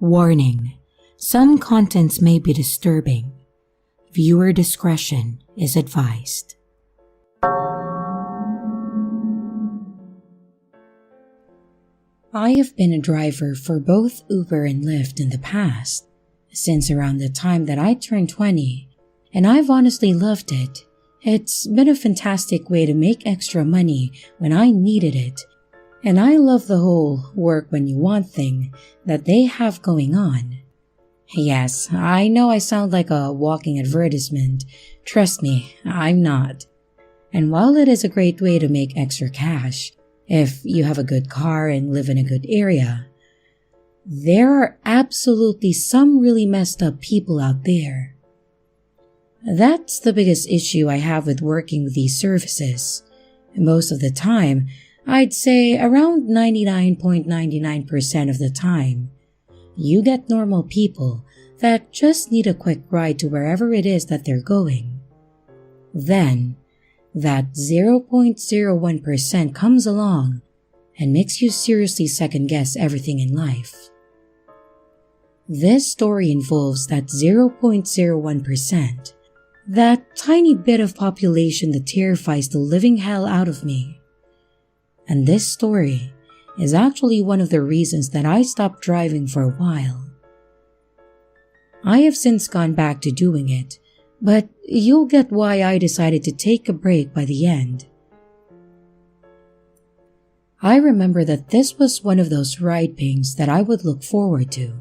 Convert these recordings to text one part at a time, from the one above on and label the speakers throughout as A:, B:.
A: Warning: some contents may be disturbing. Viewer discretion is advised. I have been a driver for both Uber and Lyft in the past, since around the time that I turned 20, and I've honestly loved it. It's been a fantastic way to make extra money when I needed it, and I love the whole work when you want thing that they have going on. Yes, I know I sound like a walking advertisement. Trust me, I'm not. And while it is a great way to make extra cash, if you have a good car and live in a good area, there are absolutely some really messed up people out there. That's the biggest issue I have with working with these services. Most of the time, I'd say around 99.99% of the time, you get normal people that just need a quick ride to wherever it is that they're going. Then, that 0.01% comes along and makes you seriously second-guess everything in life. This story involves that 0.01%, that tiny bit of population that terrifies the living hell out of me. And this story is actually one of the reasons that I stopped driving for a while. I have since gone back to doing it, but you'll get why I decided to take a break by the end. I remember that this was one of those ride pings that I would look forward to.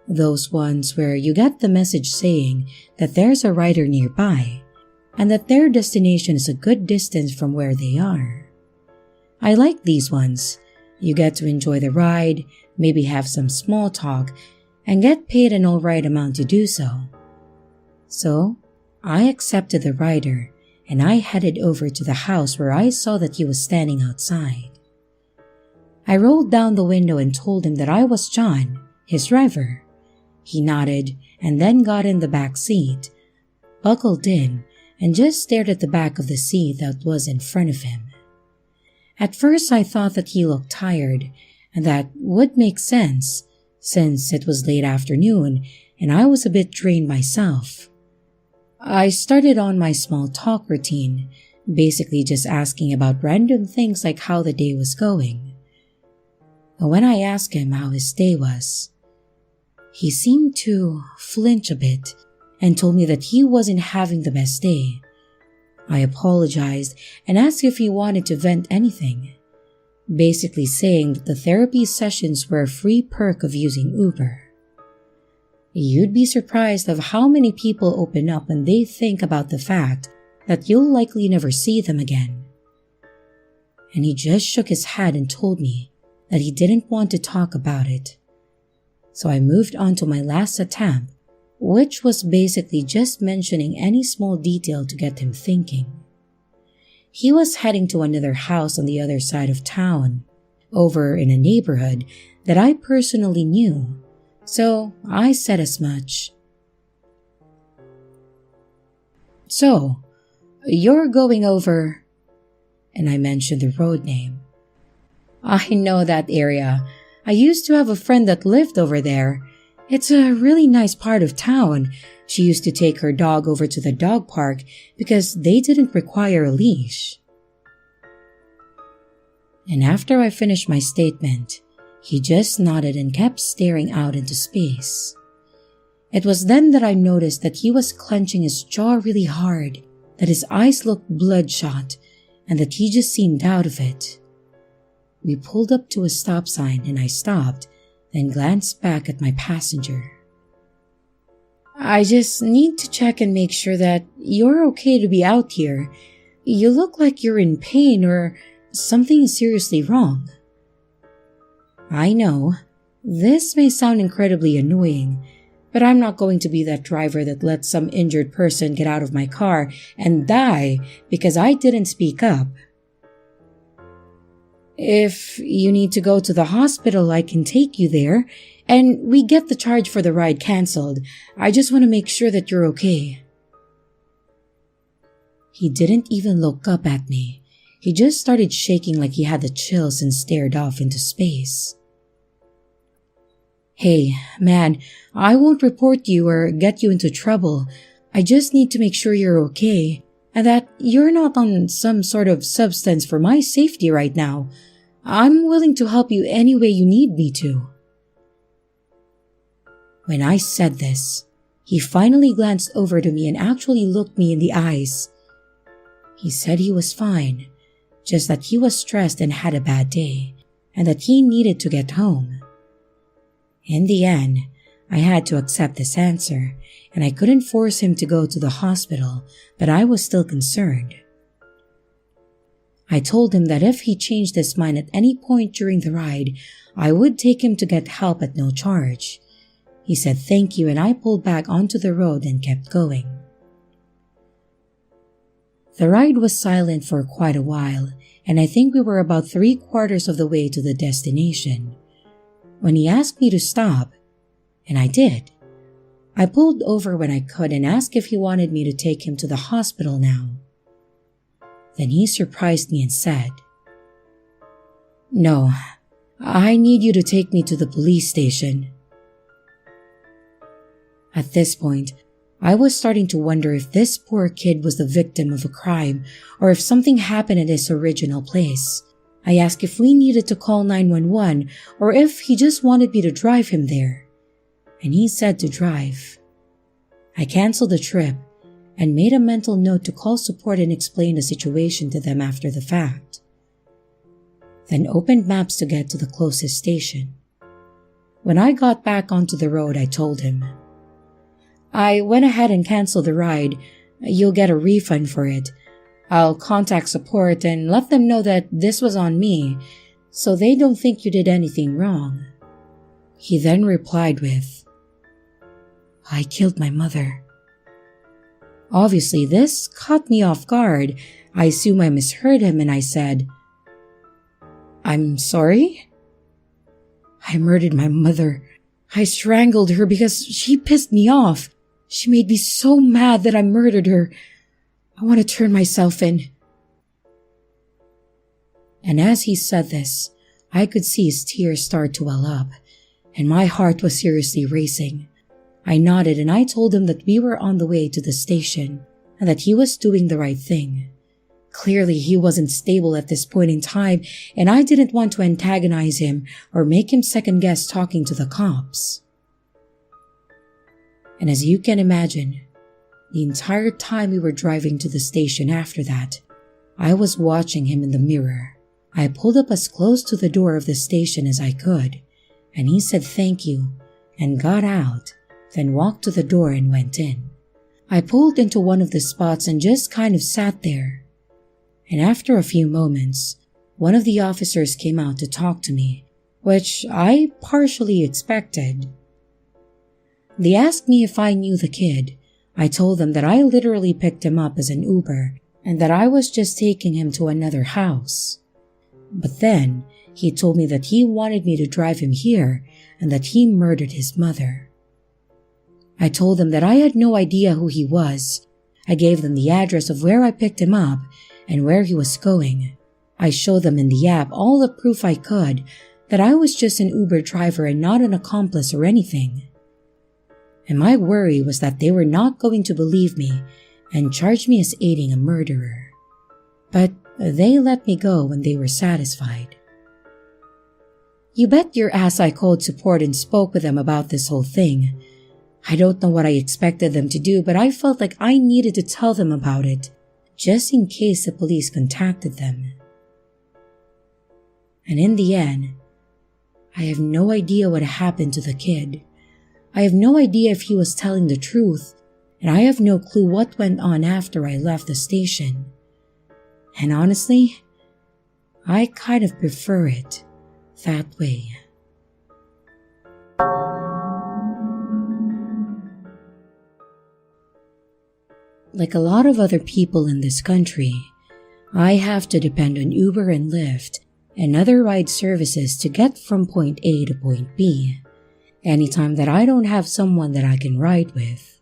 A: Those ones where you get the message saying that there's a rider nearby and that their destination is a good distance from where they are. I like these ones. You get to enjoy the ride, maybe have some small talk, and get paid an alright amount to do so. So, I accepted the rider and I headed over to the house where I saw that he was standing outside. I rolled down the window and told him that I was John, his driver. He nodded and then got in the back seat, buckled in, and just stared at the back of the seat that was in front of him. At first I thought that he looked tired, and that would make sense since it was late afternoon and I was a bit drained myself. I started on my small talk routine, basically just asking about random things like how the day was going. But when I asked him how his day was, he seemed to flinch a bit and told me that he wasn't having the best day. I apologized and asked if he wanted to vent anything, basically saying that the therapy sessions were a free perk of using Uber. You'd be surprised of how many people open up when they think about the fact that you'll likely never see them again. And he just shook his head and told me that he didn't want to talk about it. So I moved on to my last attempt, which was basically just mentioning any small detail to get him thinking. He was heading to another house on the other side of town, over in a neighborhood that I personally knew, so I said as much. "So, you're going over," and I mentioned the road name. "I know that area. I used to have a friend that lived over there. It's a really nice part of town. She used to take her dog over to the dog park because they didn't require a leash." And after I finished my statement, he just nodded and kept staring out into space. It was then that I noticed that he was clenching his jaw really hard, that his eyes looked bloodshot, and that he just seemed out of it. We pulled up to a stop sign and I stopped, then glanced back at my passenger. "I just need to check and make sure that you're okay to be out here. You look like you're in pain or something is seriously wrong." I know, this may sound incredibly annoying, but I'm not going to be that driver that lets some injured person get out of my car and die because I didn't speak up. "If you need to go to the hospital, I can take you there, and we get the charge for the ride canceled. I just want to make sure that you're okay." He didn't even look up at me. He just started shaking like he had the chills and stared off into space. Hey, man, I won't report you or get you into trouble. I just need to make sure you're okay and that you're not on some sort of substance for my safety right now. I'm willing to help you any way you need me to. When I said this, he finally glanced over to me and actually looked me in the eyes. He said he was fine, just that he was stressed and had a bad day, and that he needed to get home. In the end, I had to accept this answer, and I couldn't force him to go to the hospital, but I was still concerned. I told him that if he changed his mind at any point during the ride, I would take him to get help at no charge. He said thank you, and I pulled back onto the road and kept going. The ride was silent for quite a while, and I think we were about 3/4 of the way to the destination, when he asked me to stop, and I did. I pulled over when I could and asked if he wanted me to take him to the hospital now. Then he surprised me and said, "No, I need you to take me to the police station." At this point, I was starting to wonder if this poor kid was the victim of a crime or if something happened at his original place. I asked if we needed to call 911 or if he just wanted me to drive him there, and he said to drive. I canceled the trip and made a mental note to call support and explain the situation to them after the fact. Then opened maps to get to the closest station. When I got back onto the road, I told him, "I went ahead and canceled the ride. You'll get a refund for it. I'll contact support and let them know that this was on me, so they don't think you did anything wrong." He then replied with, "I killed my mother." Obviously, this caught me off guard. I assume I misheard him and I said, "I'm sorry?" "I murdered my mother. I strangled her because she pissed me off. She made me so mad that I murdered her. I want to turn myself in." And as he said this, I could see his tears start to well up, and my heart was seriously racing. I nodded and I told him that we were on the way to the station and that he was doing the right thing. Clearly, he wasn't stable at this point in time, and I didn't want to antagonize him or make him second-guess talking to the cops. And as you can imagine, the entire time we were driving to the station after that, I was watching him in the mirror. I pulled up as close to the door of the station as I could, and he said thank you and got out, then walked to the door and went in. I pulled into one of the spots and just kind of sat there. And after a few moments, one of the officers came out to talk to me, which I partially expected. They asked me if I knew the kid. I told them that I literally picked him up as an Uber and that I was just taking him to another house. But then he told me that he wanted me to drive him here and that he murdered his mother. I told them that I had no idea who he was. I gave them the address of where I picked him up and where he was going. I showed them in the app all the proof I could that I was just an Uber driver and not an accomplice or anything. And my worry was that they were not going to believe me and charge me as aiding a murderer. But they let me go when they were satisfied. You bet your ass I called support and spoke with them about this whole thing. I don't know what I expected them to do, but I felt like I needed to tell them about it, just in case the police contacted them. And in the end, I have no idea what happened to the kid. I have no idea if he was telling the truth, and I have no clue what went on after I left the station. And honestly, I kind of prefer it that way. Like a lot of other people in this country, I have to depend on Uber and Lyft and other ride services to get from point A to point B, anytime that I don't have someone that I can ride with.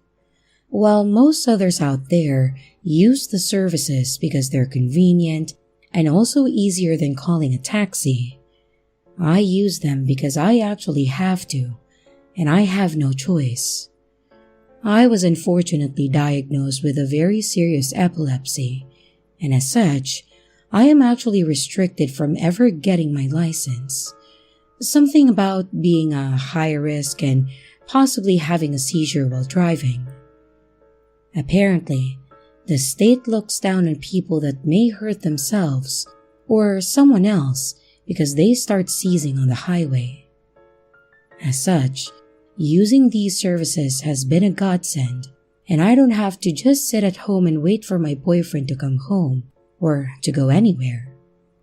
A: While most others out there use the services because they're convenient and also easier than calling a taxi, I use them because I actually have to, and I have no choice. I was unfortunately diagnosed with a very serious epilepsy, and as such, I am actually restricted from ever getting my license. Something about being a high risk and possibly having a seizure while driving. Apparently, the state looks down on people that may hurt themselves or someone else because they start seizing on the highway. As such, using these services has been a godsend, and I don't have to just sit at home and wait for my boyfriend to come home or to go anywhere,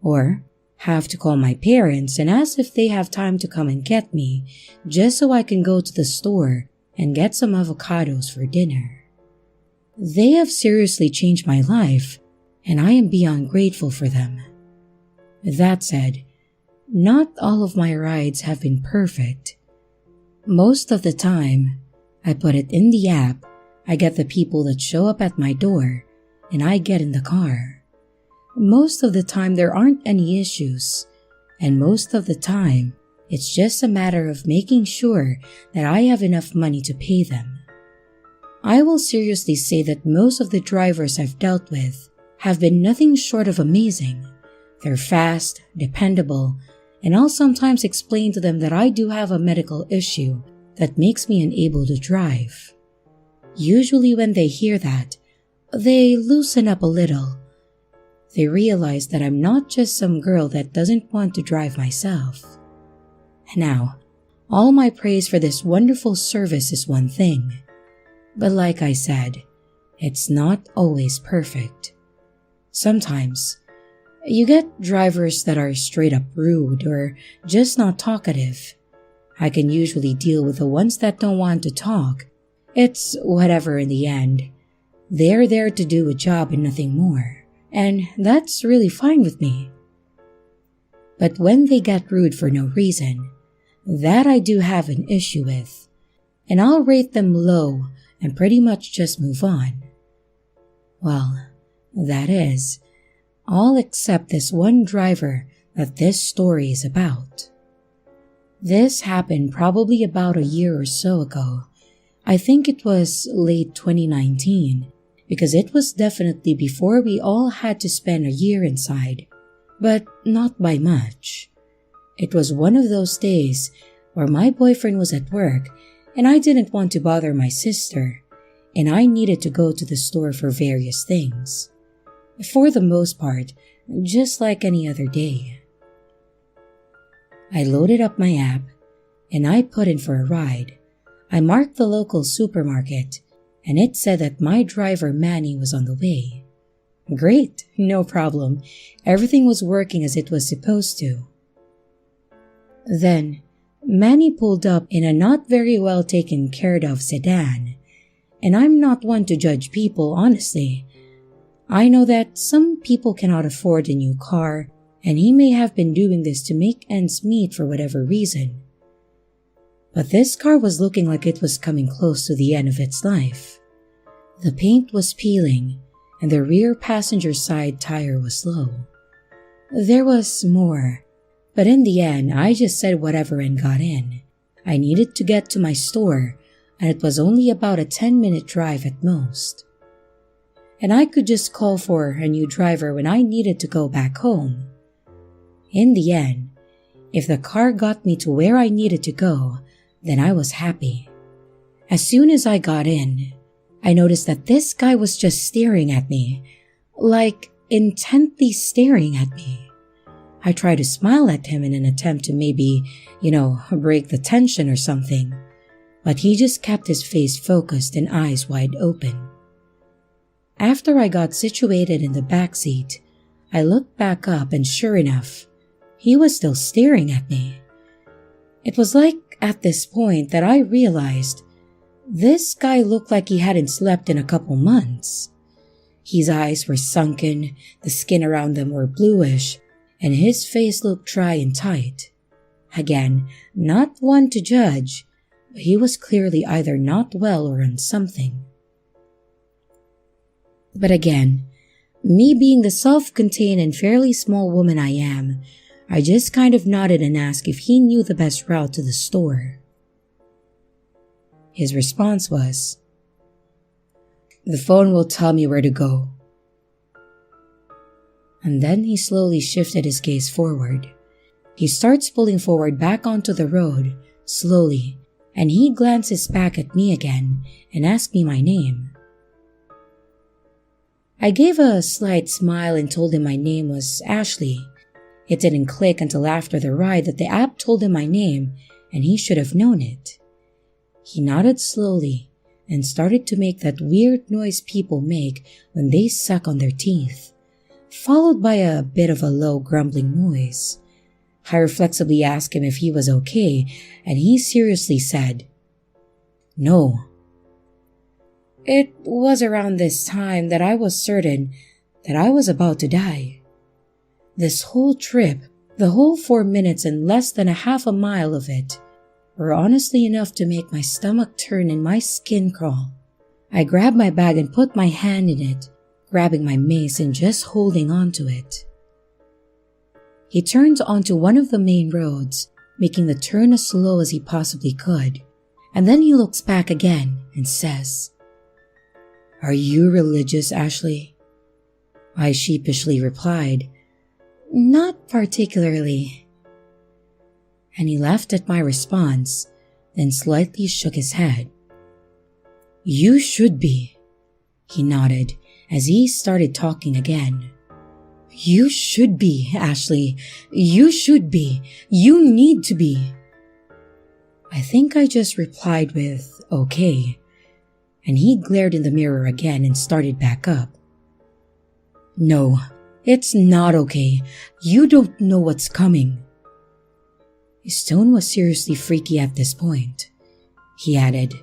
A: or have to call my parents and ask if they have time to come and get me just so I can go to the store and get some avocados for dinner. They have seriously changed my life, and I am beyond grateful for them. That said, not all of my rides have been perfect. Most of the time, I put it in the app, I get the people that show up at my door, and I get in the car. Most of the time there aren't any issues, and most of the time, it's just a matter of making sure that I have enough money to pay them. I will seriously say that most of the drivers I've dealt with have been nothing short of amazing. They're fast, dependable, and I'll sometimes explain to them that I do have a medical issue that makes me unable to drive. Usually when they hear that, they loosen up a little. They realize that I'm not just some girl that doesn't want to drive myself. Now, all my praise for this wonderful service is one thing. But like I said, it's not always perfect. Sometimes, you get drivers that are straight up rude or just not talkative. I can usually deal with the ones that don't want to talk. It's whatever in the end. They're there to do a job and nothing more, and that's really fine with me. But when they get rude for no reason, that I do have an issue with, and I'll rate them low and pretty much just move on. Well, that is, all except this one driver that this story is about. This happened probably about a year or so ago. I think it was late 2019, because it was definitely before we all had to spend a year inside, but not by much. It was one of those days where my boyfriend was at work and I didn't want to bother my sister, and I needed to go to the store for various things. For the most part, just like any other day. I loaded up my app and I put in for a ride. I marked the local supermarket and it said that my driver Manny was on the way. Great, no problem. Everything was working as it was supposed to. Then, Manny pulled up in a not very well taken care of sedan, and I'm not one to judge people, honestly. I know that some people cannot afford a new car, and he may have been doing this to make ends meet for whatever reason. But this car was looking like it was coming close to the end of its life. The paint was peeling, and the rear passenger side tire was low. There was more, but in the end, I just said whatever and got in. I needed to get to my store, and it was only about a 10-minute drive at most. And I could just call for a new driver when I needed to go back home. In the end, if the car got me to where I needed to go, then I was happy. As soon as I got in, I noticed that this guy was just staring at me, like intently staring at me. I tried to smile at him in an attempt to maybe, break the tension or something, but he just kept his face focused and eyes wide open. After I got situated in the back seat, I looked back up and sure enough, he was still staring at me. It was like at this point that I realized this guy looked like he hadn't slept in a couple months. His eyes were sunken, the skin around them were bluish, and his face looked dry and tight. Again, not one to judge, but he was clearly either not well or on something. But again, me being the self-contained and fairly small woman I am, I just kind of nodded and asked if he knew the best route to the store. His response was, "The phone will tell me where to go." And then he slowly shifted his gaze forward. He starts pulling forward back onto the road, slowly, and he glances back at me again and asks me my name. I gave a slight smile and told him my name was Ashley. It didn't click until after the ride that the app told him my name, and he should have known it. He nodded slowly and started to make that weird noise people make when they suck on their teeth, followed by a bit of a low grumbling noise. I reflexively asked him if he was okay, and he seriously said, "No." It was around this time that I was certain that I was about to die. This whole trip, the whole 4 minutes and less than a half a mile of it, were honestly enough to make my stomach turn and my skin crawl. I grabbed my bag and put my hand in it, grabbing my mace and just holding on to it. He turned onto one of the main roads, making the turn as slow as he possibly could, and then he looks back again and says, "Are you religious, Ashley?" I sheepishly replied, "Not particularly." And he laughed at my response, then slightly shook his head. "You should be." He nodded as he started talking again. "You should be, Ashley. You should be. You need to be." I think I just replied with, "Okay." And he glared in the mirror again and started back up. "No, it's not okay. You don't know what's coming." His tone was seriously freaky at this point. He added,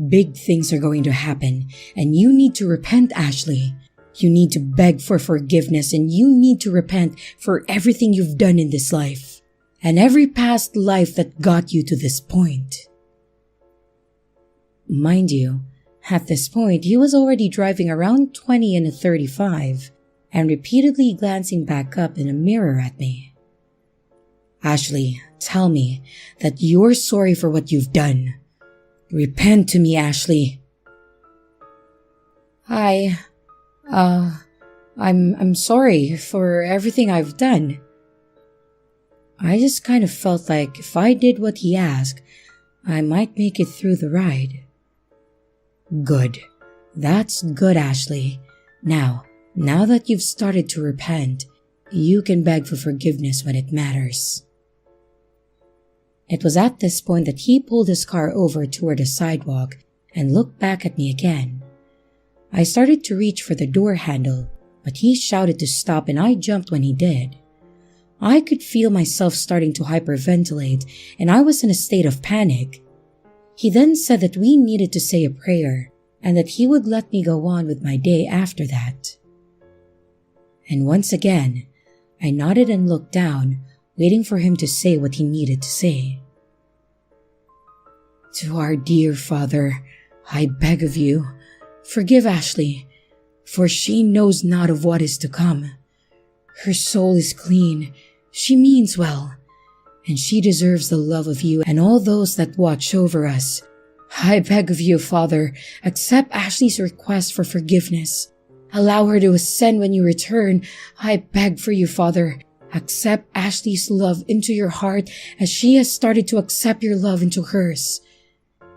A: "Big things are going to happen, and you need to repent, Ashley. You need to beg for forgiveness, and you need to repent for everything you've done in this life, and every past life that got you to this point." Mind you, at this point he was already driving around 20 in a 35 and repeatedly glancing back up in a mirror at me. "Ashley, tell me that you're sorry for what you've done. Repent to me, Ashley." I'm sorry for everything I've done." I just kind of felt like if I did what he asked, I might make it through the ride. "Good. That's good, Ashley. Now that you've started to repent, you can beg for forgiveness when it matters." It was at this point that he pulled his car over toward the sidewalk and looked back at me again. I started to reach for the door handle, but he shouted to stop and I jumped when he did. I could feel myself starting to hyperventilate and I was in a state of panic. He then said that we needed to say a prayer and that he would let me go on with my day after that. And once again, I nodded and looked down, waiting for him to say what he needed to say. "To our dear Father, I beg of you, forgive Ashley, for she knows not of what is to come. Her soul is clean, she means well, and she deserves the love of you and all those that watch over us. I beg of you, Father, accept Ashley's request for forgiveness. Allow her to ascend when you return. I beg for you, Father. Accept Ashley's love into your heart as she has started to accept your love into hers.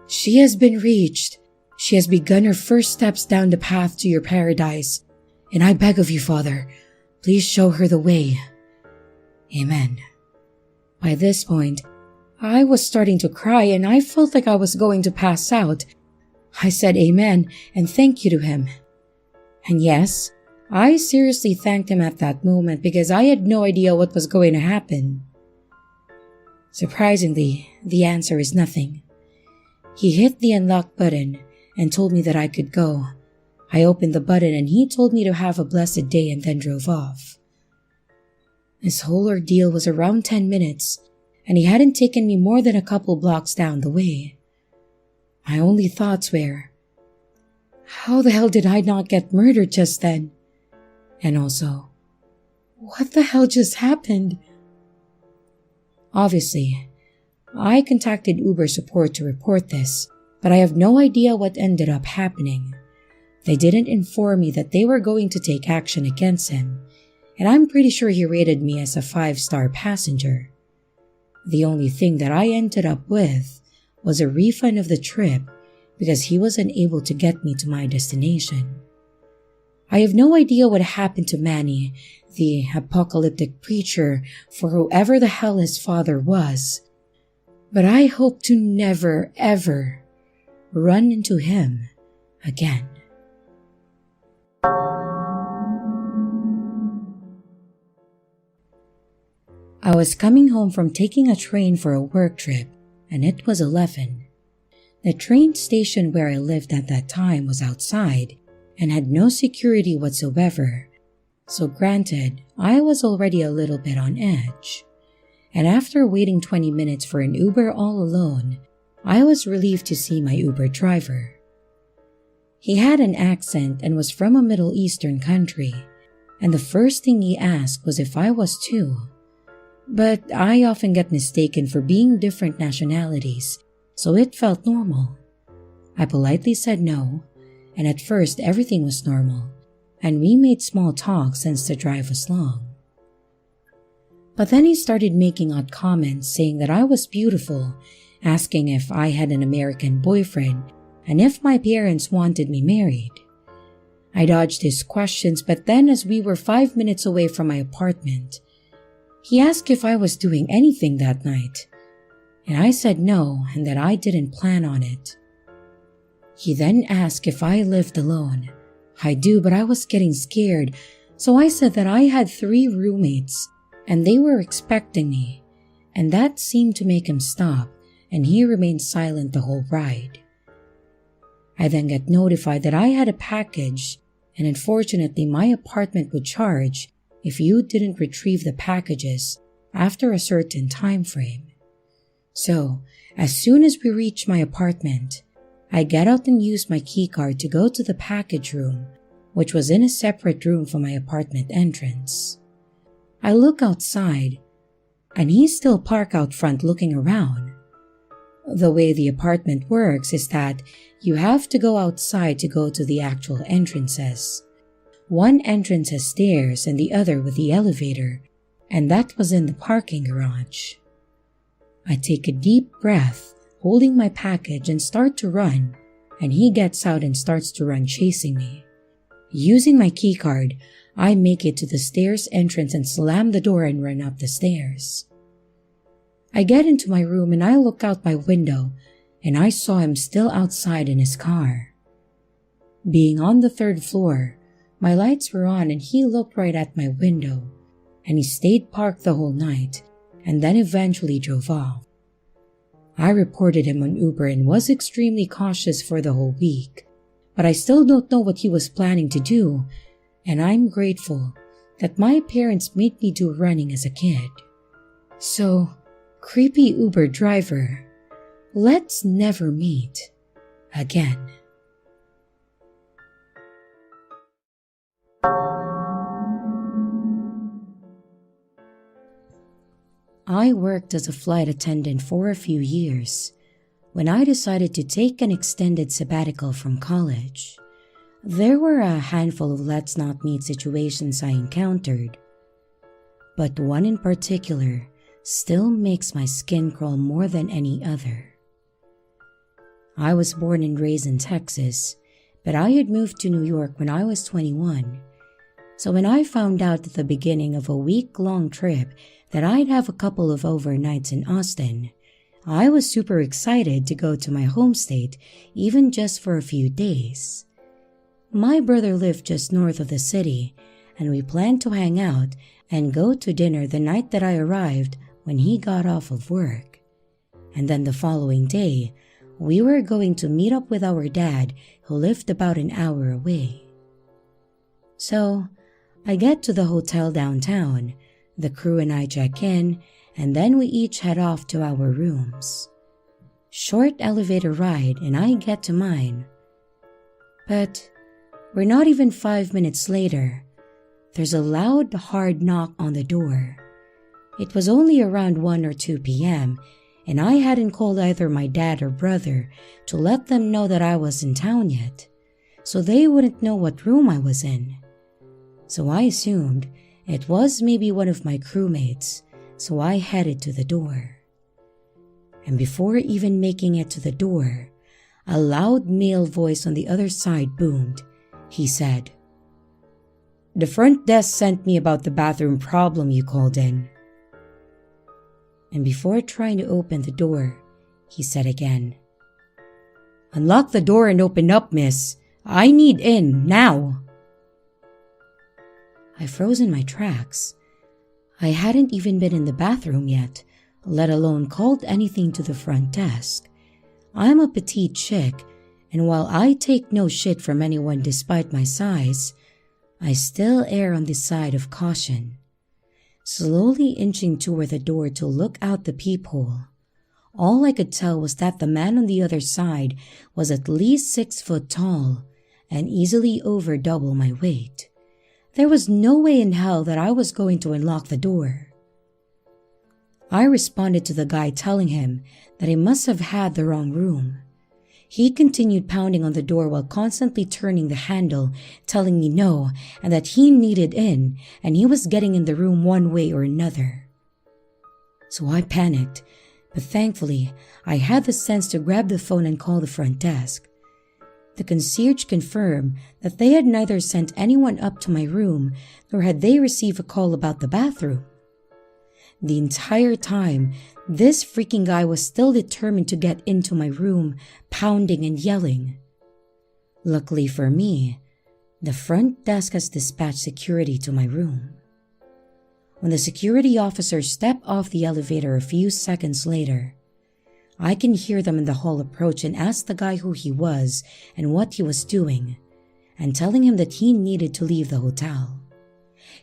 A: She has been reached. She has begun her first steps down the path to your paradise. And I beg of you, Father, please show her the way. Amen." By this point, I was starting to cry and I felt like I was going to pass out. I said amen and thank you to him. And yes, I seriously thanked him at that moment because I had no idea what was going to happen. Surprisingly, the answer is nothing. He hit the unlock button and told me that I could go. I opened the button and he told me to have a blessed day and then drove off. This whole ordeal was around 10 minutes and he hadn't taken me more than a couple blocks down the way. My only thoughts were, how the hell did I not get murdered just then? And also, what the hell just happened? Obviously, I contacted Uber support to report this, but I have no idea what ended up happening. They didn't inform me that they were going to take action against him, and I'm pretty sure he rated me as a 5-star passenger. The only thing that I ended up with was a refund of the trip because he was unable to get me to my destination. I have no idea what happened to Manny, the apocalyptic preacher, for whoever the hell his father was, but I hope to never ever run into him again. I was coming home from taking a train for a work trip, and it was 11. The train station where I lived at that time was outside and had no security whatsoever, so granted, I was already a little bit on edge. And after waiting 20 minutes for an Uber all alone, I was relieved to see my Uber driver. He had an accent and was from a Middle Eastern country, and the first thing he asked was if I was too. But I often get mistaken for being different nationalities, so it felt normal. I politely said no, and at first everything was normal, and we made small talk since the drive was long. But then he started making odd comments saying that I was beautiful, asking if I had an American boyfriend, and if my parents wanted me married. I dodged his questions, but then as we were 5 minutes away from my apartment, he asked if I was doing anything that night, and I said no and that I didn't plan on it. He then asked if I lived alone. I do, but I was getting scared, so I said that I had 3 roommates and they were expecting me, and that seemed to make him stop, and he remained silent the whole ride. I then got notified that I had a package, and unfortunately my apartment would charge if you didn't retrieve the packages after a certain time frame. So, as soon as we reached my apartment, I got out and used my keycard to go to the package room, which was in a separate room from my apartment entrance. I look outside, and he's still parked out front looking around. The way the apartment works is that you have to go outside to go to the actual entrances. One entrance has stairs and the other with the elevator, and that was in the parking garage. I take a deep breath, holding my package, and start to run, and he gets out and starts to run chasing me. Using my keycard, I make it to the stairs entrance and slam the door and run up the stairs. I get into my room and I look out my window, and I saw him still outside in his car. Being on the 3rd floor, my lights were on and he looked right at my window, and he stayed parked the whole night and then eventually drove off. I reported him on Uber and was extremely cautious for the whole week, but I still don't know what he was planning to do, and I'm grateful that my parents made me do running as a kid. So, creepy Uber driver, let's never meet again. I worked as a flight attendant for a few years when I decided to take an extended sabbatical from college. There were a handful of let's not meet situations I encountered, but one in particular still makes my skin crawl more than any other. I was born and raised in Texas, but I had moved to New York when I was 21. So when I found out at the beginning of a week-long trip that I'd have a couple of overnights in Austin, I was super excited to go to my home state, even just for a few days. My brother lived just north of the city, and we planned to hang out and go to dinner the night that I arrived when he got off of work. And then the following day, we were going to meet up with our dad, who lived about an hour away. So, I get to the hotel downtown, the crew and I check in, and then we each head off to our rooms. Short elevator ride and I get to mine. But we're not even 5 minutes later. There's a loud, hard knock on the door. It was only around 1 or 2 p.m., and I hadn't called either my dad or brother to let them know that I was in town yet, so they wouldn't know what room I was in. So I assumed it was maybe one of my crewmates, so I headed to the door. And before even making it to the door, a loud male voice on the other side boomed. He said, "The front desk sent me about the bathroom problem you called in." And before trying to open the door, he said again, "Unlock the door and open up, miss. I need in, now." I froze in my tracks. I hadn't even been in the bathroom yet, let alone called anything to the front desk. I'm a petite chick, and while I take no shit from anyone despite my size, I still err on the side of caution. Slowly inching toward the door to look out the peephole, all I could tell was that the man on the other side was at least 6 foot tall and easily over double my weight. There was no way in hell that I was going to unlock the door. I responded to the guy, telling him that he must have had the wrong room. He continued pounding on the door while constantly turning the handle, telling me no and that he needed in and he was getting in the room one way or another. So I panicked, but thankfully I had the sense to grab the phone and call the front desk. The concierge confirmed that they had neither sent anyone up to my room nor had they received a call about the bathroom. The entire time, this freaking guy was still determined to get into my room, pounding and yelling. Luckily for me, the front desk has dispatched security to my room. When the security officers step off the elevator a few seconds later, I can hear them in the hall approach and ask the guy who he was and what he was doing, and telling him that he needed to leave the hotel.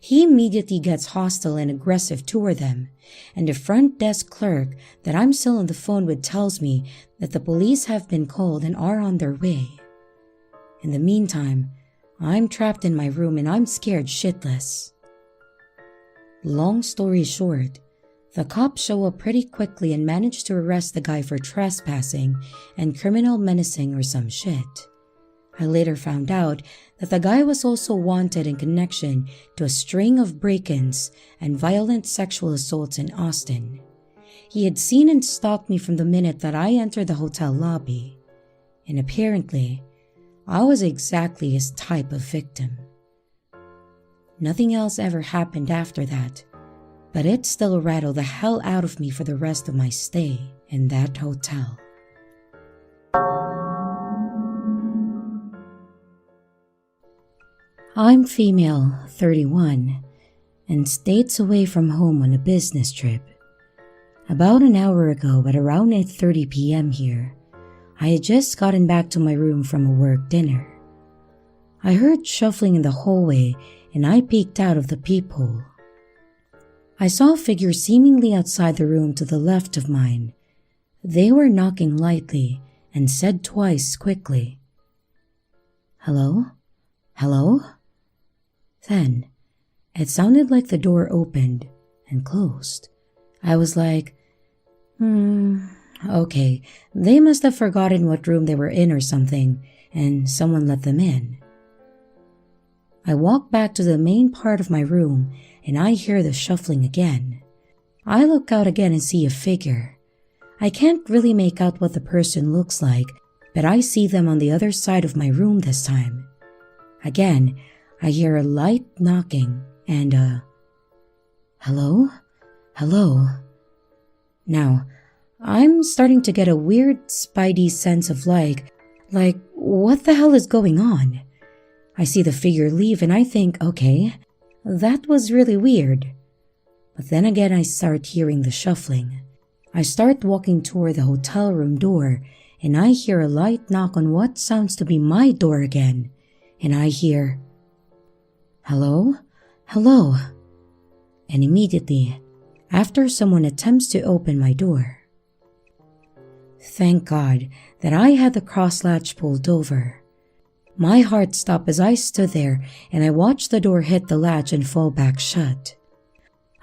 A: He immediately gets hostile and aggressive toward them, and the front desk clerk that I'm still on the phone with tells me that the police have been called and are on their way. In the meantime, I'm trapped in my room and I'm scared shitless. Long story short, the cops show up pretty quickly and manage to arrest the guy for trespassing and criminal menacing or some shit. I later found out that the guy was also wanted in connection to a string of break-ins and violent sexual assaults in Austin. He had seen and stalked me from the minute that I entered the hotel lobby, and apparently, I was exactly his type of victim. Nothing else ever happened after that, but it still rattled the hell out of me for the rest of my stay in that hotel. I'm female, 31, and states away from home on a business trip. About an hour ago at around 8:30 p.m. here, I had just gotten back to my room from a work dinner. I heard shuffling in the hallway and I peeked out of the peephole. I saw a figure seemingly outside the room to the left of mine. They were knocking lightly and said twice quickly, "Hello? Hello?" Then, it sounded like the door opened and closed. I was like, okay, they must have forgotten what room they were in or something, and someone let them in. I walk back to the main part of my room, and I hear the shuffling again. I look out again and see a figure. I can't really make out what the person looks like, but I see them on the other side of my room this time. Again, I hear a light knocking and hello? Hello? Now, I'm starting to get a weird spidey sense of like, what the hell is going on? I see the figure leave and I think, okay, that was really weird. But then again I start hearing the shuffling. I start walking toward the hotel room door and I hear a light knock on what sounds to be my door again. And I hear, "Hello? Hello?" And immediately, after someone attempts to open my door. Thank God that I had the cross latch pulled over. My heart stopped as I stood there and I watched the door hit the latch and fall back shut.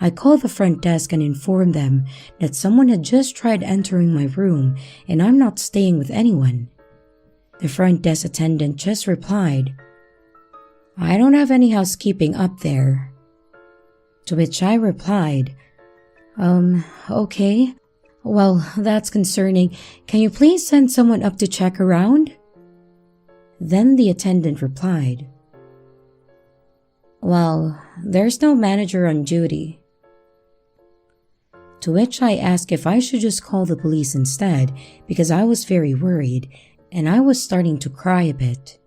A: I called the front desk and informed them that someone had just tried entering my room and I'm not staying with anyone. The front desk attendant just replied, "I don't have any housekeeping up there." To which I replied, Okay. Well, that's concerning. Can you please send someone up to check around?" Then the attendant replied, "Well, there's no manager on duty." To which I asked if I should just call the police instead because I was very worried and I was starting to cry a bit.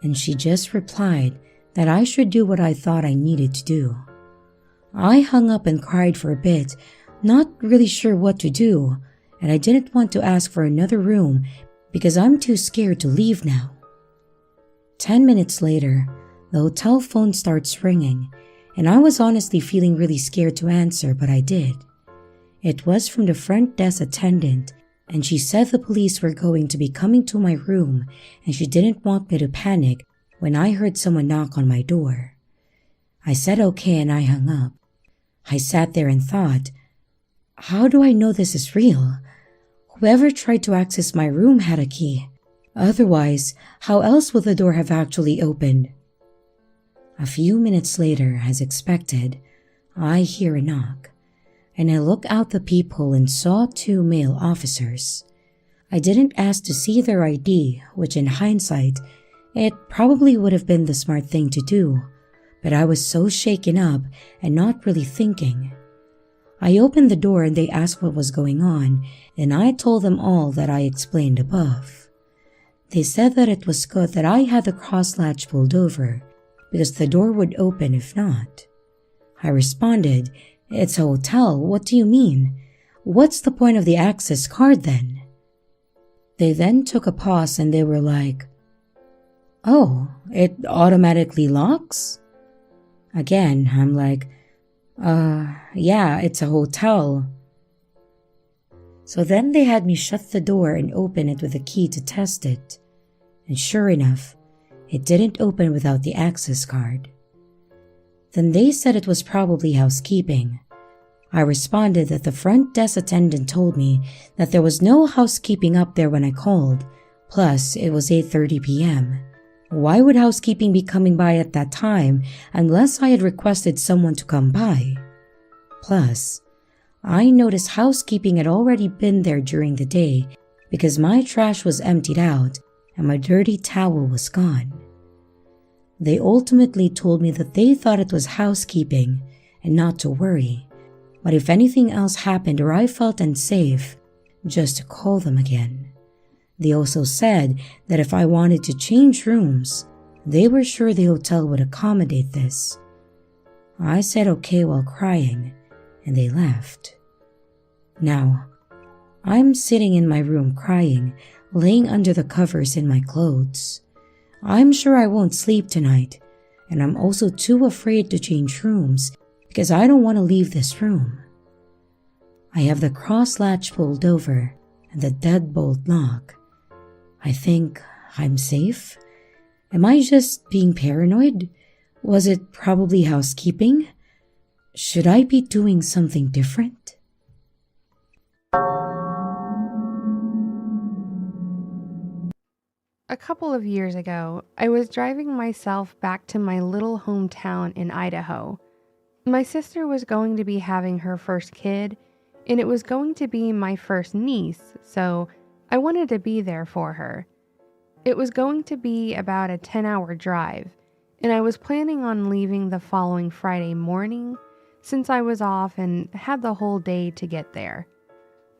A: And she just replied that I should do what I thought I needed to do. I hung up and cried for a bit, not really sure what to do, and I didn't want to ask for another room because I'm too scared to leave now. 10 minutes later, the hotel phone starts ringing, and I was honestly feeling really scared to answer, but I did. It was from the front desk attendant, and she said the police were going to be coming to my room, and she didn't want me to panic when I heard someone knock on my door. I said okay and I hung up. I sat there and thought, how do I know this is real? Whoever tried to access my room had a key. Otherwise, how else would the door have actually opened? A few minutes later, as expected, I hear a knock, and I look out the peephole and saw 2 male officers. I didn't ask to see their ID, which in hindsight, it probably would have been the smart thing to do, but I was so shaken up and not really thinking. I opened the door and they asked what was going on, and I told them all that I explained above. They said that it was good that I had the cross latch pulled over, because the door would open if not. I responded, "It's a hotel, what do you mean? What's the point of the access card then?" They then took a pause and they were like, "Oh, it automatically locks?" Again, I'm like, yeah, it's a hotel." So then they had me shut the door and open it with a key to test it. And sure enough, it didn't open without the access card. Then they said it was probably housekeeping. I responded that the front desk attendant told me that there was no housekeeping up there when I called, plus it was 8:30 p.m. Why would housekeeping be coming by at that time unless I had requested someone to come by? Plus, I noticed housekeeping had already been there during the day because my trash was emptied out and my dirty towel was gone. They ultimately told me that they thought it was housekeeping and not to worry, but if anything else happened or I felt unsafe, just to call them again. They also said that if I wanted to change rooms, they were sure the hotel would accommodate this. I said okay while crying, and they left. Now, I'm sitting in my room crying, laying under the covers in my clothes. I'm sure I won't sleep tonight, and I'm also too afraid to change rooms because I don't want to leave this room. I have the cross latch pulled over and the deadbolt lock. I think I'm safe. Am I just being paranoid? Was it probably housekeeping? Should I be doing something different?
B: A couple of years ago, I was driving myself back to my little hometown in Idaho. My sister was going to be having her first kid, and it was going to be my first niece, so I wanted to be there for her. It was going to be about a 10-hour drive, and I was planning on leaving the following Friday morning since I was off and had the whole day to get there.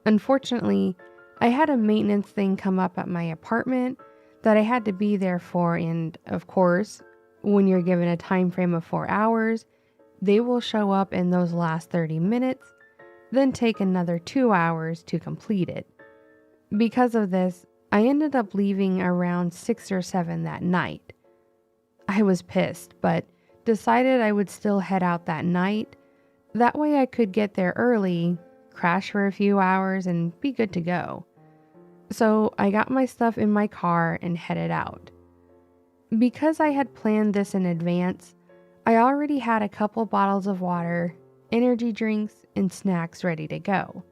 B: Unfortunately, I had a maintenance thing come up at my apartment that I had to be there for, and of course, when you're given a time frame of 4 hours, they will show up in those last 30 minutes, then take another 2 hours to complete it. Because of this, I ended up leaving around 6 or 7 that night. I was pissed, but decided I would still head out that night. That way I could get there early, crash for a few hours, and be good to go. So I got my stuff in my car and headed out. Because I had planned this in advance, I already had a couple bottles of water, energy drinks, and snacks ready to go.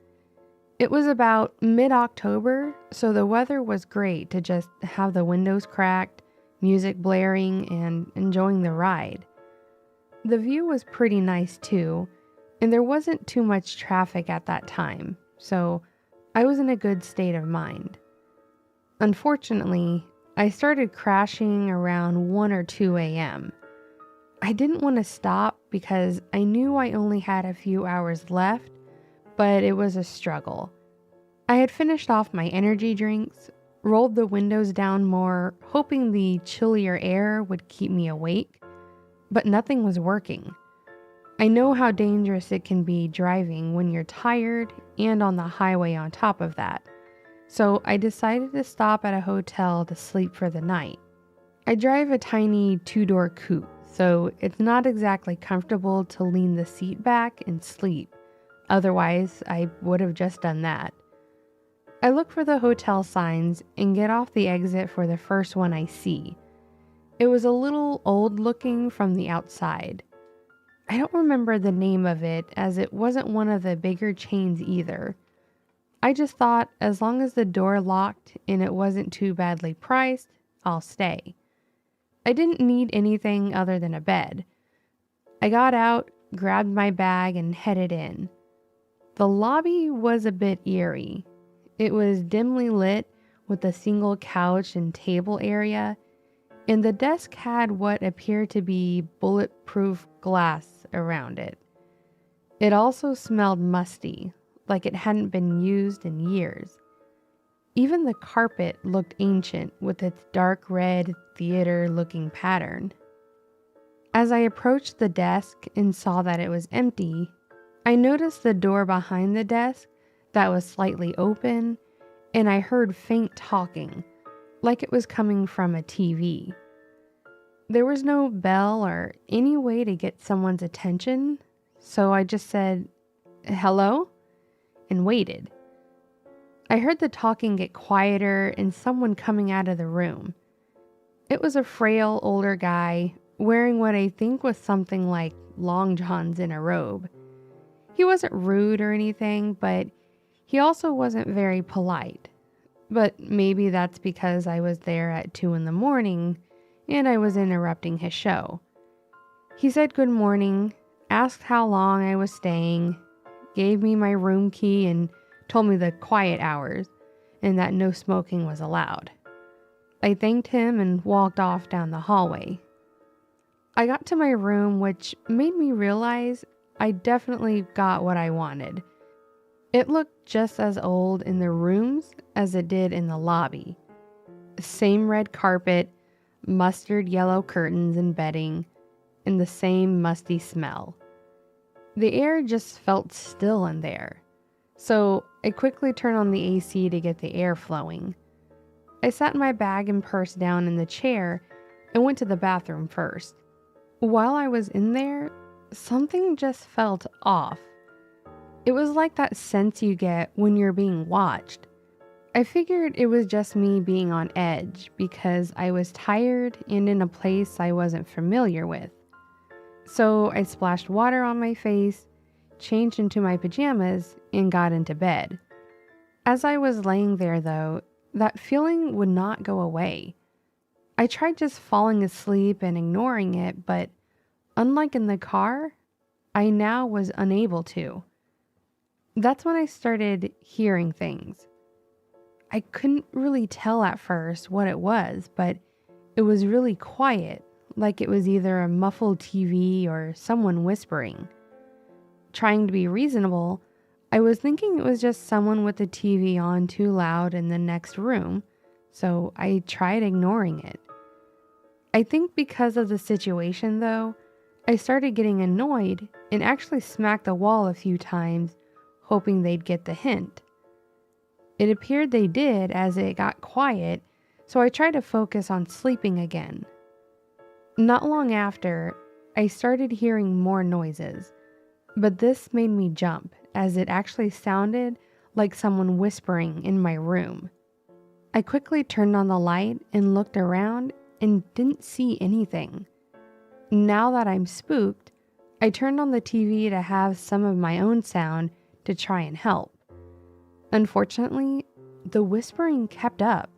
B: It was about mid-October, so the weather was great to just have the windows cracked, music blaring, and enjoying the ride. The view was pretty nice too, and there wasn't too much traffic at that time, so I was in a good state of mind. Unfortunately, I started crashing around 1 or 2 a.m. I didn't want to stop because I knew I only had a few hours left, but it was a struggle. I had finished off my energy drinks, rolled the windows down more, hoping the chillier air would keep me awake, but nothing was working. I know how dangerous it can be driving when you're tired and on the highway on top of that, so I decided to stop at a hotel to sleep for the night. I drive a tiny 2-door coupe, so it's not exactly comfortable to lean the seat back and sleep. Otherwise, I would have just done that. I look for the hotel signs and get off the exit for the first one I see. It was a little old looking from the outside. I don't remember the name of it as it wasn't one of the bigger chains either. I just thought as long as the door locked and it wasn't too badly priced, I'll stay. I didn't need anything other than a bed. I got out, grabbed my bag, and headed in. The lobby was a bit eerie. It was dimly lit with a single couch and table area, and the desk had what appeared to be bulletproof glass around it. It also smelled musty, like it hadn't been used in years. Even the carpet looked ancient with its dark red theater-looking pattern. As I approached the desk and saw that it was empty, I noticed the door behind the desk that was slightly open, and I heard faint talking, like it was coming from a TV. There was no bell or any way to get someone's attention, so I just said, "Hello?" and waited. I heard the talking get quieter and someone coming out of the room. It was a frail older guy wearing what I think was something like long johns in a robe. He wasn't rude or anything, but he also wasn't very polite. But maybe that's because I was there at 2 a.m. and I was interrupting his show. He said good morning, asked how long I was staying, gave me my room key, and told me the quiet hours and that no smoking was allowed. I thanked him and walked off down the hallway. I got to my room, which made me realize I definitely got what I wanted. It looked just as old in the rooms as it did in the lobby. Same red carpet, mustard yellow curtains and bedding, and the same musty smell. The air just felt still in there, so I quickly turned on the AC to get the air flowing. I sat my bag and purse down in the chair and went to the bathroom first. While I was in there, something just felt off. It was like that sense you get when you're being watched. I figured it was just me being on edge because I was tired and in a place I wasn't familiar with. So I splashed water on my face, changed into my pajamas, and got into bed. As I was laying there though, that feeling would not go away. I tried just falling asleep and ignoring it, but unlike in the car, I now was unable to. That's when I started hearing things. I couldn't really tell at first what it was, but it was really quiet, like it was either a muffled TV or someone whispering. Trying to be reasonable, I was thinking it was just someone with the TV on too loud in the next room, so I tried ignoring it. I think because of the situation though, I started getting annoyed and actually smacked the wall a few times, hoping they'd get the hint. It appeared they did as it got quiet, so I tried to focus on sleeping again. Not long after, I started hearing more noises, but this made me jump as it actually sounded like someone whispering in my room. I quickly turned on the light and looked around and didn't see anything. Now that I'm spooked, I turned on the TV to have some of my own sound to try and help. Unfortunately, the whispering kept up.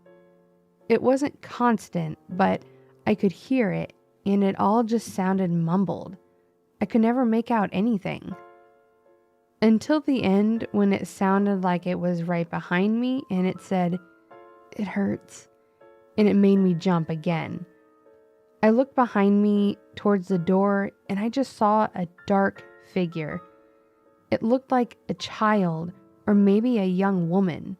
B: It wasn't constant, but I could hear it, and it all just sounded mumbled. I could never make out anything. Until the end, when it sounded like it was right behind me and it said, "It hurts," and it made me jump again. I looked behind me towards the door and I just saw a dark figure. It looked like a child or maybe a young woman.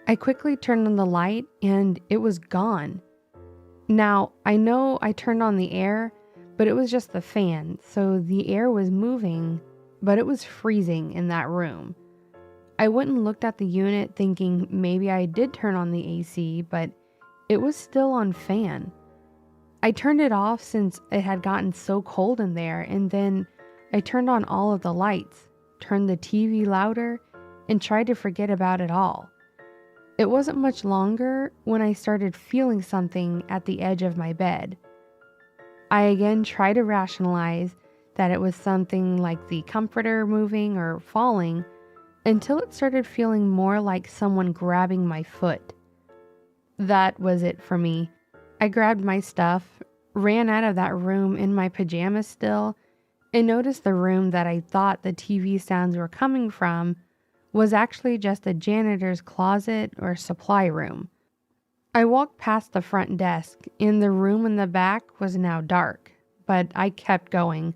B: I quickly turned on the light and it was gone. Now, I know I turned on the air, but it was just the fan, so the air was moving, but it was freezing in that room. I went and looked at the unit thinking maybe I did turn on the AC, but it was still on fan. I turned it off since it had gotten so cold in there, and then I turned on all of the lights, turned the TV louder, and tried to forget about it all. It wasn't much longer when I started feeling something at the edge of my bed. I again tried to rationalize that it was something like the comforter moving or falling, until it started feeling more like someone grabbing my foot. That was it for me. I grabbed my stuff, ran out of that room in my pajamas still, and noticed the room that I thought the TV sounds were coming from was actually just a janitor's closet or supply room. I walked past the front desk, and the room in the back was now dark, but I kept going.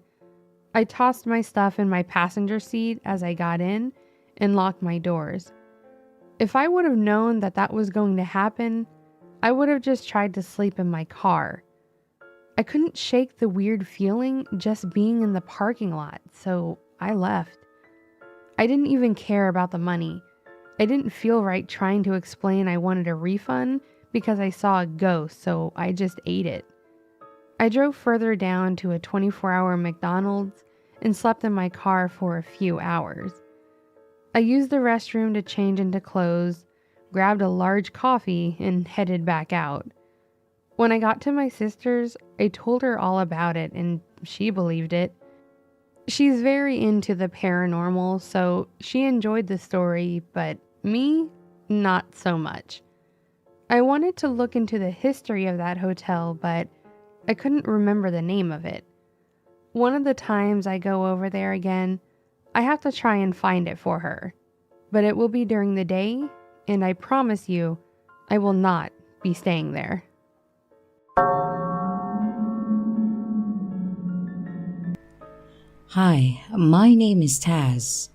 B: I tossed my stuff in my passenger seat as I got in and locked my doors. If I would have known that that was going to happen, I would have just tried to sleep in my car. I couldn't shake the weird feeling just being in the parking lot, so I left. I didn't even care about the money. I didn't feel right trying to explain I wanted a refund because I saw a ghost, so I just ate it. I drove further down to a 24-hour McDonald's and slept in my car for a few hours. I used the restroom to change into clothes, grabbed a large coffee, and headed back out. When I got to my sister's, I told her all about it, and she believed it. She's very into the paranormal, so she enjoyed the story, but me, not so much. I wanted to look into the history of that hotel, but I couldn't remember the name of it. One of the times I go over there again, I have to try and find it for her, but it will be during the day, and I promise you, I will not be staying there.
A: Hi, my name is Taz.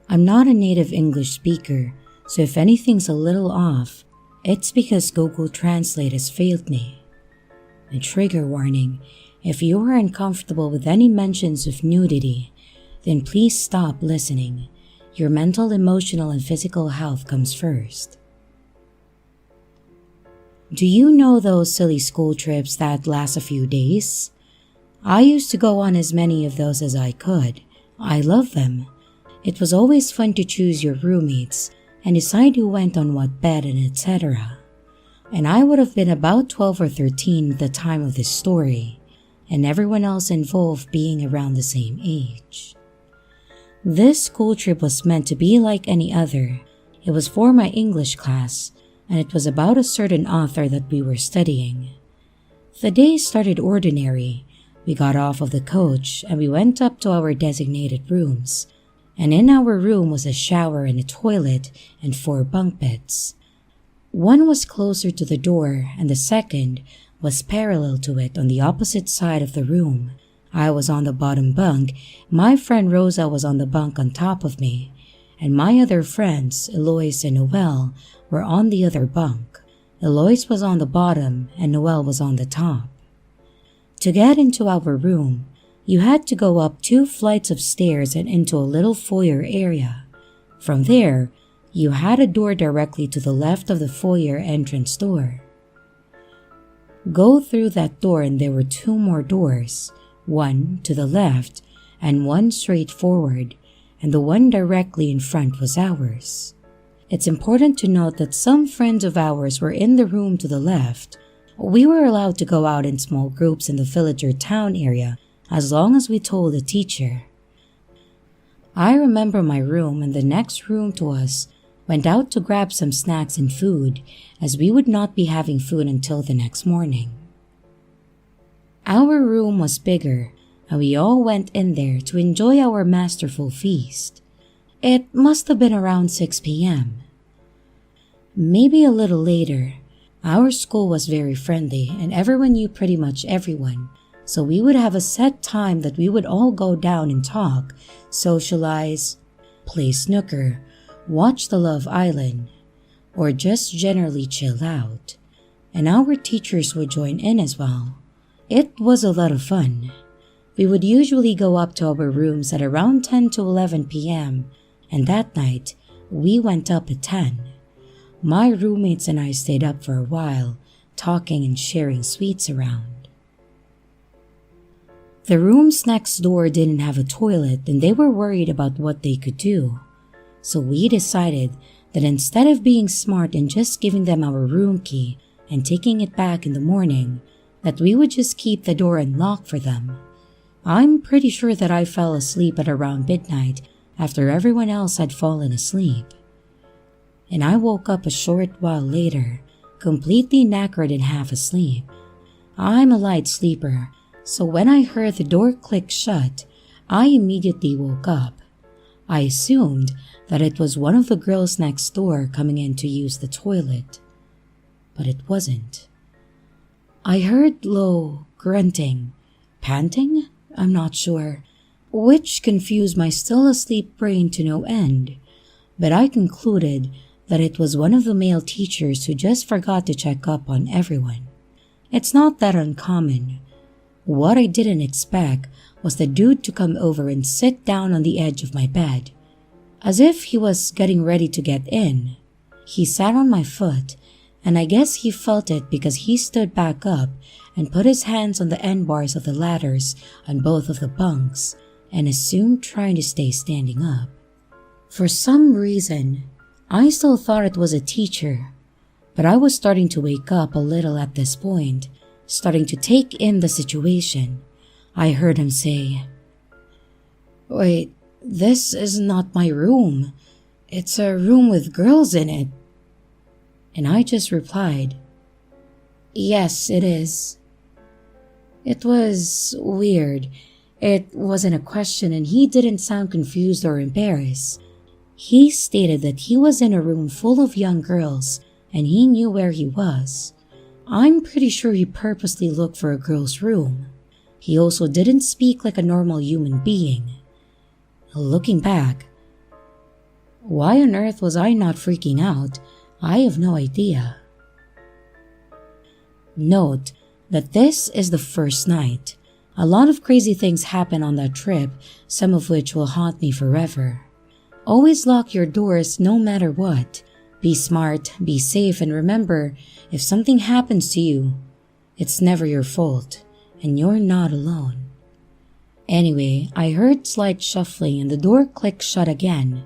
A: I'm not a native English speaker, so if anything's a little off, it's because Google Translate has failed me. A trigger warning: if you are uncomfortable with any mentions of nudity, then please stop listening. Your mental, emotional, and physical health comes first. Do you know those silly school trips that last a few days? I used to go on as many of those as I could. I love them. It was always fun to choose your roommates and decide who went on what bed and etc. And I would have been about 12 or 13 at the time of this story, and everyone else involved being around the same age. This school trip was meant to be like any other. It was for my English class, and it was about a certain author that we were studying. The day started ordinary. We got off of the coach and we went up to our designated rooms, and in our room was a shower and a toilet and 4 bunk beds. One was closer to the door and the second was parallel to it on the opposite side of the room. I was on the bottom bunk, my friend Rosa was on the bunk on top of me, and my other friends, Eloise and Noelle, were on the other bunk. Eloise was on the bottom and Noelle was on the top. To get into our room, you had to go up 2 flights of stairs and into a little foyer area. From there, you had a door directly to the left of the foyer entrance door. Go through that door and there were 2 more doors, one to the left and one straight forward, and the one directly in front was ours. It's important to note that some friends of ours were in the room to the left. We were allowed to go out in small groups in the village or town area, as long as we told the teacher. I remember my room and the next room to us went out to grab some snacks and food, as we would not be having food until the next morning. Our room was bigger, and we all went in there to enjoy our masterful feast. It must have been around 6 p.m. Maybe a little later. Our school was very friendly and everyone knew pretty much everyone, so we would have a set time that we would all go down and talk, socialize, play snooker, watch the Love Island, or just generally chill out. And our teachers would join in as well. It was a lot of fun. We would usually go up to our rooms at around 10 to 11 p.m. and that night, we went up at 10. My roommates and I stayed up for a while, talking and sharing sweets around. The rooms next door didn't have a toilet and they were worried about what they could do. So we decided that instead of being smart and just giving them our room key and taking it back in the morning, that we would just keep the door unlocked for them. I'm pretty sure that I fell asleep at around midnight after everyone else had fallen asleep. And I woke up a short while later, completely knackered and half asleep. I'm a light sleeper, so when I heard the door click shut, I immediately woke up. I assumed that it was one of the girls next door coming in to use the toilet, but it wasn't. I heard low grunting, panting, I'm not sure, which confused my still asleep brain to no end, but I concluded that it was one of the male teachers who just forgot to check up on everyone. It's not that uncommon. What I didn't expect was the dude to come over and sit down on the edge of my bed, as if he was getting ready to get in. He sat on my foot, and I guess he felt it because he stood back up and put his hands on the end bars of the ladders on both of the bunks and assumed trying to stay standing up. For some reason, I still thought it was a teacher, but I was starting to wake up a little at this point, starting to take in the situation. I heard him say, "Wait, this is not my room. It's a room with girls in it." And I just replied, "Yes, it is." It was weird. It wasn't a question and he didn't sound confused or embarrassed. He stated that he was in a room full of young girls and he knew where he was. I'm pretty sure he purposely looked for a girl's room. He also didn't speak like a normal human being. Looking back, why on earth was I not freaking out? I have no idea. Note that this is the first night. A lot of crazy things happen on that trip, some of which will haunt me forever. Always lock your doors no matter what. Be smart, be safe, and remember, if something happens to you, it's never your fault, and you're not alone. Anyway, I heard slight shuffling and the door clicked shut again.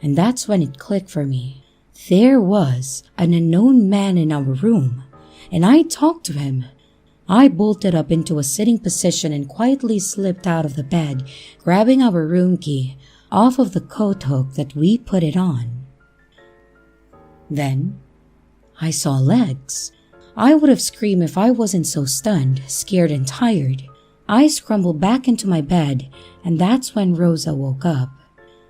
A: And that's when it clicked for me. There was an unknown man in our room, and I talked to him. I bolted up into a sitting position and quietly slipped out of the bed, grabbing our room key off of the coat hook that we put it on. Then, I saw legs. I would have screamed if I wasn't so stunned, scared, and tired. I scrambled back into my bed, and that's when Rosa woke up.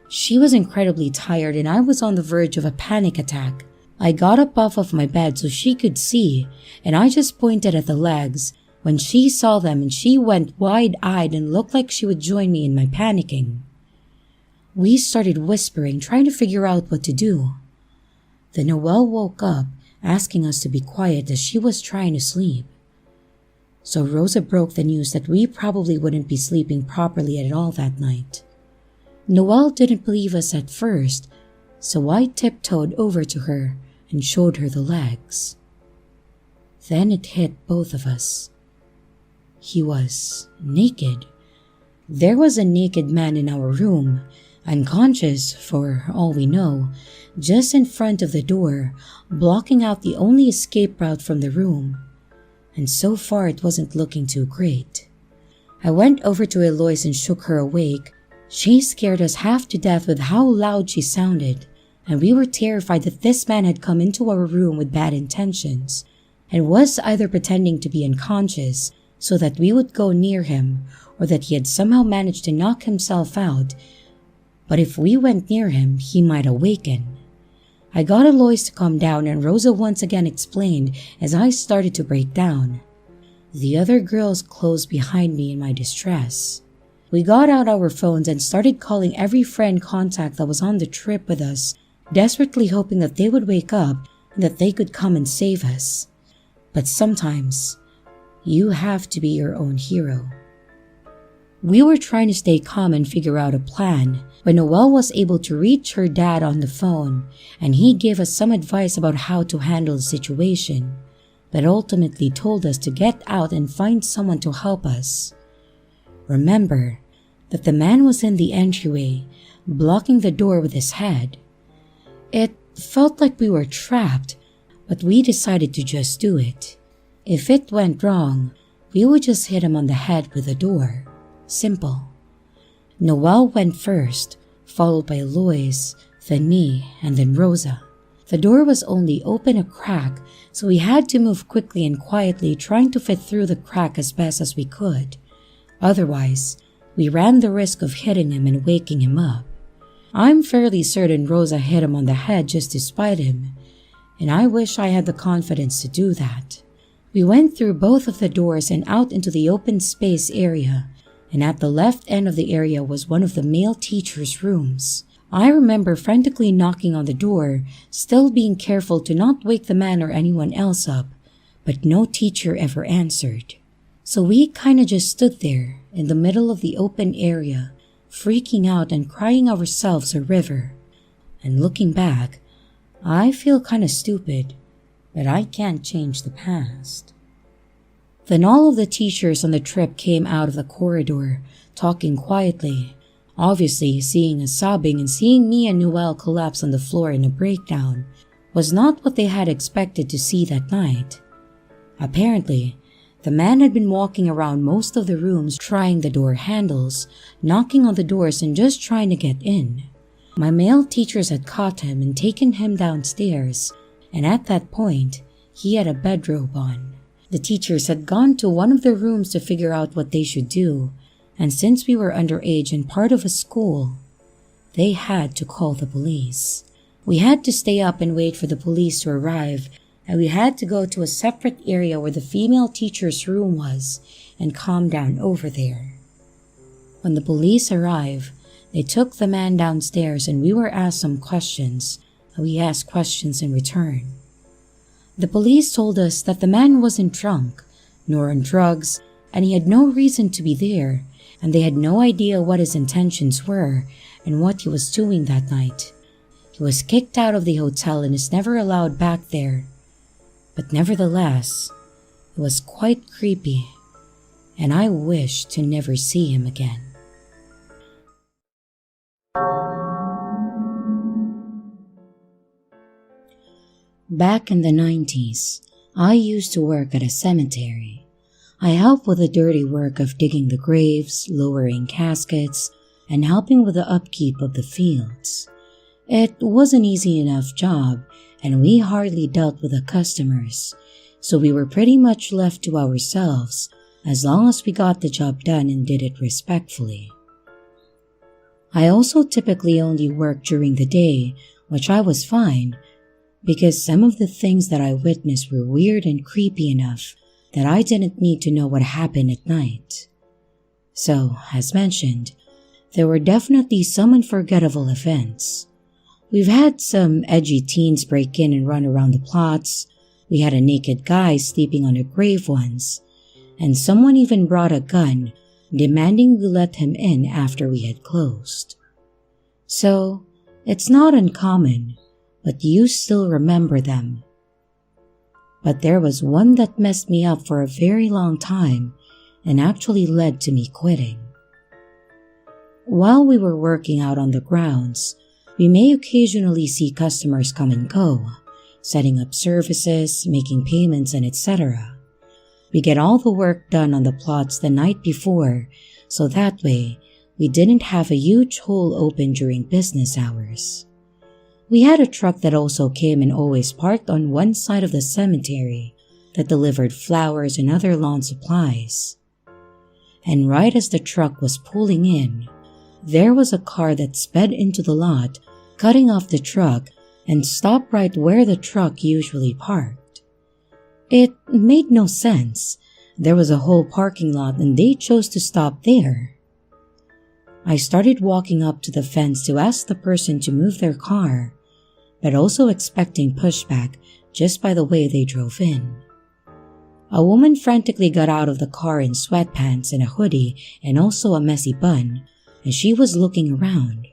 A: She was incredibly tired and I was on the verge of a panic attack. I got up off of my bed so she could see, and I just pointed at the legs when she saw them and she went wide-eyed and looked like she would join me in my panicking. We started whispering, trying to figure out what to do. Then Noelle woke up, asking us to be quiet as she was trying to sleep. So Rosa broke the news that we probably wouldn't be sleeping properly at all that night. Noelle didn't believe us at first, so I tiptoed over to her and showed her the legs. Then it hit both of us. He was naked. There was a naked man in our room, unconscious for all we know, just in front of the door, blocking out the only escape route from the room. And so far it wasn't looking too great. I went over to Eloise and shook her awake. She scared us half to death with how loud she sounded, and we were terrified that this man had come into our room with bad intentions and was either pretending to be unconscious so that we would go near him, or that he had somehow managed to knock himself out, but if we went near him, he might awaken. I got Eloise to calm down, and Rosa once again explained as I started to break down. The other girls closed behind me in my distress. We got out our phones and started calling every friend contact that was on the trip with us, desperately hoping that they would wake up and that they could come and save us. But sometimes, you have to be your own hero. We were trying to stay calm and figure out a plan when Noelle was able to reach her dad on the phone, and he gave us some advice about how to handle the situation, but ultimately told us to get out and find someone to help us. Remember that the man was in the entryway, blocking the door with his head. It felt like we were trapped, but we decided to just do it. If it went wrong, we would just hit him on the head with the door. Simple. Noelle went first, followed by Lois, then me, and then Rosa. The door was only open a crack, so we had to move quickly and quietly, trying to fit through the crack as best as we could. Otherwise, we ran the risk of hitting him and waking him up. I'm fairly certain Rosa hit him on the head just to spite him, and I wish I had the confidence to do that. We went through both of the doors and out into the open space area, and at the left end of the area was one of the male teachers' rooms. I remember frantically knocking on the door, still being careful to not wake the man or anyone else up, but no teacher ever answered. So we kinda just stood there in the middle of the open area, freaking out and crying ourselves a river. And looking back, I feel kinda stupid, but I can't change the past. Then all of the teachers on the trip came out of the corridor, talking quietly, obviously seeing us sobbing, and seeing me and Noelle collapse on the floor in a breakdown was not what they had expected to see that night. Apparently, the man had been walking around most of the rooms trying the door handles, knocking on the doors and just trying to get in. My male teachers had caught him and taken him downstairs, and at that point, he had a bedrobe on. The teachers had gone to one of the rooms to figure out what they should do, and since we were underage and part of a school, they had to call the police. We had to stay up and wait for the police to arrive, and we had to go to a separate area where the female teacher's room was and calm down over there. When the police arrived, they took the man downstairs and we were asked some questions, and we asked questions in return. The police told us that the man wasn't drunk, nor on drugs, and he had no reason to be there, and they had no idea what his intentions were and what he was doing that night. He was kicked out of the hotel and is never allowed back there. But nevertheless, it was quite creepy, and I wish to never see him again. Back in the 90s, I used to work at a cemetery. I helped with the dirty work of digging the graves, lowering caskets, and helping with the upkeep of the fields. It was an easy enough job, and we hardly dealt with the customers, so we were pretty much left to ourselves as long as we got the job done and did it respectfully. I also typically only worked during the day, which I was fine, because some of the things that I witnessed were weird and creepy enough that I didn't need to know what happened at night. So, as mentioned, there were definitely some unforgettable events. We've had some edgy teens break in and run around the plots, we had a naked guy sleeping on a grave once, and someone even brought a gun, demanding we let him in after we had closed. So, it's not uncommon, but you still remember them. But there was one that messed me up for a very long time and actually led to me quitting. While we were working out on the grounds, we may occasionally see customers come and go, setting up services, making payments, and etc. We get all the work done on the plots the night before, so that way we didn't have a huge hole open during business hours. We had a truck that also came and always parked on one side of the cemetery that delivered flowers and other lawn supplies. And right as the truck was pulling in, there was a car that sped into the lot, cutting off the truck and stopped right where the truck usually parked. It made no sense. There was a whole parking lot and they chose to stop there. I started walking up to the fence to ask the person to move their car, but also expecting pushback just by the way they drove in. A woman frantically got out of the car in sweatpants and a hoodie and also a messy bun, and she was looking around.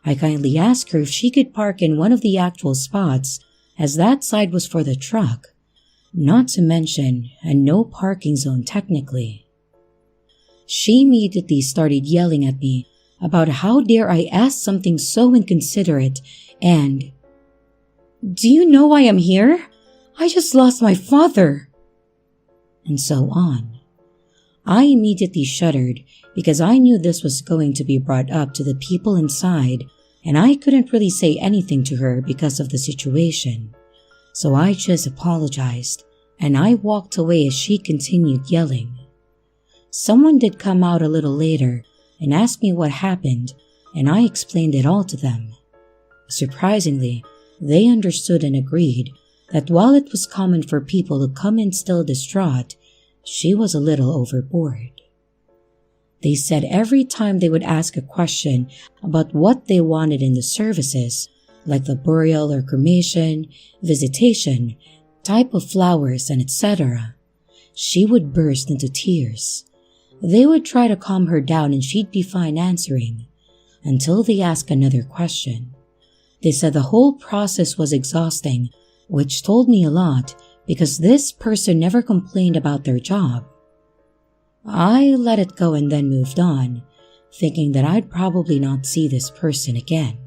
A: I kindly asked her if she could park in one of the actual spots, as that side was for the truck, not to mention a no parking zone technically. She immediately started yelling at me about how dare I ask something so inconsiderate and, "Do you know why I'm here? I just lost my father," and so on. I immediately shuddered because I knew this was going to be brought up to the people inside, and I couldn't really say anything to her because of the situation. So I just apologized, and I walked away as she continued yelling. Someone did come out a little later and asked me what happened, and I explained it all to them. Surprisingly, they understood and agreed that while it was common for people to come in still distraught, she was a little overboard. They said every time they would ask a question about what they wanted in the services, like the burial or cremation, visitation, type of flowers, and etc., she would burst into tears. They would try to calm her down and she'd be fine answering, until they asked another question. They said the whole process was exhausting, which told me a lot because this person never complained about their job. I let it go and then moved on, thinking that I'd probably not see this person again.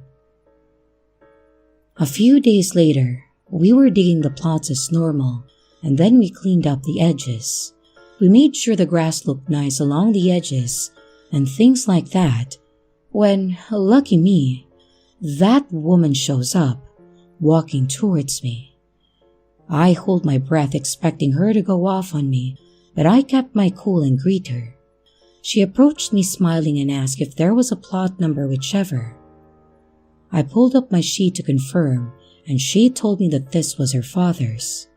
A: A few days later, we were digging the plots as normal, and then we cleaned up the edges. We made sure the grass looked nice along the edges and things like that, when, lucky me, that woman shows up, walking towards me. I hold my breath expecting her to go off on me, but I kept my cool and greet her. She approached me smiling and asked if there was a plot number whichever. I pulled up my sheet to confirm, and she told me that this was her father's.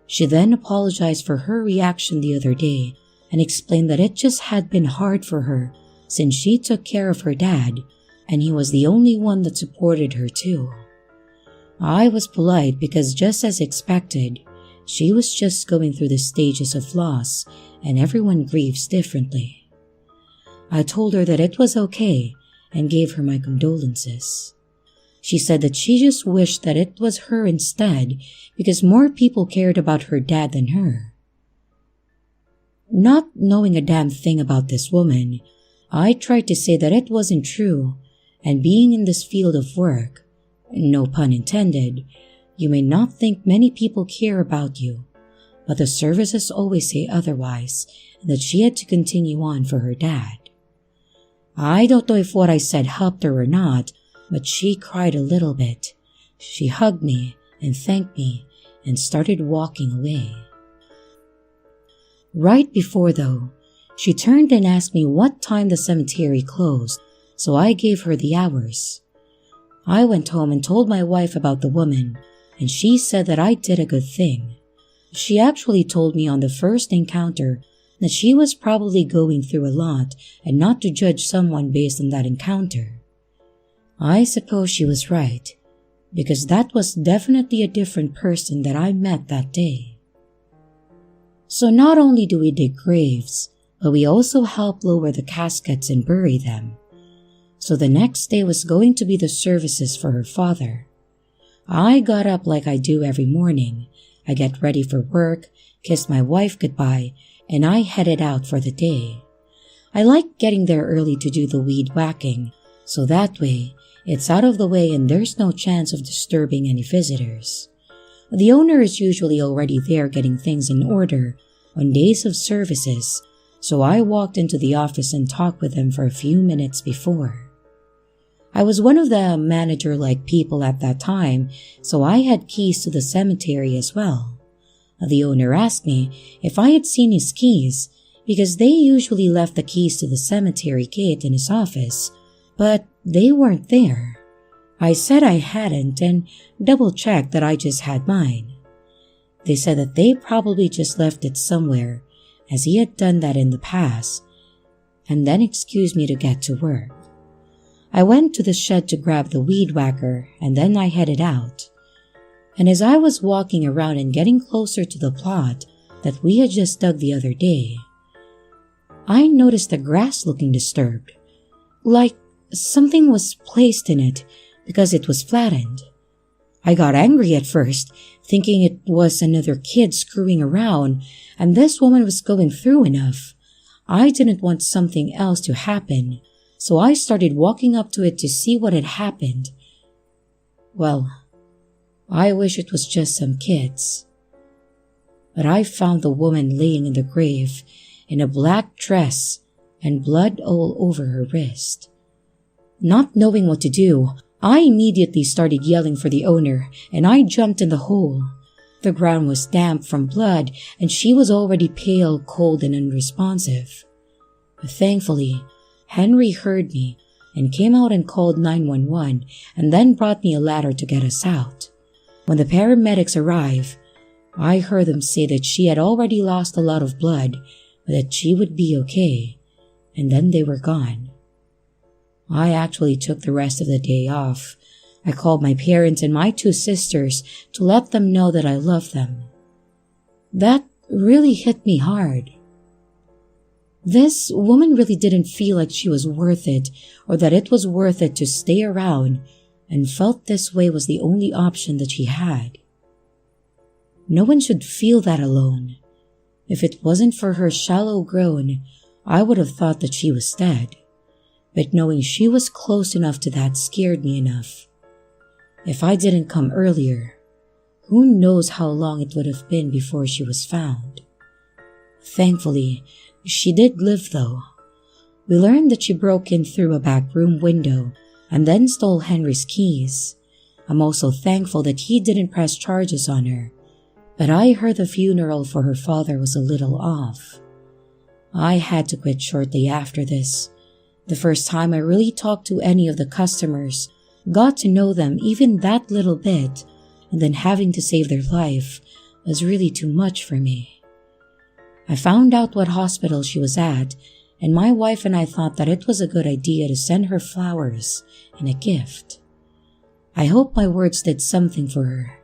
A: She then apologized for her reaction the other day and explained that it just had been hard for her since she took care of her dad, and he was the only one that supported her too. I was polite because, just as expected, she was just going through the stages of loss and everyone grieves differently. I told her that it was okay and gave her my condolences. She said that she just wished that it was her instead because more people cared about her dad than her. Not knowing a damn thing about this woman, I tried to say that it wasn't true, and being in this field of work, no pun intended, you may not think many people care about you, but the services always say otherwise, and that she had to continue on for her dad. I don't know if what I said helped her or not, but she cried a little bit. She hugged me and thanked me and started walking away. Right before though, she turned and asked me what time the cemetery closed, so I gave her the hours. I went home and told my wife about the woman, and she said that I did a good thing. She actually told me on the first encounter that she was probably going through a lot and not to judge someone based on that encounter. I suppose she was right, because that was definitely a different person that I met that day. So not only do we dig graves, but we also help lower the caskets and bury them. So the next day was going to be the services for her father. I got up like I do every morning. I get ready for work, kissed my wife goodbye, and I headed out for the day. I like getting there early to do the weed whacking, so that way it's out of the way and there's no chance of disturbing any visitors. The owner is usually already there getting things in order, on days of services, so I walked into the office and talked with them for a few minutes before. I was one of the manager-like people at that time, so I had keys to the cemetery as well. The owner asked me if I had seen his keys because they usually left the keys to the cemetery gate in his office, but they weren't there. I said I hadn't and double-checked that I just had mine. They said that they probably just left it somewhere, as he had done that in the past, and then excused me to get to work. I went to the shed to grab the weed whacker, and then I headed out. And as I was walking around and getting closer to the plot that we had just dug the other day, I noticed the grass looking disturbed, like something was placed in it because it was flattened. I got angry at first, thinking it was another kid screwing around, and this woman was going through enough. I didn't want something else to happen, so I started walking up to it to see what had happened. Well, I wish it was just some kids. But I found the woman laying in the grave in a black dress and blood all over her wrist. Not knowing what to do, I immediately started yelling for the owner, and I jumped in the hole. The ground was damp from blood, and she was already pale, cold, and unresponsive. Thankfully, Henry heard me and came out and called 911 and then brought me a ladder to get us out. When the paramedics arrived, I heard them say that she had already lost a lot of blood, but that she would be okay, and then they were gone. I actually took the rest of the day off. I called my parents and my 2 sisters to let them know that I loved them. That really hit me hard. This woman really didn't feel like she was worth it or that it was worth it to stay around, and felt this way was the only option that she had. No one should feel that alone. If it wasn't for her shallow groan, I would have thought that she was dead. But knowing she was close enough to that scared me enough. If I didn't come earlier, who knows how long it would have been before she was found. Thankfully, she did live though. We learned that she broke in through a back room window and then stole Henry's keys. I'm also thankful that he didn't press charges on her, but I heard the funeral for her father was a little off. I had to quit shortly after this. The first time I really talked to any of the customers, got to know them even that little bit, and then having to save their life was really too much for me. I found out what hospital she was at, and my wife and I thought that it was a good idea to send her flowers and a gift. I hope my words did something for her,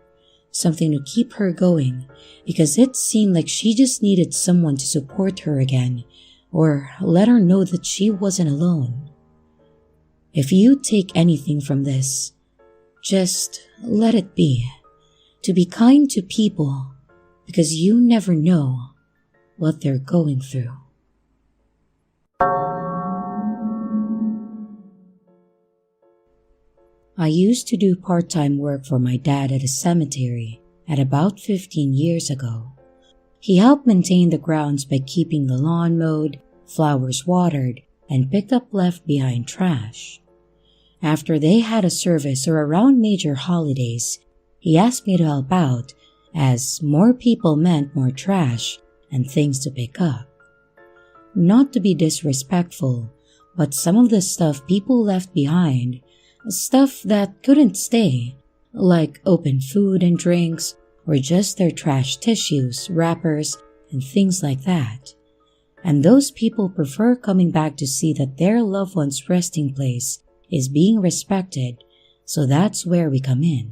A: something to keep her going, because it seemed like she just needed someone to support her again, or let her know that she wasn't alone. If you take anything from this, just let it be to be kind to people, because you never know what they're going through. I used to do part-time work for my dad at a cemetery at about 15 years ago. He helped maintain the grounds by keeping the lawn mowed, flowers watered, and picked up left-behind trash. After they had a service or around major holidays, he asked me to help out, as more people meant more trash and things to pick up. Not to be disrespectful, but some of the stuff people left behind, stuff that couldn't stay, like open food and drinks, or just their trash tissues, wrappers, and things like that. And those people prefer coming back to see that their loved one's resting place is being respected, so that's where we come in.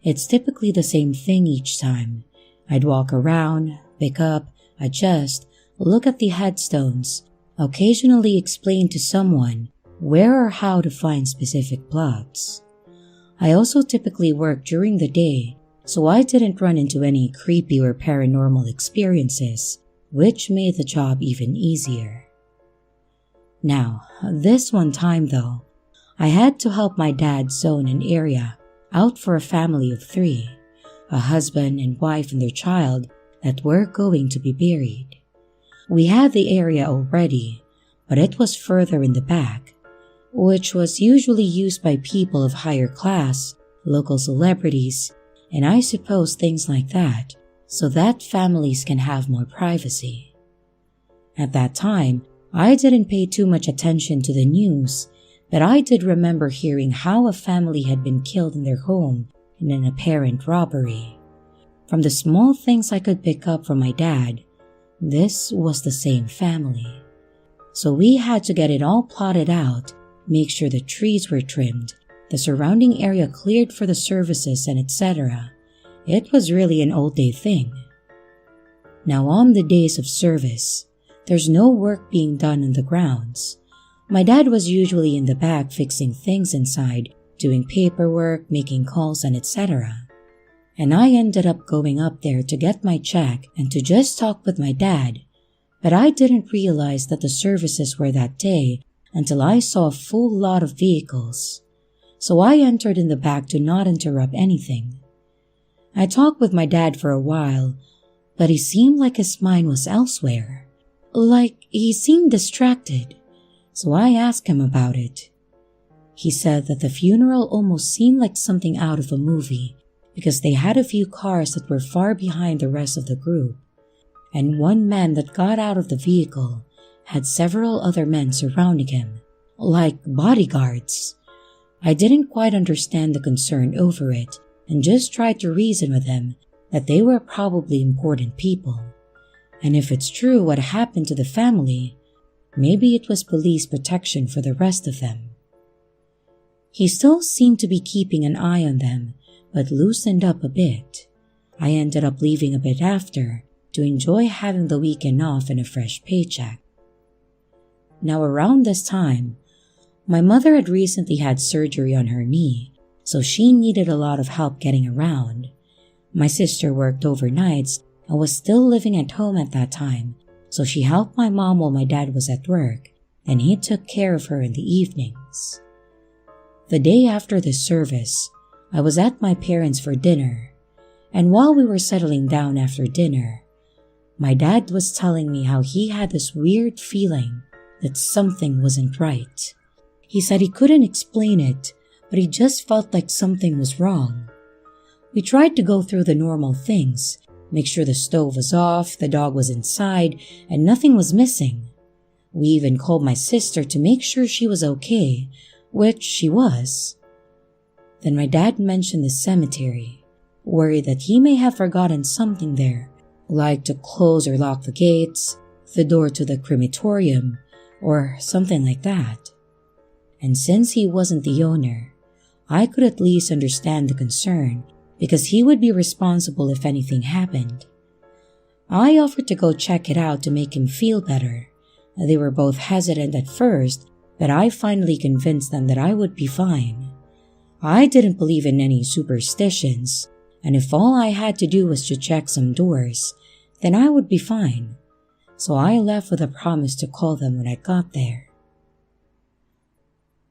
A: It's typically the same thing each time. I'd walk around, pick up, adjust, look at the headstones, occasionally explain to someone where or how to find specific plots. I also typically work during the day, so I didn't run into any creepy or paranormal experiences, which made the job even easier. Now, this one time though, I had to help my dad zone an area out for a family of 3, a husband and wife and their child that were going to be buried. We had the area already, but it was further in the back, which was usually used by people of higher class, local celebrities, and I suppose things like that, so that families can have more privacy. At that time, I didn't pay too much attention to the news, but I did remember hearing how a family had been killed in their home in an apparent robbery. From the small things I could pick up from my dad, this was the same family. So we had to get it all plotted out, make sure the trees were trimmed, the surrounding area cleared for the services, and etc. It was really an all-day thing. Now on the days of service, there's no work being done on the grounds. My dad was usually in the back fixing things inside, doing paperwork, making calls, and etc. And I ended up going up there to get my check and to just talk with my dad, but I didn't realize that the services were that day until I saw a full lot of vehicles. So I entered in the back to not interrupt anything. I talked with my dad for a while, but he seemed like his mind was elsewhere. Like he seemed distracted, so I asked him about it. He said that the funeral almost seemed like something out of a movie because they had a few cars that were far behind the rest of the group, and one man that got out of the vehicle had several other men surrounding him, like bodyguards. I didn't quite understand the concern over it and just tried to reason with him that they were probably important people. And if it's true what happened to the family, maybe it was police protection for the rest of them. He still seemed to be keeping an eye on them, but loosened up a bit. I ended up leaving a bit after to enjoy having the weekend off and a fresh paycheck. Now around this time, my mother had recently had surgery on her knee, so she needed a lot of help getting around. My sister worked overnights and was still living at home at that time, so she helped my mom while my dad was at work, and he took care of her in the evenings. The day after the service, I was at my parents' for dinner, and while we were settling down after dinner, my dad was telling me how he had this weird feeling that something wasn't right. He said he couldn't explain it, but he just felt like something was wrong. We tried to go through the normal things, make sure the stove was off, the dog was inside, and nothing was missing. We even called my sister to make sure she was okay, which she was. Then my dad mentioned the cemetery, worried that he may have forgotten something there, like to close or lock the gates, the door to the crematorium, or something like that. And since he wasn't the owner, I could at least understand the concern because he would be responsible if anything happened. I offered to go check it out to make him feel better. They were both hesitant at first, but I finally convinced them that I would be fine. I didn't believe in any superstitions, and if all I had to do was to check some doors, then I would be fine. So I left with a promise to call them when I got there.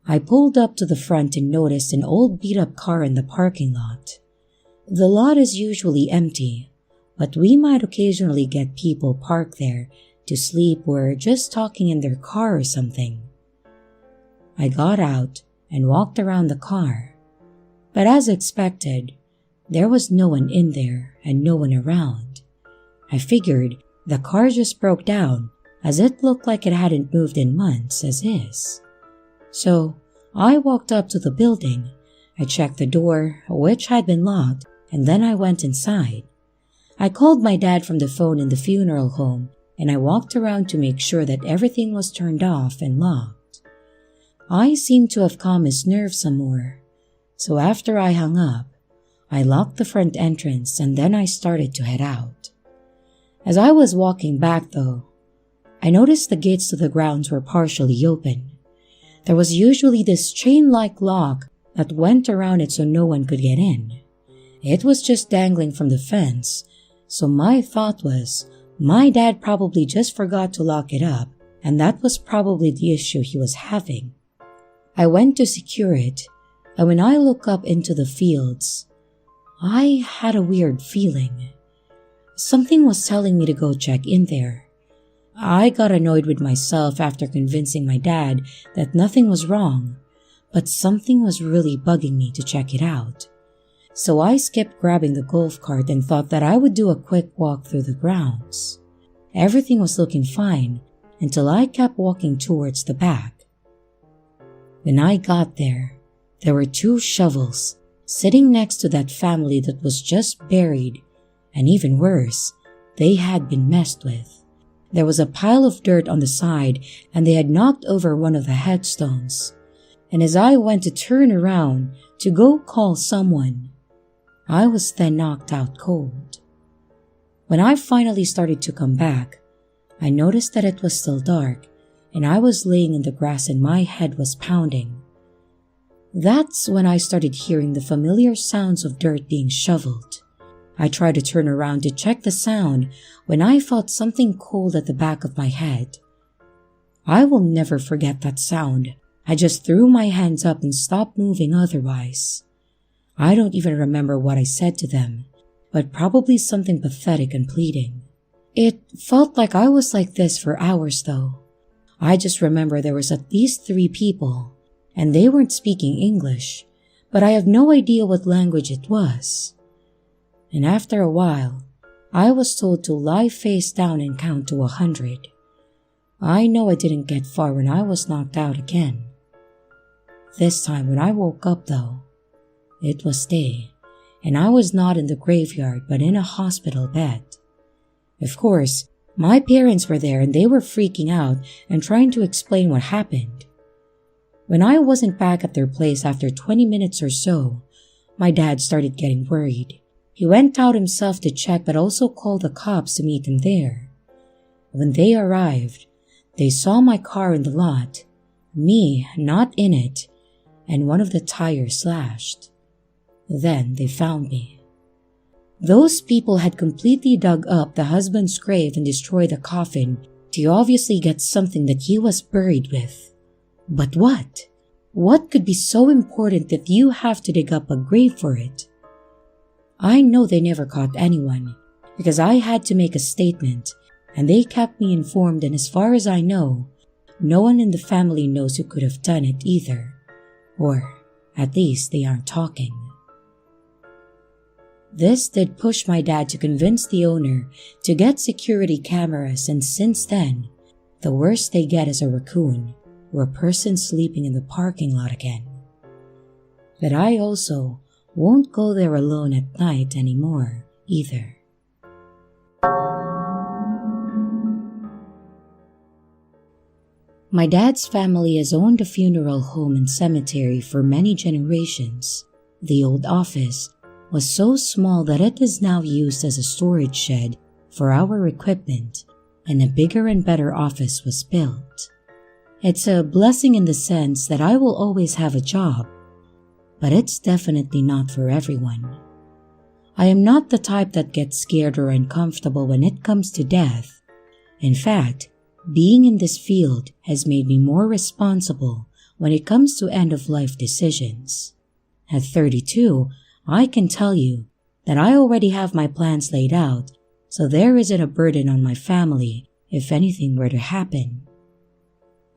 A: I pulled up to the front and noticed an old beat-up car in the parking lot. The lot is usually empty, but we might occasionally get people parked there to sleep or just talking in their car or something. I got out and walked around the car, but as expected, there was no one in there and no one around. I figured the car just broke down as it looked like it hadn't moved in months as is. So I walked up to the building. I checked the door, which had been locked, and then I went inside. I called my dad from the phone in the funeral home, and I walked around to make sure that everything was turned off and locked. I seemed to have calmed his nerves some more, so after I hung up, I locked the front entrance and then I started to head out. As I was walking back though, I noticed the gates to the grounds were partially open. There was usually this chain-like lock that went around it so no one could get in. It was just dangling from the fence, so my thought was, my dad probably just forgot to lock it up, and that was probably the issue he was having. I went to secure it, and when I looked up into the fields, I had a weird feeling. Something was telling me to go check in there. I got annoyed with myself after convincing my dad that nothing was wrong, but something was really bugging me to check it out. So I skipped grabbing the golf cart and thought that I would do a quick walk through the grounds. Everything was looking fine until I kept walking towards the back. When I got there were 2 shovels sitting next to that family that was just buried, and even worse, they had been messed with. There was a pile of dirt on the side and they had knocked over one of the headstones. And as I went to turn around to go call someone, I was then knocked out cold. When I finally started to come back, I noticed that it was still dark and I was laying in the grass and my head was pounding. That's when I started hearing the familiar sounds of dirt being shoveled. I tried to turn around to check the sound when I felt something cold at the back of my head. I will never forget that sound. I just threw my hands up and stopped moving otherwise. I don't even remember what I said to them, but probably something pathetic and pleading. It felt like I was like this for hours though. I just remember there was at least 3 people, and they weren't speaking English, but I have no idea what language it was. And after a while, I was told to lie face down and count to 100. I know I didn't get far when I was knocked out again. This time when I woke up though, it was day, and I was not in the graveyard but in a hospital bed. Of course, my parents were there and they were freaking out and trying to explain what happened. When I wasn't back at their place after 20 minutes or so, my dad started getting worried. He went out himself to check but also called the cops to meet him there. When they arrived, they saw my car in the lot, me not in it, and one of the tires slashed. Then they found me. Those people had completely dug up the husband's grave and destroyed the coffin to obviously get something that he was buried with. But what? What could be so important that you have to dig up a grave for it? I know they never caught anyone because I had to make a statement and they kept me informed, and as far as I know, no one in the family knows who could have done it either. Or at least they aren't talking. This did push my dad to convince the owner to get security cameras, and since then, the worst they get is a raccoon or a person sleeping in the parking lot again. But I also won't go there alone at night anymore either. My dad's family has owned a funeral home and cemetery for many generations. The old office was so small that it is now used as a storage shed for our equipment, and a bigger and better office was built. It's a blessing in the sense that I will always have a job, but it's definitely not for everyone. I am not the type that gets scared or uncomfortable when it comes to death. In fact, being in this field has made me more responsible when it comes to end-of-life decisions. At 32, I can tell you that I already have my plans laid out, so there isn't a burden on my family if anything were to happen.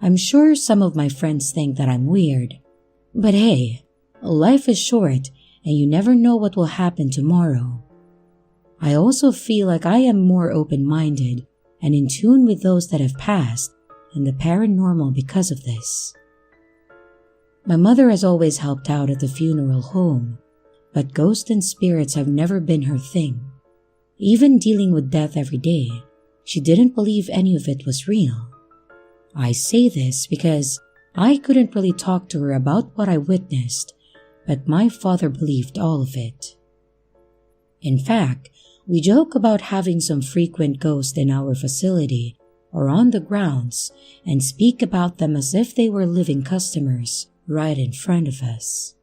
A: I'm sure some of my friends think that I'm weird, but hey, life is short and you never know what will happen tomorrow. I also feel like I am more open-minded and in tune with those that have passed and the paranormal because of this. My mother has always helped out at the funeral home, but ghosts and spirits have never been her thing. Even dealing with death every day, she didn't believe any of it was real. I say this because I couldn't really talk to her about what I witnessed, but my father believed all of it. In fact, we joke about having some frequent ghosts in our facility or on the grounds and speak about them as if they were living customers right in front of us.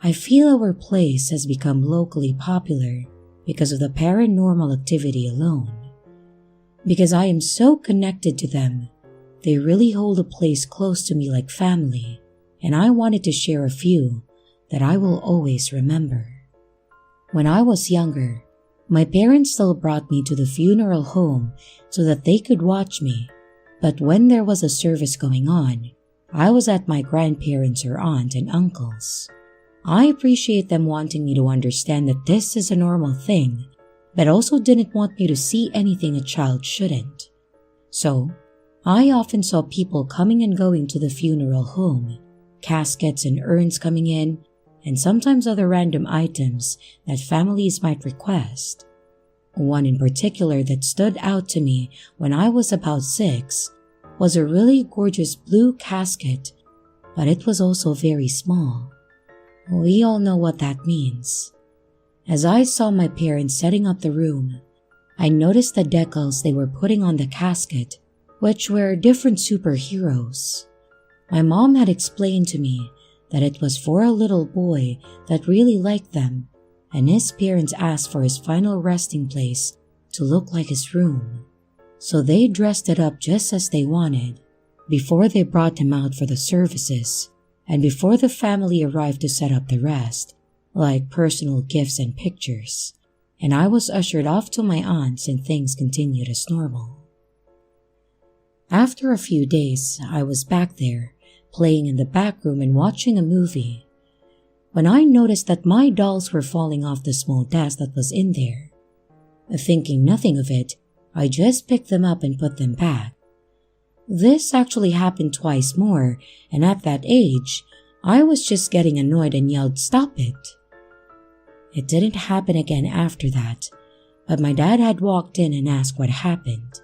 A: I feel our place has become locally popular because of the paranormal activity alone. Because I am so connected to them, they really hold a place close to me like family, and I wanted to share a few that I will always remember. When I was younger, My parents still brought me to the funeral home so that they could watch me, but when there was a service going on, I was at my grandparents' or aunt and uncles. I appreciate them wanting me to understand that this is a normal thing, but also didn't want me to see anything a child shouldn't. So, I often saw people coming and going to the funeral home, caskets and urns coming in, and sometimes other random items that families might request. One in particular that stood out to me when I was about 6 was a really gorgeous blue casket, but it was also very small. We all know what that means. As I saw my parents setting up the room, I noticed the decals they were putting on the casket, which were different superheroes. My mom had explained to me that it was for a little boy that really liked them, and his parents asked for his final resting place to look like his room. So they dressed it up just as they wanted, before they brought him out for the services, and before the family arrived to set up the rest, like personal gifts and pictures, and I was ushered off to my aunt's and things continued as normal. After a few days, I was back there, playing in the back room and watching a movie, when I noticed that my dolls were falling off the small desk that was in there. Thinking nothing of it, I just picked them up and put them back. This actually happened twice more, and at that age, I was just getting annoyed and yelled, "Stop it!" It didn't happen again after that, but my dad had walked in and asked what happened.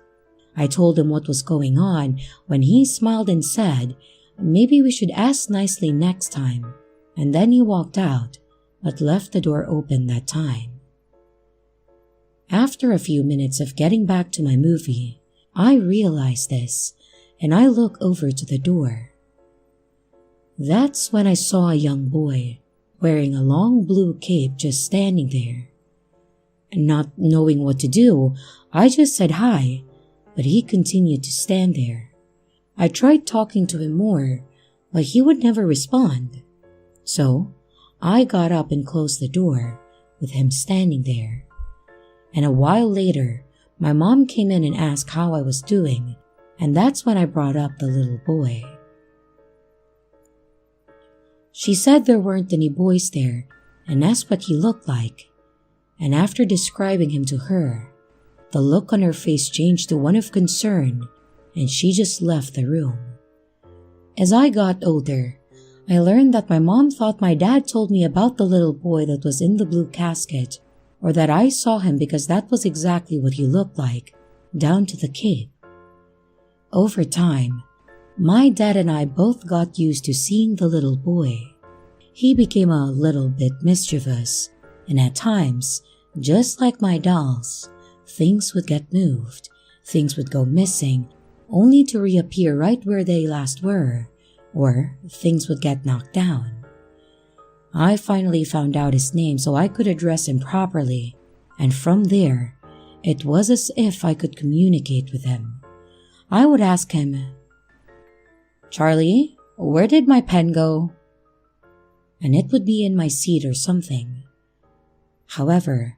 A: I told him what was going on when he smiled and said, "Maybe we should ask nicely next time," and then he walked out, but left the door open that time. After a few minutes of getting back to my movie, I realized this, and I look over to the door. That's when I saw a young boy wearing a long blue cape just standing there. Not knowing what to do, I just said hi, but he continued to stand there. I tried talking to him more, but he would never respond. So, I got up and closed the door, with him standing there. And a while later, my mom came in and asked how I was doing, and that's when I brought up the little boy. She said there weren't any boys there, and asked what he looked like. And after describing him to her, the look on her face changed to one of concern, and she just left the room. As I got older, I learned that my mom thought my dad told me about the little boy that was in the blue casket, or that I saw him because that was exactly what he looked like, down to the cape. Over time, my dad and I both got used to seeing the little boy. He became a little bit mischievous, and at times, just like my dolls, things would get moved, things would go missing, only to reappear right where they last were, or things would get knocked down. I finally found out his name so I could address him properly, and from there, it was as if I could communicate with him. I would ask him, "Charlie, where did my pen go?" And it would be in my seat or something. However,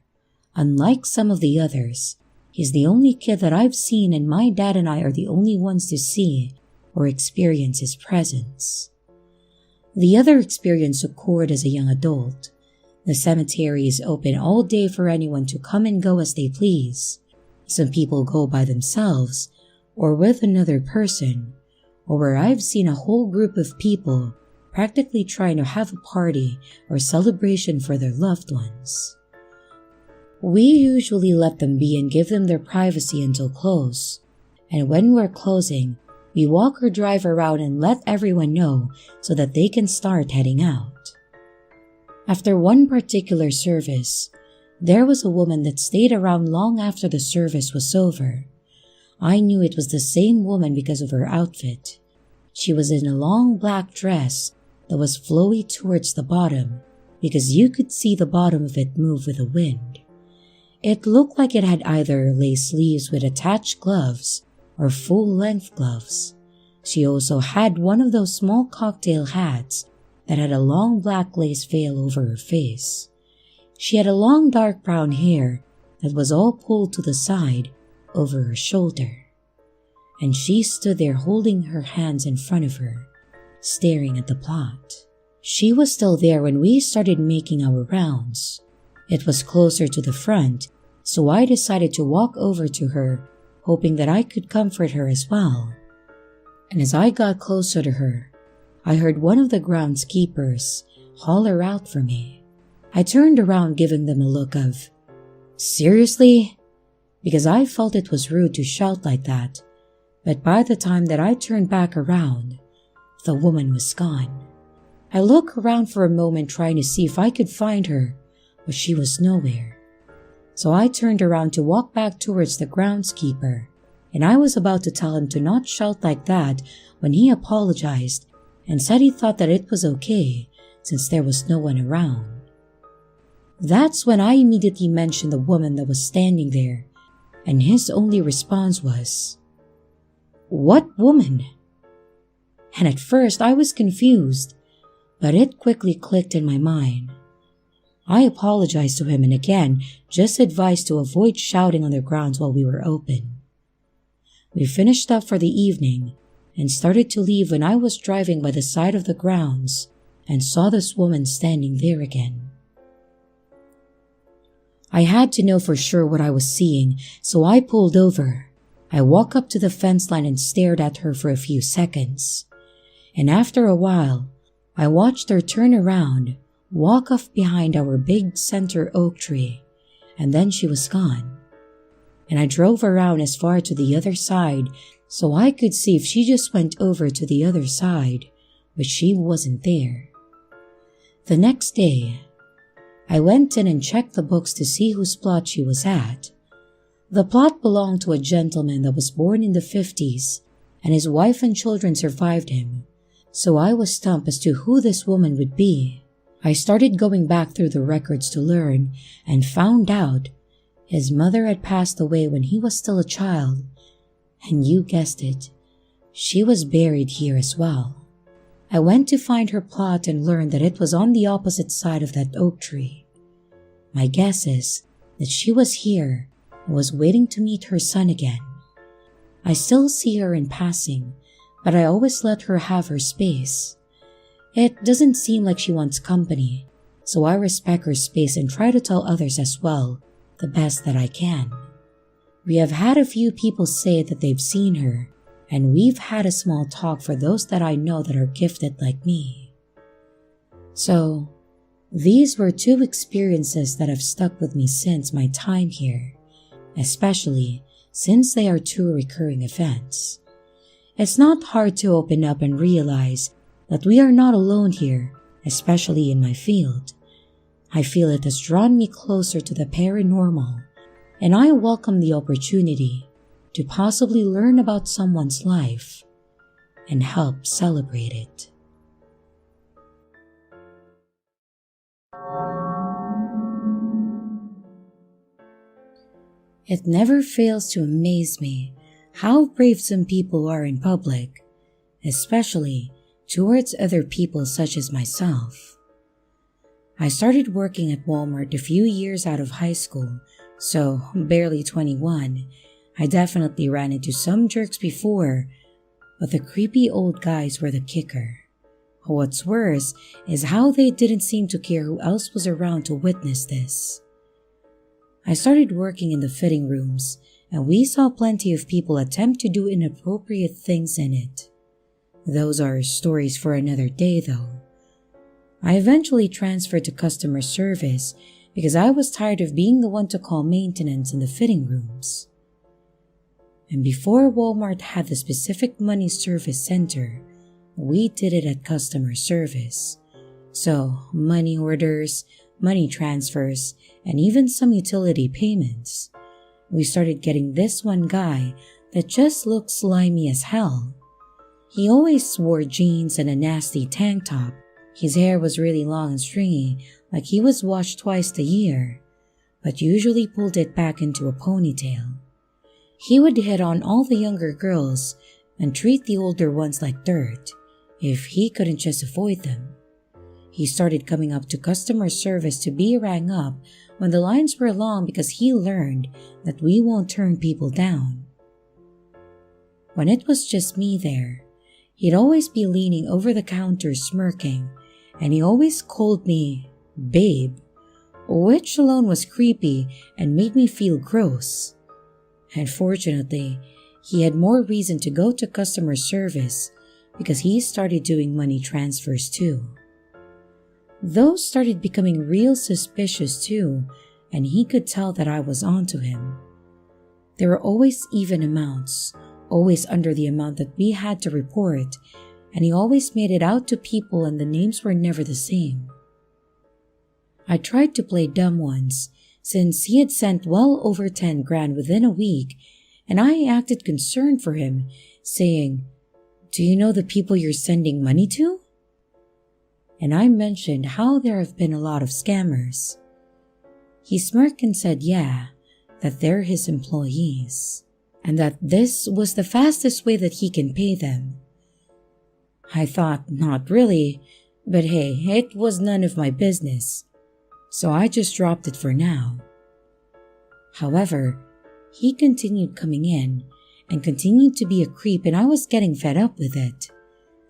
A: unlike some of the others, he's the only kid that I've seen, and my dad and I are the only ones to see or experience his presence. The other experience occurred as a young adult. The cemetery is open all day for anyone to come and go as they please. Some people go by themselves, or with another person, or where I've seen a whole group of people practically trying to have a party or celebration for their loved ones. We usually let them be and give them their privacy until close, and when we're closing, we walk or drive around and let everyone know so that they can start heading out. After one particular service, there was a woman that stayed around long after the service was over. I knew it was the same woman because of her outfit. She was in a long black dress that was flowy towards the bottom because you could see the bottom of it move with the wind. It looked like it had either lace sleeves with attached gloves or full-length gloves. She also had one of those small cocktail hats that had a long black lace veil over her face. She had a long dark brown hair that was all pulled to the side over her shoulder, and she stood there holding her hands in front of her, staring at the plot. She was still there when we started making our rounds. It was closer to the front, so I decided to walk over to her, hoping that I could comfort her as well. And as I got closer to her, I heard one of the groundskeepers holler out for me. I turned around, giving them a look of, "Seriously?" because I felt it was rude to shout like that, but by the time that I turned back around, the woman was gone. I looked around for a moment trying to see if I could find her, but she was nowhere. So I turned around to walk back towards the groundskeeper, and I was about to tell him to not shout like that when he apologized and said he thought that it was okay since there was no one around. That's when I immediately mentioned the woman that was standing there, and his only response was, "What woman?" And at first I was confused, but it quickly clicked in my mind. I apologized to him and again just advised to avoid shouting on the grounds while we were open. We finished up for the evening and started to leave when I was driving by the side of the grounds and saw this woman standing there again. I had to know for sure what I was seeing, so I pulled over. I walked up to the fence line and stared at her for a few seconds. And after a while, I watched her turn around, walk off behind our big center oak tree, and then she was gone. And I drove around as far to the other side so I could see if she just went over to the other side, but she wasn't there. The next day, I went in and checked the books to see whose plot she was at. The plot belonged to a gentleman that was born in the 50s, and his wife and children survived him, so I was stumped as to who this woman would be. I started going back through the records to learn and found out his mother had passed away when he was still a child, and you guessed it, she was buried here as well. I went to find her plot and learned that it was on the opposite side of that oak tree. My guess is that she was here and was waiting to meet her son again. I still see her in passing, but I always let her have her space. It doesn't seem like she wants company, so I respect her space and try to tell others as well, the best that I can. We have had a few people say that they've seen her, and we've had a small talk for those that I know that are gifted like me. So, these were two experiences that have stuck with me since my time here, especially since they are two recurring events. It's not hard to open up and realize that we are not alone here, especially in my field. I feel it has drawn me closer to the paranormal, and I welcome the opportunity to possibly learn about someone's life and help celebrate it. It never fails to amaze me how brave some people are in public, especially towards other people such as myself. I started working at Walmart a few years out of high school, so barely 21. I definitely ran into some jerks before, but the creepy old guys were the kicker. What's worse is how they didn't seem to care who else was around to witness this. I started working in the fitting rooms, and we saw plenty of people attempt to do inappropriate things in it. Those are stories for another day though. I eventually transferred to customer service because I was tired of being the one to call maintenance in the fitting rooms. And before Walmart had the specific money service center, we did it at customer service. So money orders, money transfers, and even some utility payments. We started getting this one guy that just looked slimy as hell. He always wore jeans and a nasty tank top. His hair was really long and stringy, like he was washed twice a year, but usually pulled it back into a ponytail. He would hit on all the younger girls and treat the older ones like dirt, if he couldn't just avoid them. He started coming up to customer service to be rang up when the lines were long because he learned that we won't turn people down. When it was just me there, he'd always be leaning over the counter smirking, and he always called me babe, which alone was creepy and made me feel gross. Unfortunately, he had more reason to go to customer service because he started doing money transfers too. Those started becoming real suspicious too, and he could tell that I was onto him. There were always even amounts, always under the amount that we had to report, and he always made it out to people and the names were never the same. I tried to play dumb once, since he had sent well over 10 grand within a week, and I acted concerned for him, saying, "Do you know the people you're sending money to?" And I mentioned how there have been a lot of scammers. He smirked and said yeah, that they're his employees, and that this was the fastest way that he can pay them. I thought not really, but hey, it was none of my business, so I just dropped it for now. However, he continued coming in and continued to be a creep, and I was getting fed up with it.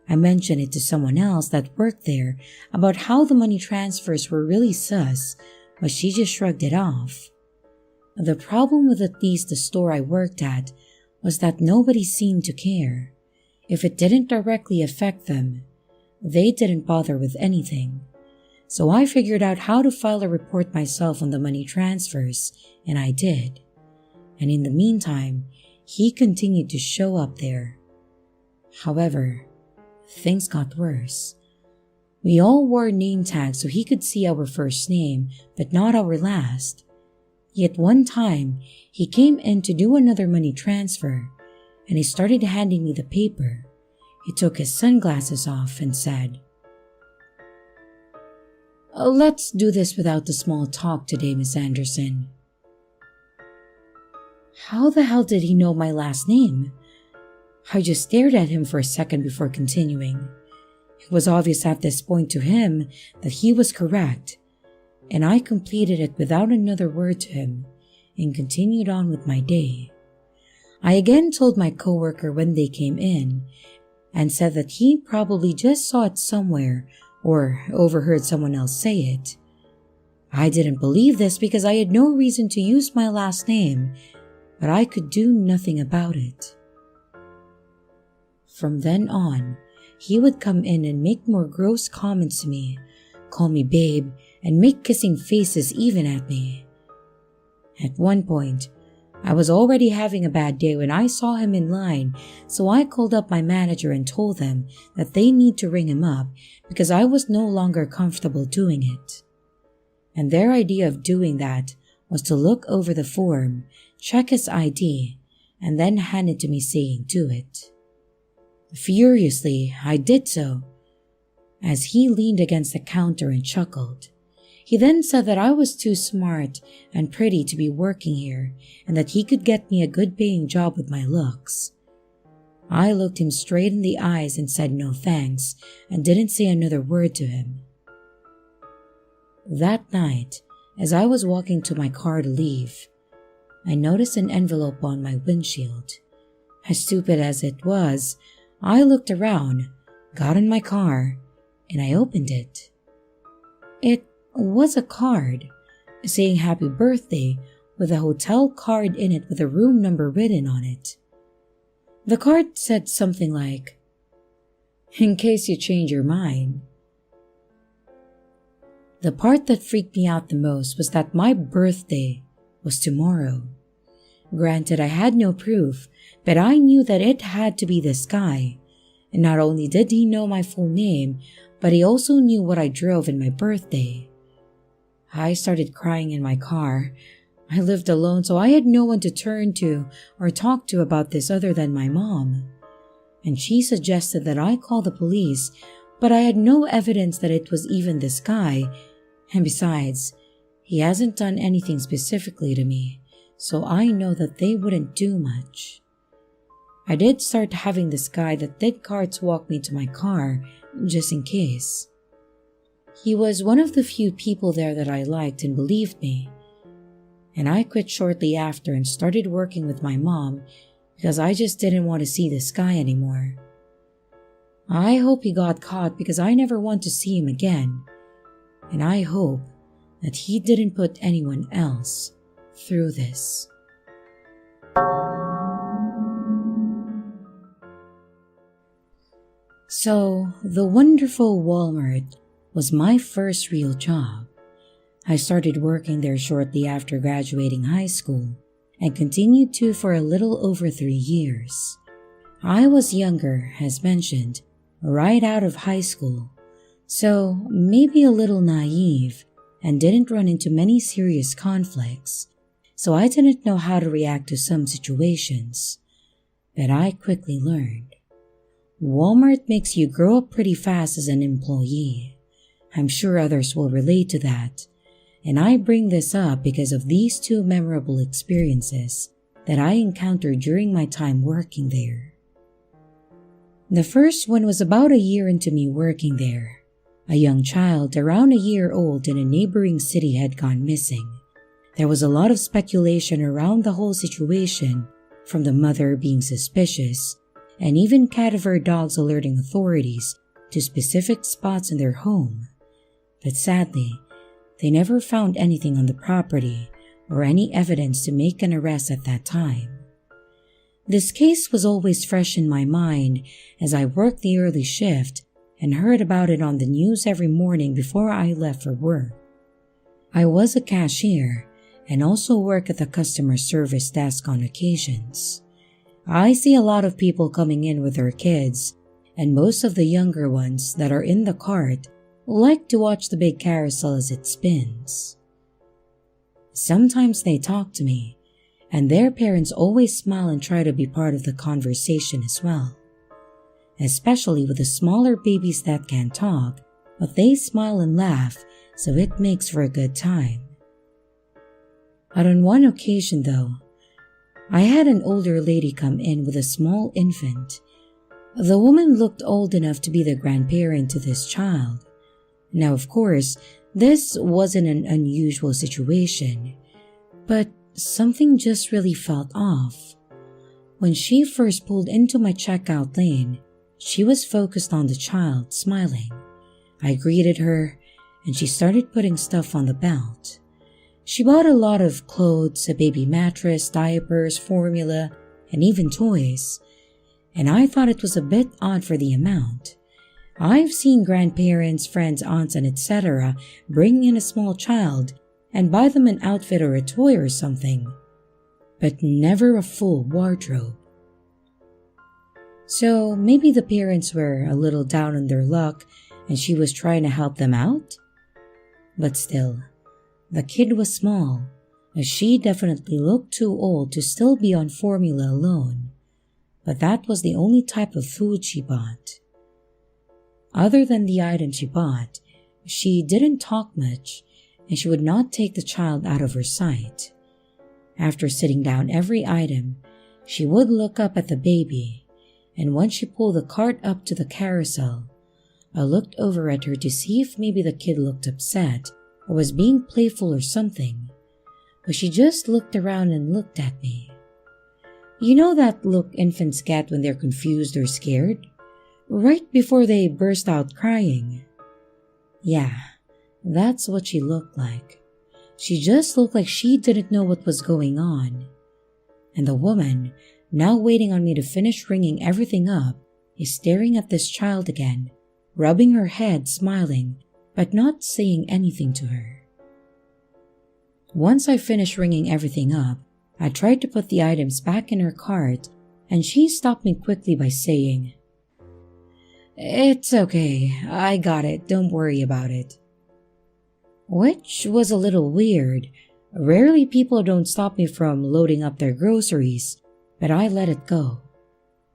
A: I mentioned it to someone else that worked there about how the money transfers were really sus, but she just shrugged it off. The problem with at least the store I worked at was that nobody seemed to care. If it didn't directly affect them, they didn't bother with anything. So I figured out how to file a report myself on the money transfers, and I did. And in the meantime, he continued to show up there. However, things got worse. We all wore name tags so he could see our first name, but not our last. Yet one time, he came in to do another money transfer, and he started handing me the paper. He took his sunglasses off and said, "Let's do this without the small talk today, Miss Anderson." How the hell did he know my last name? I just stared at him for a second before continuing. It was obvious at this point to him that he was correct, and I completed it without another word to him and continued on with my day. I again told my coworker when they came in and said that he probably just saw it somewhere or overheard someone else say it. I didn't believe this because I had no reason to use my last name, but I could do nothing about it. From then on, he would come in and make more gross comments to me, call me babe, and make kissing faces even at me. At one point, I was already having a bad day when I saw him in line, so I called up my manager and told them that they need to ring him up because I was no longer comfortable doing it. And their idea of doing that was to look over the form, check his ID, and then hand it to me saying do it. Furiously, I did so, as he leaned against the counter and chuckled. He then said that I was too smart and pretty to be working here and that he could get me a good paying job with my looks. I looked him straight in the eyes and said no thanks and didn't say another word to him. That night, as I was walking to my car to leave, I noticed an envelope on my windshield. As stupid as it was, I looked around, got in my car, and I opened it. It was a card saying happy birthday with a hotel card in it with a room number written on it. The card said something like, "In case you change your mind." The part that freaked me out the most was that my birthday was tomorrow. Granted, I had no proof, but I knew that it had to be this guy. And not only did he know my full name, but he also knew what I drove in my birthday. I started crying in my car. I lived alone, so I had no one to turn to or talk to about this other than my mom. And she suggested that I call the police, but I had no evidence that it was even this guy. And besides, he hasn't done anything specifically to me, so I know that they wouldn't do much. I did start having this guy that did cards walk me to my car, just in case. He was one of the few people there that I liked and believed me. And I quit shortly after and started working with my mom because I just didn't want to see this guy anymore. I hope he got caught because I never want to see him again. And I hope that he didn't put anyone else through this. So, the wonderful Walmart was my first real job. I started working there shortly after graduating high school and continued to for a little over 3 years. I was younger, as mentioned, right out of high school, so maybe a little naive and didn't run into many serious conflicts, so I didn't know how to react to some situations. But I quickly learned. Walmart makes you grow up pretty fast as an employee. I'm sure others will relate to that, and I bring this up because of these 2 memorable experiences that I encountered during my time working there. The first one was about a year into me working there. A young child around a year old in a neighboring city had gone missing. There was a lot of speculation around the whole situation, from the mother being suspicious, and even cadaver dogs alerting authorities to specific spots in their home. But sadly, they never found anything on the property or any evidence to make an arrest at that time. This case was always fresh in my mind as I worked the early shift and heard about it on the news every morning before I left for work. I was a cashier and also work at the customer service desk on occasions. I see a lot of people coming in with their kids, and most of the younger ones that are in the cart like to watch the big carousel as it spins. Sometimes they talk to me, and their parents always smile and try to be part of the conversation as well. Especially with the smaller babies that can't talk, but they smile and laugh, so it makes for a good time. But on one occasion though, I had an older lady come in with a small infant. The woman looked old enough to be the grandparent to this child. Now, of course, this wasn't an unusual situation, but something just really felt off. When she first pulled into my checkout lane, she was focused on the child, smiling. I greeted her, and she started putting stuff on the belt. She bought a lot of clothes, a baby mattress, diapers, formula, and even toys, and I thought it was a bit odd for the amount. I've seen grandparents, friends, aunts, and etc. bring in a small child and buy them an outfit or a toy or something, but never a full wardrobe. So maybe the parents were a little down on their luck and she was trying to help them out? But still, the kid was small, as she definitely looked too old to still be on formula alone, but that was the only type of food she bought. Other than the item she bought, she didn't talk much, and she would not take the child out of her sight. After sitting down every item, she would look up at the baby, and once she pulled the cart up to the carousel, I looked over at her to see if maybe the kid looked upset or was being playful or something, but she just looked around and looked at me. You know that look infants get when they're confused or scared? Right before they burst out crying. Yeah, that's what she looked like. She just looked like she didn't know what was going on. And the woman, now waiting on me to finish ringing everything up, is staring at this child again, rubbing her head, smiling, but not saying anything to her. Once I finished ringing everything up, I tried to put the items back in her cart, and she stopped me quickly by saying, "It's okay, I got it, don't worry about it." Which was a little weird. Rarely people don't stop me from loading up their groceries, but I let it go.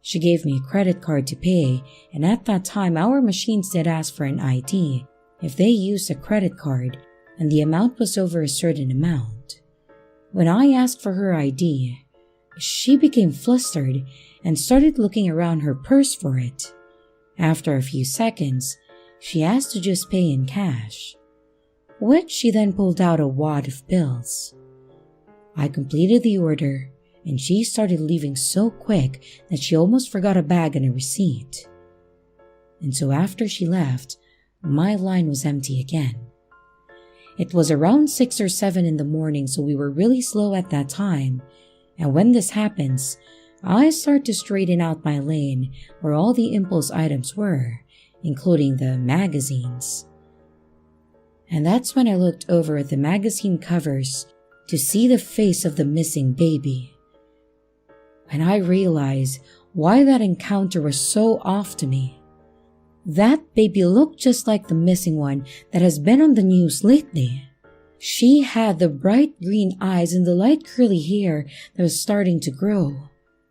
A: She gave me a credit card to pay, and at that time our machines did ask for an ID if they used a credit card, and the amount was over a certain amount. When I asked for her ID, she became flustered and started looking around her purse for it. After a few seconds, she asked to just pay in cash, which she then pulled out a wad of bills. I completed the order, and she started leaving so quick that she almost forgot a bag and a receipt. And so after she left, my line was empty again. It was around 6 or 7 in the morning, so we were really slow at that time, and when this happens, I start to straighten out my lane where all the impulse items were, including the magazines. And that's when I looked over at the magazine covers to see the face of the missing baby. And I realized why that encounter was so off to me. That baby looked just like the missing one that has been on the news lately. She had the bright green eyes and the light curly hair that was starting to grow.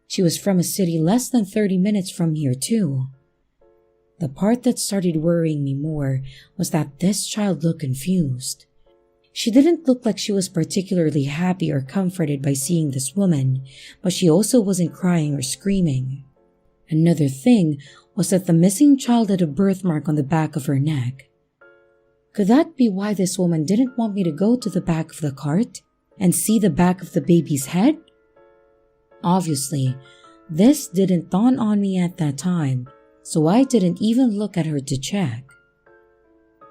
A: She was from a city less than 30 minutes from here too. The part that started worrying me more was that this child looked confused. She didn't look like she was particularly happy or comforted by seeing this woman, but she also wasn't crying or screaming. Another thing was that the missing child had a birthmark on the back of her neck. Could that be why this woman didn't want me to go to the back of the cart and see the back of the baby's head? Obviously, this didn't dawn on me at that time, so I didn't even look at her to check.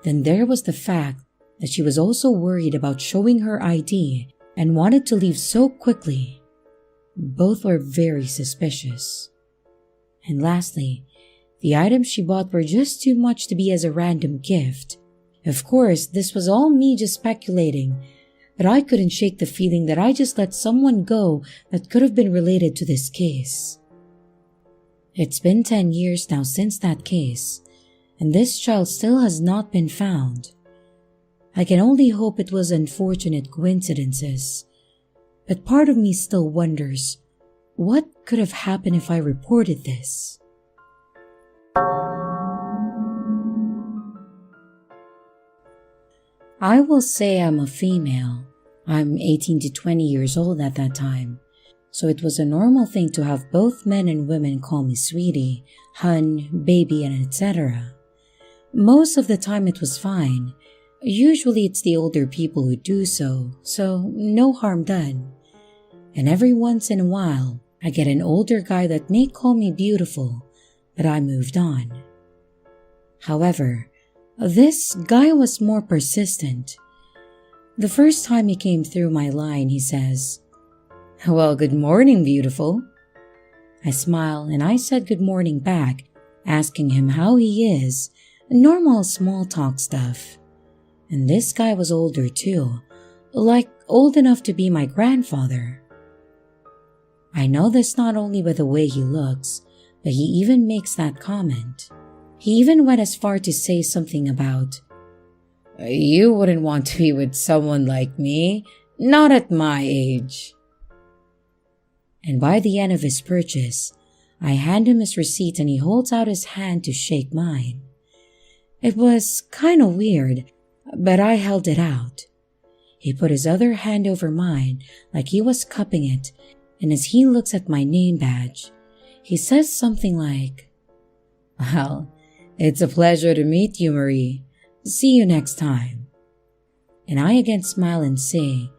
A: Then there was the fact that she was also worried about showing her ID and wanted to leave so quickly. Both were very suspicious. And lastly, the items she bought were just too much to be as a random gift. Of course, this was all me just speculating, but I couldn't shake the feeling that I just let someone go that could have been related to this case. It's been 10 years now since that case, and this child still has not been found. I can only hope it was unfortunate coincidences, but part of me still wonders, what could have happened if I reported this? I will say I'm a female. I'm 18 to 20 years old at that time, so it was a normal thing to have both men and women call me sweetie, hun, baby, and etc. Most of the time it was fine. Usually it's the older people who do so no harm done. And every once in a while, I get an older guy that may call me beautiful, but I moved on. However, this guy was more persistent. The first time he came through my line, he says, "Well, good morning, beautiful." I smile and I said good morning back, asking him how he is, normal small talk stuff. And this guy was older too, like old enough to be my grandfather. I know this not only by the way he looks, but he even makes that comment. He even went as far to say something about, "You wouldn't want to be with someone like me, not at my age." And by the end of his purchase, I hand him his receipt and he holds out his hand to shake mine. It was kind of weird, but I held it out. He put his other hand over mine like he was cupping it, and as he looks at my name badge, he says something like, "Well, it's a pleasure to meet you, Marie. See you next time." And I again smile and say,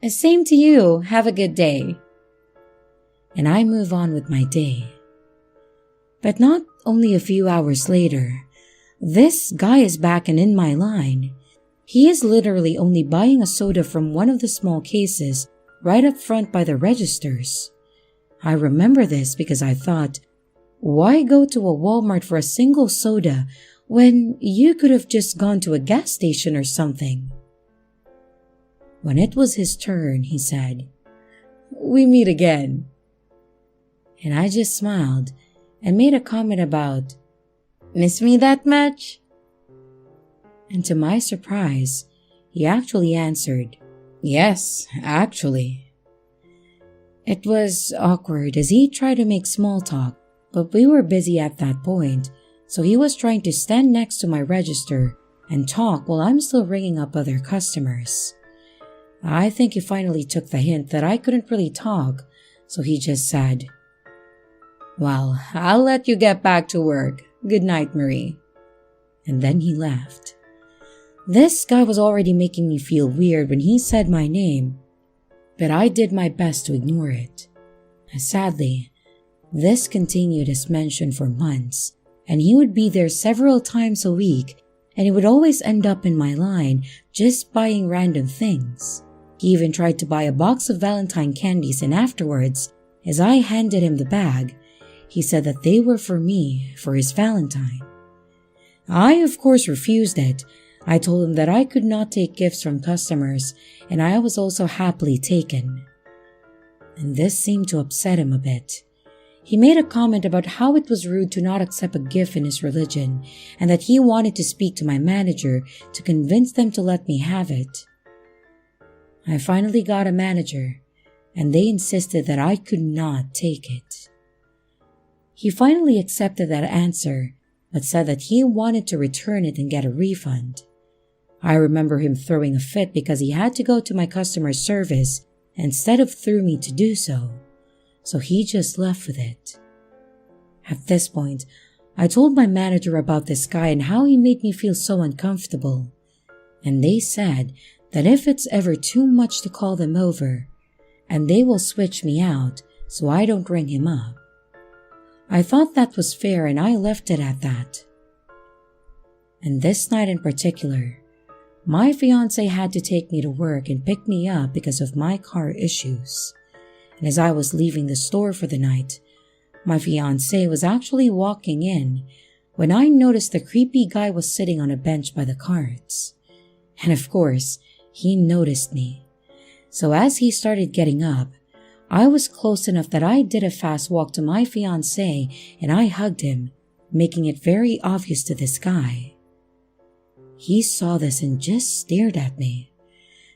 A: "Same to you. Have a good day." And I move on with my day. But not only a few hours later, this guy is back and in my line. He is literally only buying a soda from one of the small cases right up front by the registers. I remember this because I thought, why go to a Walmart for a single soda when you could have just gone to a gas station or something? When it was his turn, he said, "We meet again." And I just smiled and made a comment about, "Miss me that much?" And to my surprise, he actually answered, "Yes, actually." It was awkward as he tried to make small talk, but we were busy at that point, so he was trying to stand next to my register and talk while I'm still ringing up other customers. I think he finally took the hint that I couldn't really talk, so he just said, "Well, I'll let you get back to work. Good night, Marie." and then he left. This guy was already making me feel weird when he said my name, but I did my best to ignore it. Sadly, this continued as mentioned for months, and he would be there several times a week, and he would always end up in my line just buying random things. He even tried to buy a box of Valentine candies, and afterwards, as I handed him the bag, he said that they were for me for his Valentine. I, of course, refused it. I told him that I could not take gifts from customers, and I was also happily taken. And this seemed to upset him a bit. He made a comment about how it was rude to not accept a gift in his religion, and that he wanted to speak to my manager to convince them to let me have it. I finally got a manager, and they insisted that I could not take it. He finally accepted that answer, but said that he wanted to return it and get a refund. I remember him throwing a fit because he had to go to my customer service instead of through me to do so, so he just left with it. At this point, I told my manager about this guy and how he made me feel so uncomfortable, and they said that if it's ever too much to call them over, and they will switch me out so I don't ring him up. I thought that was fair, and I left it at that. And this night in particular, my fiancé had to take me to work and pick me up because of my car issues. And as I was leaving the store for the night, my fiancé was actually walking in when I noticed the creepy guy was sitting on a bench by the carts. And of course, he noticed me. So as he started getting up, I was close enough that I did a fast walk to my fiancé and I hugged him, making it very obvious to this guy. He saw this and just stared at me.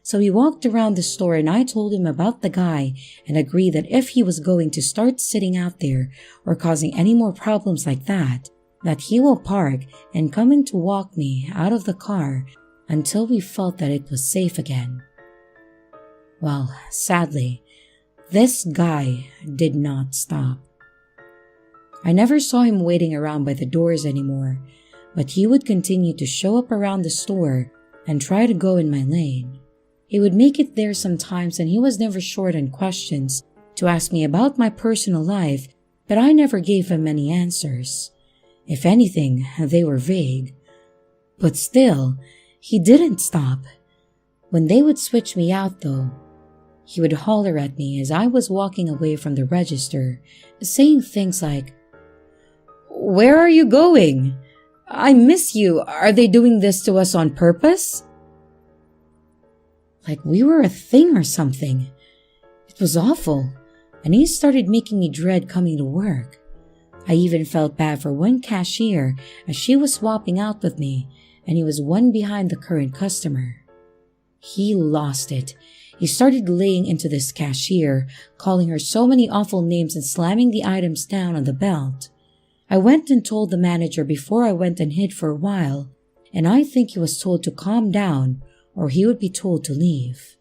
A: So he walked around the store and I told him about the guy and agreed that if he was going to start sitting out there or causing any more problems like that he will park and come in to walk me out of the car until we felt that it was safe again. Well, sadly, this guy did not stop. I never saw him waiting around by the doors anymore, but he would continue to show up around the store and try to go in my lane. He would make it there sometimes, and he was never short on questions to ask me about my personal life, but I never gave him any answers. If anything, they were vague. But still, he didn't stop. When they would switch me out though, he would holler at me as I was walking away from the register, saying things like, "Where are you going? I miss you. Are they doing this to us on purpose?" Like we were a thing or something. It was awful, and he started making me dread coming to work. I even felt bad for one cashier as she was swapping out with me, and he was one behind the current customer. He lost it. He started laying into this cashier, calling her so many awful names and slamming the items down on the belt. I went and told the manager before I went and hid for a while, and I think he was told to calm down or he would be told to leave.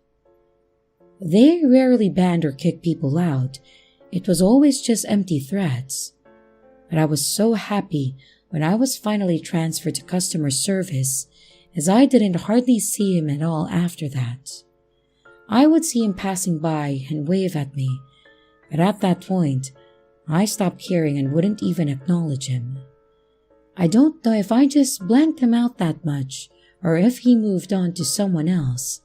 A: They rarely banned or kicked people out. It was always just empty threats. But I was so happy when I was finally transferred to customer service, as I didn't hardly see him at all after that. I would see him passing by and wave at me, but at that point, I stopped caring and wouldn't even acknowledge him. I don't know if I just blanked him out that much or if he moved on to someone else,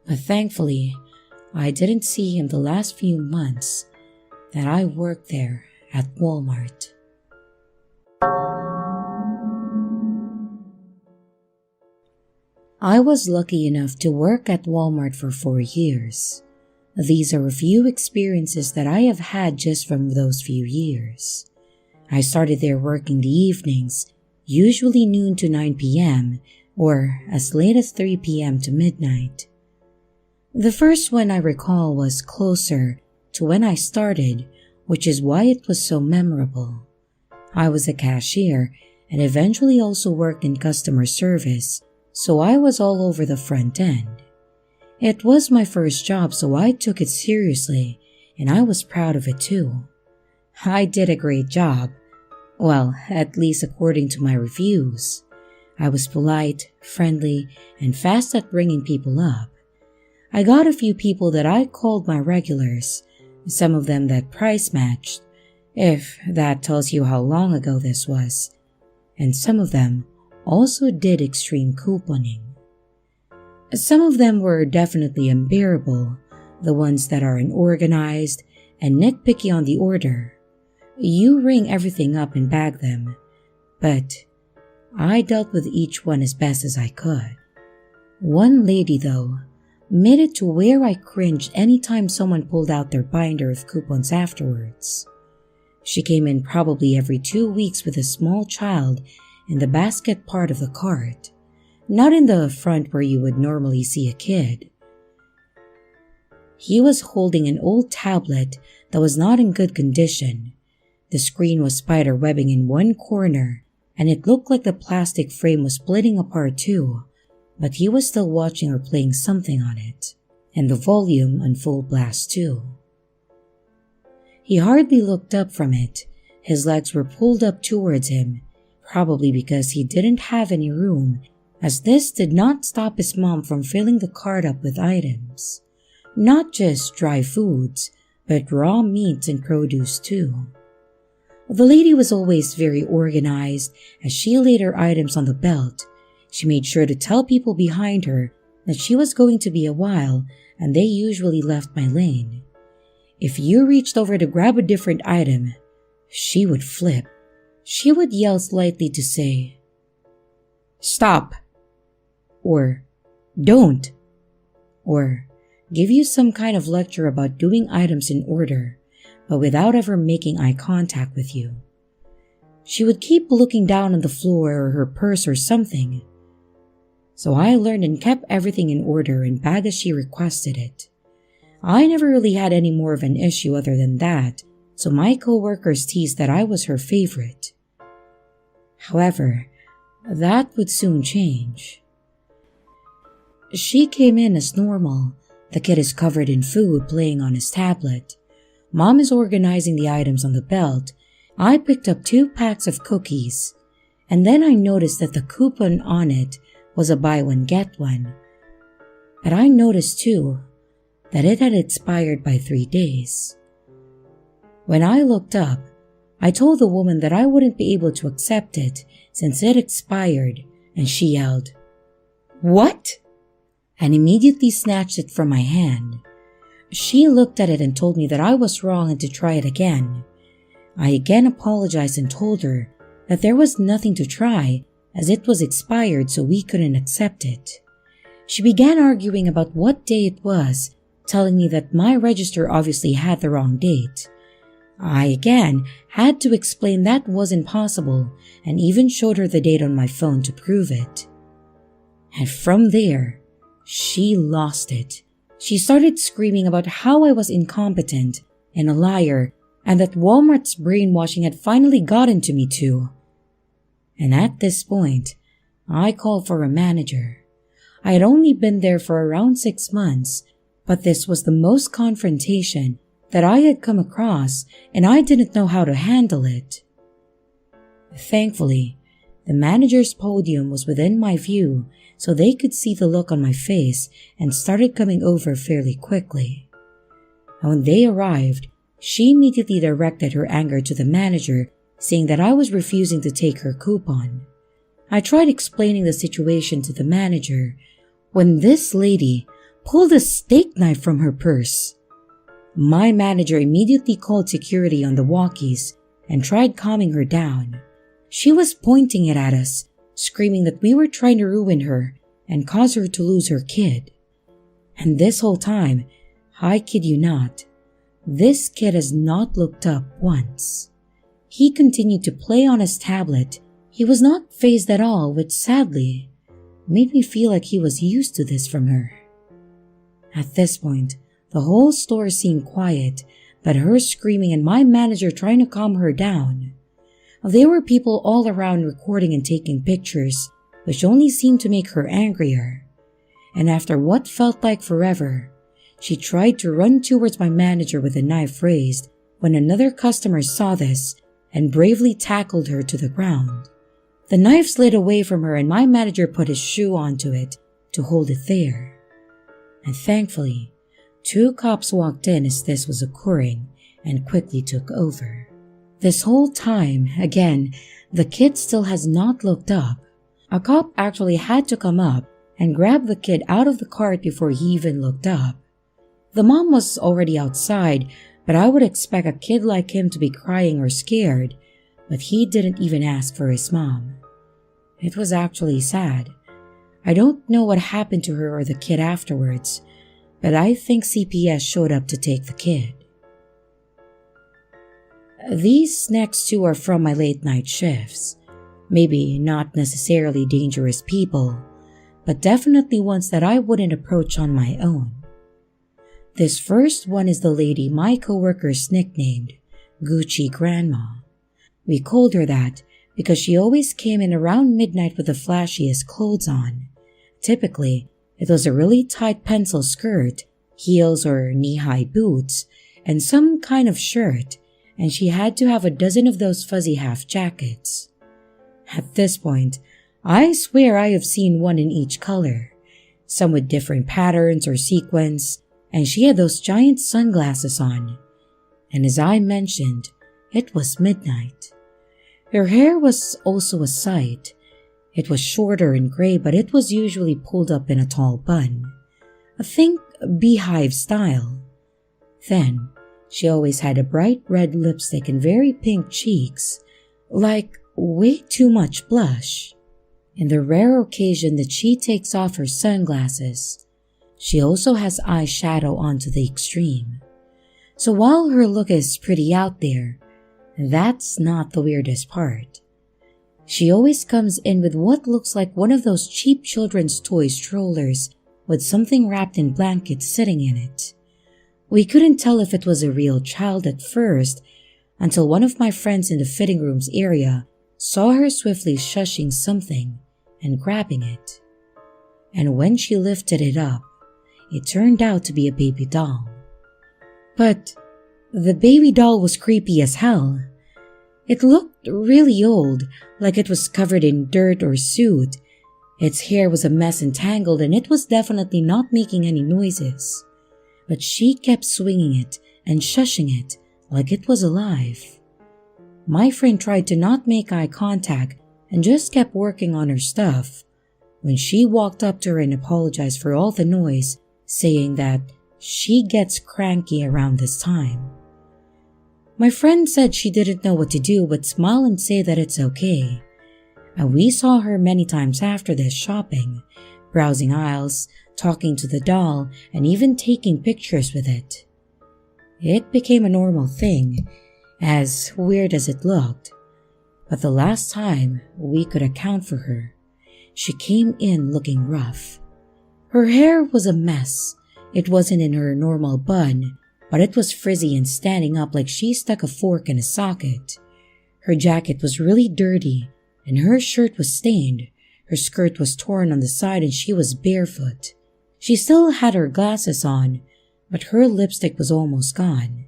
A: but thankfully, I didn't see him the last few months that I worked there at Walmart. I was lucky enough to work at Walmart for 4 years. These are a few experiences that I have had just from those few years. I started there working the evenings, usually noon to 9 p.m. or as late as 3 p.m. to midnight. The first one I recall was closer to when I started, which is why it was so memorable. I was a cashier and eventually also worked in customer service, so I was all over the front end. It was my first job, so I took it seriously, and I was proud of it too. I did a great job. Well, at least according to my reviews. I was polite, friendly, and fast at bringing people up. I got a few people that I called my regulars, some of them that price matched, if that tells you how long ago this was, and some of them also did extreme couponing. Some of them were definitely unbearable, the ones that are unorganized and nitpicky on the order. You ring everything up and bag them, but I dealt with each one as best as I could. One lady, though, made it to where I cringed anytime someone pulled out their binder of coupons afterwards. She came in probably every 2 weeks with a small child in the basket part of the cart, not in the front where you would normally see a kid. He was holding an old tablet that was not in good condition. The screen was spider webbing in one corner, and it looked like the plastic frame was splitting apart too, but he was still watching or playing something on it, and the volume on full blast too. He hardly looked up from it. His legs were pulled up towards him, probably because he didn't have any room, as this did not stop his mom from filling the cart up with items. Not just dry foods, but raw meats and produce too. The lady was always very organized. As she laid her items on the belt, she made sure to tell people behind her that she was going to be a while, and they usually left my lane. If you reached over to grab a different item, she would flip. She would yell slightly to say, "Stop," or "Don't," or give you some kind of lecture about doing items in order, but without ever making eye contact with you. She would keep looking down on the floor or her purse or something. So I learned and kept everything in order and bagged as she requested it. I never really had any more of an issue other than that, so my coworkers teased that I was her favorite. However, that would soon change. She came in as normal. The kid is covered in food, playing on his tablet. Mom is organizing the items on the belt. I picked up 2 packs of cookies, and then I noticed that the coupon on it was a buy one get one. But I noticed too that it had expired by 3 days. When I looked up, I told the woman that I wouldn't be able to accept it since it expired, and she yelled, "What?" and immediately snatched it from my hand. She looked at it and told me that I was wrong and to try it again. I again apologized and told her that there was nothing to try as it was expired, so we couldn't accept it. She began arguing about what day it was, telling me that my register obviously had the wrong date. I again had to explain that wasn't possible and even showed her the date on my phone to prove it. And from there, she lost it. She started screaming about how I was incompetent and a liar, and that Walmart's brainwashing had finally gotten to me too. And at this point, I called for a manager. I had only been there for around 6 months, but this was the most confrontation that I had come across, and I didn't know how to handle it. Thankfully, the manager's podium was within my view, so they could see the look on my face and started coming over fairly quickly. And when they arrived, she immediately directed her anger to the manager, saying that I was refusing to take her coupon. I tried explaining the situation to the manager when this lady pulled a steak knife from her purse. My manager immediately called security on the walkies and tried calming her down. She was pointing it at us, screaming that we were trying to ruin her and cause her to lose her kid. And this whole time, I kid you not, this kid has not looked up once. He continued to play on his tablet. He was not fazed at all, which sadly made me feel like he was used to this from her. At this point, the whole store seemed quiet, but her screaming and my manager trying to calm her down. There were people all around recording and taking pictures, which only seemed to make her angrier. And after what felt like forever, she tried to run towards my manager with a knife raised when another customer saw this and bravely tackled her to the ground. The knife slid away from her and my manager put his shoe onto it to hold it there. And thankfully, 2 cops walked in as this was occurring and quickly took over. This whole time, again, the kid still has not looked up. A cop actually had to come up and grab the kid out of the cart before he even looked up. The mom was already outside, but I would expect a kid like him to be crying or scared, but he didn't even ask for his mom. It was actually sad. I don't know what happened to her or the kid afterwards, but I think CPS showed up to take the kid. These next 2 are from my late night shifts. Maybe not necessarily dangerous people, but definitely ones that I wouldn't approach on my own. This first one is the lady my coworkers nicknamed Gucci Grandma. We called her that because she always came in around midnight with the flashiest clothes on. Typically, it was a really tight pencil skirt, heels or knee-high boots, and some kind of shirt, and she had to have a dozen of those fuzzy half jackets. At this point, I swear I have seen one in each color, some with different patterns or sequins, and she had those giant sunglasses on. And as I mentioned, it was midnight. Her hair was also a sight. It was shorter and gray, but it was usually pulled up in a tall bun. Think beehive style. Then, she always had a bright red lipstick and very pink cheeks, like way too much blush. In the rare occasion that she takes off her sunglasses, she also has eyeshadow on to the extreme. So while her look is pretty out there, that's not the weirdest part. She always comes in with what looks like one of those cheap children's toy strollers with something wrapped in blankets sitting in it. We couldn't tell if it was a real child at first until one of my friends in the fitting rooms area saw her swiftly shushing something and grabbing it. And when she lifted it up, it turned out to be a baby doll. But the baby doll was creepy as hell. It looked really old, like it was covered in dirt or soot. Its hair was a mess and tangled, and it was definitely not making any noises. But she kept swinging it and shushing it like it was alive. My friend tried to not make eye contact and just kept working on her stuff when she walked up to her and apologized for all the noise, saying that she gets cranky around this time. My friend said she didn't know what to do but smile and say that it's okay. And we saw her many times after this shopping, browsing aisles, talking to the doll, and even taking pictures with it. It became a normal thing, as weird as it looked. But the last time we could account for her, she came in looking rough. Her hair was a mess. It wasn't in her normal bun, but it was frizzy and standing up like she stuck a fork in a socket. Her jacket was really dirty, and her shirt was stained. Her skirt was torn on the side and she was barefoot. She still had her glasses on, but her lipstick was almost gone.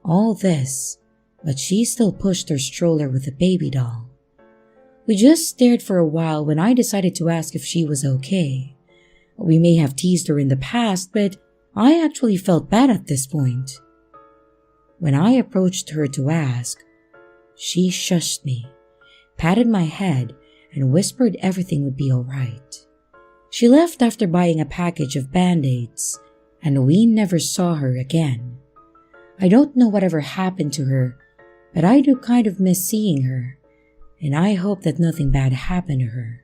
A: All this, but she still pushed her stroller with the baby doll. We just stared for a while when I decided to ask if she was okay. We may have teased her in the past, but I actually felt bad at this point. When I approached her to ask, she shushed me, patted my head, and whispered everything would be alright. She left after buying a package of Band-Aids, and we never saw her again. I don't know whatever happened to her, but I do kind of miss seeing her, and I hope that nothing bad happened to her.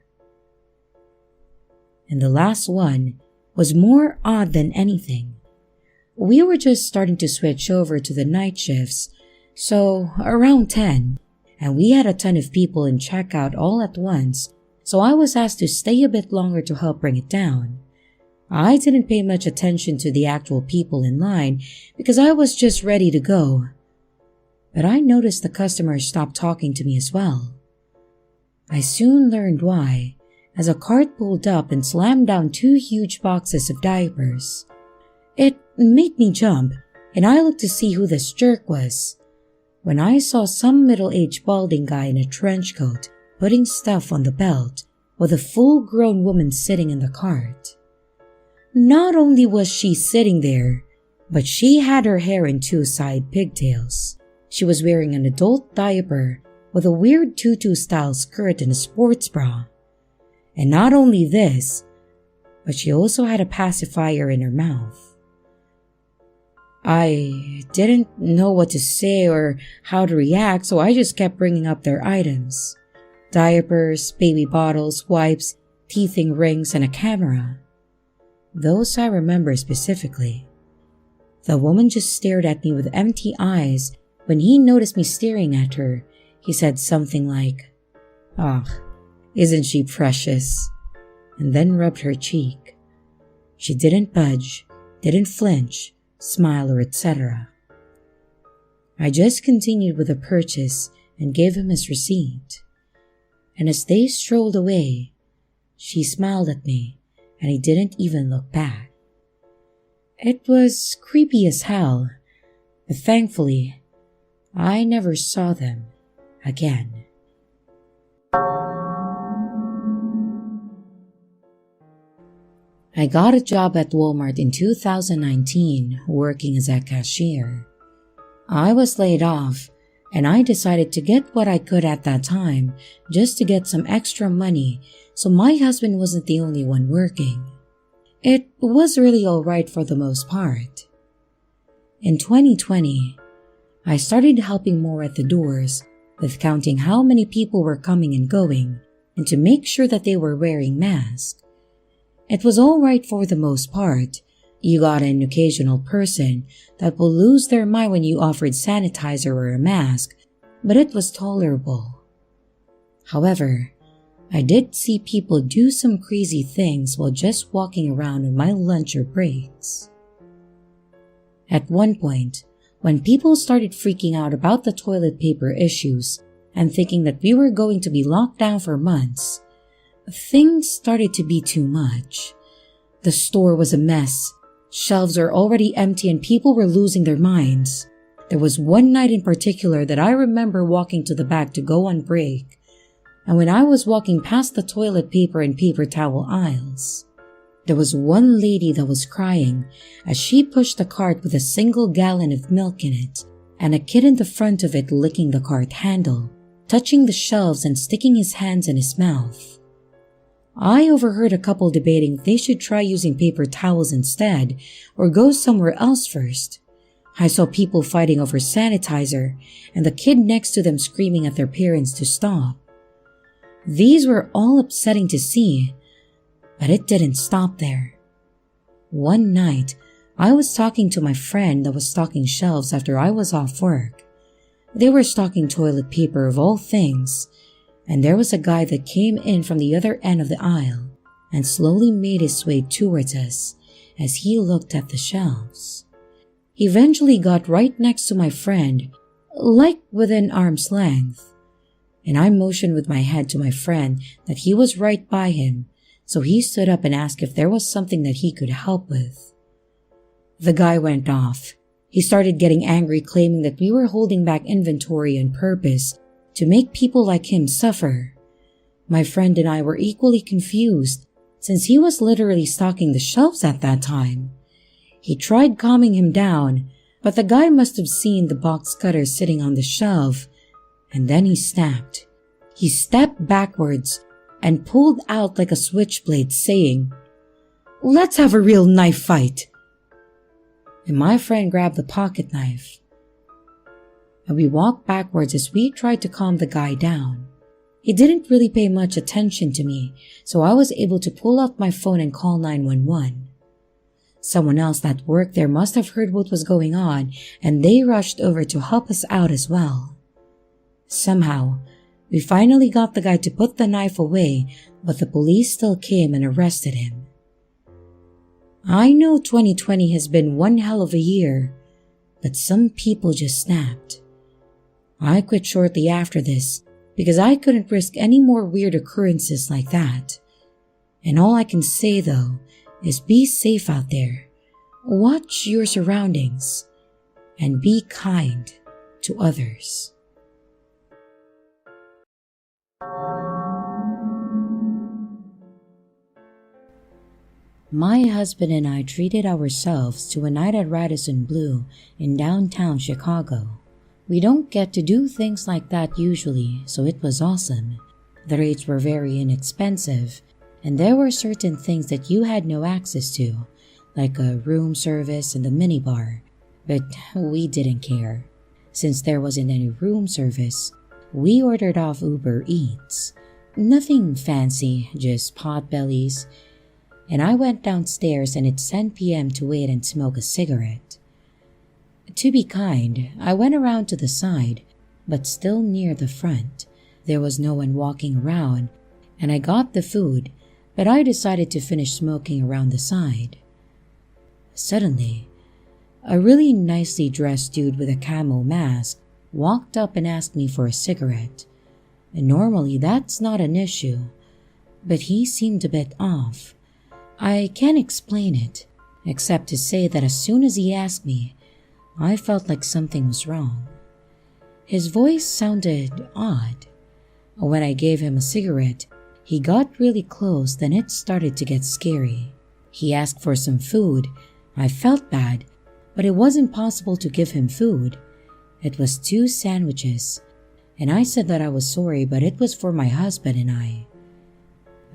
A: And the last one was more odd than anything. We were just starting to switch over to the night shifts, so around 10, and we had a ton of people in checkout all at once, so I was asked to stay a bit longer to help bring it down. I didn't pay much attention to the actual people in line because I was just ready to go. But I noticed the customers stopped talking to me as well. I soon learned why, as a cart pulled up and slammed down 2 huge boxes of diapers. It made me jump, and I looked to see who this jerk was, when I saw some middle-aged balding guy in a trench coat putting stuff on the belt with a full-grown woman sitting in the cart. Not only was she sitting there, but she had her hair in two side pigtails. She was wearing an adult diaper with a weird tutu-style skirt and a sports bra. And not only this, but she also had a pacifier in her mouth. I didn't know what to say or how to react, so I just kept bringing up their items. Diapers, baby bottles, wipes, teething rings, and a camera. Those I remember specifically. The woman just stared at me with empty eyes. When he noticed me staring at her, he said something like, "Ah, isn't she precious?" and then rubbed her cheek. She didn't budge, didn't flinch, smile, or etc. I just continued with the purchase and gave him his receipt. And as they strolled away, she smiled at me and he didn't even look back. It was creepy as hell, but thankfully, I never saw them again. I got a job at Walmart in 2019 working as a cashier. I was laid off and I decided to get what I could at that time just to get some extra money so my husband wasn't the only one working. It was really alright for the most part. In 2020, I started helping more at the doors with counting how many people were coming and going and to make sure that they were wearing masks. It was alright for the most part. You got an occasional person that will lose their mind when you offered sanitizer or a mask, but it was tolerable. However, I did see people do some crazy things while just walking around on my lunch or breaks. At one point, when people started freaking out about the toilet paper issues and thinking that we were going to be locked down for months, things started to be too much. The store was a mess. Shelves are already empty and people were losing their minds. There was one night in particular that I remember walking to the back to go on break, and when I was walking past the toilet paper and paper towel aisles, there was one lady that was crying as she pushed the cart with a single gallon of milk in it, and a kid in the front of it licking the cart handle, touching the shelves and sticking his hands in his mouth. I overheard a couple debating if they should try using paper towels instead or go somewhere else first. I saw people fighting over sanitizer and the kid next to them screaming at their parents to stop. These were all upsetting to see, but it didn't stop there. One night, I was talking to my friend that was stocking shelves after I was off work. They were stocking toilet paper of all things, and there was a guy that came in from the other end of the aisle and slowly made his way towards us as he looked at the shelves. He eventually got right next to my friend, like within arm's length, and I motioned with my head to my friend that he was right by him, so he stood up and asked if there was something that he could help with. The guy went off. He started getting angry, claiming that we were holding back inventory on purpose to make people like him suffer. My friend and I were equally confused since he was literally stocking the shelves at that time. He tried calming him down, but the guy must have seen the box cutter sitting on the shelf, and then he snapped. He stepped backwards and pulled out like a switchblade, saying, "Let's have a real knife fight." And my friend grabbed the pocket knife, and we walked backwards as we tried to calm the guy down. He didn't really pay much attention to me, so I was able to pull out my phone and call 911. Someone else that worked there must have heard what was going on, and they rushed over to help us out as well. Somehow, we finally got the guy to put the knife away, but the police still came and arrested him. I know 2020 has been one hell of a year, but some people just snapped. I quit shortly after this because I couldn't risk any more weird occurrences like that. And all I can say though is be safe out there, watch your surroundings, and be kind to others. My husband and I treated ourselves to a night at Radisson Blu in downtown Chicago. We don't get to do things like that usually, so it was awesome. The rates were very inexpensive, and there were certain things that you had no access to, like a room service and a minibar, but we didn't care. Since there wasn't any room service, we ordered off Uber Eats. Nothing fancy, just potbellies. And I went downstairs and it's 10 p.m. to wait and smoke a cigarette. To be kind, I went around to the side, but still near the front. There was no one walking around, and I got the food, but I decided to finish smoking around the side. Suddenly, a really nicely dressed dude with a camo mask walked up and asked me for a cigarette. And normally that's not an issue, but he seemed a bit off. I can't explain it, except to say that as soon as he asked me, I felt like something was wrong. His voice sounded odd. When I gave him a cigarette, he got really close, then it started to get scary. He asked for some food. I felt bad, but it wasn't possible to give him food. It was 2 sandwiches, and I said that I was sorry, but it was for my husband and I.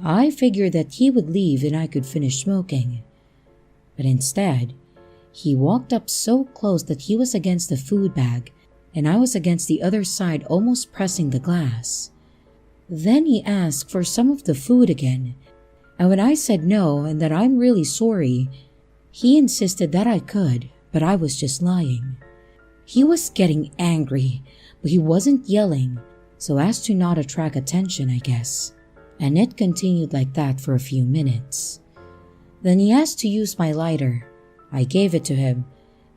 A: I figured that he would leave and I could finish smoking. But instead, he walked up so close that he was against the food bag and I was against the other side, almost pressing the glass. Then he asked for some of the food again, and when I said no and that I'm really sorry, he insisted that I could, but I was just lying. He was getting angry, but he wasn't yelling, so as to not attract attention, I guess. And it continued like that for a few minutes. Then he asked to use my lighter. I gave it to him,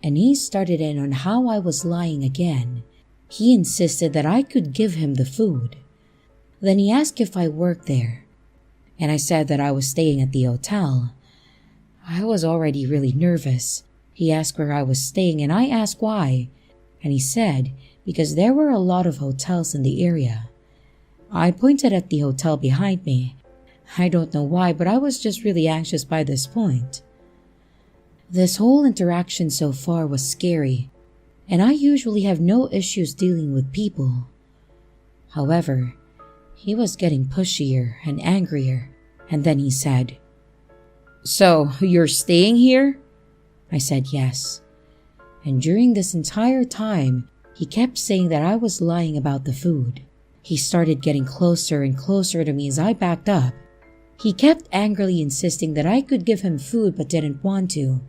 A: and he started in on how I was lying again. He insisted that I could give him the food. Then he asked if I worked there, and I said that I was staying at the hotel. I was already really nervous. He asked where I was staying, and I asked why, and he said because there were a lot of hotels in the area. I pointed at the hotel behind me. I don't know why, but I was just really anxious by this point. This whole interaction so far was scary, and I usually have no issues dealing with people. However, he was getting pushier and angrier, and then he said, "So, you're staying here?" I said yes. And during this entire time, he kept saying that I was lying about the food. He started getting closer and closer to me as I backed up. He kept angrily insisting that I could give him food but didn't want to,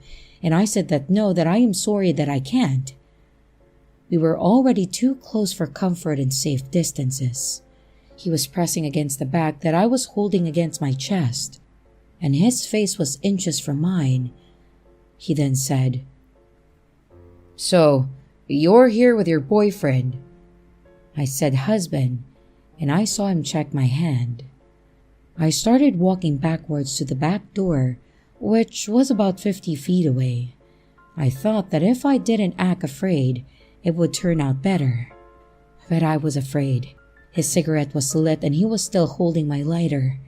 A: and I said that no, that I am sorry that I can't. We were already too close for comfort and safe distances. He was pressing against the bag that I was holding against my chest, and his face was inches from mine. He then said, "So, you're here with your boyfriend?" I said husband, and I saw him check my hand. I started walking backwards to the back door, which was about 50 feet away. I thought that if I didn't act afraid, it would turn out better. But I was afraid. His cigarette was lit and he was still holding my lighter.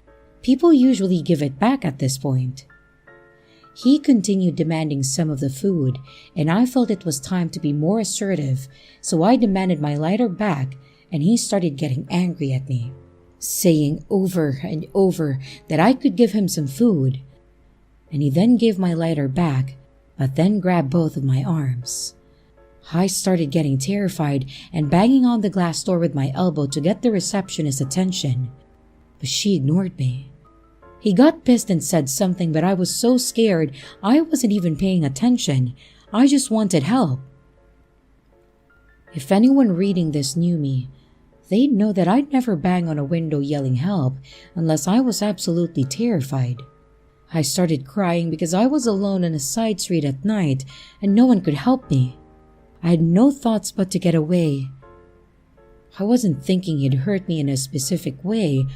A: People usually give it back at this point. He continued demanding some of the food, and I felt it was time to be more assertive, so I demanded my lighter back, and he started getting angry at me, saying over and over that I could give him some food. And he then gave my lighter back, but then grabbed both of my arms. I started getting terrified and banging on the glass door with my elbow to get the receptionist's attention, but she ignored me. He got pissed and said something, but I was so scared I wasn't even paying attention. I just wanted help. If anyone reading this knew me, they'd know that I'd never bang on a window yelling help unless I was absolutely terrified. I started crying because I was alone on a side street at night and no one could help me. I had no thoughts but to get away. I wasn't thinking he'd hurt me in a specific way.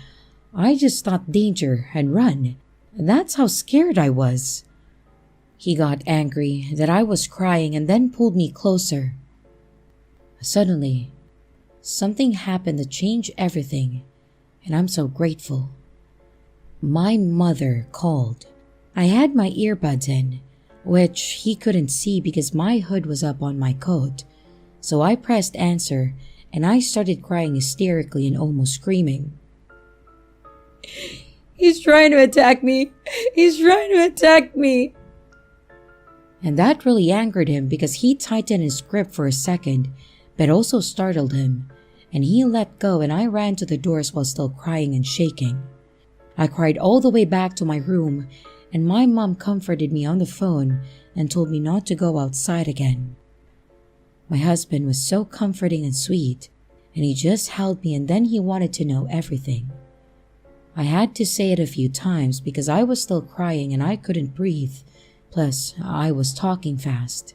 A: I just thought danger and run. That's how scared I was. He got angry that I was crying and then pulled me closer. Suddenly, something happened that changed everything, and I'm so grateful. My mother called. I had my earbuds in, which he couldn't see because my hood was up on my coat, so I pressed answer and I started crying hysterically and almost screaming. "He's trying to attack me! He's trying to attack me!" And that really angered him because he tightened his grip for a second, but also startled him, and he let go and I ran to the doors while still crying and shaking. I cried all the way back to my room, and my mom comforted me on the phone and told me not to go outside again. My husband was so comforting and sweet, and he just held me and then he wanted to know everything. I had to say it a few times because I was still crying and I couldn't breathe, plus I was talking fast.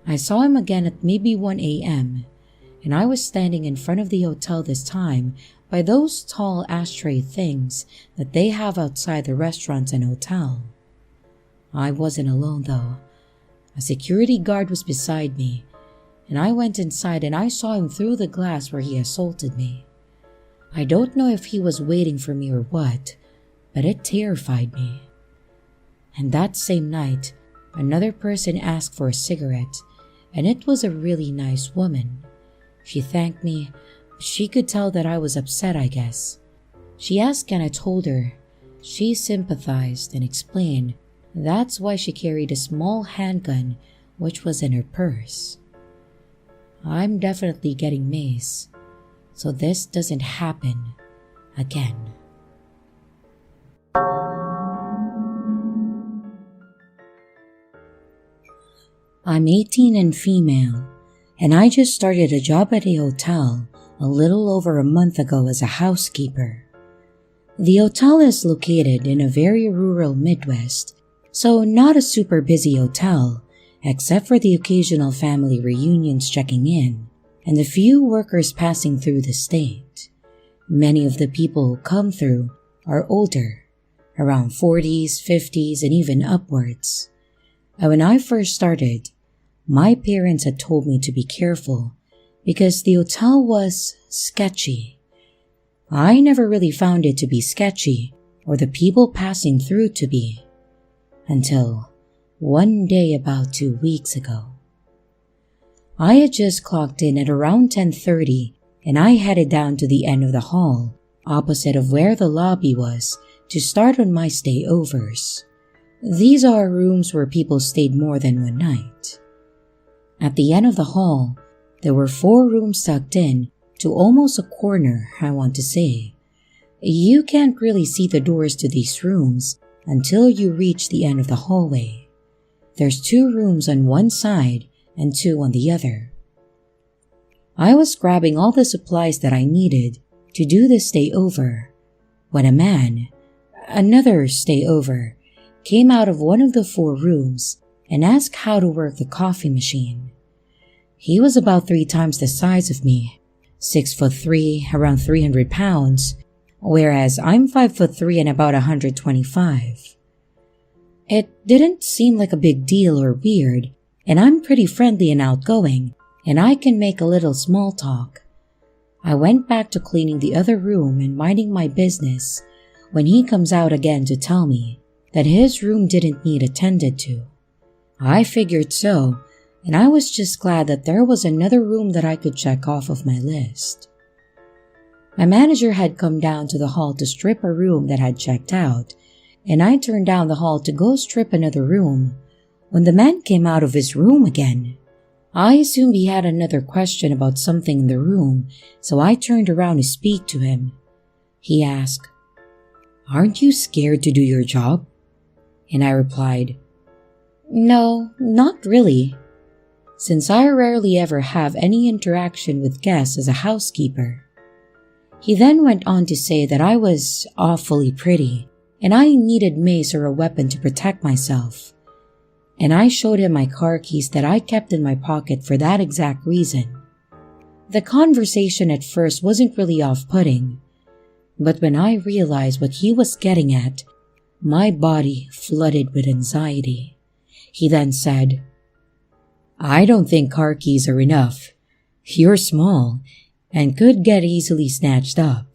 A: I saw him again at maybe 1 a.m., and I was standing in front of the hotel this time by those tall ashtray things that they have outside the restaurants and hotel. I wasn't alone though. A security guard was beside me, and I went inside and I saw him through the glass where he assaulted me. I don't know if he was waiting for me or what, but it terrified me. And that same night, another person asked for a cigarette, and it was a really nice woman. She thanked me, but she could tell that I was upset, I guess. She asked and I told her. She sympathized and explained that's why she carried a small handgun which was in her purse. I'm definitely getting mace, so this doesn't happen again. I'm 18 and female, and I just started a job at a hotel a little over a month ago as a housekeeper. The hotel is located in a very rural Midwest, so not a super busy hotel, except for the occasional family reunions checking in and the few workers passing through the state. Many of the people who come through are older, around 40s, 50s, and even upwards. And when I first started, my parents had told me to be careful because the hotel was sketchy. I never really found it to be sketchy or the people passing through to be, until one day about 2 weeks ago. I had just clocked in at around 10:30 and I headed down to the end of the hall, opposite of where the lobby was, to start on my stayovers. These are rooms where people stayed more than one night. At the end of the hall, there were 4 rooms tucked in to almost a corner, I want to say. You can't really see the doors to these rooms until you reach the end of the hallway. There's 2 rooms on one side and 2 on the other. I was grabbing all the supplies that I needed to do the stayover when a man, another stayover, came out of one of the 4 rooms and asked how to work the coffee machine. He was about 3 times the size of me, 6'3", around 300 pounds, whereas I'm 5'3" and about 125. It didn't seem like a big deal or weird, and I'm pretty friendly and outgoing, and I can make a little small talk. I went back to cleaning the other room and minding my business when he comes out again to tell me that his room didn't need attended to. I figured so, and I was just glad that there was another room that I could check off of my list. My manager had come down to the hall to strip a room that had checked out, and I turned down the hall to go strip another room when the man came out of his room again. I assumed he had another question about something in the room, so I turned around to speak to him. He asked, "Aren't you scared to do your job?" And I replied, "No, not really, since I rarely ever have any interaction with guests as a housekeeper." He then went on to say that I was awfully pretty and I needed mace or a weapon to protect myself. And I showed him my car keys that I kept in my pocket for that exact reason. The conversation at first wasn't really off-putting, but when I realized what he was getting at, my body flooded with anxiety. He then said, "I don't think car keys are enough. You're small and could get easily snatched up."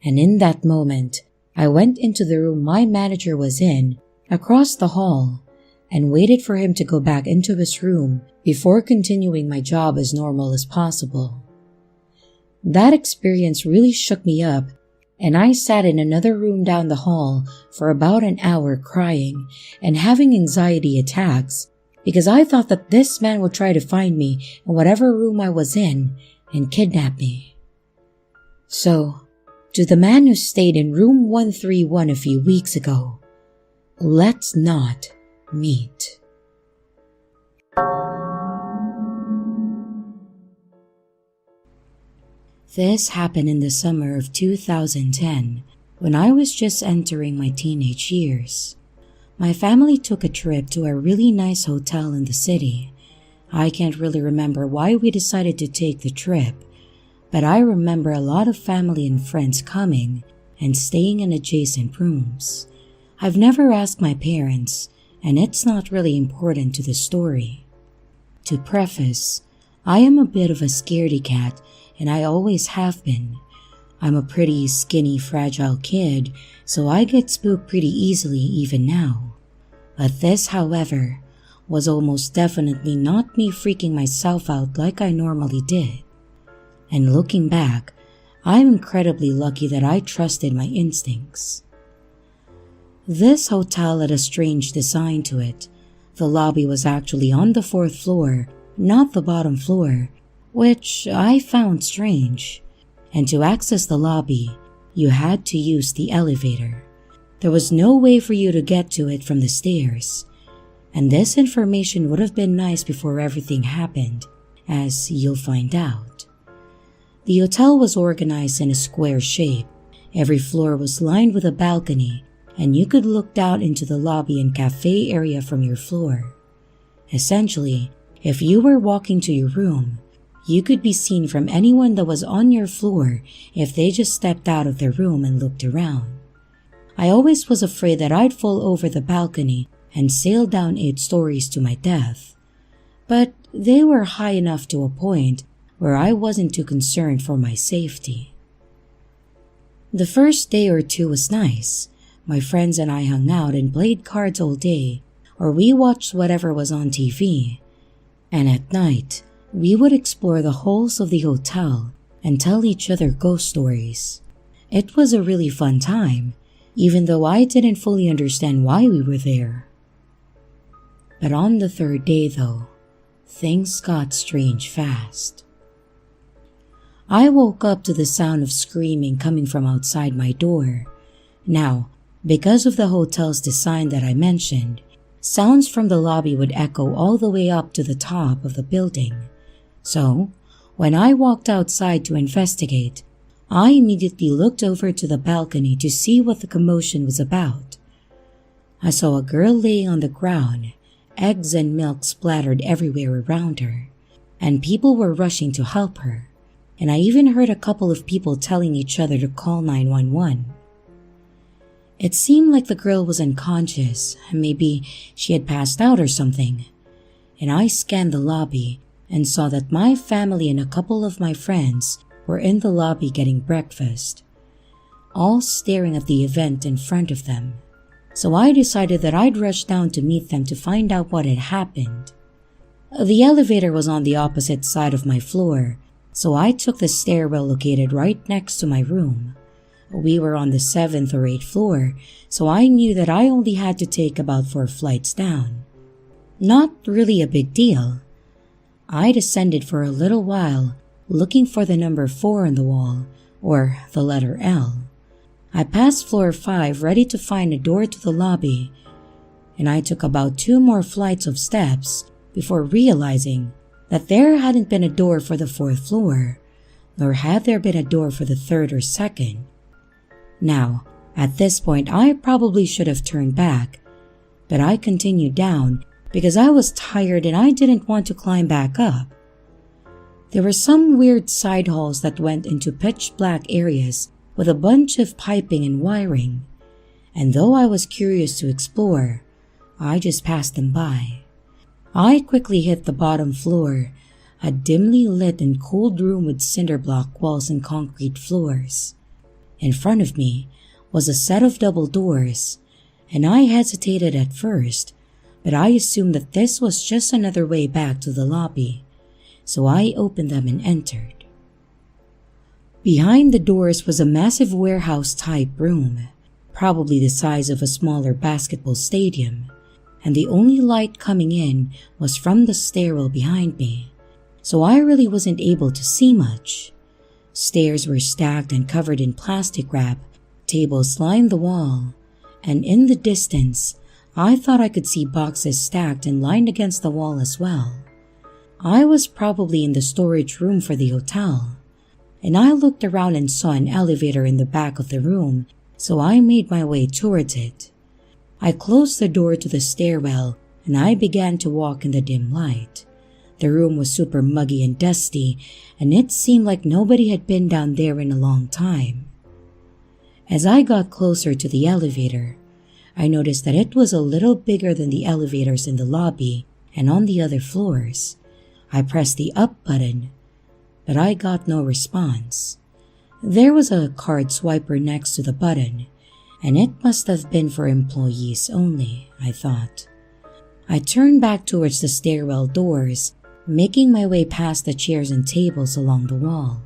A: And in that moment, I went into the room my manager was in, across the hall, and waited for him to go back into his room before continuing my job as normal as possible. That experience really shook me up, and I sat in another room down the hall for about an hour crying and having anxiety attacks because I thought that this man would try to find me in whatever room I was in and kidnap me. So, to the man who stayed in room 131 a few weeks ago, let's not meet. This happened in the summer of 2010 when I was just entering my teenage years. My family took a trip to a really nice hotel in the city. I can't really remember why we decided to take the trip, but I remember a lot of family and friends coming and staying in adjacent rooms. I've never asked my parents, and it's not really important to the story. To preface, I am a bit of a scaredy cat, and I always have been. I'm a pretty skinny, fragile kid, so I get spooked pretty easily even now. But this, however, was almost definitely not me freaking myself out like I normally did. And looking back, I'm incredibly lucky that I trusted my instincts. This hotel had a strange design to it. The lobby was actually on the 4th floor, not the bottom floor, which I found strange. And to access the lobby, you had to use the elevator. There was no way for you to get to it from the stairs. And this information would have been nice before everything happened, as you'll find out. The hotel was organized in a square shape. Every floor was lined with a balcony, and you could look out into the lobby and cafe area from your floor. Essentially, if you were walking to your room, you could be seen from anyone that was on your floor if they just stepped out of their room and looked around. I always was afraid that I'd fall over the balcony and sail down 8 stories to my death, but they were high enough to a point where I wasn't too concerned for my safety. The first day or two was nice. My friends and I hung out and played cards all day, or we watched whatever was on TV. And at night, we would explore the halls of the hotel and tell each other ghost stories. It was a really fun time, even though I didn't fully understand why we were there. But on the 3rd day though, things got strange fast. I woke up to the sound of screaming coming from outside my door. Now, because of the hotel's design that I mentioned, sounds from the lobby would echo all the way up to the top of the building. So, when I walked outside to investigate, I immediately looked over to the balcony to see what the commotion was about. I saw a girl laying on the ground, eggs and milk splattered everywhere around her, and people were rushing to help her, and I even heard a couple of people telling each other to call 911. It seemed like the girl was unconscious, maybe she had passed out or something, and I scanned the lobby and saw that my family and a couple of my friends were in the lobby getting breakfast, all staring at the event in front of them. So I decided that I'd rush down to meet them to find out what had happened. The elevator was on the opposite side of my floor, so I took the stairwell located right next to my room. We were on the 7th or 8th floor, so I knew that I only had to take about 4 flights down. Not really a big deal. I descended for a little while, looking for the number 4 on the wall, or the letter L. I passed floor 5 ready to find a door to the lobby, and I took about 2 more flights of steps before realizing that there hadn't been a door for the 4th floor, nor had there been a door for the 3rd or 2nd. Now, at this point I probably should have turned back, but I continued down because I was tired and I didn't want to climb back up. There were some weird side halls that went into pitch black areas with a bunch of piping and wiring, and though I was curious to explore, I just passed them by. I quickly hit the bottom floor, a dimly lit and cold room with cinder block walls and concrete floors. In front of me was a set of double doors, and I hesitated at first, but I assumed that this was just another way back to the lobby, so I opened them and entered. Behind the doors was a massive warehouse-type room, probably the size of a smaller basketball stadium, and the only light coming in was from the stairwell behind me, so I really wasn't able to see much. Stairs were stacked and covered in plastic wrap, tables lined the wall, and in the distance, I thought I could see boxes stacked and lined against the wall as well. I was probably in the storage room for the hotel, and I looked around and saw an elevator in the back of the room, so I made my way towards it. I closed the door to the stairwell and I began to walk in the dim light. The room was super muggy and dusty, and it seemed like nobody had been down there in a long time. As I got closer to the elevator, I noticed that it was a little bigger than the elevators in the lobby and on the other floors. I pressed the up button, but I got no response. There was a card swiper next to the button, and it must have been for employees only, I thought. I turned back towards the stairwell doors, making my way past the chairs and tables along the wall.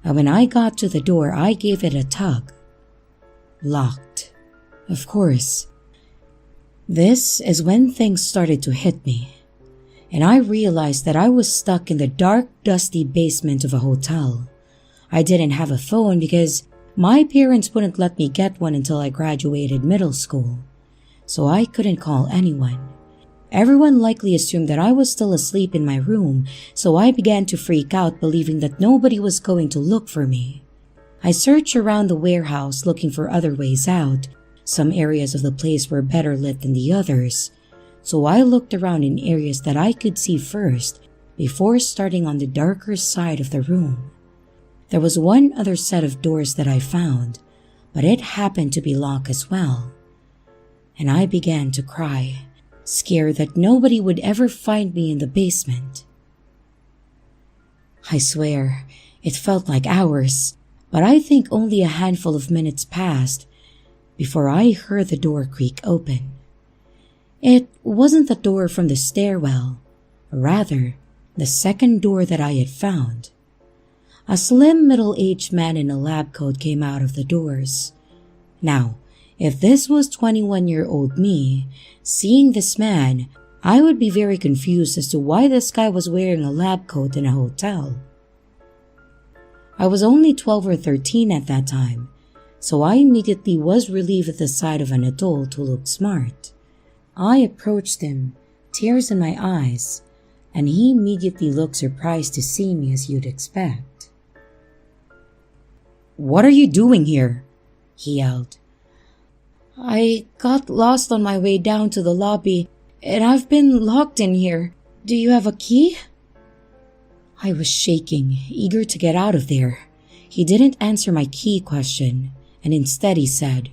A: And when I got to the door, I gave it a tug. Locked. Of course. This is when things started to hit me, and I realized that I was stuck in the dark, dusty basement of a hotel. I didn't have a phone because my parents wouldn't let me get one until I graduated middle school, so I couldn't call anyone. Everyone likely assumed that I was still asleep in my room, so I began to freak out, believing that nobody was going to look for me. I searched around the warehouse looking for other ways out. Some areas of the place were better lit than the others, so I looked around in areas that I could see first before starting on the darker side of the room. There was one other set of doors that I found, but it happened to be locked as well. And I began to cry, scared that nobody would ever find me in the basement. I swear, it felt like hours, but I think only a handful of minutes passed before I heard the door creak open. It wasn't the door from the stairwell, rather, the second door that I had found. A slim middle-aged man in a lab coat came out of the doors. Now, if this was 21-year-old me, seeing this man, I would be very confused as to why this guy was wearing a lab coat in a hotel. I was only 12 or 13 at that time, so I immediately was relieved at the sight of an adult who looked smart. I approached him, tears in my eyes, and he immediately looked surprised to see me, as you'd expect. "What are you doing here?" he yelled. "I got lost on my way down to the lobby, and I've been locked in here. Do you have a key?" I was shaking, eager to get out of there. He didn't answer my key question, and instead he said,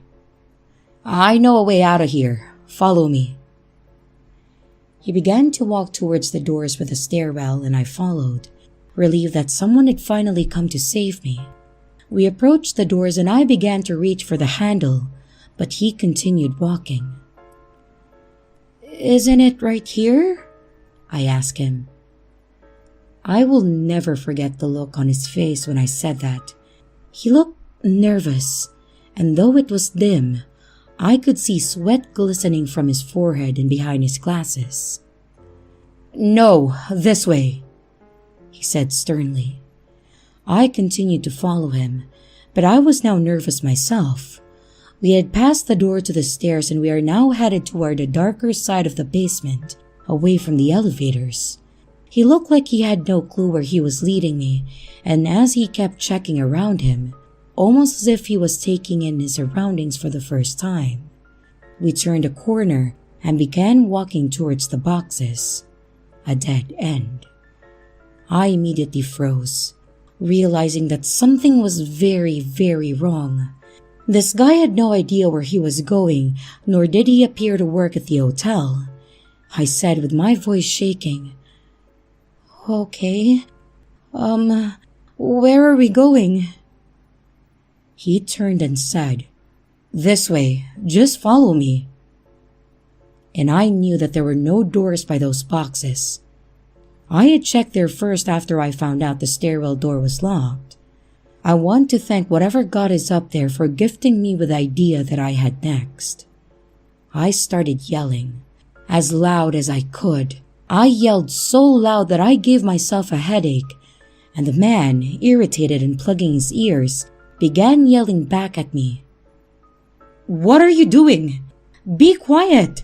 A: "I know a way out of here. Follow me." He began to walk towards the doors with the stairwell, and I followed, relieved that someone had finally come to save me. We approached the doors and I began to reach for the handle, but he continued walking. "Isn't it right here?" I asked him. I will never forget the look on his face when I said that. He looked nervous, and though it was dim, I could see sweat glistening from his forehead and behind his glasses. "No, this way," he said sternly. I continued to follow him, but I was now nervous myself. We had passed the door to the stairs and we are now headed toward the darker side of the basement, away from the elevators. He looked like he had no clue where he was leading me, and as he kept checking around him, almost as if he was taking in his surroundings for the first time. We turned a corner and began walking towards the boxes. A dead end. I immediately froze, realizing that something was very, very wrong. This guy had no idea where he was going, nor did he appear to work at the hotel. I said with my voice shaking, "Okay, where are we going?" He turned and said, "This way, just follow me." And I knew that there were no doors by those boxes. I had checked there first after I found out the stairwell door was locked. I want to thank whatever God is up there for gifting me with the idea that I had next. I started yelling, as loud as I could. I yelled so loud that I gave myself a headache, and the man, irritated and plugging his ears, began yelling back at me. "What are you doing? Be quiet!"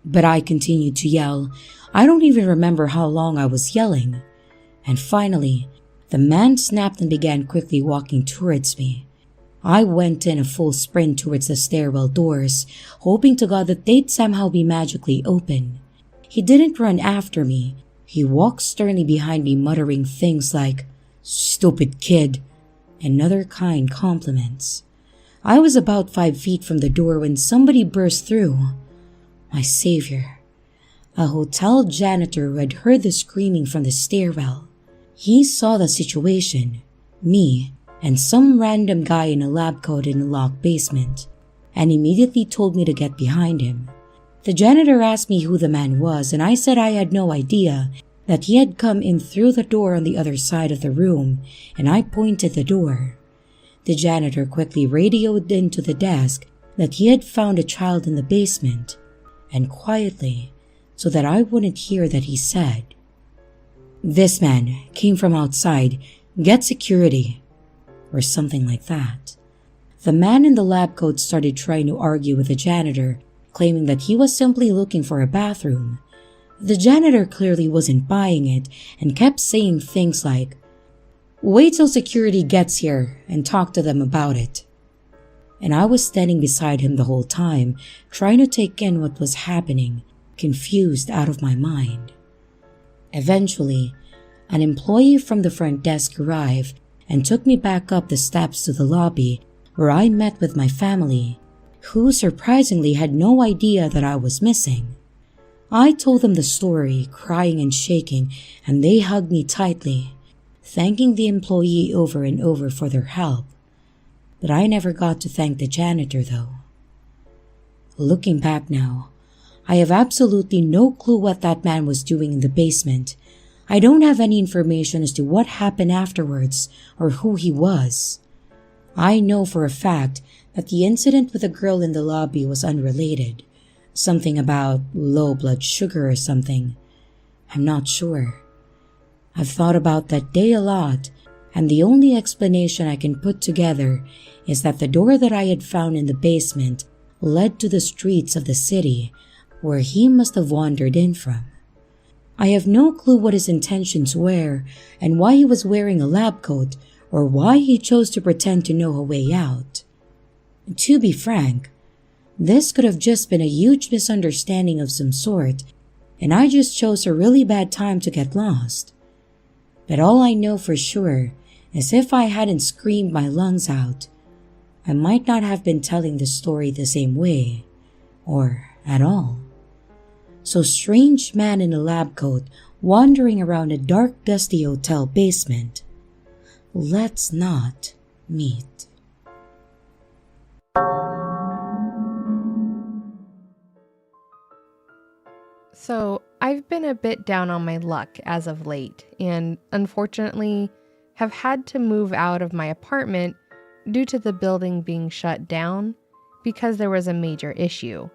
A: But I continued to yell. I don't even remember how long I was yelling. And finally, the man snapped and began quickly walking towards me. I went in a full sprint towards the stairwell doors, hoping to God that they'd somehow be magically open. He didn't run after me. He walked sternly behind me, muttering things like, "Stupid kid," and other kind compliments. I was about 5 feet from the door when somebody burst through. My savior, a hotel janitor who had heard the screaming from the stairwell. He saw the situation, me, and some random guy in a lab coat in a locked basement, and immediately told me to get behind him. The janitor asked me who the man was, and I said I had no idea, that he had come in through the door on the other side of the room, and I pointed the door. The janitor quickly radioed into the desk that he had found a child in the basement, and quietly, so that I wouldn't hear that, he said, "This man came from outside, get security," or something like that. The man in the lab coat started trying to argue with the janitor, claiming that he was simply looking for a bathroom. The janitor clearly wasn't buying it and kept saying things like, "Wait till security gets here and talk to them about it." And I was standing beside him the whole time, trying to take in what was happening, confused out of my mind. Eventually, an employee from the front desk arrived and took me back up the steps to the lobby, where I met with my family, who surprisingly had no idea that I was missing. I told them the story, crying and shaking, and they hugged me tightly, thanking the employee over and over for their help. But I never got to thank the janitor, though. Looking back now, I have absolutely no clue what that man was doing in the basement. I don't have any information as to what happened afterwards or who he was. I know for a fact that the incident with the girl in the lobby was unrelated. Something about low blood sugar or something. I'm not sure. I've thought about that day a lot, and the only explanation I can put together is that the door that I had found in the basement led to the streets of the city, where he must have wandered in from. I have no clue what his intentions were and why he was wearing a lab coat or why he chose to pretend to know a way out. To be frank, this could have just been a huge misunderstanding of some sort, and I just chose a really bad time to get lost. But all I know for sure is if I hadn't screamed my lungs out, I might not have been telling the story the same way, or at all. So strange man in a lab coat wandering around a dark, dusty hotel basement. Let's not meet.
B: So, I've been a bit down on my luck as of late, and unfortunately have had to move out of my apartment due to the building being shut down because there was a major issue.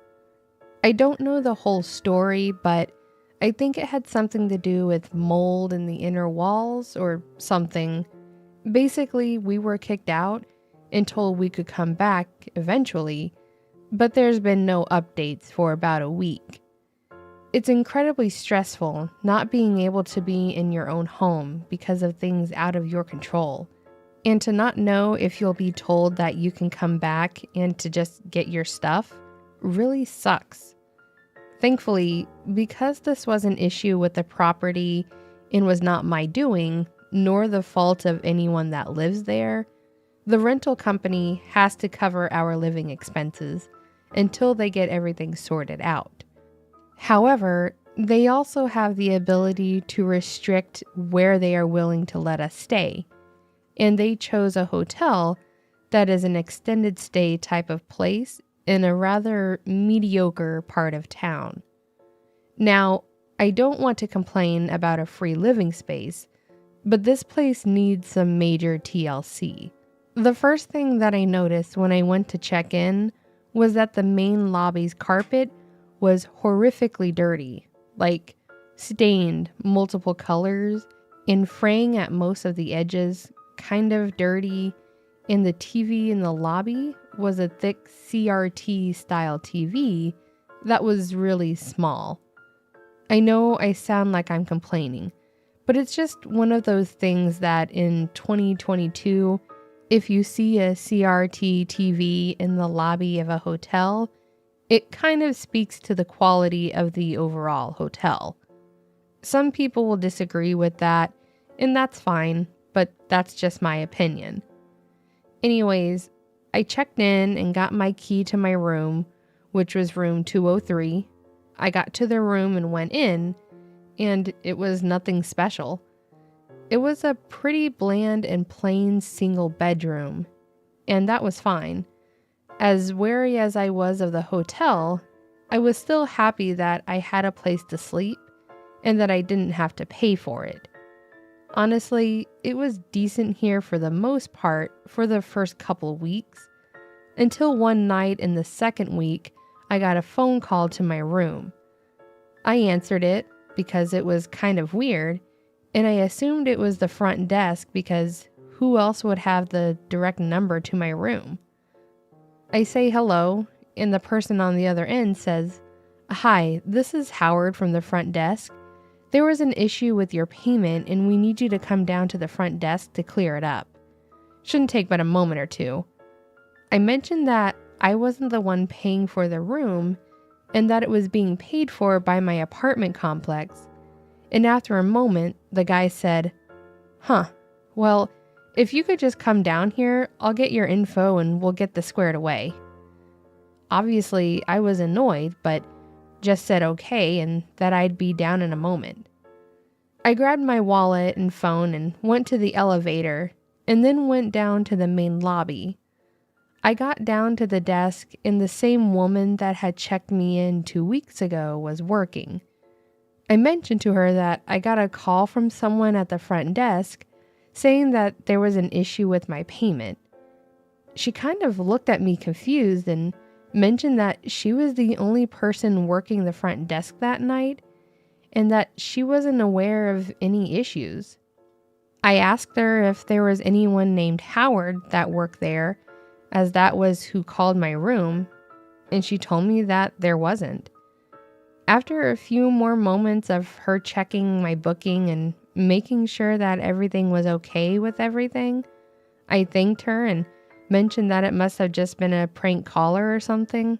B: I don't know the whole story, but I think it had something to do with mold in the inner walls or something. Basically, we were kicked out and told we could come back eventually, but there's been no updates for about a week. It's incredibly stressful not being able to be in your own home because of things out of your control, and to not know if you'll be told that you can come back and to just get your stuff really sucks. Thankfully, because this was an issue with the property and was not my doing, nor the fault of anyone that lives there, the rental company has to cover our living expenses until they get everything sorted out. However, they also have the ability to restrict where they are willing to let us stay, and they chose a hotel that is an extended stay type of place in a rather mediocre part of town. Now, I don't want to complain about a free living space, but this place needs some major TLC. The first thing that I noticed when I went to check in was that the main lobby's carpet was horrifically dirty, like stained multiple colors and fraying at most of the edges, kind of dirty, and the TV in the lobby was a thick CRT style TV that was really small. I know I sound like I'm complaining, but it's just one of those things that in 2022, if you see a CRT TV in the lobby of a hotel, it kind of speaks to the quality of the overall hotel. Some people will disagree with that, and that's fine, but that's just my opinion. Anyways, I checked in and got my key to my room, which was room 203. I got to the room and went in, and it was nothing special. It was a pretty bland and plain single bedroom, and that was fine. As wary as I was of the hotel, I was still happy that I had a place to sleep and that I didn't have to pay for it. Honestly, it was decent here for the most part for the first couple weeks, until one night in the second week, I got a phone call to my room. I answered it because it was kind of weird, and I assumed it was the front desk because who else would have the direct number to my room? I say hello, and the person on the other end says, "Hi, this is Howard from the front desk. There was an issue with your payment and we need you to come down to the front desk to clear it up. Shouldn't take but a moment or two." I mentioned that I wasn't the one paying for the room and that it was being paid for by my apartment complex. And after a moment, the guy said, well, if you could just come down here, I'll get your info and we'll get this squared away." Obviously, I was annoyed, but just said okay and that I'd be down in a moment. I grabbed my wallet and phone and went to the elevator and then went down to the main lobby. I got down to the desk and the same woman that had checked me in 2 weeks ago was working. I mentioned to her that I got a call from someone at the front desk saying that there was an issue with my payment. She kind of looked at me confused and mentioned that she was the only person working the front desk that night and that she wasn't aware of any issues. I asked her if there was anyone named Howard that worked there, as that was who called my room, and she told me that there wasn't. After a few more moments of her checking my booking and making sure that everything was okay with everything, I thanked her and mentioned that it must have just been a prank caller or something.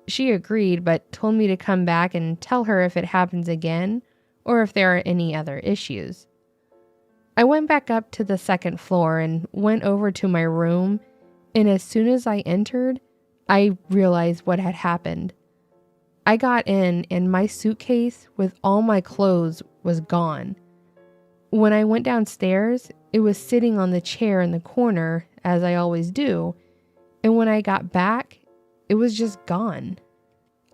B: She agreed, but told me to come back and tell her if it happens again or if there are any other issues. I went back up to the second floor and went over to my room, and as soon as I entered, I realized what had happened. I got in and my suitcase with all my clothes was gone. When I went downstairs, it was sitting on the chair in the corner, as I always do, and when I got back, it was just gone.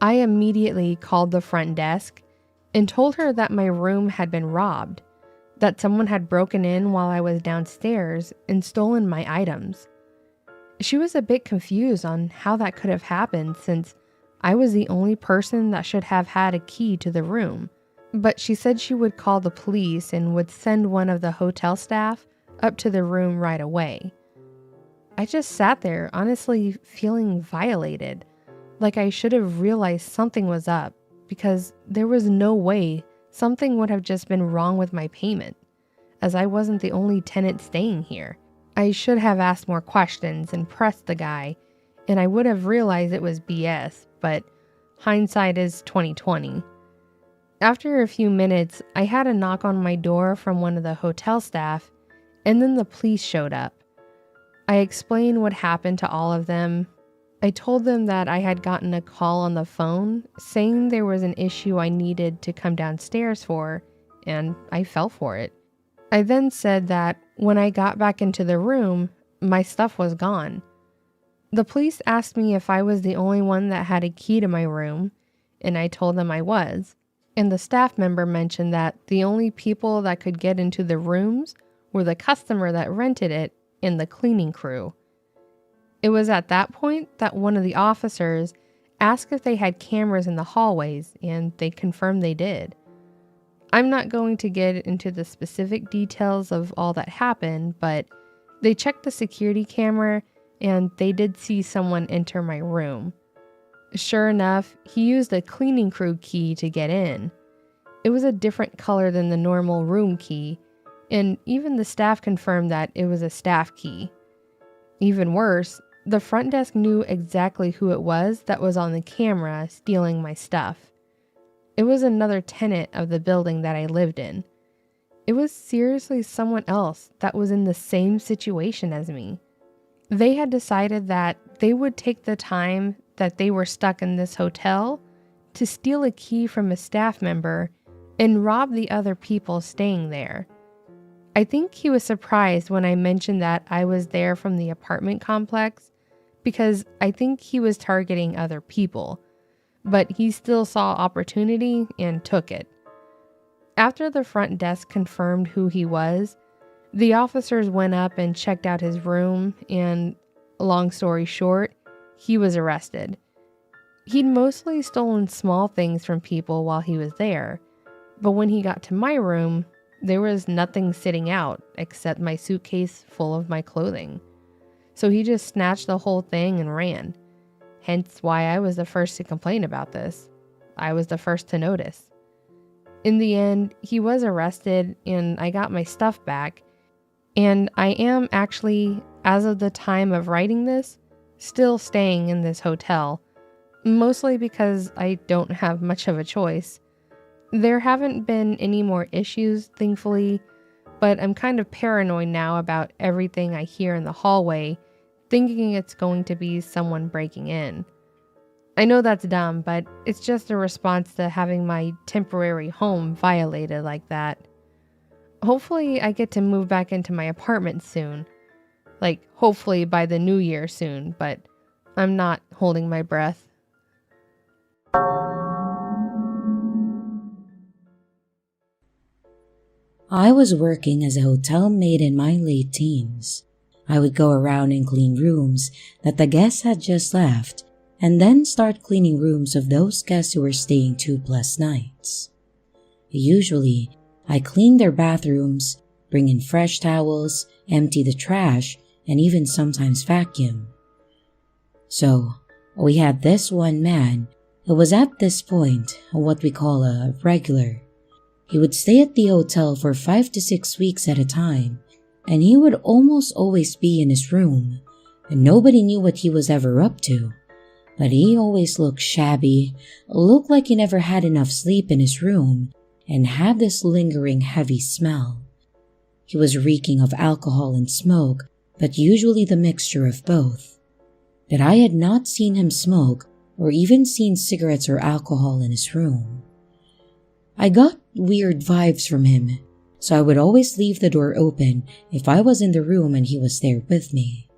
B: I immediately called the front desk and told her that my room had been robbed, that someone had broken in while I was downstairs and stolen my items. She was a bit confused on how that could have happened since I was the only person that should have had a key to the room, but she said she would call the police and would send one of the hotel staff up to the room right away. I just sat there, honestly feeling violated, like I should have realized something was up, because there was no way something would have just been wrong with my payment, as I wasn't the only tenant staying here. I should have asked more questions and pressed the guy, and I would have realized it was BS, but hindsight is 2020. After a few minutes, I had a knock on my door from one of the hotel staff, and then the police showed up. I explained what happened to all of them. I told them that I had gotten a call on the phone saying there was an issue I needed to come downstairs for, and I fell for it. I then said that when I got back into the room, my stuff was gone. The police asked me if I was the only one that had a key to my room, and I told them I was. And the staff member mentioned that the only people that could get into the rooms were the customer that rented it and the cleaning crew. It was at that point that one of the officers asked if they had cameras in the hallways, and they confirmed they did. I'm not going to get into the specific details of all that happened, but they checked the security camera and they did see someone enter my room. Sure enough, he used a cleaning crew key to get in. It was a different color than the normal room key, and even the staff confirmed that it was a staff key. Even worse, the front desk knew exactly who it was that was on the camera stealing my stuff. It was another tenant of the building that I lived in. It was seriously someone else that was in the same situation as me. They had decided that they would take the time that they were stuck in this hotel to steal a key from a staff member and rob the other people staying there. I think he was surprised when I mentioned that I was there from the apartment complex, because I think he was targeting other people, but he still saw opportunity and took it. After the front desk confirmed who he was, the officers went up and checked out his room, and long story short, he was arrested. He'd mostly stolen small things from people while he was there, but when he got to my room, there was nothing sitting out except my suitcase full of my clothing. So he just snatched the whole thing and ran. Hence why I was the first to complain about this. I was the first to notice. In the end, he was arrested and I got my stuff back. And I am actually, as of the time of writing this, still staying in this hotel. Mostly because I don't have much of a choice. There haven't been any more issues, thankfully, but I'm kind of paranoid now about everything I hear in the hallway, thinking it's going to be someone breaking in. I know that's dumb, but it's just a response to having my temporary home violated like that. Hopefully I get to move back into my apartment soon. Like, hopefully by the new year soon, but I'm not holding my breath.
A: I was working as a hotel maid in my late teens. I would go around and clean rooms that the guests had just left, and then start cleaning rooms of those guests who were staying 2+ nights. Usually, I cleaned their bathrooms, bring in fresh towels, empty the trash, and even sometimes vacuum. So, we had this one man who was at this point what we call a regular. He would stay at the hotel for 5 to 6 weeks at a time, and he would almost always be in his room, and nobody knew what he was ever up to. But he always looked shabby, looked like he never had enough sleep in his room, and had this lingering heavy smell. He was reeking of alcohol and smoke, but usually the mixture of both. But I had not seen him smoke or even seen cigarettes or alcohol in his room. I got weird vibes from him, so I would always leave the door open if I was in the room and he was there with me.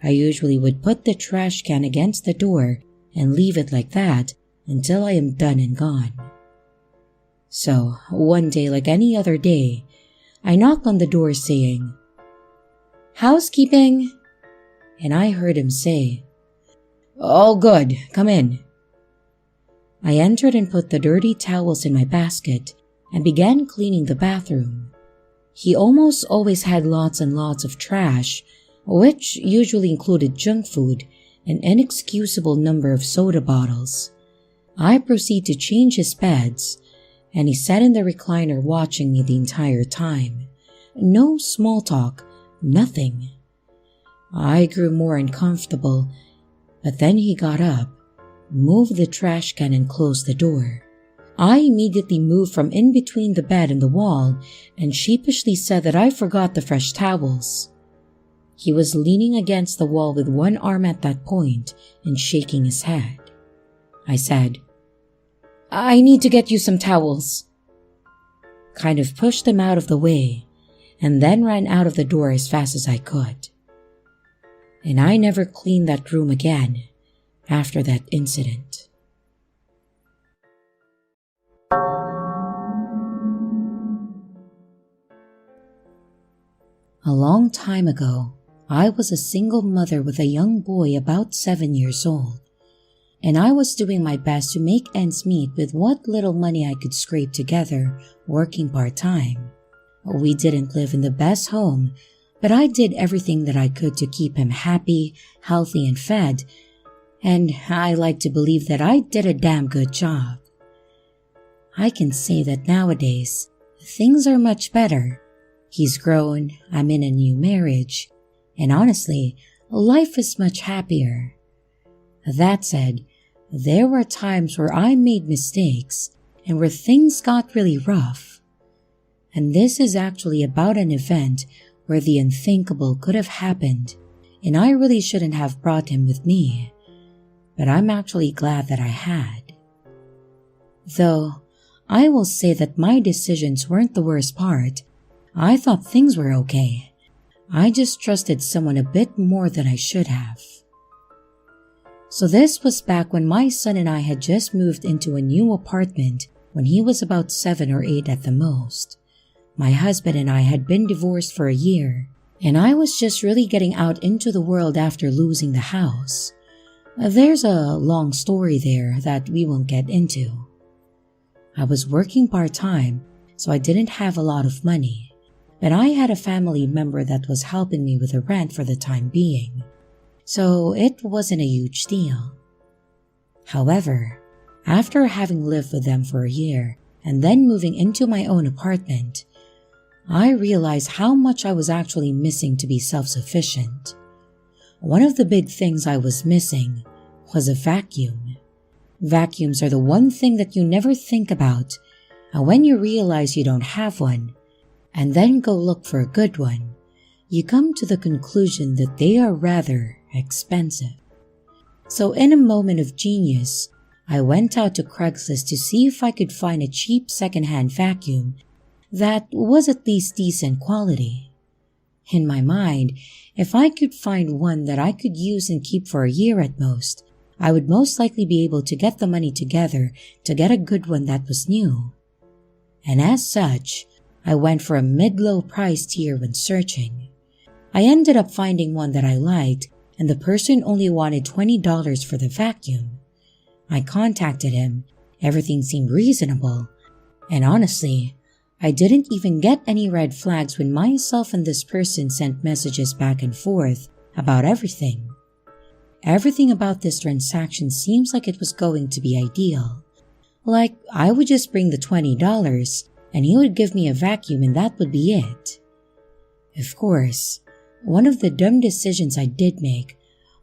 A: I usually would put the trash can against the door and leave it like that until I am done and gone. So, one day like any other day, I knocked on the door saying, "Housekeeping," and I heard him say, "All good, come in." I entered and put the dirty towels in my basket and began cleaning the bathroom. He almost always had lots and lots of trash, which usually included junk food, an inexcusable number of soda bottles. I proceed to change his beds, and he sat in the recliner watching me the entire time. No small talk, nothing. I grew more uncomfortable, but then he got up, moved the trash can and closed the door. I immediately moved from in between the bed and the wall and sheepishly said that I forgot the fresh towels. He was leaning against the wall with one arm at that point and shaking his head. I said, "I need to get you some towels." Kind of pushed him out of the way and then ran out of the door as fast as I could. and I never cleaned that room again after that incident. A long time ago, I was a single mother with a young boy about 7 years old, and I was doing my best to make ends meet with what little money I could scrape together working part-time. We didn't live in the best home, but I did everything that I could to keep him happy, healthy, and fed, and I like to believe that I did a damn good job. I can say that nowadays, things are much better. He's grown, I'm in a new marriage, and honestly, life is much happier. That said, there were times where I made mistakes and where things got really rough. And this is actually about an event where the unthinkable could have happened, and I really shouldn't have brought him with me, but I'm actually glad that I had. Though, I will say that my decisions weren't the worst part. I thought things were okay. I just trusted someone a bit more than I should have. So this was back when my son and I had just moved into a new apartment when he was about 7 or 8 at the most. My husband and I had been divorced for a year, and I was just really getting out into the world after losing the house. There's a long story there that we won't get into. I was working part-time, so I didn't have a lot of money, but I had a family member that was helping me with the rent for the time being, so it wasn't a huge deal. However, after having lived with them for a year and then moving into my own apartment, I realized how much I was actually missing to be self-sufficient. One of the big things I was missing was a vacuum. Vacuums are the one thing that you never think about, and when you realize you don't have one, and then go look for a good one, you come to the conclusion that they are rather expensive. So in a moment of genius, I went out to Craigslist to see if I could find a cheap secondhand vacuum that was at least decent quality. In my mind, if I could find one that I could use and keep for a year at most, I would most likely be able to get the money together to get a good one that was new. And as such, I went for a mid-low price tier when searching. I ended up finding one that I liked, and the person only wanted $20 for the vacuum. I contacted him, everything seemed reasonable, and honestly, I didn't even get any red flags when myself and this person sent messages back and forth about everything. Everything about this transaction seems like it was going to be ideal. Like, I would just bring the $20 and he would give me a vacuum and that would be it. Of course, one of the dumb decisions I did make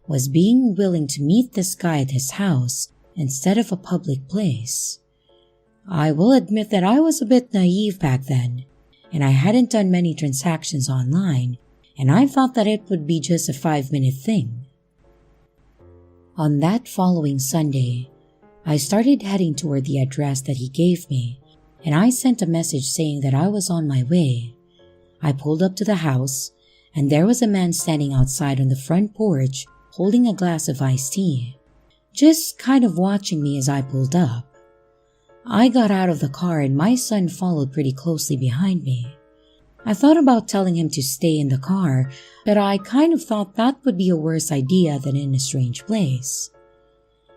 A: was being willing to meet this guy at his house instead of a public place. I will admit that I was a bit naive back then, and I hadn't done many transactions online, and I thought that it would be just a 5-minute thing. On that following Sunday, I started heading toward the address that he gave me, and I sent a message saying that I was on my way. I pulled up to the house, and there was a man standing outside on the front porch holding a glass of iced tea, just kind of watching me as I pulled up. I got out of the car and my son followed pretty closely behind me. I thought about telling him to stay in the car, but I kind of thought that would be a worse idea than in a strange place.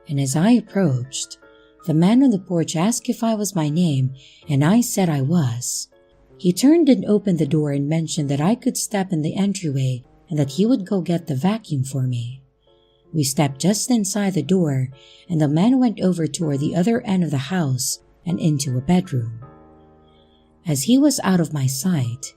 A: And as I approached, the man on the porch asked if I was my name, and I said I was. He turned and opened the door and mentioned that I could step in the entryway and that he would go get the vacuum for me. We stepped just inside the door, and the man went over toward the other end of the house and into a bedroom. As he was out of my sight,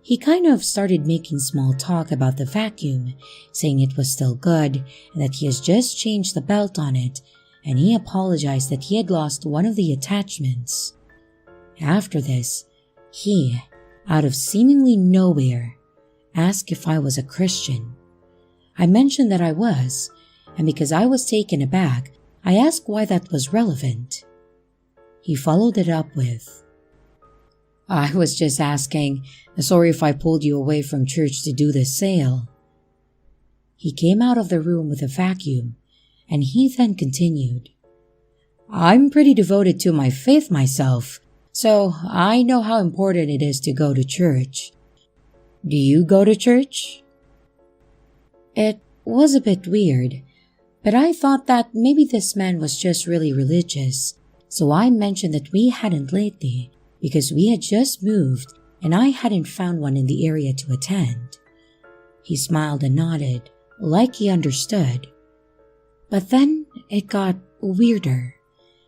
A: he kind of started making small talk about the vacuum, saying it was still good and that he has just changed the belt on it, and he apologized that he had lost one of the attachments. After this, he, out of seemingly nowhere, asked if I was a Christian. I mentioned that I was, and because I was taken aback, I asked why that was relevant. He followed it up with, "I was just asking, sorry if I pulled you away from church to do this sale." He came out of the room with a vacuum, and he then continued, "I'm pretty devoted to my faith myself, so I know how important it is to go to church. Do you go to church?" It was a bit weird, but I thought that maybe this man was just really religious, so I mentioned that we hadn't lately because we had just moved and I hadn't found one in the area to attend. He smiled and nodded, like he understood. But then it got weirder,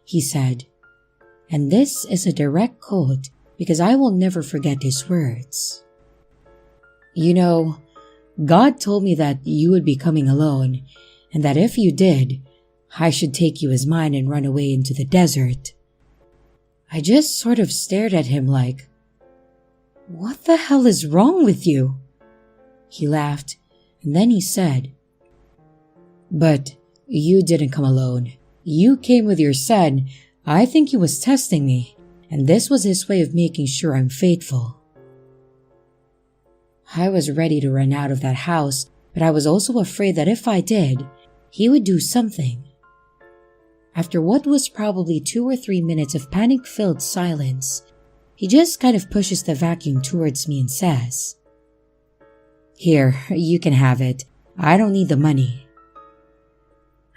A: he said. And this is a direct quote because I will never forget his words. "You know, God told me that you would be coming alone, and that if you did, I should take you as mine and run away into the desert." I just sort of stared at him like, "What the hell is wrong with you?" He laughed, and then he said, "But you didn't come alone. You came with your son. I think he was testing me, and this was his way of making sure I'm faithful." I was ready to run out of that house, but I was also afraid that if I did, he would do something. After what was probably 2 or 3 minutes of panic-filled silence, he just kind of pushes the vacuum towards me and says, "Here, you can have it. I don't need the money."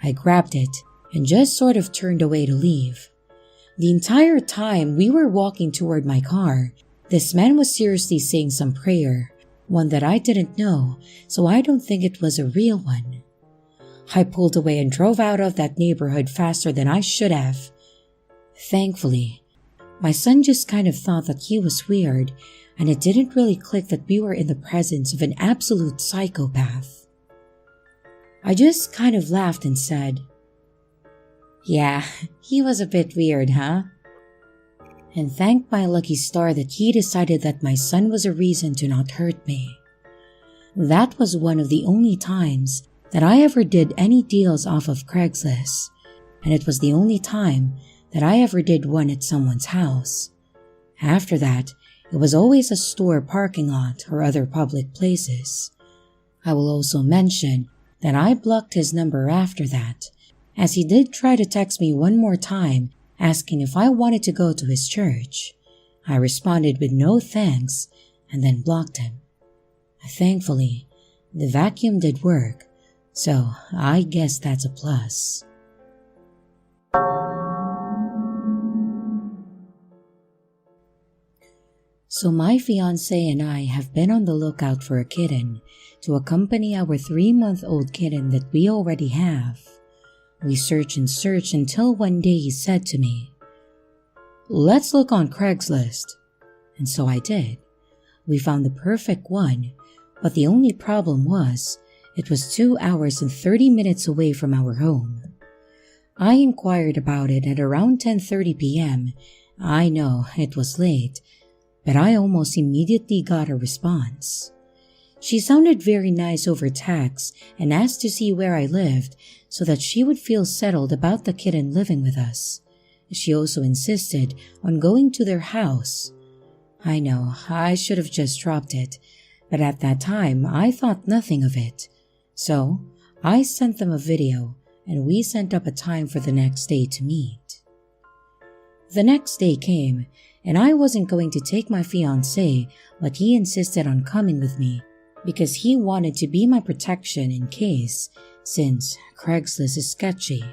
A: I grabbed it and just sort of turned away to leave. The entire time we were walking toward my car, this man was seriously saying some prayer, one that I didn't know, so I don't think it was a real one. I pulled away and drove out of that neighborhood faster than I should have. Thankfully, my son just kind of thought that he was weird, and it didn't really click that we were in the presence of an absolute psychopath. I just kind of laughed and said, "Yeah, he was a bit weird, huh?" And thanked my lucky star that he decided that my son was a reason to not hurt me. That was one of the only times that I ever did any deals off of Craigslist, and it was the only time that I ever did one at someone's house. After that, it was always a store parking lot or other public places. I will also mention that I blocked his number after that, as he did try to text me one more time asking if I wanted to go to his church. I responded with no thanks and then blocked him. Thankfully, the vacuum did work, so I guess that's a plus. So my fiancé and I have been on the lookout for a kitten to accompany our 3-month-old kitten that we already have. We searched and searched until one day he said to me, "Let's look on Craigslist." And so I did. We found the perfect one, but the only problem was it was 2 hours and 30 minutes away from our home. I inquired about it at around 10:30 p.m. I know it was late, but I almost immediately got a response. She sounded very nice over text and asked to see where I lived so that she would feel settled about the kitten living with us. She also insisted on going to their house. I know, I should have just dropped it, but at that time I thought nothing of it. So I sent them a video and we sent up a time for the next day to meet. The next day came and I wasn't going to take my fiancé, but he insisted on coming with me because he wanted to be my protection in case, since Craigslist is sketchy.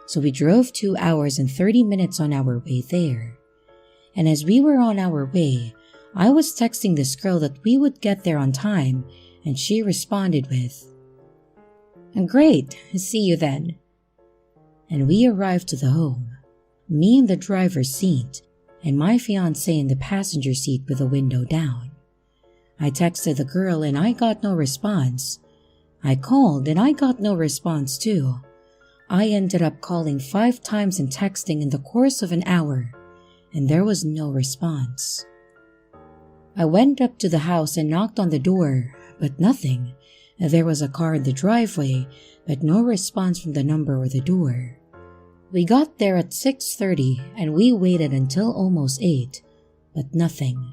A: So we drove 2 hours and 30 minutes on our way there. And as we were on our way, I was texting this girl that we would get there on time, and she responded with, "Great, see you then." And we arrived to the home, me in the driver's seat, and my fiancé in the passenger seat with the window down. I texted the girl and I got no response. I called and I got no response too. I ended up calling 5 times and texting in the course of an hour, and there was no response. I went up to the house and knocked on the door, but nothing. There was a car in the driveway, but no response from the number or the door. We got there at 6:30 and we waited until almost 8, but nothing.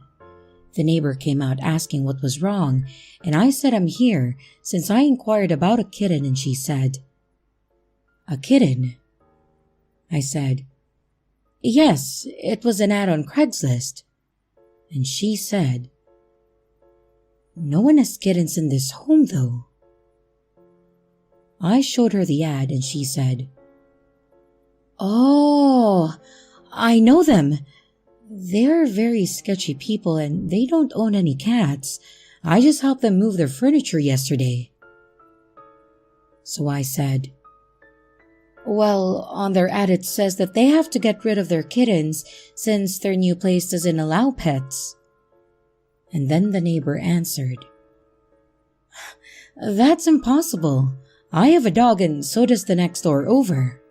A: The neighbor came out asking what was wrong, and I said I'm here since I inquired about a kitten, and she said, "A kitten?" I said, "Yes, it was an ad on Craigslist." And she said, "No one has kittens in this home though." I showed her the ad and she said, "Oh, I know them. They're very sketchy people and they don't own any cats. I just helped them move their furniture yesterday." So I said, "Well, on their ad it says that they have to get rid of their kittens since their new place doesn't allow pets." And then the neighbor answered, "That's impossible. I have a dog and so does the next door over."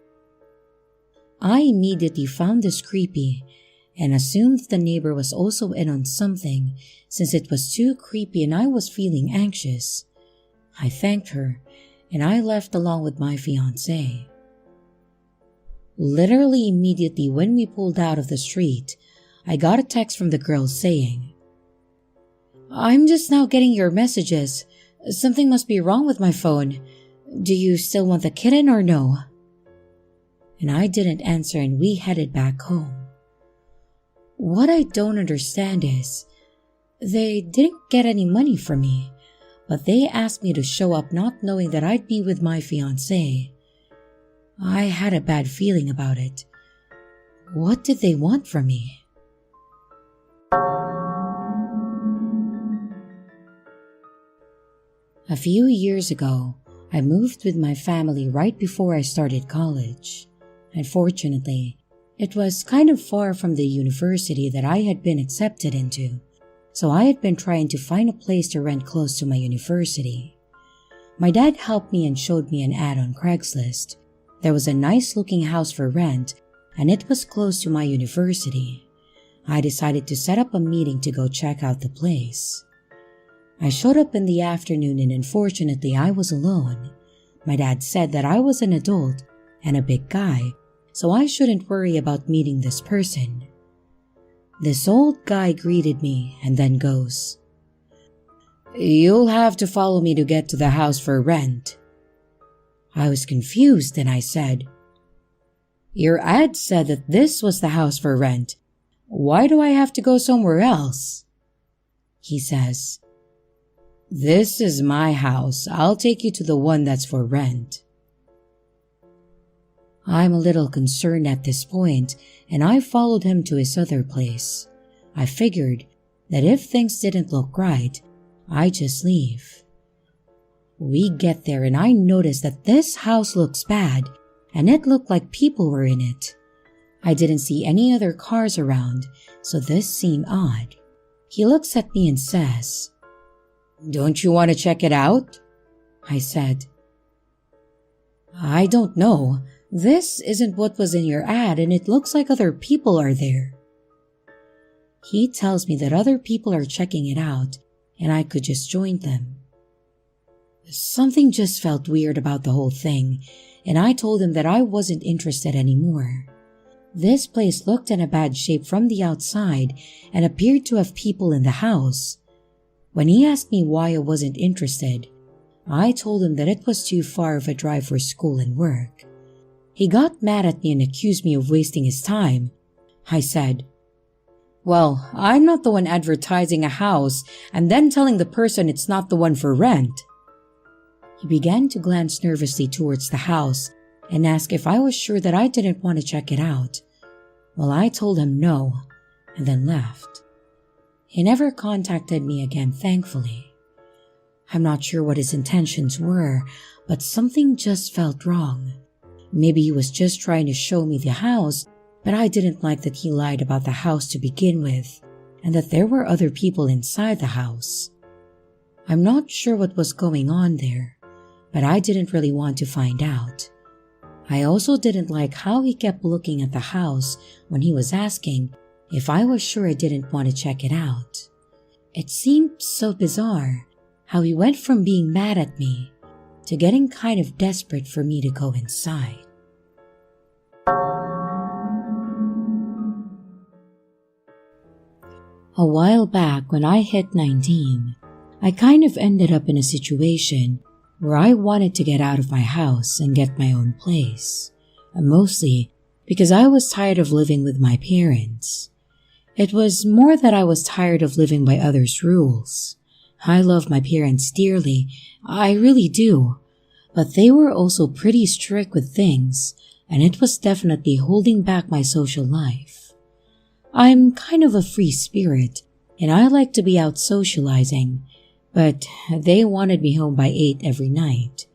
A: I immediately found this creepy and assumed the neighbor was also in on something since it was too creepy and I was feeling anxious. I thanked her and I left along with my fiancé. Literally immediately when we pulled out of the street, I got a text from the girl saying, "I'm just now getting your messages. Something must be wrong with my phone. Do you still want the kitten or no?" And I didn't answer and we headed back home. What I don't understand is, they didn't get any money from me, but they asked me to show up not knowing that I'd be with my fiancé. I had a bad feeling about it. What did they want from me? A few years ago, I moved with my family right before I started college. Unfortunately, it was kind of far from the university that I had been accepted into, so I had been trying to find a place to rent close to my university. My dad helped me and showed me an ad on Craigslist. There was a nice-looking house for rent, and it was close to my university. I decided to set up a meeting to go check out the place. I showed up in the afternoon and unfortunately I was alone. My dad said that I was an adult and a big guy, so I shouldn't worry about meeting this person. This old guy greeted me and then goes, "You'll have to follow me to get to the house for rent." I was confused and I said, "Your ad said that this was the house for rent. Why do I have to go somewhere else?" He says, "This is my house. I'll take you to the one that's for rent." I'm a little concerned at this point and I followed him to his other place. I figured that if things didn't look right, I'd just leave. We get there and I noticed that this house looks bad and it looked like people were in it. I didn't see any other cars around, so this seemed odd. He looks at me and says, "Don't you want to check it out?" I said, "I don't know. This isn't what was in your ad and it looks like other people are there." He tells me that other people are checking it out and I could just join them. Something just felt weird about the whole thing, and I told him that I wasn't interested anymore. This place looked in a bad shape from the outside and appeared to have people in the house. When he asked me why I wasn't interested, I told him that it was too far of a drive for school and work. He got mad at me and accused me of wasting his time. I said, "Well, I'm not the one advertising a house and then telling the person it's not the one for rent." He began to glance nervously towards the house and asked if I was sure that I didn't want to check it out. Well, I told him no and then left. He never contacted me again, thankfully. I'm not sure what his intentions were, but something just felt wrong. Maybe he was just trying to show me the house, but I didn't like that he lied about the house to begin with and that there were other people inside the house. I'm not sure what was going on there, but I didn't really want to find out. I also didn't like how he kept looking at the house when he was asking if I was sure I didn't want to check it out. It seemed so bizarre how he went from being mad at me to getting kind of desperate for me to go inside. A while back when I hit 19, I kind of ended up in a situation where I wanted to get out of my house and get my own place, mostly because I was tired of living with my parents. It was more that I was tired of living by others' rules. I love my parents dearly, I really do, but they were also pretty strict with things, and it was definitely holding back my social life. I'm kind of a free spirit, and I like to be out socializing, but they wanted me home by 8 every night.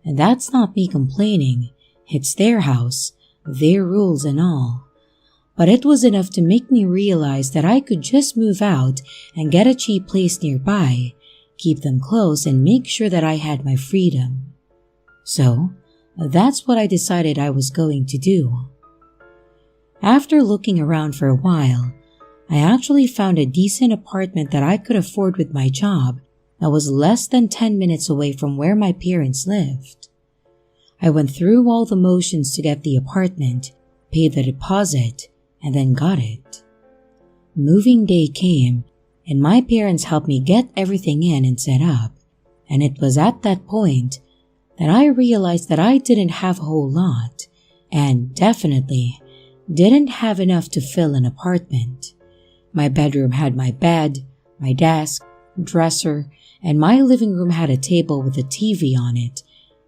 A: And that's not me complaining, it's their house, their rules and all. But it was enough to make me realize that I could just move out and get a cheap place nearby, keep them close and make sure that I had my freedom. So, that's what I decided I was going to do. After looking around for a while, I actually found a decent apartment that I could afford with my job that was less than 10 minutes away from where my parents lived. I went through all the motions to get the apartment, paid the deposit, and then got it. Moving day came, and my parents helped me get everything in and set up, and it was at that point that I realized that I didn't have a whole lot, and definitely didn't have enough to fill an apartment. My bedroom had my bed, my desk, dresser, and my living room had a table with a TV on it,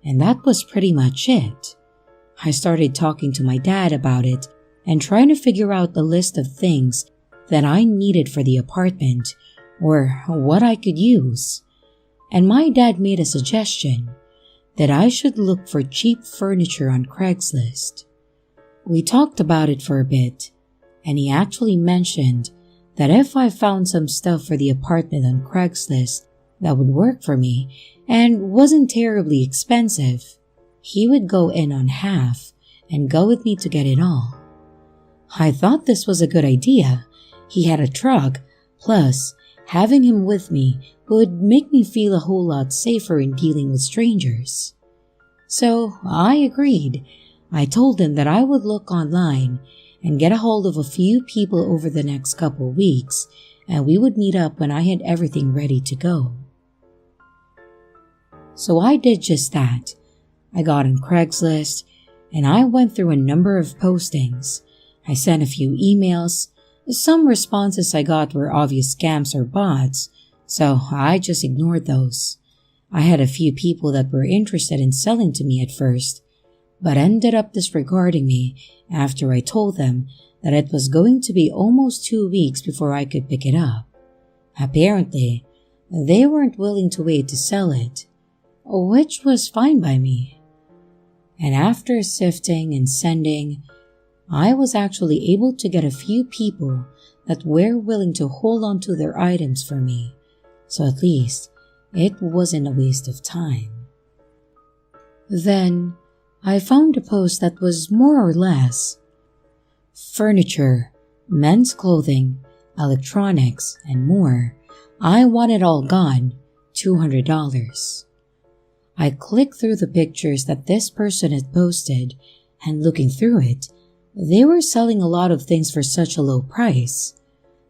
A: and that was pretty much it. I started talking to my dad about it and trying to figure out the list of things that I needed for the apartment or what I could use. And my dad made a suggestion that I should look for cheap furniture on Craigslist. We talked about it for a bit, and he actually mentioned that if I found some stuff for the apartment on Craigslist that would work for me and wasn't terribly expensive, he would go in on half and go with me to get it all. I thought this was a good idea. He had a truck, plus having him with me would make me feel a whole lot safer in dealing with strangers. So I agreed. I told him that I would look online and get a hold of a few people over the next couple weeks, and we would meet up when I had everything ready to go. So I did just that. I got on Craigslist, and I went through a number of postings. I sent a few emails. Some responses I got were obvious scams or bots, so I just ignored those. I had a few people that were interested in selling to me at first, but ended up disregarding me after I told them that it was going to be almost 2 weeks before I could pick it up. Apparently, they weren't willing to wait to sell it, which was fine by me. And after sifting and sending, I was actually able to get a few people that were willing to hold on to their items for me, so at least it wasn't a waste of time. Then, I found a post that was more or less furniture, men's clothing, electronics, and more. I want it all gone, $200. I clicked through the pictures that this person had posted, and looking through it, they were selling a lot of things for such a low price.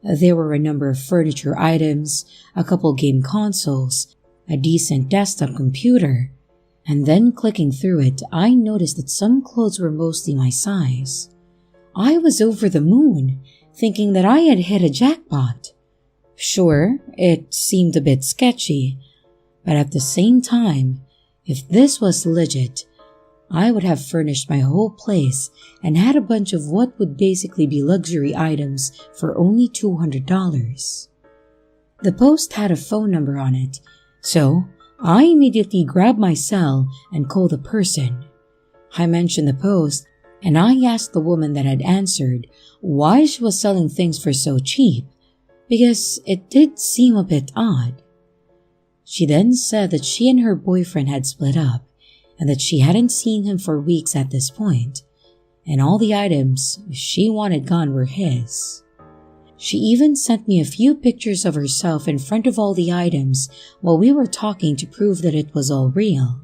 A: There were a number of furniture items, a couple game consoles, a decent desktop computer, and then clicking through it, I noticed that some clothes were mostly my size. I was over the moon, thinking that I had hit a jackpot. Sure, it seemed a bit sketchy, but at the same time, if this was legit, I would have furnished my whole place and had a bunch of what would basically be luxury items for only $200. The post had a phone number on it, so I immediately grabbed my cell and called the person. I mentioned the post, and I asked the woman that had answered why she was selling things for so cheap, because it did seem a bit odd. She then said that she and her boyfriend had split up, and that she hadn't seen him for weeks at this point, and all the items she wanted gone were his. She even sent me a few pictures of herself in front of all the items while we were talking to prove that it was all real.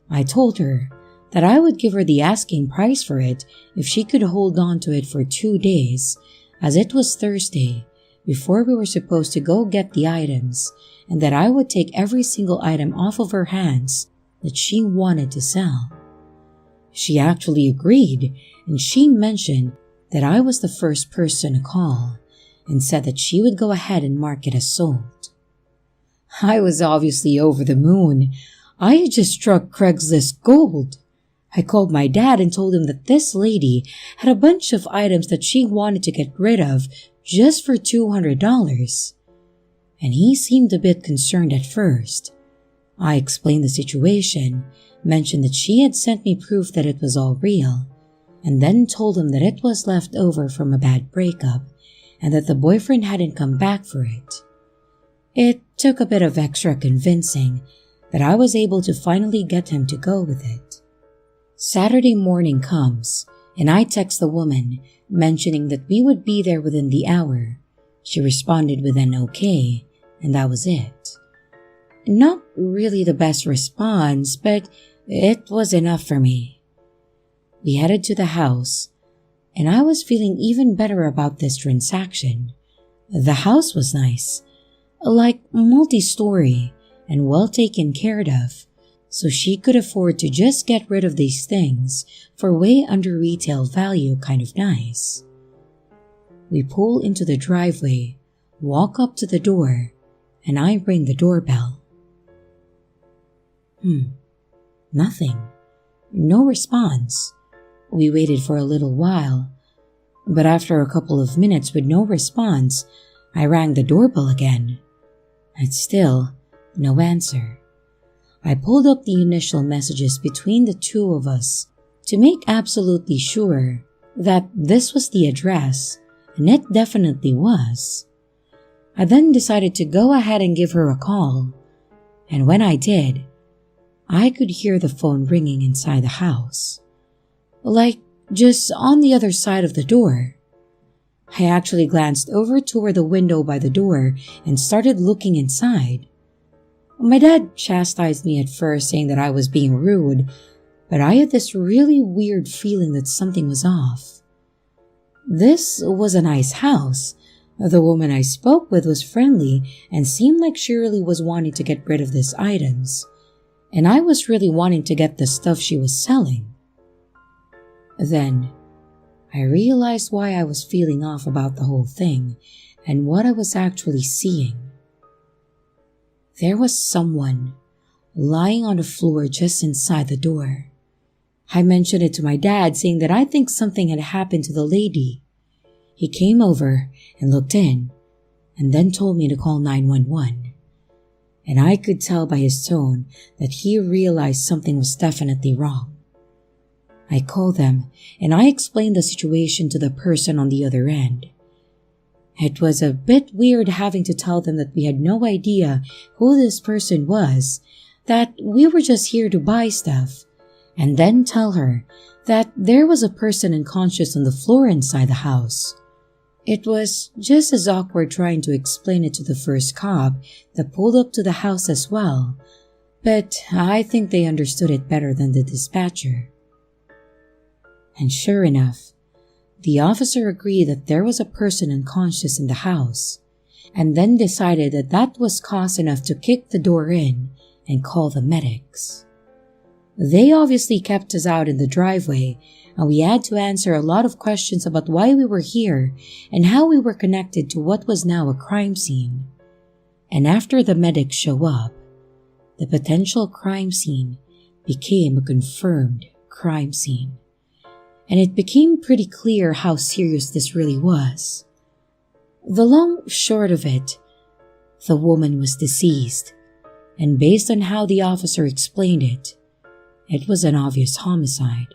A: I told her that I would give her the asking price for it if she could hold on to it for 2 days, as it was Thursday, before we were supposed to go get the items, and that I would take every single item off of her hands that she wanted to sell. She actually agreed, and she mentioned that I was the first person to call and said that she would go ahead and mark it as sold. I was obviously over the moon. I had just struck Craigslist gold. I called my dad and told him that this lady had a bunch of items that she wanted to get rid of just for $200. And he seemed a bit concerned at first. I explained the situation, mentioned that she had sent me proof that it was all real, and then told him that it was left over from a bad breakup and that the boyfriend hadn't come back for it. It took a bit of extra convincing, but I was able to finally get him to go with it. Saturday morning comes, and I text the woman, mentioning that we would be there within the hour. She responded with an okay, and that was it. Not really the best response, but it was enough for me. We headed to the house, and I was feeling even better about this transaction. The house was nice, like multi-story and well taken care of, so she could afford to just get rid of these things for way under retail value. Kind of nice. We pull into the driveway, walk up to the door, and I ring the doorbell. Nothing. No response. We waited for a little while, but after a couple of minutes with no response, I rang the doorbell again. And still, no answer. I pulled up the initial messages between the two of us to make absolutely sure that this was the address, and it definitely was. I then decided to go ahead and give her a call, and when I did, I could hear the phone ringing inside the house, like just on the other side of the door. I actually glanced over toward the window by the door and started looking inside. My dad chastised me at first, saying that I was being rude, but I had this really weird feeling that something was off. This was a nice house. The woman I spoke with was friendly and seemed like she really was wanting to get rid of these items, and I was really wanting to get the stuff she was selling. Then, I realized why I was feeling off about the whole thing and what I was actually seeing. There was someone lying on the floor just inside the door. I mentioned it to my dad, saying that I think something had happened to the lady. He came over and looked in, and then told me to call 911. And I could tell by his tone that he realized something was definitely wrong. I called them, and I explained the situation to the person on the other end. It was a bit weird having to tell them that we had no idea who this person was, that we were just here to buy stuff, and then tell her that there was a person unconscious on the floor inside the house. It was just as awkward trying to explain it to the first cop that pulled up to the house as well, but I think they understood it better than the dispatcher. And sure enough, the officer agreed that there was a person unconscious in the house, and then decided that that was cause enough to kick the door in and call the medics. They obviously kept us out in the driveway, and we had to answer a lot of questions about why we were here and how we were connected to what was now a crime scene. And after the medics show up, the potential crime scene became a confirmed crime scene. And it became pretty clear how serious this really was. The long short of it, the woman was deceased, and based on how the officer explained it, it was an obvious homicide.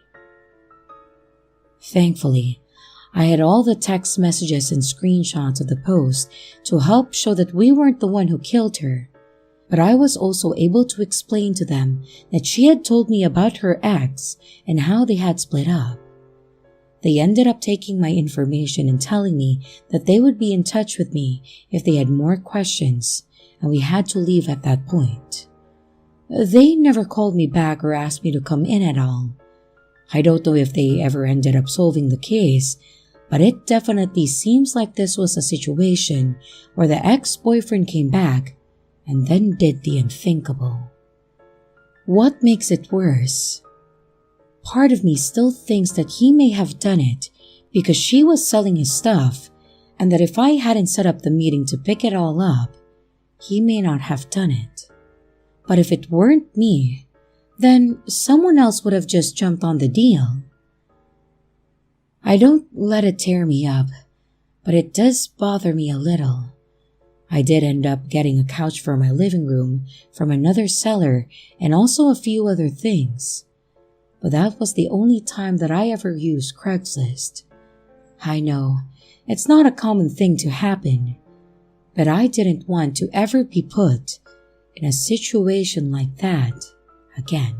A: Thankfully, I had all the text messages and screenshots of the post to help show that we weren't the one who killed her, but I was also able to explain to them that she had told me about her ex and how they had split up. They ended up taking my information and telling me that they would be in touch with me if they had more questions, and we had to leave at that point. They never called me back or asked me to come in at all. I don't know if they ever ended up solving the case, but it definitely seems like this was a situation where the ex-boyfriend came back and then did the unthinkable. What makes it worse? Part of me still thinks that he may have done it because she was selling his stuff, and that if I hadn't set up the meeting to pick it all up, he may not have done it. But if it weren't me, then someone else would have just jumped on the deal. I don't let it tear me up, but it does bother me a little. I did end up getting a couch for my living room from another seller and also a few other things. But that was the only time that I ever used Craigslist. I know, it's not a common thing to happen, but I didn't want to ever be put in a situation like that again.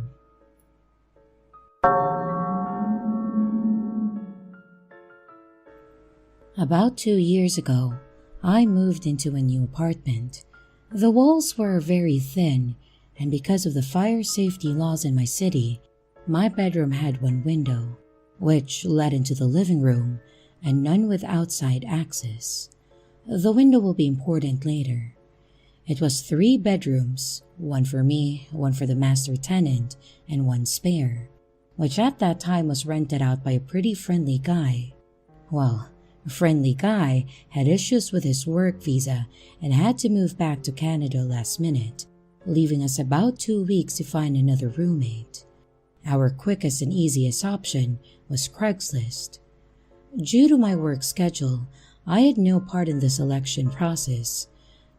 A: About 2 years ago, I moved into a new apartment. The walls were very thin, and because of the fire safety laws in my city, my bedroom had one window, which led into the living room, and none with outside access. The window will be important later. It was 3 bedrooms, one for me, one for the master tenant, and one spare, which at that time was rented out by a pretty friendly guy. Well, a friendly guy had issues with his work visa and had to move back to Canada last minute, leaving us about 2 weeks to find another roommate. Our quickest and easiest option was Craigslist. Due to my work schedule, I had no part in the selection process,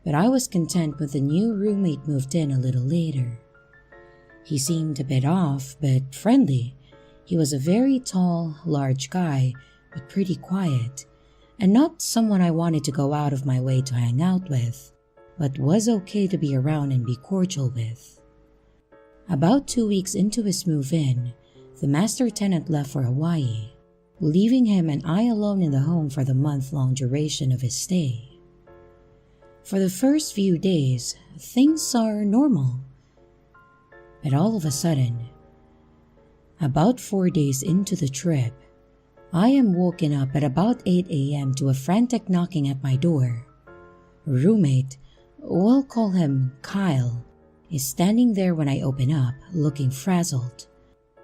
A: but I was content when the new roommate moved in a little later. He seemed a bit off, but friendly. He was a very tall, large guy, but pretty quiet, and not someone I wanted to go out of my way to hang out with, but was okay to be around and be cordial with. About 2 weeks into his move-in, the master tenant left for Hawaii, leaving him and I alone in the home for the month-long duration of his stay. For the first few days, things are normal. But all of a sudden, about 4 days into the trip, I am woken up at about 8 a.m. to a frantic knocking at my door. A roommate, we'll call him Kyle, is standing there when I open up, looking frazzled.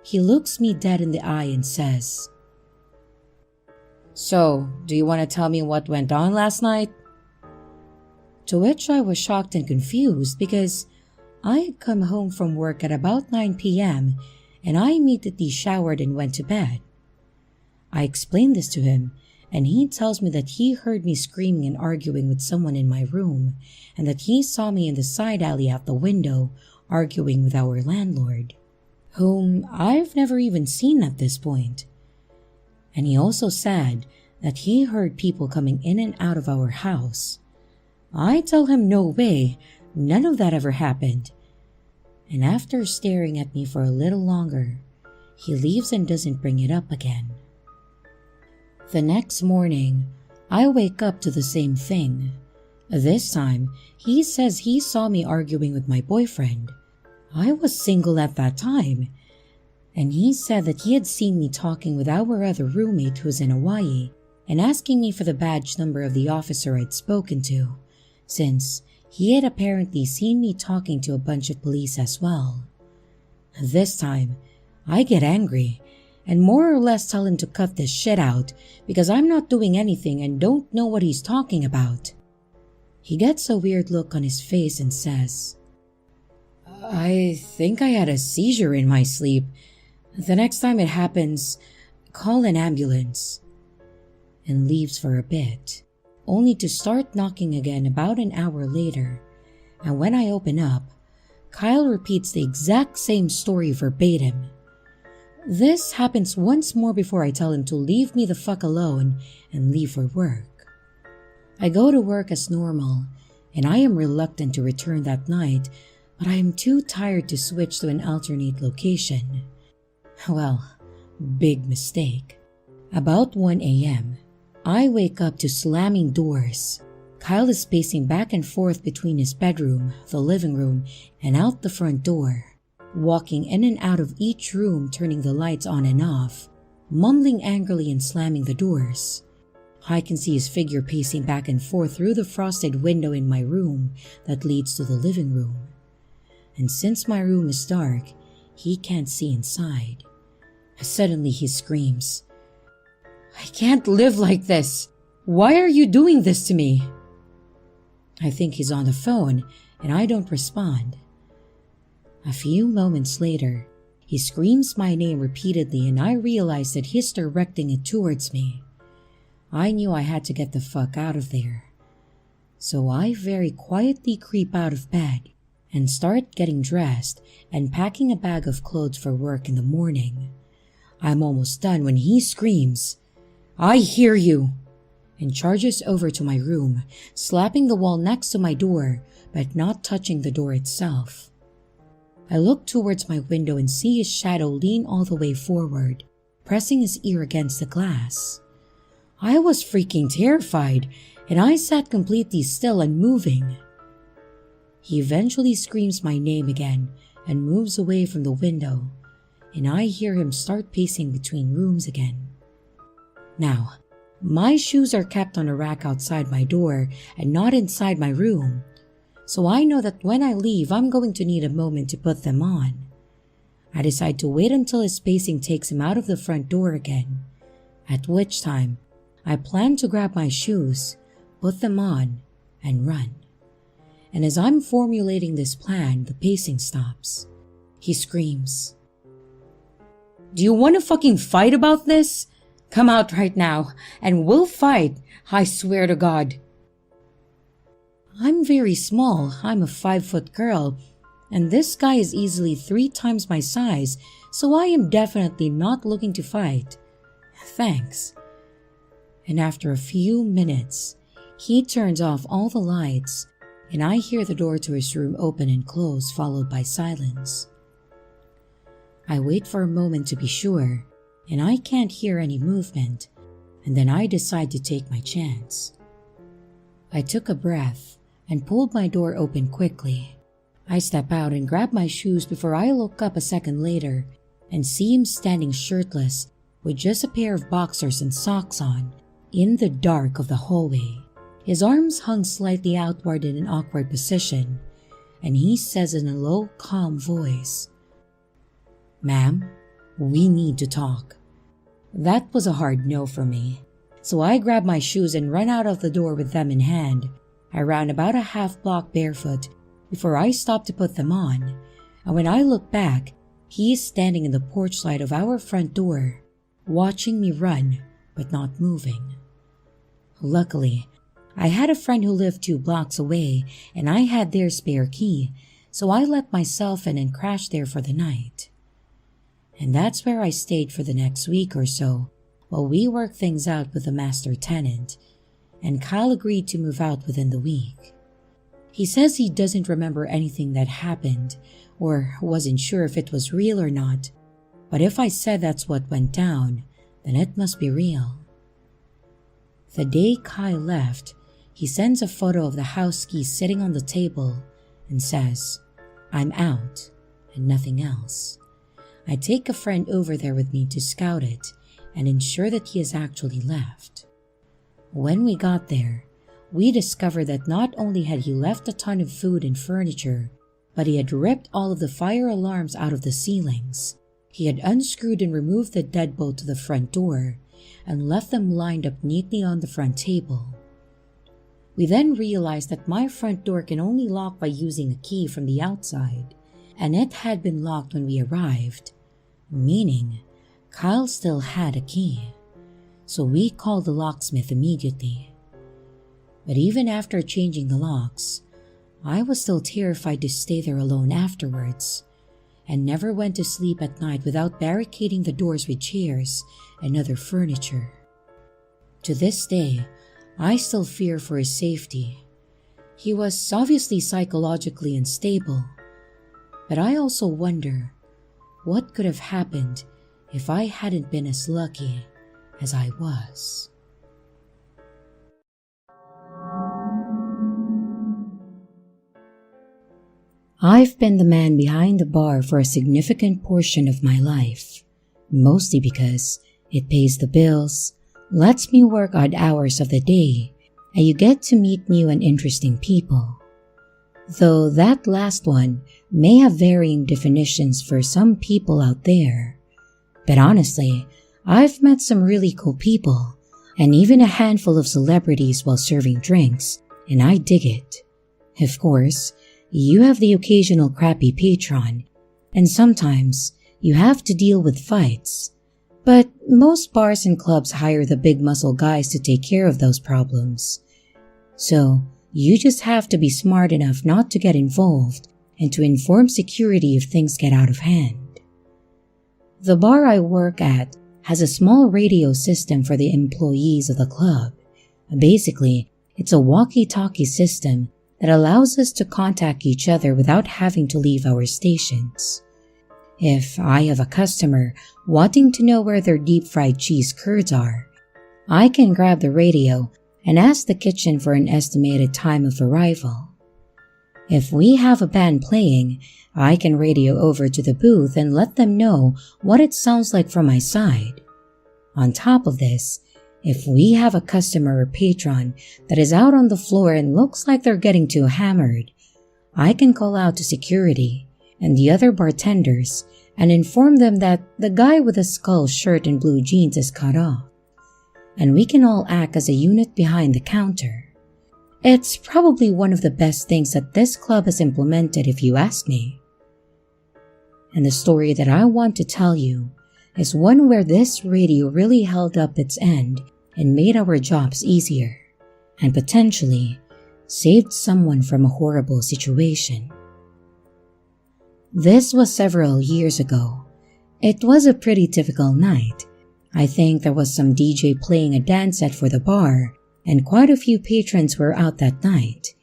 A: He looks me dead in the eye and says, "So, do you want to tell me what went on last night?" To which I was shocked and confused because I had come home from work at about 9 p.m. and I immediately showered and went to bed. I explained this to him, and he tells me that he heard me screaming and arguing with someone in my room, and that he saw me in the side alley out the window arguing with our landlord, whom I've never even seen at this point. And he also said that he heard people coming in and out of our house. I tell him no way, none of that ever happened. And after staring at me for a little longer, he leaves and doesn't bring it up again. The next morning, I wake up to the same thing. This time, he says he saw me arguing with my boyfriend. I was single at that time, and he said that he had seen me talking with our other roommate who's in Hawaii and asking me for the badge number of the officer I'd spoken to, since he had apparently seen me talking to a bunch of police as well. This time, I get angry and more or less tell him to cut this shit out because I'm not doing anything and don't know what he's talking about. He gets a weird look on his face and says, "I think I had a seizure in my sleep. The next time it happens, call an ambulance," and leaves for a bit, only to start knocking again about an hour later. And when I open up, Kyle repeats the exact same story verbatim. This happens once more before I tell him to leave me the fuck alone and leave for work. I go to work as normal, and I am reluctant to return that night, but I am too tired to switch to an alternate location. Well, big mistake. About 1 a.m., I wake up to slamming doors. Kyle is pacing back and forth between his bedroom, the living room, and out the front door, walking in and out of each room, turning the lights on and off, mumbling angrily and slamming the doors. I can see his figure pacing back and forth through the frosted window in my room that leads to the living room. And since my room is dark, he can't see inside. Suddenly he screams, "I can't live like this! Why are you doing this to me?" I think he's on the phone and I don't respond. A few moments later, he screams my name repeatedly and I realize that he's directing it towards me. I knew I had to get the fuck out of there. So I very quietly creep out of bed and start getting dressed and packing a bag of clothes for work in the morning. I'm almost done when he screams, "I hear you!" and charges over to my room, slapping the wall next to my door but not touching the door itself. I look towards my window and see his shadow lean all the way forward, pressing his ear against the glass. I was freaking terrified and I sat completely still, unmoving. He eventually screams my name again and moves away from the window, and I hear him start pacing between rooms again. Now, my shoes are kept on a rack outside my door and not inside my room, so I know that when I leave, I'm going to need a moment to put them on. I decide to wait until his pacing takes him out of the front door again, at which time I plan to grab my shoes, put them on, and run. And as I'm formulating this plan, the pacing stops. He screams, "Do you want to fucking fight about this? Come out right now, and we'll fight, I swear to God." I'm very small, I'm a 5-foot girl, and this guy is easily 3 times my size, so I am definitely not looking to fight. Thanks. And after a few minutes, he turns off all the lights, and I hear the door to his room open and close, followed by silence. I wait for a moment to be sure, and I can't hear any movement, and then I decide to take my chance. I took a breath and pulled my door open quickly. I step out and grab my shoes before I look up a second later and see him standing shirtless with just a pair of boxers and socks on in the dark of the hallway. His arms hung slightly outward in an awkward position, and he says in a low, calm voice, "Ma'am, we need to talk." That was a hard no for me, so I grab my shoes and run out of the door with them in hand. I ran about a half block barefoot before I stopped to put them on, and when I look back, he is standing in the porch light of our front door, watching me run but not moving. Luckily, I had a friend who lived 2 blocks away and I had their spare key, so I let myself in and crashed there for the night. And that's where I stayed for the next week or so while we worked things out with the master tenant, and Kyle agreed to move out within the week. He says he doesn't remember anything that happened or wasn't sure if it was real or not, but if I said that's what went down, then it must be real. The day Kyle left, he sends a photo of the house keys sitting on the table and says, "I'm out," and nothing else. I take a friend over there with me to scout it and ensure that he has actually left. When we got there, we discovered that not only had he left a ton of food and furniture, but he had ripped all of the fire alarms out of the ceilings. He had unscrewed and removed the deadbolt to the front door and left them lined up neatly on the front table. We then realized that my front door can only lock by using a key from the outside, and it had been locked when we arrived, meaning Kyle still had a key. So we called the locksmith immediately. But even after changing the locks, I was still terrified to stay there alone afterwards, and never went to sleep at night without barricading the doors with chairs and other furniture. To this day, I still fear for his safety. He was obviously psychologically unstable, but I also wonder what could have happened if I hadn't been as lucky as I was. I've been the man behind the bar for a significant portion of my life, mostly because it pays the bills, lets me work odd hours of the day, and you get to meet new and interesting people. Though that last one may have varying definitions for some people out there. But honestly, I've met some really cool people, and even a handful of celebrities while serving drinks, and I dig it. Of course, you have the occasional crappy patron, and sometimes you have to deal with fights. But most bars and clubs hire the big muscle guys to take care of those problems. So, you just have to be smart enough not to get involved and to inform security if things get out of hand. The bar I work at has a small radio system for the employees of the club. Basically, it's a walkie-talkie system that allows us to contact each other without having to leave our stations. If I have a customer wanting to know where their deep-fried cheese curds are, I can grab the radio and ask the kitchen for an estimated time of arrival. If we have a band playing, I can radio over to the booth and let them know what it sounds like from my side. On top of this, if we have a customer or patron that is out on the floor and looks like they're getting too hammered, I can call out to security and the other bartenders and inform them that the guy with the skull shirt and blue jeans is cut off, and we can all act as a unit behind the counter. It's probably one of the best things that this club has implemented if you ask me. And the story that I want to tell you is one where this radio really held up its end and made our jobs easier, and potentially saved someone from a horrible situation. This was several years ago. It was a pretty typical night. I think there was some DJ playing a dance set for the bar, and quite a few patrons were out that night.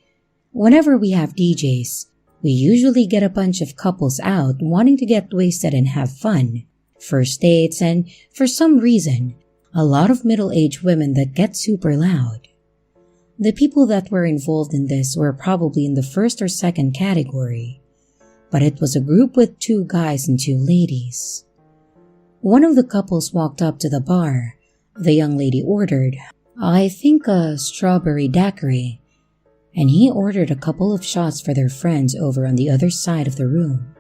A: Whenever we have DJs, we usually get a bunch of couples out wanting to get wasted and have fun, first dates, and for some reason, a lot of middle-aged women that get super loud. The people that were involved in this were probably in the first or second category, but it was a group with 2 guys and 2 ladies. One of the couples walked up to the bar. The young lady ordered, I think, a strawberry daiquiri, and he ordered a couple of shots for their friends over on the other side of the room.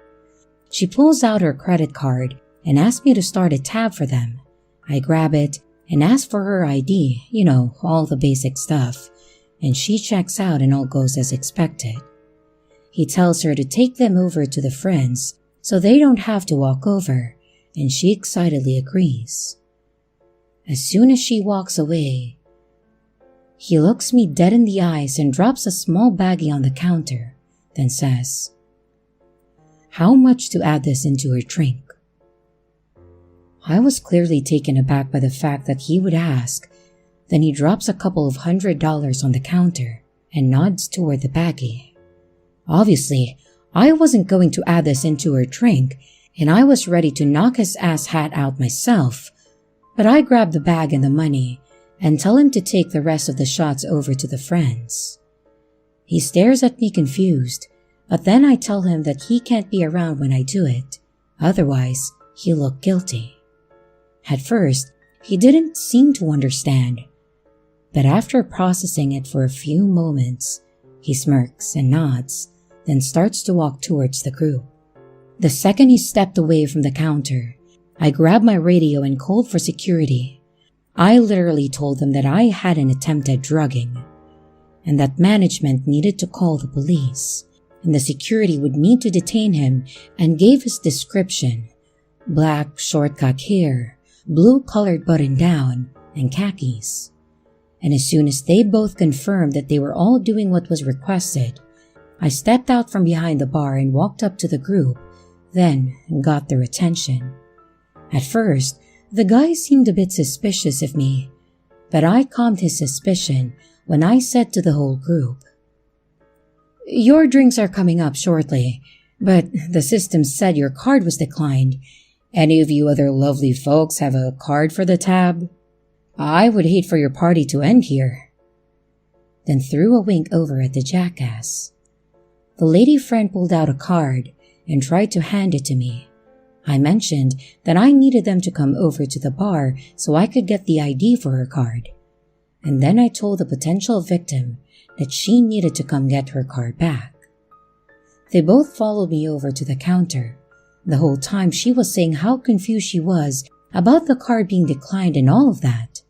A: She pulls out her credit card and asks me to start a tab for them. I grab it and ask for her ID, all the basic stuff, and she checks out and all goes as expected. He tells her to take them over to the friends so they don't have to walk over, and she excitedly agrees. As soon as she walks away, he looks me dead in the eyes and drops a small baggie on the counter, then says, "How much to add this into her drink?" I was clearly taken aback by the fact that he would ask. Then he drops a couple of $100 on the counter and nods toward the baggie. Obviously, I wasn't going to add this into her drink, and I was ready to knock his ass hat out myself, but I grab the bag and the money and tell him to take the rest of the shots over to the friends. He stares at me confused, but then I tell him that he can't be around when I do it, otherwise he'll look guilty. At first, he didn't seem to understand, but after processing it for a few moments, he smirks and nods, then starts to walk towards the group. The second he stepped away from the counter, I grabbed my radio and called for security. I literally told them that I had an attempted drugging, and that management needed to call the police, and the security would need to detain him, and gave his description: black short-cut hair, blue-colored button-down, and khakis. And as soon as they both confirmed that they were all doing what was requested, I stepped out from behind the bar and walked up to the group, then got their attention. At first, the guy seemed a bit suspicious of me, but I calmed his suspicion when I said to the whole group, "Your drinks are coming up shortly, but the system said your card was declined. Any of you other lovely folks have a card for the tab? I would hate for your party to end here." Then threw a wink over at the jackass. The lady friend pulled out a card and tried to hand it to me. I mentioned that I needed them to come over to the bar so I could get the ID for her card. And then I told the potential victim that she needed to come get her card back. They both followed me over to the counter. The whole time she was saying how confused she was about the card being declined and all of that.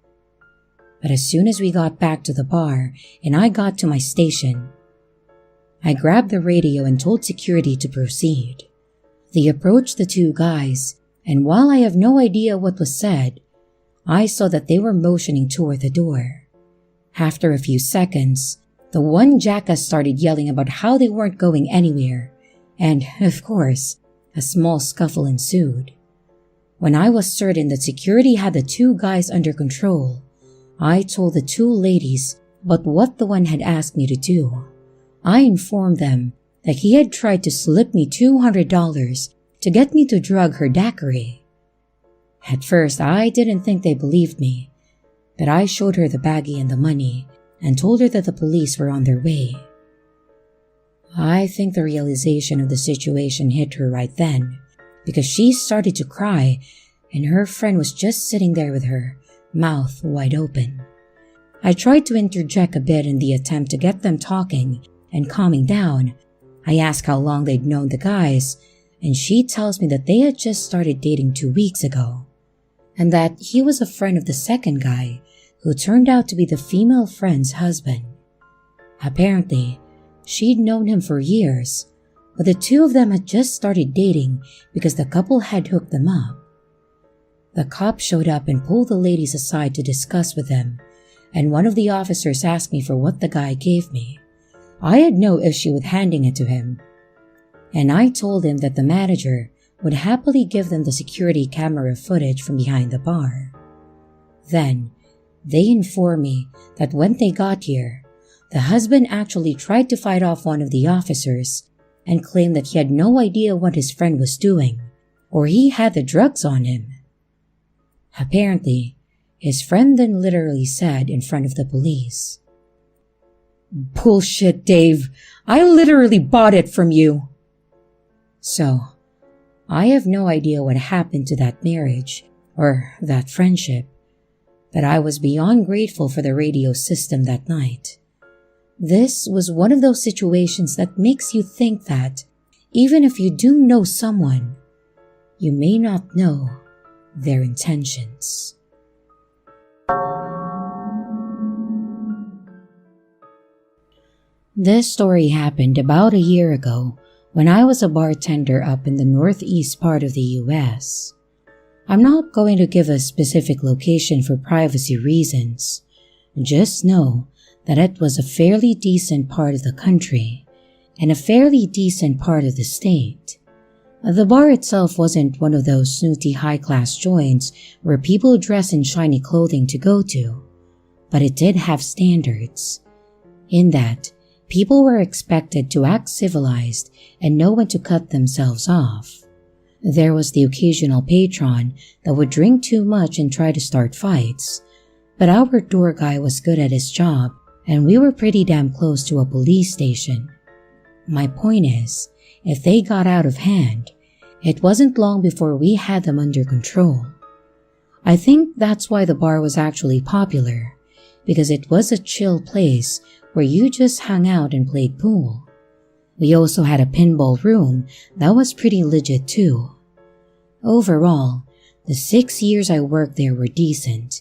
A: But as soon as we got back to the bar and I got to my station, I grabbed the radio and told security to proceed. They approached the two guys, and while I have no idea what was said, I saw that they were motioning toward the door. After a few seconds, the one jackass started yelling about how they weren't going anywhere, and, of course, a small scuffle ensued. When I was certain that security had the two guys under control, I told the two ladies about what the one had asked me to do. I informed them that he had tried to slip me $200 to get me to drug her daiquiri. At first, I didn't think they believed me, but I showed her the baggie and the money and told her that the police were on their way. I think the realization of the situation hit her right then, because she started to cry and her friend was just sitting there with her, mouth wide open. I tried to interject a bit in the attempt to get them talking and calming down. I asked how long they'd known the guys, and she tells me that they had just started dating 2 weeks ago, and that he was a friend of the second guy who turned out to be the female friend's husband. Apparently, she'd known him for years, but the two of them had just started dating because the couple had hooked them up. The cop showed up and pulled the ladies aside to discuss with them, and one of the officers asked me for what the guy gave me. I had no issue with handing it to him, and I told him that the manager would happily give them the security camera footage from behind the bar. Then, they informed me that when they got here, the husband actually tried to fight off one of the officers and claimed that he had no idea what his friend was doing, or he had the drugs on him. Apparently, his friend then literally said in front of the police, "Bullshit, Dave. I literally bought it from you." So, I have no idea what happened to that marriage or that friendship, but I was beyond grateful for the radio system that night. This was one of those situations that makes you think that even if you do know someone, you may not know their intentions. This story happened about a year ago when I was a bartender up in the northeast part of the US. I'm not going to give a specific location for privacy reasons. Just know that it was a fairly decent part of the country and a fairly decent part of the state. The bar itself wasn't one of those snooty high-class joints where people dress in shiny clothing to go to, but it did have standards, in that people were expected to act civilized and know when to cut themselves off. There was the occasional patron that would drink too much and try to start fights, but our door guy was good at his job and we were pretty damn close to a police station. My point is, if they got out of hand, it wasn't long before we had them under control. I think that's why the bar was actually popular, because it was a chill place where you just hung out and played pool. We also had a pinball room that was pretty legit too. Overall, the 6 years I worked there were decent.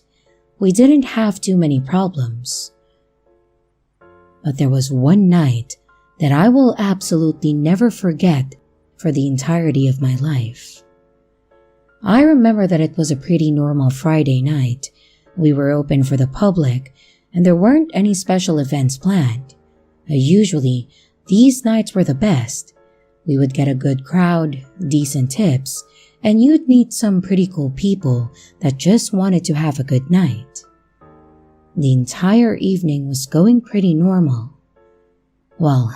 A: We didn't have too many problems. But there was one night that I will absolutely never forget for the entirety of my life. I remember that it was a pretty normal Friday night. We were open for the public and there weren't any special events planned. Usually, these nights were the best. We would get a good crowd, decent tips, and you'd meet some pretty cool people that just wanted to have a good night. The entire evening was going pretty normal. Well,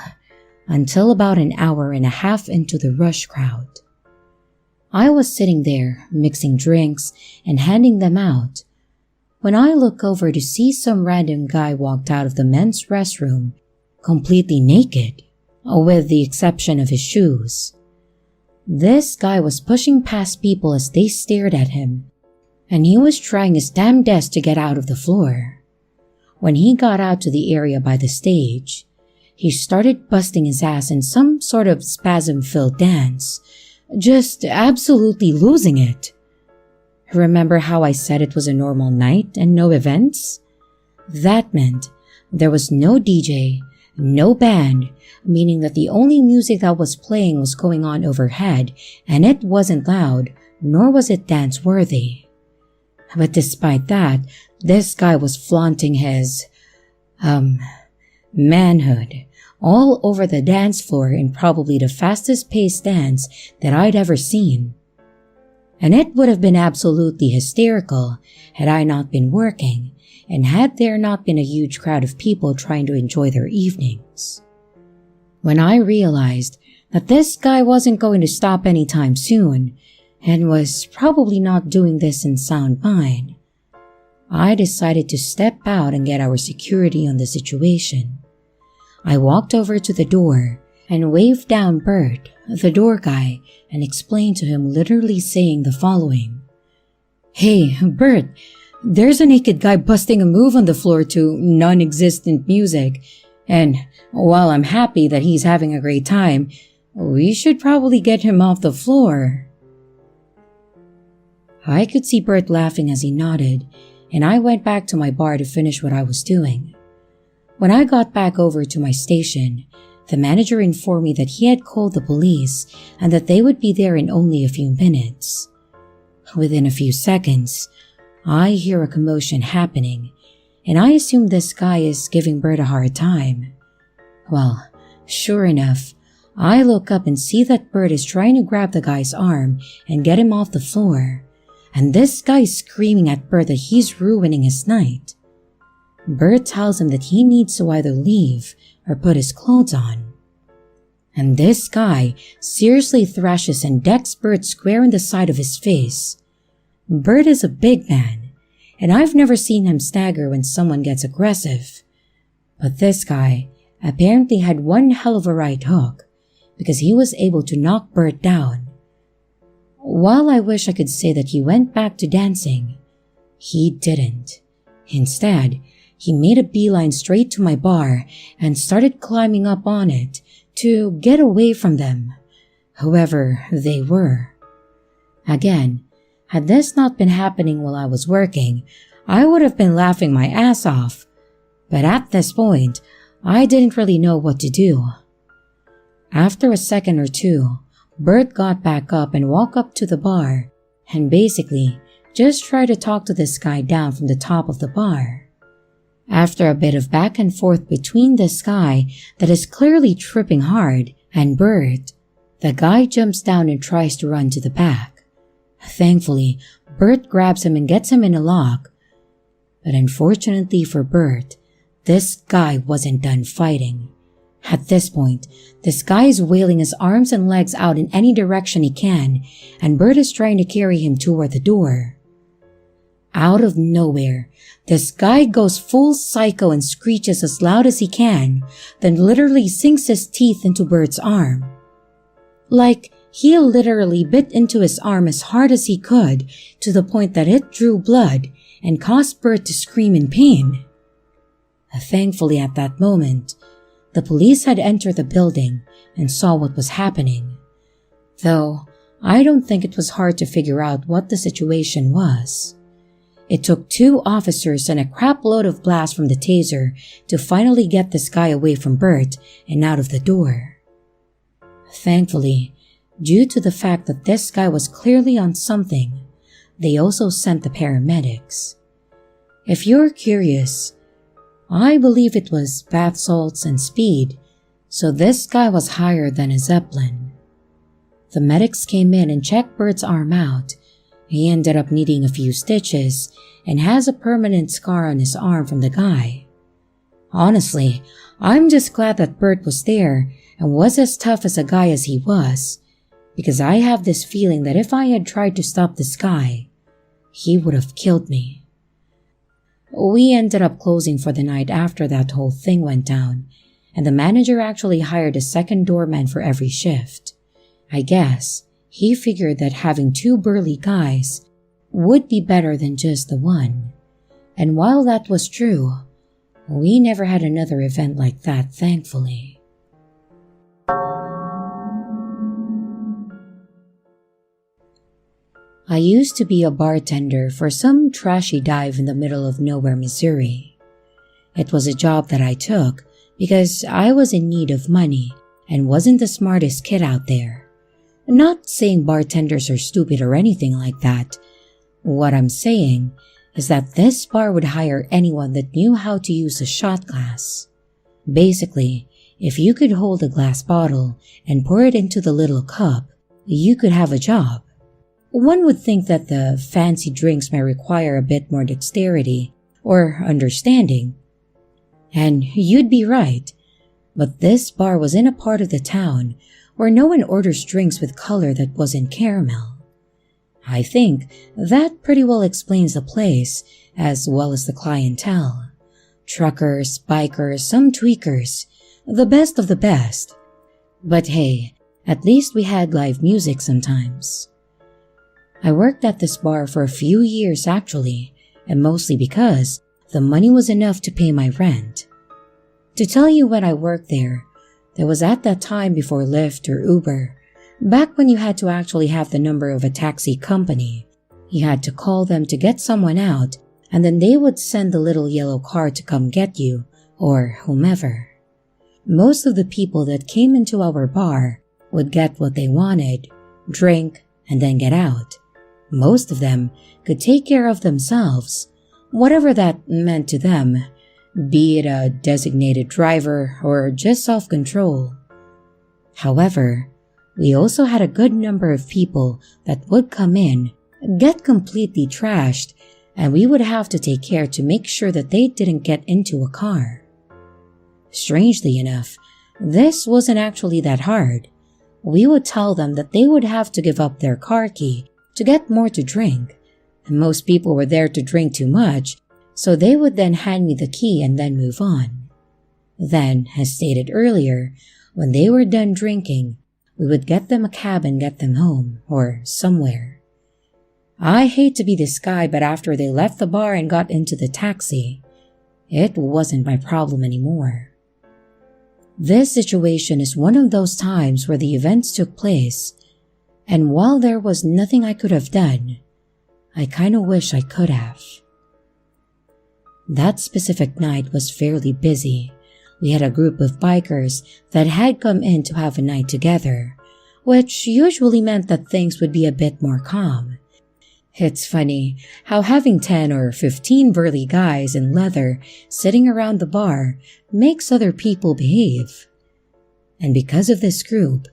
A: until about an hour and a half into the rush crowd. I was sitting there, mixing drinks and handing them out, when I look over to see some random guy walked out of the men's restroom, completely naked, with the exception of his shoes. This guy was pushing past people as they stared at him, and he was trying his damn best to get out of the floor. When he got out to the area by the stage, he started busting his ass in some sort of spasm-filled dance, just absolutely losing it. Remember how I said it was a normal night and no events? That meant there was no DJ, no band, meaning that the only music that was playing was going on overhead, and it wasn't loud, nor was it dance-worthy. But despite that, this guy was flaunting his, manhood all over the dance floor in probably the fastest-paced dance that I'd ever seen. And it would have been absolutely hysterical had I not been working, and had there not been a huge crowd of people trying to enjoy their evenings. When I realized that this guy wasn't going to stop anytime soon, and was probably not doing this in sound mind, I decided to step out and get our security on the situation. I walked over to the door and waved down Bert, the door guy, and explained to him, literally saying the following. "Hey, Bert, there's a naked guy busting a move on the floor to non-existent music, and while I'm happy that he's having a great time, we should probably get him off the floor." I could see Bert laughing as he nodded, and I went back to my bar to finish what I was doing. When I got back over to my station, the manager informed me that he had called the police and that they would be there in only a few minutes. Within a few seconds, I hear a commotion happening, and I assume this guy is giving Bert a hard time. Well, sure enough, I look up and see that Bert is trying to grab the guy's arm and get him off the floor, and this guy is screaming at Bert that he's ruining his night. Bert tells him that he needs to either leave or put his clothes on. And this guy seriously thrashes and decks Bert square in the side of his face. Bert is a big man, and I've never seen him stagger when someone gets aggressive. But this guy apparently had one hell of a right hook, because he was able to knock Bert down. While I wish I could say that he went back to dancing, he didn't. Instead, he made a beeline straight to my bar and started climbing up on it to get away from them, whoever they were. Again, had this not been happening while I was working, I would have been laughing my ass off. But at this point, I didn't really know what to do. After a second or two, Bert got back up and walked up to the bar and basically just tried to talk to this guy down from the top of the bar. After a bit of back and forth between this guy that is clearly tripping hard and Bert, the guy jumps down and tries to run to the back. Thankfully, Bert grabs him and gets him in a lock. But unfortunately for Bert, this guy wasn't done fighting. At this point, this guy is wailing his arms and legs out in any direction he can, and Bert is trying to carry him toward the door. Out of nowhere, this guy goes full psycho and screeches as loud as he can, then literally sinks his teeth into Bert's arm. Like, he literally bit into his arm as hard as he could, to the point that it drew blood and caused Bert to scream in pain. Thankfully at that moment, the police had entered the building and saw what was happening, though I don't think it was hard to figure out what the situation was. It took 2 officers and a crap load of blast from the taser to finally get this guy away from Bert and out of the door. Thankfully, due to the fact that this guy was clearly on something, they also sent the paramedics. If you're curious, I believe it was bath salts and speed, so this guy was higher than a Zeppelin. The medics came in and checked Bert's arm out. He ended up needing a few stitches and has a permanent scar on his arm from the guy. Honestly, I'm just glad that Bert was there and was as tough as a guy as he was, because I have this feeling that if I had tried to stop this guy, he would have killed me. We ended up closing for the night after that whole thing went down, and the manager actually hired a second doorman for every shift. I guess he figured that having two burly guys would be better than just the one. And while that was true, we never had another event like that, thankfully. I used to be a bartender for some trashy dive in the middle of nowhere, Missouri. It was a job that I took because I was in need of money and wasn't the smartest kid out there. Not saying bartenders are stupid or anything like that. What I'm saying is that this bar would hire anyone that knew how to use a shot glass. Basically, if you could hold a glass bottle and pour it into the little cup, you could have a job. One would think that the fancy drinks may require a bit more dexterity or understanding. And you'd be right, but this bar was in a part of the town where no one orders drinks with color that wasn't caramel. I think that pretty well explains the place as well as the clientele. Truckers, bikers, some tweakers, the best of the best. But hey, at least we had live music sometimes. I worked at this bar for a few years actually, and mostly because the money was enough to pay my rent. To tell you when I worked there was at that time before Lyft or Uber, back when you had to actually have the number of a taxi company. You had to call them to get someone out, and then they would send the little yellow car to come get you, or whomever. Most of the people that came into our bar would get what they wanted, drink, and then get out. Most of them could take care of themselves, whatever that meant to them, be it a designated driver or just self-control. However, we also had a good number of people that would come in, get completely trashed, and we would have to take care to make sure that they didn't get into a car. Strangely enough, this wasn't actually that hard. We would tell them that they would have to give up their car key to get more to drink, and most people were there to drink too much, so they would then hand me the key and then move on. Then, as stated earlier, when they were done drinking, we would get them a cab and get them home, or somewhere. I hate to be this guy, but after they left the bar and got into the taxi, it wasn't my problem anymore. This situation is one of those times where the events took place, and while there was nothing I could have done, I kinda wish I could have. That specific night was fairly busy. We had a group of bikers that had come in to have a night together, which usually meant that things would be a bit more calm. It's funny how having 10 or 15 burly guys in leather sitting around the bar makes other people behave. And because of this group,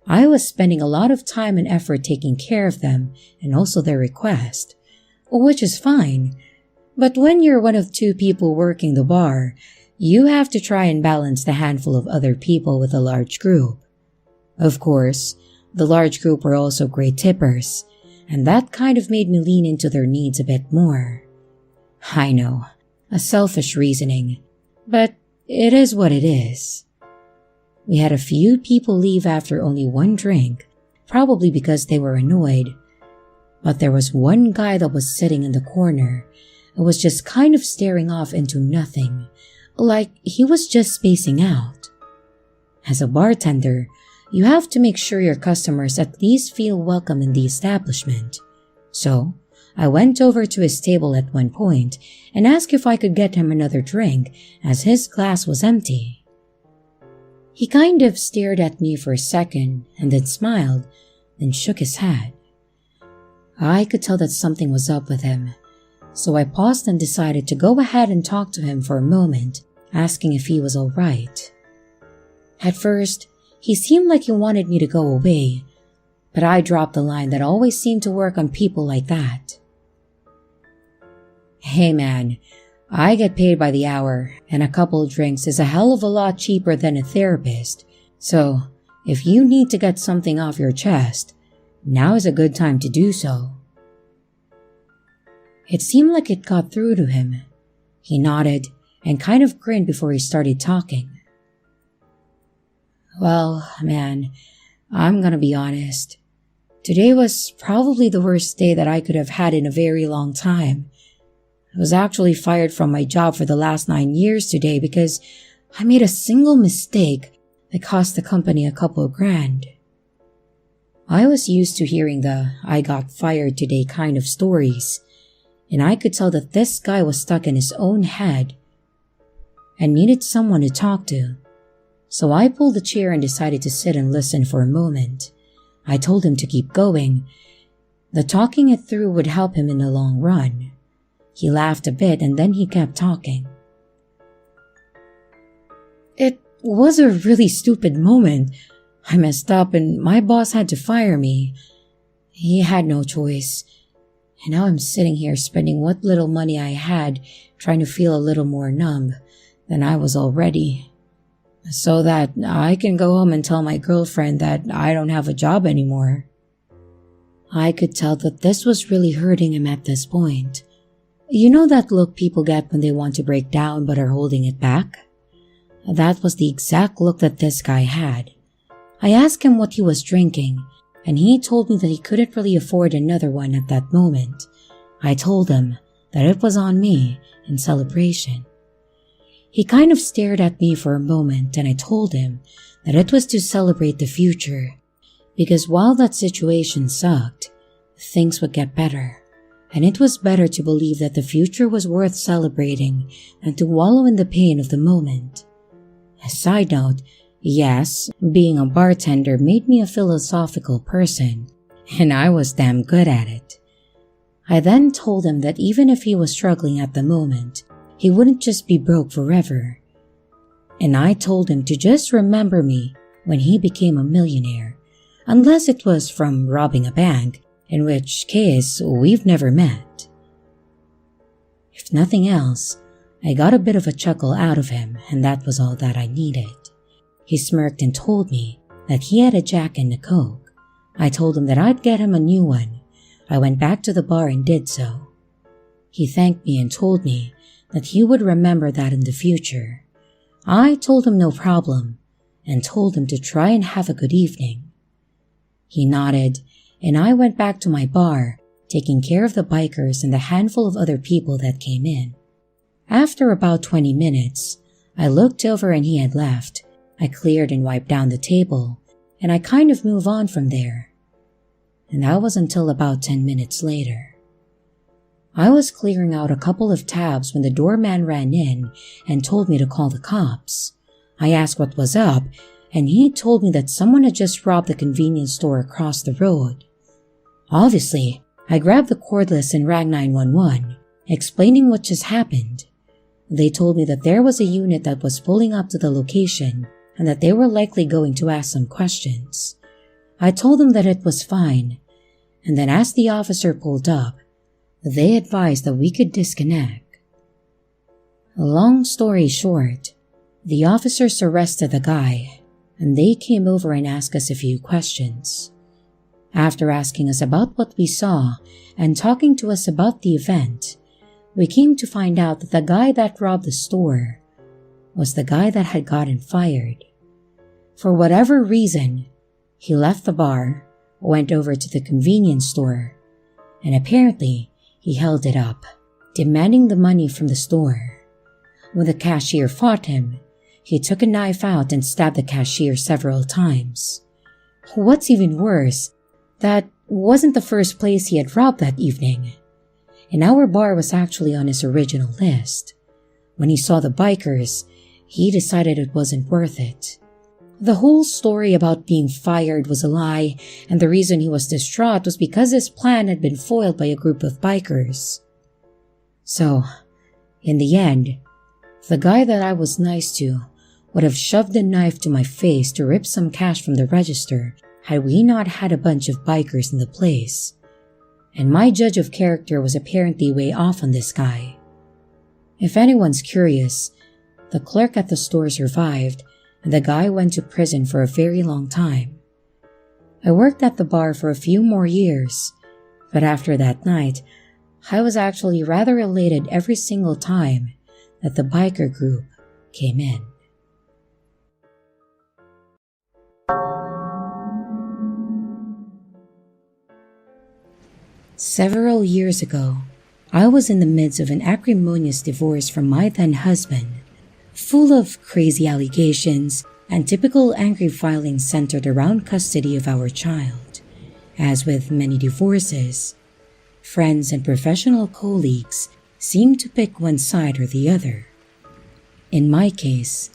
A: I was spending a lot of time and effort taking care of them and also their request, which is fine. But when you're one of two people working the bar, you have to try and balance the handful of other people with a large group. Of course, the large group were also great tippers, and that kind of made me lean into their needs a bit more. I know, a selfish reasoning, but it is what it is. We had a few people leave after only one drink, probably because they were annoyed. But there was one guy that was sitting in the corner and was just kind of staring off into nothing, like he was just spacing out. As a bartender, you have to make sure your customers at least feel welcome in the establishment. So, I went over to his table at one point and asked if I could get him another drink as his glass was empty. He kind of stared at me for a second and then smiled, then shook his head. I could tell that something was up with him, so I paused and decided to go ahead and talk to him for a moment, asking if he was all right. At first, he seemed like he wanted me to go away, but I dropped the line that always seemed to work on people like that. Hey man, I get paid by the hour, and a couple of drinks is a hell of a lot cheaper than a therapist, so if you need to get something off your chest, now is a good time to do so. It seemed like it got through to him. He nodded and kind of grinned before he started talking. Well, man, I'm gonna be honest. Today was probably the worst day that I could have had in a very long time. I was actually fired from my job for the last 9 years today because I made a single mistake that cost the company a couple of grand. I was used to hearing the "I got fired today" kind of stories, and I could tell that this guy was stuck in his own head and needed someone to talk to. So I pulled a chair and decided to sit and listen for a moment. I told him to keep going. The talking it through would help him in the long run. He laughed a bit and then he kept talking. It was a really stupid moment. I messed up and my boss had to fire me. He had no choice. And now I'm sitting here spending what little money I had trying to feel a little more numb than I was already, so that I can go home and tell my girlfriend that I don't have a job anymore. I could tell that this was really hurting him at this point. You know that look people get when they want to break down but are holding it back? That was the exact look that this guy had. I asked him what he was drinking, and he told me that he couldn't really afford another one at that moment. I told him that it was on me in celebration. He kind of stared at me for a moment, and I told him that it was to celebrate the future, because while that situation sucked, things would get better, and it was better to believe that the future was worth celebrating than to wallow in the pain of the moment. A side note, yes, being a bartender made me a philosophical person, and I was damn good at it. I then told him that even if he was struggling at the moment, he wouldn't just be broke forever. And I told him to just remember me when he became a millionaire, unless it was from robbing a bank, in which case we've never met. If nothing else, I got a bit of a chuckle out of him, and that was all that I needed. He smirked and told me that he had a Jack and a Coke. I told him that I'd get him a new one. I went back to the bar and did so. He thanked me and told me that he would remember that in the future. I told him no problem and told him to try and have a good evening. He nodded, and I went back to my bar, taking care of the bikers and the handful of other people that came in. After about 20 minutes, I looked over and he had left. I cleared and wiped down the table, and I kind of moved on from there. And that was until about 10 minutes later. I was clearing out a couple of tabs when the doorman ran in and told me to call the cops. I asked what was up, and he told me that someone had just robbed the convenience store across the road. Obviously, I grabbed the cordless and rang 911, explaining what just happened. They told me that there was a unit that was pulling up to the location and that they were likely going to ask some questions. I told them that it was fine, and then as the officer pulled up, they advised that we could disconnect. Long story short, the officers arrested the guy, and they came over and asked us a few questions. After asking us about what we saw and talking to us about the event, we came to find out that the guy that robbed the store was the guy that had gotten fired. For whatever reason, he left the bar, went over to the convenience store, and apparently he held it up, demanding the money from the store. When the cashier fought him, he took a knife out and stabbed the cashier several times. What's even worse, that wasn't the first place he had robbed that evening, and our bar was actually on his original list. When he saw the bikers, he decided it wasn't worth it. The whole story about being fired was a lie, and the reason he was distraught was because his plan had been foiled by a group of bikers. So, in the end, the guy that I was nice to would have shoved a knife to my face to rip some cash from the register had we not had a bunch of bikers in the place. And my judge of character was apparently way off on this guy. If anyone's curious, the clerk at the store survived, and the guy went to prison for a very long time. I worked at the bar for a few more years, but after that night, I was actually rather elated every single time that the biker group came in. Several years ago, I was in the midst of an acrimonious divorce from my then husband, full of crazy allegations and typical angry filings centered around custody of our child. As with many divorces, friends and professional colleagues seem to pick one side or the other. In my case,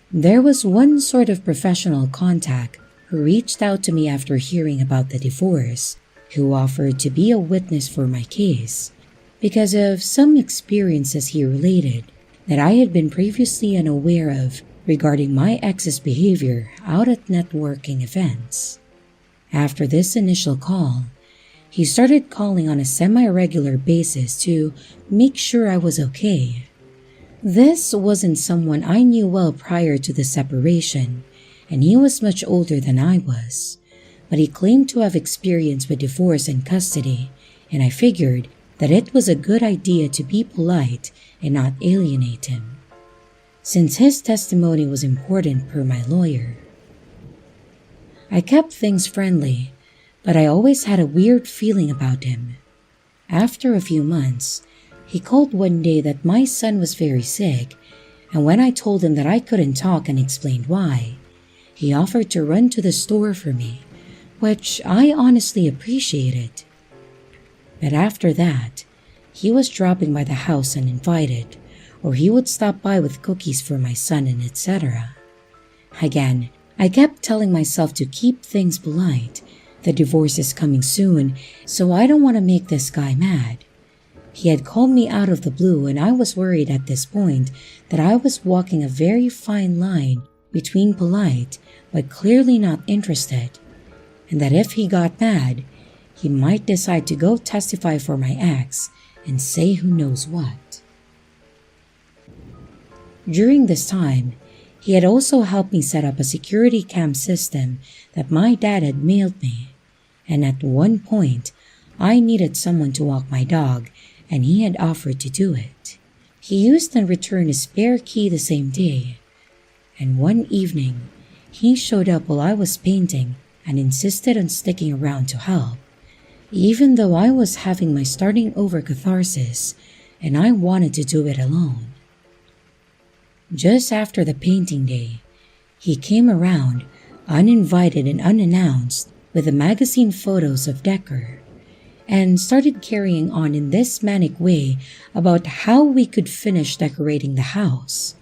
A: there was one sort of professional contact who reached out to me after hearing about the divorce, who offered to be a witness for my case because of some experiences he related that I had been previously unaware of regarding my ex's behavior out at networking events. After this initial call, he started calling on a semi-regular basis to make sure I was okay. This wasn't someone I knew well prior to the separation, and he was much older than I was, but he claimed to have experience with divorce and custody, and I figured that it was a good idea to be polite and not alienate him, since his testimony was important per my lawyer. I kept things friendly, but I always had a weird feeling about him. After a few months, he called one day that my son was very sick, and when I told him that I couldn't talk and explained why, he offered to run to the store for me, which I honestly appreciated. But after that, he was dropping by the house uninvited, or he would stop by with cookies for my son and etc. Again, I kept telling myself to keep things polite. The divorce is coming soon, so I don't want to make this guy mad. He had called me out of the blue, and I was worried at this point that I was walking a very fine line between polite but clearly not interested, and that if he got mad, he might decide to go testify for my ex and say who knows what. During this time, he had also helped me set up a security cam system that my dad had mailed me, and at one point, I needed someone to walk my dog, and he had offered to do it. He used and returned a spare key the same day, and one evening, he showed up while I was painting and insisted on sticking around to help, even though I was having my starting over catharsis and I wanted to do it alone. Just after the painting day, he came around, uninvited and unannounced, with the magazine photos of Decker, and started carrying on in this manic way about how we could finish decorating the house.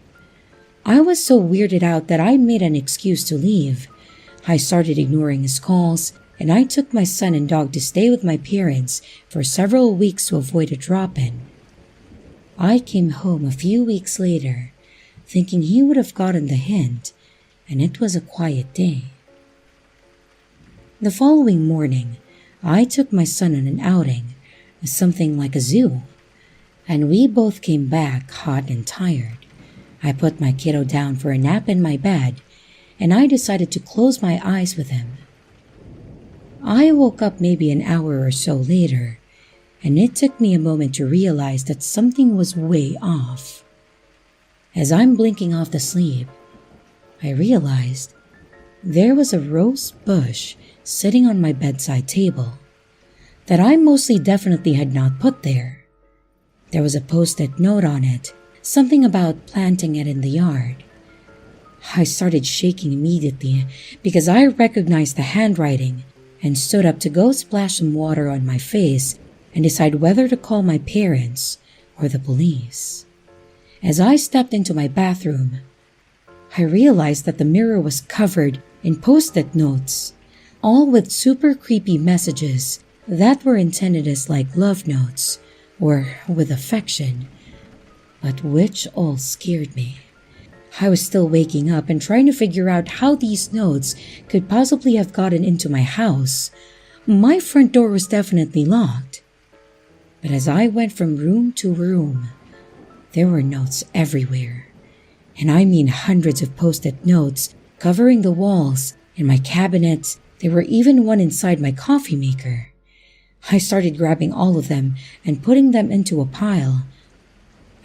A: I was so weirded out that I made an excuse to leave. I started ignoring his calls, and I took my son and dog to stay with my parents for several weeks to avoid a drop-in. I came home a few weeks later, thinking he would have gotten the hint, and it was a quiet day. The following morning, I took my son on an outing, something like a zoo, and we both came back hot and tired. I put my kiddo down for a nap in my bed, and I decided to close my eyes with him. I woke up maybe an hour or so later, and it took me a moment to realize that something was way off. As I'm blinking off to sleep, I realized there was a rose bush sitting on my bedside table that I mostly definitely had not put there. There was a post-it note on it, something about planting it in the yard. I started shaking immediately because I recognized the handwriting and stood up to go splash some water on my face and decide whether to call my parents or the police. As I stepped into my bathroom, I realized that the mirror was covered in post-it notes, all with super creepy messages that were intended as like love notes or with affection, but which all scared me. I was still waking up and trying to figure out how these notes could possibly have gotten into my house. My front door was definitely locked. But as I went from room to room, there were notes everywhere. And I mean hundreds of post-it notes covering the walls, in my cabinets. There were even one inside my coffee maker. I started grabbing all of them and putting them into a pile.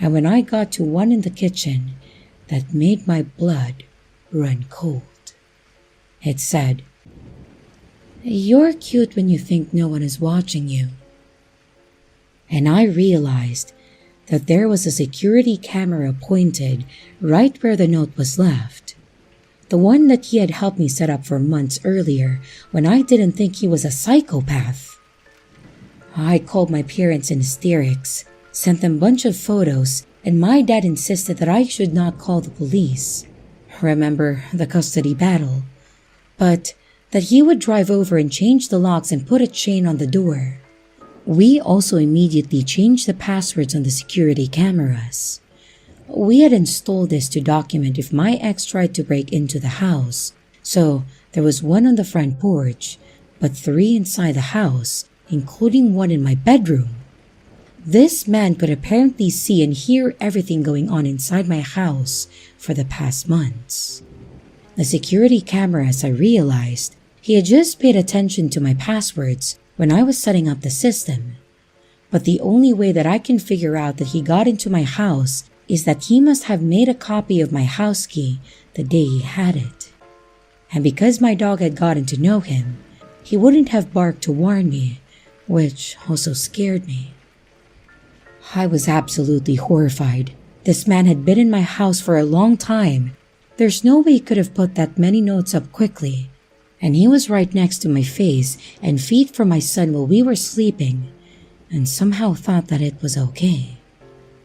A: And when I got to one in the kitchen, that made my blood run cold. It said, "You're cute when you think no one is watching you, and I realized that there was a security camera pointed right where the note was left. The one that he had helped me set up for months earlier when I didn't think he was a psychopath. I called my parents in hysterics, sent them a bunch of photos, and my dad insisted that I should not call the police. Remember the custody battle? But that he would drive over and change the locks and put a chain on the door. We also immediately changed the passwords on the security cameras. We had installed this to document if my ex tried to break into the house, so there was one on the front porch, but 3 inside the house, including one in my bedroom. This man could apparently see and hear everything going on inside my house for the past months. The security cameras, I realized, he had just paid attention to my passwords when I was setting up the system. But the only way that I can figure out that he got into my house is that he must have made a copy of my house key the day he had it. And because my dog had gotten to know him, he wouldn't have barked to warn me, which also scared me. I was absolutely horrified. This man had been in my house for a long time. There's no way he could have put that many notes up quickly. And he was right next to my face and feet for my son while we were sleeping, and somehow thought that it was okay.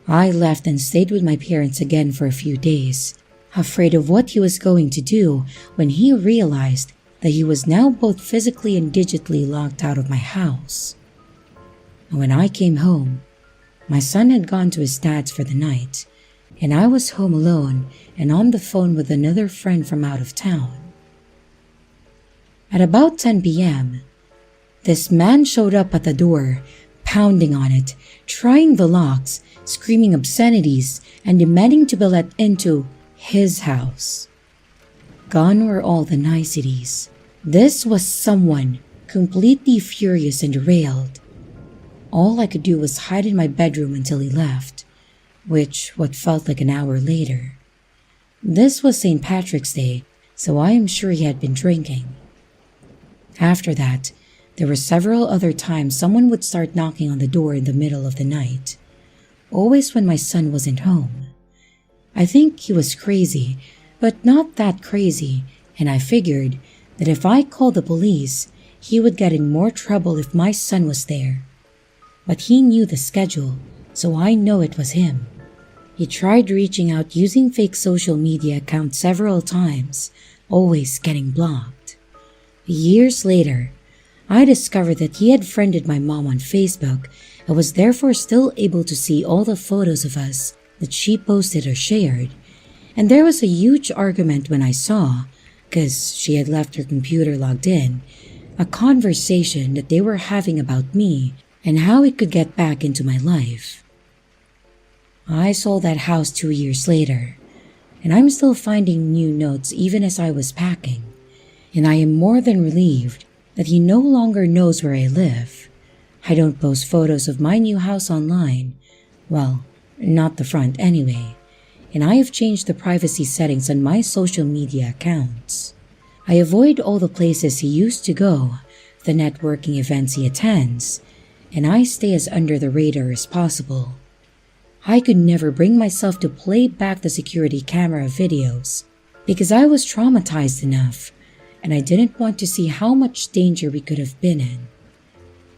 A: I left and stayed with my parents again for a few days, afraid of what he was going to do when he realized that he was now both physically and digitally locked out of my house. And when I came home, my son had gone to his dad's for the night, and I was home alone and on the phone with another friend from out of town. At about 10 p.m., this man showed up at the door, pounding on it, trying the locks, screaming obscenities, and demanding to be let into his house. Gone were all the niceties. This was someone completely furious and derailed. All I could do was hide in my bedroom until he left, which what felt like an hour later. This was St. Patrick's Day, so I am sure he had been drinking. After that, there were several other times someone would start knocking on the door in the middle of the night, always when my son wasn't home. I think he was crazy, but not that crazy, and I figured that if I called the police, he would get in more trouble if my son was there. But he knew the schedule, so I know it was him. He tried reaching out using fake social media accounts several times, always getting blocked. Years later, I discovered that he had friended my mom on Facebook and was therefore still able to see all the photos of us that she posted or shared. And there was a huge argument when I saw, because she had left her computer logged in, a conversation that they were having about me and how it could get back into my life. I sold that house 2 years later, and I'm still finding new notes even as I was packing, and I am more than relieved that he no longer knows where I live. I don't post photos of my new house online, well, not the front anyway, and I have changed the privacy settings on my social media accounts. I avoid all the places he used to go, the networking events he attends, and I stay as under the radar as possible. I could never bring myself to play back the security camera videos because I was traumatized enough and I didn't want to see how much danger we could have been in.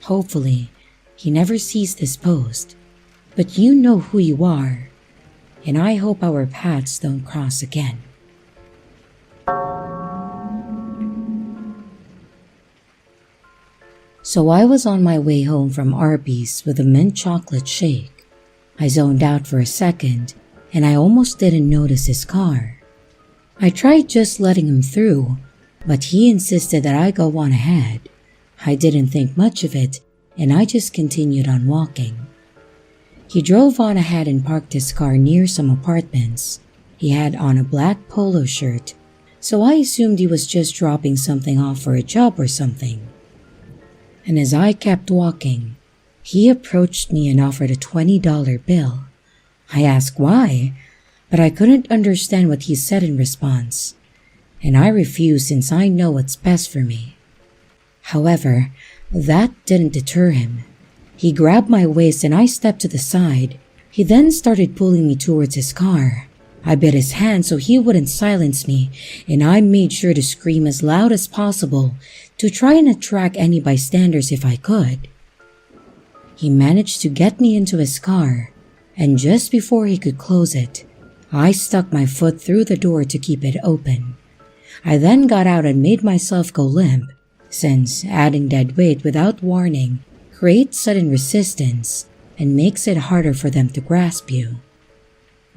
A: Hopefully, he never sees this post, but you know who you are, and I hope our paths don't cross again. So I was on my way home from Arby's with a mint chocolate shake. I zoned out for a second, and I almost didn't notice his car. I tried just letting him through, but he insisted that I go on ahead. I didn't think much of it, and I just continued on walking. He drove on ahead and parked his car near some apartments. He had on a black polo shirt, so I assumed he was just dropping something off for a job or something. And as I kept walking, he approached me and offered a $20 bill. I asked why, but I couldn't understand what he said in response, and I refused since I know what's best for me. However, that didn't deter him. He grabbed my waist and I stepped to the side. He then started pulling me towards his car. I bit his hand so he wouldn't silence me, and I made sure to scream as loud as possible to try and attract any bystanders if I could. He managed to get me into his car, and just before he could close it, I stuck my foot through the door to keep it open. I then got out and made myself go limp, since adding dead weight without warning creates sudden resistance and makes it harder for them to grasp you.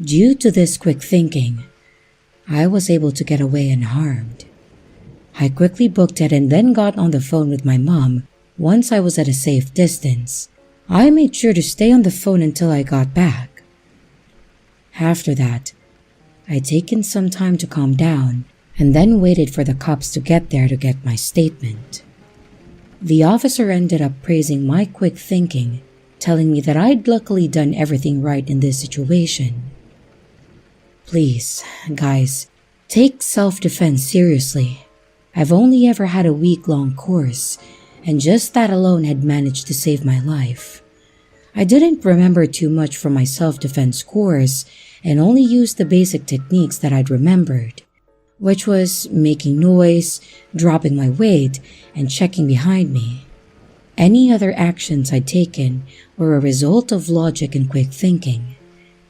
A: Due to this quick thinking, I was able to get away unharmed. I quickly booked it and then got on the phone with my mom. Once I was at a safe distance, I made sure to stay on the phone until I got back. After that, I'd taken some time to calm down and then waited for the cops to get there to get my statement. The officer ended up praising my quick thinking, telling me that I'd luckily done everything right in this situation. Please, guys, take self-defense seriously. I've only ever had a week-long course, and just that alone had managed to save my life. I didn't remember too much from my self-defense course and only used the basic techniques that I'd remembered, which was making noise, dropping my weight, and checking behind me. Any other actions I'd taken were a result of logic and quick thinking.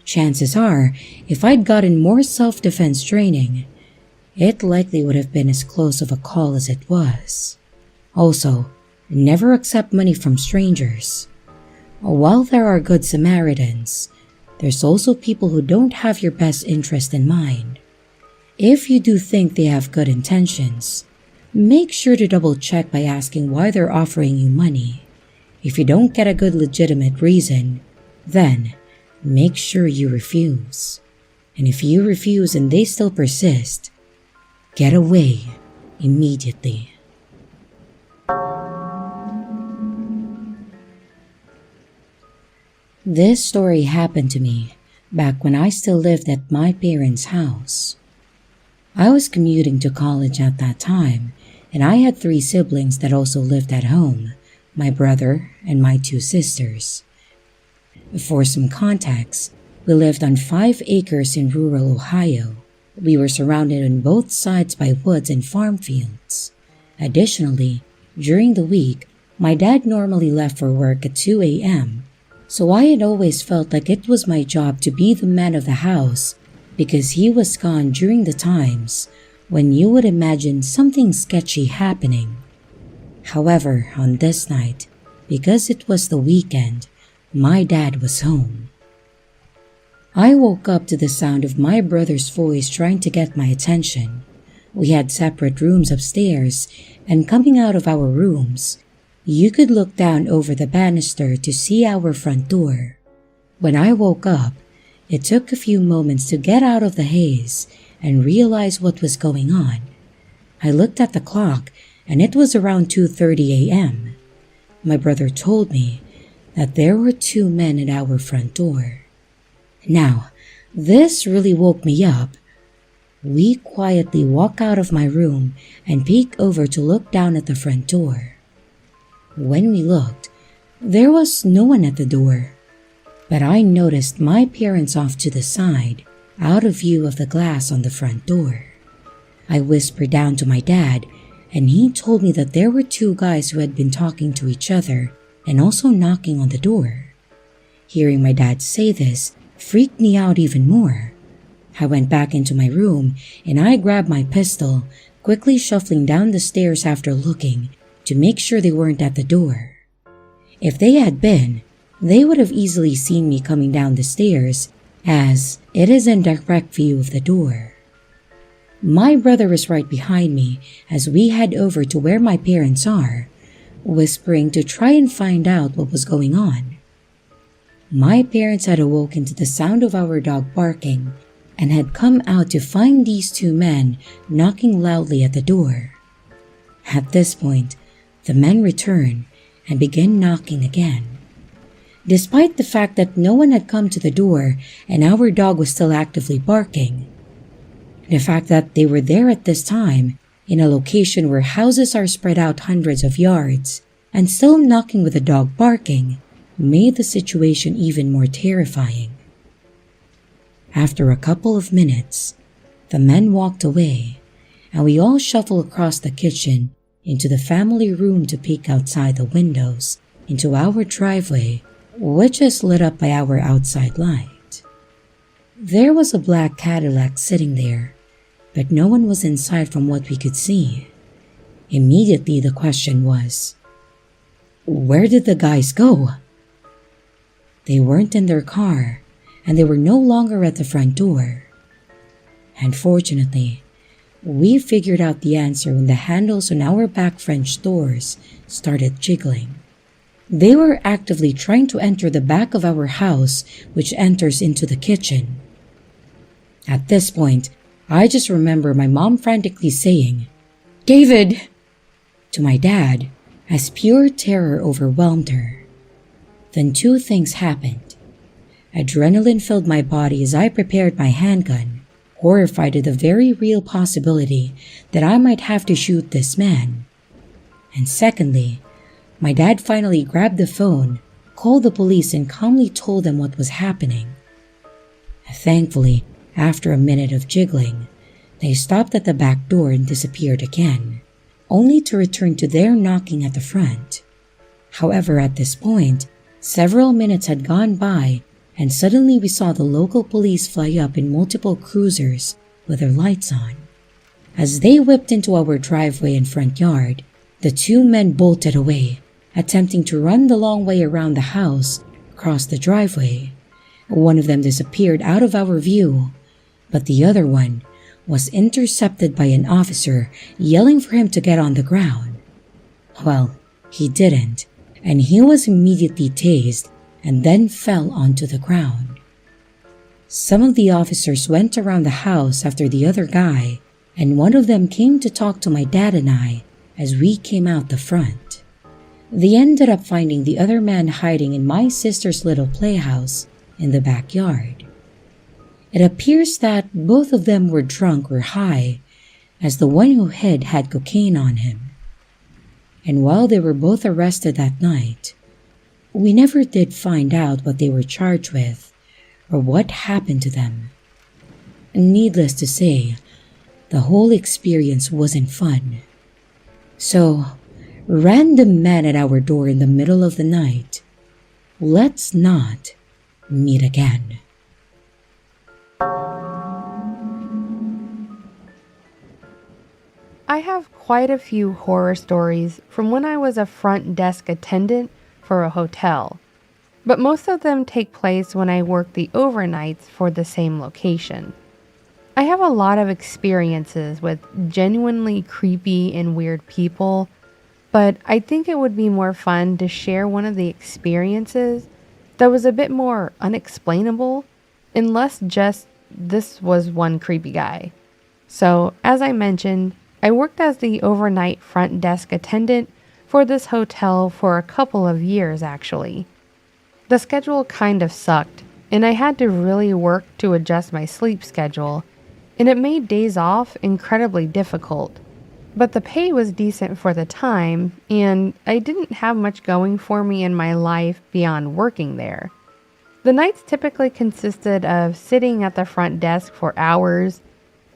A: Chances are, if I'd gotten more self-defense training, it likely would have been as close of a call as it was. Also, never accept money from strangers. While there are good Samaritans, there's also people who don't have your best interest in mind. If you do think they have good intentions, make sure to double check by asking why they're offering you money. If you don't get a good legitimate reason, then make sure you refuse. And if you refuse and they still persist, get away immediately. This story happened to me back when I still lived at my parents' house. I was commuting to college at that time, and I had 3 siblings that also lived at home, my brother and my 2 sisters. For some context, we lived on 5 acres in rural Ohio. We were surrounded on both sides by woods and farm fields. Additionally, during the week, my dad normally left for work at 2 a.m., so I had always felt like it was my job to be the man of the house because he was gone during the times when you would imagine something sketchy happening. However, on this night, because it was the weekend, my dad was home. I woke up to the sound of my brother's voice trying to get my attention. We had separate rooms upstairs, and coming out of our rooms, you could look down over the banister to see our front door. When I woke up, it took a few moments to get out of the haze and realize what was going on. I looked at the clock, and it was around 2:30 a.m. My brother told me that there were 2 men at our front door. Now, this really woke me up. We quietly walk out of my room and peek over to look down at the front door. When we looked, there was no one at the door, but I noticed my parents off to the side, out of view of the glass on the front door. I whispered down to my dad, and he told me that there were 2 guys who had been talking to each other and also knocking on the door. Hearing my dad say this freaked me out even more. I went back into my room and I grabbed my pistol, quickly shuffling down the stairs after looking to make sure they weren't at the door. If they had been, they would have easily seen me coming down the stairs, as it is in direct view of the door. My brother is right behind me as we head over to where my parents are, whispering to try and find out what was going on. My parents had awoken to the sound of our dog barking and had come out to find these 2 men knocking loudly at the door. At this point, the men returned and began knocking again. Despite the fact that no one had come to the door and our dog was still actively barking, the fact that they were there at this time, in a location where houses are spread out hundreds of yards, and still knocking with the dog barking, made the situation even more terrifying. After a couple of minutes, the men walked away, and we all shuffled across the kitchen into the family room to peek outside the windows into our driveway, which is lit up by our outside light. There was a black Cadillac sitting there, but no one was inside from what we could see. Immediately the question was, where did the guys go? They weren't in their car, and they were no longer at the front door. Unfortunately, we figured out the answer when the handles on our back French doors started jiggling. They were actively trying to enter the back of our house, which enters into the kitchen. At this point, I just remember my mom frantically saying, "David!" to my dad, as pure terror overwhelmed her. Then two things happened. Adrenaline filled my body as I prepared my handgun, horrified at the very real possibility that I might have to shoot this man. And secondly, my dad finally grabbed the phone, called the police, and calmly told them what was happening. Thankfully, after a minute of jiggling, they stopped at the back door and disappeared again, only to return to their knocking at the front. However, at this point, several minutes had gone by, and suddenly we saw the local police fly up in multiple cruisers with their lights on. As they whipped into our driveway and front yard, the two men bolted away, attempting to run the long way around the house across the driveway. One of them disappeared out of our view, but the other one was intercepted by an officer yelling for him to get on the ground. Well, he didn't, and he was immediately tased and then fell onto the ground. Some of the officers went around the house after the other guy, and one of them came to talk to my dad and I as we came out the front. They ended up finding the other man hiding in my sister's little playhouse in the backyard. It appears that both of them were drunk or high, as the one who hid had cocaine on him. And while they were both arrested that night, we never did find out what they were charged with or what happened to them. Needless to say, the whole experience wasn't fun. So, random man at our door in the middle of the night, let's not meet again.
B: I have quite a few horror stories from when I was a front desk attendant for a hotel, but most of them take place when I work the overnights for the same location. I have a lot of experiences with genuinely creepy and weird people, but I think it would be more fun to share one of the experiences that was a bit more unexplainable and less just this was one creepy guy. So, as I mentioned, I worked as the overnight front desk attendant for this hotel for a couple of years actually. The schedule kind of sucked, and I had to really work to adjust my sleep schedule, and it made days off incredibly difficult. But the pay was decent for the time, and I didn't have much going for me in my life beyond working there. The nights typically consisted of sitting at the front desk for hours,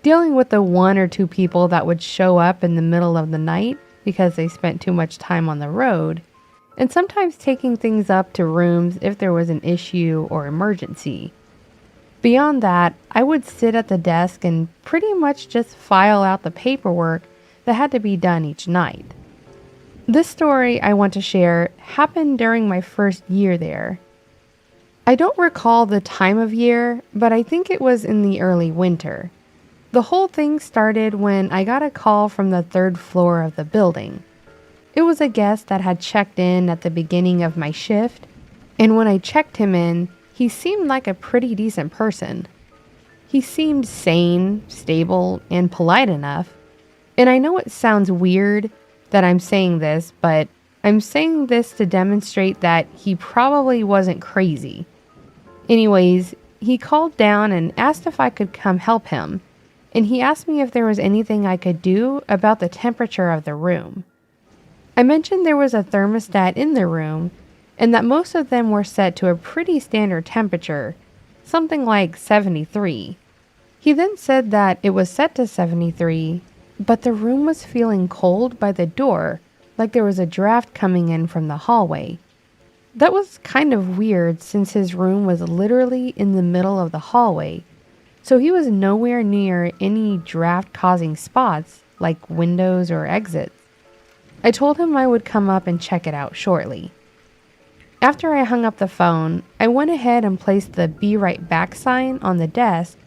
B: dealing with the one or two people that would show up in the middle of the night because they spent too much time on the road, and sometimes taking things up to rooms if there was an issue or emergency. Beyond that, I would sit at the desk and pretty much just file out the paperwork that had to be done each night. This story I want to share happened during my first year there. I don't recall the time of year, but I think it was in the early winter. The whole thing started when I got a call from the third floor of the building. It was a guest that had checked in at the beginning of my shift, and when I checked him in, he seemed like a pretty decent person. He seemed sane, stable, and polite enough. And I know it sounds weird that I'm saying this, but I'm saying this to demonstrate that he probably wasn't crazy. Anyways, he called down and asked if I could come help him, and he asked me if there was anything I could do about the temperature of the room. I mentioned there was a thermostat in the room, and that most of them were set to a pretty standard temperature, something like 73. He then said that it was set to 73, but the room was feeling cold by the door, like there was a draft coming in from the hallway. That was kind of weird since his room was literally in the middle of the hallway, so he was nowhere near any draft-causing spots like windows or exits. I told him I would come up and check it out shortly. After I hung up the phone, I went ahead and placed the "Be Right Back" sign on the desk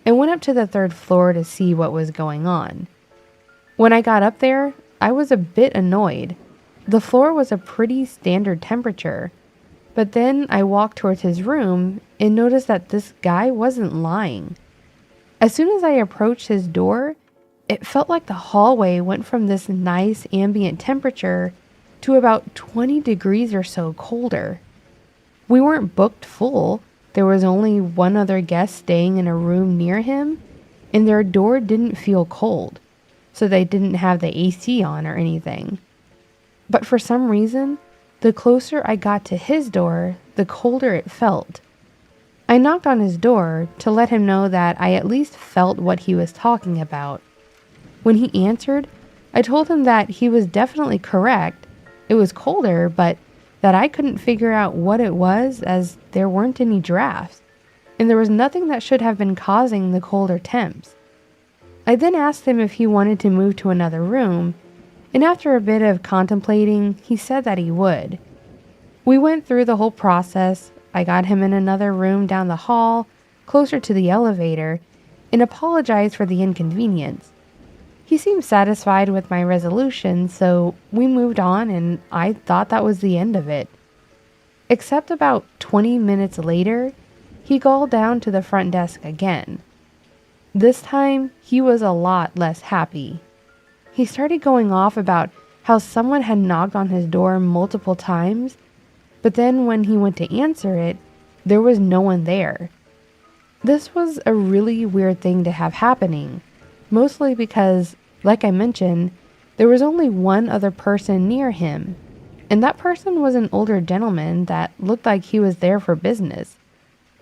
B: and went up to the 3rd floor to see what was going on. When I got up there, I was a bit annoyed. The floor was a pretty standard temperature, but then I walked towards his room and noticed that this guy wasn't lying. As soon as I approached his door, it felt like the hallway went from this nice ambient temperature to about 20 degrees or so colder. We weren't booked full. There was only one other guest staying in a room near him, and their door didn't feel cold, so they didn't have the AC on or anything. But for some reason, the closer I got to his door, the colder it felt. I knocked on his door to let him know that I at least felt what he was talking about. When he answered, I told him that he was definitely correct. It was colder, but that I couldn't figure out what it was as there weren't any drafts, and there was nothing that should have been causing the colder temps. I then asked him if he wanted to move to another room, and after a bit of contemplating, he said that he would. We went through the whole process. I got him in another room down the hall, closer to the elevator, and apologized for the inconvenience. He seemed satisfied with my resolution, so we moved on, and I thought that was the end of it. Except about 20 minutes later, he called down to the front desk again. This time, he was a lot less happy. He started going off about how someone had knocked on his door multiple times, but then when he went to answer it, there was no one there. This was a really weird thing to have happening, mostly because, like I mentioned, there was only one other person near him, and that person was an older gentleman that looked like he was there for business,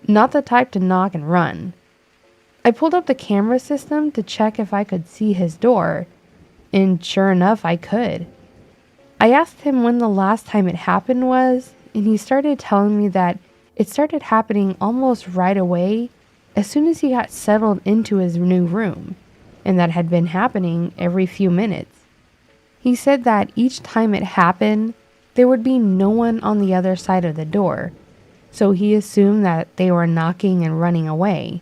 B: not the type to knock and run. I pulled up the camera system to check if I could see his door, and sure enough, I could. I asked him when the last time it happened was, and he started telling me that it started happening almost right away as soon as he got settled into his new room, and that had been happening every few minutes. He said that each time it happened, there would be no one on the other side of the door, so he assumed that they were knocking and running away.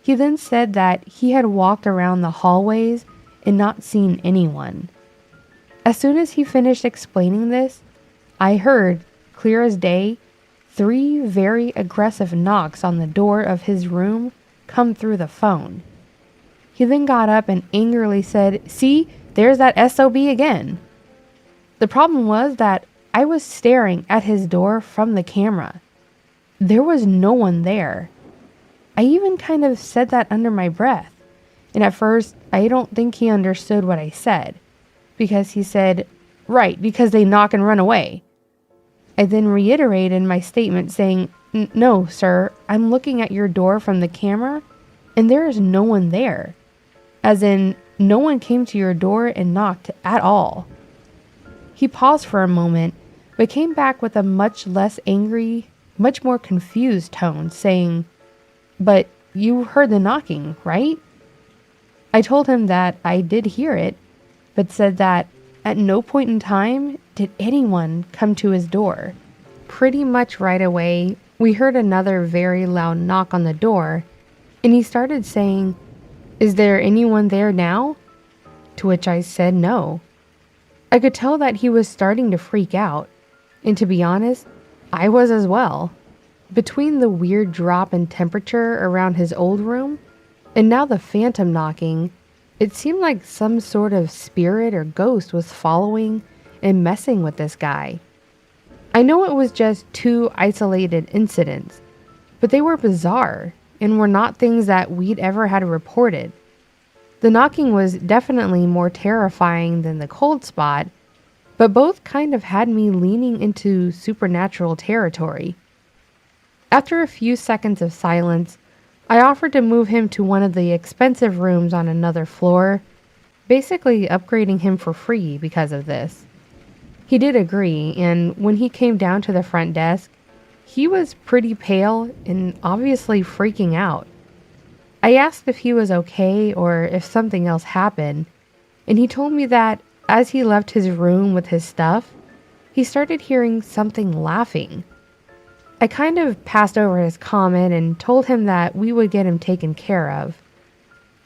B: He then said that he had walked around the hallways and not seen anyone. As soon as he finished explaining this, I heard, clear as day, 3 very aggressive knocks on the door of his room come through the phone. He then got up and angrily said, "See, there's that SOB again." The problem was that I was staring at his door from the camera. There was no one there. I even kind of said that under my breath, and at first I don't think he understood what I said, because he said, "Right, because they knock and run away." I then reiterated my statement saying, "No, sir, I'm looking at your door from the camera, and there is no one there. As in, no one came to your door and knocked at all." He paused for a moment, but came back with a much less angry, much more confused tone, saying, "But you heard the knocking, right?" I told him that I did hear it, but said that at no point in time did anyone come to his door. Pretty much right away, we heard another very loud knock on the door, and he started saying, "Is there anyone there now?" To which I said no. I could tell that he was starting to freak out, and to be honest, I was as well. Between the weird drop in temperature around his old room, and now the phantom knocking, it seemed like some sort of spirit or ghost was following and messing with this guy. I know it was just 2 isolated incidents, but they were bizarre and were not things that we'd ever had reported. The knocking was definitely more terrifying than the cold spot, but both kind of had me leaning into supernatural territory. After a few seconds of silence, I offered to move him to one of the expensive rooms on another floor, basically upgrading him for free because of this. He did agree, and when he came down to the front desk, he was pretty pale and obviously freaking out. I asked if he was okay or if something else happened, and he told me that as he left his room with his stuff, he started hearing something laughing. I kind of passed over his comment and told him that we would get him taken care of.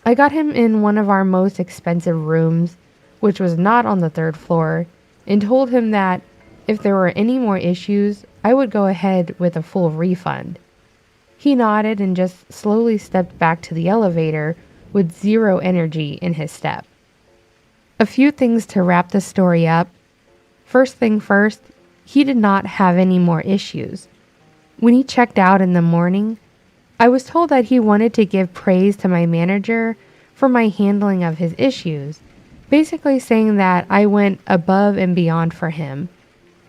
B: I got him in one of our most expensive rooms, which was not on the third floor, and told him that if there were any more issues, I would go ahead with a full refund. He nodded and just slowly stepped back to the elevator with zero energy in his step. A few things to wrap the story up. First thing first, he did not have any more issues. When he checked out in the morning, I was told that he wanted to give praise to my manager for my handling of his issues, basically saying that I went above and beyond for him.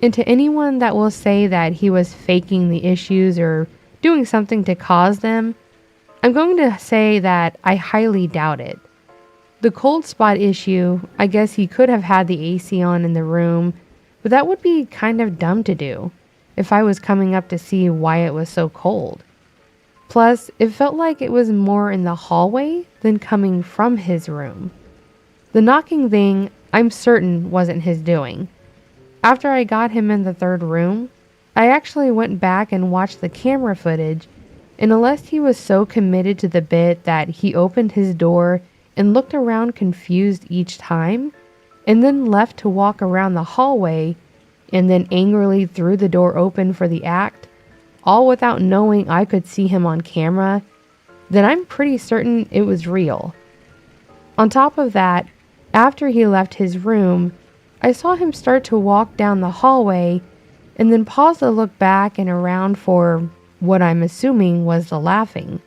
B: And to anyone that will say that he was faking the issues or doing something to cause them, I'm going to say that I highly doubt it. The cold spot issue, I guess he could have had the AC on in the room, but that would be kind of dumb to do if I was coming up to see why it was so cold. Plus, it felt like it was more in the hallway than coming from his room. The knocking thing, I'm certain wasn't his doing. After I got him in the third room, I actually went back and watched the camera footage, and unless he was so committed to the bit that he opened his door and looked around confused each time, and then left to walk around the hallway, and then angrily threw the door open for the act, all without knowing I could see him on camera, then I'm pretty certain it was real. On top of that, after he left his room, I saw him start to walk down the hallway and then pause to look back and around for what I'm assuming was the laughing.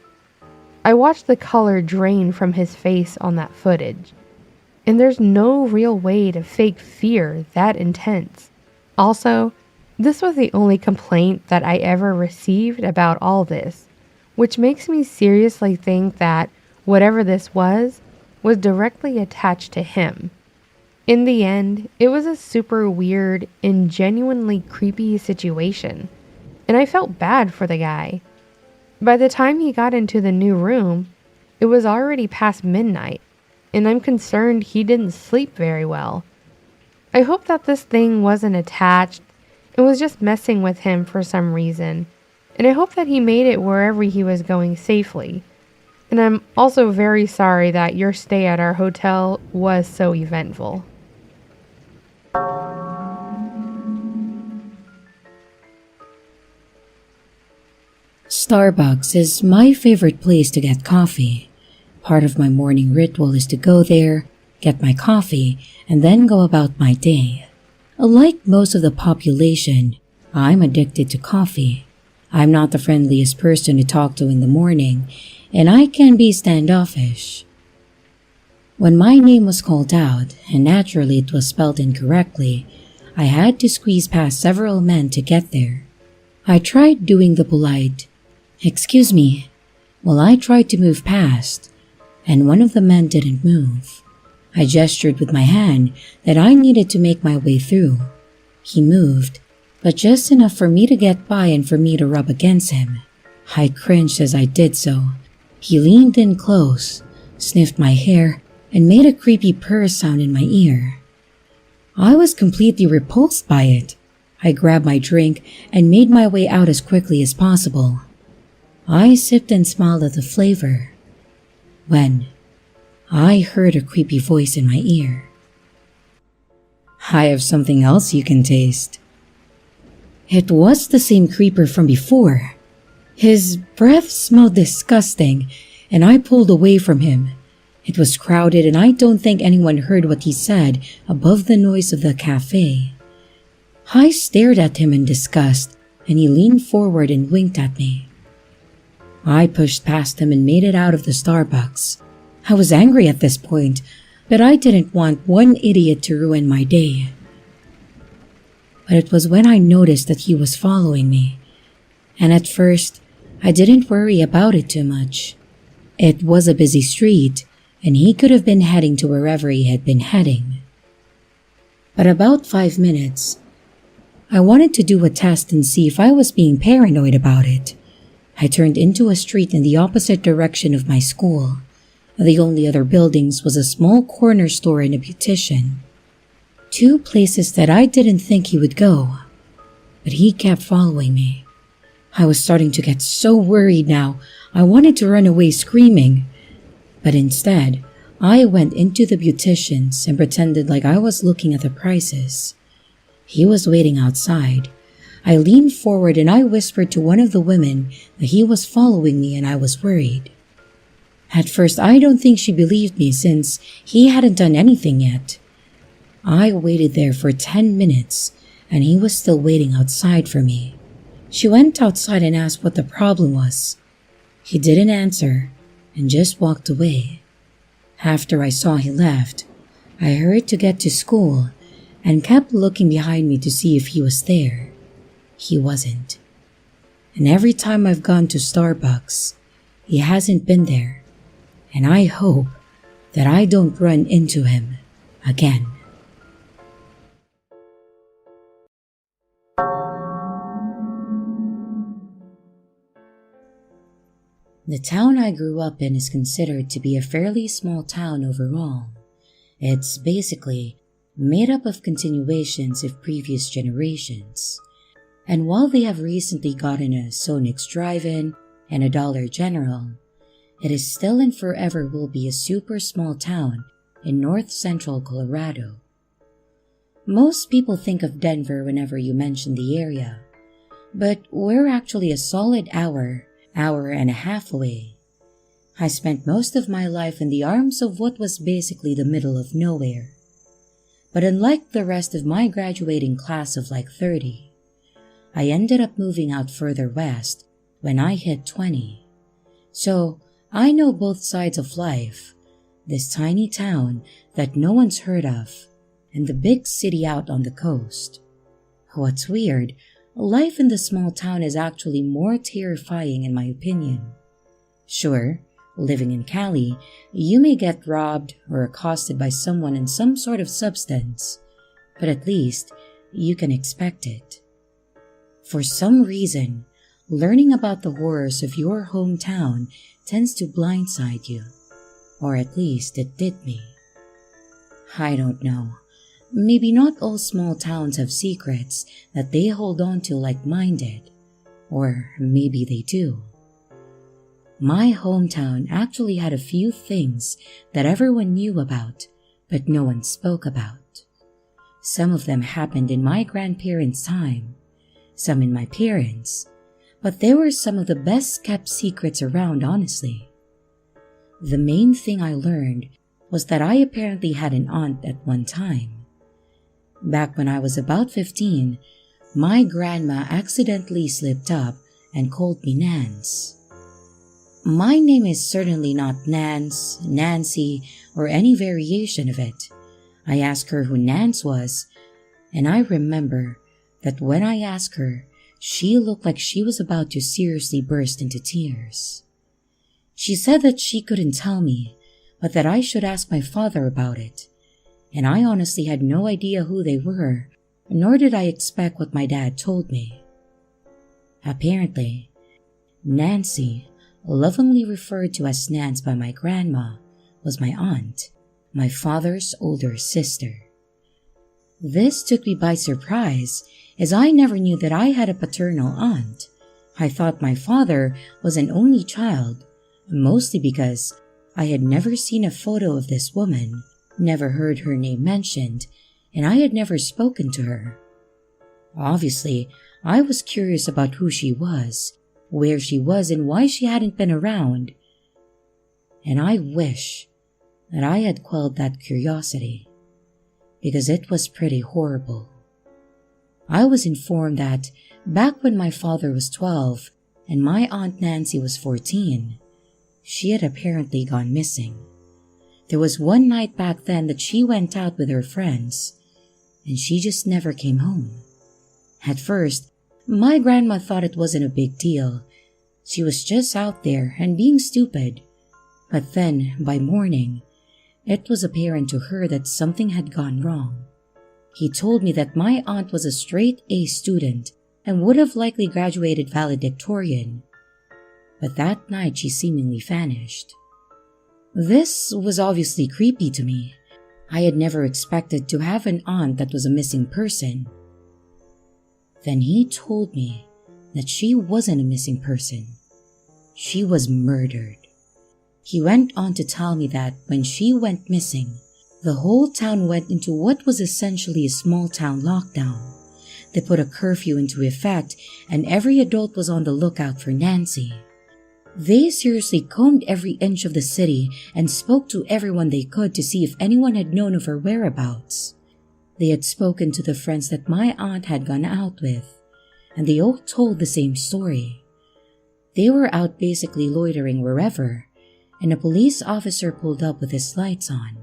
B: I watched the color drain from his face on that footage, and there's no real way to fake fear that intense. Also, this was the only complaint that I ever received about all this, which makes me seriously think that whatever this was directly attached to him. In the end, it was a super weird and genuinely creepy situation, and I felt bad for the guy. By the time he got into the new room, it was already past midnight, and I'm concerned he didn't sleep very well. I hope that this thing wasn't attached and was just messing with him for some reason, and I hope that he made it wherever he was going safely. And I'm also very sorry that your stay at our hotel was so eventful.
A: Starbucks is my favorite place to get coffee. Part of my morning ritual is to go there, get my coffee, and then go about my day. Like most of the population, I'm addicted to coffee. I'm not the friendliest person to talk to in the morning, and I can be standoffish. When my name was called out, and naturally it was spelled incorrectly, I had to squeeze past several men to get there. I tried doing the polite, "Excuse me," while I tried to move past, and one of the men didn't move. I gestured with my hand that I needed to make my way through. He moved, but just enough for me to get by and for me to rub against him. I cringed as I did so. He leaned in close, sniffed my hair, and made a creepy purr sound in my ear. I was completely repulsed by it. I grabbed my drink and made my way out as quickly as possible. I sipped and smiled at the flavor, when I heard a creepy voice in my ear. "I have something else you can taste." It was the same creeper from before. His breath smelled disgusting, and I pulled away from him. It was crowded, and I don't think anyone heard what he said above the noise of the cafe. I stared at him in disgust, and he leaned forward and winked at me. I pushed past him and made it out of the Starbucks. I was angry at this point, but I didn't want one idiot to ruin my day. but it was when I noticed that he was following me. And at first, I didn't worry about it too much. It was a busy street, and he could have been heading to wherever he had been heading. But about 5 minutes, I wanted to do a test and see if I was being paranoid about it. I turned into a street in the opposite direction of my school. The only other buildings was a small corner store and a beautician. 2 places that I didn't think he would go. But he kept following me. I was starting to get so worried now, I wanted to run away screaming. But instead, I went into the beautician's and pretended like I was looking at the prices. He was waiting outside. I leaned forward and I whispered to one of the women that he was following me and I was worried. At first, I don't think she believed me since he hadn't done anything yet. I waited there for 10 minutes and he was still waiting outside for me. She went outside and asked what the problem was. He didn't answer and just walked away. After I saw he left, I hurried to get to school and kept looking behind me to see if he was there. He wasn't. And every time I've gone to Starbucks, he hasn't been there. And I hope that I don't run into him again. The town I grew up in is considered to be a fairly small town overall. It's basically made up of continuations of previous generations. And while they have recently gotten a Sonic's Drive-In and a Dollar General, it is still and forever will be a super small town in north central Colorado. Most people think of Denver whenever you mention the area, but we're actually a solid hour and a half away. I spent most of my life in the arms of what was basically the middle of nowhere. But unlike the rest of my graduating class of like 30, I ended up moving out further west when I hit 20. So I know both sides of life, this tiny town that no one's heard of, and the big city out on the coast. What's weird, life in the small town is actually more terrifying in my opinion. Sure, living in Cali, you may get robbed or accosted by someone in some sort of substance, but at least you can expect it. For some reason, learning about the horrors of your hometown tends to blindside you, or at least it did me. I don't know. Maybe not all small towns have secrets that they hold on to like mine did, or maybe they do. My hometown actually had a few things that everyone knew about, but no one spoke about. Some of them happened in my grandparents' time, some in my parents', but they were some of the best kept secrets around, honestly. The main thing I learned was that I apparently had an aunt at one time. Back when I was about 15, my grandma accidentally slipped up and called me Nance. My name is certainly not Nance, Nancy, or any variation of it. I asked her who Nance was, and I remember that when I asked her, she looked like she was about to seriously burst into tears. She said that she couldn't tell me, but that I should ask my father about it. And I honestly had no idea who they were, nor did I expect what my dad told me. Apparently, Nancy, lovingly referred to as Nance by my grandma, was my aunt, my father's older sister. This took me by surprise, as I never knew that I had a paternal aunt. I thought my father was an only child, mostly because I had never seen a photo of this woman, never heard her name mentioned, and I had never spoken to her. Obviously, I was curious about who she was, where she was, and why she hadn't been around. And I wish that I had quelled that curiosity, because it was pretty horrible. I was informed that back when my father was 12 and my Aunt Nancy was 14, she had apparently gone missing. There was one night back then that she went out with her friends, and she just never came home. At first, my grandma thought it wasn't a big deal. She was just out there and being stupid. But then, by morning, it was apparent to her that something had gone wrong. He told me that my aunt was a straight A student and would have likely graduated valedictorian. But that night she seemingly vanished. This was obviously creepy to me. I had never expected to have an aunt that was a missing person. Then he told me that she wasn't a missing person. She was murdered. He went on to tell me that when she went missing, the whole town went into what was essentially a small town lockdown. They put a curfew into effect and every adult was on the lookout for Nancy. They seriously combed every inch of the city and spoke to everyone they could to see if anyone had known of her whereabouts. They had spoken to the friends that my aunt had gone out with, and they all told the same story. They were out basically loitering wherever, and a police officer pulled up with his lights on.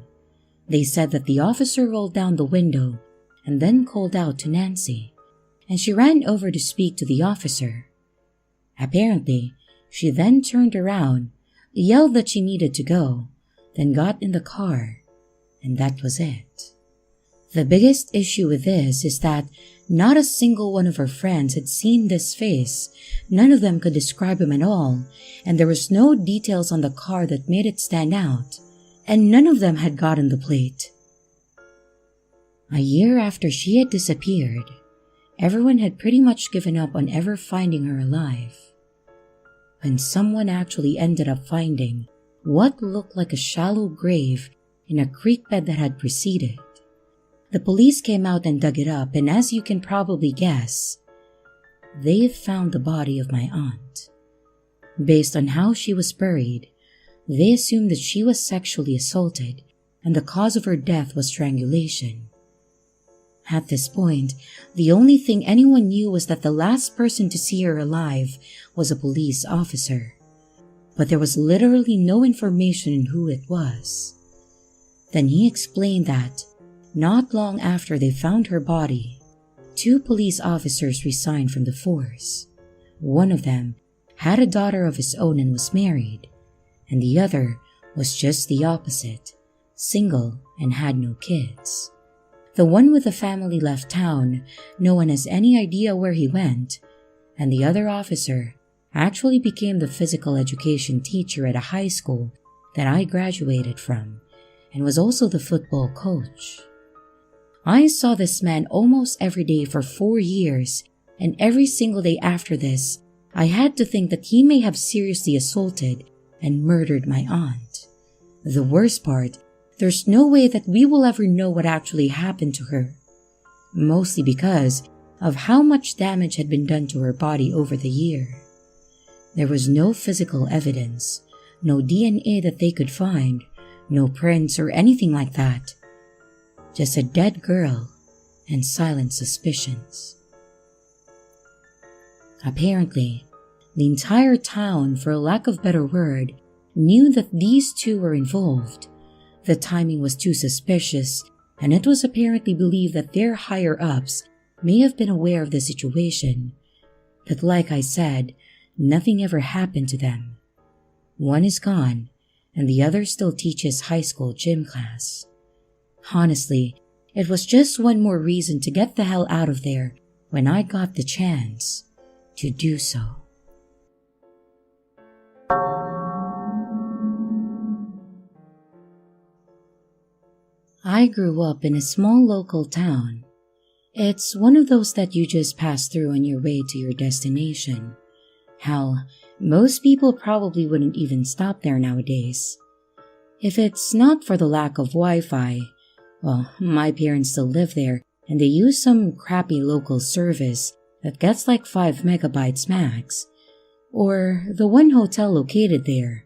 A: They said that the officer rolled down the window and then called out to Nancy, and she ran over to speak to the officer. Apparently, she then turned around, yelled that she needed to go, then got in the car, and that was it. The biggest issue with this is that not a single one of her friends had seen this face. None of them could describe him at all, and there was no details on the car that made it stand out, and none of them had gotten the plate. A year after she had disappeared, everyone had pretty much given up on ever finding her alive. When someone actually ended up finding what looked like a shallow grave in a creek bed that had preceded. The police came out and dug it up, and as you can probably guess, they had found the body of my aunt. Based on how she was buried, they assumed that she was sexually assaulted and the cause of her death was strangulation. At this point, the only thing anyone knew was that the last person to see her alive was a police officer. But there was literally no information on who it was. Then he explained that, not long after they found her body, 2 police officers resigned from the force. One of them had a daughter of his own and was married, and the other was just the opposite, single and had no kids. The one with the family left town, no one has any idea where he went, and the other officer actually became the physical education teacher at a high school that I graduated from, and was also the football coach. I saw this man almost every day for 4 years, and every single day after this, I had to think that he may have seriously assaulted and murdered my aunt. The worst part, there's no way that we will ever know what actually happened to her, mostly because of how much damage had been done to her body over the year. There was no physical evidence, no DNA that they could find, no prints or anything like that. Just a dead girl and silent suspicions. Apparently, the entire town, for lack of a better word, knew that these 2 were involved. The timing was too suspicious, and it was apparently believed that their higher-ups may have been aware of the situation. But like I said, nothing ever happened to them. One is gone, and the other still teaches high school gym class. Honestly, it was just one more reason to get the hell out of there when I got the chance to do so. I grew up in a small local town. It's one of those that you just pass through on your way to your destination. Hell, most people probably wouldn't even stop there nowadays. If it's not for the lack of Wi-Fi, well, my parents still live there and they use some crappy local service that gets like 5 megabytes max. Or the one hotel located there.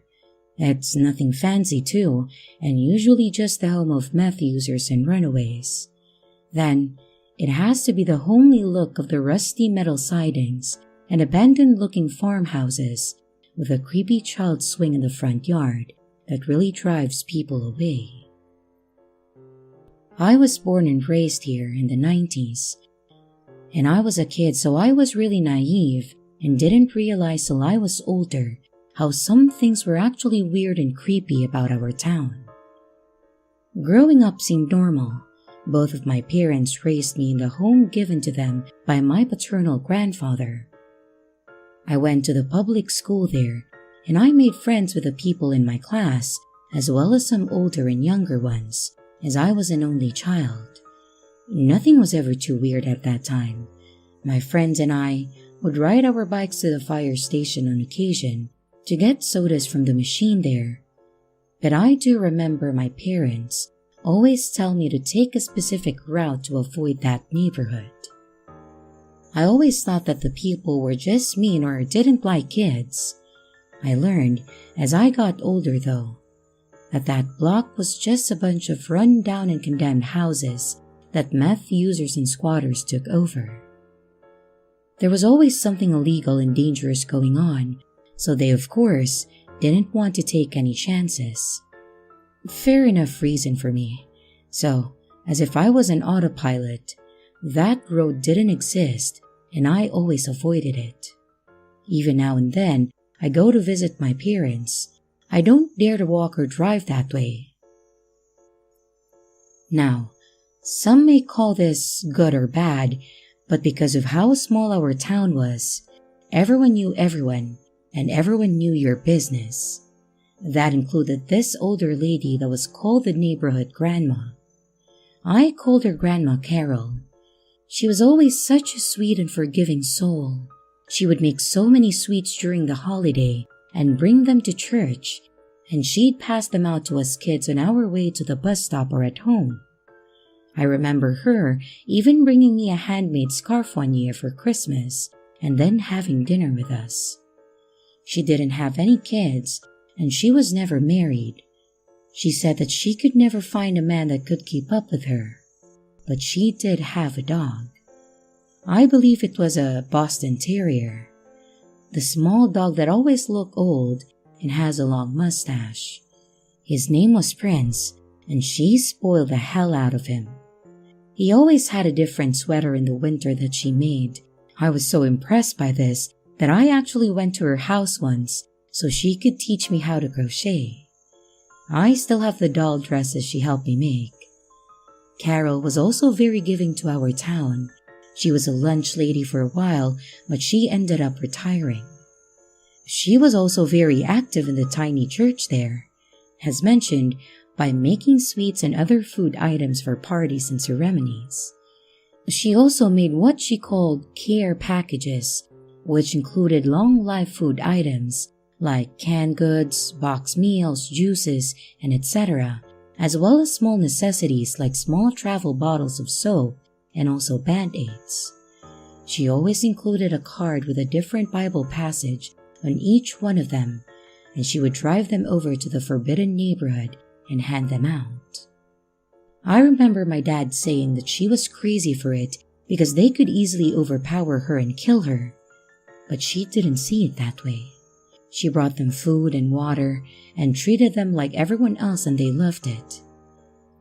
A: It's nothing fancy too, and usually just the home of meth users and runaways. Then, it has to be the homely look of the rusty metal sidings and abandoned-looking farmhouses with a creepy child swing in the front yard that really drives people away. I was born and raised here in the 90s, And I was a kid, so I was really naive and didn't realize till I was older how some things were actually weird and creepy about our town. Growing up seemed normal. Both of my parents raised me in the home given to them by my paternal grandfather. I went to the public school there, and I made friends with the people in my class, as well as some older and younger ones, as I was an only child. Nothing was ever too weird at that time. My friends and I would ride our bikes to the fire station on occasion to get sodas from the machine there. But I do remember my parents always tell me to take a specific route to avoid that neighborhood. I always thought that the people were just mean or didn't like kids. I learned as I got older though, that block was just a bunch of run-down and condemned houses that meth users and squatters took over. There was always something illegal and dangerous going on, so they of course didn't want to take any chances. Fair enough reason for me. So, as if I was an autopilot, that road didn't exist and I always avoided it. Even now and then, I go to visit my parents. I don't dare to walk or drive that way. Now, some may call this good or bad, but because of how small our town was, everyone knew everyone and everyone knew your business. That included this older lady that was called the neighborhood grandma. I called her Grandma Carol. She was always such a sweet and forgiving soul. She would make so many sweets during the holiday and bring them to church, and she'd pass them out to us kids on our way to the bus stop or at home. I remember her even bringing me a handmade scarf one year for Christmas and then having dinner with us. She didn't have any kids, and she was never married. She said that she could never find a man that could keep up with her, but she did have a dog. I believe it was a Boston Terrier, the small dog that always looked old and has a long mustache. His name was Prince, and she spoiled the hell out of him. He always had a different sweater in the winter that she made. I was so impressed by this that I actually went to her house once so she could teach me how to crochet. I still have the doll dresses she helped me make. Carol was also very giving to our town. She was a lunch lady for a while, but she ended up retiring. She was also very active in the tiny church there, as mentioned, by making sweets and other food items for parties and ceremonies. She also made what she called care packages, which included long-life food items like canned goods, boxed meals, juices, and etc., as well as small necessities like small travel bottles of soap and also Band-Aids. She always included a card with a different Bible passage on each one of them, and she would drive them over to the forbidden neighborhood and hand them out. I remember my dad saying that she was crazy for it because they could easily overpower her and kill her, but she didn't see it that way. She brought them food and water and treated them like everyone else, and they loved it.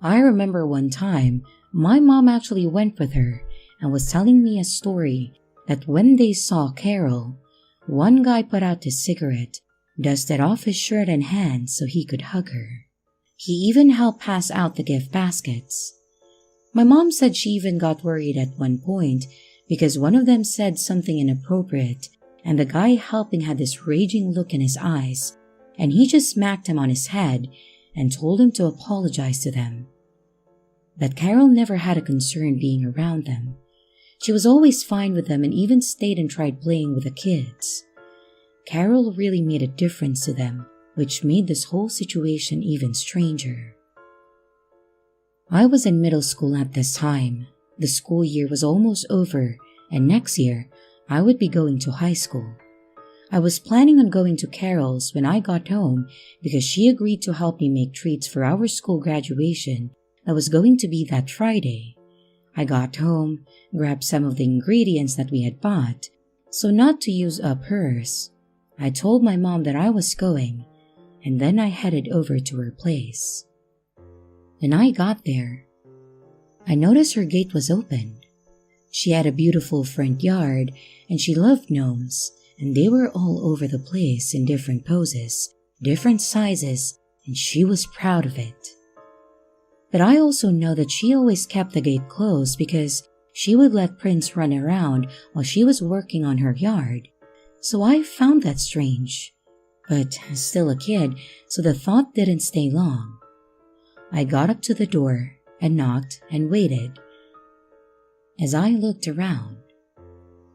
A: I remember one time, my mom actually went with her and was telling me a story that when they saw Carol, one guy put out his cigarette, dusted off his shirt and hands so he could hug her. He even helped pass out the gift baskets. My mom said she even got worried at one point because one of them said something inappropriate, and the guy helping had this raging look in his eyes, and he just smacked him on his head and told him to apologize to them. That Carol never had a concern being around them. She was always fine with them and even stayed and tried playing with the kids. Carol really made a difference to them, which made this whole situation even stranger. I was in middle school at this time. The school year was almost over, and next year, I would be going to high school. I was planning on going to Carol's when I got home because she agreed to help me make treats for our school graduation that was going to be that Friday. I got home, grabbed some of the ingredients that we had bought, so not to use up hers. I told my mom that I was going, and then I headed over to her place. When I got there, I noticed her gate was open. She had a beautiful front yard, and she loved gnomes, and they were all over the place in different poses, different sizes, and she was proud of it. But I also know that she always kept the gate closed because she would let Prince run around while she was working on her yard. So I found that strange, but still a kid, so the thought didn't stay long. I got up to the door and knocked and waited. As I looked around,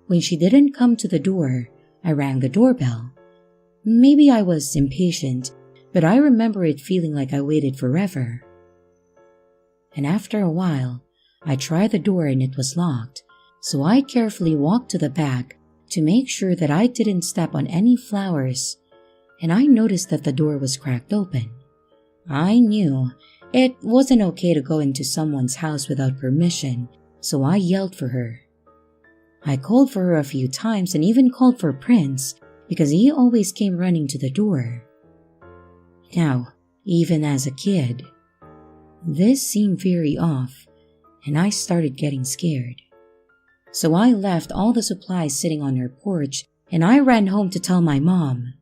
A: when she didn't come to the door, I rang the doorbell. Maybe I was impatient, but I remember it feeling like I waited forever. And after a while, I tried the door and it was locked, so I carefully walked to the back to make sure that I didn't step on any flowers, and I noticed that the door was cracked open. I knew it wasn't okay to go into someone's house without permission, so I yelled for her. I called for her a few times and even called for Prince because he always came running to the door. Now, even as a kid, this seemed very off, and I started getting scared. So I left all the supplies sitting on her porch and I ran home to tell my mom.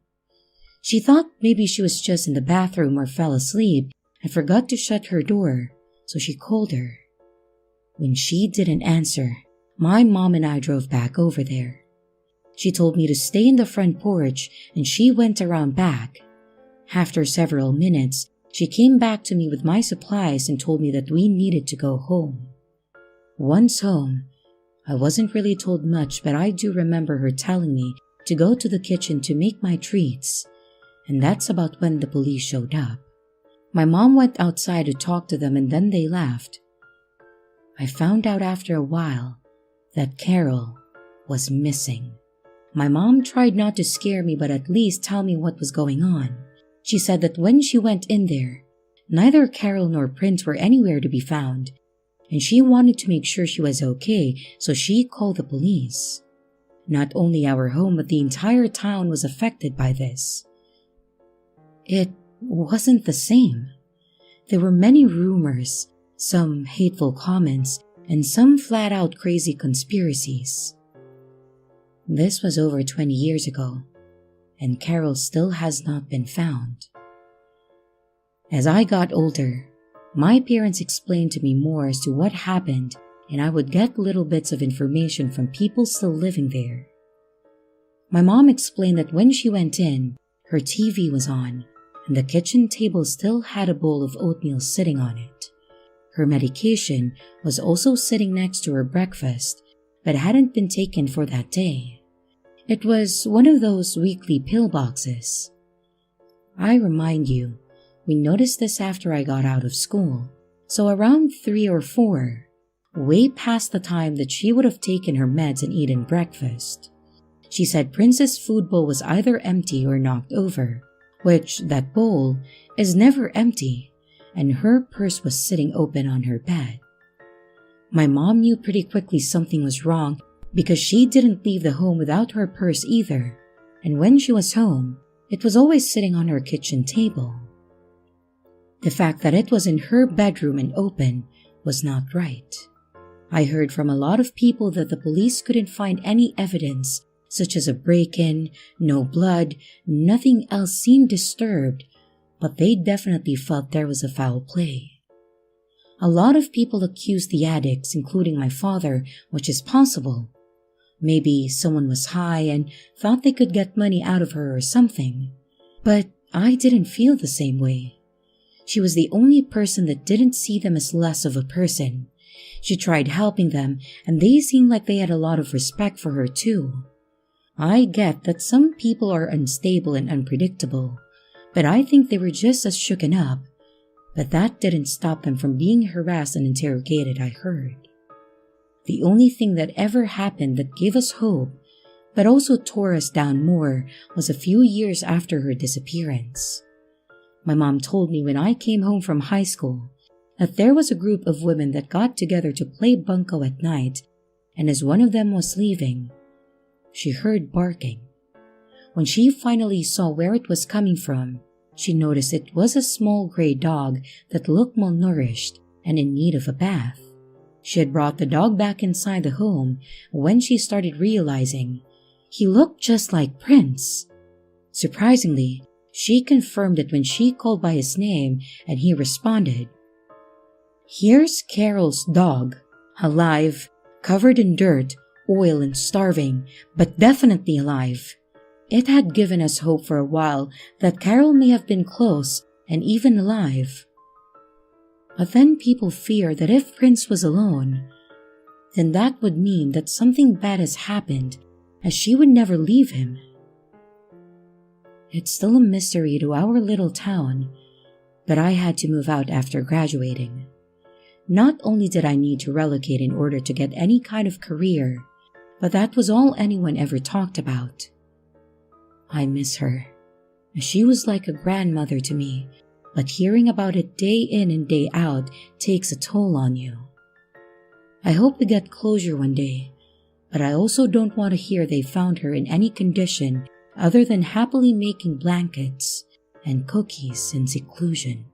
A: She thought maybe she was just in the bathroom or fell asleep and forgot to shut her door, so she called her. When she didn't answer, my mom and I drove back over there. She told me to stay in the front porch and she went around back. After several minutes, she came back to me with my supplies and told me that we needed to go home. Once home, I wasn't really told much, but I do remember her telling me to go to the kitchen to make my treats, and that's about when the police showed up. My mom went outside to talk to them and then they left. I found out after a while that Carol was missing. My mom tried not to scare me but at least tell me what was going on. She said that when she went in there, neither Carol nor Prince were anywhere to be found, and she wanted to make sure she was okay, so she called the police. Not only our home, but the entire town was affected by this. It wasn't the same. There were many rumors, some hateful comments, and some flat-out crazy conspiracies. This was over 20 years ago, and Carol still has not been found. As I got older, my parents explained to me more as to what happened, and I would get little bits of information from people still living there. My mom explained that when she went in, her TV was on, and the kitchen table still had a bowl of oatmeal sitting on it. Her medication was also sitting next to her breakfast, but hadn't been taken for that day. It was one of those weekly pill boxes. I remind you, we noticed this after I got out of school, so around 3 or 4, way past the time that she would have taken her meds and eaten breakfast. She said Prince's food bowl was either empty or knocked over, which that bowl is never empty, and her purse was sitting open on her bed. My mom knew pretty quickly something was wrong because she didn't leave the home without her purse either, and when she was home, it was always sitting on her kitchen table. The fact that it was in her bedroom and open was not right. I heard from a lot of people that the police couldn't find any evidence, such as a break-in, no blood, nothing else seemed disturbed, but they definitely felt there was a foul play. A lot of people accused the addicts, including my father, which is possible. Maybe someone was high and thought they could get money out of her or something. But I didn't feel the same way. She was the only person that didn't see them as less of a person. She tried helping them, and they seemed like they had a lot of respect for her too. I get that some people are unstable and unpredictable, but I think they were just as shooken up. But that didn't stop them from being harassed and interrogated, I heard. The only thing that ever happened that gave us hope, but also tore us down more, was a few years after her disappearance. My mom told me when I came home from high school that there was a group of women that got together to play bunco at night, and as one of them was leaving, she heard barking. When she finally saw where it was coming from, she noticed it was a small gray dog that looked malnourished and in need of a bath. She had brought the dog back inside the home when she started realizing he looked just like Prince. Surprisingly, she confirmed it when she called by his name and he responded. Here's Carol's dog, alive, covered in dirt, oil and starving, but definitely alive. It had given us hope for a while that Carol may have been close and even alive. But then people fear that if Prince was alone, then that would mean that something bad has happened, as she would never leave him. It's still a mystery to our little town, but I had to move out after graduating. Not only did I need to relocate in order to get any kind of career, but that was all anyone ever talked about. I miss her. She was like a grandmother to me, but hearing about it day in and day out takes a toll on you. I hope we get closure one day, but I also don't want to hear they found her in any condition other than happily making blankets and cookies in seclusion.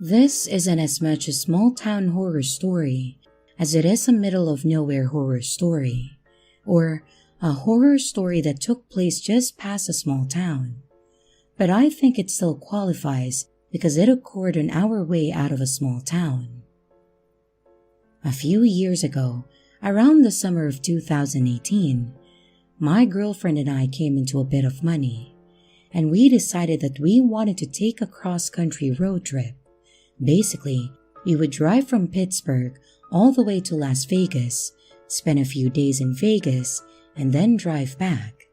A: This isn't as much a small-town horror story as it is a middle-of-nowhere horror story, or a horror story that took place just past a small town. But I think it still qualifies because it occurred on our way out of a small town. A few years ago, around the summer of 2018, my girlfriend and I came into a bit of money, and we decided that we wanted to take a cross-country road trip. Basically, we would drive from Pittsburgh all the way to Las Vegas, spend a few days in Vegas, and then drive back.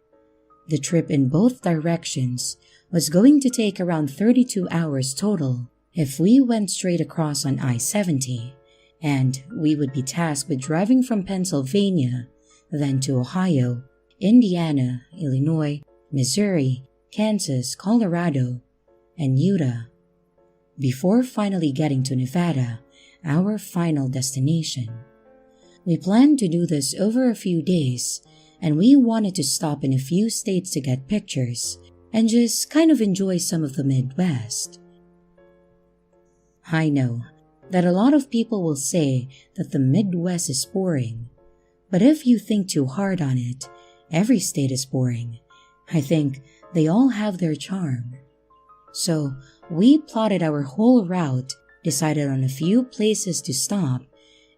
A: The trip in both directions was going to take around 32 hours total if we went straight across on I-70, and we would be tasked with driving from Pennsylvania, then to Ohio, Indiana, Illinois, Missouri, Kansas, Colorado, and Utah, before finally getting to Nevada, our final destination. We planned to do this over a few days, and we wanted to stop in a few states to get pictures and just kind of enjoy some of the Midwest. I know that a lot of people will say that the Midwest is boring, but if you think too hard on it, every state is boring. I think they all have their charm. So we plotted our whole route, decided on a few places to stop,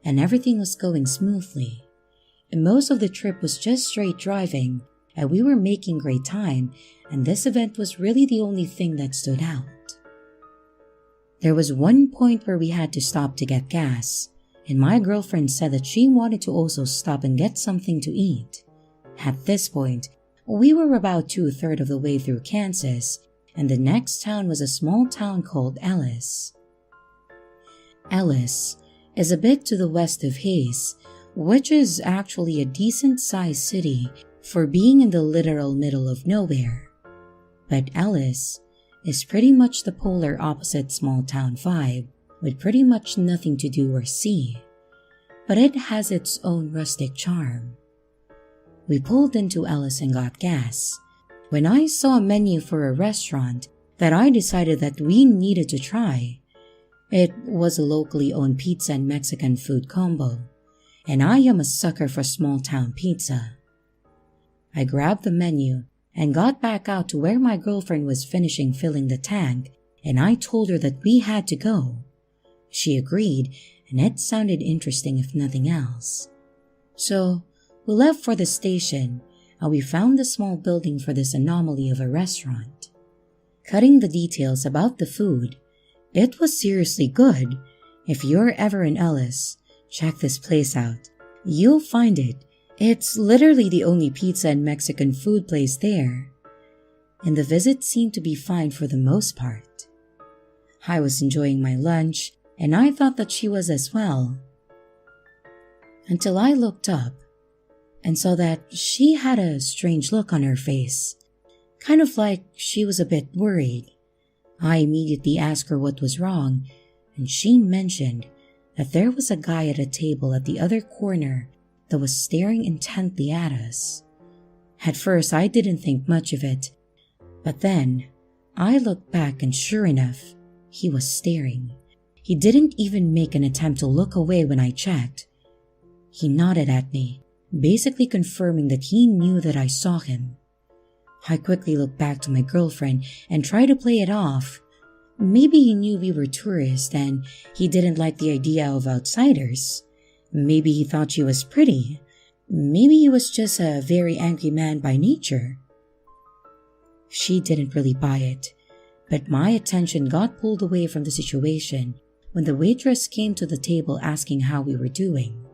A: and everything was going smoothly. And most of the trip was just straight driving, and we were making great time, and this event was really the only thing that stood out. There was one point where we had to stop to get gas, and my girlfriend said that she wanted to also stop and get something to eat. At this point, we were about 2/3 of the way through Kansas, and the next town was a small town called Ellis. Ellis is a bit to the west of Hayes, which is actually a decent-sized city for being in the literal middle of nowhere. But Ellis is pretty much the polar opposite small-town vibe, with pretty much nothing to do or see. But it has its own rustic charm. We pulled into Ellis and got gas, when I saw a menu for a restaurant that I decided that we needed to try. It was a locally owned pizza and Mexican food combo, and I am a sucker for small-town pizza. I grabbed the menu and got back out to where my girlfriend was finishing filling the tank, and I told her that we had to go. She agreed, and it sounded interesting if nothing else. So we left for the station, and we found the small building for this anomaly of a restaurant. Cutting the details about the food, it was seriously good. If you're ever in Ellis, check this place out. You'll find it. It's literally the only pizza and Mexican food place there. And the visit seemed to be fine for the most part. I was enjoying my lunch, and I thought that she was as well. Until I looked up and saw that she had a strange look on her face, kind of like she was a bit worried. I immediately asked her what was wrong, and she mentioned that there was a guy at a table at the other corner that was staring intently at us. At first, I didn't think much of it, but then I looked back and sure enough, he was staring. He didn't even make an attempt to look away when I checked. He nodded at me, basically confirming that he knew that I saw him. I quickly looked back to my girlfriend and tried to play it off. Maybe he knew we were tourists and he didn't like the idea of outsiders. Maybe he thought she was pretty. Maybe he was just a very angry man by nature. She didn't really buy it, but my attention got pulled away from the situation when the waitress came to the table asking how we were doing.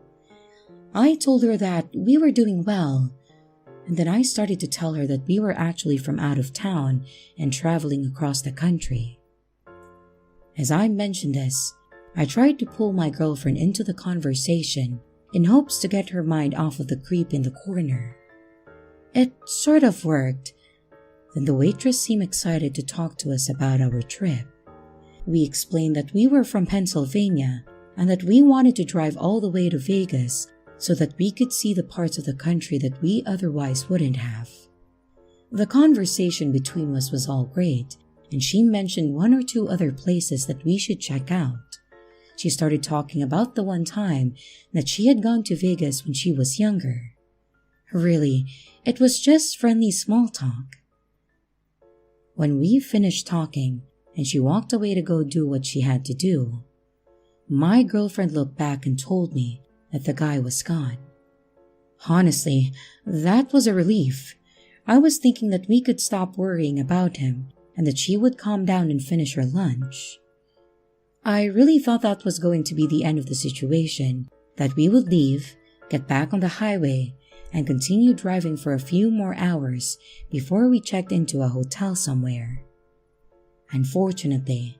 A: I told her that we were doing well, and then I started to tell her that we were actually from out of town and traveling across the country. As I mentioned this, I tried to pull my girlfriend into the conversation in hopes to get her mind off of the creep in the corner. It sort of worked. Then the waitress seemed excited to talk to us about our trip. We explained that we were from Pennsylvania and that we wanted to drive all the way to Vegas so that we could see the parts of the country that we otherwise wouldn't have. The conversation between us was all great, and she mentioned one or two other places that we should check out. She started talking about the one time that she had gone to Vegas when she was younger. Really, it was just friendly small talk. When we finished talking and she walked away to go do what she had to do, my girlfriend looked back and told me that the guy was gone. Honestly, that was a relief. I was thinking that we could stop worrying about him and that she would calm down and finish her lunch. I really thought that was going to be the end of the situation, that we would leave, get back on the highway, and continue driving for a few more hours before we checked into a hotel somewhere. Unfortunately,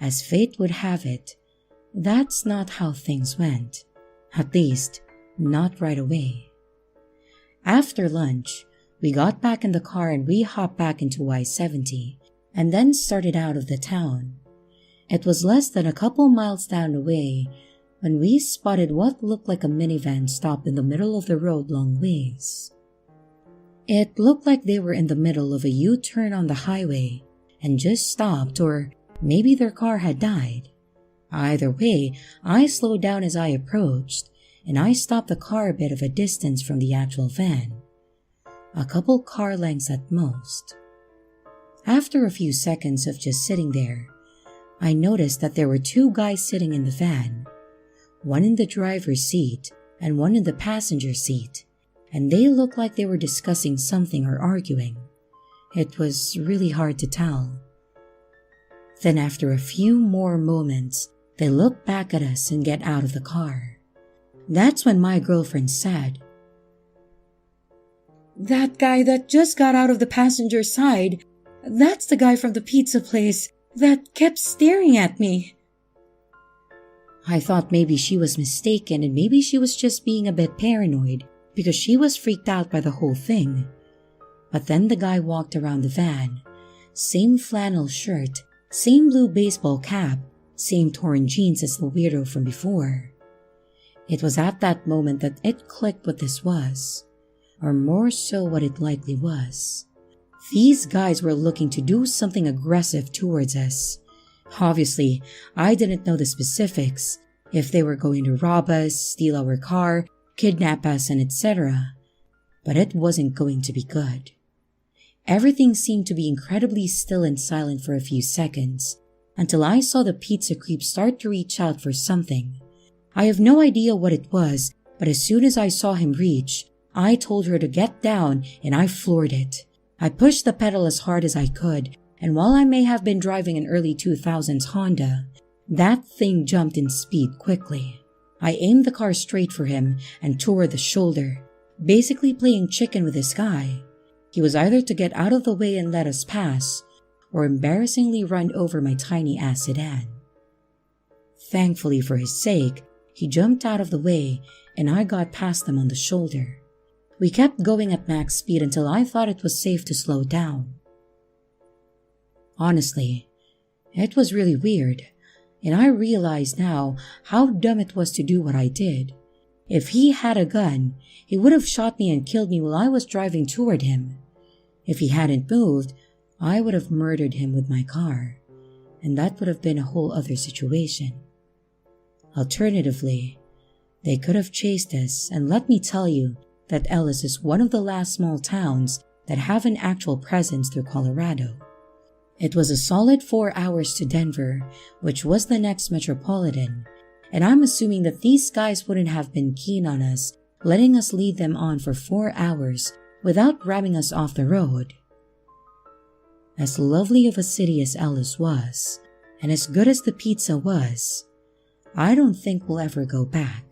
A: as fate would have it, that's not how things went. At least, not right away. After lunch, we got back in the car and we hopped back into I-70 and then started out of the town. It was less than a couple miles down the way when we spotted what looked like a minivan stopped in the middle of the road long ways. It looked like they were in the middle of a U-turn on the highway and just stopped, or maybe their car had died. Either way, I slowed down as I approached, and I stopped the car a bit of a distance from the actual van. A couple car lengths at most. After a few seconds of just sitting there, I noticed that there were two guys sitting in the van, one in the driver's seat and one in the passenger seat, and they looked like they were discussing something or arguing. It was really hard to tell. Then after a few more moments, they looked back at us and get out of the car. That's when my girlfriend said, "That guy that just got out of the passenger side, that's the guy from the pizza place that kept staring at me." I thought maybe she was mistaken and maybe she was just being a bit paranoid because she was freaked out by the whole thing. But then the guy walked around the van, same flannel shirt, same blue baseball cap, same torn jeans as the weirdo from before. It was at that moment that it clicked what this was, or more so what it likely was. These guys were looking to do something aggressive towards us. Obviously, I didn't know the specifics, if they were going to rob us, steal our car, kidnap us, and etc. But it wasn't going to be good. Everything seemed to be incredibly still and silent for a few seconds, until I saw the pizza creep start to reach out for something. I have no idea what it was, but as soon as I saw him reach, I told her to get down and I floored it. I pushed the pedal as hard as I could, and while I may have been driving an early 2000s Honda, that thing jumped in speed quickly. I aimed the car straight for him and tore the shoulder, basically playing chicken with this guy. He was either to get out of the way and let us pass, or embarrassingly run over my tiny-ass sedan. Thankfully for his sake, he jumped out of the way and I got past him on the shoulder. We kept going at max speed until I thought it was safe to slow down. Honestly, it was really weird, and I realize now how dumb it was to do what I did. If he had a gun, he would have shot me and killed me while I was driving toward him. If he hadn't moved, I would have murdered him with my car, and that would have been a whole other situation. Alternatively, they could have chased us, and let me tell you that Ellis is one of the last small towns that have an actual presence through Colorado. It was a solid 4 hours to Denver, which was the next metropolitan, and I'm assuming that these guys wouldn't have been keen on us letting us lead them on for 4 hours without ramming us off the road. As lovely of a city as Ellis was, and as good as the pizza was, I don't think we'll ever go back.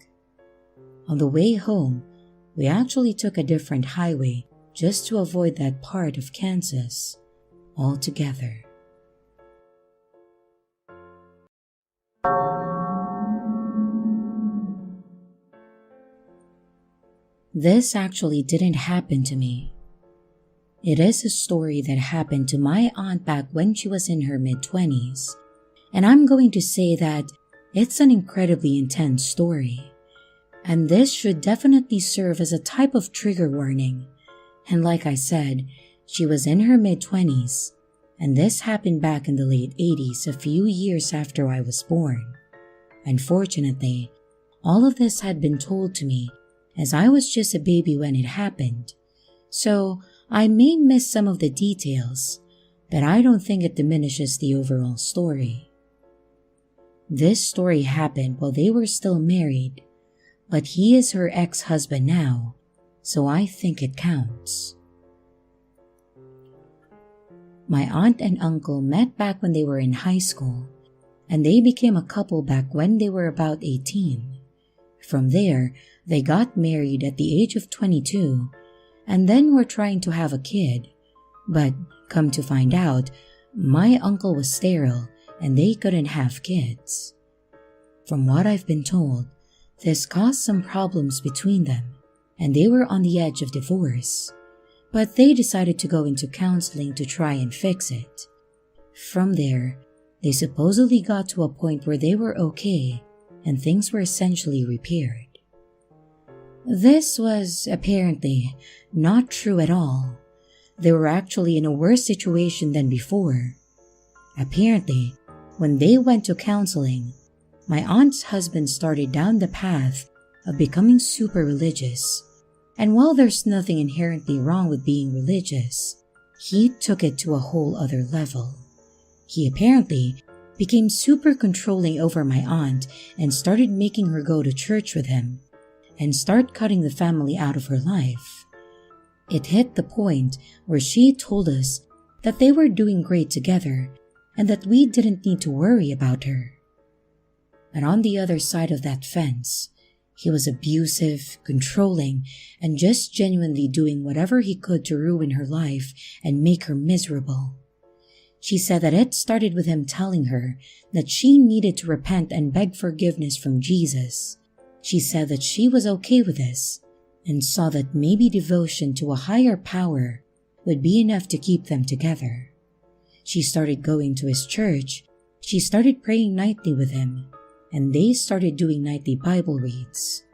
A: On the way home, we actually took a different highway just to avoid that part of Kansas altogether. This actually didn't happen to me. It is a story that happened to my aunt back when she was in her mid-20s, and I'm going to say that it's an incredibly intense story, and this should definitely serve as a type of trigger warning. And like I said, she was in her mid-20s, and this happened back in the late 80s, a few years after I was born. Unfortunately, all of this had been told to me as I was just a baby when it happened, so I may miss some of the details, but I don't think it diminishes the overall story. This story happened while they were still married, but he is her ex-husband now, so I think it counts. My aunt and uncle met back when they were in high school, and they became a couple back when they were about 18. From there, they got married at the age of 22, and then were trying to have a kid, but come to find out, my uncle was sterile and they couldn't have kids. From what I've been told, this caused some problems between them, and they were on the edge of divorce, but they decided to go into counseling to try and fix it. From there, they supposedly got to a point where they were okay, and things were essentially repaired. This was apparently not true at all. They were actually in a worse situation than before. Apparently, when they went to counseling, my aunt's husband started down the path of becoming super religious, and while there's nothing inherently wrong with being religious, he took it to a whole other level. He apparently became super controlling over my aunt and started making her go to church with him and start cutting the family out of her life. It hit the point where she told us that they were doing great together and that we didn't need to worry about her. But on the other side of that fence, he was abusive, controlling, and just genuinely doing whatever he could to ruin her life and make her miserable. She said that it started with him telling her that she needed to repent and beg forgiveness from Jesus. She said that she was okay with this and saw that maybe devotion to a higher power would be enough to keep them together. She started going to his church, she started praying nightly with him, and they started doing nightly Bible reads.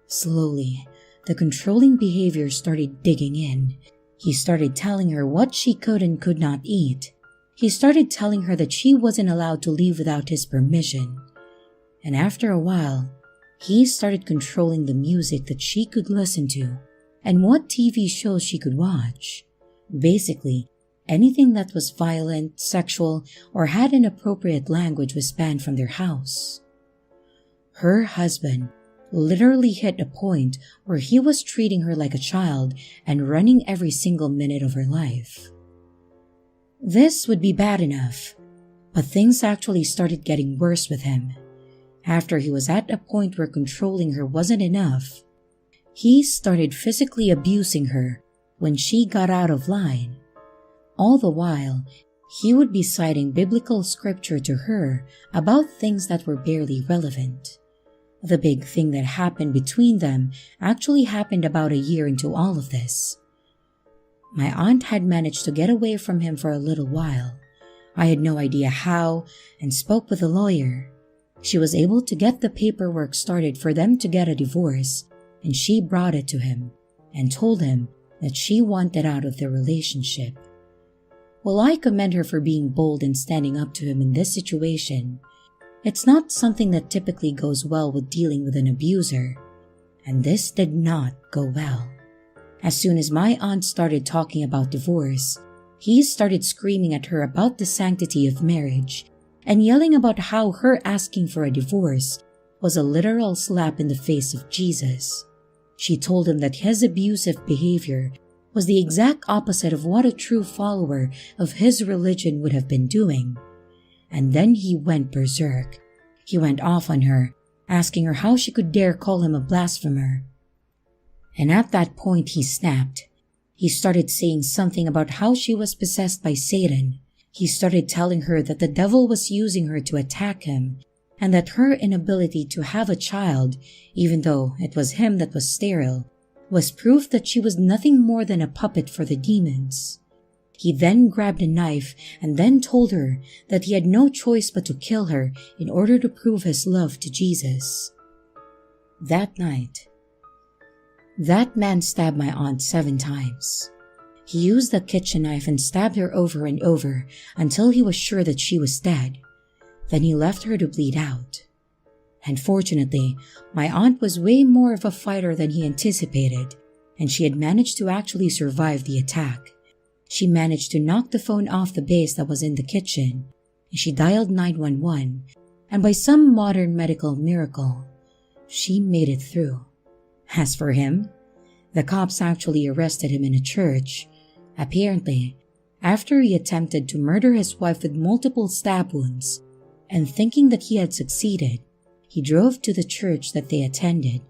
A: Slowly, the controlling behavior started digging in. He started telling her what she could and could not eat. He started telling her that she wasn't allowed to leave without his permission. And after a while, he started controlling the music that she could listen to and what TV shows she could watch. Basically, anything that was violent, sexual, or had inappropriate language was banned from their house. Her husband literally hit a point where he was treating her like a child and running every single minute of her life. This would be bad enough, but things actually started getting worse with him. After he was at a point where controlling her wasn't enough, he started physically abusing her when she got out of line. All the while, he would be citing biblical scripture to her about things that were barely relevant. The big thing that happened between them actually happened about a year into all of this. My aunt had managed to get away from him for a little while. I had no idea how and spoke with a lawyer. She was able to get the paperwork started for them to get a divorce, and she brought it to him and told him that she wanted out of the relationship. While I commend her for being bold and standing up to him in this situation, it's not something that typically goes well with dealing with an abuser, and this did not go well. As soon as my aunt started talking about divorce, he started screaming at her about the sanctity of marriage and yelling about how her asking for a divorce was a literal slap in the face of Jesus. She told him that his abusive behavior was the exact opposite of what a true follower of his religion would have been doing. And then he went berserk. He went off on her, asking her how she could dare call him a blasphemer. And at that point he snapped. He started saying something about how she was possessed by Satan. He started telling her that the devil was using her to attack him, and that her inability to have a child, even though it was him that was sterile, was proof that she was nothing more than a puppet for the demons. He then grabbed a knife and then told her that he had no choice but to kill her in order to prove his love to Jesus. That night, that man stabbed my aunt 7 times. He used the kitchen knife and stabbed her over and over until he was sure that she was dead. Then he left her to bleed out. And fortunately, my aunt was way more of a fighter than he anticipated, and she had managed to actually survive the attack. She managed to knock the phone off the base that was in the kitchen, and she dialed 911, and by some modern medical miracle, she made it through. As for him, the cops actually arrested him in a church, apparently after he attempted to murder his wife with multiple stab wounds, and thinking that he had succeeded, he drove to the church that they attended,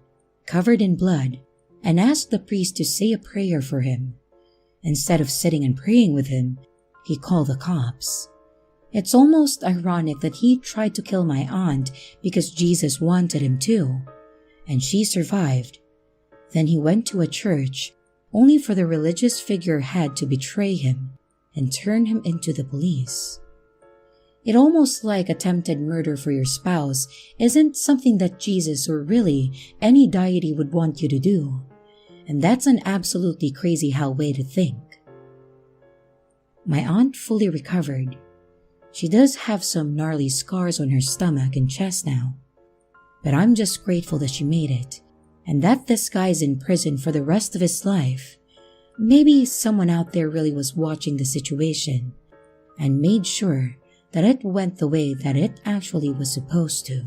A: covered in blood, and asked the priest to say a prayer for him. Instead of sitting and praying with him, he called the cops. It's almost ironic that he tried to kill my aunt because Jesus wanted him to, and she survived. Then he went to a church, only for the religious figurehead to betray him and turn him into the police. It almost like attempted murder for your spouse isn't something that Jesus or really any deity would want you to do. And that's an absolutely crazy hell way to think. My aunt fully recovered. She does have some gnarly scars on her stomach and chest now. But I'm just grateful that she made it, and that this guy is in prison for the rest of his life. Maybe someone out there really was watching the situation and made sure that it went the way that it actually was supposed to.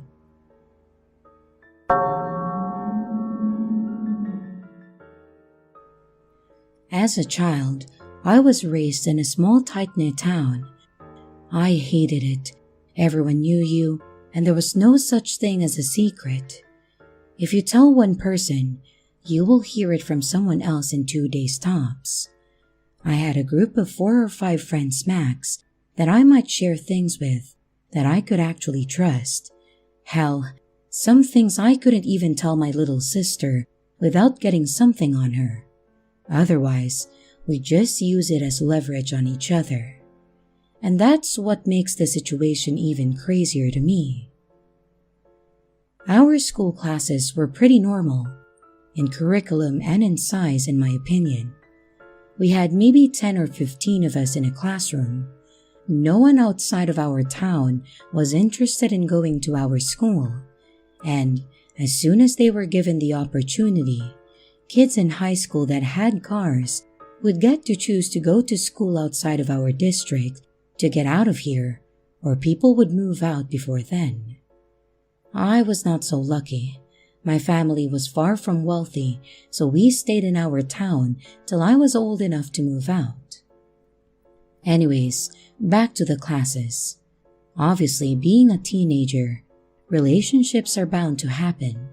A: As a child, I was raised in a small tight-knit town. I hated it. Everyone knew you, and there was no such thing as a secret. If you tell one person, you will hear it from someone else in 2 days tops. I had a group of 4 or 5 friends max that I might share things with, that I could actually trust. Hell, some things I couldn't even tell my little sister without getting something on her. Otherwise, we just use it as leverage on each other. And that's what makes the situation even crazier to me. Our school classes were pretty normal, in curriculum and in size in my opinion. We had maybe 10 or 15 of us in a classroom. No one outside of our town was interested in going to our school, and as soon as they were given the opportunity, kids in high school that had cars would get to choose to go to school outside of our district to get out of here, or people would move out before then. I was not so lucky. My family was far from wealthy, so we stayed in our town till I was old enough to move out. Anyways, back to the classes. Obviously, being a teenager, relationships are bound to happen.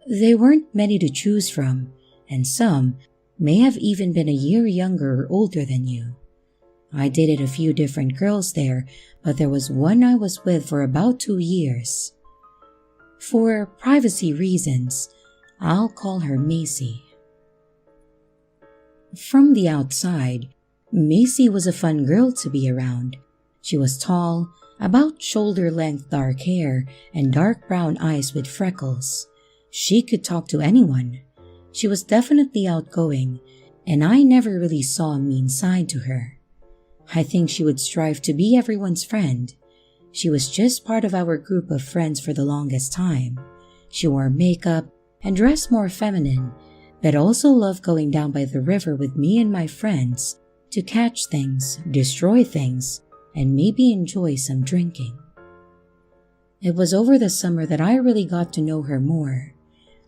A: There weren't many to choose from, and some may have even been a year younger or older than you. I dated a few different girls there, but there was one I was with for about 2 years. For privacy reasons, I'll call her Macy. From the outside, Macy was a fun girl to be around. She was tall, about shoulder-length dark hair, and dark brown eyes with freckles. She could talk to anyone. She was definitely outgoing, and I never really saw a mean side to her. I think she would strive to be everyone's friend. She was just part of our group of friends for the longest time. She wore makeup and dressed more feminine, but also loved going down by the river with me and my friends to catch things, destroy things, and maybe enjoy some drinking. It was over the summer that I really got to know her more.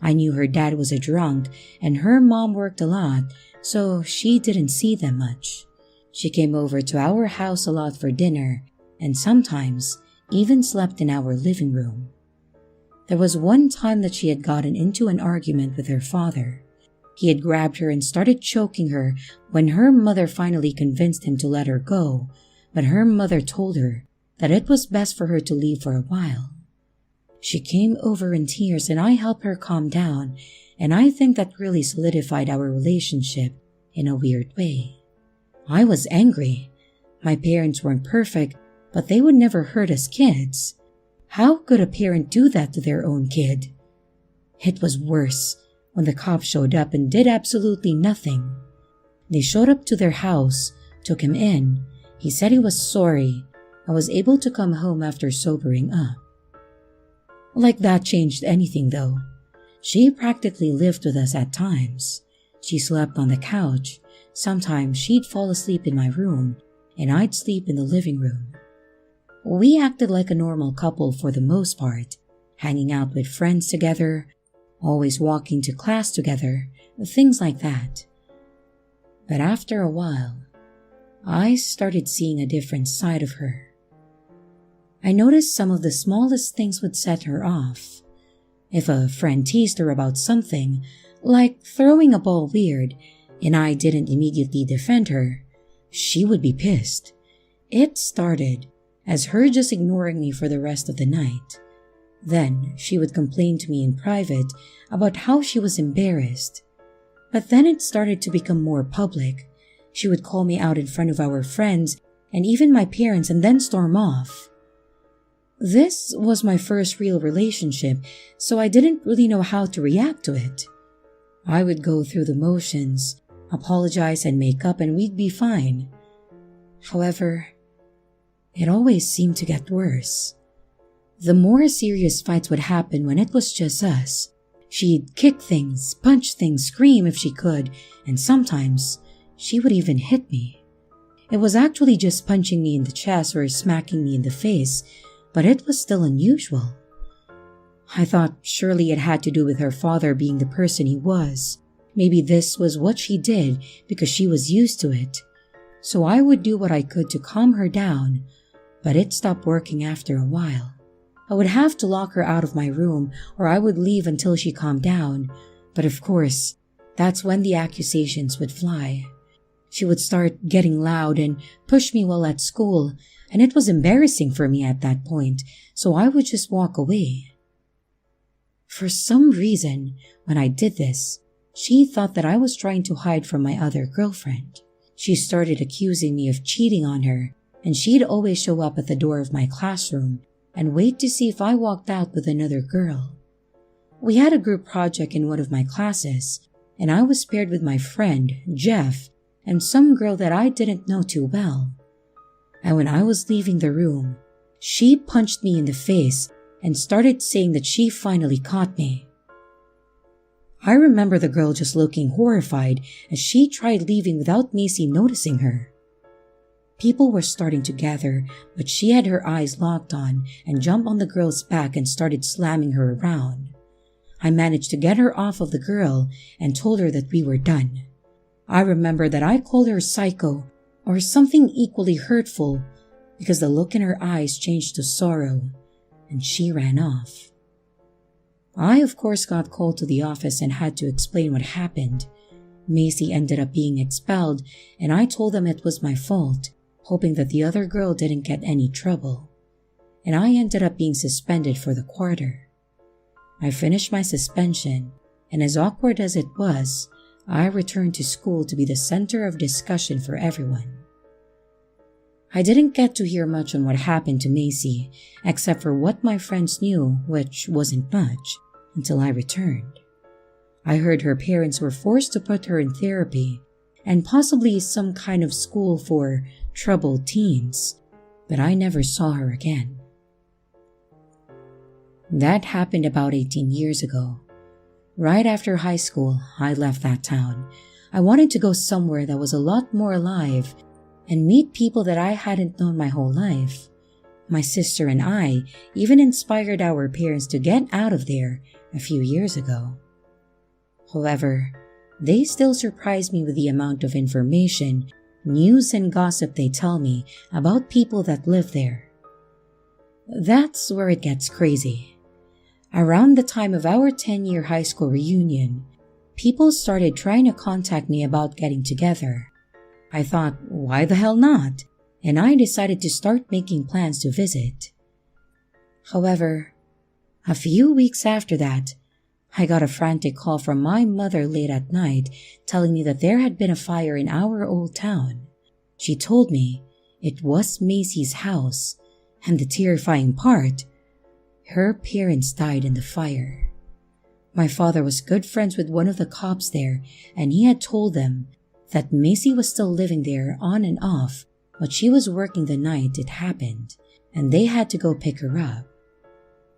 A: I knew her dad was a drunk and her mom worked a lot, so she didn't see them much. She came over to our house a lot for dinner and sometimes even slept in our living room. There was one time that she had gotten into an argument with her father. He had grabbed her and started choking her when her mother finally convinced him to let her go, but her mother told her that it was best for her to leave for a while. She came over in tears and I helped her calm down, and I think that really solidified our relationship in a weird way. I was angry. My parents weren't perfect, but they would never hurt us kids. How could a parent do that to their own kid? It was worse when the cops showed up and did absolutely nothing. They showed up to their house, took him in. He said he was sorry and was able to come home after sobering up. Like that changed anything though. She practically lived with us at times. She slept on the couch. Sometimes she'd fall asleep in my room and I'd sleep in the living room. We acted like a normal couple for the most part, hanging out with friends together, always walking to class together, things like that. But after a while, I started seeing a different side of her. I noticed some of the smallest things would set her off. If a friend teased her about something, like throwing a ball weird, and I didn't immediately defend her, she would be pissed. It started as her just ignoring me for the rest of the night. Then she would complain to me in private about how she was embarrassed. But then it started to become more public. She would call me out in front of our friends and even my parents and then storm off. This was my first real relationship, so I didn't really know how to react to it. I would go through the motions, apologize and make up, and we'd be fine. However, it always seemed to get worse. The more serious fights would happen when it was just us. She'd kick things, punch things, scream if she could, and sometimes she would even hit me. It was actually just punching me in the chest or smacking me in the face, but it was still unusual. I thought surely it had to do with her father being the person he was. Maybe this was what she did because she was used to it. So I would do what I could to calm her down, but it stopped working after a while. I would have to lock her out of my room or I would leave until she calmed down, but of course, that's when the accusations would fly. She would start getting loud and push me while at school, and it was embarrassing for me at that point, so I would just walk away. For some reason, when I did this, she thought that I was trying to hide from my other girlfriend. She started accusing me of cheating on her, and she'd always show up at the door of my classroom and wait to see if I walked out with another girl. We had a group project in one of my classes, and I was paired with my friend, Jeff, and some girl that I didn't know too well. And when I was leaving the room, she punched me in the face and started saying that she finally caught me. I remember the girl just looking horrified as she tried leaving without Macy noticing her. People were starting to gather, but she had her eyes locked on and jumped on the girl's back and started slamming her around. I managed to get her off of the girl and told her that we were done. I remember that I called her psycho or something equally hurtful because the look in her eyes changed to sorrow, and she ran off. I, of course, got called to the office and had to explain what happened. Macy ended up being expelled, and I told them it was my fault, hoping that the other girl didn't get any trouble. And I ended up being suspended for the quarter. I finished my suspension, and as awkward as it was, I returned to school to be the center of discussion for everyone. I didn't get to hear much on what happened to Macy, except for what my friends knew, which wasn't much, until I returned. I heard her parents were forced to put her in therapy, and possibly some kind of school for troubled teens, but I never saw her again. That happened about 18 years ago. Right after high school, I left that town. I wanted to go somewhere that was a lot more alive and meet people that I hadn't known my whole life. My sister and I even inspired our parents to get out of there a few years ago. However, they still surprise me with the amount of information, news, and gossip they tell me about people that live there. That's where it gets crazy. Around the time of our 10-year high school reunion, people started trying to contact me about getting together. I thought, why the hell not? And I decided to start making plans to visit. However, a few weeks after that, I got a frantic call from my mother late at night telling me that there had been a fire in our old town. She told me it was Macy's house, and the terrifying part, her parents died in the fire. My father was good friends with one of the cops there, and he had told them that Macy was still living there on and off, but she was working the night it happened, and they had to go pick her up.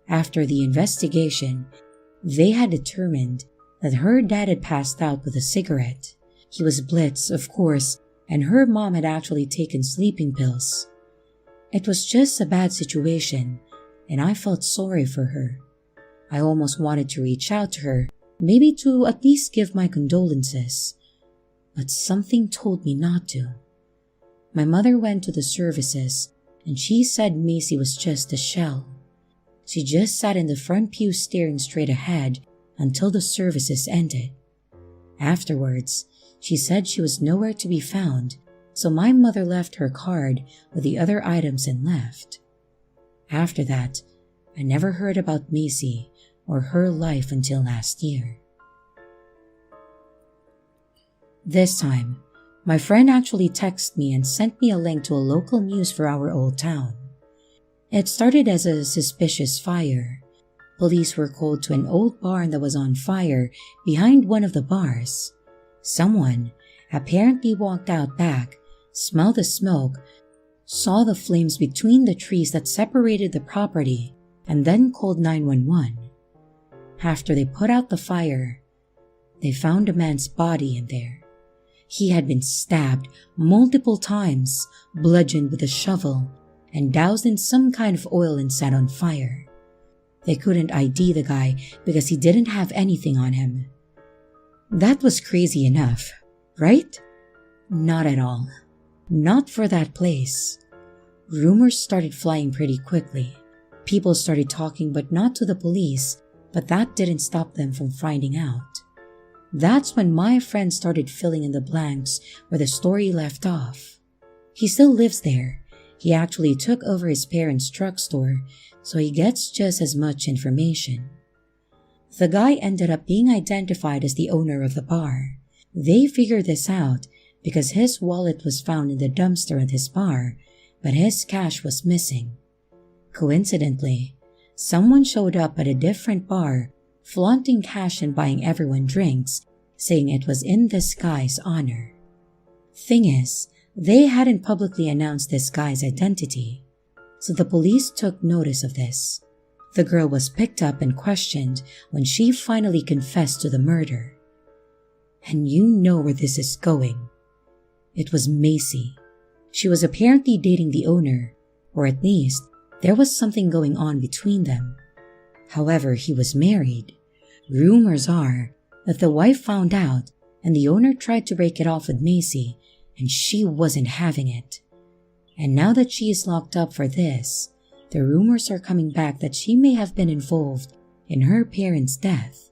A: After the investigation, they had determined that her dad had passed out with a cigarette. He was blitzed, of course, and her mom had actually taken sleeping pills. It was just a bad situation, and I felt sorry for her. I almost wanted to reach out to her, maybe to at least give my condolences, but something told me not to. My mother went to the services, and she said Macy was just a shell. She just sat in the front pew staring straight ahead until the services ended. Afterwards, she said she was nowhere to be found, so my mother left her card with the other items and left. After that, I never heard about Macy or her life until last year. This time, my friend actually texted me and sent me a link to a local news for our old town. It started as a suspicious fire. Police were called to an old barn that was on fire behind one of the bars. Someone apparently walked out back, smelled the smoke, saw the flames between the trees that separated the property, and then called 911. After they put out the fire, they found a man's body in there. He had been stabbed multiple times, bludgeoned with a shovel, and doused in some kind of oil and set on fire. They couldn't ID the guy because he didn't have anything on him. That was crazy enough, right? Not at all. Not for that place. Rumors started flying pretty quickly. People started talking, but not to the police, but that didn't stop them from finding out. That's when my friend started filling in the blanks where the story left off. He still lives there. He actually took over his parents' drugstore, so he gets just as much information. The guy ended up being identified as the owner of the bar. They figured this out because his wallet was found in the dumpster at his bar, but his cash was missing. Coincidentally, someone showed up at a different bar, flaunting cash and buying everyone drinks, saying it was in this guy's honor. Thing is, they hadn't publicly announced this guy's identity, so the police took notice of this. The girl was picked up and questioned when she finally confessed to the murder. And you know where this is going. It was Macy. She was apparently dating the owner, or at least there was something going on between them. However, he was married. Rumors are that the wife found out and the owner tried to break it off with Macy, and she wasn't having it. And now that she is locked up for this, the rumors are coming back that she may have been involved in her parents' death.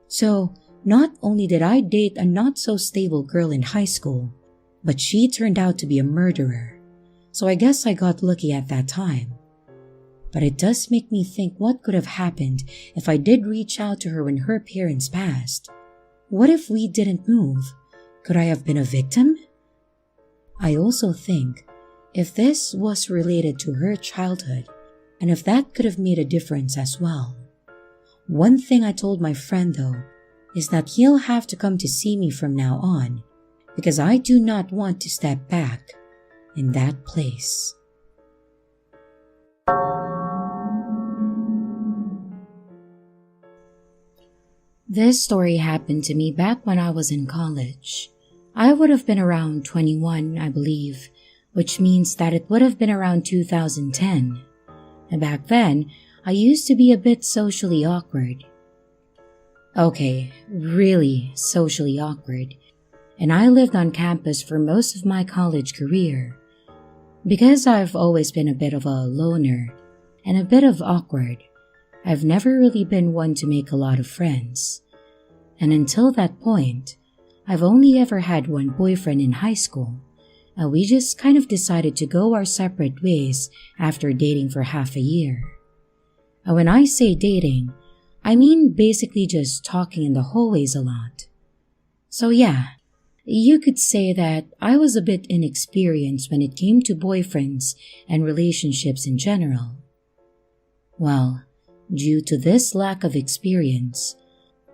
A: So, not only did I date a not-so-stable girl in high school, but she turned out to be a murderer. So I guess I got lucky at that time. But it does make me think what could have happened if I did reach out to her when her parents passed. What if we didn't move? Could I have been a victim? I also think if this was related to her childhood, and if that could have made a difference as well. One thing I told my friend though, is that he'll have to come to see me from now on, because I do not want to step back. in that place. This story happened to me back when I was in college. I would have been around 21, I believe, which means that it would have been around 2010. And back then, I used to be a bit socially awkward. Okay, really socially awkward. And I lived on campus for most of my college career. Because I've always been a bit of a loner and a bit of awkward, I've never really been one to make a lot of friends. And until that point, I've only ever had one boyfriend in high school, and we just kind of decided to go our separate ways after dating for half a year. And when I say dating, I mean basically just talking in the hallways a lot. So yeah, you could say that I was a bit inexperienced when it came to boyfriends and relationships in general. Well, due to this lack of experience,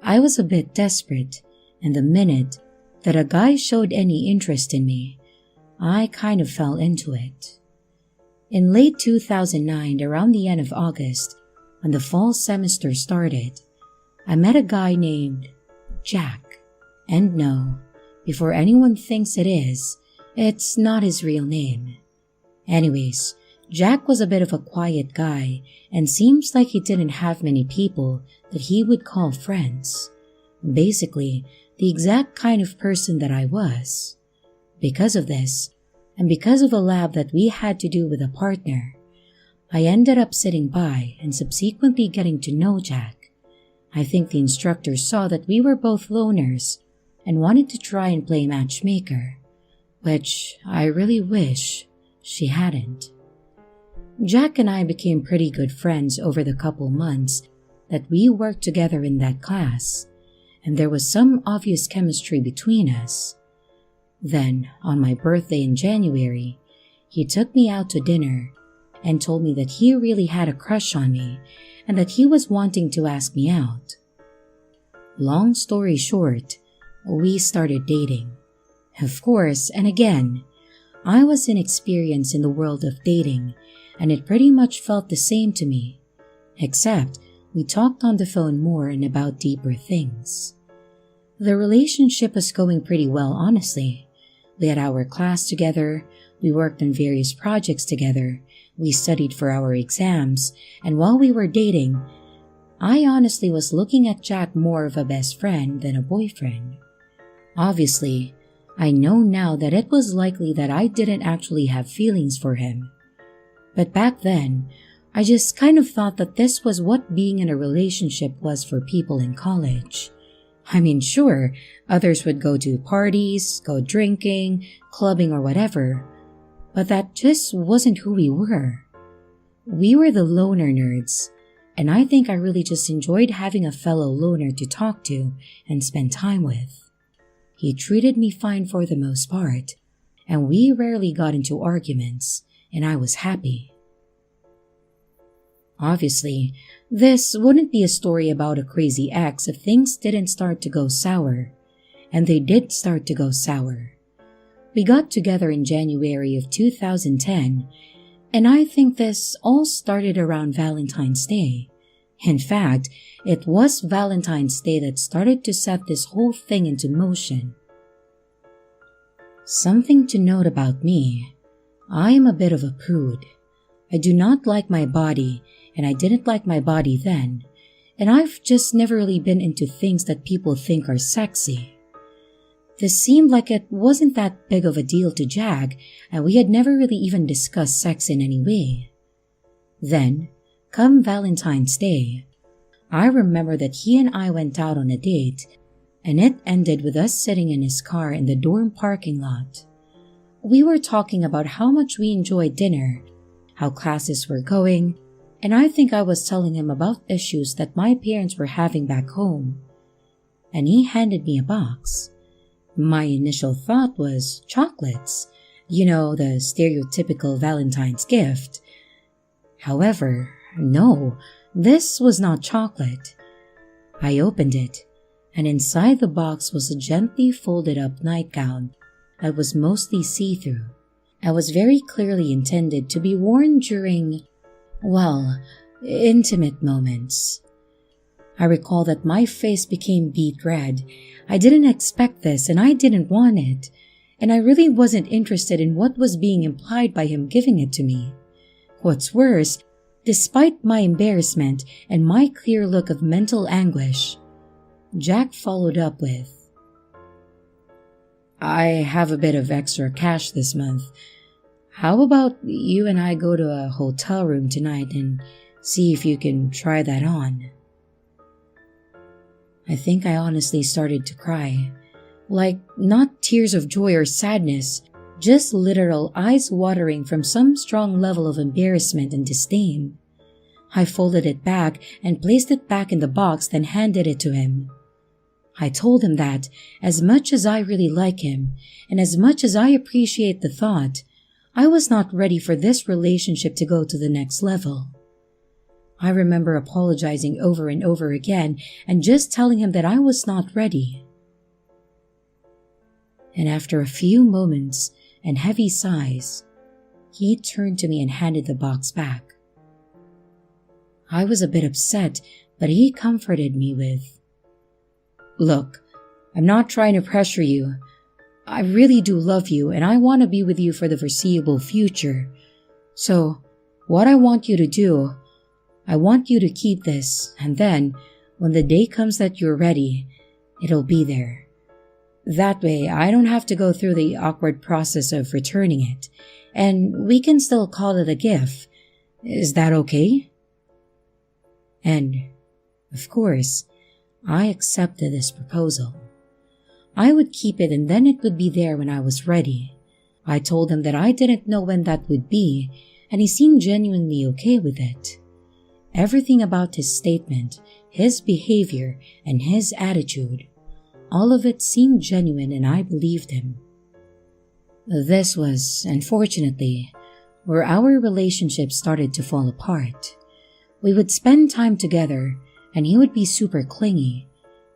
A: I was a bit desperate, and the minute that a guy showed any interest in me, I kind of fell into it. In late 2009, around the end of August, when the fall semester started, I met a guy named Jack. And no, before anyone thinks it is, it's not his real name. Anyways, Jack was a bit of a quiet guy and seems like he didn't have many people that he would call friends. Basically, the exact kind of person that I was. Because of this, and because of a lab that we had to do with a partner, I ended up sitting by and subsequently getting to know Jack. I think the instructor saw that we were both loners and wanted to try and play matchmaker, which I really wish she hadn't. Jack and I became pretty good friends over the couple months that we worked together in that class, and there was some obvious chemistry between us. Then, on my birthday in January, he took me out to dinner and told me that he really had a crush on me and that he was wanting to ask me out. Long story short, we started dating. Of course, and again, I was inexperienced in the world of dating, and it pretty much felt the same to me, except we talked on the phone more and about deeper things. The relationship was going pretty well, honestly. We had our class together, we worked on various projects together, we studied for our exams, and while we were dating, I honestly was looking at Jack more of a best friend than a boyfriend. Obviously, I know now that it was likely that I didn't actually have feelings for him. But back then, I just kind of thought that this was what being in a relationship was for people in college. I mean, sure, others would go to parties, go drinking, clubbing or whatever, but that just wasn't who we were. We were the loner nerds, and I think I really just enjoyed having a fellow loner to talk to and spend time with. He treated me fine for the most part, and we rarely got into arguments, and I was happy. Obviously, this wouldn't be a story about a crazy ex if things didn't start to go sour, and they did start to go sour. We got together in January of 2010, and I think this all started around Valentine's Day. In fact, it was Valentine's Day that started to set this whole thing into motion. Something to note about me, I am a bit of a prude. I do not like my body, and I didn't like my body then, and I've just never really been into things that people think are sexy. This seemed like it wasn't that big of a deal to Jack, and we had never really even discussed sex in any way. Then, come Valentine's Day, I remember that he and I went out on a date, and it ended with us sitting in his car in the dorm parking lot. We were talking about how much we enjoyed dinner, how classes were going, and I think I was telling him about issues that my parents were having back home. And he handed me a box. My initial thought was chocolates, the stereotypical Valentine's gift. However, no, this was not chocolate. I opened it, and inside the box was a gently folded up nightgown that was mostly see-through, and was very clearly intended to be worn during, well, intimate moments. I recall that my face became beet red. I didn't expect this and I didn't want it, and I really wasn't interested in what was being implied by him giving it to me. What's worse, despite my embarrassment and my clear look of mental anguish, Jack followed up with, "I have a bit of extra cash this month. How about you and I go to a hotel room tonight and see if you can try that on?" I think I honestly started to cry. Like, not tears of joy or sadness, just literal eyes watering from some strong level of embarrassment and disdain. I folded it back and placed it back in the box, then handed it to him. I told him that, as much as I really like him, and as much as I appreciate the thought, I was not ready for this relationship to go to the next level. I remember apologizing over and over again and just telling him that I was not ready. And after a few moments and heavy sighs, he turned to me and handed the box back. I was a bit upset, but he comforted me with, "Look, I'm not trying to pressure you. I really do love you and I want to be with you for the foreseeable future. So, what I want you to do, I want you to keep this, and then, when the day comes that you're ready, it'll be there. That way, I don't have to go through the awkward process of returning it, and we can still call it a gift. Is that okay?" And, of course, I accepted this proposal. I would keep it and then it would be there when I was ready. I told him that I didn't know when that would be, and he seemed genuinely okay with it. Everything about his statement, his behavior, and his attitude, all of it seemed genuine and I believed him. This was, unfortunately, where our relationship started to fall apart. We would spend time together and he would be super clingy,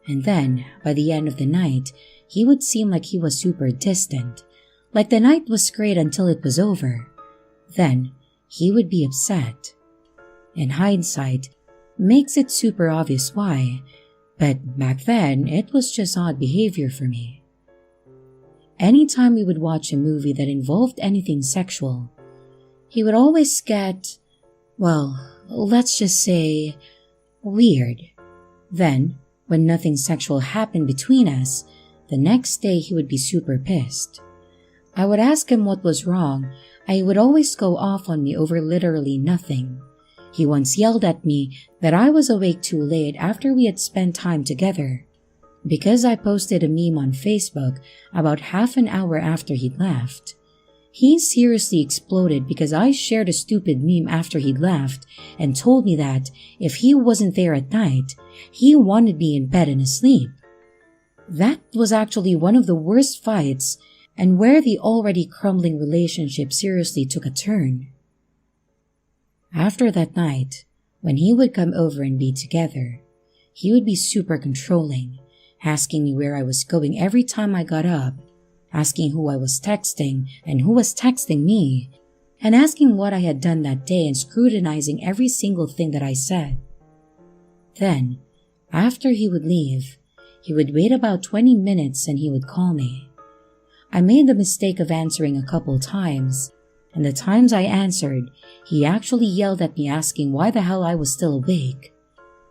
A: and then, by the end of the night, he would seem like he was super distant, like the night was great until it was over. Then, he would be upset. In hindsight, makes it super obvious why, but back then, it was just odd behavior for me. Anytime we would watch a movie that involved anything sexual, he would always get, well, let's just say, weird. Then, when nothing sexual happened between us, the next day he would be super pissed. I would ask him what was wrong, and he would always go off on me over literally nothing. He once yelled at me that I was awake too late after we had spent time together, because I posted a meme on Facebook about half an hour after he'd left. He seriously exploded because I shared a stupid meme after he'd left and told me that if he wasn't there at night, he wanted me in bed and asleep. That was actually one of the worst fights and where the already crumbling relationship seriously took a turn. After that night, when he would come over and be together, he would be super controlling, asking me where I was going every time I got up, asking who I was texting and who was texting me, and asking what I had done that day and scrutinizing every single thing that I said. Then, after he would leave, he would wait about 20 minutes and he would call me. I made the mistake of answering a couple times, and the times I answered, he actually yelled at me asking why the hell I was still awake.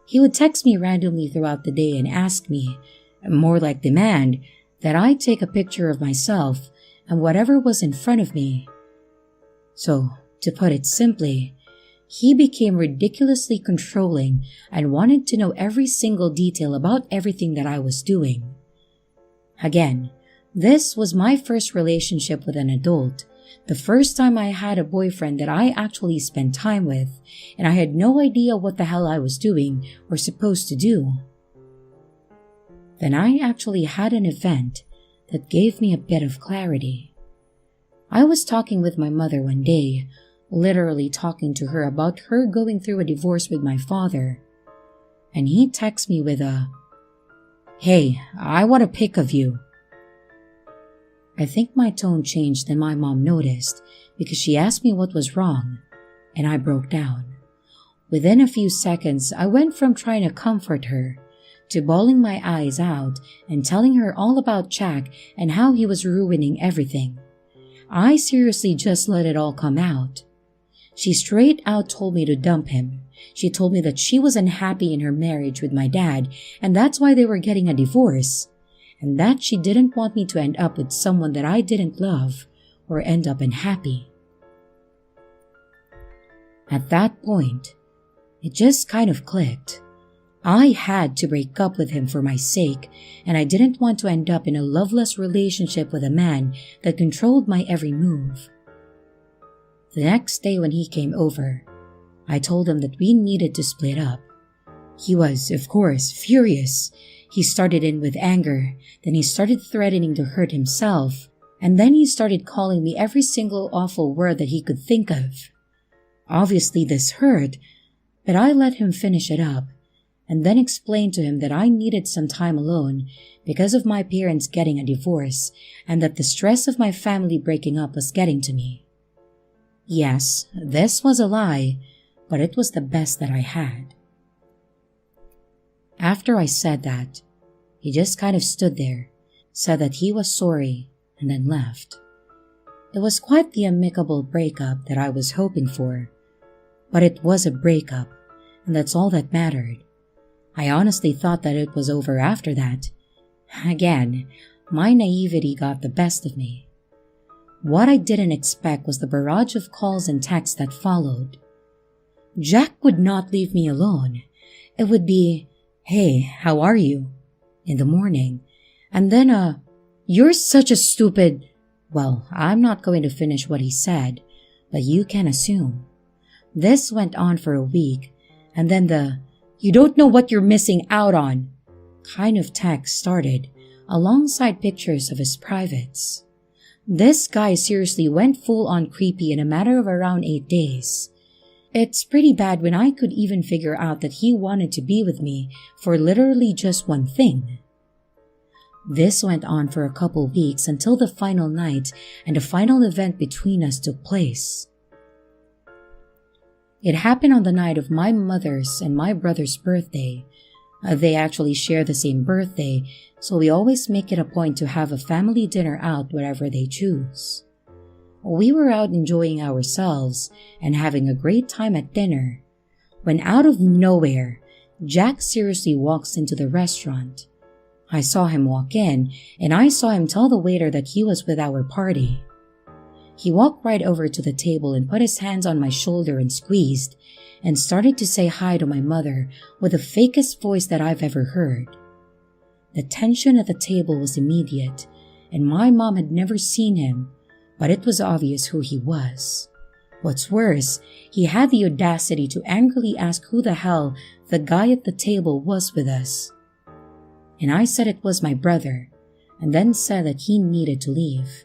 A: He would text me randomly throughout the day and ask me, more like demand, that I take a picture of myself and whatever was in front of me. So, to put it simply, he became ridiculously controlling and wanted to know every single detail about everything that I was doing. Again, this was my first relationship with an adult, the first time I had a boyfriend that I actually spent time with, and I had no idea what the hell I was doing or supposed to do. Then I actually had an event that gave me a bit of clarity. I was talking with my mother one day, literally talking to her about her going through a divorce with my father, and he texted me with a, "Hey, I want a pic of you." I think my tone changed and my mom noticed because she asked me what was wrong, and I broke down. Within a few seconds, I went from trying to comfort her to bawling my eyes out and telling her all about Jack and how he was ruining everything. I seriously just let it all come out. She straight out told me to dump him. She told me that she was unhappy in her marriage with my dad and that's why they were getting a divorce, and that she didn't want me to end up with someone that I didn't love or end up unhappy. At that point, it just kind of clicked. I had to break up with him for my sake, and I didn't want to end up in a loveless relationship with a man that controlled my every move. The next day when he came over, I told him that we needed to split up. He was, of course, furious. He started in with anger, then he started threatening to hurt himself, and then he started calling me every single awful word that he could think of. Obviously this hurt, but I let him finish it up, and then explained to him that I needed some time alone because of my parents getting a divorce and that the stress of my family breaking up was getting to me. Yes, this was a lie, but it was the best that I had. After I said that, he just kind of stood there, said that he was sorry, and then left. It was quite the amicable breakup that I was hoping for, but it was a breakup, and that's all that mattered. I honestly thought that it was over after that. Again, my naivety got the best of me. What I didn't expect was the barrage of calls and texts that followed. Jack would not leave me alone. It would be, "Hey, how are you?" in the morning, and then "You're such a stupid..." Well, I'm not going to finish what he said, but you can assume. This went on for a week, and then the "You don't know what you're missing out on" kind of text started, alongside pictures of his privates. This guy seriously went full on creepy in a matter of around 8 days. It's pretty bad when I could even figure out that he wanted to be with me for literally just one thing. This went on for a couple weeks until the final night and the final event between us took place. It happened on the night of my mother's and my brother's birthday. They actually share the same birthday, so we always make it a point to have a family dinner out wherever they choose. We were out enjoying ourselves and having a great time at dinner, when out of nowhere, Jack seriously walks into the restaurant. I saw him walk in, and I saw him tell the waiter that he was with our party. He walked right over to the table and put his hands on my shoulder and squeezed, and started to say hi to my mother with the fakest voice that I've ever heard. The tension at the table was immediate, and my mom had never seen him, but it was obvious who he was. What's worse, he had the audacity to angrily ask who the hell the guy at the table was with us. And I said it was my brother, and then said that he needed to leave.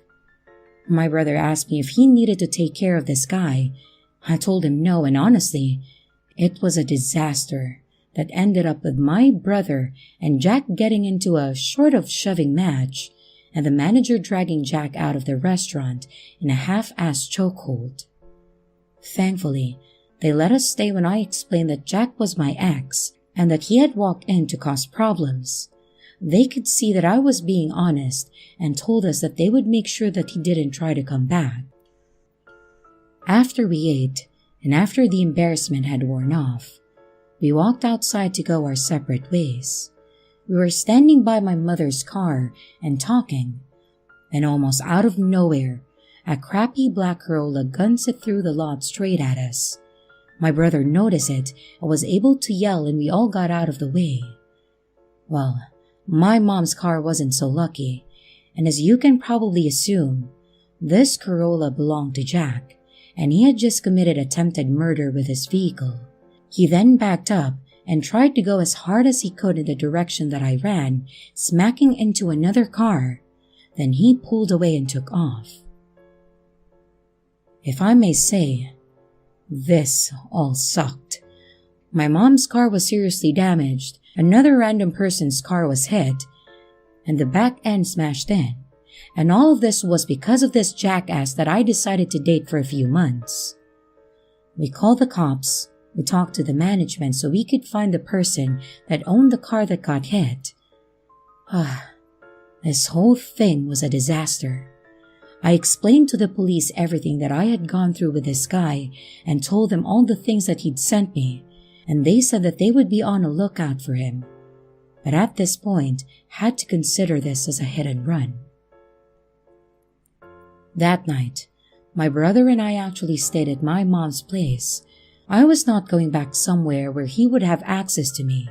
A: My brother asked me if he needed to take care of this guy. I told him no, and honestly, it was a disaster that ended up with my brother and Jack getting into a sort of shoving match, and the manager dragging Jack out of the restaurant in a half-assed chokehold. Thankfully, they let us stay when I explained that Jack was my ex and that he had walked in to cause problems. They could see that I was being honest and told us that they would make sure that he didn't try to come back. After we ate, and after the embarrassment had worn off, we walked outside to go our separate ways. We were standing by my mother's car and talking, and almost out of nowhere, a crappy black Corolla guns it through the lot straight at us. My brother noticed it and was able to yell, and we all got out of the way. Well, my mom's car wasn't so lucky, and as you can probably assume, this Corolla belonged to Jack, and he had just committed attempted murder with his vehicle. He then backed up and tried to go as hard as he could in the direction that I ran, smacking into another car. Then he pulled away and took off. If I may say, this all sucked. My mom's car was seriously damaged, another random person's car was hit, and the back end smashed in. and all of this was because of this jackass that I decided to date for a few months. We called the cops, we talked to the management so we could find the person that owned the car that got hit. This whole thing was a disaster. I explained to the police everything that I had gone through with this guy and told them all the things that he'd sent me, and they said that they would be on a lookout for him. But at this point, had to consider this as a hit and run. That night, my brother and I actually stayed at my mom's place. I was not going back somewhere where he would have access to me.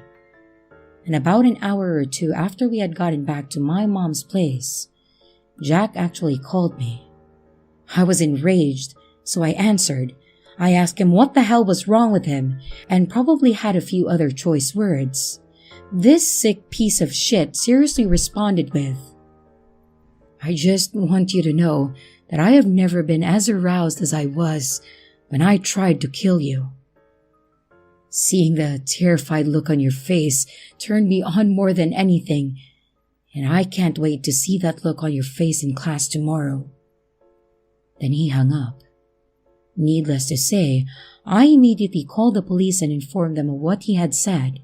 A: And about an hour or two after we had gotten back to my mom's place, Jack actually called me. I was enraged, so I answered. I asked him what the hell was wrong with him, and probably had a few other choice words. This sick piece of shit seriously responded with, "I just want you to know that I have never been as aroused as I was when I tried to kill you." Seeing the terrified look on your face turned me on more than anything, and I can't wait to see that look on your face in class tomorrow. Then he hung up. Needless to say, I immediately called the police and informed them of what he had said.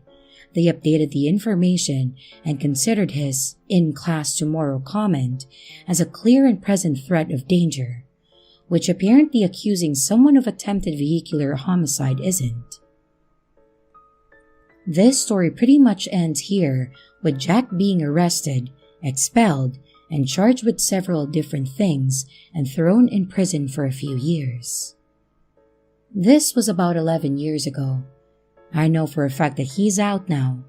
A: They updated the information and considered his "in class tomorrow" comment as a clear and present threat of danger, which apparently accusing someone of attempted vehicular homicide isn't. This story pretty much ends here, with Jack being arrested, expelled, and charged with several different things and thrown in prison for a few years. This was about 11 years ago. I know for a fact that he's out now,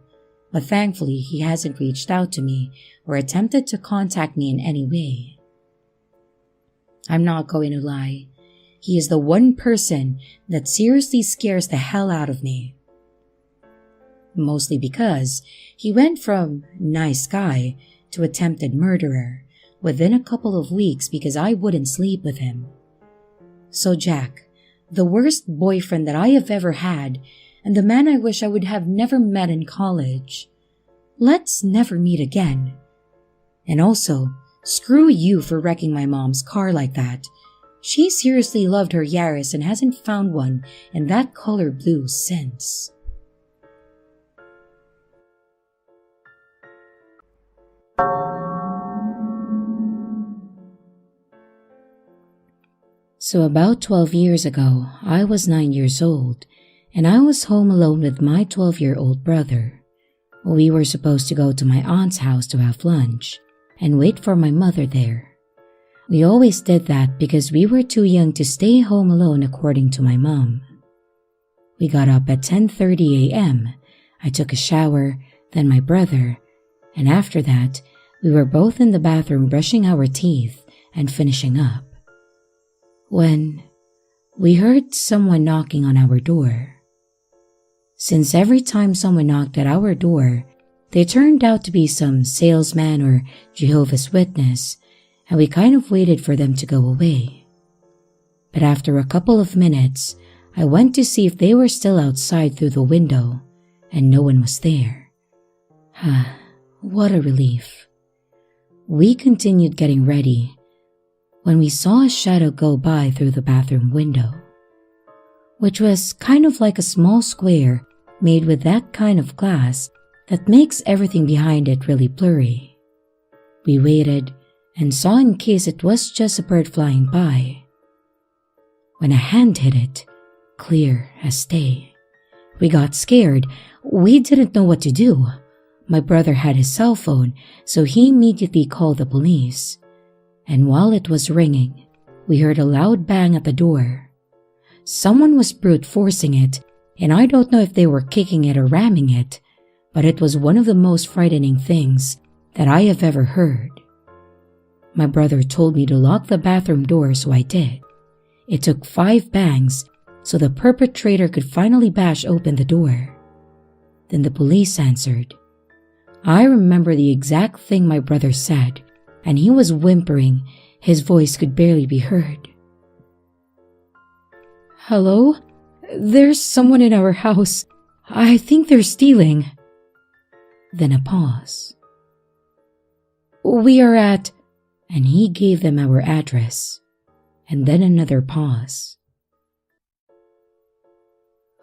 A: but thankfully he hasn't reached out to me or attempted to contact me in any way. I'm not going to lie, he is the one person that seriously scares the hell out of me. Mostly because he went from nice guy to attempted murderer within a couple of weeks because I wouldn't sleep with him. So Jack, the worst boyfriend that I have ever had, and the man I wish I would have never met in college. Let's never meet again. And also, screw you for wrecking my mom's car like that. She seriously loved her Yaris and hasn't found one in that color blue since. So about 12 years ago, I was 9 years old, and I was home alone with my 12-year-old brother. We were supposed to go to my aunt's house to have lunch and wait for my mother there. We always did that because we were too young to stay home alone according to my mom. We got up at 10:30 a.m. I took a shower, then my brother, and after that, we were both in the bathroom brushing our teeth and finishing up, when we heard someone knocking on our door. Since every time someone knocked at our door, they turned out to be some salesman or Jehovah's Witness, and we kind of waited for them to go away. But after a couple of minutes, I went to see if they were still outside through the window, and no one was there. What a relief. We continued getting ready when we saw a shadow go by through the bathroom window, which was kind of like a small square made with that kind of glass that makes everything behind it really blurry. We waited and saw in case it was just a bird flying by, when a hand hit it, clear as day. We got scared. We didn't know what to do. My brother had his cell phone, so he immediately called the police. And while it was ringing, we heard a loud bang at the door. Someone was brute forcing it, and I don't know if they were kicking it or ramming it, but it was one of the most frightening things that I have ever heard. My brother told me to lock the bathroom door, so I did. It took 5 bangs so the perpetrator could finally bash open the door. Then the police answered. I remember the exact thing my brother said, and he was whimpering. His voice could barely be heard. "Hello? There's someone in our house. I think they're stealing." Then a pause. "We are at..." and he gave them our address, and then another pause.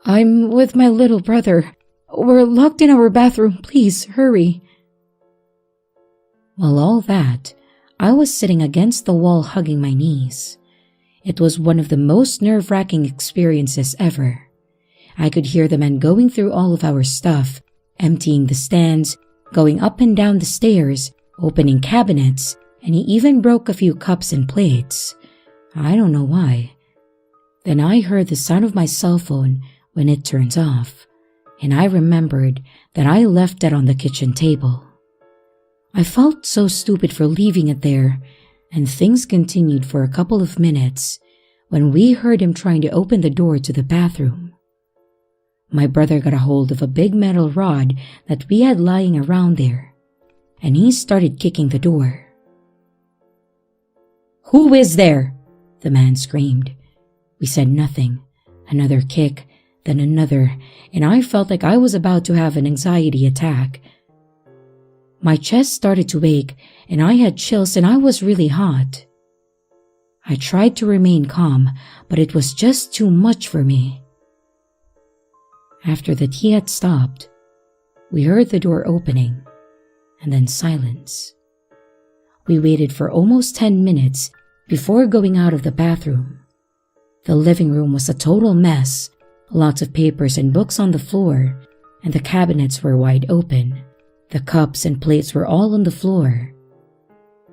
A: "I'm with my little brother. We're locked in our bathroom. Please, hurry." While all that, I was sitting against the wall hugging my knees. It was one of the most nerve-wracking experiences ever. I could hear the man going through all of our stuff, emptying the stands, going up and down the stairs, opening cabinets, and he even broke a few cups and plates. I don't know why. Then I heard the sound of my cell phone when it turns off, and I remembered that I left it on the kitchen table. I felt so stupid for leaving it there, and things continued for a couple of minutes when we heard him trying to open the door to the bathroom. My brother got a hold of a big metal rod that we had lying around there, and he started kicking the door. "Who is there?" the man screamed. We said nothing. Another kick, then another, and I felt like I was about to have an anxiety attack. My chest started to ache, and I had chills, and I was really hot. I tried to remain calm, but it was just too much for me. After that he had stopped, we heard the door opening, and then silence. We waited for almost 10 minutes before going out of the bathroom. The living room was a total mess, lots of papers and books on the floor, and the cabinets were wide open. The cups and plates were all on the floor.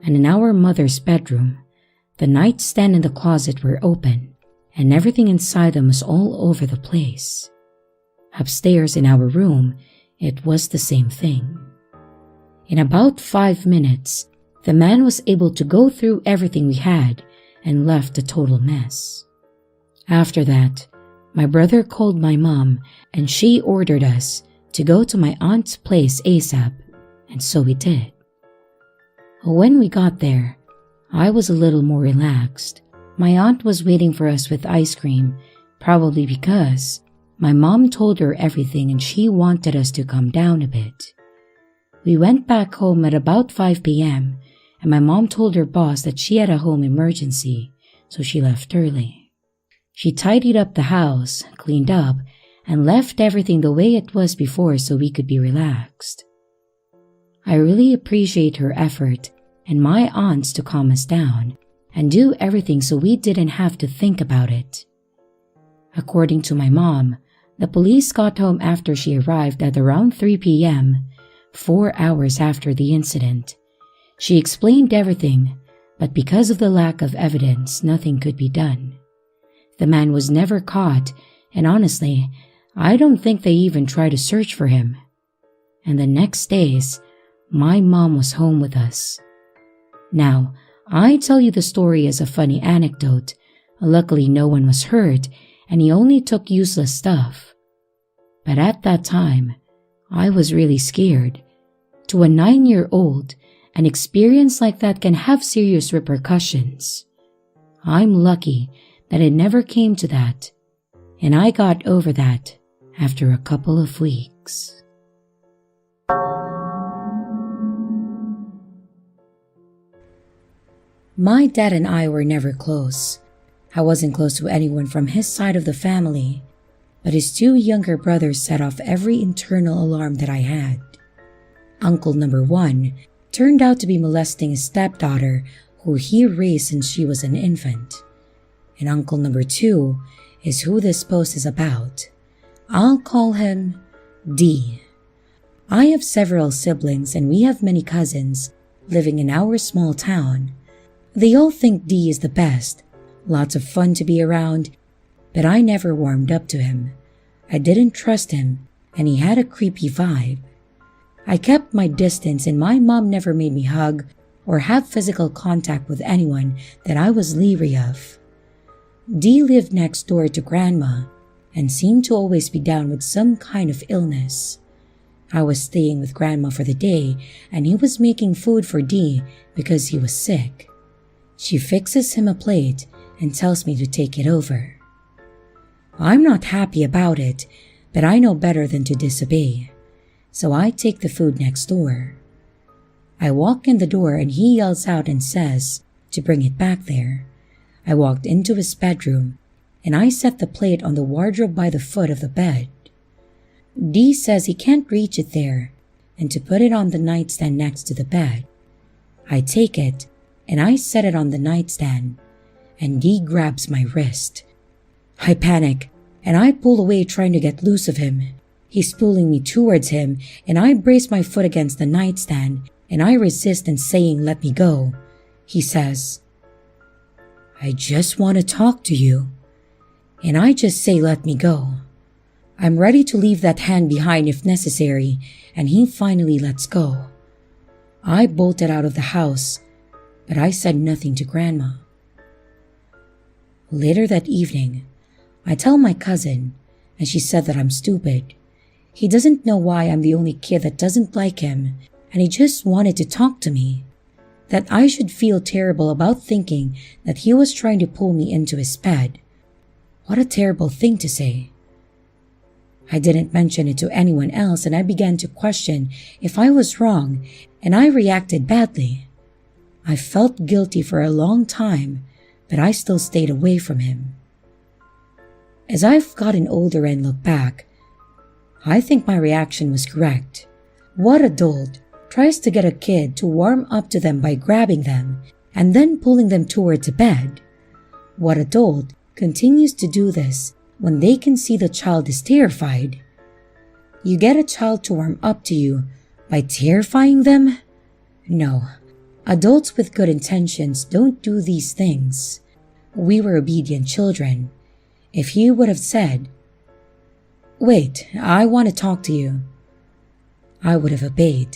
A: And in our mother's bedroom, the nightstand and the closet were open, and everything inside them was all over the place. Upstairs in our room, it was the same thing. In about 5 minutes, the man was able to go through everything we had and left a total mess. After that, my brother called my mom and she ordered us to go to my aunt's place ASAP, and so we did. When we got there, I was a little more relaxed. My aunt was waiting for us with ice cream, probably because my mom told her everything and she wanted us to calm down a bit. We went back home at about 5 p.m. and my mom told her boss that she had a home emergency, so she left early. She tidied up the house, cleaned up, and left everything the way it was before so we could be relaxed. I really appreciate her effort and my aunts to calm us down and do everything so we didn't have to think about it. According to my mom, the police got home after she arrived at around 3 p.m., 4 hours after the incident. She explained everything, but because of the lack of evidence, nothing could be done. The man was never caught, and honestly, I don't think they even tried to search for him. And the next days, my mom was home with us. Now, I tell you the story as a funny anecdote. Luckily, no one was hurt, and he only took useless stuff. But at that time, I was really scared. To a 9-year-old, an experience like that can have serious repercussions. I'm lucky that it never came to that, and I got over that after a couple of weeks. My dad and I were never close. I wasn't close to anyone from his side of the family, but his 2 younger brothers set off every internal alarm that I had. Uncle number 1 turned out to be molesting his stepdaughter, who he raised since she was an infant. And uncle number 2 is who this post is about. I'll call him D. I have several siblings and we have many cousins living in our small town. They all think D is the best, lots of fun to be around, but I never warmed up to him. I didn't trust him, and he had a creepy vibe. I kept my distance and my mom never made me hug or have physical contact with anyone that I was leery of. D lived next door to Grandma and seemed to always be down with some kind of illness. I was staying with Grandma for the day and he was making food for D because he was sick. She fixes him a plate and tells me to take it over. I'm not happy about it, but I know better than to disobey, so I take the food next door. I walk in the door and he yells out and says to bring it back there. I walked into his bedroom and I set the plate on the wardrobe by the foot of the bed. D says he can't reach it there and to put it on the nightstand next to the bed. I take it and I set it on the nightstand and D grabs my wrist. I panic and I pull away trying to get loose of him. He's pulling me towards him and I brace my foot against the nightstand and I resist and saying, "Let me go." He says, "I just want to talk to you." And I just say, "Let me go." I'm ready to leave that hand behind if necessary, and he finally lets go. I bolted out of the house, but I said nothing to Grandma. Later that evening, I tell my cousin, and she said that I'm stupid. He doesn't know why I'm the only kid that doesn't like him, and he just wanted to talk to me. That I should feel terrible about thinking that he was trying to pull me into his bed. What a terrible thing to say. I didn't mention it to anyone else and I began to question if I was wrong and I reacted badly. I felt guilty for a long time, but I still stayed away from him. As I've gotten older and look back, I think my reaction was correct. What adult tries to get a kid to warm up to them by grabbing them and then pulling them towards a bed? What adult continues to do this when they can see the child is terrified? You get a child to warm up to you by terrifying them? No, adults with good intentions don't do these things. We were obedient children. If he would have said, "Wait, I want to talk to you," I would have obeyed.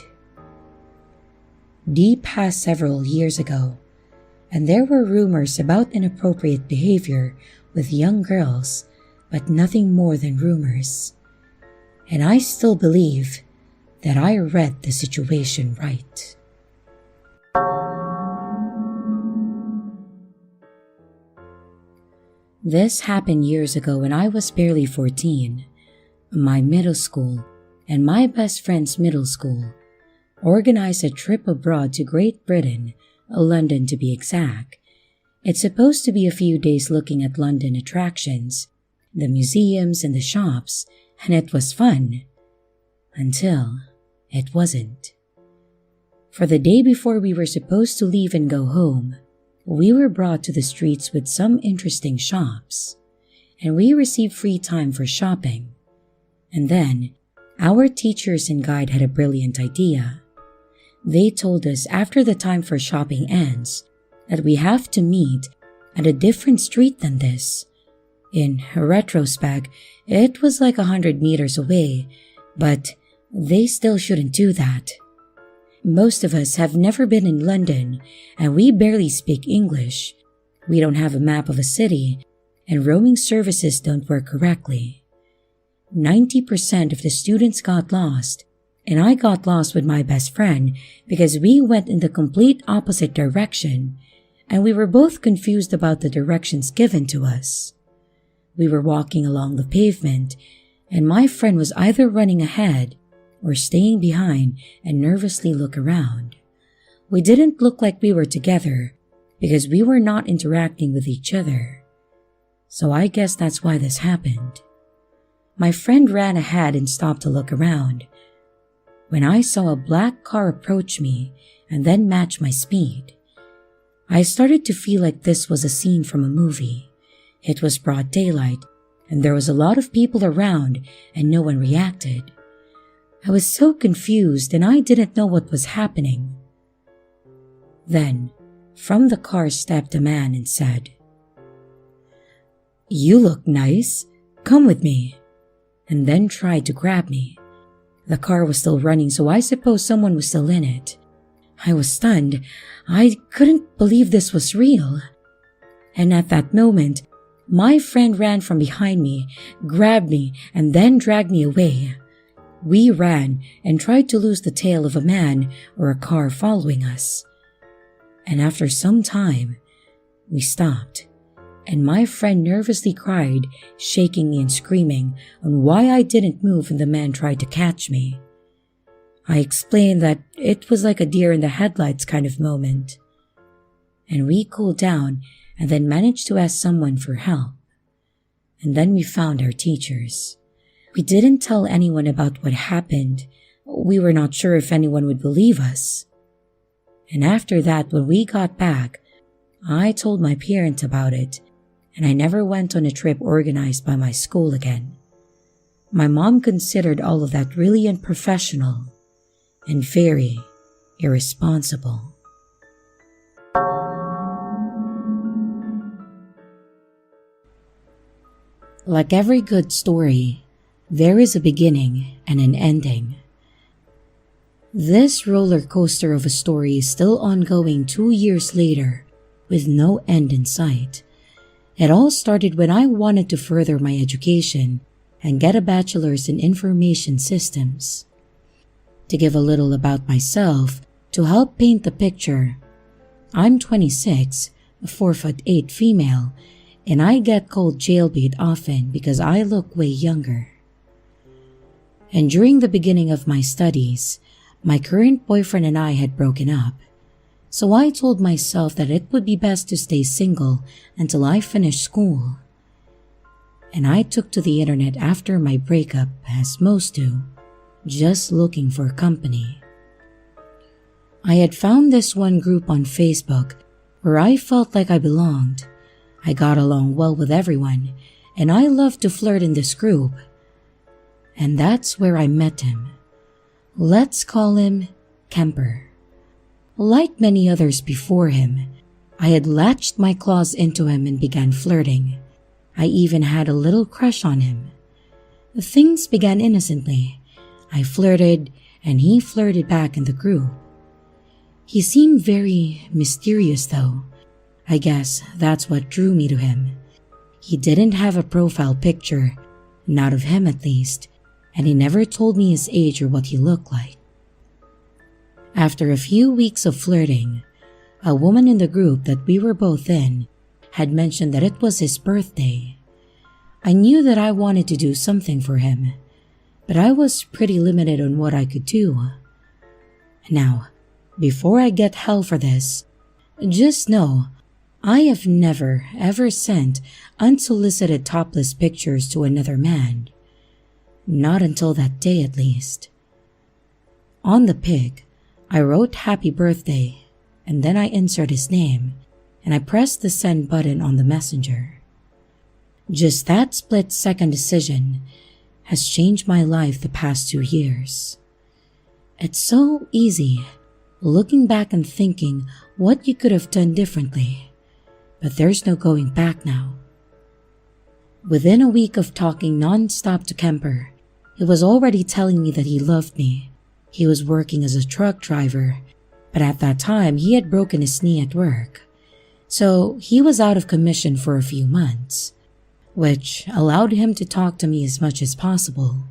A: D passed several years ago, and there were rumors about inappropriate behavior with young girls, but nothing more than rumors. And I still believe that I read the situation right. This happened years ago when I was barely 14. My middle school and my best friend's middle school organized a trip abroad to Great Britain, London to be exact. It's supposed to be a few days looking at London attractions, the museums and the shops, and it was fun. Until it wasn't. For the day before we were supposed to leave and go home, we were brought to the streets with some interesting shops, and we received free time for shopping. And then, our teachers and guide had a brilliant idea. They told us after the time for shopping ends that we have to meet at a different street than this. In retrospect, it was like 100 meters away, but they still shouldn't do that. Most of us have never been in London and we barely speak English. We don't have a map of a city and roaming services don't work correctly. 90% of the students got lost, and I got lost with my best friend because we went in the complete opposite direction, and we were both confused about the directions given to us. We were walking along the pavement, and my friend was either running ahead or staying behind and nervously look around. We didn't look like we were together because we were not interacting with each other. So I guess that's why this happened. My friend ran ahead and stopped to look around. When I saw a black car approach me and then match my speed, I started to feel like this was a scene from a movie. It was broad daylight, and there was a lot of people around and no one reacted. I was so confused and I didn't know what was happening. Then, from the car stepped a man and said, "You look nice. Come with me," and then tried to grab me. The car was still running, so I suppose someone was still in it. I was stunned. I couldn't believe this was real. And at that moment, my friend ran from behind me, grabbed me, and then dragged me away. We ran and tried to lose the tail of a man or a car following us. And after some time, we stopped, and my friend nervously cried, shaking me and screaming on why I didn't move when the man tried to catch me. I explained that it was like a deer in the headlights kind of moment. And we cooled down and then managed to ask someone for help. And then we found our teachers. We didn't tell anyone about what happened. We were not sure if anyone would believe us. And after that, when we got back, I told my parents about it, and I never went on a trip organized by my school again. My mom considered all of that really unprofessional and very irresponsible. Like every good story, there is a beginning and an ending. This roller coaster of a story is still ongoing 2 years later with no end in sight. It all started when I wanted to further my education and get a bachelor's in information systems. To give a little about myself to help paint the picture, I'm 26, 4'8" female, and I get called jailbait often because I look way younger. And during the beginning of my studies, my current boyfriend and I had broken up, so I told myself that it would be best to stay single until I finished school. And I took to the internet after my breakup, as most do, just looking for company. I had found this one group on Facebook where I felt like I belonged. I got along well with everyone, and I loved to flirt in this group. And that's where I met him. Let's call him Kemper. Like many others before him, I had latched my claws into him and began flirting. I even had a little crush on him. Things began innocently. I flirted, and he flirted back in the group. He seemed very mysterious though. I guess that's what drew me to him. He didn't have a profile picture, not of him at least, and he never told me his age or what he looked like. After a few weeks of flirting, a woman in the group that we were both in had mentioned that it was his birthday. I knew that I wanted to do something for him, but I was pretty limited on what I could do. Now, before I get hell for this, just know I have never ever sent unsolicited topless pictures to another man. Not until that day at least. On the pic, I wrote happy birthday, and then I insert his name, and I pressed the send button on the messenger. Just that split-second decision has changed my life the past 2 years. It's so easy looking back and thinking what you could have done differently, but there's no going back now. Within a week of talking non-stop to Kemper, he was already telling me that he loved me. He was working as a truck driver, but at that time he had broken his knee at work, so he was out of commission for a few months, which allowed him to talk to me as much as possible.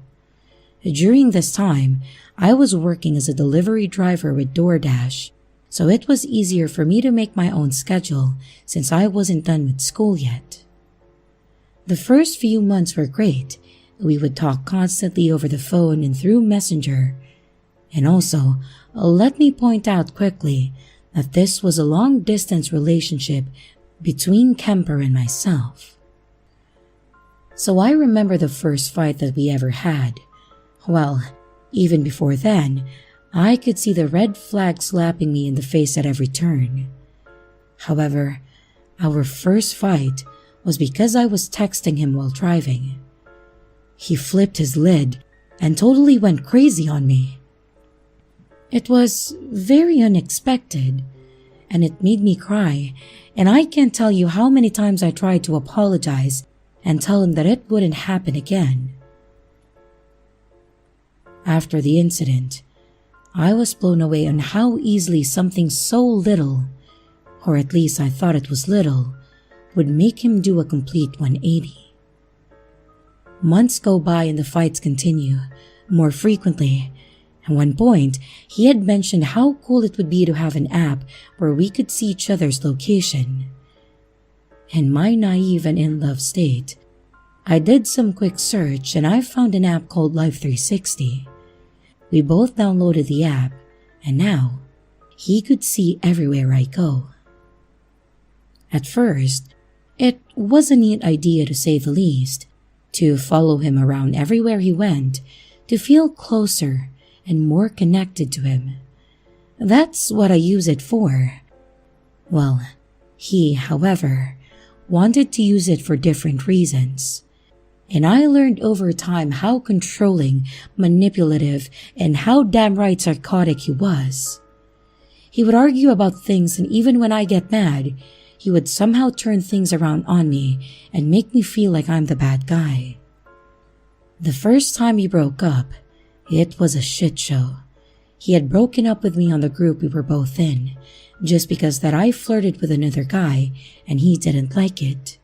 A: During this time, I was working as a delivery driver with DoorDash, so it was easier for me to make my own schedule since I wasn't done with school yet. The first few months were great. We would talk constantly over the phone and through Messenger. And also, let me point out quickly that this was a long-distance relationship between Kemper and myself. So I remember the first fight that we ever had. Well, even before then, I could see the red flag slapping me in the face at every turn. However, our first fight was because I was texting him while driving. He flipped his lid and totally went crazy on me. It was very unexpected, and it made me cry, and I can't tell you how many times I tried to apologize and tell him that it wouldn't happen again. After the incident, I was blown away on how easily something so little, or at least I thought it was little, would make him do a complete 180. Months go by and the fights continue, more frequently. At one point, he had mentioned how cool it would be to have an app where we could see each other's location. In my naive and in-love state, I did some quick search and I found an app called Life 360. We both downloaded the app, and now he could see everywhere I go. At first, it was a neat idea to say the least, to follow him around everywhere he went, to feel closer and more connected to him. That's what I use it for. Well, he, however, wanted to use it for different reasons. And I learned over time how controlling, manipulative, and how damn right psychotic he was. He would argue about things, and even when I get mad, he would somehow turn things around on me and make me feel like I'm the bad guy. The first time we broke up, it was a shit show. He had broken up with me on the group we were both in, just because that I flirted with another guy and he didn't like it.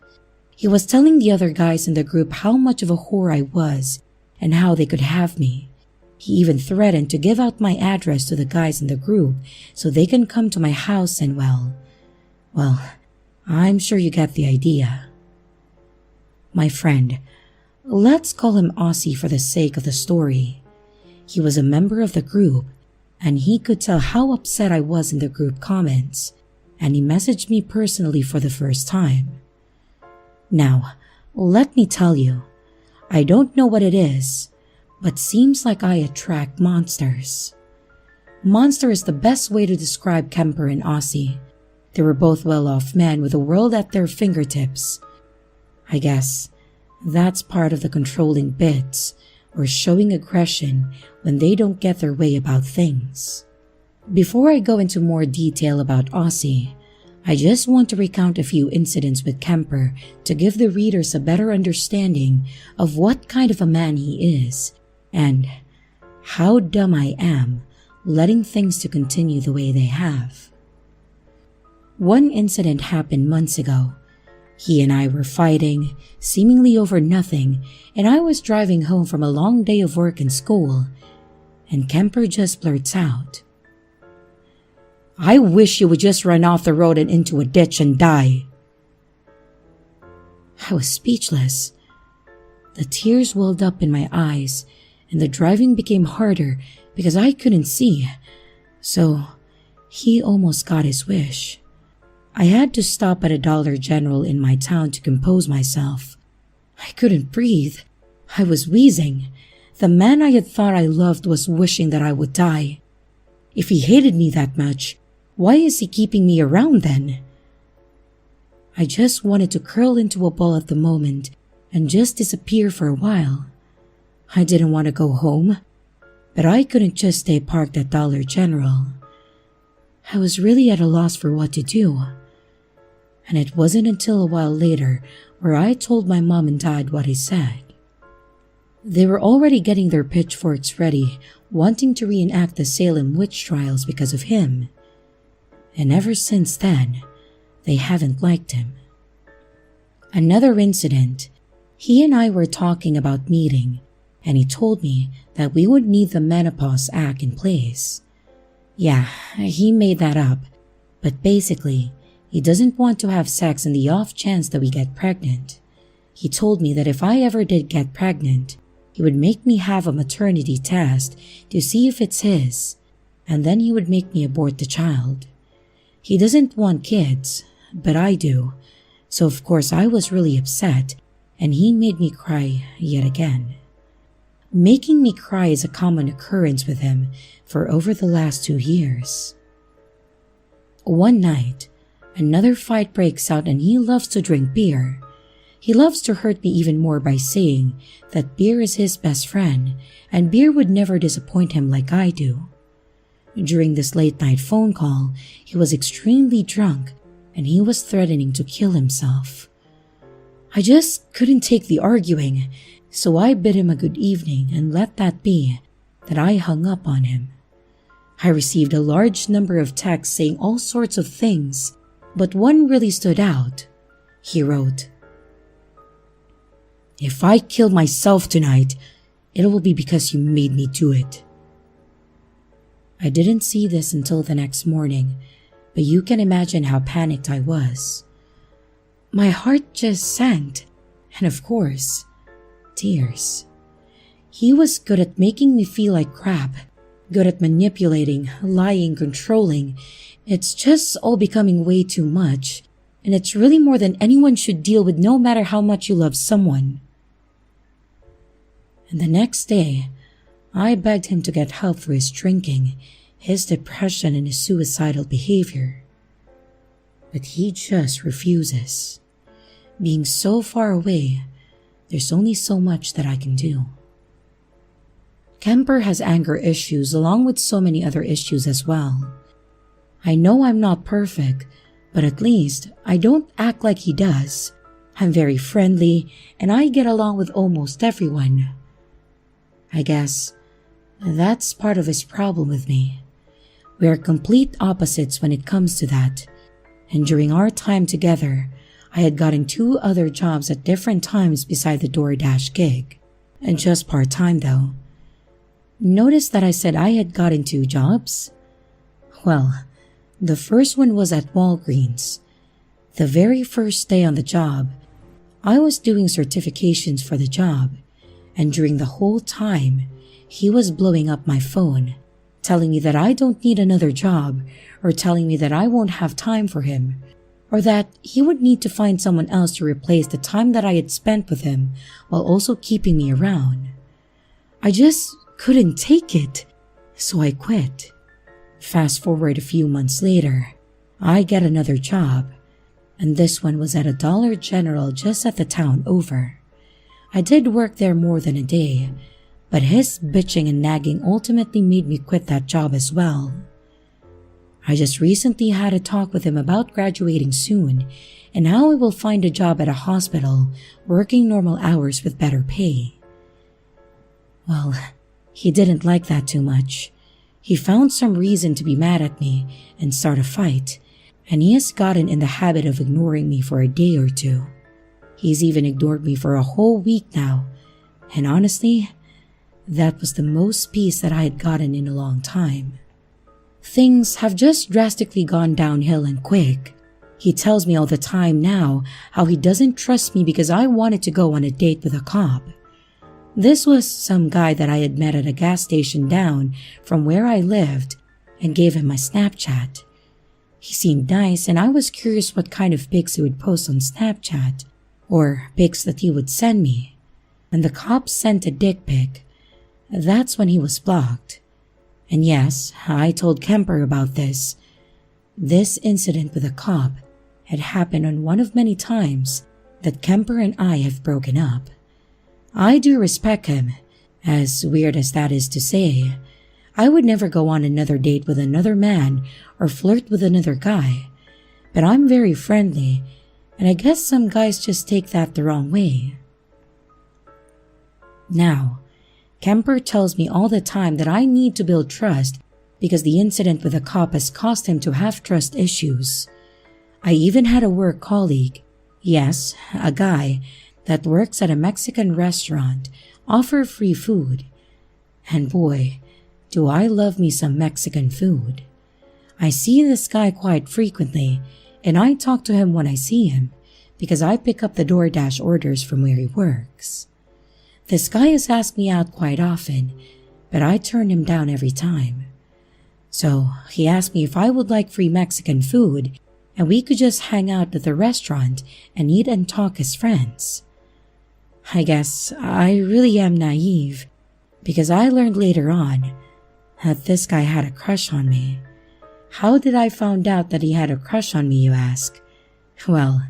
A: He was telling the other guys in the group how much of a whore I was and how they could have me. He even threatened to give out my address to the guys in the group so they can come to my house and well, I'm sure you get the idea. My friend, let's call him Aussie for the sake of the story. He was a member of the group, and he could tell how upset I was in the group comments, and he messaged me personally for the first time. Now, let me tell you, I don't know what it is, but seems like I attract monsters. Monster is the best way to describe Kemper and Aussie. They were both well-off men with the world at their fingertips. I guess that's part of the controlling bits, or showing aggression when they don't get their way about things. Before I go into more detail about Aussie, I just want to recount a few incidents with Kemper to give the readers a better understanding of what kind of a man he is and how dumb I am letting things to continue the way they have. One incident happened months ago. He and I were fighting, seemingly over nothing, and I was driving home from a long day of work and school, and Kemper just blurts out, "I wish you would just run off the road and into a ditch and die." I was speechless. The tears welled up in my eyes, and the driving became harder because I couldn't see. So, he almost got his wish. I had to stop at a Dollar General in my town to compose myself. I couldn't breathe. I was wheezing. The man I had thought I loved was wishing that I would die. If he hated me that much, why is he keeping me around then? I just wanted to curl into a ball at the moment and just disappear for a while. I didn't want to go home, but I couldn't just stay parked at Dollar General. I was really at a loss for what to do. And it wasn't until a while later where I told my mom and dad what he said. They were already getting their pitchforks ready, wanting to reenact the Salem witch trials because of him. And ever since then, they haven't liked him. Another incident, he and I were talking about meeting, and he told me that we would need the Menopause Act in place. Yeah, he made that up, but basically, he doesn't want to have sex in the off chance that we get pregnant. He told me that if I ever did get pregnant, he would make me have a maternity test to see if it's his, and then he would make me abort the child. He doesn't want kids, but I do, so of course I was really upset, and he made me cry yet again. Making me cry is a common occurrence with him for over the last 2 years. One night, another fight breaks out and he loves to drink beer. He loves to hurt me even more by saying that beer is his best friend and beer would never disappoint him like I do. During this late night phone call, he was extremely drunk and he was threatening to kill himself. I just couldn't take the arguing, so I bid him a good evening and let that be that I hung up on him. I received a large number of texts saying all sorts of things, but one really stood out. He wrote, "If I kill myself tonight, it will be because you made me do it." I didn't see this until the next morning, but you can imagine how panicked I was. My heart just sank, and of course, tears. He was good at making me feel like crap, good at manipulating, lying, controlling. It's just all becoming way too much, and it's really more than anyone should deal with, no matter how much you love someone. And the next day, I begged him to get help for his drinking, his depression, and his suicidal behavior. But he just refuses. Being so far away, there's only so much that I can do. Kemper has anger issues along with so many other issues as well. I know I'm not perfect, but at least I don't act like he does. I'm very friendly and I get along with almost everyone. I guess that's part of his problem with me. We are complete opposites when it comes to that. And during our time together, I had gotten 2 other jobs at different times beside the DoorDash gig. And just part-time though. Notice that I said I had gotten 2 jobs? Well, the first one was at Walgreens. The very first day on the job, I was doing certifications for the job, and during the whole time, he was blowing up my phone, telling me that I don't need another job, or telling me that I won't have time for him, or that he would need to find someone else to replace the time that I had spent with him while also keeping me around. I just couldn't take it, so I quit. Fast forward a few months later, I get another job, and this one was at a Dollar General just at the town over. I did work there more than a day, but his bitching and nagging ultimately made me quit that job as well. I just recently had a talk with him about graduating soon and how I will find a job at a hospital working normal hours with better pay. Well, he didn't like that too much. He found some reason to be mad at me and start a fight, and he has gotten in the habit of ignoring me for a day or 2. He's even ignored me for a whole week now, and honestly, that was the most peace that I had gotten in a long time. Things have just drastically gone downhill and quick. He tells me all the time now how he doesn't trust me because I wanted to go on a date with a cop. This was some guy that I had met at a gas station down from where I lived and gave him my Snapchat. He seemed nice and I was curious what kind of pics he would post on Snapchat or pics that he would send me. When the cop sent a dick pic, that's when he was blocked. And yes, I told Kemper about this. This incident with a cop had happened on one of many times that Kemper and I have broken up. I do respect him, as weird as that is to say. I would never go on another date with another man or flirt with another guy, but I'm very friendly, and I guess some guys just take that the wrong way. Now, Kemper tells me all the time that I need to build trust because the incident with the cop has caused him to have trust issues. I even had a work colleague, yes, a guy, that works at a Mexican restaurant, offer free food. And boy, do I love me some Mexican food. I see this guy quite frequently, and I talk to him when I see him, because I pick up the DoorDash orders from where he works. This guy has asked me out quite often, but I turn him down every time. So he asked me if I would like free Mexican food, and we could just hang out at the restaurant and eat and talk as friends. I guess I really am naive, because I learned later on that this guy had a crush on me. How did I find out that he had a crush on me, you ask? Well,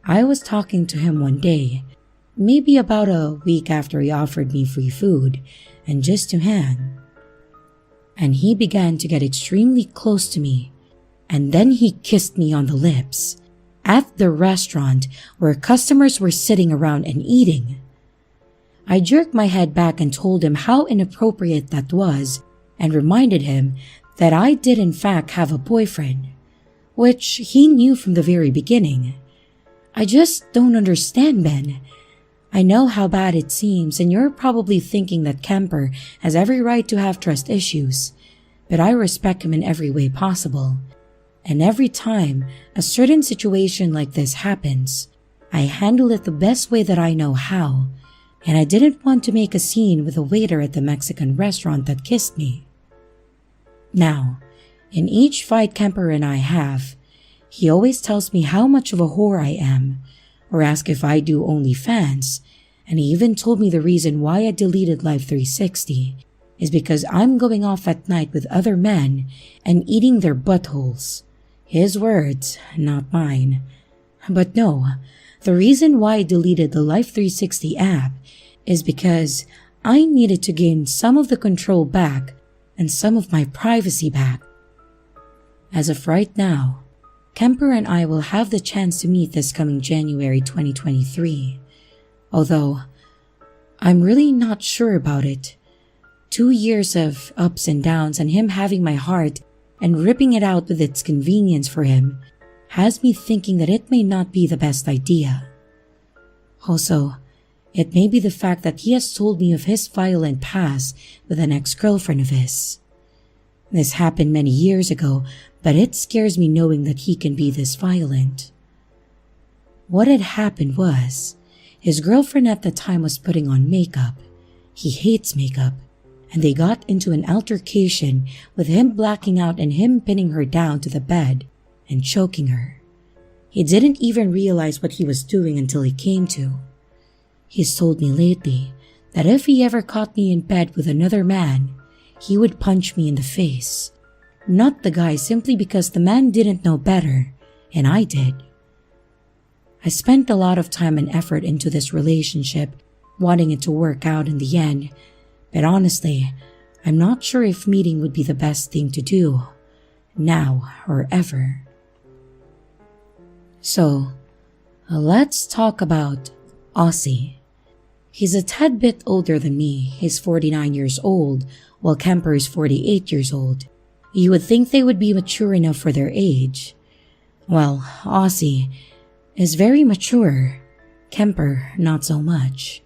A: I was talking to him one day, maybe about a week after he offered me free food, and just to hang. And he began to get extremely close to me, and then he kissed me on the lips, at the restaurant where customers were sitting around and eating. I jerked my head back and told him how inappropriate that was and reminded him that I did in fact have a boyfriend, which he knew from the very beginning. I just don't understand, Ben. I know how bad it seems, and you're probably thinking that Kemper has every right to have trust issues, but I respect him in every way possible. And every time a certain situation like this happens, I handle it the best way that I know how, and I didn't want to make a scene with a waiter at the Mexican restaurant that kissed me. Now, in each fight Kemper and I have, he always tells me how much of a whore I am, or asks if I do OnlyFans, and he even told me the reason why I deleted Life 360 is because I'm going off at night with other men and eating their buttholes. His words, not mine. But no, the reason why I deleted the Life 360 app is because I needed to gain some of the control back and some of my privacy back. As of right now, Kemper and I will have the chance to meet this coming January 2023. Although, I'm really not sure about it. 2 years of ups and downs and him having my heart and ripping it out with its convenience for him has me thinking that it may not be the best idea. Also, it may be the fact that he has told me of his violent past with an ex-girlfriend of his. This happened many years ago, but it scares me knowing that he can be this violent. What had happened was, his girlfriend at the time was putting on makeup. He hates makeup, and they got into an altercation with him blacking out and him pinning her down to the bed and choking her. He didn't even realize what he was doing until he came to. He's told me lately that if he ever caught me in bed with another man, he would punch me in the face. Not the guy, simply because the man didn't know better, and I did. I spent a lot of time and effort into this relationship, wanting it to work out in the end, but honestly, I'm not sure if meeting would be the best thing to do, now or ever. So, let's talk about Aussie. He's a tad bit older than me. He's 49 years old, while Kemper is 48 years old. You would think they would be mature enough for their age. Well, Aussie is very mature. Kemper, not so much.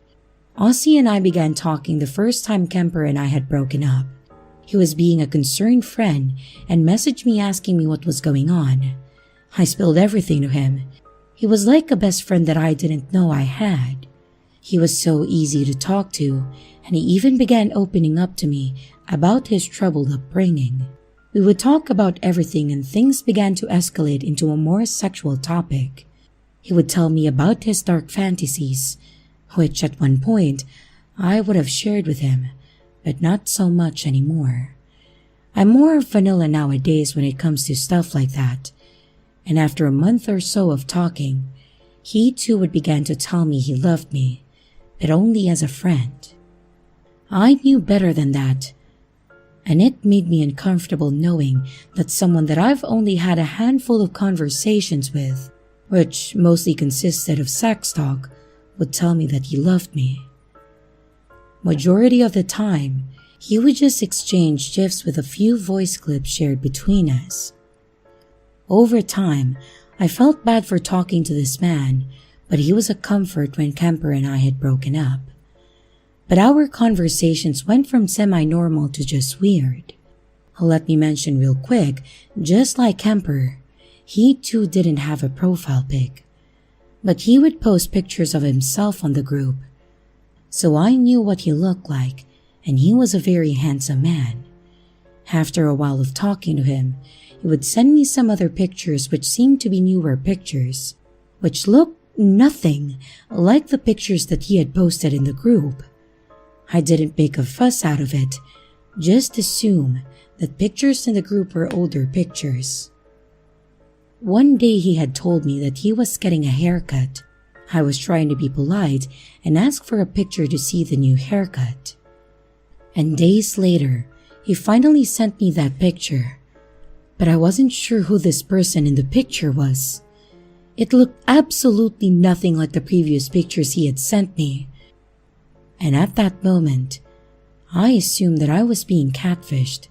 A: Aussie and I began talking the first time Kemper and I had broken up. He was being a concerned friend and messaged me asking me what was going on. I spilled everything to him. He was like a best friend that I didn't know I had. He was so easy to talk to, and he even began opening up to me about his troubled upbringing. We would talk about everything and things began to escalate into a more sexual topic. He would tell me about his dark fantasies, which at one point I would have shared with him, but not so much anymore. I'm more vanilla nowadays when it comes to stuff like that, and after a month or so of talking, he too would begin to tell me he loved me, but only as a friend. I knew better than that, and it made me uncomfortable knowing that someone that I've only had a handful of conversations with, which mostly consisted of sex talk, would tell me that he loved me. Majority of the time, he would just exchange gifs with a few voice clips shared between us. Over time, I felt bad for talking to this man, but he was a comfort when Kemper and I had broken up. But our conversations went from semi-normal to just weird. Let me mention real quick, just like Kemper, he too didn't have a profile pic, but he would post pictures of himself on the group. So I knew what he looked like, and he was a very handsome man. After a while of talking to him, he would send me some other pictures which seemed to be newer pictures, which looked nothing like the pictures that he had posted in the group. I didn't make a fuss out of it, just assume that pictures in the group were older pictures. One day he had told me that he was getting a haircut. I was trying to be polite and ask for a picture to see the new haircut. And days later, he finally sent me that picture. But I wasn't sure who this person in the picture was. It looked absolutely nothing like the previous pictures he had sent me. And at that moment, I assumed that I was being catfished,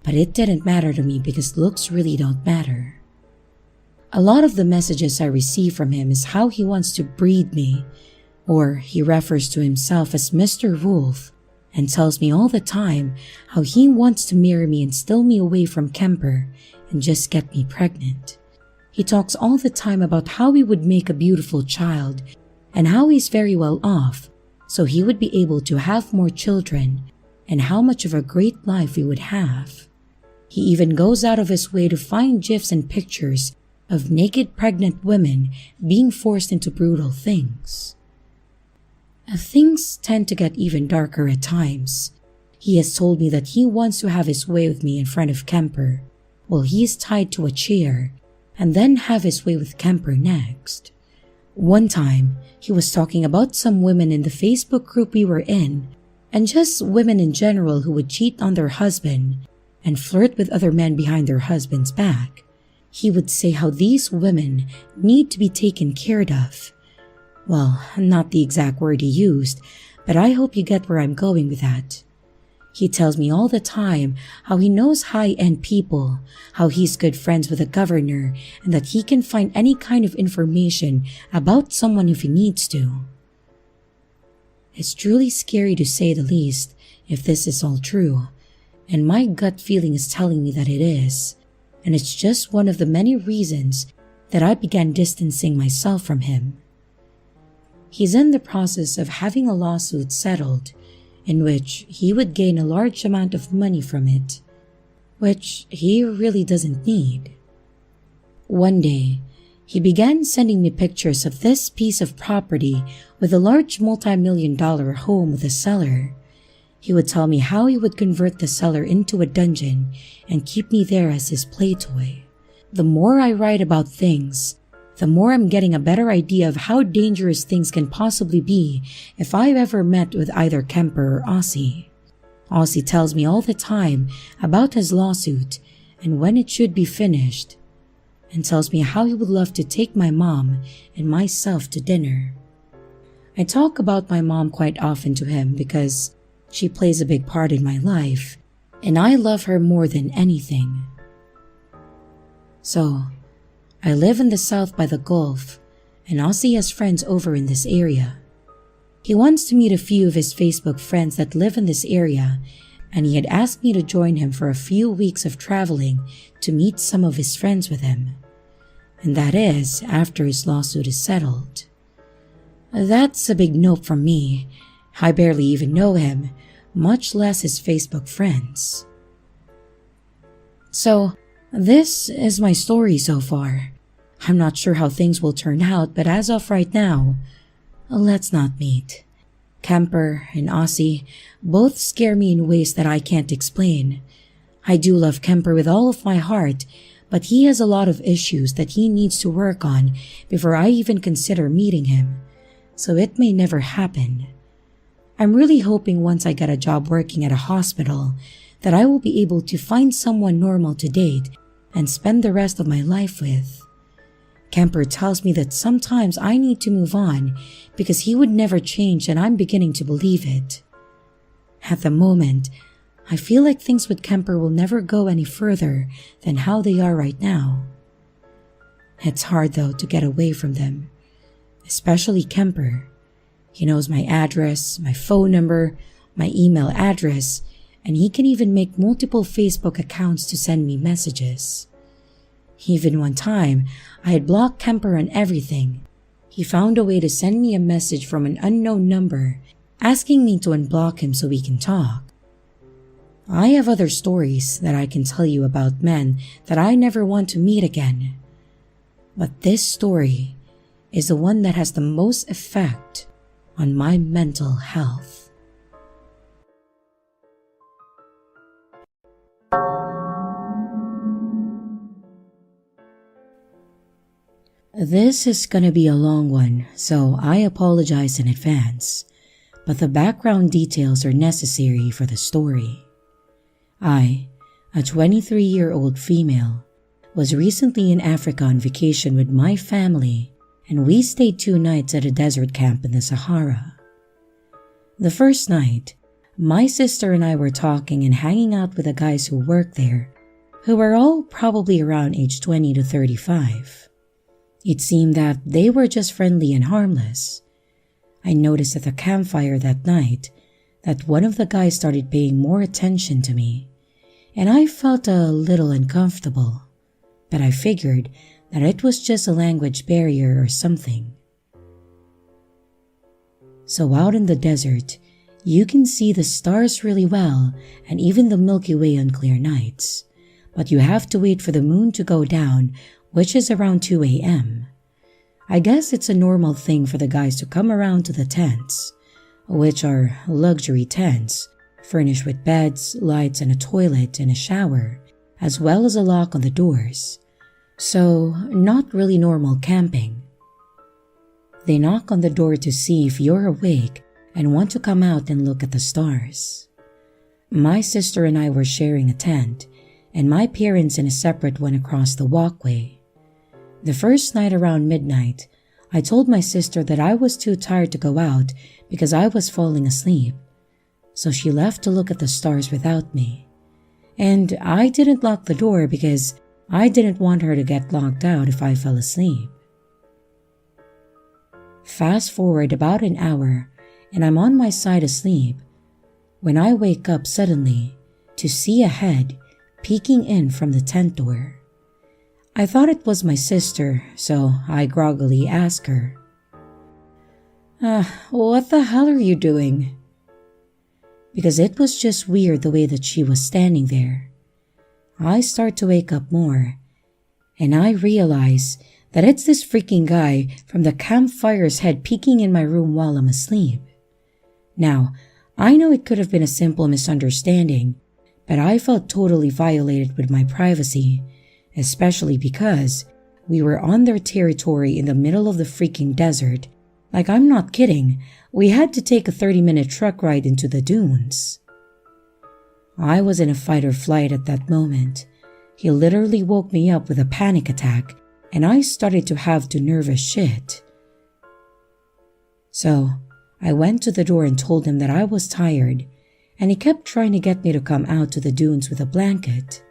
A: but it didn't matter to me because looks really don't matter. A lot of the messages I receive from him is how he wants to breed me, or he refers to himself as Mr. Wolf and tells me all the time how he wants to marry me and steal me away from Kemper and just get me pregnant. He talks all the time about how he would make a beautiful child and how he's very well off, so he would be able to have more children and how much of a great life we would have. He even goes out of his way to find gifs and pictures of naked pregnant women being forced into brutal things. Things tend to get even darker at times. He has told me that he wants to have his way with me in front of Kemper, while he is tied to a chair, and then have his way with Kemper next. One time, he was talking about some women in the Facebook group we were in, and just women in general who would cheat on their husband and flirt with other men behind their husband's back. He would say how these women need to be taken care of. Well, not the exact word he used, but I hope you get where I'm going with that. He tells me all the time how he knows high-end people, how he's good friends with the governor, and that he can find any kind of information about someone if he needs to. It's truly scary to say the least if this is all true, and my gut feeling is telling me that it is, and it's just one of the many reasons that I began distancing myself from him. He's in the process of having a lawsuit settled, in which he would gain a large amount of money from it, which he really doesn't need. One day, he began sending me pictures of this piece of property with a large multi-million-dollar home with a cellar. He would tell me how he would convert the cellar into a dungeon and keep me there as his play toy. The more I write about things, the more I'm getting a better idea of how dangerous things can possibly be if I've ever met with either Kemper or Aussie. Aussie tells me all the time about his lawsuit and when it should be finished, and tells me how he would love to take my mom and myself to dinner. I talk about my mom quite often to him because she plays a big part in my life, and I love her more than anything. So, I live in the south by the Gulf, and Aussie has friends over in this area. He wants to meet a few of his Facebook friends that live in this area, and he had asked me to join him for a few weeks of traveling to meet some of his friends with him. And that is after his lawsuit is settled. That's a big nope from me. I barely even know him, much less his Facebook friends. So, this is my story so far. I'm not sure how things will turn out, but as of right now, let's not meet. Kemper and Aussie both scare me in ways that I can't explain. I do love Kemper with all of my heart, but he has a lot of issues that he needs to work on before I even consider meeting him, so it may never happen. I'm really hoping once I get a job working at a hospital that I will be able to find someone normal to date and spend the rest of my life with. Kemper tells me that sometimes I need to move on because he would never change, and I'm beginning to believe it. At the moment, I feel like things with Kemper will never go any further than how they are right now. It's hard though to get away from them, especially Kemper. He knows my address, my phone number, my email address, and he can even make multiple Facebook accounts to send me messages. Even one time, I had blocked Kemper on everything. He found a way to send me a message from an unknown number, asking me to unblock him so we can talk. I have other stories that I can tell you about men that I never want to meet again. But this story is the one that has the most effect on my mental health. This is gonna be a long one, so I apologize in advance, but the background details are necessary for the story. I, a 23-year-old female, was recently in Africa on vacation with my family, and we stayed 2 nights at a desert camp in the Sahara. The first night, my sister and I were talking and hanging out with the guys who worked there, who were all probably around age 20 to 35. It seemed that they were just friendly and harmless. I noticed at the campfire that night that one of the guys started paying more attention to me, and I felt a little uncomfortable, but I figured that it was just a language barrier or something. So out in the desert, you can see the stars really well and even the Milky Way on clear nights, but you have to wait for the moon to go down, which is around 2 a.m. I guess it's a normal thing for the guys to come around to the tents, which are luxury tents, furnished with beds, lights, and a toilet and a shower, as well as a lock on the doors. So, not really normal camping. They knock on the door to see if you're awake and want to come out and look at the stars. My sister and I were sharing a tent, and my parents in a separate one across the walkway. The first night around midnight, I told my sister that I was too tired to go out because I was falling asleep, so she left to look at the stars without me. And I didn't lock the door because I didn't want her to get locked out if I fell asleep. Fast forward about an hour, and I'm on my side asleep when I wake up suddenly to see a head peeking in from the tent door. I thought it was my sister, so I groggily asked her, what the hell are you doing? Because it was just weird the way that she was standing there. I start to wake up more, and I realize that it's this freaking guy from the campfire's head peeking in my room while I'm asleep. Now, I know it could have been a simple misunderstanding, but I felt totally violated with my privacy, especially because we were on their territory in the middle of the freaking desert. Like, I'm not kidding, we had to take a 30-minute truck ride into the dunes. I was in a fight or flight at that moment. He literally woke me up with a panic attack, and I started to have the nervous shit. So, I went to the door and told him that I was tired, and he kept trying to get me to come out to the dunes with a blanket.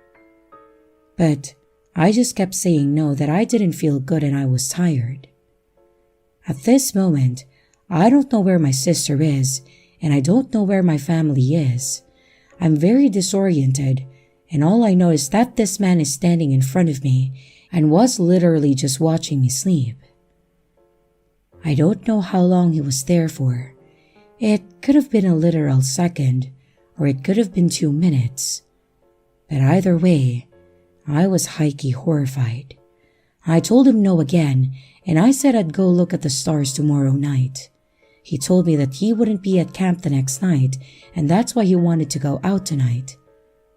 A: But I just kept saying no, that I didn't feel good and I was tired. At this moment, I don't know where my sister is, and I don't know where my family is. I'm very disoriented, and all I know is that this man is standing in front of me and was literally just watching me sleep. I don't know how long he was there for. It could have been a literal second, or it could have been 2 minutes. But either way, I was high-key horrified. I told him no again, and I said I'd go look at the stars tomorrow night. He told me that he wouldn't be at camp the next night, and that's why he wanted to go out tonight.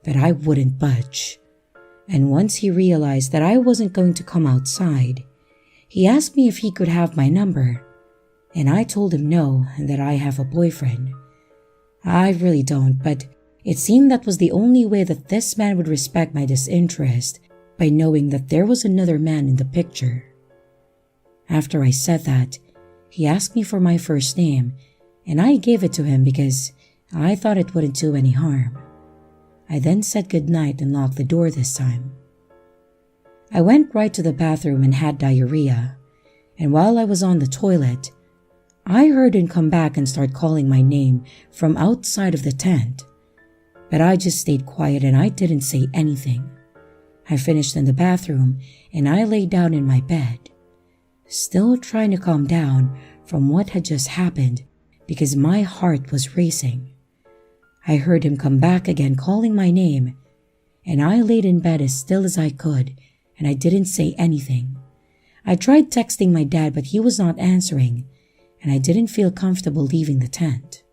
A: But I wouldn't budge. And once he realized that I wasn't going to come outside, he asked me if he could have my number, and I told him no, and that I have a boyfriend. I really don't, but it seemed that was the only way that this man would respect my disinterest, by knowing that there was another man in the picture. After I said that, he asked me for my first name, and I gave it to him because I thought it wouldn't do any harm. I then said goodnight and locked the door this time. I went right to the bathroom and had diarrhea, and while I was on the toilet, I heard him come back and start calling my name from outside of the tent. But I just stayed quiet and I didn't say anything. I finished in the bathroom and I lay down in my bed, still trying to calm down from what had just happened because my heart was racing. I heard him come back again calling my name, and I laid in bed as still as I could, and I didn't say anything. I tried texting my dad, but he was not answering, and I didn't feel comfortable leaving the tent.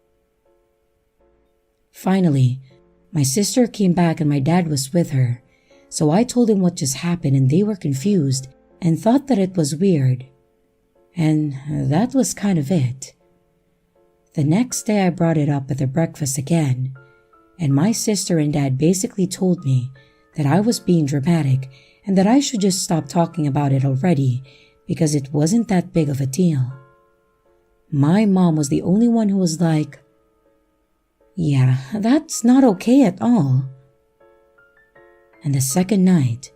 A: Finally, my sister came back and my dad was with her, so I told him what just happened and they were confused and thought that it was weird. And that was kind of it. The next day I brought it up at the breakfast again, and my sister and dad basically told me that I was being dramatic and that I should just stop talking about it already because it wasn't that big of a deal. My mom was the only one who was like, "Yeah, that's not okay at all." And the second night,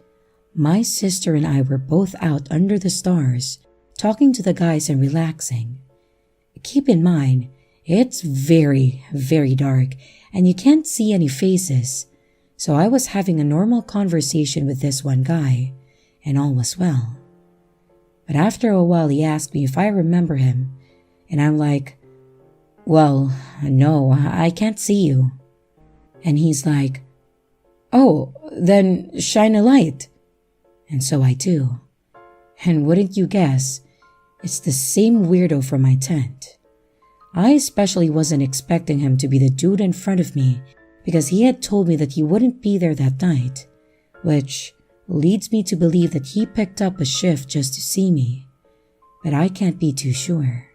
A: my sister and I were both out under the stars, talking to the guys and relaxing. Keep in mind, it's very, very dark and you can't see any faces, so I was having a normal conversation with this one guy, and all was well. But after a while he asked me if I remember him, and I'm like, "Well, no, I can't see you." And he's like, "Oh, then shine a light." And so I do. And wouldn't you guess, it's the same weirdo from my tent. I especially wasn't expecting him to be the dude in front of me because he had told me that he wouldn't be there that night, which leads me to believe that he picked up a shift just to see me. But I can't be too sure.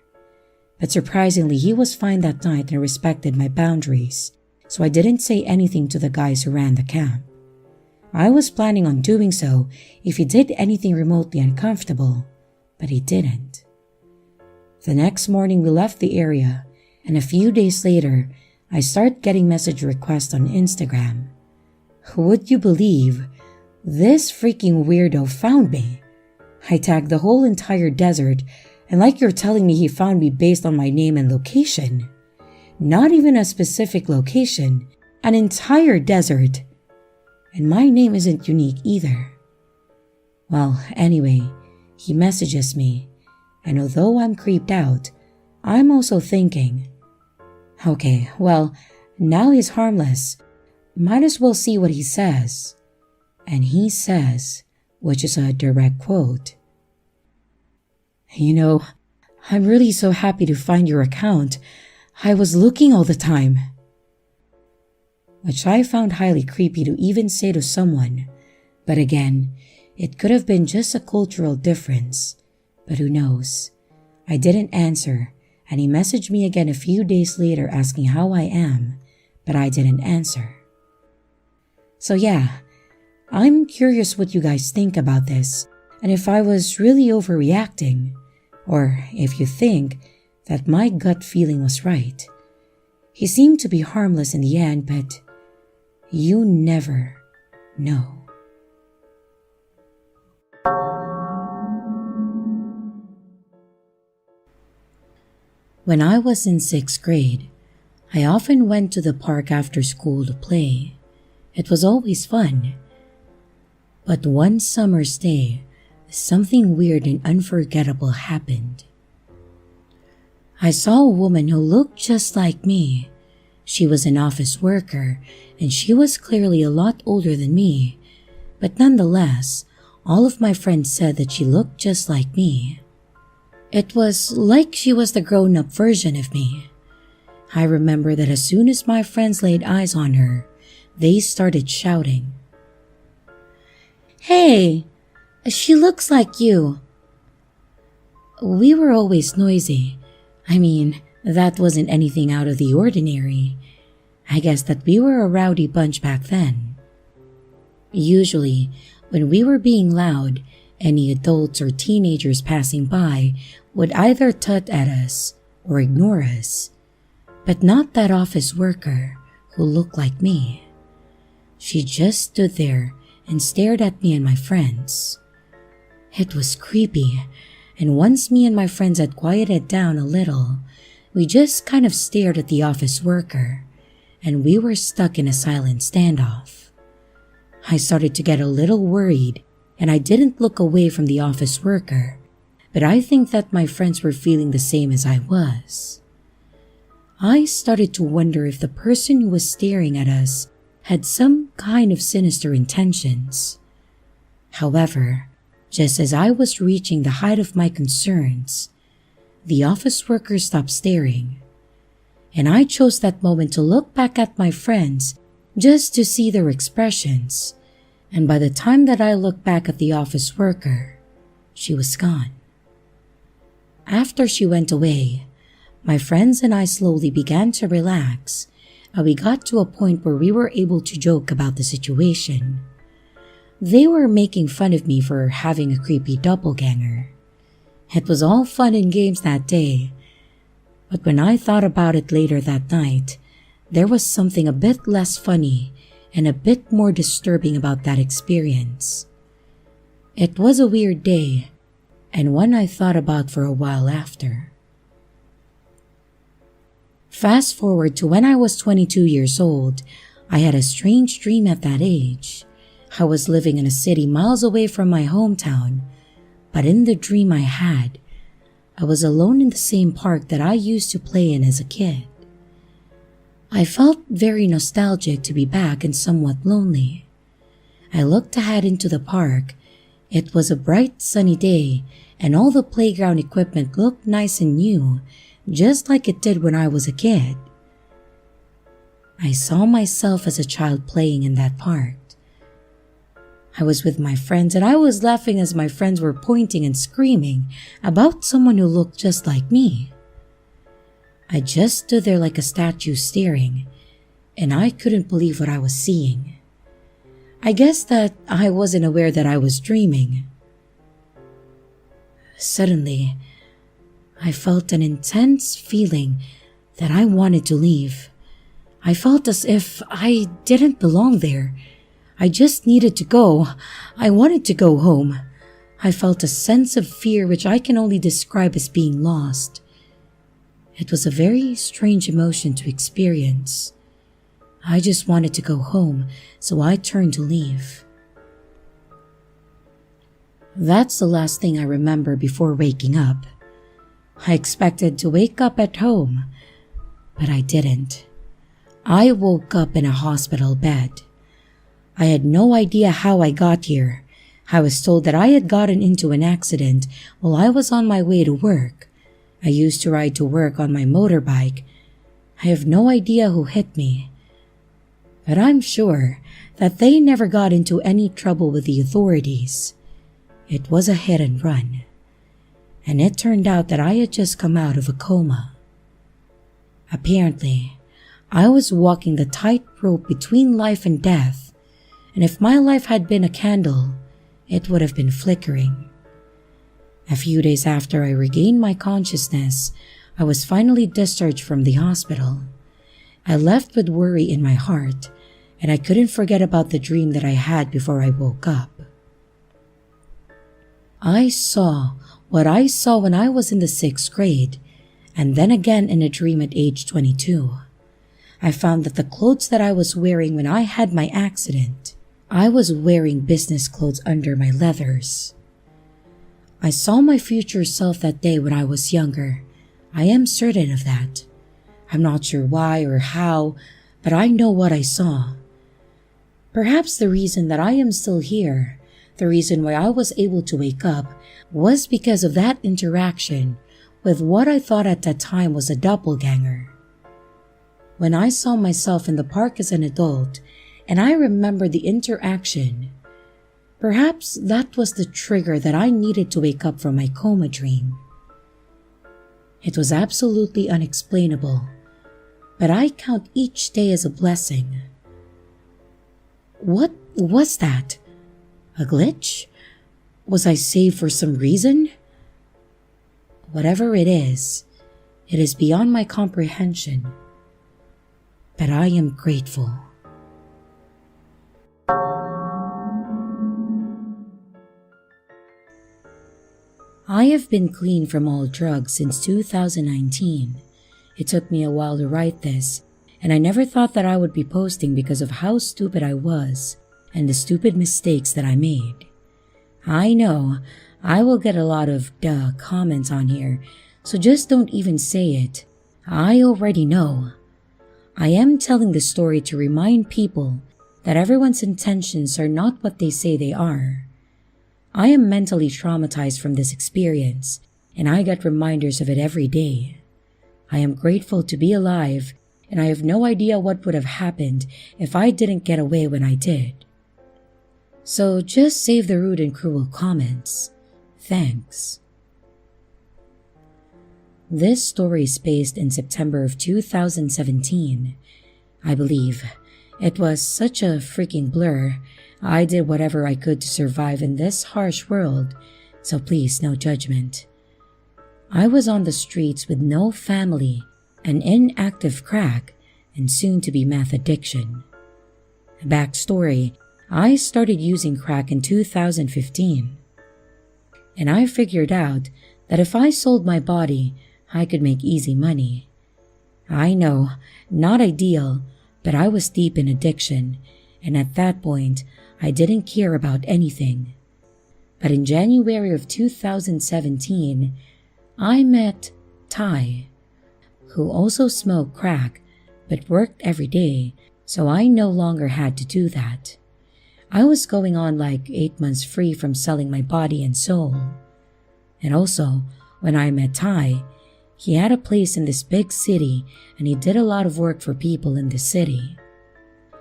A: But surprisingly, he was fine that night and respected my boundaries, so I didn't say anything to the guys who ran the camp. I was planning on doing so if he did anything remotely uncomfortable, but he didn't. The next morning we left the area, and a few days later, I started getting message requests on Instagram. Would you believe this freaking weirdo found me? I tagged the whole entire desert, and like you're telling me he found me based on my name and location. Not even a specific location, an entire desert. And my name isn't unique either. Well, anyway, he messages me, and although I'm creeped out, I'm also thinking, okay, well, now he's harmless. Might as well see what he says. And he says, which is a direct quote, "You know, I'm really so happy to find your account. I was looking all the time." Which I found highly creepy to even say to someone, but again, it could have been just a cultural difference, but who knows. I didn't answer, and he messaged me again a few days later asking how I am, but I didn't answer. So yeah, I'm curious what you guys think about this, and if I was really overreacting, or if you think that my gut feeling was right. He seemed to be harmless in the end, but you never know. When I was in 6th grade, I often went to the park after school to play. It was always fun. But one summer's day, something weird and unforgettable happened. I saw a woman who looked just like me. She was an office worker, and she was clearly a lot older than me. But nonetheless, all of my friends said that she looked just like me. It was like she was the grown-up version of me. I remember that as soon as my friends laid eyes on her, they started shouting, "Hey, she looks like you." We were always noisy. I mean, that wasn't anything out of the ordinary. I guess that we were a rowdy bunch back then. Usually, when we were being loud, any adults or teenagers passing by would either tut at us or ignore us. But not that office worker who looked like me. She just stood there and stared at me and my friends. It was creepy, and once me and my friends had quieted down a little, we just kind of stared at the office worker, and we were stuck in a silent standoff. I started to get a little worried, and I didn't look away from the office worker, but I think that my friends were feeling the same as I was. I started to wonder if the person who was staring at us had some kind of sinister intentions. However, just as I was reaching the height of my concerns, the office worker stopped staring, and I chose that moment to look back at my friends just to see their expressions, and by the time that I looked back at the office worker, she was gone. After she went away, my friends and I slowly began to relax, and we got to a point where we were able to joke about the situation. They were making fun of me for having a creepy doppelganger. It was all fun and games that day, but when I thought about it later that night, there was something a bit less funny and a bit more disturbing about that experience. It was a weird day, and one I thought about for a while after. Fast forward to when I was 22 years old, I had a strange dream at that age. I was living in a city miles away from my hometown, but in the dream I had, I was alone in the same park that I used to play in as a kid. I felt very nostalgic to be back and somewhat lonely. I looked ahead into the park. It was a bright sunny day and all the playground equipment looked nice and new, just like it did when I was a kid. I saw myself as a child playing in that park. I was with my friends and I was laughing as my friends were pointing and screaming about someone who looked just like me. I just stood there like a statue staring, and I couldn't believe what I was seeing. I guess that I wasn't aware that I was dreaming. Suddenly, I felt an intense feeling that I wanted to leave. I felt as if I didn't belong there. I just needed to go. I wanted to go home. I felt a sense of fear which I can only describe as being lost. It was a very strange emotion to experience. I just wanted to go home, so I turned to leave. That's the last thing I remember before waking up. I expected to wake up at home, but I didn't. I woke up in a hospital bed. I had no idea how I got here. I was told that I had gotten into an accident while I was on my way to work. I used to ride to work on my motorbike. I have no idea who hit me, but I'm sure that they never got into any trouble with the authorities. It was a hit and run, and it turned out that I had just come out of a coma. Apparently, I was walking the tightrope between life and death, and if my life had been a candle, it would have been flickering. A few days after I regained my consciousness, I was finally discharged from the hospital. I left with worry in my heart, and I couldn't forget about the dream that I had before I woke up. I saw what I saw when I was in the 6th grade, and then again in a dream at age 22. I found that the clothes that I was wearing when I had my accident, I was wearing business clothes under my leathers. I saw my future self that day when I was younger. I am certain of that. I'm not sure why or how, but I know what I saw. Perhaps the reason that I am still here, the reason why I was able to wake up, was because of that interaction with what I thought at that time was a doppelganger. When I saw myself in the park as an adult, and I remembered the interaction, perhaps that was the trigger that I needed to wake up from my coma dream. It was absolutely unexplainable, but I count each day as a blessing. What was that? A glitch? Was I saved for some reason? Whatever it is beyond my comprehension, but I am grateful. I have been clean from all drugs since 2019. It took me a while to write this, and I never thought that I would be posting because of how stupid I was and the stupid mistakes that I made. I know I will get a lot of duh comments on here, so just don't even say it. I already know. I am telling this story to remind people that everyone's intentions are not what they say they are. I am mentally traumatized from this experience, and I get reminders of it every day. I am grateful to be alive, and I have no idea what would have happened if I didn't get away when I did. So just save the rude and cruel comments. Thanks. This story is based in September of 2017. I believe it was such a freaking blur. I did whatever I could to survive in this harsh world, so please, no judgment. I was on the streets with no family, an inactive crack, and soon-to-be meth addiction. Backstory, I started using crack in 2015, and I figured out that if I sold my body, I could make easy money. I know, not ideal, but I was deep in addiction, and at that point, I didn't care about anything. But in January of 2017, I met Ty, who also smoked crack but worked every day, so I no longer had to do that. I was going on like 8 months free from selling my body and soul. And also, when I met Ty, he had a place in this big city and he did a lot of work for people in the city.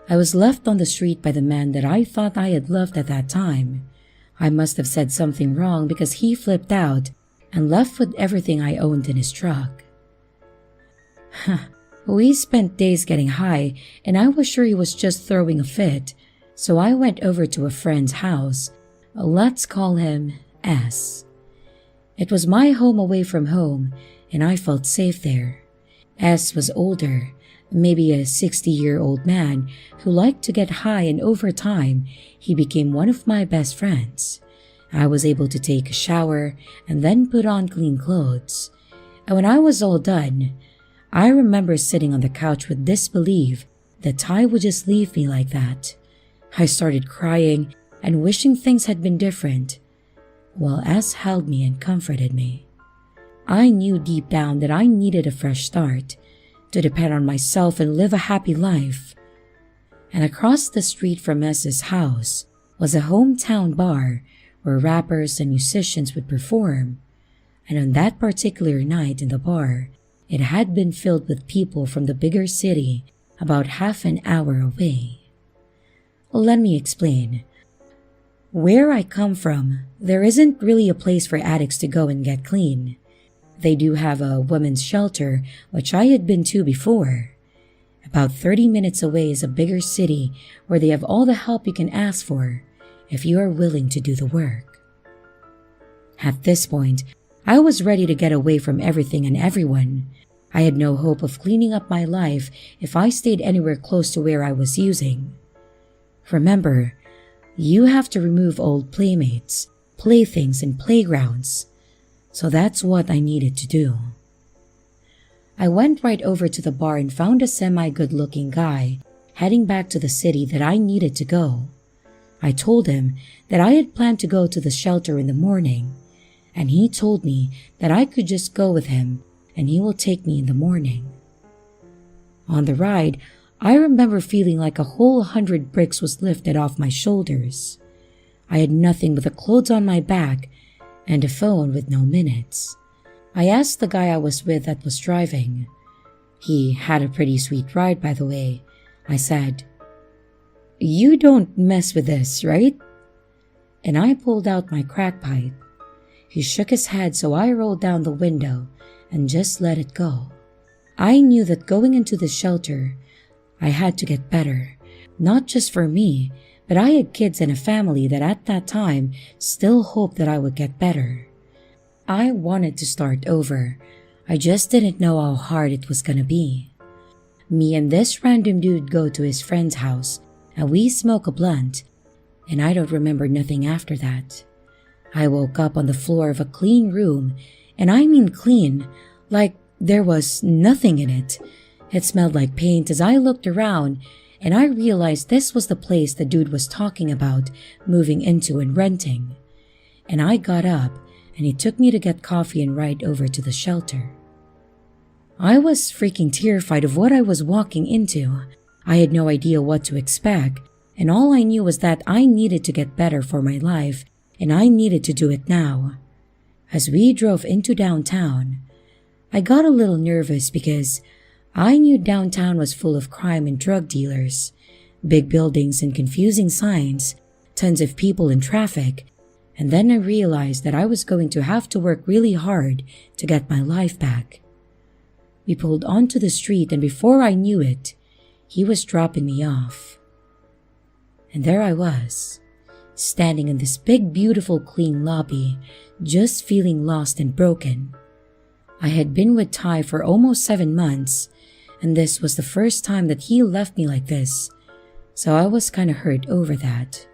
A: I was left on the street by the man that I thought I had loved at that time. I must have said something wrong because he flipped out and left with everything I owned in his truck. We spent days getting high and I was sure he was just throwing a fit, so I went over to a friend's house. Let's call him S. It was my home away from home and I felt safe there. S was older, maybe a 60-year-old man who liked to get high, and over time, he became one of my best friends. I was able to take a shower and then put on clean clothes. And when I was all done, I remember sitting on the couch with disbelief that Ty would just leave me like that. I started crying and wishing things had been different, while S held me and comforted me. I knew deep down that I needed a fresh start, to depend on myself and live a happy life. And across the street from S's house was a hometown bar where rappers and musicians would perform. And on that particular night in the bar, it had been filled with people from the bigger city about half an hour away. Let me explain. Where I come from, there isn't really a place for addicts to go and get clean. They do have a women's shelter, which I had been to before. About 30 minutes away is a bigger city where they have all the help you can ask for if you are willing to do the work. At this point, I was ready to get away from everything and everyone. I had no hope of cleaning up my life if I stayed anywhere close to where I was using. Remember, you have to remove old playmates, playthings, and playgrounds. So that's what I needed to do. I went right over to the bar and found a semi-good-looking guy heading back to the city that I needed to go. I told him that I had planned to go to the shelter in the morning, and he told me that I could just go with him and he will take me in the morning. On the ride, I remember feeling like a whole 100 bricks was lifted off my shoulders. I had nothing but the clothes on my back and a phone with no minutes. I asked the guy I was with that was driving. He had a pretty sweet ride, by the way. I said, "You don't mess with this, right?" And I pulled out my crack pipe. He shook his head, so I rolled down the window and just let it go. I knew that going into the shelter, I had to get better, not just for me, but I had kids and a family that at that time still hoped that I would get better. I wanted to start over. I just didn't know how hard it was gonna be. Me and this random dude go to his friend's house and we smoke a blunt, and I don't remember nothing after that. I woke up on the floor of a clean room, and I mean clean, like there was nothing in it. It smelled like paint as I looked around, and I realized this was the place the dude was talking about moving into and renting. And I got up, and he took me to get coffee and ride over to the shelter. I was freaking terrified of what I was walking into. I had no idea what to expect, and all I knew was that I needed to get better for my life, and I needed to do it now. As we drove into downtown, I got a little nervous because I knew downtown was full of crime and drug dealers, big buildings and confusing signs, tons of people and traffic, and then I realized that I was going to have to work really hard to get my life back. We pulled onto the street, and before I knew it, he was dropping me off. And there I was, standing in this big, beautiful, clean lobby, just feeling lost and broken. I had been with Ty for almost 7 months, and this was the first time that he left me like this, so I was kind of hurt over that.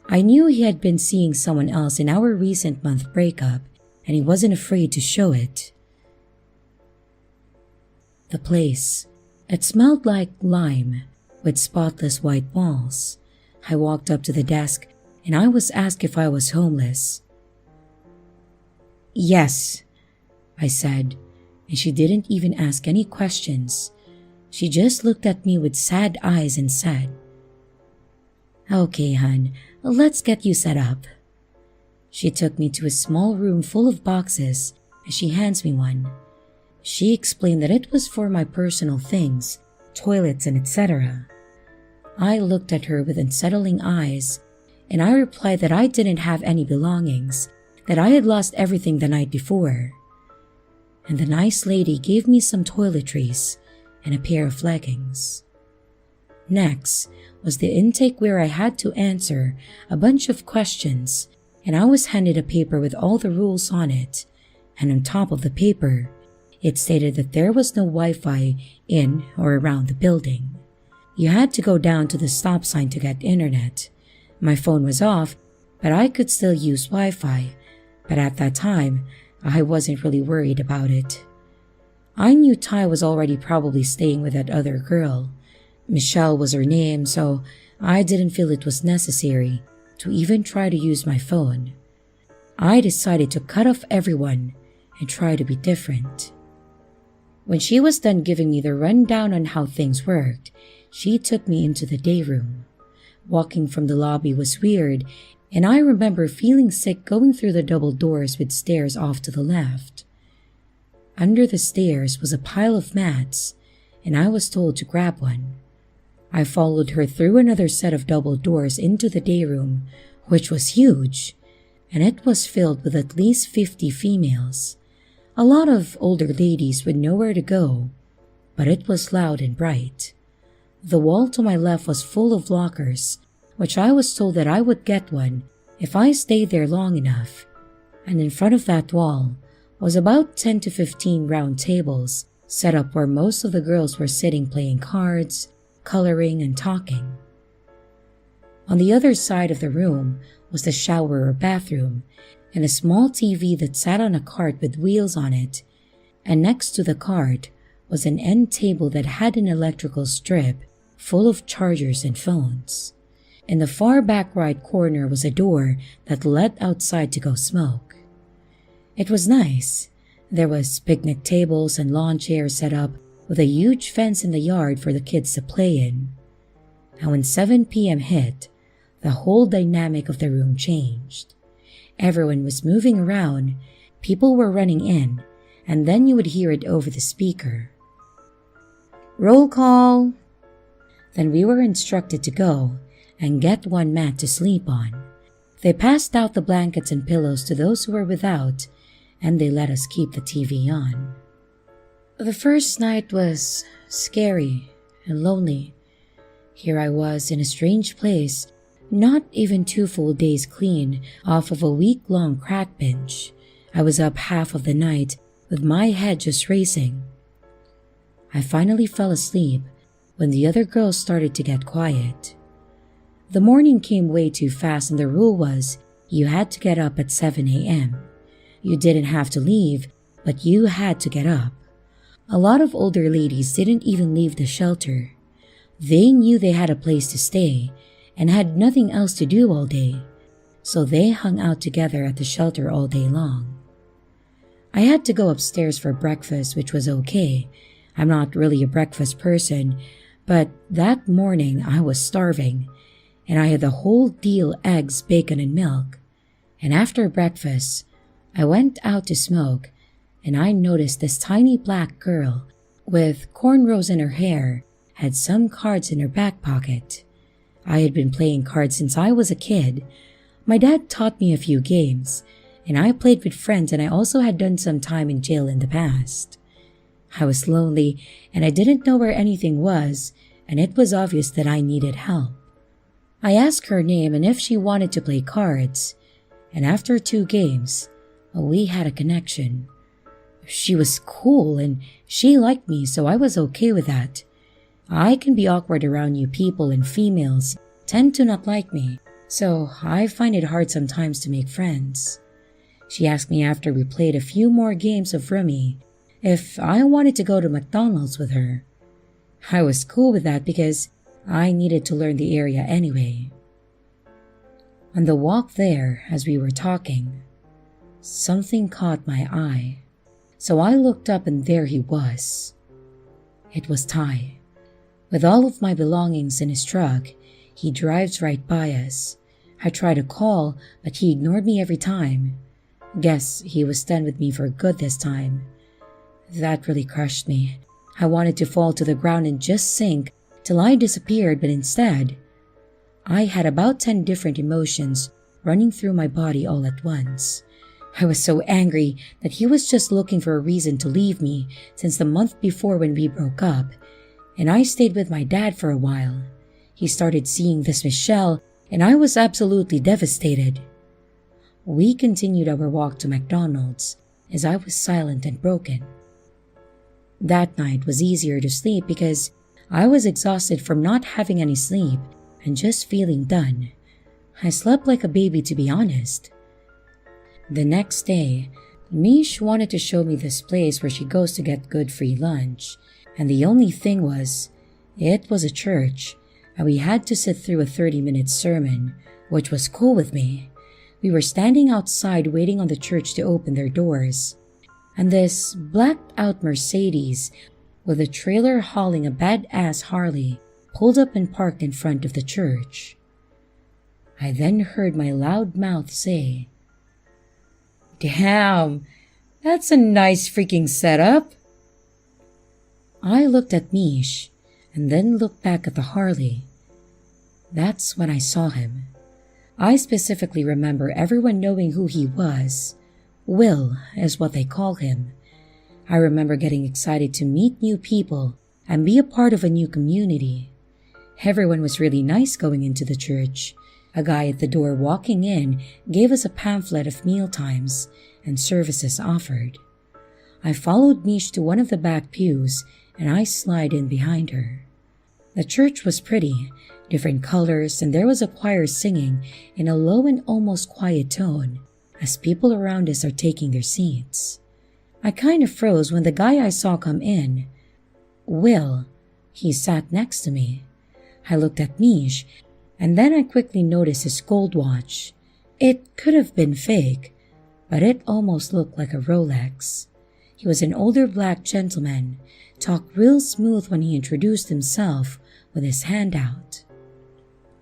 A: I knew he had been seeing someone else in our recent month breakup, and he wasn't afraid to show it. The place, it smelled like lime, with spotless white walls. I walked up to the desk, and I was asked if I was homeless. "Yes," I said, and she didn't even ask any questions. She just looked at me with sad eyes and said, Okay, hun, let's get you set up. She took me to a small room full of boxes as she hands me one. She explained that it was for my personal things, toilets and etc. I looked at her with unsettling eyes, and I replied that I didn't have any belongings, that I had lost everything the night before. And the nice lady gave me some toiletries and a pair of leggings. Next was the intake where I had to answer a bunch of questions, and I was handed a paper with all the rules on it, and on top of the paper, it stated that there was no Wi-Fi in or around the building. You had to go down to the stop sign to get internet. My phone was off, but I could still use Wi-Fi, but at that time, I wasn't really worried about it. I knew Ty was already probably staying with that other girl. Michelle was her name, so I didn't feel it was necessary to even try to use my phone. I decided to cut off everyone and try to be different. When she was done giving me the rundown on how things worked, she took me into the day room. Walking from the lobby was weird, and I remember feeling sick going through the double doors with stairs off to the left. Under the stairs was a pile of mats, and I was told to grab one. I followed her through another set of double doors into the day room, which was huge, and it was filled with at least 50 females. A lot of older ladies with nowhere to go, but it was loud and bright. The wall to my left was full of lockers, which I was told that I would get one if I stayed there long enough, and in front of that wall was about 10 to 15 round tables set up where most of the girls were sitting playing cards, coloring, and talking. On the other side of the room was the shower or bathroom, and a small TV that sat on a cart with wheels on it, and next to the cart was an end table that had an electrical strip full of chargers and phones. In the far back right corner was a door that led outside to go smoke. It was nice. There was picnic tables and lawn chairs set up with a huge fence in the yard for the kids to play in. And when 7 p.m. hit, the whole dynamic of the room changed. Everyone was moving around, people were running in, and then you would hear it over the speaker. Roll call! Then we were instructed to go and get one mat to sleep on. They passed out the blankets and pillows to those who were without, and they let us keep the TV on. The first night was scary and lonely. Here I was in a strange place, not even 2 full days clean off of a week-long crack binge. I was up half of the night with my head just racing. I finally fell asleep when the other girls started to get quiet. The morning came way too fast, and the rule was you had to get up at 7 a.m. You didn't have to leave, but you had to get up. A lot of older ladies didn't even leave the shelter. They knew they had a place to stay and had nothing else to do all day, so they hung out together at the shelter all day long. I had to go upstairs for breakfast, which was okay. I'm not really a breakfast person, but that morning I was starving, and I had the whole deal: eggs, bacon, and milk. And after breakfast, I went out to smoke, and I noticed this tiny black girl with cornrows in her hair had some cards in her back pocket. I had been playing cards since I was a kid. My dad taught me a few games, and I played with friends, and I also had done some time in jail in the past. I was lonely, and I didn't know where anything was, and it was obvious that I needed help. I asked her name and if she wanted to play cards, and after 2 games, we had a connection. She was cool, and she liked me, so I was okay with that. I can be awkward around new people, and females tend to not like me, so I find it hard sometimes to make friends. She asked me after we played a few more games of rummy if I wanted to go to McDonald's with her. I was cool with that because I needed to learn the area anyway. On the walk there, as we were talking, something caught my eye, so I looked up and there he was. It was Ty. With all of my belongings in his truck, he drives right by us. I tried to call, but he ignored me every time. Guess he was done with me for good this time. That really crushed me. I wanted to fall to the ground and just sink till I disappeared, but instead, I had about 10 different emotions running through my body all at once. I was so angry that he was just looking for a reason to leave me since the month before when we broke up, and I stayed with my dad for a while. He started seeing this Michelle, and I was absolutely devastated. We continued our walk to McDonald's as I was silent and broken. That night was easier to sleep because I was exhausted from not having any sleep and just feeling done. I slept like a baby, to be honest. The next day, Mish wanted to show me this place where she goes to get good free lunch, and the only thing was, it was a church, and we had to sit through a 30-minute sermon, which was cool with me. We were standing outside waiting on the church to open their doors, and this blacked-out Mercedes with a trailer hauling a badass Harley pulled up and parked in front of the church. I then heard my loud mouth say, "Damn, that's a nice freaking setup." I looked at Mish and then looked back at the Harley. That's when I saw him. I specifically remember everyone knowing who he was. Will is what they call him. I remember getting excited to meet new people and be a part of a new community. Everyone was really nice going into the church. A guy at the door walking in gave us a pamphlet of meal times and services offered. I followed Mish to one of the back pews and I slid in behind her. The church was pretty, different colors, and there was a choir singing in a low and almost quiet tone as people around us are taking their seats. I kind of froze when the guy I saw come in. Will, he sat next to me. I looked at Mish, and then I quickly noticed his gold watch. It could have been fake, but it almost looked like a Rolex. He was an older black gentleman, talked real smooth when he introduced himself with his hand out.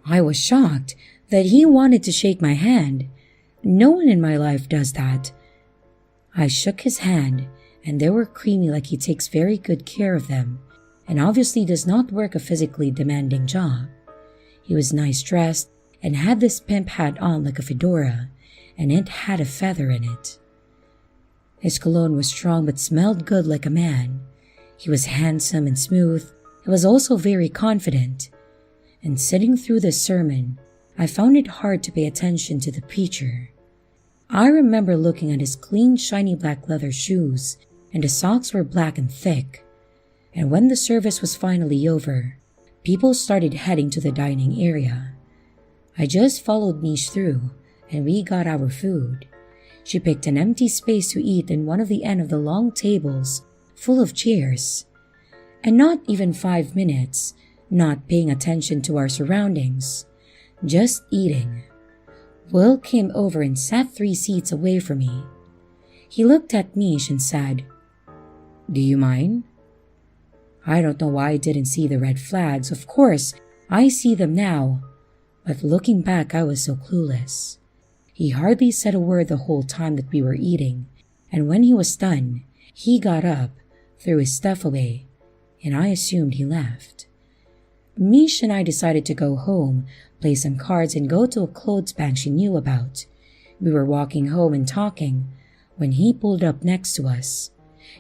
A: I was shocked that he wanted to shake my hand. No one in my life does that. I shook his hand, and they were creamy like he takes very good care of them, and obviously does not work a physically demanding job. He was nice dressed and had this pimp hat on like a fedora, and it had a feather in it. His cologne was strong but smelled good like a man. He was handsome and smooth. He was also very confident. And sitting through this sermon, I found it hard to pay attention to the preacher. I remember looking at his clean, shiny black leather shoes, and the socks were black and thick. And when the service was finally over, people started heading to the dining area. I just followed Mish through, and we got our food. She picked an empty space to eat in one of the end of the long tables, full of chairs. And not even 5 minutes, not paying attention to our surroundings, just eating. Will came over and sat 3 seats away from me. He looked at Mish and said, "Do you mind?" I don't know why I didn't see the red flags. Of course, I see them now. But looking back, I was so clueless. He hardly said a word the whole time that we were eating, and when he was done, he got up, threw his stuff away, and I assumed he left. Mish and I decided to go home, play some cards, and go to a clothes bank she knew about. We were walking home and talking when he pulled up next to us.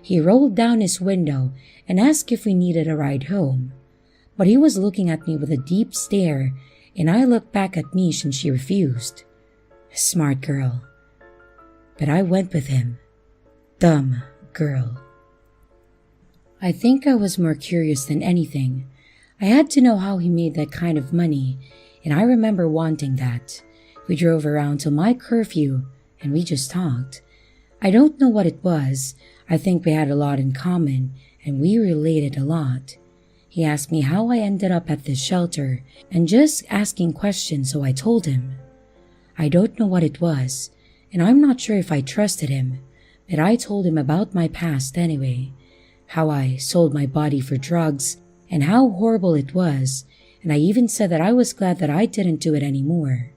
A: He rolled down his window and asked if we needed a ride home. But he was looking at me with a deep stare, and I looked back at Mish and she refused. Smart girl. But I went with him. Dumb girl. I think I was more curious than anything. I had to know how he made that kind of money, and I remember wanting that. We drove around till my curfew, and we just talked. I don't know what it was. I think we had a lot in common, and we related a lot. He asked me how I ended up at this shelter, and just asking questions, so I told him. I don't know what it was, and I'm not sure if I trusted him, but I told him about my past anyway, how I sold my body for drugs, and how horrible it was, and I even said that I was glad that I didn't do it anymore.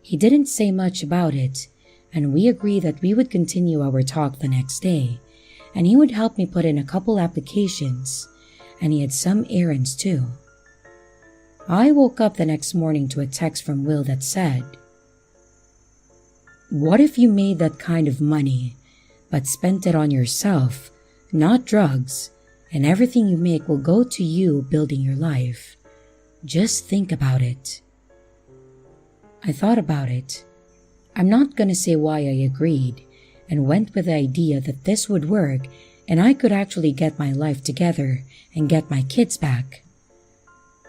A: He didn't say much about it, and we agreed that we would continue our talk the next day, and he would help me put in a couple applications, and he had some errands too. I woke up the next morning to a text from Will that said, "What if you made that kind of money, but spent it on yourself, not drugs, and everything you make will go to you building your life? Just think about it." I thought about it. I'm not gonna say why I agreed, and went with the idea that this would work and I could actually get my life together and get my kids back.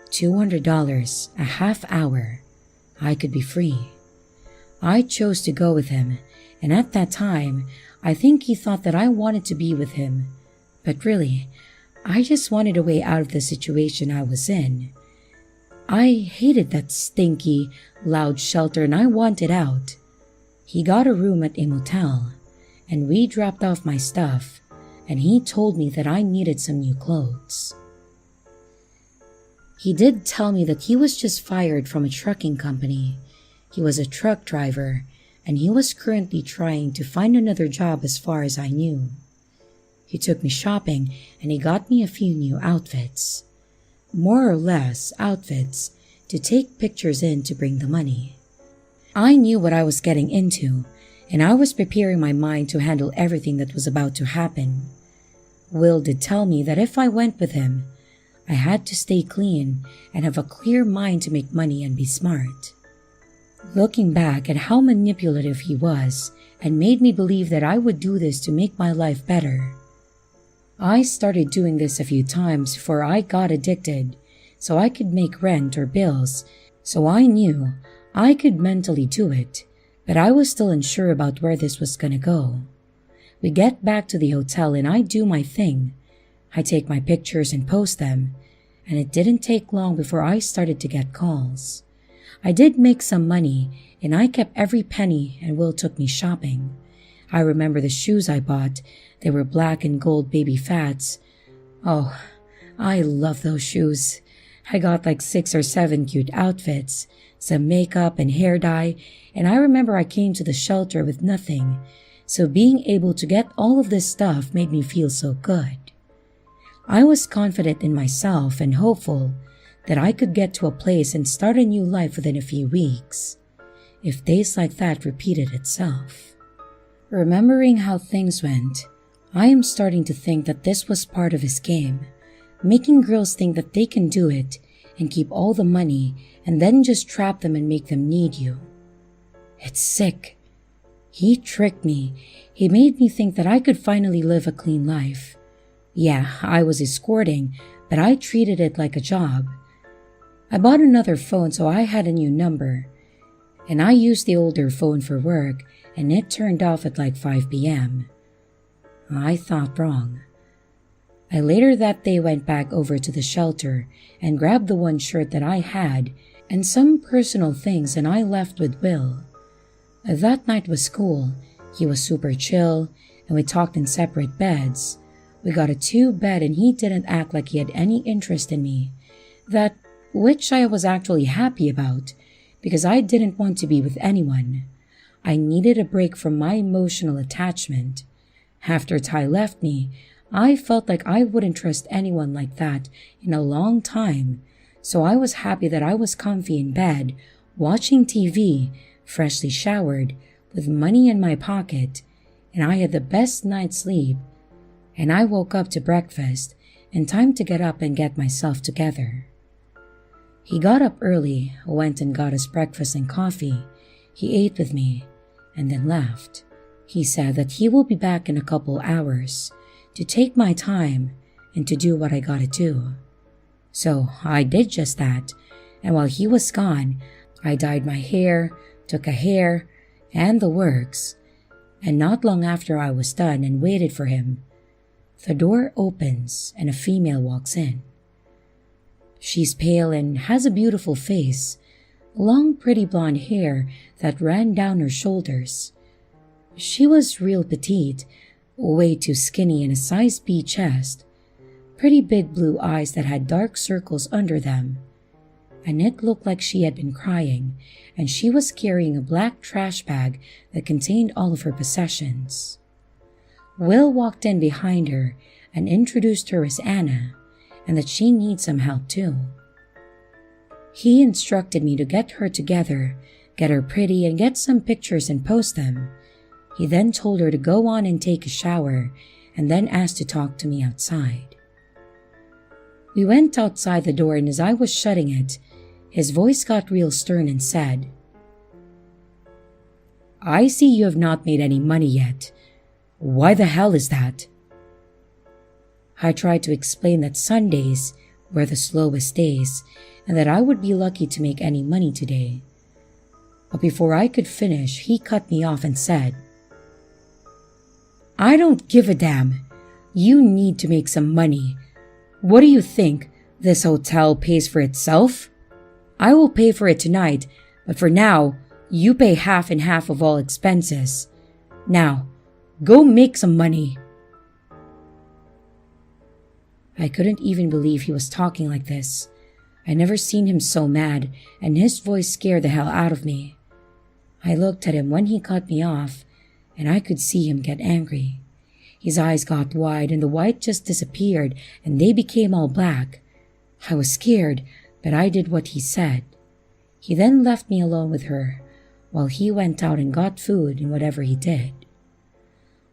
A: $200 a half hour. I could be free. I chose to go with him, and at that time, I think he thought that I wanted to be with him. But really, I just wanted a way out of the situation I was in. I hated that stinky, loud shelter and I wanted out. He got a room at a motel, and we dropped off my stuff, and he told me that I needed some new clothes. He did tell me that he was just fired from a trucking company. He was a truck driver, and he was currently trying to find another job as far as I knew. He took me shopping, and he got me a few new outfits. More or less outfits to take pictures in to bring the money. I knew what I was getting into, and I was preparing my mind to handle everything that was about to happen. Will did tell me that if I went with him, I had to stay clean and have a clear mind to make money and be smart. Looking back at how manipulative he was and made me believe that I would do this to make my life better. I started doing this a few times before I got addicted, so I could make rent or bills, so I knew I could mentally do it, but I was still unsure about where this was gonna go. We get back to the hotel and I do my thing. I take my pictures and post them, and it didn't take long before I started to get calls. I did make some money, and I kept every penny, and Will took me shopping. I remember the shoes I bought. They were black and gold baby fats. Oh, I love those shoes. I got like 6 or 7 cute outfits, some makeup and hair dye, and I remember I came to the shelter with nothing, so being able to get all of this stuff made me feel so good. I was confident in myself and hopeful that I could get to a place and start a new life within a few weeks, if days like that repeated itself. Remembering how things went, I am starting to think that this was part of his game, making girls think that they can do it and keep all the money and then just trap them and make them need you. It's sick. He tricked me. He made me think that I could finally live a clean life. Yeah, I was escorting, but I treated it like a job. I bought another phone, so I had a new number, and I used the older phone for work, and it turned off at like 5 p.m. I thought wrong. I later that day went back over to the shelter and grabbed the one shirt that I had and some personal things, and I left with Will. That night was cool. He was super chill, and we talked in separate beds. We got a 2-bed and he didn't act like he had any interest in me. That which I was actually happy about, because I didn't want to be with anyone. I needed a break from my emotional attachment. After Ty left me, I felt like I wouldn't trust anyone like that in a long time, so I was happy that I was comfy in bed, watching TV, freshly showered, with money in my pocket, and I had the best night's sleep. And I woke up to breakfast and time to get up and get myself together. He got up early, went and got us breakfast and coffee. He ate with me and then left. He said that he will be back in a couple hours to take my time and to do what I gotta do. So I did just that, and while he was gone, I dyed my hair, took a hair, and the works. And not long after I was done and waited for him, the door opens and a female walks in. She's pale and has a beautiful face, long pretty blonde hair that ran down her shoulders. She was real petite, way too skinny, and a size B chest, pretty big blue eyes that had dark circles under them. and it looked like she had been crying, and she was carrying a black trash bag that contained all of her possessions. Will walked in behind her and introduced her as Anna, and that she needs some help too. He instructed me to get her together, get her pretty, and get some pictures and post them. He then told her to go on and take a shower, and then asked to talk to me outside. We went outside the door, and as I was shutting it, his voice got real stern and said, "I see you have not made any money yet. Why the hell is that?" I tried to explain that Sundays were the slowest days, and that I would be lucky to make any money today. But before I could finish, he cut me off and said, "I don't give a damn. You need to make some money. What do you think? This hotel pays for itself? I will pay for it tonight, but for now, you pay half and half of all expenses. Now, go make some money." I couldn't even believe he was talking like this. I never seen him so mad, and his voice scared the hell out of me. I looked at him when he cut me off, and I could see him get angry. His eyes got wide, and the white just disappeared, and they became all black. I was scared, but I did what he said. He then left me alone with her, while he went out and got food and whatever he did.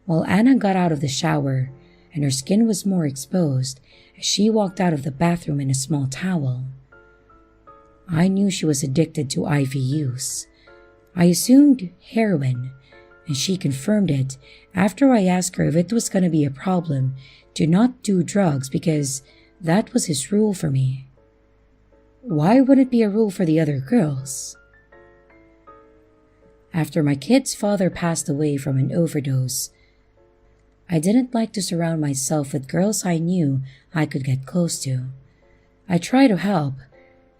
A: While Anna got out of the shower, and her skin was more exposed, as she walked out of the bathroom in a small towel. I knew she was addicted to IV use. I assumed heroin, and she confirmed it after I asked her if it was going to be a problem to not do drugs because that was his rule for me. Why wouldn't it be a rule for the other girls? After my kid's father passed away from an overdose, I didn't like to surround myself with girls I knew I could get close to. I try to help,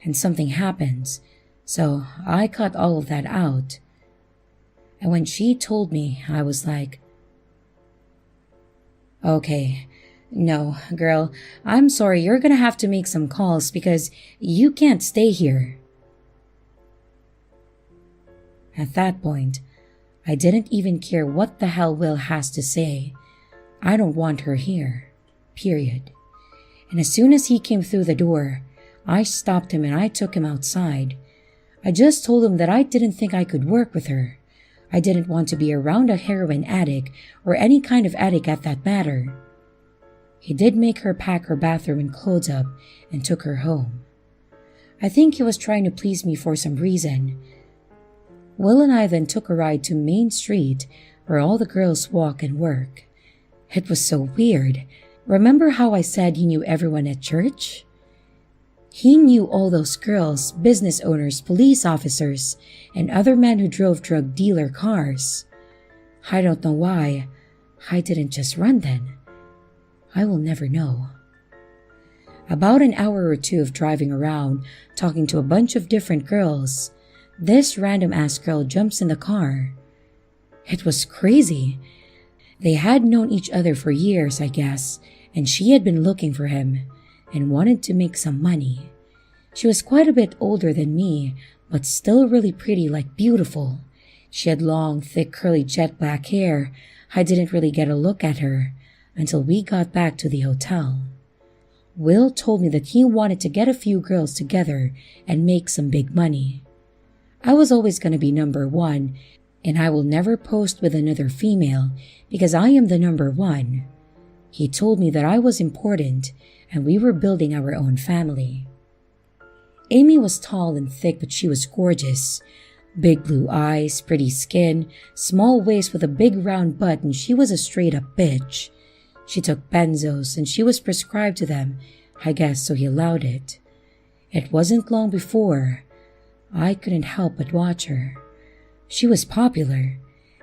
A: and something happens, so I cut all of that out. And when she told me, I was like, "Okay, no, girl, I'm sorry, you're gonna have to make some calls because you can't stay here." At that point, I didn't even care what the hell Will has to say. I don't want her here, period. And as soon as he came through the door, I stopped him and I took him outside. I just told him that I didn't think I could work with her. I didn't want to be around a heroin addict or any kind of addict at that matter. He did make her pack her bathroom and clothes up and took her home. I think he was trying to please me for some reason. Will and I then took a ride to Main Street where all the girls walk and work. It was so weird. Remember how I said he knew everyone at church? He knew all those girls, business owners, police officers, and other men who drove drug dealer cars. I don't know why. I didn't just run then. I will never know. About an hour or two of driving around, talking to a bunch of different girls, this random-ass girl jumps in the car. It was crazy. They had known each other for years, I guess, and she had been looking for him and wanted to make some money. She was quite a bit older than me, but still really pretty, like beautiful. She had long, thick, curly jet black hair. I didn't really get a look at her until we got back to the hotel. Will told me that he wanted to get a few girls together and make some big money. I was always going to be number one, and I will never post with another female because I am the number one. He told me that I was important and we were building our own family. Amy was tall and thick, but she was gorgeous. Big blue eyes, pretty skin, small waist with a big round butt, and she was a straight-up bitch. She took benzos and she was prescribed to them, I guess, so he allowed it. It wasn't long before I couldn't help but watch her. She was popular,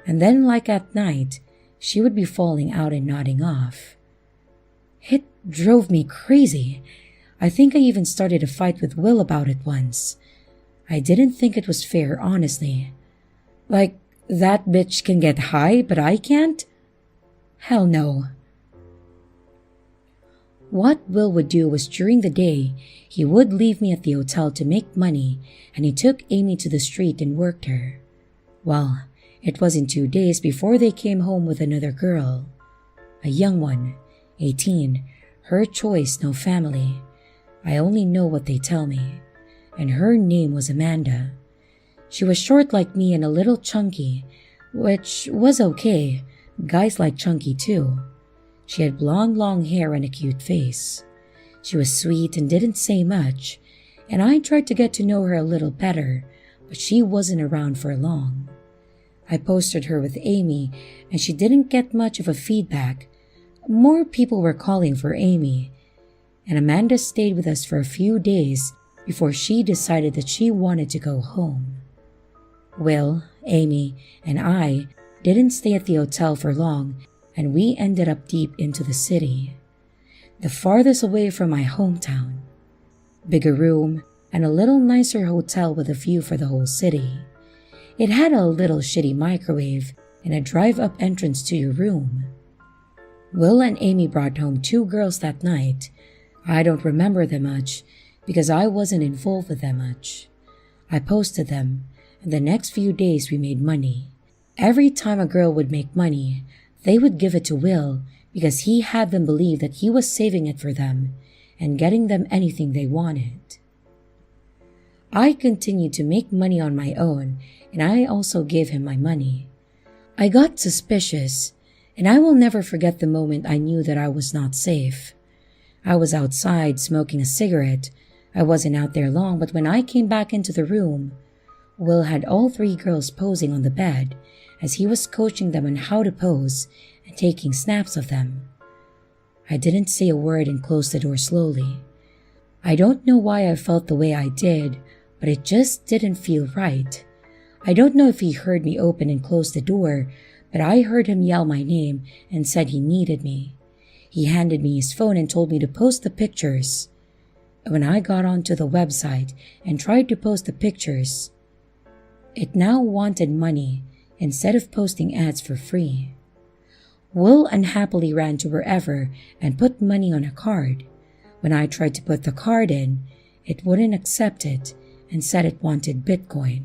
A: and then like at night, she would be falling out and nodding off. It drove me crazy. I think I even started a fight with Will about it once. I didn't think it was fair, honestly. Like, that bitch can get high, but I can't? Hell no. What Will would do was during the day, he would leave me at the hotel to make money, and he took Amy to the street and worked her. Well, it wasn't 2 days before they came home with another girl. A young one, 18, her choice, no family. I only know what they tell me. And her name was Amanda. She was short like me and a little chunky, which was okay. Guys like chunky too. She had blonde, long hair and a cute face. She was sweet and didn't say much, and I tried to get to know her a little better, but she wasn't around for long. I posted her with Amy, and she didn't get much of a feedback. More people were calling for Amy, and Amanda stayed with us for a few days before she decided that she wanted to go home. Will, Amy, and I didn't stay at the hotel for long, and we ended up deep into the city, the farthest away from my hometown. Bigger room and a little nicer hotel with a view for the whole city. It had a little shitty microwave and a drive-up entrance to your room. Will and Amy brought home 2 girls that night. I don't remember them much because I wasn't involved with them much. I posted them, and the next few days we made money. Every time a girl would make money, they would give it to Will because he had them believe that he was saving it for them and getting them anything they wanted. I continued to make money on my own, and I also gave him my money. I got suspicious, and I will never forget the moment I knew that I was not safe. I was outside smoking a cigarette. I wasn't out there long, but when I came back into the room, Will had all 3 girls posing on the bed as he was coaching them on how to pose and taking snaps of them. I didn't say a word and closed the door slowly. I don't know why I felt the way I did, but it just didn't feel right. I don't know if he heard me open and close the door, but I heard him yell my name and said he needed me. He handed me his phone and told me to post the pictures. When I got onto the website and tried to post the pictures, it now wanted money instead of posting ads for free. Will unhappily ran to wherever and put money on a card. When I tried to put the card in, it wouldn't accept it and said it wanted Bitcoin.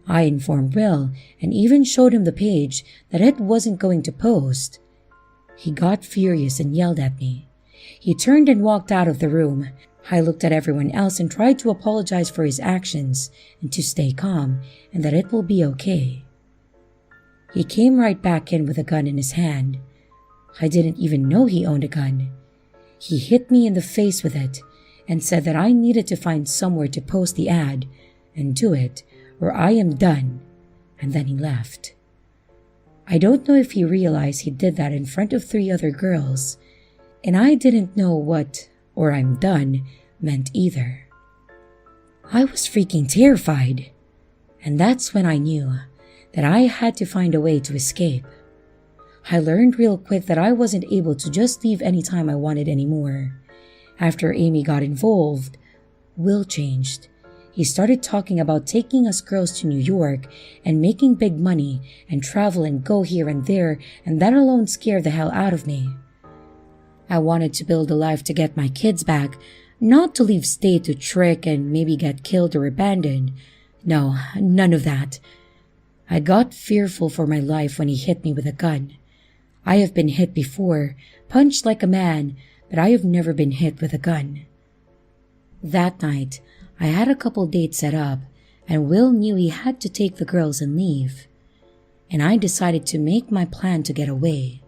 A: I informed Will and even showed him the page that it wasn't going to post. He got furious and yelled at me. He turned and walked out of the room. I looked at everyone else and tried to apologize for his actions and to stay calm and that it will be okay. He came right back in with a gun in his hand. I didn't even know he owned a gun. He hit me in the face with it and said that I needed to find somewhere to post the ad and do it or I am done, and then he left. I don't know if he realized he did that in front of 3 other girls, and I didn't know what or I'm done meant either. I was freaking terrified, and that's when I knew that I had to find a way to escape. I learned real quick that I wasn't able to just leave anytime I wanted anymore. After Amy got involved, Will changed. He started talking about taking us girls to New York and making big money and travel and go here and there, and that alone scared the hell out of me. I wanted to build a life to get my kids back, not to leave state to trick and maybe get killed or abandoned. No, none of that. I got fearful for my life when he hit me with a gun. I have been hit before, punched like a man, but I have never been hit with a gun. That night, I had a couple dates set up, and Will knew he had to take the girls and leave. And I decided to make my plan to get away.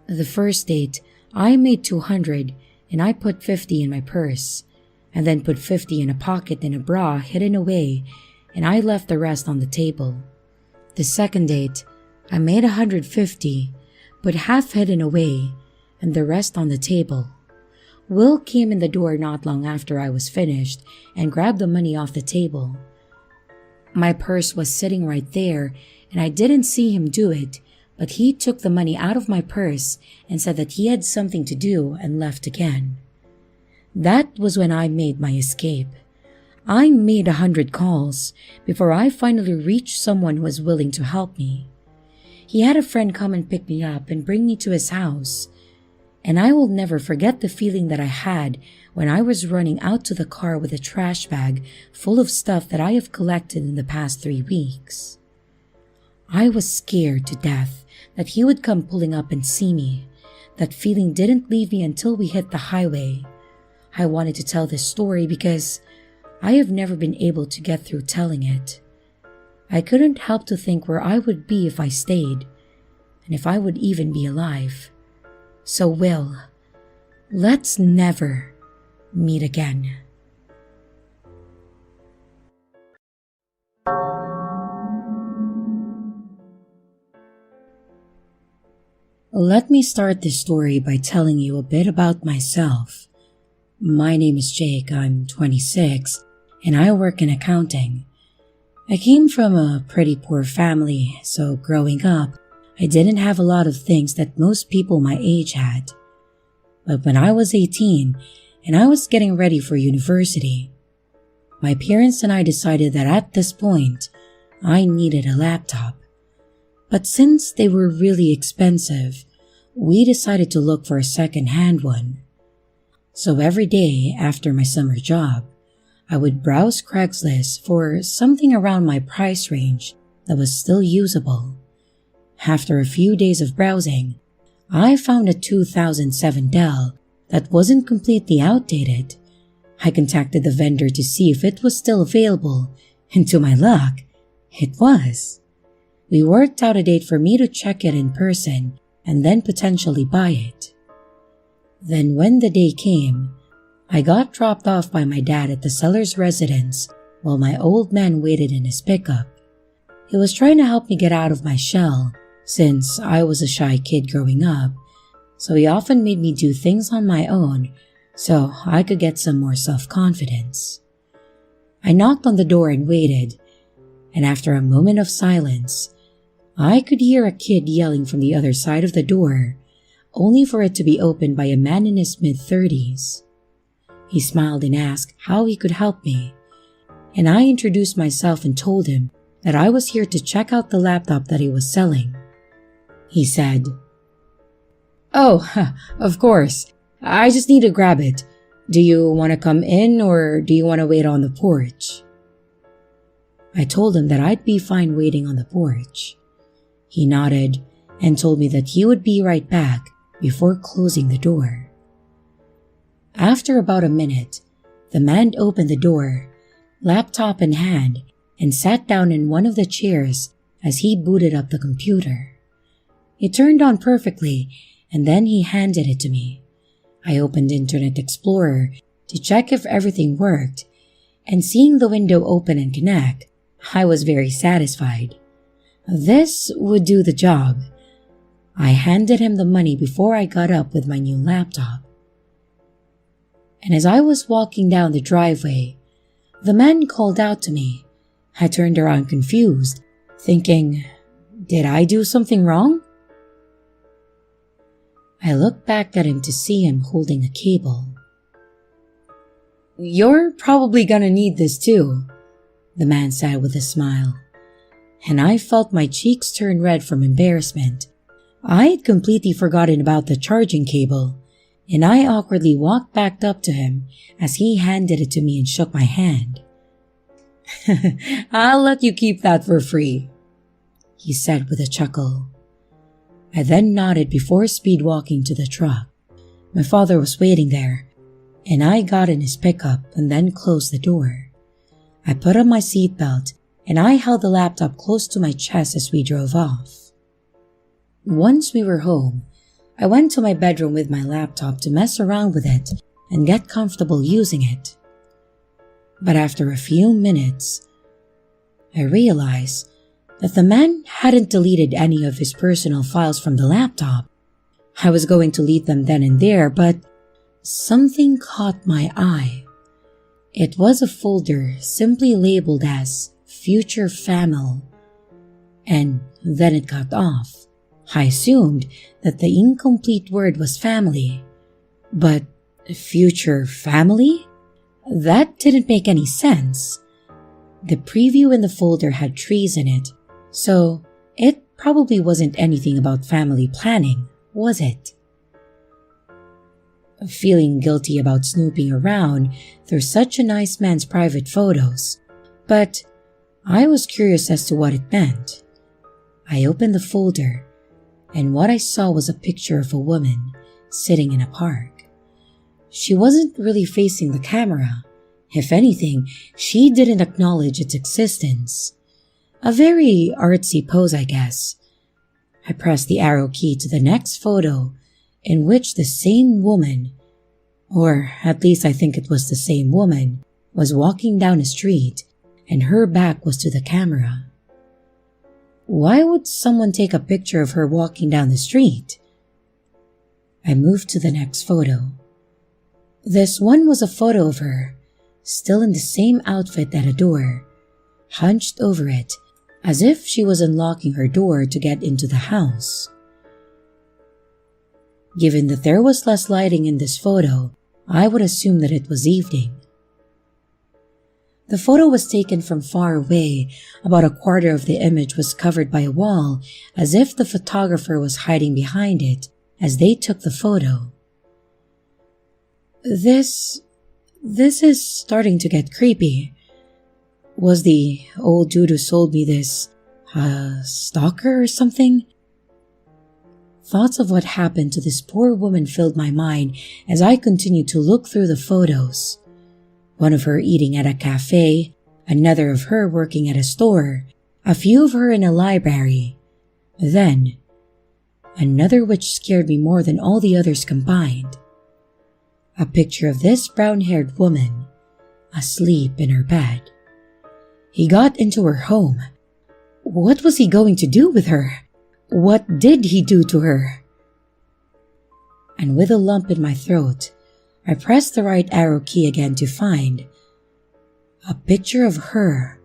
A: The first date, I made $200, and I put $50 in my purse, and then put $50 in a pocket in a bra hidden away, and I left the rest on the table. The second date, I made $150, put half hidden away, and the rest on the table. Will came in the door not long after I was finished and grabbed the money off the table. My purse was sitting right there, and I didn't see him do it, but he took the money out of my purse and said that he had something to do and left again. That was when I made my escape. I made 100 calls before I finally reached someone who was willing to help me. He had a friend come and pick me up and bring me to his house, and I will never forget the feeling that I had when I was running out to the car with a trash bag full of stuff that I have collected in the past 3 weeks. I was scared to death that he would come pulling up and see me. That feeling didn't leave me until we hit the highway. I wanted to tell this story because I have never been able to get through telling it. I couldn't help to think where I would be if I stayed, and if I would even be alive. So Will, let's never meet again. Let me start this story by telling you a bit about myself. My name is Jake, I'm 26, and I work in accounting. I came from a pretty poor family, so growing up, I didn't have a lot of things that most people my age had. But when I was 18 and I was getting ready for university, my parents and I decided that at this point, I needed a laptop. But since they were really expensive, we decided to look for a second-hand one. So every day after my summer job, I would browse Craigslist for something around my price range that was still usable. After a few days of browsing, I found a 2007 Dell that wasn't completely outdated. I contacted the vendor to see if it was still available, and to my luck, it was. We worked out a date for me to check it in person and then potentially buy it. Then when the day came, I got dropped off by my dad at the seller's residence while my old man waited in his pickup. He was trying to help me get out of my shell since I was a shy kid growing up, so he often made me do things on my own so I could get some more self-confidence. I knocked on the door and waited, and after a moment of silence, I could hear a kid yelling from the other side of the door, only for it to be opened by a man in his mid-30s. He smiled and asked how he could help me, and I introduced myself and told him that I was here to check out the laptop that he was selling. He said, "Oh, of course. I just need to grab it. Do you want to come in or do you want to wait on the porch?" I told him that I'd be fine waiting on the porch. He nodded and told me that he would be right back before closing the door. After about a minute, the man opened the door, laptop in hand, and sat down in one of the chairs as he booted up the computer. It turned on perfectly, and then he handed it to me. I opened Internet Explorer to check if everything worked, and seeing the window open and connect, I was very satisfied. This would do the job. I handed him the money before I got up with my new laptop. And as I was walking down the driveway, the man called out to me. I turned around confused, thinking, did I do something wrong? I looked back at him to see him holding a cable. "You're probably gonna need this too," the man said with a smile, and I felt my cheeks turn red from embarrassment. I had completely forgotten about the charging cable, and I awkwardly walked back up to him as he handed it to me and shook my hand. "I'll let you keep that for free," he said with a chuckle. I then nodded before speed walking to the truck. My father was waiting there, and I got in his pickup and then closed the door. I put on my seatbelt and I held the laptop close to my chest as we drove off. Once we were home, I went to my bedroom with my laptop to mess around with it and get comfortable using it. But after a few minutes, I realized that the man hadn't deleted any of his personal files from the laptop. I was going to delete them then and there, but something caught my eye. It was a folder simply labeled as Future Family, and then it got off. I assumed that the incomplete word was family, but future family? That didn't make any sense. The preview in the folder had trees in it, so it probably wasn't anything about family planning, was it? feeling guilty about snooping around through such a nice man's private photos, but I was curious as to what it meant. I opened the folder, and what I saw was a picture of a woman sitting in a park. She wasn't really facing the camera. If anything, she didn't acknowledge its existence. A very artsy pose, I guess. I pressed the arrow key to the next photo, in which the same woman, or at least I think it was the same woman, was walking down a street, and her back was to the camera. Why would someone take a picture of her walking down the street? I moved to the next photo. This one was a photo of her, still in the same outfit at a door, hunched over it, as if she was unlocking her door to get into the house. Given that there was less lighting in this photo, I would assume that it was evening. The photo was taken from far away. About a quarter of the image was covered by a wall, as if the photographer was hiding behind it as they took the photo. This is starting to get creepy. Was the old dude who sold me this stalker or something? Thoughts of what happened to this poor woman filled my mind as I continued to look through the photos. One of her eating at a cafe, another of her working at a store, a few of her in a library. Then, another which scared me more than all the others combined. A picture of this brown-haired woman, asleep in her bed. He got into her home. What was he going to do with her? What did he do to her? And with a lump in my throat, I pressed the right arrow key again to find a picture of her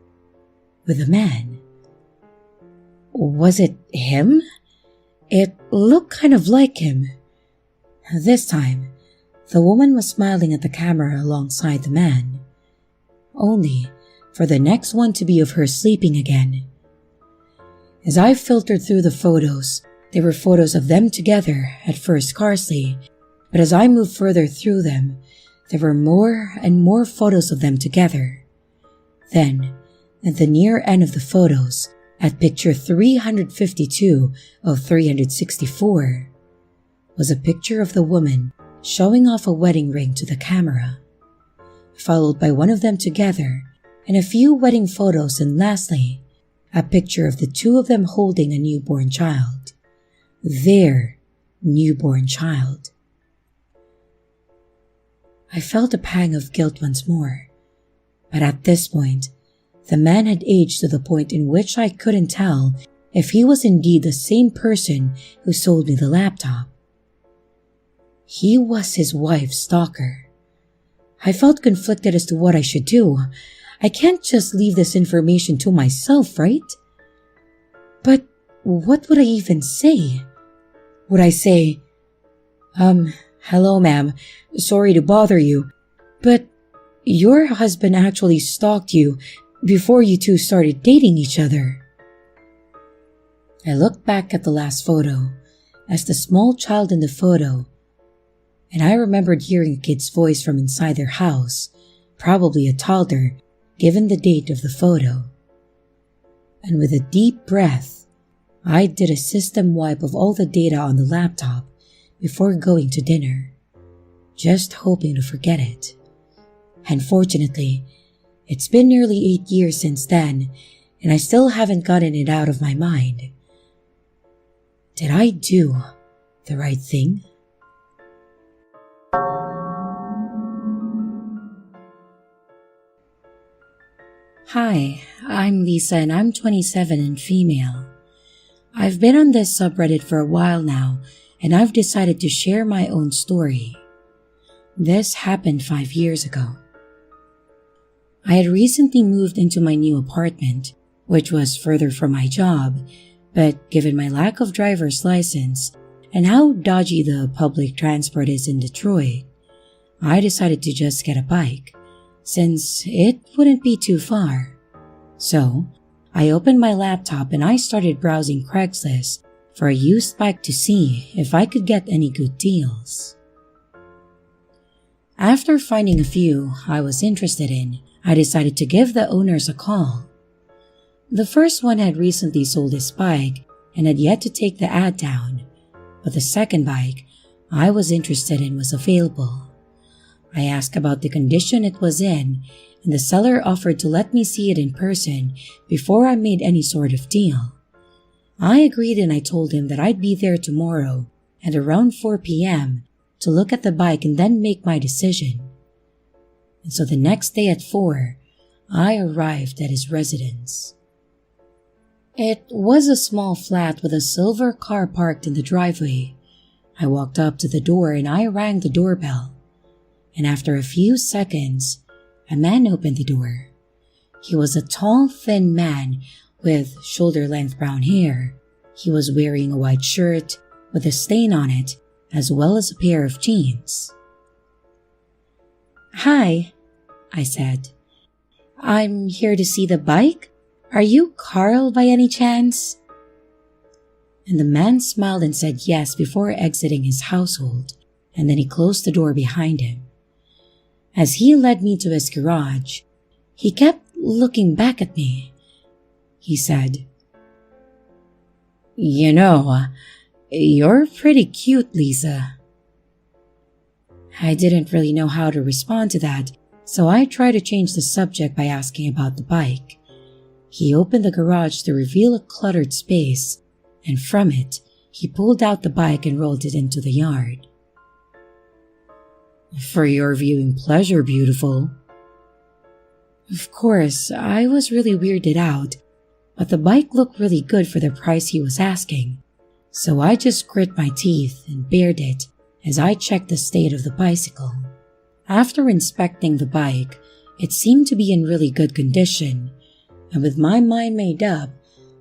A: with a man. Was it him? It looked kind of like him. This time, the woman was smiling at the camera alongside the man, only for the next one to be of her sleeping again. As I filtered through the photos, there were photos of them together, at first scarcely, but as I moved further through them, there were more and more photos of them together. Then, at the near end of the photos, at picture 352 of 364, was a picture of the woman showing off a wedding ring to the camera, followed by one of them together, and a few wedding photos, and lastly, a picture of the two of them holding a newborn child. Their newborn child. I felt a pang of guilt once more, but at this point, the man had aged to the point in which I couldn't tell if he was indeed the same person who sold me the laptop. He was his wife's stalker. I felt conflicted as to what I should do. I can't just leave this information to myself, right? But what would I even say? Would I say, hello ma'am, sorry to bother you, but your husband actually stalked you before you two started dating each other? I looked back at the last photo as the small child in the photo, and I remembered hearing a kid's voice from inside their house, probably a toddler, given the date of the photo. And with a deep breath, I did a system wipe of all the data on the laptop before going to dinner, just hoping to forget it. Unfortunately, it's been nearly 8 years since then, and I still haven't gotten it out of my mind. Did I do the right thing? Hi, I'm Lisa and I'm 27 and female. I've been on this subreddit for a while now, and I've decided to share my own story. This happened 5 years ago. I had recently moved into my new apartment, which was further from my job, but given my lack of driver's license and how dodgy the public transport is in Detroit, I decided to just get a bike, since it wouldn't be too far. So, I opened my laptop and I started browsing Craigslist for a used bike to see if I could get any good deals. After finding a few I was interested in, I decided to give the owners a call. The first one had recently sold his bike and had yet to take the ad down, but the second bike I was interested in was available. I asked about the condition it was in, and the seller offered to let me see it in person before I made any sort of deal. I agreed, and I told him that I'd be there tomorrow at around 4 p.m. to look at the bike and then make my decision. And so the next day at 4, I arrived at his residence. It was a small flat with a silver car parked in the driveway. I walked up to the door and I rang the doorbell. And after a few seconds, a man opened the door. He was a tall, thin man with shoulder-length brown hair. He was wearing a white shirt with a stain on it, as well as a pair of jeans. "Hi," I said. "I'm here to see the bike. Are you Carl by any chance?" And the man smiled and said yes before exiting his household, and then he closed the door behind him. As he led me to his garage, he kept looking back at me. He said, "You know, you're pretty cute, Lisa." I didn't really know how to respond to that, so I tried to change the subject by asking about the bike. He opened the garage to reveal a cluttered space, and from it, he pulled out the bike and rolled it into the yard. "For your viewing pleasure, beautiful." Of course, I was really weirded out, but the bike looked really good for the price he was asking, so I just grit my teeth and bared it as I checked the state of the bicycle. After inspecting the bike, it seemed to be in really good condition, and with my mind made up,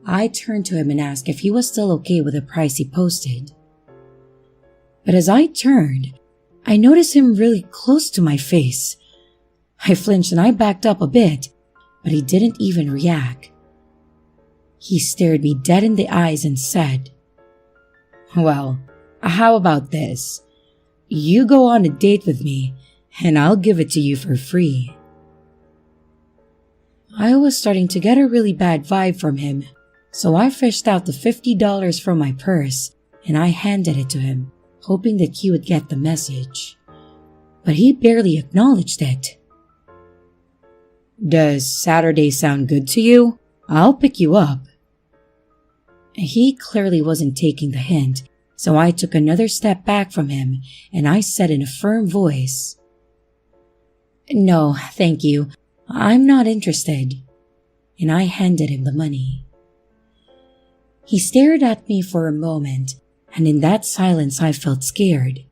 A: I turned to him and asked if he was still okay with the price he posted. But as I turned, I noticed him really close to my face. I flinched and I backed up a bit, but he didn't even react. He stared me dead in the eyes and said, "Well, how about this? You go on a date with me, and I'll give it to you for free." I was starting to get a really bad vibe from him, so I fished out the $50 from my purse and I handed it to him, hoping that he would get the message. But he barely acknowledged it. "Does Saturday sound good to you? I'll pick you up." He clearly wasn't taking the hint, so I took another step back from him and I said in a firm voice, "No, thank you. I'm not interested." And I handed him the money. He stared at me for a moment, and in that silence I felt scared.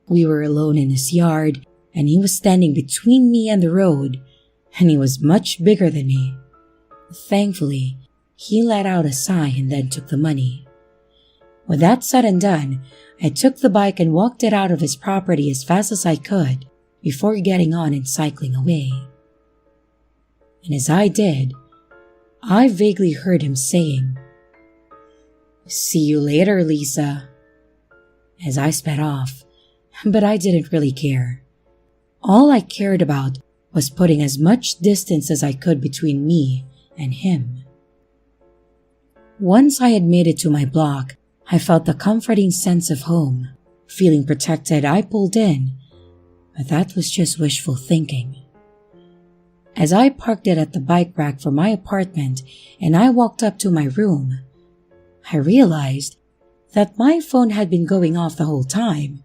A: We were alone in his yard, and he was standing between me and the road, and he was much bigger than me. Thankfully, he let out a sigh and then took the money. With that said and done, I took the bike and walked it out of his property as fast as I could before getting on and cycling away. And as I did, I vaguely heard him saying, "See you later, Lisa," as I sped off, but I didn't really care. All I cared about was putting as much distance as I could between me and him. Once I had made it to my block, I felt the comforting sense of home. Feeling protected, I pulled in, but that was just wishful thinking. As I parked it at the bike rack for my apartment and I walked up to my room, I realized that my phone had been going off the whole time.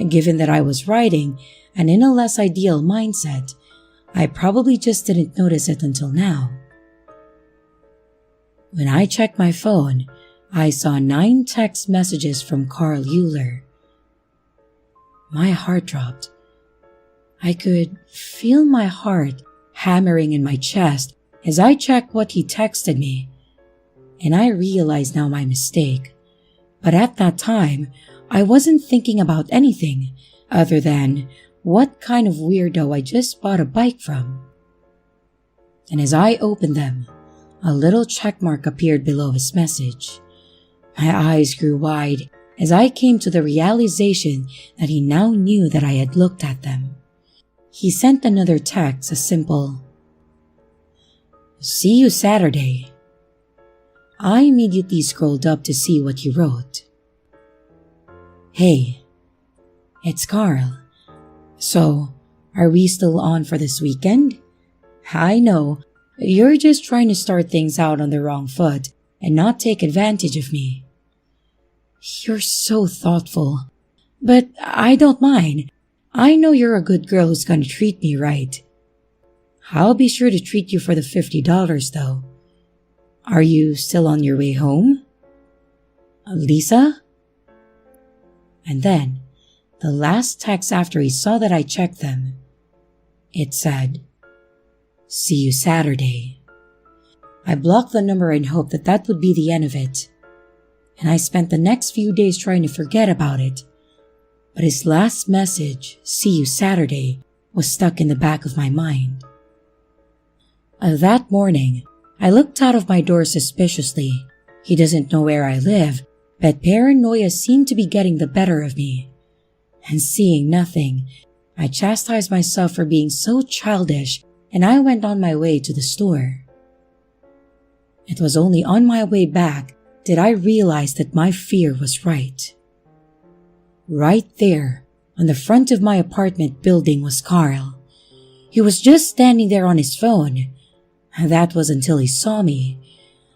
A: Given that I was writing and in a less ideal mindset, I probably just didn't notice it until now. When I checked my phone, I saw 9 text messages from Carl Euler. My heart dropped. I could feel my heart hammering in my chest as I checked what he texted me, and I realized now my mistake. But at that time, I wasn't thinking about anything other than what kind of weirdo I just bought a bike from. And as I opened them, a little checkmark appeared below his message. My eyes grew wide as I came to the realization that he now knew that I had looked at them. he sent another text, a simple, "See you Saturday." I immediately scrolled up to see what he wrote. "Hey, it's Carl. So, are we still on for this weekend? I know, you're just trying to start things out on the wrong foot and not take advantage of me. You're so thoughtful. But I don't mind. I know you're a good girl who's gonna treat me right. I'll be sure to treat you for the $50 though. Are you still on your way home? Lisa?" And then, the last text after he saw that I checked them, it said, "See you Saturday." I blocked the number in hope that that would be the end of it, and I spent the next few days trying to forget about it. But his last message, "See you Saturday," was stuck in the back of my mind. That morning, I looked out of my door suspiciously. He doesn't know where I live, but paranoia seemed to be getting the better of me. And seeing nothing, I chastised myself for being so childish, and I went on my way to the store. It was only on my way back did I realize that my fear was right. Right there, on the front of my apartment building was Carl. He was just standing there on his phone. That was until he saw me.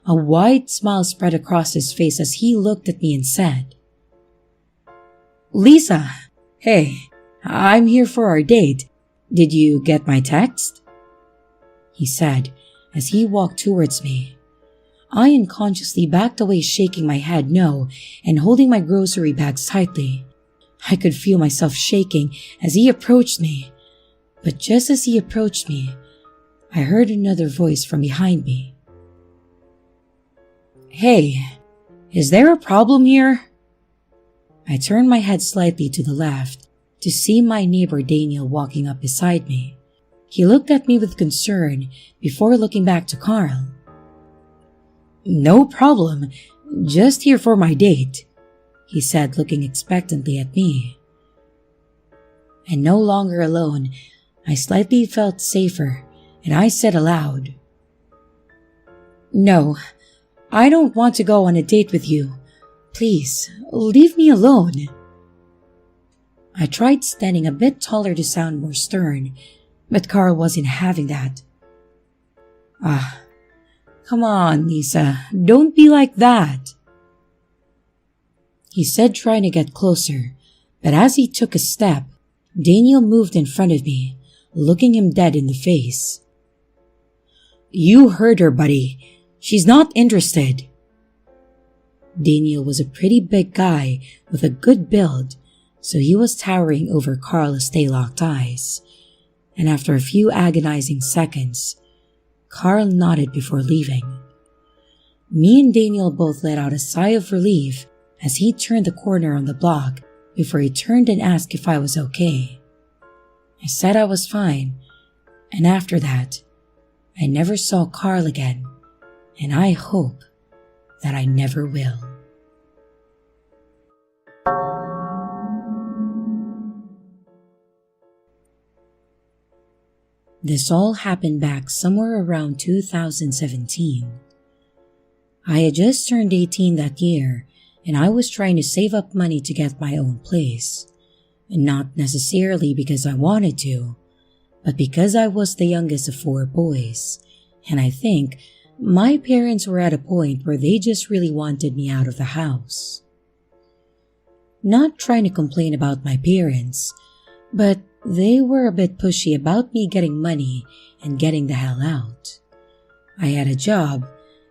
A: A wide smile spread across his face as he looked at me and said, "Lisa, hey, I'm here for our date. Did you get my text?" he said as he walked towards me. I unconsciously backed away, shaking my head no and holding my grocery bags tightly. I could feel myself shaking as he approached me. But just as he approached me, I heard another voice from behind me. "Hey, is there a problem here?" I turned my head slightly to the left to see my neighbor Daniel walking up beside me. He looked at me with concern before looking back to Carl. "No problem, just here for my date," he said, looking expectantly at me. And no longer alone, I slightly felt safer, and I said aloud, "No, I don't want to go on a date with you. Please, leave me alone." I tried standing a bit taller to sound more stern, but Carl wasn't having that. Come on, Lisa, don't be like that," he said, trying to get closer, but as he took a step, Daniel moved in front of me, looking him dead in the face. "You heard her, buddy. She's not interested." Daniel was a pretty big guy with a good build, so he was towering over Carl as they locked eyes. And after a few agonizing seconds, Carl nodded before leaving. Me and Daniel both let out a sigh of relief as he turned the corner on the block before he turned and asked if I was okay. I said I was fine, and after that, I never saw Carl again, and I hope that I never will. This all happened back somewhere around 2017. I had just turned 18 that year, and I was trying to save up money to get my own place. And not necessarily because I wanted to, but because I was the youngest of 4 boys, and I think my parents were at a point where they just really wanted me out of the house. Not trying to complain about my parents, but they were a bit pushy about me getting money and getting the hell out. I had a job,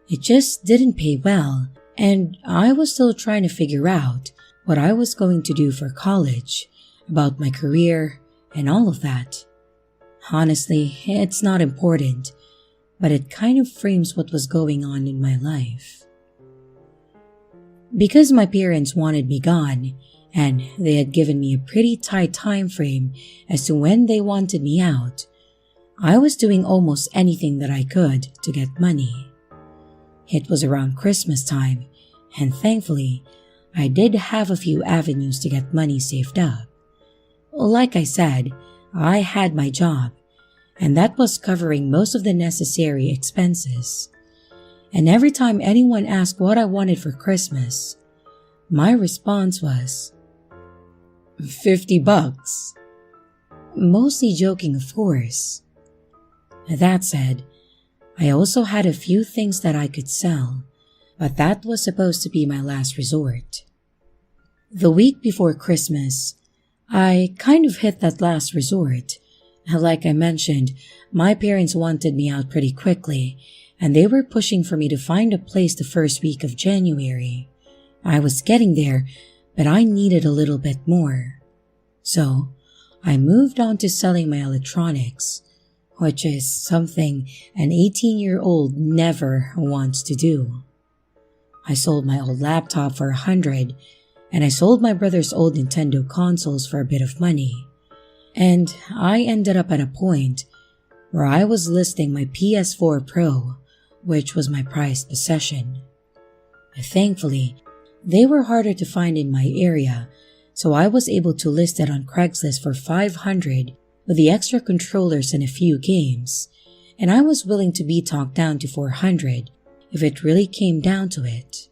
A: it just didn't pay well, and I was still trying to figure out what I was going to do for college, about my career, and all of that. Honestly, it's not important, but it kind of frames what was going on in my life. Because my parents wanted me gone, and they had given me a pretty tight time frame as to when they wanted me out, I was doing almost anything that I could to get money. It was around Christmas time, and thankfully, I did have a few avenues to get money saved up. Like I said, I had my job, and that was covering most of the necessary expenses. And every time anyone asked what I wanted for Christmas, my response was, $50. Mostly joking, of course. That said, I also had a few things that I could sell, but that was supposed to be my last resort. The week before Christmas, I kind of hit that last resort. Like I mentioned, my parents wanted me out pretty quickly, and they were pushing for me to find a place the first week of January. I was getting there, but I needed a little bit more. So, I moved on to selling my electronics, which is something an 18-year-old never wants to do. I sold my old laptop for $100, and I sold my brother's old Nintendo consoles for a bit of money. And I ended up at a point where I was listing my PS4 Pro, which was my prized possession. Thankfully, they were harder to find in my area, so I was able to list it on Craigslist for $500 with the extra controllers and a few games, and I was willing to be talked down to $400 if it really came down to it.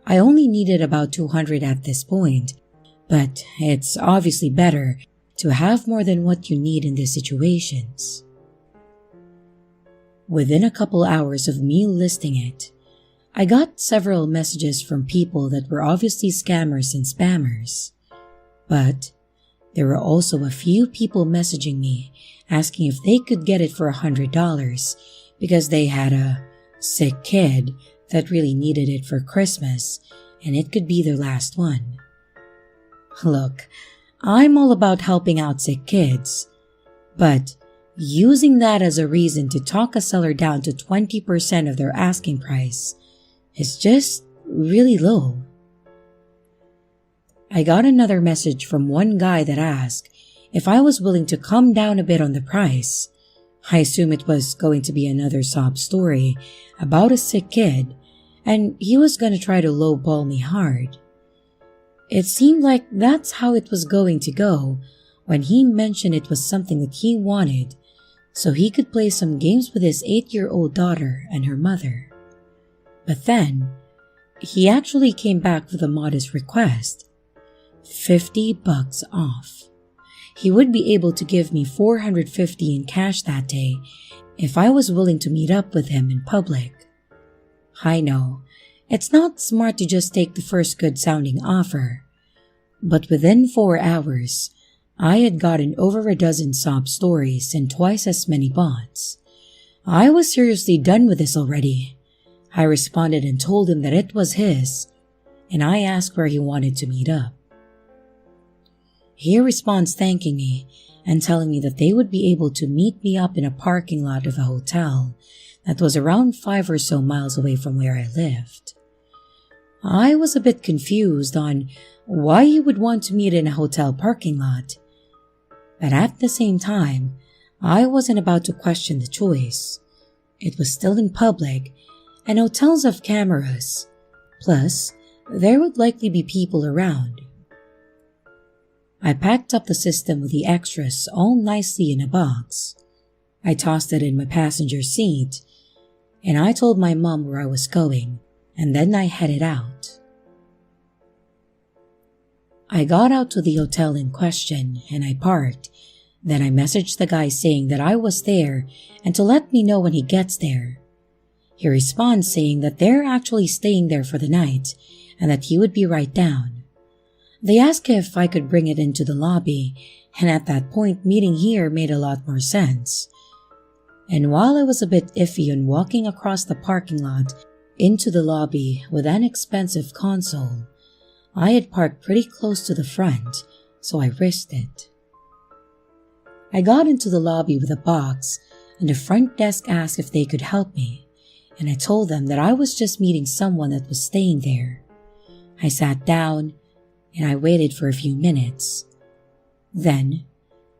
A: I only needed about $200 at this point, but it's obviously better to have more than what you need in these situations. Within a couple hours of me listing it, I got several messages from people that were obviously scammers and spammers. But there were also a few people messaging me asking if they could get it for $100 because they had a sick kid that really needed it for Christmas and it could be their last one. Look, I'm all about helping out sick kids, but using that as a reason to talk a seller down to 20% of their asking price is just really low. I got another message from one guy that asked if I was willing to come down a bit on the price. I assume it was going to be another sob story about a sick kid, and he was going to try to lowball me hard. It seemed like that's how it was going to go when he mentioned it was something that he wanted so he could play some games with his 8-year-old daughter and her mother. But then, he actually came back with a modest request. $50 off. He would be able to give me $450 in cash that day if I was willing to meet up with him in public. I know, it's not smart to just take the first good-sounding offer, but within 4 hours, I had gotten over a dozen sob stories and twice as many bots. I was seriously done with this already. I responded and told him that it was his, and I asked where he wanted to meet up. He responds thanking me and telling me that they would be able to meet me up in a parking lot of a hotel that was around 5 or so miles away from where I lived. I was a bit confused on why he would want to meet in a hotel parking lot, but at the same time, I wasn't about to question the choice. It was still in public, and hotels have cameras. Plus, there would likely be people around. I packed up the system with the extras all nicely in a box. I tossed it in my passenger seat, and I told my mom where I was going, and then I headed out. I got out to the hotel in question, and I parked. Then I messaged the guy saying that I was there and to let me know when he gets there. He responds saying that they're actually staying there for the night and that he would be right down. They asked if I could bring it into the lobby, and at that point meeting here made a lot more sense. And while I was a bit iffy on walking across the parking lot into the lobby with an expensive console, I had parked pretty close to the front, so I risked it. I got into the lobby with a box, and the front desk asked if they could help me, and I told them that I was just meeting someone that was staying there. I sat down, and I waited for a few minutes. Then,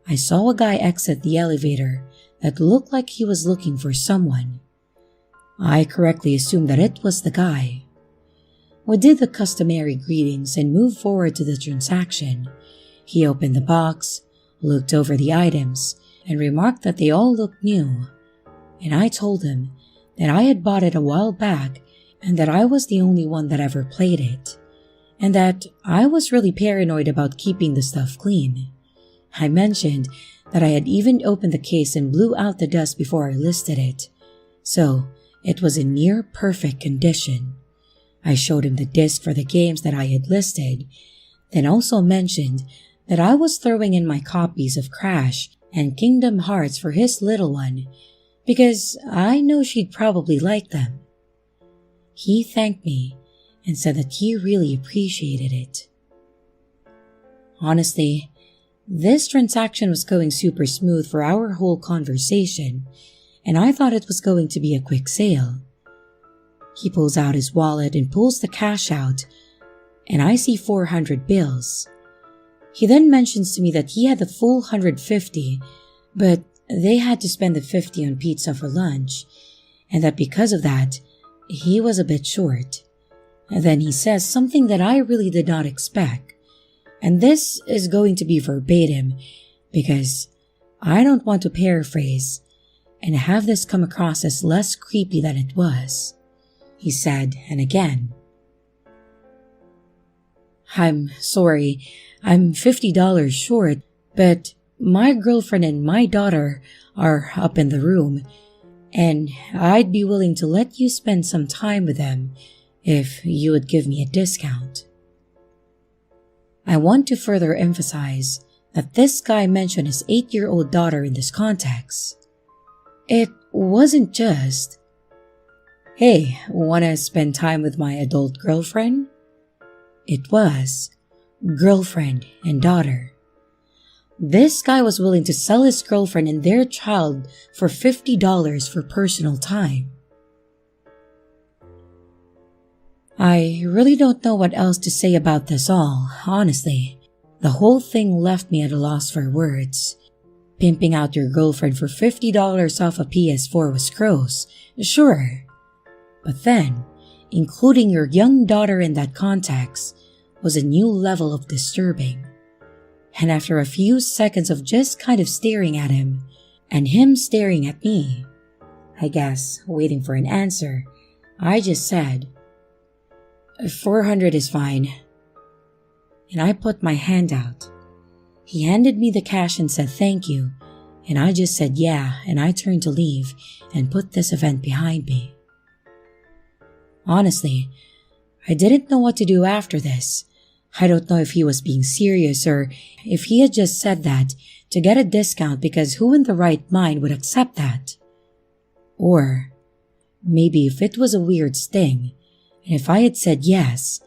A: I saw a guy exit the elevator that looked like he was looking for someone. I correctly assumed that it was the guy. We did the customary greetings and moved forward to the transaction. He opened the box, looked over the items, and remarked that they all looked new. And I told him that I had bought it a while back and that I was the only one that ever played it, and that I was really paranoid about keeping the stuff clean. I mentioned that I had even opened the case and blew out the dust before I listed it, so it was in near perfect condition. I showed him the disc for the games that I had listed, then also mentioned that I was throwing in my copies of Crash and Kingdom Hearts for his little one, because I know she'd probably like them. He thanked me and said that he really appreciated it. Honestly, this transaction was going super smooth for our whole conversation, and I thought it was going to be a quick sale. He pulls out his wallet and pulls the cash out, and I see 400 bills. He then mentions to me that he had the full 150, but they had to spend the 50 on pizza for lunch, and that because of that, he was a bit short. And then he says something that I really did not expect, and this is going to be verbatim because I don't want to paraphrase and have this come across as less creepy than it was. He said, and again, "I'm sorry, I'm $50 short, but my girlfriend and my daughter are up in the room, and I'd be willing to let you spend some time with them if you would give me a discount." I want to further emphasize that this guy mentioned his 8-year-old daughter in this context. It wasn't just, "Hey, wanna spend time with my adult girlfriend?" It was girlfriend and daughter. This guy was willing to sell his girlfriend and their child for $50 for personal time. I really don't know what else to say about this all, honestly. The whole thing left me at a loss for words. Pimping out your girlfriend for $50 off a PS4 was gross, sure. But then, including your young daughter in that context was a new level of disturbing. And after a few seconds of just kind of staring at him, and him staring at me, I guess waiting for an answer, I just said, 400 is fine. And I put my hand out. He handed me the cash and said thank you, and I just said yeah, and I turned to leave and put this event behind me. Honestly, I didn't know what to do after this. I don't know if he was being serious or if he had just said that to get a discount because who in the right mind would accept that? Or maybe if it was a weird sting, and if I had said yes,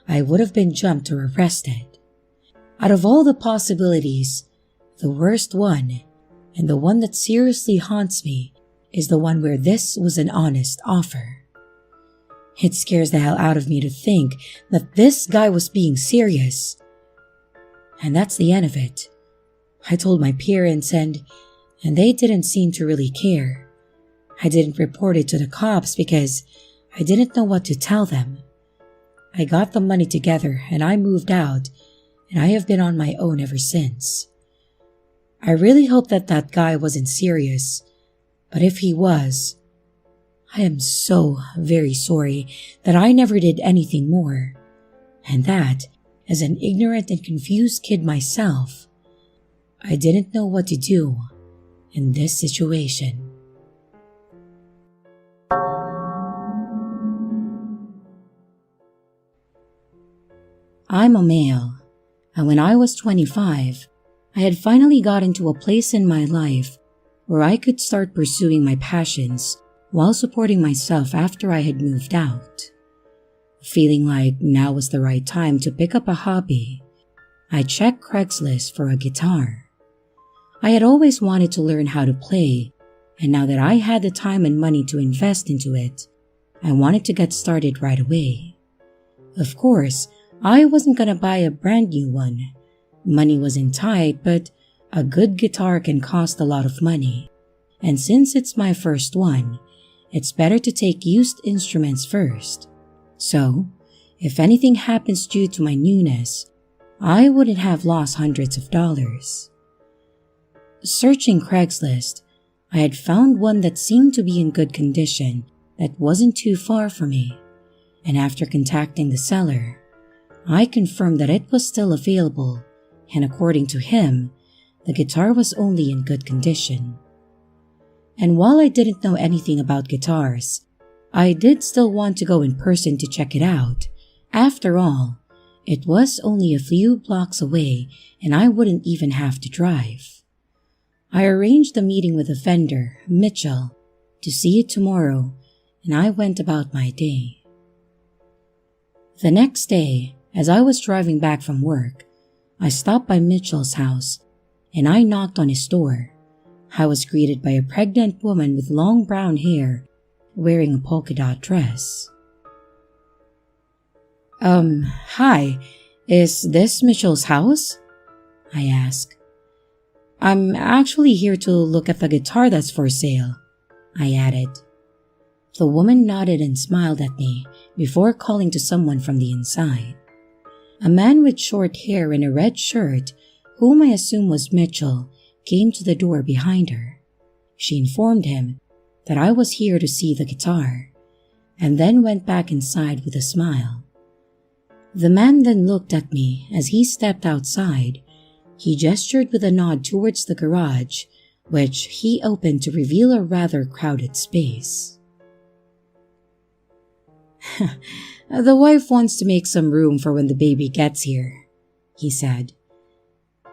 A: I would have been jumped or arrested. Out of all the possibilities, the worst one, and the one that seriously haunts me, is the one where this was an honest offer. It scares the hell out of me to think that this guy was being serious. And that's the end of it. I told my parents and they didn't seem to really care. I didn't report it to the cops because I didn't know what to tell them. I got the money together and I moved out, and I have been on my own ever since. I really hope that that guy wasn't serious, but if he was, I am so very sorry that I never did anything more, and that, as an ignorant and confused kid myself, I didn't know what to do in this situation. I'm a male, and when I was 25, I had finally gotten to a place in my life where I could start pursuing my passions while supporting myself after I had moved out. Feeling like now was the right time to pick up a hobby, I checked Craigslist for a guitar. I had always wanted to learn how to play, and now that I had the time and money to invest into it, I wanted to get started right away. Of course, I wasn't gonna buy a brand new one. Money wasn't tight, but a good guitar can cost a lot of money. And since it's my first one, it's better to take used instruments first. So, if anything happens due to my newness, I wouldn't have lost hundreds of dollars. Searching Craigslist, I had found one that seemed to be in good condition that wasn't too far from me, and after contacting the seller, I confirmed that it was still available, and according to him, the guitar was only in good condition. And while I didn't know anything about guitars, I did still want to go in person to check it out. After all, it was only a few blocks away and I wouldn't even have to drive. I arranged a meeting with the vendor, Mitchell, to see it tomorrow, and I went about my day. The next day, as I was driving back from work, I stopped by Mitchell's house and I knocked on his door. I was greeted by a pregnant woman with long brown hair wearing a polka dot dress. Hi, is this Mitchell's house? I asked. I'm actually here to look at the guitar that's for sale, I added. The woman nodded and smiled at me before calling to someone from the inside. A man with short hair and a red shirt, whom I assume was Mitchell, came to the door behind her. She informed him that I was here to see the guitar, and then went back inside with a smile. The man then looked at me as he stepped outside. He gestured with a nod towards the garage, which he opened to reveal a rather crowded space. The wife wants to make some room for when the baby gets here, he said.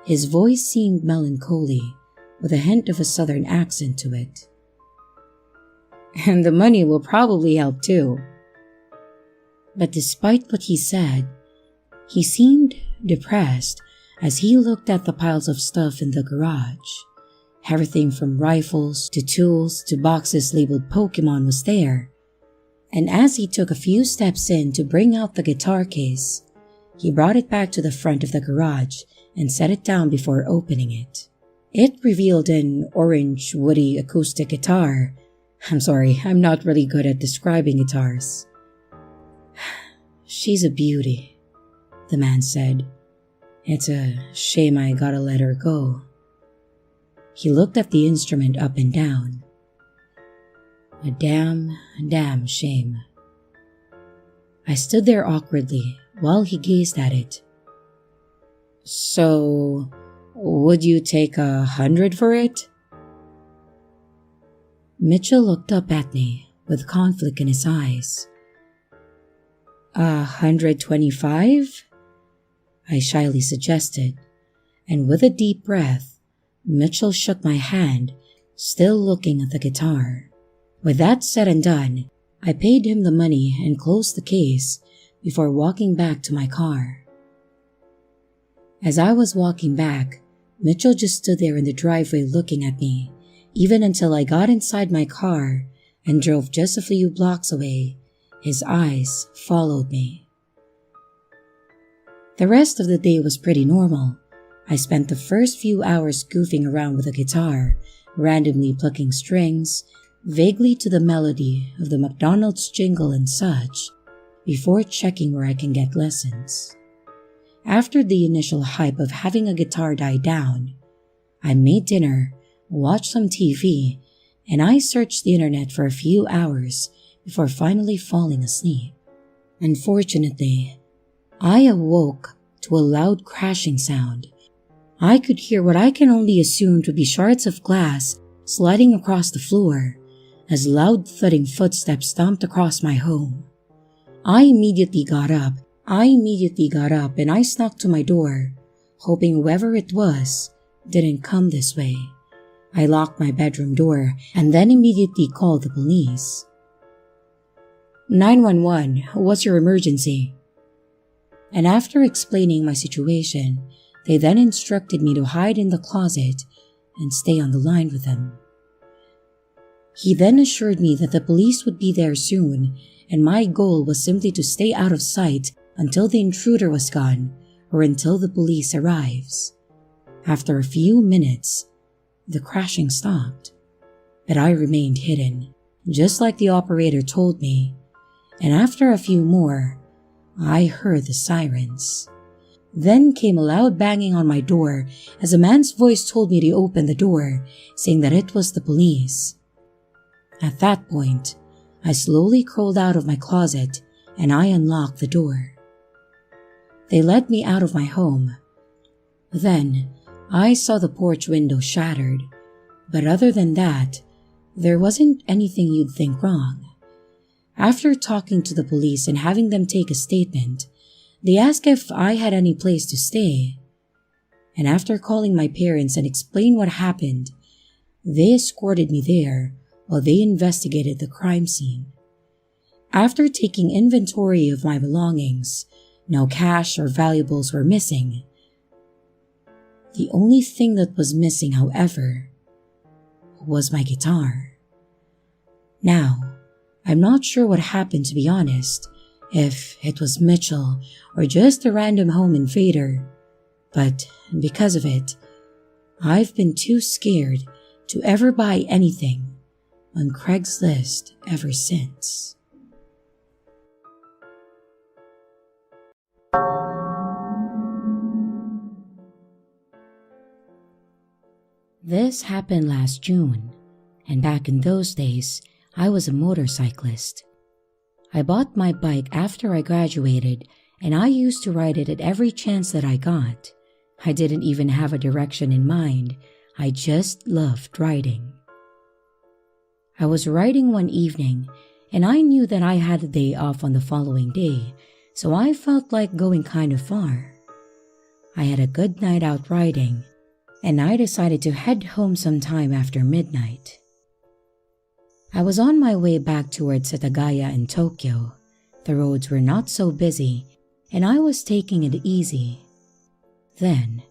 A: His voice seemed melancholy, with a hint of a southern accent to it. And the money will probably help too. But despite what he said, he seemed depressed as he looked at the piles of stuff in the garage. Everything from rifles to tools to boxes labeled Pokemon was there. And as he took a few steps in to bring out the guitar case, he brought it back to the front of the garage and set it down before opening it. It revealed an orange, woody acoustic guitar. I'm sorry, I'm not really good at describing guitars. She's a beauty, the man said. It's a shame I gotta let her go. He looked at the instrument up and down. A damn shame. I stood there awkwardly while he gazed at it. So, would you take 100 for it? Mitchell looked up at me with conflict in his eyes. 125? I shyly suggested, and with a deep breath, Mitchell shook my hand, still looking at the guitar. With that said and done, I paid him the money and closed the case before walking back to my car. As I was walking back, Mitchell just stood there in the driveway looking at me, even until I got inside my car and drove just a few blocks away. His eyes followed me. The rest of the day was pretty normal. I spent the first few hours goofing around with a guitar, randomly plucking strings, vaguely to the melody of the McDonald's jingle and such, before checking where I can get lessons. After the initial hype of having a guitar die down, I made dinner, watched some TV, and I searched the internet for a few hours before finally falling asleep. Unfortunately, I awoke to a loud crashing sound. I could hear what I can only assume to be shards of glass sliding across the floor as loud thudding footsteps stomped across my home. I immediately got up and I snuck to my door, hoping whoever it was didn't come this way. I locked my bedroom door and then immediately called the police. 911, what's your emergency? And after explaining my situation, they then instructed me to hide in the closet and stay on the line with them. He then assured me that the police would be there soon, and my goal was simply to stay out of sight until the intruder was gone or until the police arrives. After a few minutes, the crashing stopped, but I remained hidden, just like the operator told me, and after a few more, I heard the sirens. Then came a loud banging on my door as a man's voice told me to open the door, saying that it was the police. At that point, I slowly crawled out of my closet and I unlocked the door. They led me out of my home. Then, I saw the porch window shattered, but other than that, there wasn't anything you'd think wrong. After talking to the police and having them take a statement, they asked if I had any place to stay. And after calling my parents and explaining what happened, they escorted me there while they investigated the crime scene. After taking inventory of my belongings, no cash or valuables were missing. The only thing that was missing, however, was my guitar. Now, I'm not sure what happened, to be honest, if it was Mitchell or just a random home invader, but because of it, I've been too scared to ever buy anything on Craigslist ever since. This happened last June, and back in those days, I was a motorcyclist. I bought my bike after I graduated, and I used to ride it at every chance that I got. I didn't even have a direction in mind, I just loved riding. I was riding one evening, and I knew that I had a day off on the following day, so I felt like going kind of far. I had a good night out riding, and I decided to head home sometime after midnight. I was on my way back towards Setagaya in Tokyo. The roads were not so busy, and I was taking it easy. Then,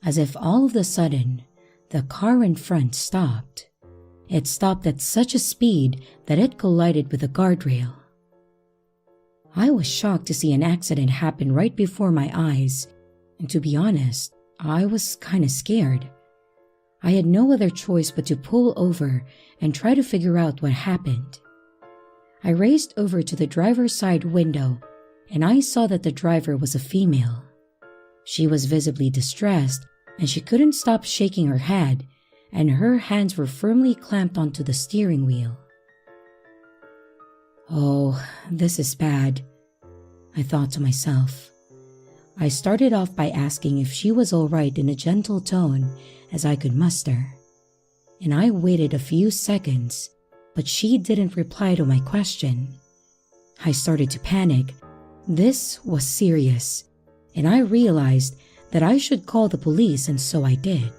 A: as if all of a sudden, the car in front stopped. It stopped at such a speed that it collided with a guardrail. I was shocked to see an accident happen right before my eyes, and to be honest, I was kinda scared. I had no other choice but to pull over and try to figure out what happened. I raced over to the driver's side window and I saw that the driver was a female. She was visibly distressed and she couldn't stop shaking her head, and her hands were firmly clamped onto the steering wheel. Oh, this is bad, I thought to myself. I started off by asking if she was all right in a gentle tone as I could muster, and I waited a few seconds, but she didn't reply to my question. I started to panic. This was serious, and I realized that I should call the police, and so I did.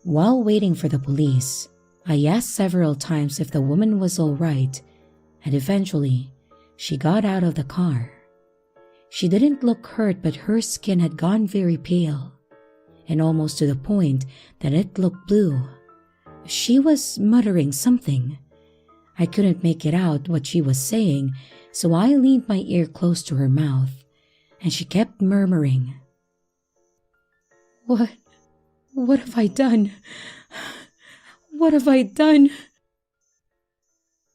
A: While waiting for the police, I asked several times if the woman was all right, and eventually, she got out of the car. She didn't look hurt, but her skin had gone very pale, and almost to the point that it looked blue. She was muttering something. I couldn't make it out what she was saying, so I leaned my ear close to her mouth, and she kept murmuring, What have I done? What have I done?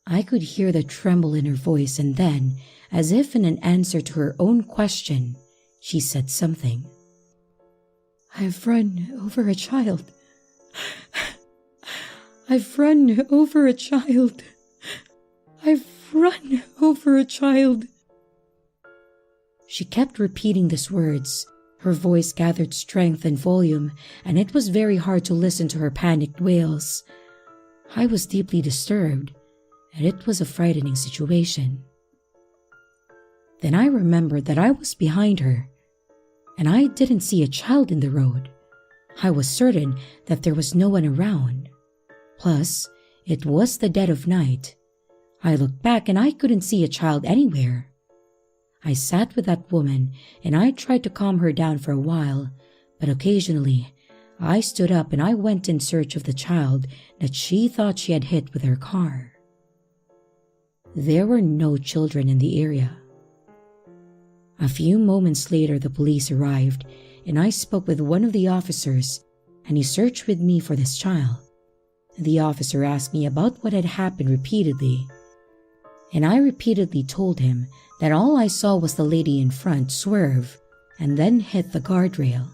A: I could hear the tremble in her voice, and then, as if in an answer to her own question, she said something. I've run over a child. I've run over a child. I've run over a child. She kept repeating these words. Her voice gathered strength and volume, and it was very hard to listen to her panicked wails. I was deeply disturbed, and it was a frightening situation. Then I remembered that I was behind her, and I didn't see a child in the road. I was certain that there was no one around. Plus, it was the dead of night. I looked back and I couldn't see a child anywhere. I sat with that woman and I tried to calm her down for a while, but occasionally I stood up and I went in search of the child that she thought she had hit with her car. There were no children in the area. A few moments later, the police arrived, and I spoke with one of the officers, and he searched with me for this child. The officer asked me about what had happened repeatedly, and I repeatedly told him that all I saw was the lady in front swerve, and then hit the guardrail.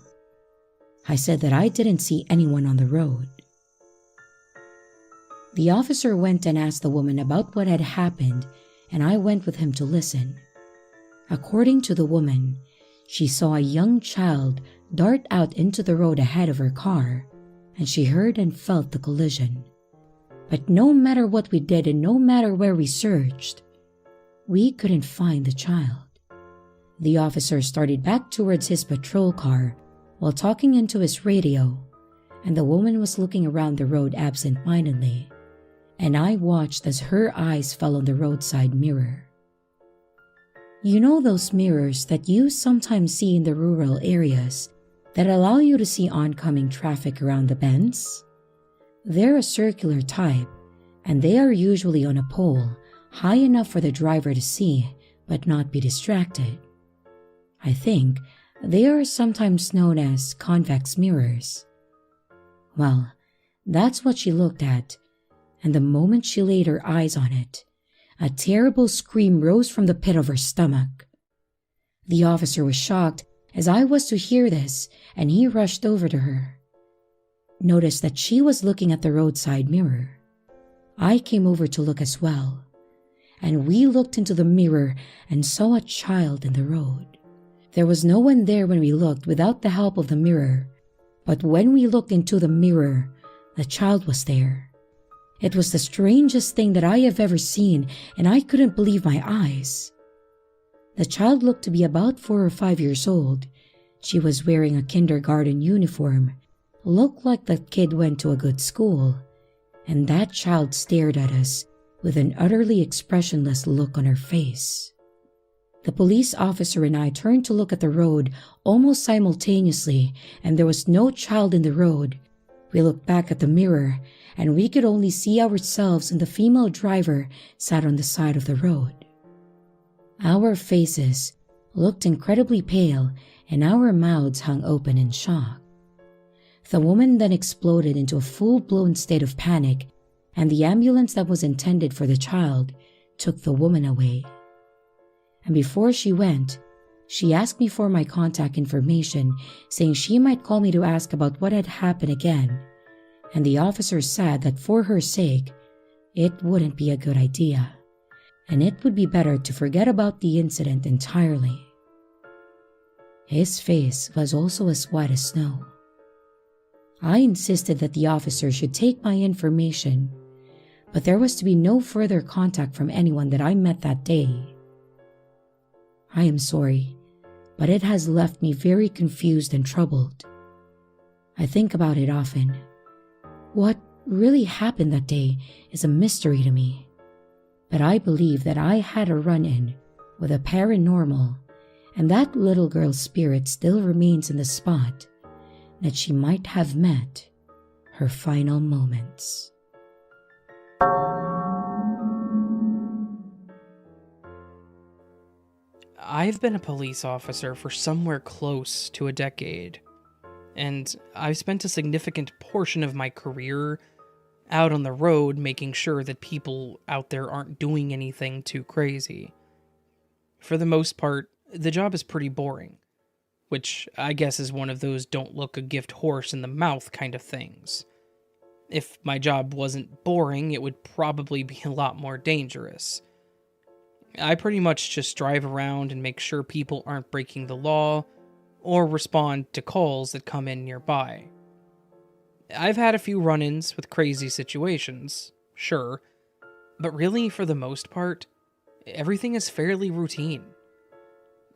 A: I said that I didn't see anyone on the road. The officer went and asked the woman about what had happened, and I went with him to listen. According to the woman, she saw a young child dart out into the road ahead of her car, and she heard and felt the collision. But no matter what we did and no matter where we searched, we couldn't find the child. The officer started back towards his patrol car while talking into his radio, and the woman was looking around the road absent-mindedly, and I watched as her eyes fell on the roadside mirror. You know those mirrors that you sometimes see in the rural areas that allow you to see oncoming traffic around the bends? They're a circular type, and they are usually on a pole high enough for the driver to see but not be distracted. I think they are sometimes known as convex mirrors. Well, that's what she looked at, and the moment she laid her eyes on it, a terrible scream rose from the pit of her stomach. The officer was shocked as I was to hear this, and he rushed over to her. Noticed that she was looking at the roadside mirror. I came over to look as well, and we looked into the mirror and saw a child in the road. There was no one there when we looked without the help of the mirror, but when we looked into the mirror, the child was there. It was the strangest thing that I have ever seen, and I couldn't believe my eyes. The child looked to be about 4 or 5 years old. She was wearing a kindergarten uniform, looked like the kid went to a good school, and that child stared at us with an utterly expressionless look on her face. The police officer and I turned to look at the road almost simultaneously, and there was no child in the road. We looked back at the mirror, and we could only see ourselves and the female driver sat on the side of the road. Our faces looked incredibly pale, and our mouths hung open in shock. The woman then exploded into a full-blown state of panic, and the ambulance that was intended for the child took the woman away. And before she went, she asked me for my contact information, saying she might call me to ask about what had happened again, and the officer said that for her sake, it wouldn't be a good idea, and it would be better to forget about the incident entirely. His face was also as white as snow. I insisted that the officer should take my information, but there was to be no further contact from anyone that I met that day. I am sorry, but it has left me very confused and troubled. I think about it often. What really happened that day is a mystery to me, but I believe that I had a run-in with a paranormal, and that little girl's spirit still remains in the spot that she might have met her final moments.
C: I've been a police officer for somewhere close to a decade, and I've spent a significant portion of my career out on the road making sure that people out there aren't doing anything too crazy. For the most part, the job is pretty boring, which I guess is one of those don't look a gift horse in the mouth kind of things. If my job wasn't boring, it would probably be a lot more dangerous. I pretty much just drive around and make sure people aren't breaking the law, or respond to calls that come in nearby. I've had a few run-ins with crazy situations, sure, but really, for the most part, everything is fairly routine.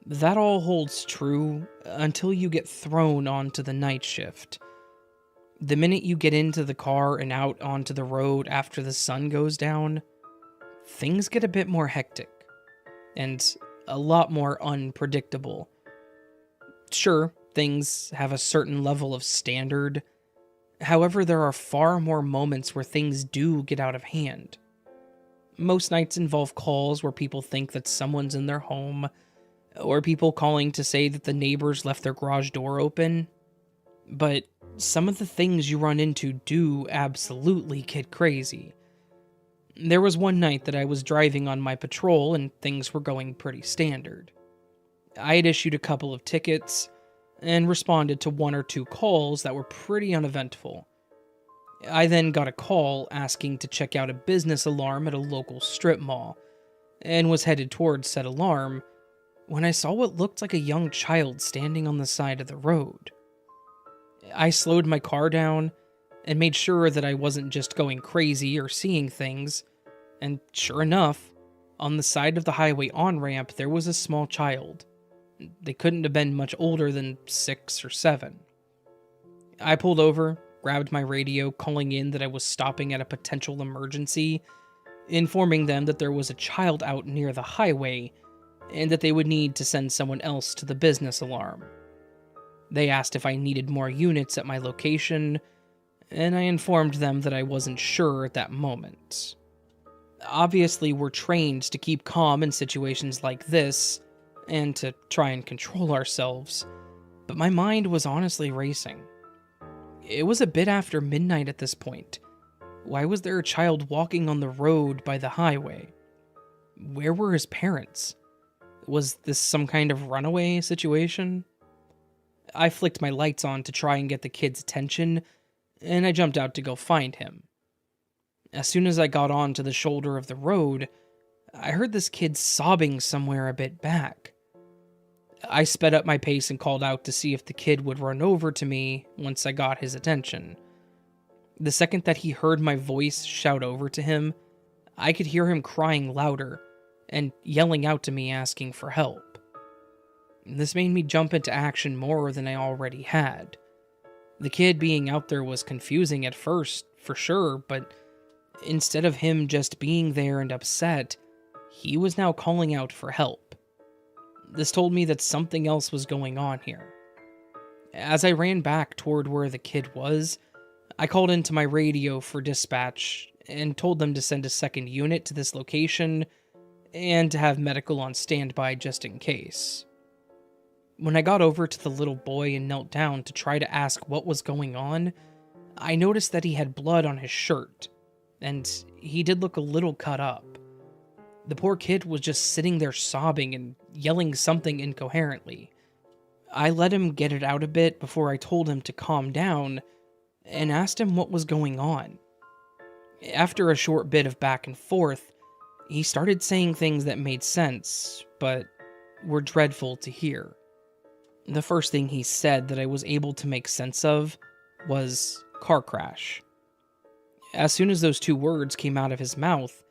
C: That all holds true until you get thrown onto the night shift. The minute you get into the car and out onto the road after the sun goes down, things get a bit more hectic, and a lot more unpredictable. Sure, things have a certain level of standard. However, there are far more moments where things do get out of hand. Most nights involve calls where people think that someone's in their home, or people calling to say that the neighbors left their garage door open. But some of the things you run into do absolutely get crazy. There was one night that I was driving on my patrol and things were going pretty standard. I had issued a couple of tickets and responded to one or two calls that were pretty uneventful. I then got a call asking to check out a business alarm at a local strip mall, and was headed towards said alarm when I saw what looked like a young child standing on the side of the road. I slowed my car down and made sure that I wasn't just going crazy or seeing things, and sure enough, on the side of the highway on-ramp there was a small child. They couldn't have been much older than 6 or 7. I pulled over, grabbed my radio, calling in that I was stopping at a potential emergency, informing them that there was a child out near the highway and that they would need to send someone else to the business alarm. They asked if I needed more units at my location, and I informed them that I wasn't sure at that moment. Obviously, we're trained to keep calm in situations like this, and to try and control ourselves, but my mind was honestly racing. It was a bit after midnight at this point. Why was there a child walking on the road by the highway? Where were his parents? Was this some kind of runaway situation? I flicked my lights on to try and get the kid's attention, and I jumped out to go find him. As soon as I got onto the shoulder of the road, I heard this kid sobbing somewhere a bit back. I sped up my pace and called out to see if the kid would run over to me once I got his attention. The second that he heard my voice shout over to him, I could hear him crying louder and yelling out to me asking for help. This made me jump into action more than I already had. The kid being out there was confusing at first, for sure, but instead of him just being there and upset, he was now calling out for help. This told me that something else was going on here. As I ran back toward where the kid was, I called into my radio for dispatch and told them to send a second unit to this location and to have medical on standby just in case. When I got over to the little boy and knelt down to try to ask what was going on, I noticed that he had blood on his shirt, and he did look a little cut up. The poor kid was just sitting there sobbing and yelling something incoherently. I let him get it out a bit before I told him to calm down and asked him what was going on. After a short bit of back and forth, he started saying things that made sense, but were dreadful to hear. The first thing he said that I was able to make sense of was car crash. As soon as those two words came out of his mouth,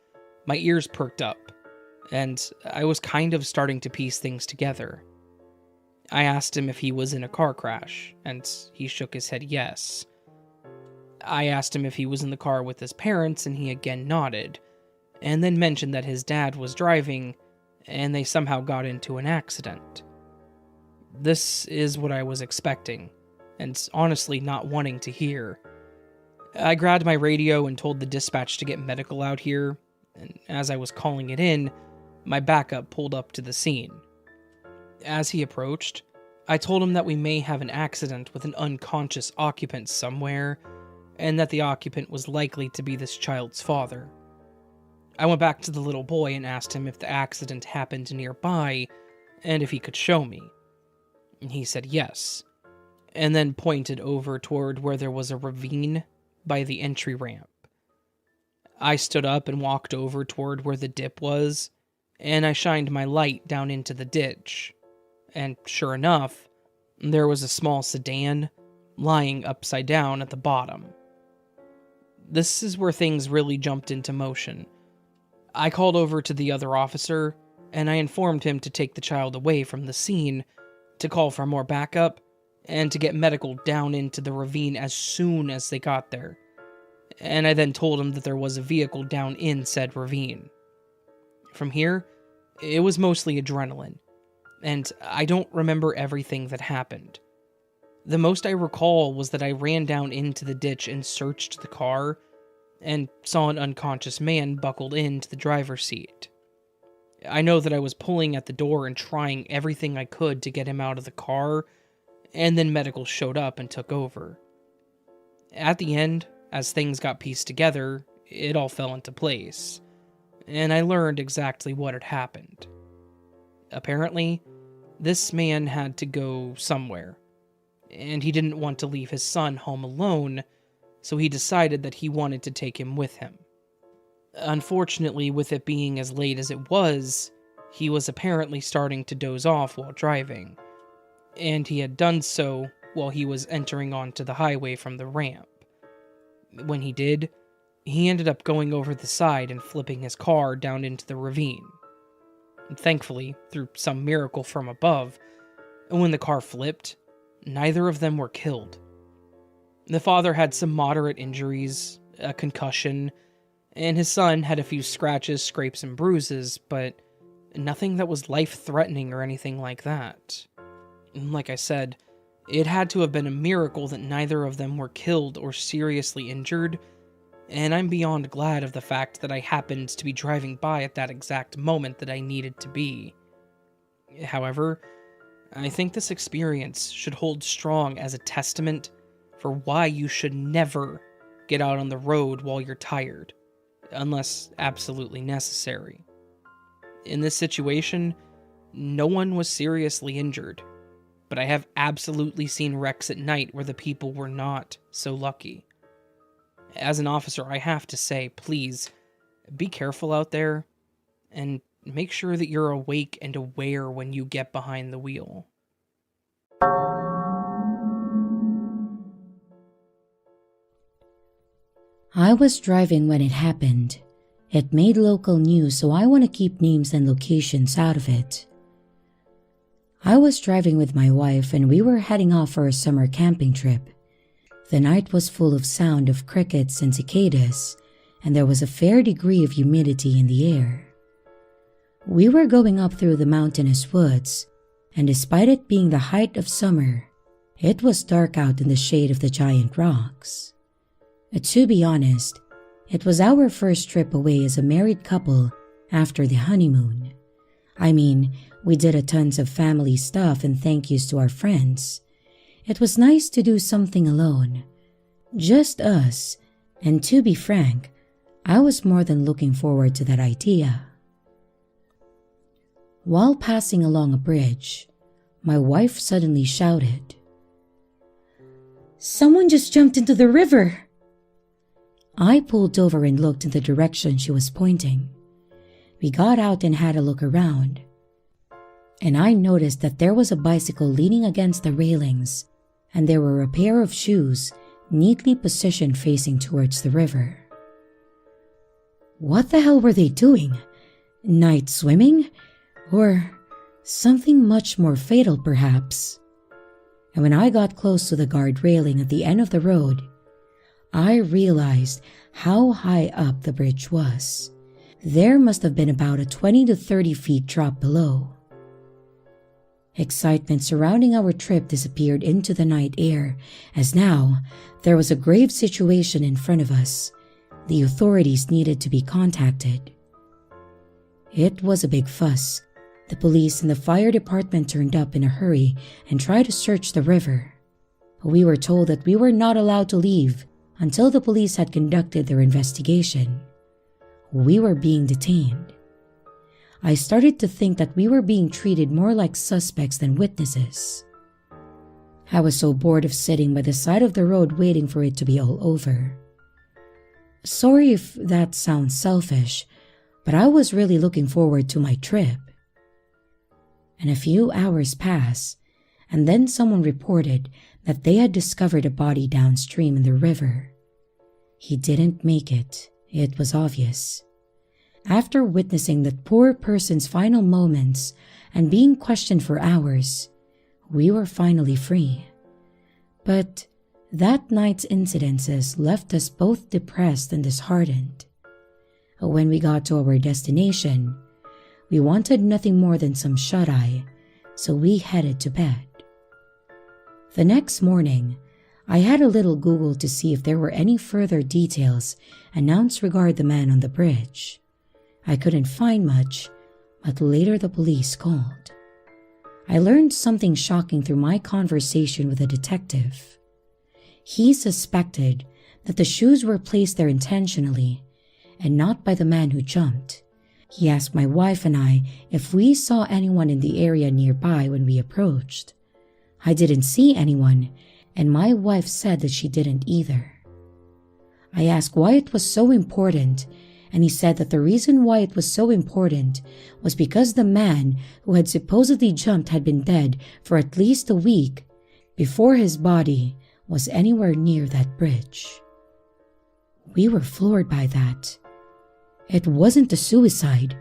C: my ears perked up, and I was kind of starting to piece things together. I asked him if he was in a car crash, and he shook his head yes. I asked him if he was in the car with his parents, and he again nodded, and then mentioned that his dad was driving, and they somehow got into an accident. This is what I was expecting, and honestly not wanting to hear. I grabbed my radio and told the dispatch to get medical out here, and as I was calling it in, my backup pulled up to the scene. As he approached, I told him that we may have an accident with an unconscious occupant somewhere, and that the occupant was likely to be this child's father. I went back to the little boy and asked him if the accident happened nearby, and if he could show me. He said yes, and then pointed over toward where there was a ravine by the entry ramp. I stood up and walked over toward where the dip was, and I shined my light down into the ditch, and sure enough, there was a small sedan lying upside down at the bottom. This is where things really jumped into motion. I called over to the other officer, and I informed him to take the child away from the scene, to call for more backup, and to get medical down into the ravine as soon as they got there. And I then told him that there was a vehicle down in said ravine. From here, it was mostly adrenaline, and I don't remember everything that happened. The most I recall was that I ran down into the ditch and searched the car, and saw an unconscious man buckled into the driver's seat. I know that I was pulling at the door and trying everything I could to get him out of the car, and then medical showed up and took over. At the end, as things got pieced together, it all fell into place, and I learned exactly what had happened. Apparently, This man had to go somewhere, and he didn't want to leave his son home alone, so he decided that he wanted to take him with him. Unfortunately, with it being as late as it was, he was apparently starting to doze off while driving, and he had done so while he was entering onto the highway from the ramp. When he did, he ended up going over the side and flipping his car down into the ravine. Thankfully, through some miracle from above, when the car flipped, neither of them were killed. The father had some moderate injuries, a concussion, and his son had a few scratches, scrapes, and bruises, but nothing that was life-threatening or anything like that. Like I said, it had to have been a miracle that neither of them were killed or seriously injured, and I'm beyond glad of the fact that I happened to be driving by at that exact moment that I needed to be. However, I think this experience should hold strong as a testament for why you should never get out on the road while you're tired, unless absolutely necessary. In this situation, no one was seriously injured, but I have absolutely seen wrecks at night where the people were not so lucky. As an officer, I have to say, please, be careful out there, and make sure that you're awake and aware when you get behind the wheel.
A: I was driving when it happened. It made local news, so I want to keep names and locations out of it. I was driving with my wife and we were heading off for a summer camping trip. The night was full of sound of crickets and cicadas, and there was a fair degree of humidity in the air. We were going up through the mountainous woods, and despite it being the height of summer, it was dark out in the shade of the giant rocks. To be honest, it was our first trip away as a married couple after the honeymoon. I mean, we did a tons of family stuff and thank yous to our friends. It was nice to do something alone. Just us, and to be frank, I was more than looking forward to that idea. While passing along a bridge, my wife suddenly shouted, "Someone just jumped into the river!" I pulled over and looked in the direction she was pointing. We got out and had a look around, and I noticed that there was a bicycle leaning against the railings, and there were a pair of shoes neatly positioned facing towards the river. What the hell were they doing? Night swimming? Or something much more fatal, perhaps? And when I got close to the guard railing at the end of the road, I realized how high up the bridge was. There must have been about a 20 to 30 feet drop below. Excitement surrounding our trip disappeared into the night air, as now there was a grave situation in front of us. The authorities needed to be contacted. It was a big fuss. The police and the fire department turned up in a hurry and tried to search the river. We were told that we were not allowed to leave until the police had conducted their investigation. We were being detained. I started to think that we were being treated more like suspects than witnesses. I was so bored of sitting by the side of the road waiting for it to be all over. Sorry if that sounds selfish, but I was really looking forward to my trip. And a few hours passed, and then someone reported that they had discovered a body downstream in the river. He didn't make it, it was obvious. After witnessing that poor person's final moments and being questioned for hours, we were finally free. But that night's incidences left us both depressed and disheartened. When we got to our destination, we wanted nothing more than some shut-eye, so we headed to bed. The next morning, I had a little Google to see if there were any further details announced regarding the man on the bridge. I couldn't find much, but later the police called. I learned something shocking through my conversation with a detective. He suspected that the shoes were placed there intentionally and not by the man who jumped, He asked my wife and I if we saw anyone in the area nearby when we approached. I didn't see anyone, and my wife said that she didn't either. I asked why it was so important, and he said that the reason why it was so important was because the man who had supposedly jumped had been dead for at least a week before his body was anywhere near that bridge. We were floored by that. It wasn't a suicide,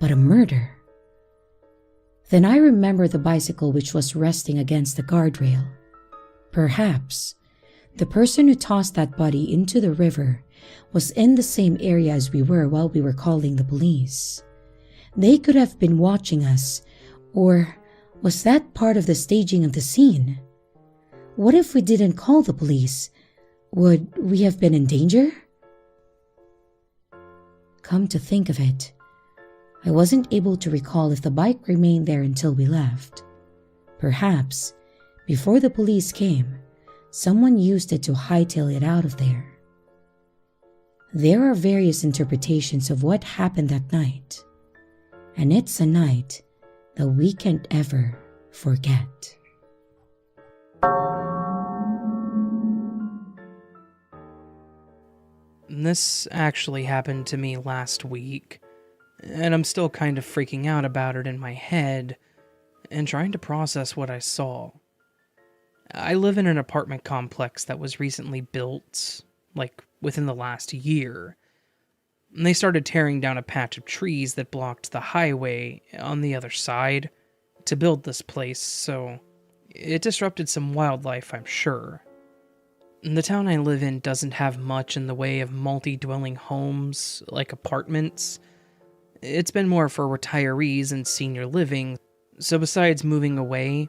A: but a murder. Then I remember the bicycle which was resting against the guardrail. Perhaps the person who tossed that body into the river was in the same area as we were while we were calling the police. They could have been watching us, or was that part of the staging of the scene? What if we didn't call the police? Would we have been in danger? Come to think of it, I wasn't able to recall if the bike remained there until we left. Perhaps, before the police came, someone used it to hightail it out of there. There are various interpretations of what happened that night, and it's a night that we can't ever forget.
C: This actually happened to me last week, and I'm still kind of freaking out about it in my head and trying to process what I saw. I live in an apartment complex that was recently built, like within the last year. And they started tearing down a patch of trees that blocked the highway on the other side to build this place, so it disrupted some wildlife, I'm sure. The town I live in doesn't have much in the way of multi-dwelling homes, like apartments. It's been more for retirees and senior living, so besides moving away,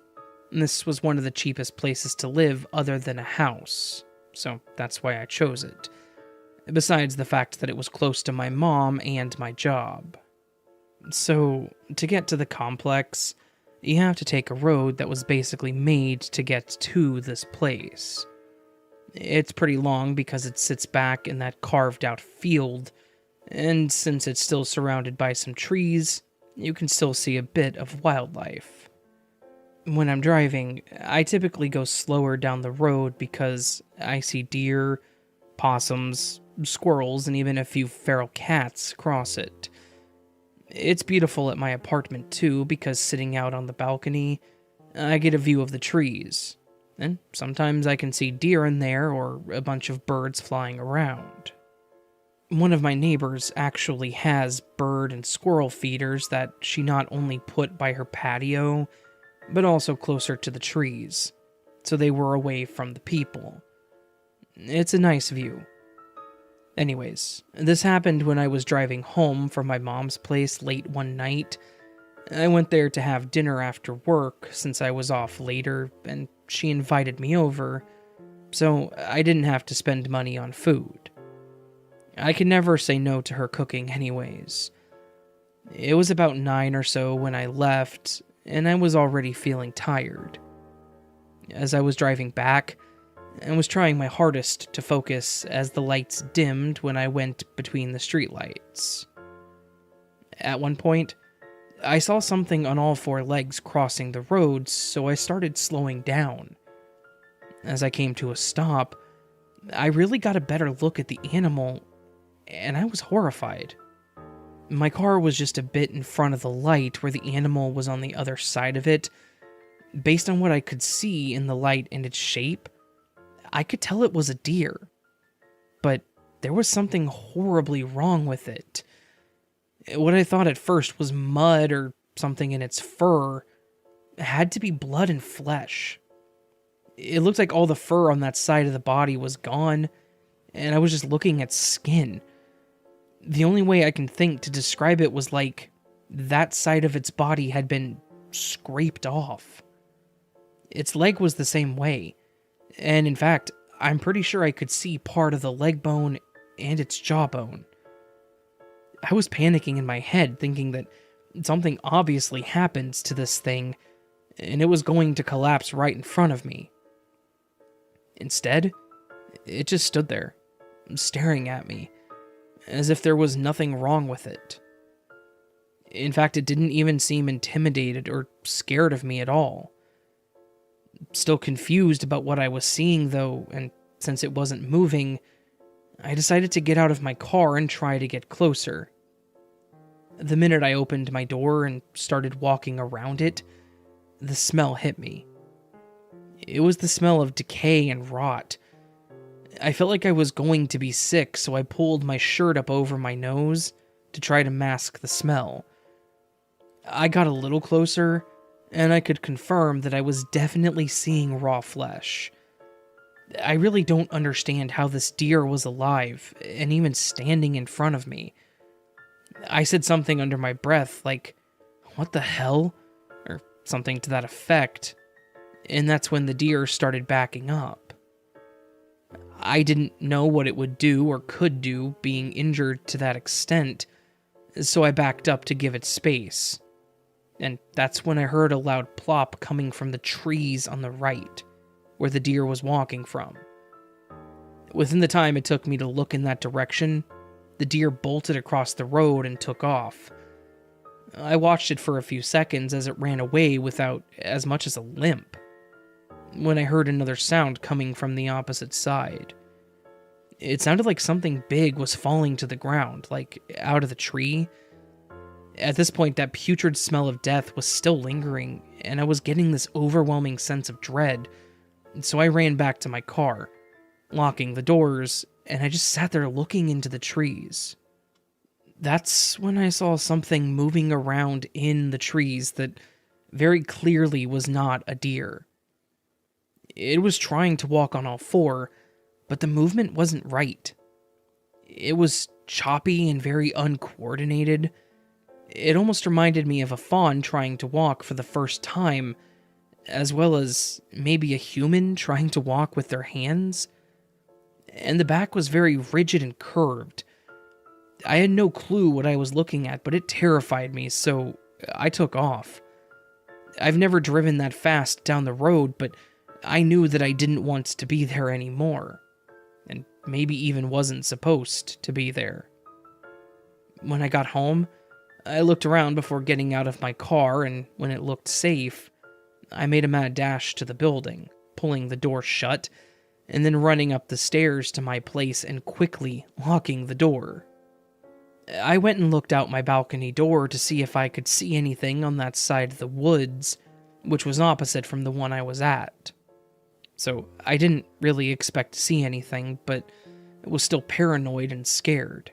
C: this was one of the cheapest places to live other than a house, so that's why I chose it. Besides the fact that it was close to my mom and my job. So, to get to the complex, you have to take a road that was basically made to get to this place. It's pretty long because it sits back in that carved-out field, and since it's still surrounded by some trees, you can still see a bit of wildlife. When I'm driving, I typically go slower down the road because I see deer, possums, squirrels, and even a few feral cats cross it. It's beautiful at my apartment too because sitting out on the balcony, I get a view of the trees, and sometimes I can see deer in there or a bunch of birds flying around. One of my neighbors actually has bird and squirrel feeders that she not only put by her patio, but also closer to the trees, so they were away from the people. It's a nice view. Anyways, this happened when I was driving home from my mom's place late one night. I went there to have dinner after work since I was off later, and she invited me over, so I didn't have to spend money on food. I could never say no to her cooking anyways. It was about 9 or so when I left, and I was already feeling tired. As I was driving back, I was trying my hardest to focus as the lights dimmed when I went between the streetlights. At one point, I saw something on all 4 legs crossing the road, so I started slowing down. As I came to a stop, I really got a better look at the animal, and I was horrified. My car was just a bit in front of the light where the animal was on the other side of it. Based on what I could see in the light and its shape, I could tell it was a deer. But there was something horribly wrong with it. What I thought at first was mud or something in its fur had to be blood and flesh. It looked like all the fur on that side of the body was gone, and I was just looking at skin. The only way I can think to describe it was like that side of its body had been scraped off. Its leg was the same way, and in fact, I'm pretty sure I could see part of the leg bone and its jawbone. I was panicking in my head, thinking that something obviously happened to this thing, and it was going to collapse right in front of me. Instead, it just stood there, staring at me, as if there was nothing wrong with it. In fact, it didn't even seem intimidated or scared of me at all. Still confused about what I was seeing, though, and since it wasn't moving, I decided to get out of my car and try to get closer. The minute I opened my door and started walking around it, the smell hit me. It was the smell of decay and rot. I felt like I was going to be sick, so I pulled my shirt up over my nose to try to mask the smell. I got a little closer, and I could confirm that I was definitely seeing raw flesh. I really don't understand how this deer was alive and even standing in front of me. I said something under my breath like, "What the hell?" or something to that effect, and that's when the deer started backing up. I didn't know what it would do or could do being injured to that extent, so I backed up to give it space. And that's when I heard a loud plop coming from the trees on the right, where the deer was walking from. Within the time it took me to look in that direction, the deer bolted across the road and took off. I watched it for a few seconds as it ran away without as much as a limp, when I heard another sound coming from the opposite side. It sounded like something big was falling to the ground, like out of the tree. At this point, that putrid smell of death was still lingering, and I was getting this overwhelming sense of dread, so I ran back to my car, locking the doors, and I just sat there looking into the trees. That's when I saw something moving around in the trees that very clearly was not a deer. It was trying to walk on all four, but the movement wasn't right. It was choppy and very uncoordinated. It almost reminded me of a fawn trying to walk for the first time, as well as maybe a human trying to walk with their hands. And the back was very rigid and curved. I had no clue what I was looking at, but it terrified me, so I took off. I've never driven that fast down the road, but I knew that I didn't want to be there anymore, and maybe even wasn't supposed to be there. When I got home, I looked around before getting out of my car, and when it looked safe, I made a mad dash to the building, pulling the door shut, and then running up the stairs to my place and quickly locking the door. I went and looked out my balcony door to see if I could see anything on that side of the woods, which was opposite from the one I was at. So I didn't really expect to see anything, but was still paranoid and scared.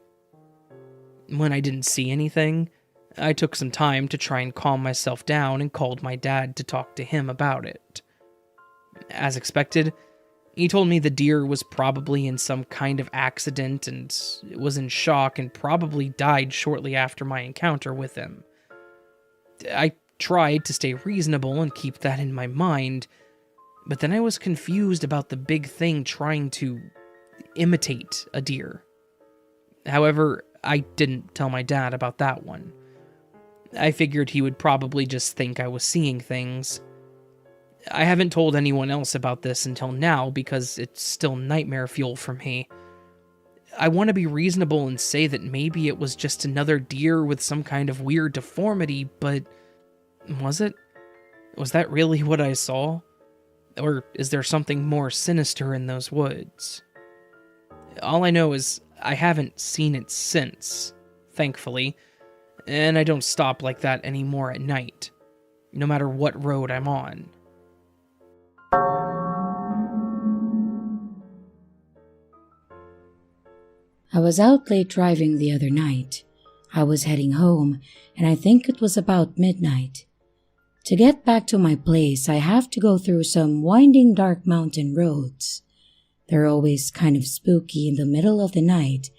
C: When I didn't see anything, I took some time to try and calm myself down and called my dad to talk to him about it. As expected, he told me the deer was probably in some kind of accident and was in shock and probably died shortly after my encounter with him. I tried to stay reasonable and keep that in my mind, but then I was confused about the big thing trying to imitate a deer. However, I didn't tell my dad about that one. I figured he would probably just think I was seeing things. I haven't told anyone else about this until now because it's still nightmare fuel for me. I want to be reasonable and say that maybe it was just another deer with some kind of weird deformity, but was it? Was that really what I saw? Or is there something more sinister in those woods? All I know is I haven't seen it since, thankfully, and I don't stop like that anymore at night, no matter what road I'm on.
A: I was out late driving the other night. I was heading home, and I think it was about midnight. To get back to my place, I have to go through some winding dark mountain roads. They're always kind of spooky in the middle of the night,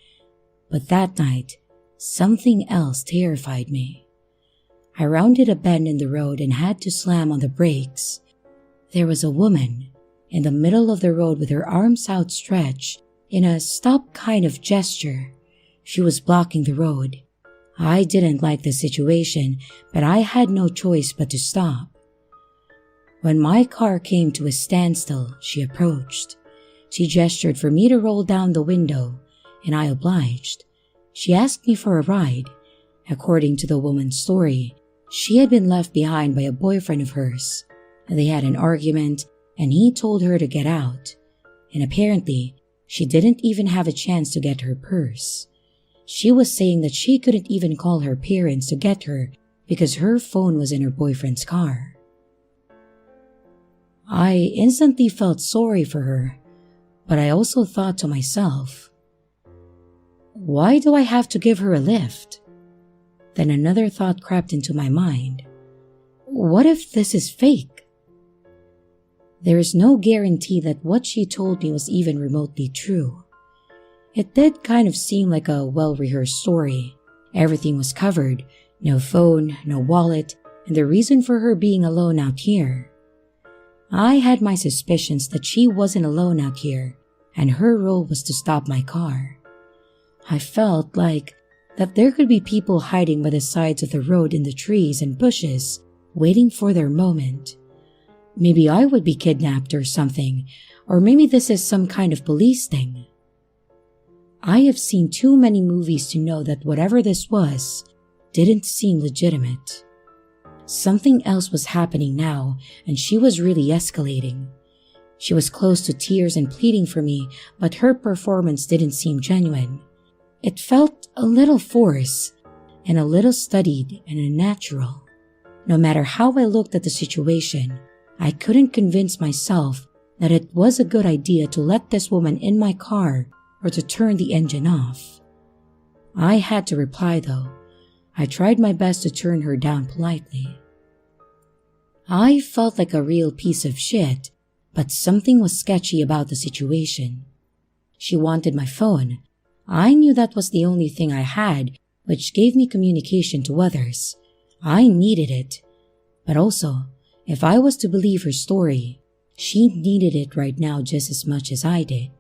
A: but that night, something else terrified me. I rounded a bend in the road and had to slam on the brakes. There was a woman in the middle of the road with her arms outstretched in a stop kind of gesture. She was blocking the road. I didn't like the situation, but I had no choice but to stop. When my car came to a standstill, she approached. She gestured for me to roll down the window, and I obliged. She asked me for a ride, According to the woman's story, she had been left behind by a boyfriend of hers. They had an argument and he told her to get out. And apparently, she didn't even have a chance to get her purse. She was saying that she couldn't even call her parents to get her because her phone was in her boyfriend's car. I instantly felt sorry for her, but I also thought to myself, why do I have to give her a lift? Then another thought crept into my mind. What if this is fake? There is no guarantee that what she told me was even remotely true. It did kind of seem like a well-rehearsed story. Everything was covered, no phone, no wallet, and the reason for her being alone out here. I had my suspicions that she wasn't alone out here, and her role was to stop my car. I felt like that there could be people hiding by the sides of the road in the trees and bushes, waiting for their moment. Maybe I would be kidnapped or something, or maybe this is some kind of police thing. I have seen too many movies to know that whatever this was didn't seem legitimate. Something else was happening now, and she was really escalating. She was close to tears and pleading for me, but her performance didn't seem genuine. It felt a little forced and a little studied and unnatural. No matter how I looked at the situation, I couldn't convince myself that it was a good idea to let this woman in my car or to turn the engine off. I had to reply though. I tried my best to turn her down politely. I felt like a real piece of shit, but something was sketchy about the situation. She wanted my phone. I knew that was the only thing I had, which gave me communication to others. I needed it. But also, if I was to believe her story, she needed it right now just as much as I did.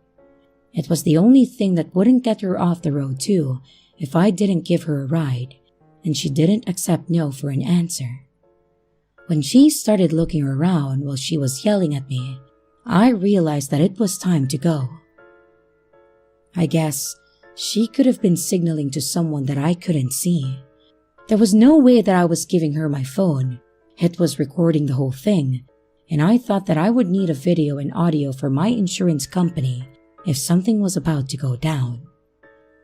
A: It was the only thing that wouldn't get her off the road too if I didn't give her a ride, and she didn't accept no for an answer. When she started looking around while she was yelling at me, I realized that it was time to go. I guess she could have been signaling to someone that I couldn't see. There was no way that I was giving her my phone. It was recording the whole thing, and I thought that I would need a video and audio for my insurance company if something was about to go down.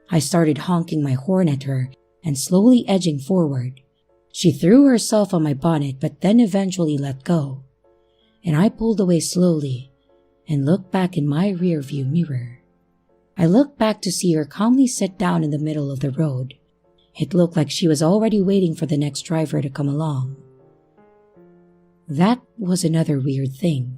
A: I started honking my horn at her and slowly edging forward. She threw herself on my bonnet but then eventually let go, and I pulled away slowly and looked back in my rearview mirror. I looked back to see her calmly sit down in the middle of the road. It looked like she was already waiting for the next driver to come along. That was another weird thing.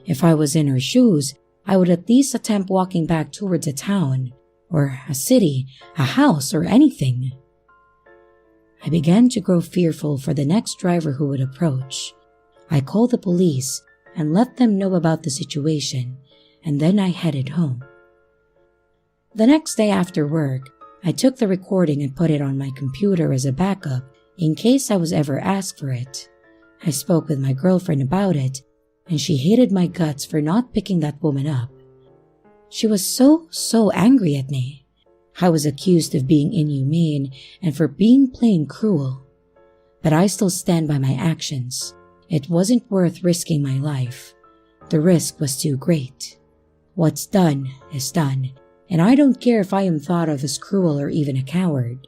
A: If I was in her shoes, I would at least attempt walking back towards a town, or a city, a house, or anything. I began to grow fearful for the next driver who would approach. I called the police and let them know about the situation, and then I headed home. The next day after work, I took the recording and put it on my computer as a backup in case I was ever asked for it. I spoke with my girlfriend about it, and she hated my guts for not picking that woman up. She was so angry at me. I was accused of being inhumane and for being plain cruel. But I still stand by my actions. It wasn't worth risking my life. The risk was too great. What's done is done, and I don't care if I am thought of as cruel or even a coward.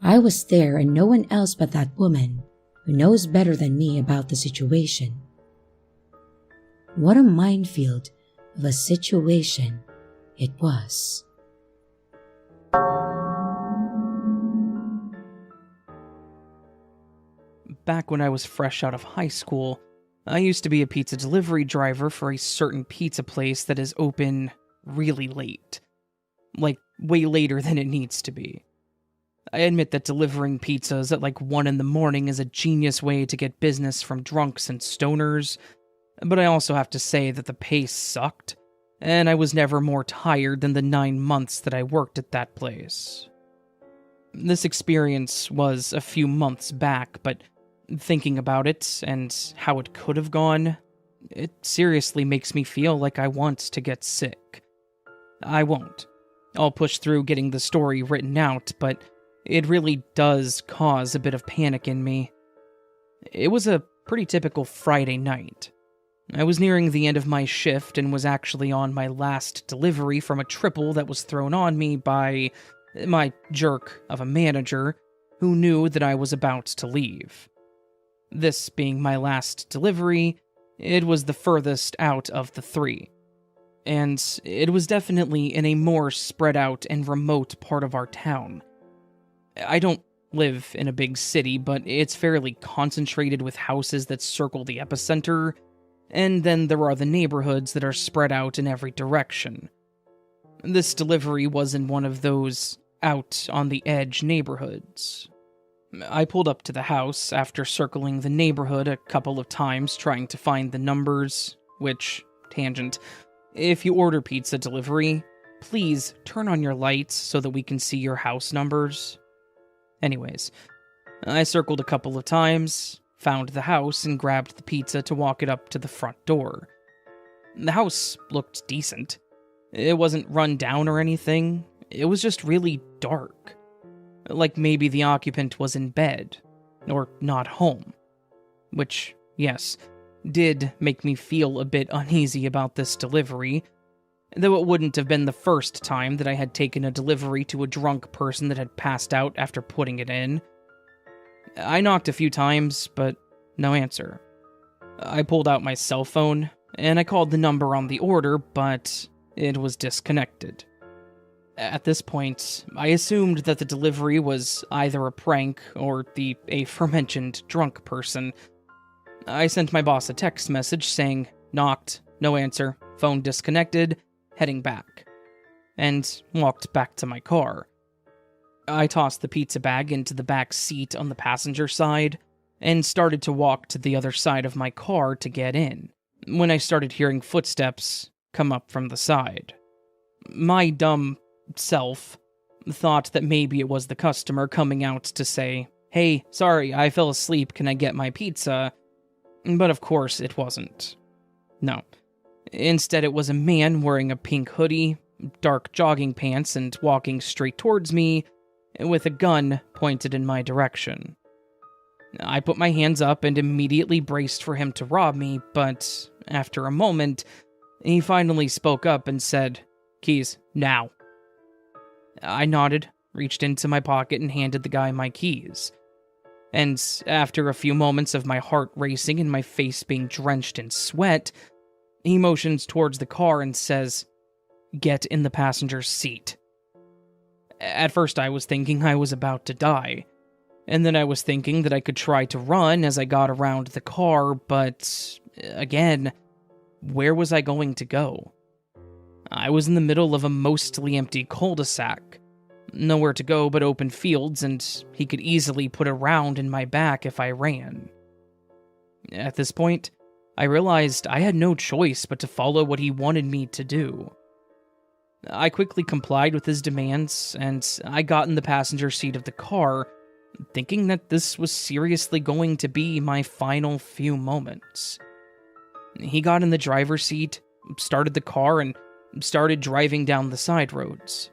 A: I was there and no one else but that woman, who knows better than me about the situation. What a minefield of a situation it was.
C: Back when I was fresh out of high school, I used to be a pizza delivery driver for a certain pizza place that is open really late. Like, way later than it needs to be. I admit that delivering pizzas at like 1 a.m. is a genius way to get business from drunks and stoners, but I also have to say that the pay sucked, and I was never more tired than the 9 months that I worked at that place. This experience was a few months back, but thinking about it and how it could have gone, it seriously makes me feel like I want to get sick. I won't. I'll push through getting the story written out, but It really does cause a bit of panic in me. It was a pretty typical Friday night. I was nearing the end of my shift and was actually on my last delivery from a triple that was thrown on me by my jerk of a manager who knew that I was about to leave. This being my last delivery, it was the furthest out of the three. And it was definitely in a more spread out and remote part of our town. I don't live in a big city, but it's fairly concentrated with houses that circle the epicenter, and then there are the neighborhoods that are spread out in every direction. This delivery was in one of those out on the edge neighborhoods. I pulled up to the house after circling the neighborhood a couple of times trying to find the numbers, which, tangent, if you order pizza delivery, please turn on your lights so that we can see your house numbers. Anyways, I circled a couple of times, found the house, and grabbed the pizza to walk it up to the front door. The house looked decent. It wasn't run down or anything, it was just really dark. Like maybe the occupant was in bed, or not home. Which, yes, did make me feel a bit uneasy about this delivery, though it wouldn't have been the first time that I had taken a delivery to a drunk person that had passed out after putting it in. I knocked a few times, but no answer. I pulled out my cell phone, and I called the number on the order, but it was disconnected. At this point, I assumed that the delivery was either a prank or the aforementioned drunk person. I sent my boss a text message saying, knocked, no answer, phone disconnected, heading back, and walked back to my car. I tossed the pizza bag into the back seat on the passenger side, and started to walk to the other side of my car to get in, when I started hearing footsteps come up from the side. My dumb self thought that maybe it was the customer coming out to say, "Hey, sorry, I fell asleep, can I get my pizza?" But of course it wasn't. No. Instead it was a man wearing a pink hoodie, dark jogging pants, and walking straight towards me with a gun pointed in my direction. I put my hands up and immediately braced for him to rob me, but after a moment, he finally spoke up and said, "Keys, now." I nodded, reached into my pocket, and handed the guy my keys. And after a few moments of my heart racing and my face being drenched in sweat, he motions towards the car and says, "Get in the passenger's seat." At first I was thinking I was about to die, and then I was thinking that I could try to run as I got around the car, but again, where was I going to go? I was in the middle of a mostly empty cul-de-sac. Nowhere to go but open fields, and he could easily put a round in my back if I ran. At this point, I realized I had no choice but to follow what he wanted me to do. I quickly complied with his demands, and I got in the passenger seat of the car, thinking that this was seriously going to be my final few moments. He got in the driver's seat, started the car, and started driving down the side roads.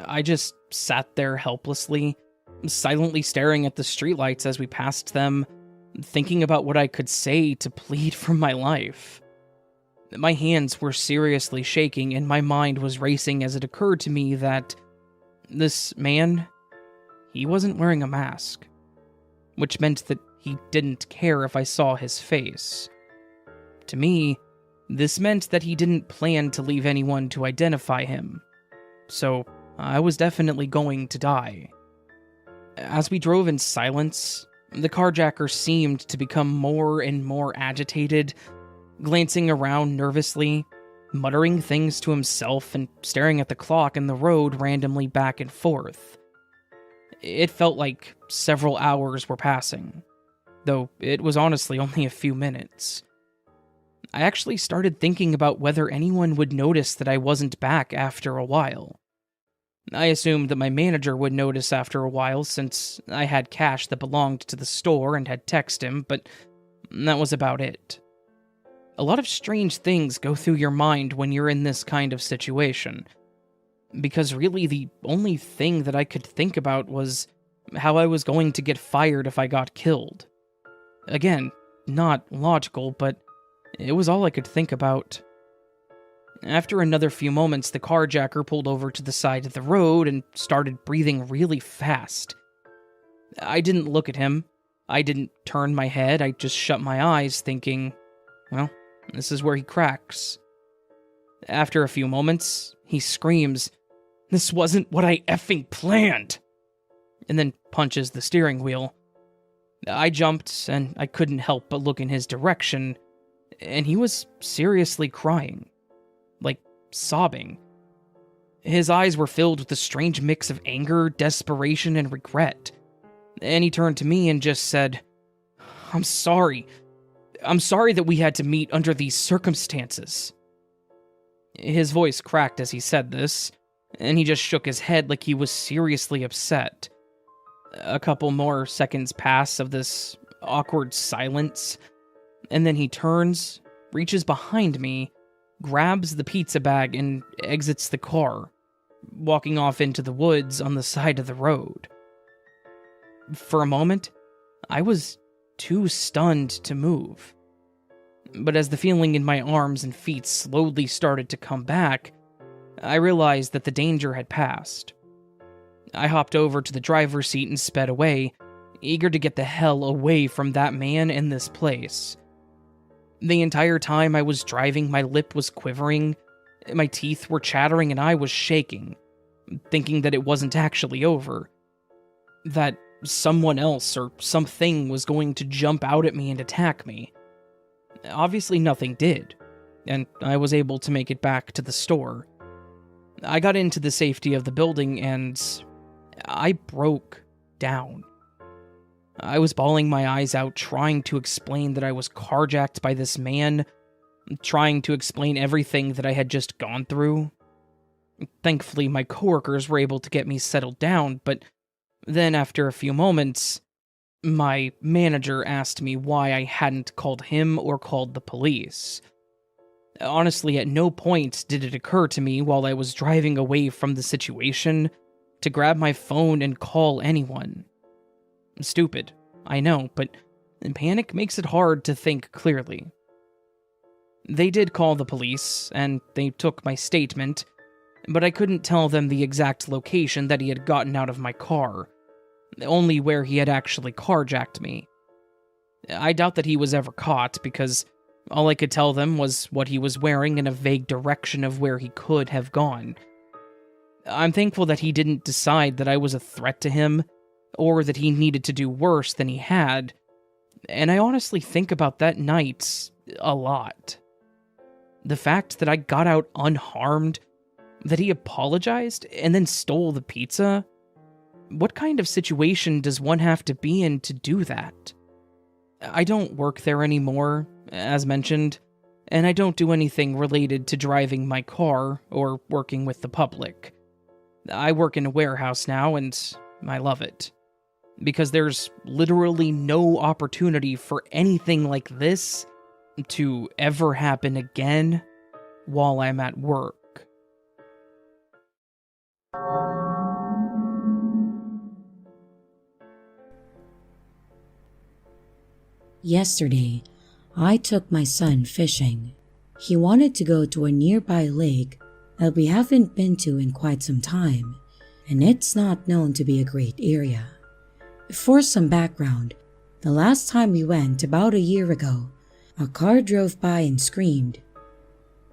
C: I just sat there helplessly, silently staring at the streetlights as we passed them, thinking about what I could say to plead for my life. My hands were seriously shaking and my mind was racing as it occurred to me that this man, he wasn't wearing a mask, which meant that he didn't care if I saw his face. To me, this meant that he didn't plan to leave anyone to identify him, so I was definitely going to die. As we drove in silence, the carjacker seemed to become more and more agitated, glancing around nervously, muttering things to himself and staring at the clock in the road randomly back and forth. It felt like several hours were passing, though it was honestly only a few minutes. I actually started thinking about whether anyone would notice that I wasn't back after a while. I assumed that my manager would notice after a while since I had cash that belonged to the store and had texted him, but that was about it. A lot of strange things go through your mind when you're in this kind of situation. because really the only thing that I could think about was how I was going to get fired if I got killed. Again, not logical, but it was all I could think about. After another few moments, the carjacker pulled over to the side of the road and started breathing really fast. I didn't look at him. I didn't turn my head. I just shut my eyes, thinking, well, this is where he cracks. After a few moments, he screams, "This wasn't what I effing planned!" and then punches the steering wheel. I jumped, and I couldn't help but look in his direction, and he was seriously crying. Like, sobbing. His eyes were filled with a strange mix of anger, desperation, and regret. And he turned to me and just said, I'm sorry that we had to meet under these circumstances." His voice cracked as he said this, and he just shook his head like he was seriously upset. A couple more seconds pass of this awkward silence, and then he turns, reaches behind me, grabs the pizza bag, and exits the car, walking off into the woods on the side of the road. For a moment, I was too stunned to move. But as the feeling in my arms and feet slowly started to come back, I realized that the danger had passed. I hopped over to the driver's seat and sped away, eager to get the hell away from that man and this place. The entire time I was driving, my lip was quivering, my teeth were chattering, and I was shaking, thinking that it wasn't actually over. That someone else or something was going to jump out at me and attack me. Obviously nothing did, and I was able to make it back to the store. I got into the safety of the building and I broke down. I was bawling my eyes out, trying to explain that I was carjacked by this man, trying to explain everything that I had just gone through. Thankfully, my coworkers were able to get me settled down, but then after a few moments, my manager asked me why I hadn't called him or called the police. Honestly, at no point did it occur to me while I was driving away from the situation to grab my phone and call anyone. Stupid, I know, but panic makes it hard to think clearly. They did call the police, and they took my statement, but I couldn't tell them the exact location that he had gotten out of my car, only where he had actually carjacked me. I doubt that he was ever caught, because all I could tell them was what he was wearing and a vague direction of where he could have gone. I'm thankful that he didn't decide that I was a threat to him, or that he needed to do worse than he had, and I honestly think about that night a lot. The fact that I got out unharmed, that he apologized and then stole the pizza. What kind of situation does one have to be in to do that? I don't work there anymore, as mentioned, and I don't do anything related to driving my car or working with the public. I work in a warehouse now, and I love it. Because there's literally no opportunity for anything like this to ever happen again while I'm at work.
A: Yesterday, I took my son fishing. He wanted to go to a nearby lake that we haven't been to in quite some time, and it's not known to be a great area. For some background, the last time we went, about a year ago, a car drove by and screamed,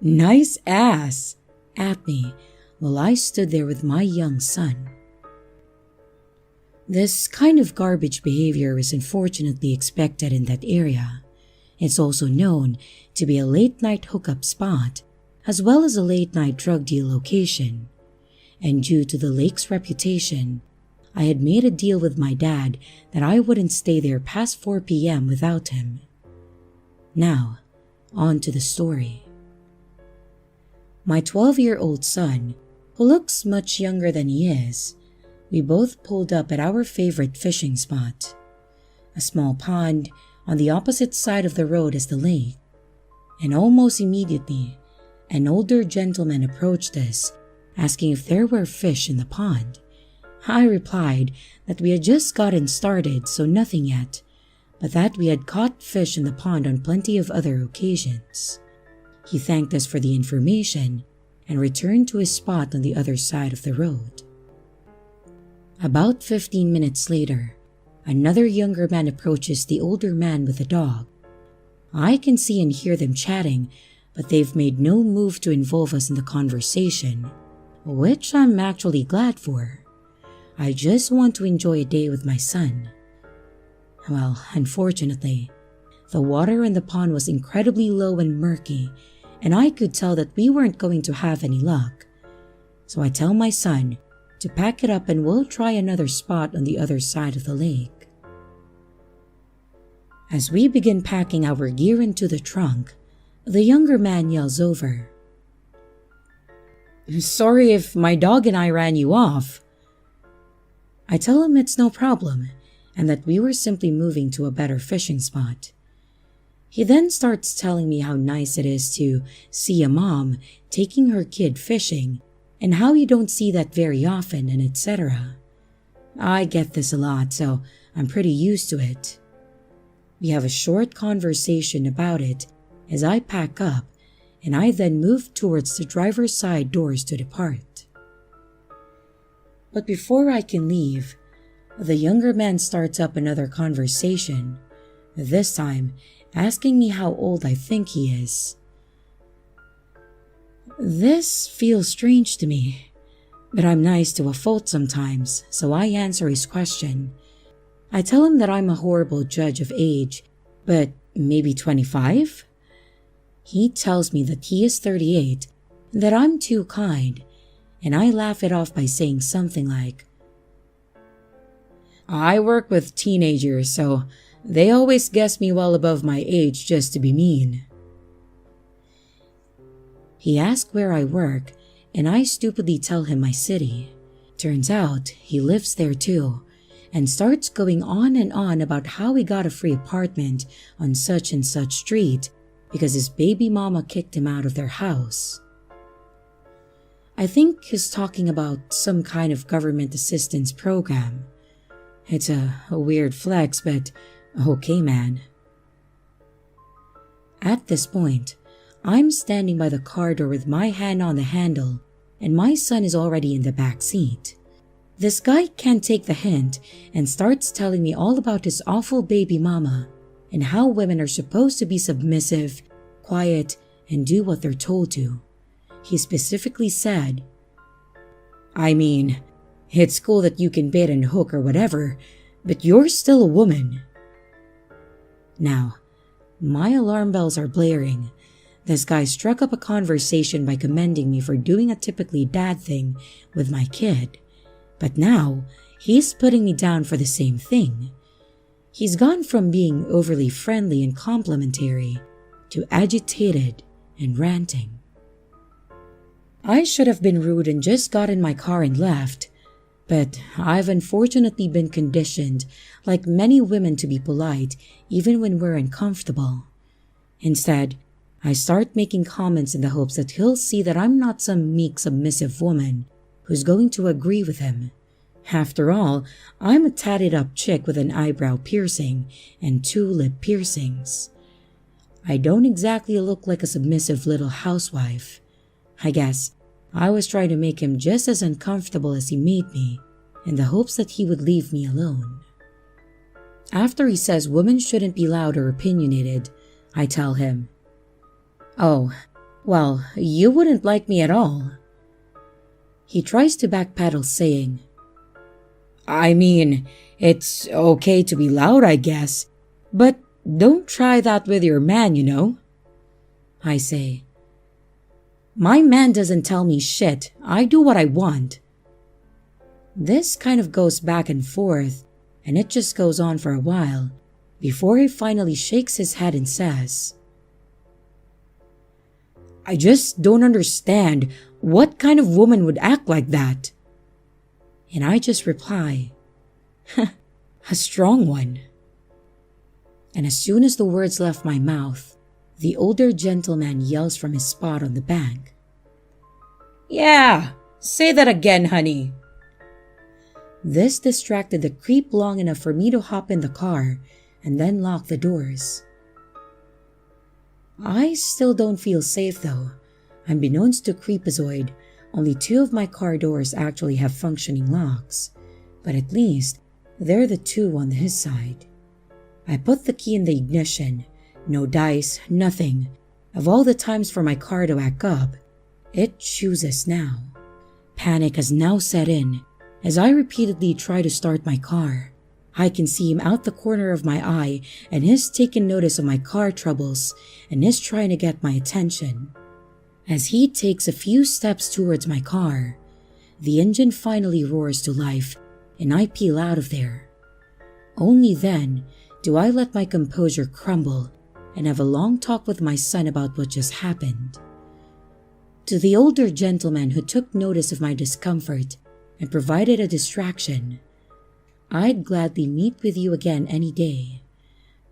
A: "Nice ass!" at me while I stood there with my young son. This kind of garbage behavior is unfortunately expected in that area. It's also known to be a late-night hookup spot, as well as a late-night drug deal location. And due to the lake's reputation, I had made a deal with my dad that I wouldn't stay there past 4 p.m. without him. Now, on to the story. My 12-year-old son, who looks much younger than he is, we both pulled up at our favorite fishing spot, a small pond on the opposite side of the road as the lake, and almost immediately, an older gentleman approached us asking if there were fish in the pond. I replied that we had just gotten started, so nothing yet, but that we had caught fish in the pond on plenty of other occasions. He thanked us for the information and returned to his spot on the other side of the road. About 15 minutes later, another younger man approaches the older man with a dog. I can see and hear them chatting, but they've made no move to involve us in the conversation, which I'm actually glad for. I just want to enjoy a day with my son. Well, unfortunately, the water in the pond was incredibly low and murky, and I could tell that we weren't going to have any luck. So I tell my son to pack it up and we'll try another spot on the other side of the lake. As we begin packing our gear into the trunk, the younger man yells over, "Sorry if my dog and I ran you off." I tell him it's no problem and that we were simply moving to a better fishing spot. He then starts telling me how nice it is to see a mom taking her kid fishing and how you don't see that very often and etc. I get this a lot, so I'm pretty used to it. We have a short conversation about it as I pack up, and I then move towards the driver's side doors to depart. But before I can leave, the younger man starts up another conversation, this time asking me how old I think he is. This feels strange to me, but I'm nice to a fault sometimes, so I answer his question. I tell him that I'm a horrible judge of age, but maybe 25? He tells me that he is 38, and that I'm too kind, and I laugh it off by saying something like, "I work with teenagers, so they always guess me well above my age just to be mean." He asks where I work, and I stupidly tell him my city. Turns out he lives there too, and starts going on and on about how he got a free apartment on such and such street because his baby mama kicked him out of their house. I think he's talking about some kind of government assistance program. It's a weird flex, but okay, man. At this point, I'm standing by the car door with my hand on the handle, and my son is already in the back seat. This guy can't take the hint and starts telling me all about his awful baby mama and how women are supposed to be submissive, quiet, and do what they're told to. He specifically said, "I mean, it's cool that you can bait and hook or whatever, but you're still a woman." Now, my alarm bells are blaring. This guy struck up a conversation by commending me for doing a typically dad thing with my kid, but now he's putting me down for the same thing. He's gone from being overly friendly and complimentary to agitated and ranting. I should have been rude and just got in my car and left, but I've unfortunately been conditioned, like many women, to be polite even when we're uncomfortable. Instead, I start making comments in the hopes that he'll see that I'm not some meek, submissive woman who's going to agree with him. After all, I'm a tatted up chick with an eyebrow piercing and 2 lip piercings. I don't exactly look like a submissive little housewife. I guess I was trying to make him just as uncomfortable as he made me, in the hopes that he would leave me alone. After he says women shouldn't be loud or opinionated, I tell him, "Oh, well, you wouldn't like me at all." He tries to backpedal, saying, "I mean, it's okay to be loud, I guess, but don't try that with your man, you know." I say, "My man doesn't tell me shit. I do what I want." This kind of goes back and forth, and it just goes on for a while, before he finally shakes his head and says, "I just don't understand what kind of woman would act like that." And I just reply, "A strong one." And as soon as the words left my mouth, the older gentleman yells from his spot on the bank, "Yeah, Say that again, honey. This distracted the creep long enough for me to hop in the car and then lock the doors. I still don't feel safe though. Unbeknownst to Creepazoid, only 2 of my car doors actually have functioning locks, but at least they're the 2 on his side. I put the key in the ignition, no dice, nothing. Of all the times for my car to act up, it chooses now. Panic has now set in as I repeatedly try to start my car. I can see him out the corner of my eye and he's taken notice of my car troubles and is trying to get my attention. As he takes a few steps towards my car, the engine finally roars to life and I peel out of there. Only then do I let my composure crumble and have a long talk with my son about what just happened. To the older gentleman who took notice of my discomfort and provided a distraction, I'd gladly meet with you again any day.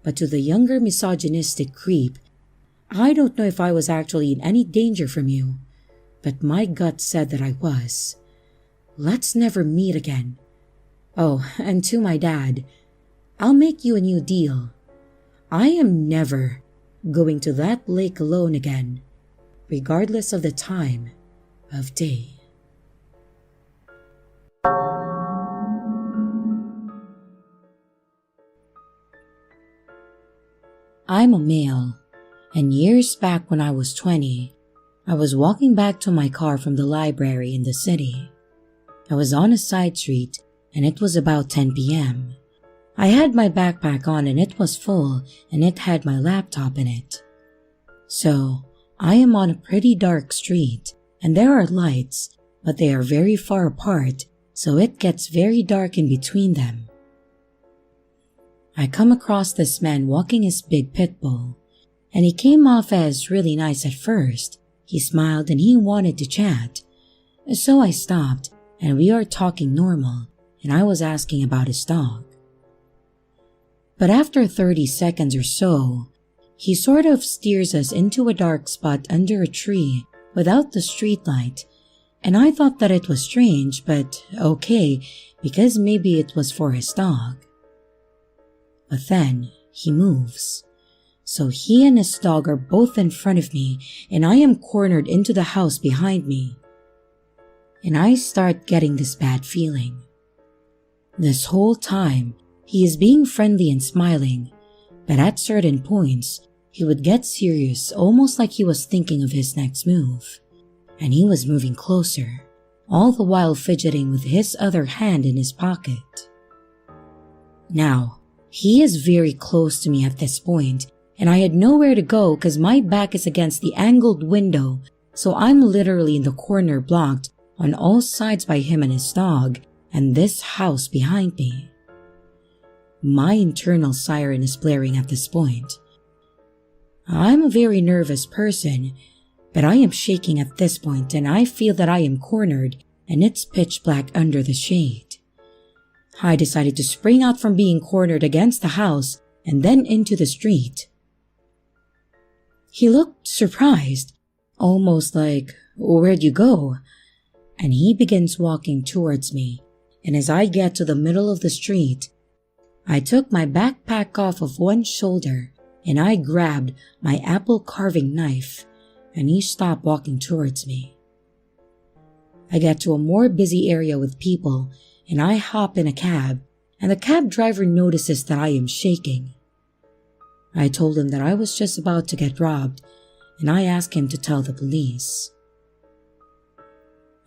A: But to the younger misogynistic creep, I don't know if I was actually in any danger from you, but my gut said that I was. Let's never meet again. Oh, and to my dad, I'll make you a new deal. I am never going to that lake alone again, regardless of the time of day. I'm a male, and years back when I was 20, I was walking back to my car from the library in the city. I was on a side street, and it was about 10 p.m. I had my backpack on and it was full and it had my laptop in it. So, I am on a pretty dark street and there are lights, but they are very far apart, so it gets very dark in between them. I come across this man walking his big pit bull, and he came off as really nice at first. He smiled and he wanted to chat. So I stopped and we are talking normal and I was asking about his dog. But after 30 seconds or so, he sort of steers us into a dark spot under a tree without the streetlight, and I thought that it was strange, but okay, because maybe it was for his dog. But then he moves. So he and his dog are both in front of me and I am cornered into the house behind me. And I start getting this bad feeling. This whole time, he is being friendly and smiling, but at certain points, he would get serious, almost like he was thinking of his next move. And he was moving closer, all the while fidgeting with his other hand in his pocket. Now, he is very close to me at this point, and I had nowhere to go because my back is against the angled window, so I'm literally in the corner blocked on all sides by him and his dog, and this house behind me. My internal siren is blaring at this point. I'm a very nervous person, but I am shaking at this point and I feel that I am cornered and it's pitch black under the shade. I decided to spring out from being cornered against the house and then into the street. He looked surprised, almost like, "Where'd you go?" And he begins walking towards me, and as I get to the middle of the street, I took my backpack off of one shoulder and I grabbed my apple carving knife and he stopped walking towards me. I get to a more busy area with people and I hop in a cab and the cab driver notices that I am shaking. I told him that I was just about to get robbed and I asked him to tell the police.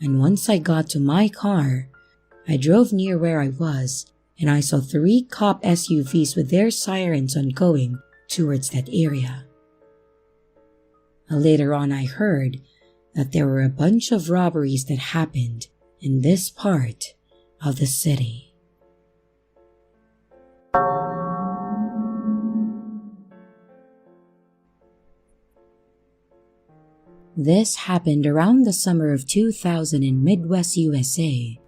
A: And once I got to my car, I drove near where I was and I saw 3 cop SUVs with their sirens on going towards that area. Later on I heard that there were a bunch of robberies that happened in this part of the city. This happened around the summer of 2000 in Midwest USA,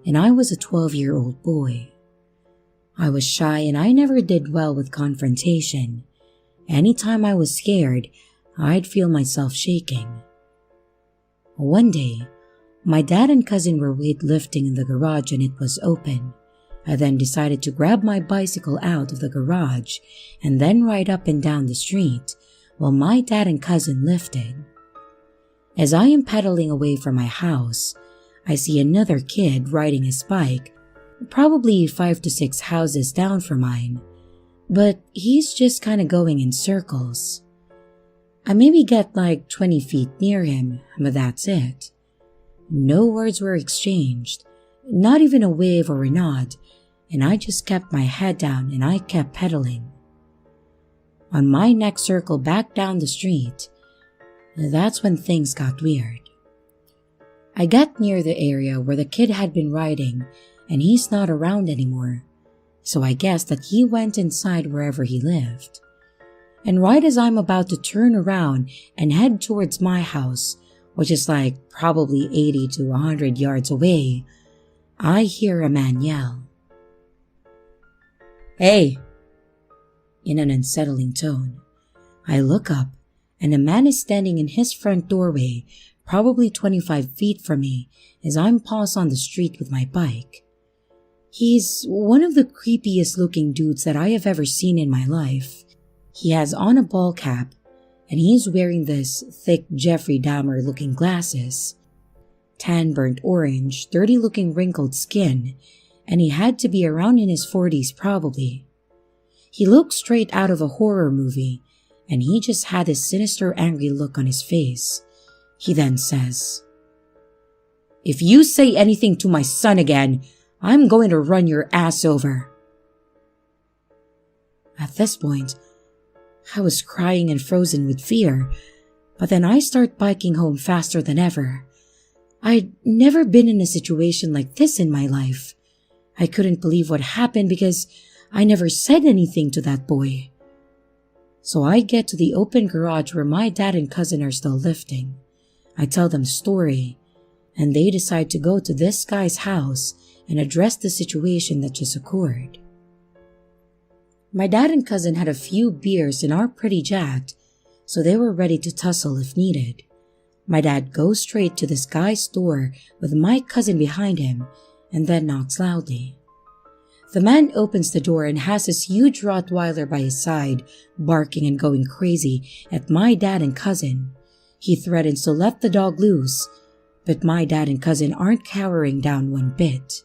A: and I was a 12-year-old boy. I was shy and I never did well with confrontation. Anytime I was scared, I'd feel myself shaking. One day, My dad and cousin were weightlifting in the garage and it was open. I then decided to grab my bicycle out of the garage and then ride up and down the street while my dad and cousin lifted. As I am pedaling away from my house, I see another kid riding his bike, probably 5 to 6 houses down from mine, but he's just kind of going in circles. I maybe get like 20 feet near him, but that's it. No words were exchanged, not even a wave or a nod, and I just kept my head down and I kept pedaling. On my next circle back down the street, that's when things got weird. I got near the area where the kid had been riding and he's not around anymore, so I guess that he went inside wherever he lived. And right as I'm about to turn around and head towards my house, which is like probably 80 to 100 yards away, I hear a man yell, "Hey!" in an unsettling tone. I look up and a man is standing in his front doorway, probably 25 feet from me, as I'm paused on the street with my bike. He's one of the creepiest looking dudes that I have ever seen in my life. He has on a ball cap and he's wearing this thick Jeffrey Dahmer looking glasses, tan burnt orange, dirty looking wrinkled skin, and he had to be around in his 40s probably. He looked straight out of a horror movie and he just had this sinister angry look on his face. He then says, "If you say anything to my son again, I'm going to run your ass over." At this point, I was crying and frozen with fear, but then I start biking home faster than ever. I'd never been in a situation like this in my life. I couldn't believe what happened because I never said anything to that boy. So I get to the open garage where my dad and cousin are still lifting. I tell them the story, and they decide to go to this guy's house and address the situation that just occurred. My dad and cousin had a few beers and are pretty jacked, so they were ready to tussle if needed. My dad goes straight to this guy's door with my cousin behind him and then knocks loudly. The man opens the door and has this huge Rottweiler by his side, barking and going crazy at my dad and cousin. He threatens to let the dog loose, but my dad and cousin aren't cowering down one bit.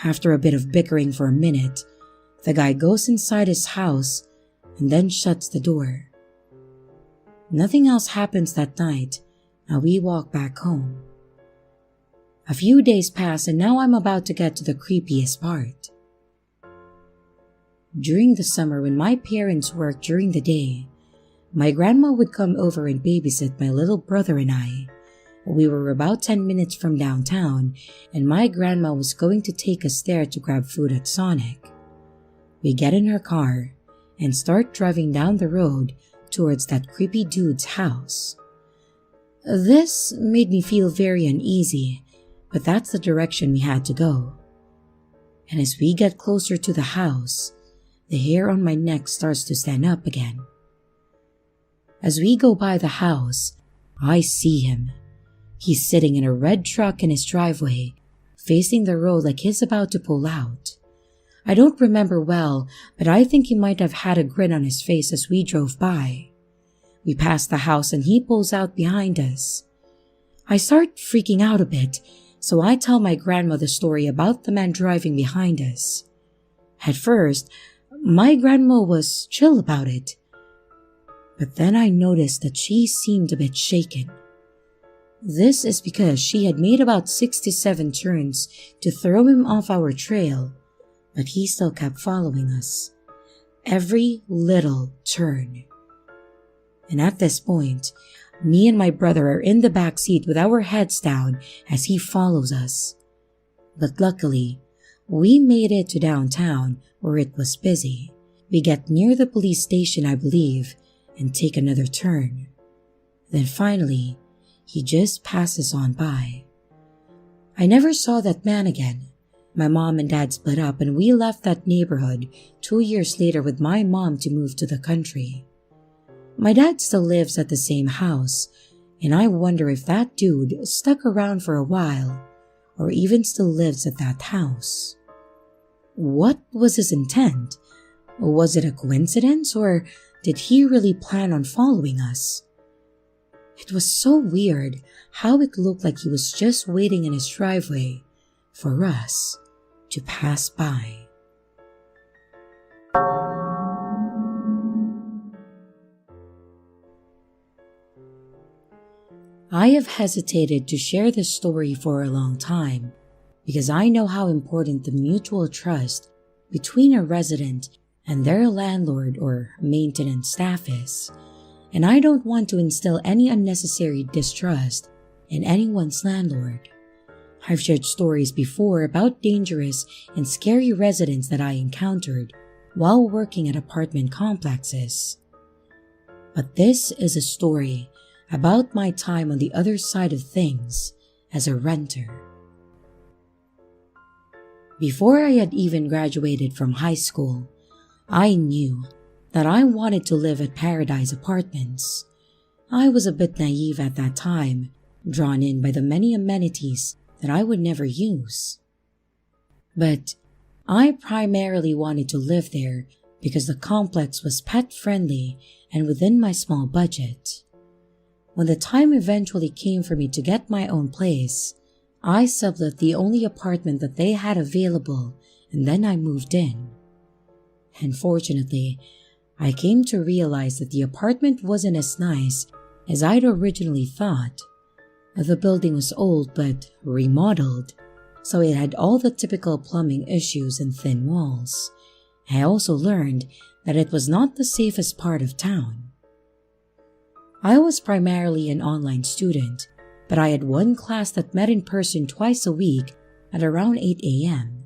A: After a bit of bickering for a minute, the guy goes inside his house and then shuts the door. Nothing else happens that night, and we walk back home. A few days pass and now I'm about to get to the creepiest part. During the summer when my parents worked during the day, my grandma would come over and babysit my little brother and I. We were about 10 minutes from downtown and my grandma was going to take us there to grab food at Sonic. We get in her car and start driving down the road towards that creepy dude's house. This made me feel very uneasy, but that's the direction we had to go. And as we get closer to the house, the hair on my neck starts to stand up again. As we go by the house, I see him. He's sitting in a red truck in his driveway, facing the road like he's about to pull out. I don't remember well, but I think he might have had a grin on his face as we drove by. We pass the house and he pulls out behind us. I start freaking out a bit, so I tell my grandma the story about the man driving behind us. At first, my grandma was chill about it, but then I noticed that she seemed a bit shaken. This is because she had made about 67 turns to throw him off our trail, but he still kept following us. Every little turn. And at this point, me and my brother are in the back seat with our heads down as he follows us. But luckily, we made it to downtown where it was busy. We get near the police station, I believe, and take another turn. Then finally, he just passes on by. I never saw that man again. My mom and dad split up and we left that neighborhood 2 years later with my mom to move to the country. My dad still lives at the same house, and I wonder if that dude stuck around for a while or even still lives at that house. What was his intent? Was it a coincidence, or did he really plan on following us? It was so weird how it looked like he was just waiting in his driveway for us to pass by. I have hesitated to share this story for a long time because I know how important the mutual trust between a resident and their landlord or maintenance staff is, and I don't want to instill any unnecessary distrust in anyone's landlord. I've shared stories before about dangerous and scary residents that I encountered while working at apartment complexes. But this is a story about my time on the other side of things as a renter. Before I had even graduated from high school, I knew that I wanted to live at Paradise Apartments. I was a bit naive at that time, drawn in by the many amenities that I would never use. But I primarily wanted to live there because the complex was pet-friendly and within my small budget. When the time eventually came for me to get my own place, I sublet the only apartment that they had available, and then I moved in. Unfortunately, I came to realize that the apartment wasn't as nice as I'd originally thought. The building was old but remodeled, so it had all the typical plumbing issues and thin walls. I also learned that it was not the safest part of town. I was primarily an online student, but I had one class that met in person twice a week at around 8 a.m.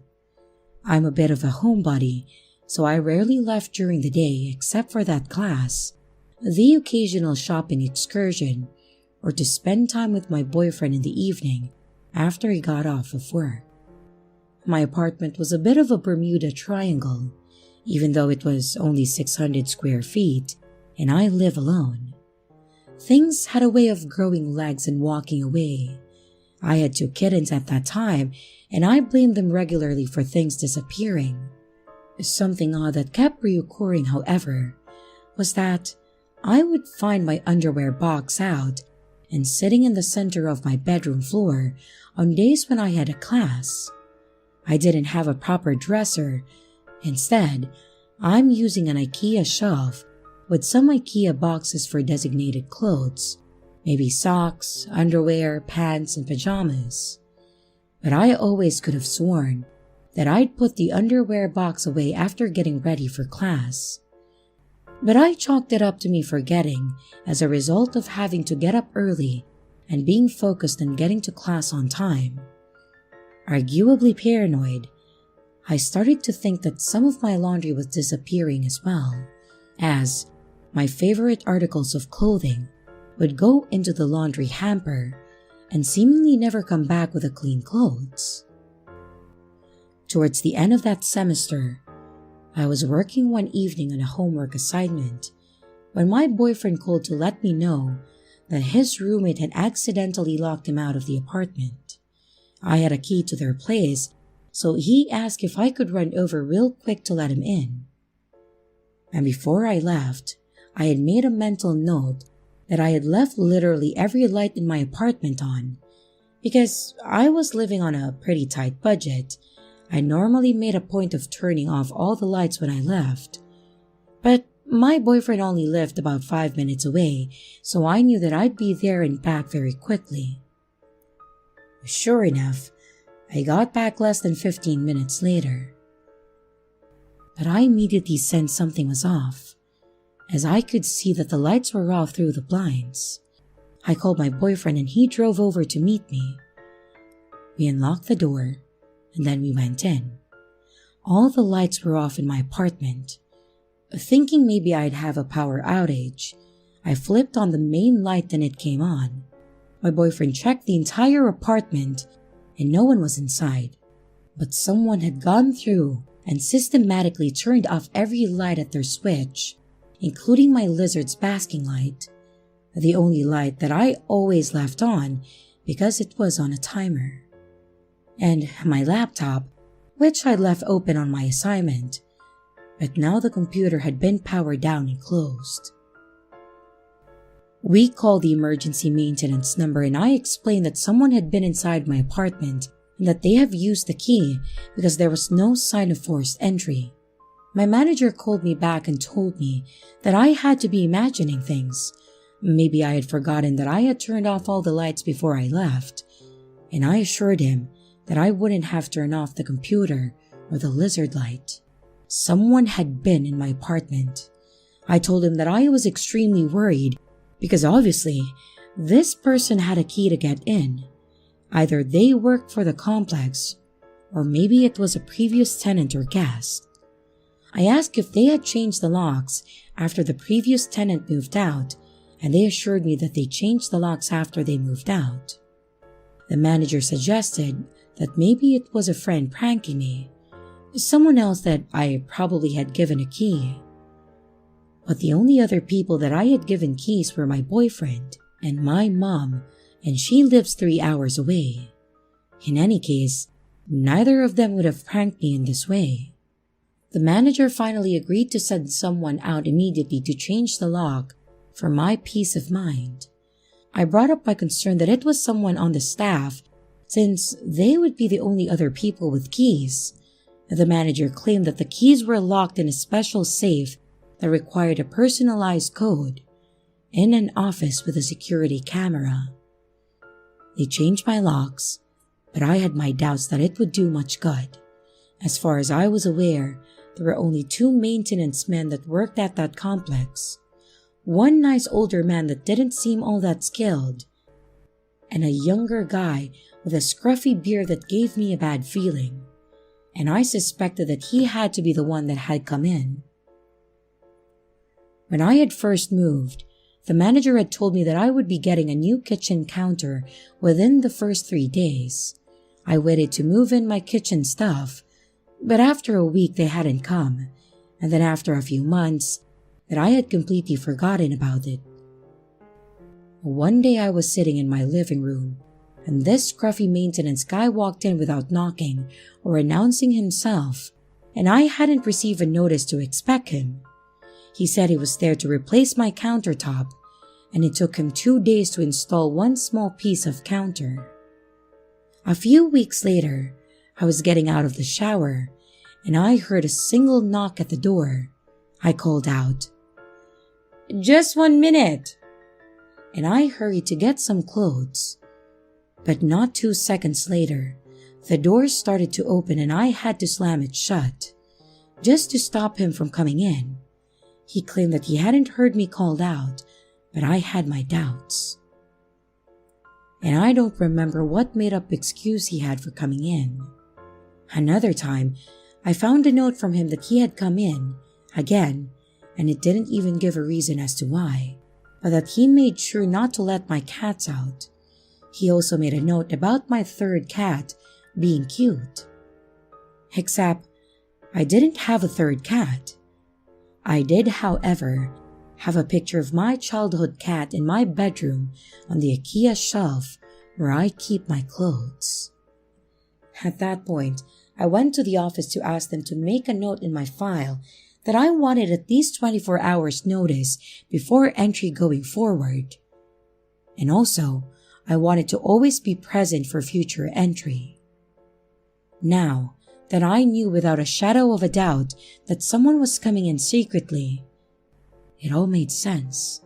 A: I'm a bit of a homebody, so I rarely left during the day except for that class, the occasional shopping excursion, or to spend time with my boyfriend in the evening after he got off of work. My apartment was a bit of a Bermuda Triangle, even though it was only 600 square feet, and I live alone. Things had a way of growing legs and walking away. I had 2 kittens at that time, and I blamed them regularly for things disappearing. Something odd that kept reoccurring, however, was that I would find my underwear box out and sitting in the center of my bedroom floor on days when I had a class. I didn't have a proper dresser. Instead, I'm using an IKEA shelf with some IKEA boxes for designated clothes, maybe socks, underwear, pants, and pajamas. But I always could have sworn that I'd put the underwear box away after getting ready for class. But I chalked it up to me forgetting as a result of having to get up early and being focused on getting to class on time. Arguably paranoid, I started to think that some of my laundry was disappearing as well, as my favorite articles of clothing would go into the laundry hamper and seemingly never come back with the clean clothes. Towards the end of that semester, I was working one evening on a homework assignment when my boyfriend called to let me know that his roommate had accidentally locked him out of the apartment. I had a key to their place, so he asked if I could run over real quick to let him in. And before I left, I had made a mental note that I had left literally every light in my apartment on. Because I was living on a pretty tight budget, I normally made a point of turning off all the lights when I left. But my boyfriend only lived about 5 minutes away, so I knew that I'd be there and back very quickly. Sure enough, I got back less than 15 minutes later. But I immediately sensed something was off, as I could see that the lights were off through the blinds. I called my boyfriend and he drove over to meet me. We unlocked the door and then we went in. All the lights were off in my apartment. Thinking maybe I'd have a power outage, I flipped on the main light and it came on. My boyfriend checked the entire apartment and no one was inside, but someone had gone through and systematically turned off every light at their switch, including my lizard's basking light. the only light that I always left on because it was on a timer. And my laptop, which I left open on my assignment, but now the computer had been powered down and closed. We called the emergency maintenance number and I explained that someone had been inside my apartment and that they have used the key because there was no sign of forced entry. My manager called me back and told me that I had to be imagining things. Maybe I had forgotten that I had turned off all the lights before I left, and I assured him that I wouldn't have turned off the computer or the lizard light. Someone had been in my apartment. I told him that I was extremely worried because obviously this person had a key to get in. Either they worked for the complex or maybe it was a previous tenant or guest. I asked if they had changed the locks after the previous tenant moved out, and they assured me that they changed the locks after they moved out. The manager suggested that maybe it was a friend pranking me, someone else that I probably had given a key. But the only other people that I had given keys were my boyfriend and my mom, and she lives 3 hours away. In any case, neither of them would have pranked me in this way. The manager finally agreed to send someone out immediately to change the lock for my peace of mind. I brought up my concern that it was someone on the staff since they would be the only other people with keys. The manager claimed that the keys were locked in a special safe that required a personalized code in an office with a security camera. They changed my locks, but I had my doubts that it would do much good. As far as I was aware, there were only 2 maintenance men that worked at that complex. One nice older man that didn't seem all that skilled, and a younger guy with a scruffy beard that gave me a bad feeling, and I suspected that he had to be the one that had come in. When I had first moved, the manager had told me that I would be getting a new kitchen counter within the first 3 days. I waited to move in my kitchen stuff, but after a week they hadn't come, and then after a few months, that I had completely forgotten about it. One day I was sitting in my living room, and this scruffy maintenance guy walked in without knocking or announcing himself, and I hadn't received a notice to expect him. He said he was there to replace my countertop, and it took him 2 days to install one small piece of counter. A few weeks later, I was getting out of the shower, and I heard a single knock at the door. I called out, "Just 1 minute!" And I hurried to get some clothes. But not 2 seconds later, the door started to open and I had to slam it shut, just to stop him from coming in. He claimed that he hadn't heard me called out, but I had my doubts. And I don't remember what made-up excuse he had for coming in. Another time, I found a note from him that he had come in, again, and it didn't even give a reason as to why, but that he made sure not to let my cats out. He also made a note about my 3rd cat being cute. Except, I didn't have a 3rd cat. I did, however, have a picture of my childhood cat in my bedroom on the IKEA shelf where I keep my clothes. At that point, I went to the office to ask them to make a note in my file that I wanted at least 24 hours notice before entry going forward. And also, I wanted to always be present for future entry. Now that I knew without a shadow of a doubt that someone was coming in secretly, it all made sense.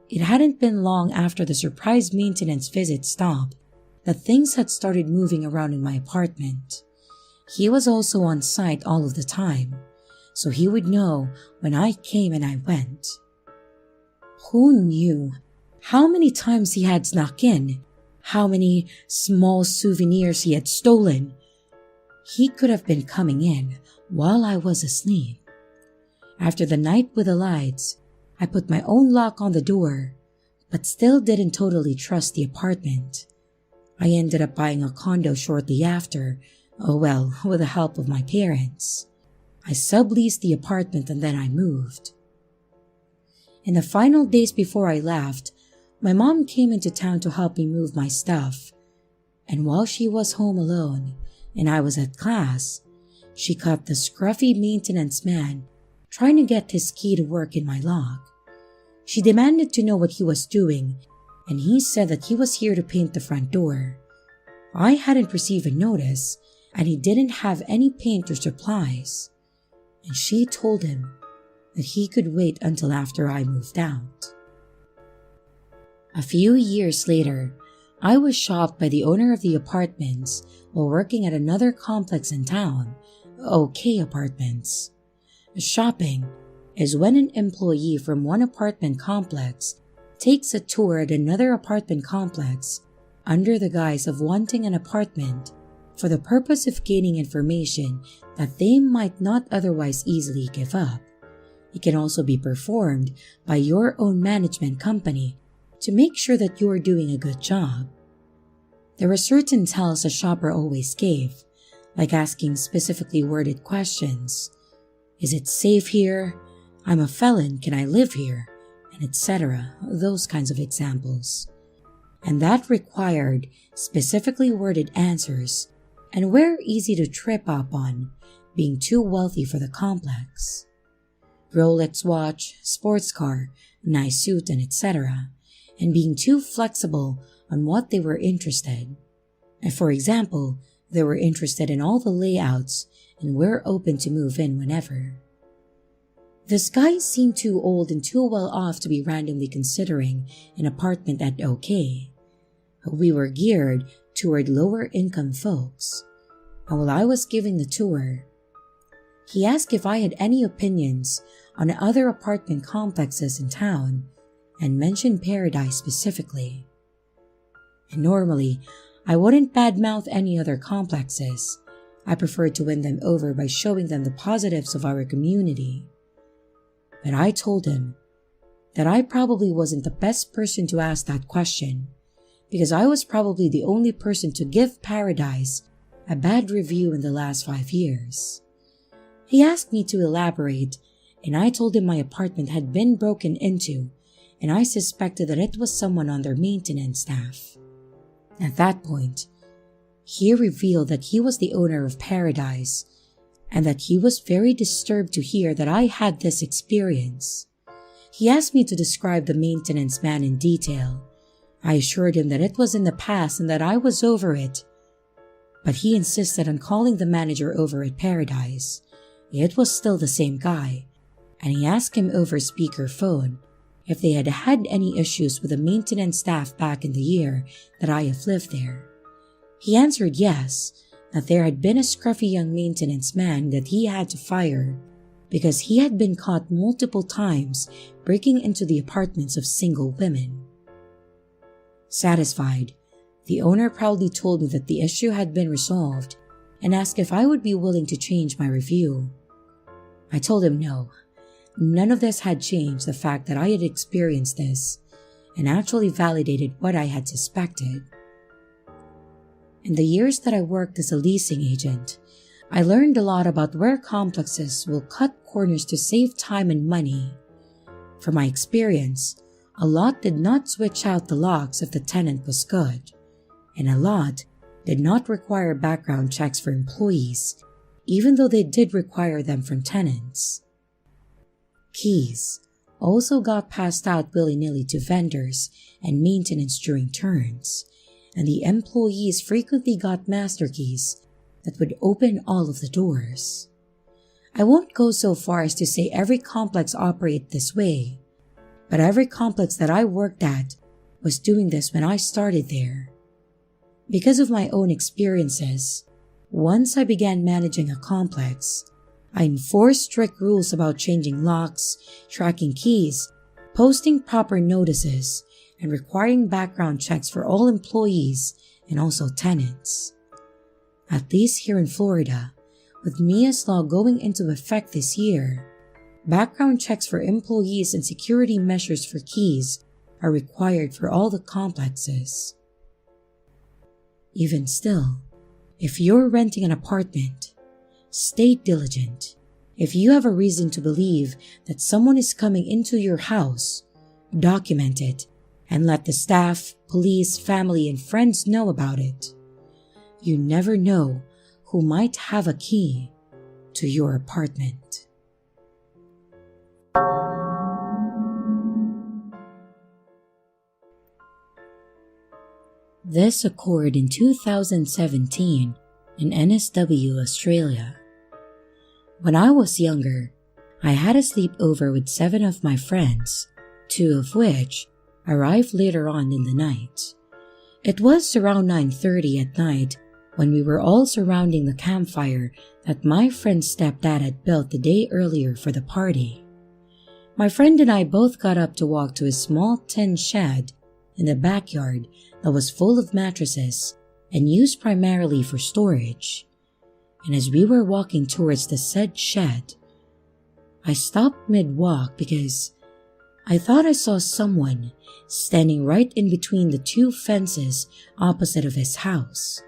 A: It hadn't been long after the surprise maintenance visit stopped that things had started moving around in my apartment. He was also on site all of the time, so he would know when I came and I went. Who knew how many times he had snuck in, how many small souvenirs he had stolen? He could have been coming in while I was asleep. After the night with the lights, I put my own lock on the door, but still didn't totally trust the apartment. I ended up buying a condo shortly after, with the help of my parents. I subleased the apartment and then I moved. In the final days before I left, My mom came into town to help me move my stuff, and while she was home alone and I was at class, she caught the scruffy maintenance man trying to get his key to work in my lock. She demanded to know what he was doing, and he said that he was here to paint the front door. I hadn't received a notice, and he didn't have any paint or supplies, and she told him that he could wait until after I moved out. A few years later, I was shocked by the owner of the apartments while working at another complex in town, OK Apartments. Shopping is when an employee from one apartment complex takes a tour at another apartment complex under the guise of wanting an apartment for the purpose of gaining information that they might not otherwise easily give up. It can also be performed by your own management company to make sure that you are doing a good job. There were certain tells a shopper always gave, like asking specifically worded questions. Is it safe here? I'm a felon, can I live here? And etc. Those kinds of examples. And that required specifically worded answers and were easy to trip up on, being too wealthy for the complex. Rolex watch, sports car, nice suit, and etc. And being too flexible on what they were interested. And for example, they were interested in all the layouts and were open to move in whenever. This guy seemed too old and too well off to be randomly considering an apartment at OK. We were geared toward lower income folks. And while I was giving the tour, he asked if I had any opinions on other apartment complexes in town and mentioned Paradise specifically. And normally, I wouldn't badmouth any other complexes. I preferred to win them over by showing them the positives of our community. But I told him that I probably wasn't the best person to ask that question because I was probably the only person to give Paradise a bad review in the last 5 years. He asked me to elaborate, and I told him my apartment had been broken into and I suspected that it was someone on their maintenance staff. At that point, he revealed that he was the owner of Paradise and that he was very disturbed to hear that I had this experience. He asked me to describe the maintenance man in detail. I assured him that it was in the past and that I was over it, but he insisted on calling the manager over at Paradise. It was still the same guy, and he asked him over speakerphone if they had had any issues with the maintenance staff back in the year that I have lived there. He answered yes, that there had been a scruffy young maintenance man that he had to fire because he had been caught multiple times breaking into the apartments of single women. Satisfied, the owner proudly told me that the issue had been resolved and asked if I would be willing to change my review. I told him no. None of this had changed the fact that I had experienced this and actually validated what I had suspected. In the years that I worked as a leasing agent, I learned a lot about where complexes will cut corners to save time and money. From my experience, a lot did not switch out the locks if the tenant was good, and a lot did not require background checks for employees, even though they did require them from tenants. Keys also got passed out willy-nilly to vendors and maintenance during turns, and the employees frequently got master keys that would open all of the doors. I won't go so far as to say every complex operated this way, but every complex that I worked at was doing this when I started there. Because of my own experiences, once I began managing a complex, I enforced strict rules about changing locks, tracking keys, posting proper notices, and requiring background checks for all employees and also tenants. At least here in Florida, with MIA's law going into effect this year, background checks for employees and security measures for keys are required for all the complexes. Even still, if you're renting an apartment, stay diligent. If you have a reason to believe that someone is coming into your house, document it and let the staff, police, family, and friends know about it. You never know who might have a key to your apartment. This occurred in 2017 in NSW, Australia. When I was younger, I had a sleepover with 7 of my friends, 2 of which arrived later on in the night. It was around 9:30 at night when we were all surrounding the campfire that my friend's stepdad had built the day earlier for the party. My friend and I both got up to walk to a small tin shed in the backyard that was full of mattresses and used primarily for storage. And as we were walking towards the said shed, I stopped mid-walk because I thought I saw someone standing right in between the 2 fences opposite of his house.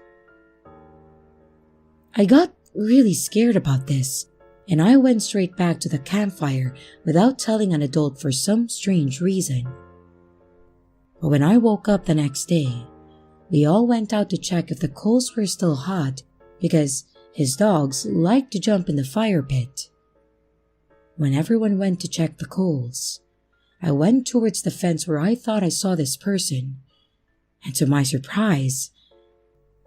A: I got really scared about this, and I went straight back to the campfire without telling an adult for some strange reason. But when I woke up the next day, we all went out to check if the coals were still hot because his dogs liked to jump in the fire pit. When everyone went to check the coals, I went towards the fence where I thought I saw this person, and to my surprise,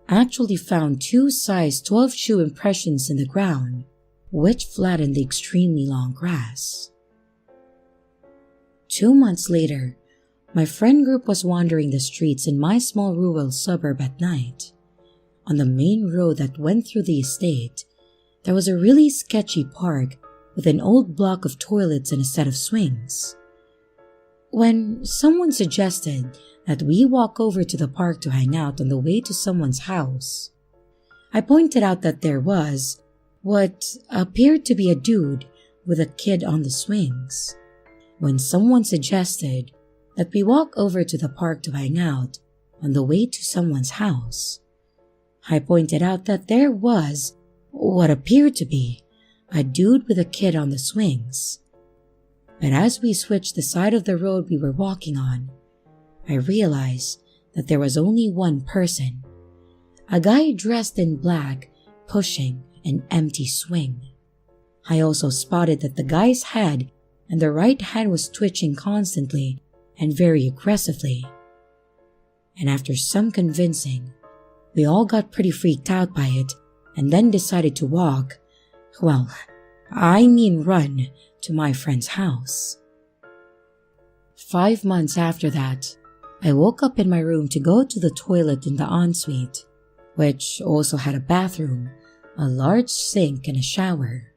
A: actually found 2 size 12 shoe impressions in the ground, which flattened the extremely long grass. 2 months later, my friend group was wandering the streets in my small rural suburb at night. On the main road that went through the estate, there was a really sketchy park with an old block of toilets and a set of swings. When someone suggested that we walk over to the park to hang out on the way to someone's house, I pointed out that there was what appeared to be a dude with a kid on the swings. When someone suggested that we walk over to the park to hang out on the way to someone's house, I pointed out that there was what appeared to be a dude with a kid on the swings. But as we switched the side of the road we were walking on, I realized that there was only one person, a guy dressed in black pushing an empty swing. I also spotted that the guy's head and the right hand was twitching constantly and very aggressively. And after some convincing, we all got pretty freaked out by it and then decided to walk, run to my friend's house. 5 months after that, I woke up in my room to go to the toilet in the ensuite, which also had a bathroom, a large sink, and a shower.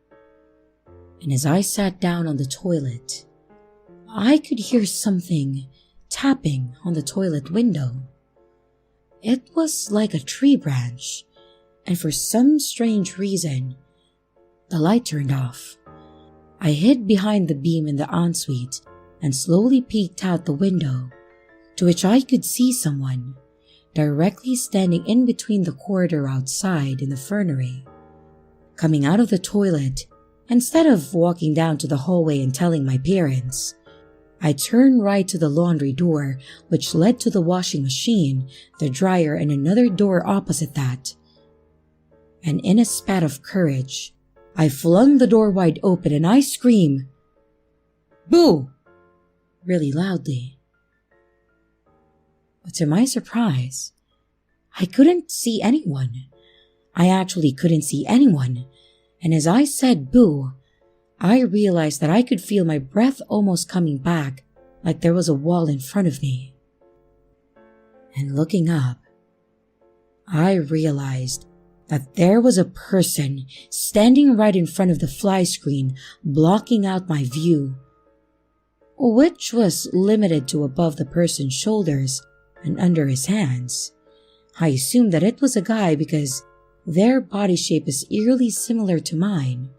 A: And as I sat down on the toilet, I could hear something tapping on the toilet window. It was like a tree branch, and for some strange reason, the light turned off. I hid behind the beam in the ensuite and slowly peeked out the window, to which I could see someone directly standing in between the corridor outside in the fernery. Coming out of the toilet, instead of walking down to the hallway and telling my parents, I turned right to the laundry door, which led to the washing machine, the dryer, and another door opposite that. And in a spat of courage, I flung the door wide open and I screamed, "Boo!" really loudly. But to my surprise, I couldn't see anyone. I actually couldn't see anyone, and as I said boo, I realized that I could feel my breath almost coming back, like there was a wall in front of me. And looking up, I realized that there was a person standing right in front of the fly screen, blocking out my view, which was limited to above the person's shoulders and under his hands. I assumed that it was a guy because their body shape is eerily similar to mine,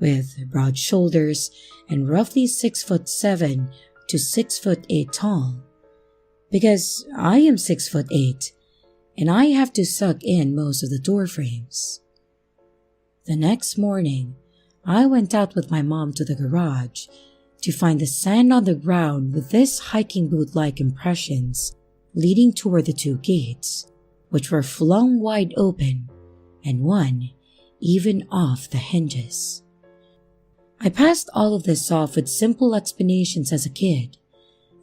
A: with broad shoulders and roughly 6'7" to 6'8" tall. Because I am 6'8", and I have to suck in most of the door frames. The next morning, I went out with my mom to the garage to find the sand on the ground with this hiking boot-like impressions leading toward the two gates, which were flung wide open and one even off the hinges. I passed all of this off with simple explanations as a kid.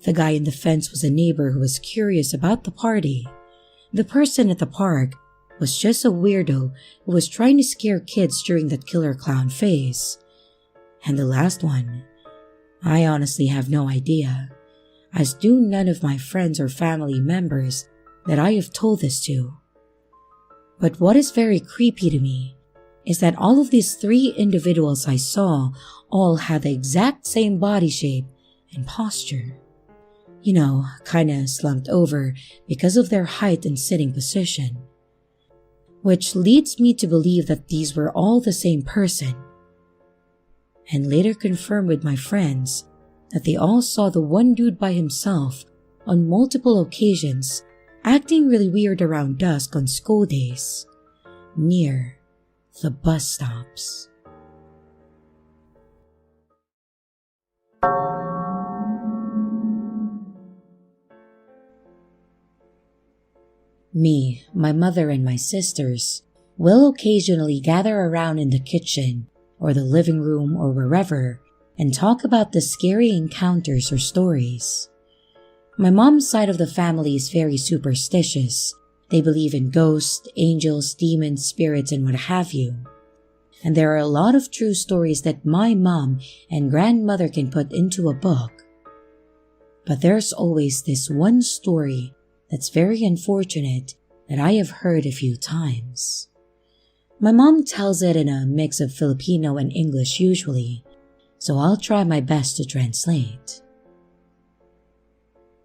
A: The guy in the fence was a neighbor who was curious about the party. The person at the park was just a weirdo who was trying to scare kids during that killer clown phase. And the last one, I honestly have no idea, as do none of my friends or family members that I have told this to. But what is very creepy to me is that all of these three individuals I saw all had the exact same body shape and posture. You know, kinda slumped over because of their height and sitting position. Which leads me to believe that these were all the same person. And later confirmed with my friends that they all saw the one dude by himself on multiple occasions acting really weird around dusk on school days, near the bus stops. Me, my mother, and my sisters will occasionally gather around in the kitchen or the living room or wherever and talk about the scary encounters or stories. My mom's side of the family is very superstitious. They believe in ghosts, angels, demons, spirits, and what have you. And there are a lot of true stories that my mom and grandmother can put into a book. But there's always this one story that's very unfortunate that I have heard a few times. My mom tells it in a mix of Filipino and English usually, so I'll try my best to translate.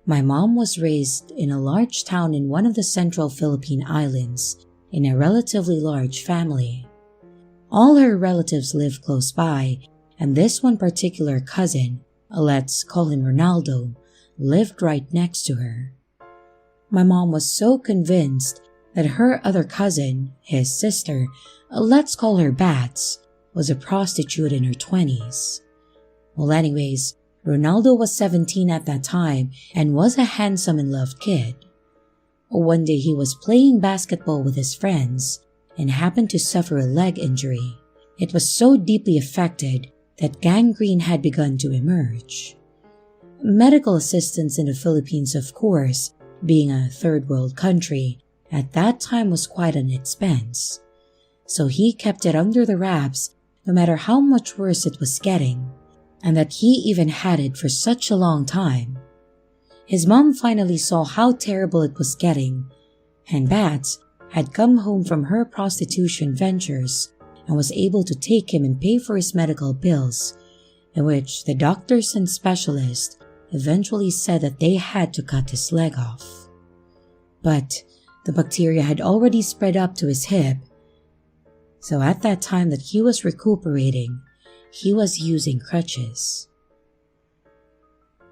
A: My mom was raised in a large town in one of the central Philippine islands in a relatively large family. All her relatives live close by, and this one particular cousin, let's call him Ronaldo, lived right next to her. My mom was so convinced that her other cousin, his sister, let's call her Bats, was a prostitute in her 20s. Well, anyways, Ronaldo was 17 at that time and was a handsome and loved kid. One day he was playing basketball with his friends and happened to suffer a leg injury. It was so deeply affected that gangrene had begun to emerge. Medical assistance in the Philippines, of course, being a third world country, at that time was quite an expense. So he kept it under the wraps no matter how much worse it was getting, and that he even had it for such a long time. His mom finally saw how terrible it was getting, and Bats had come home from her prostitution ventures and was able to take him and pay for his medical bills, in which the doctors and specialists eventually said that they had to cut his leg off. But the bacteria had already spread up to his hip, so at that time that he was recuperating, he was using crutches.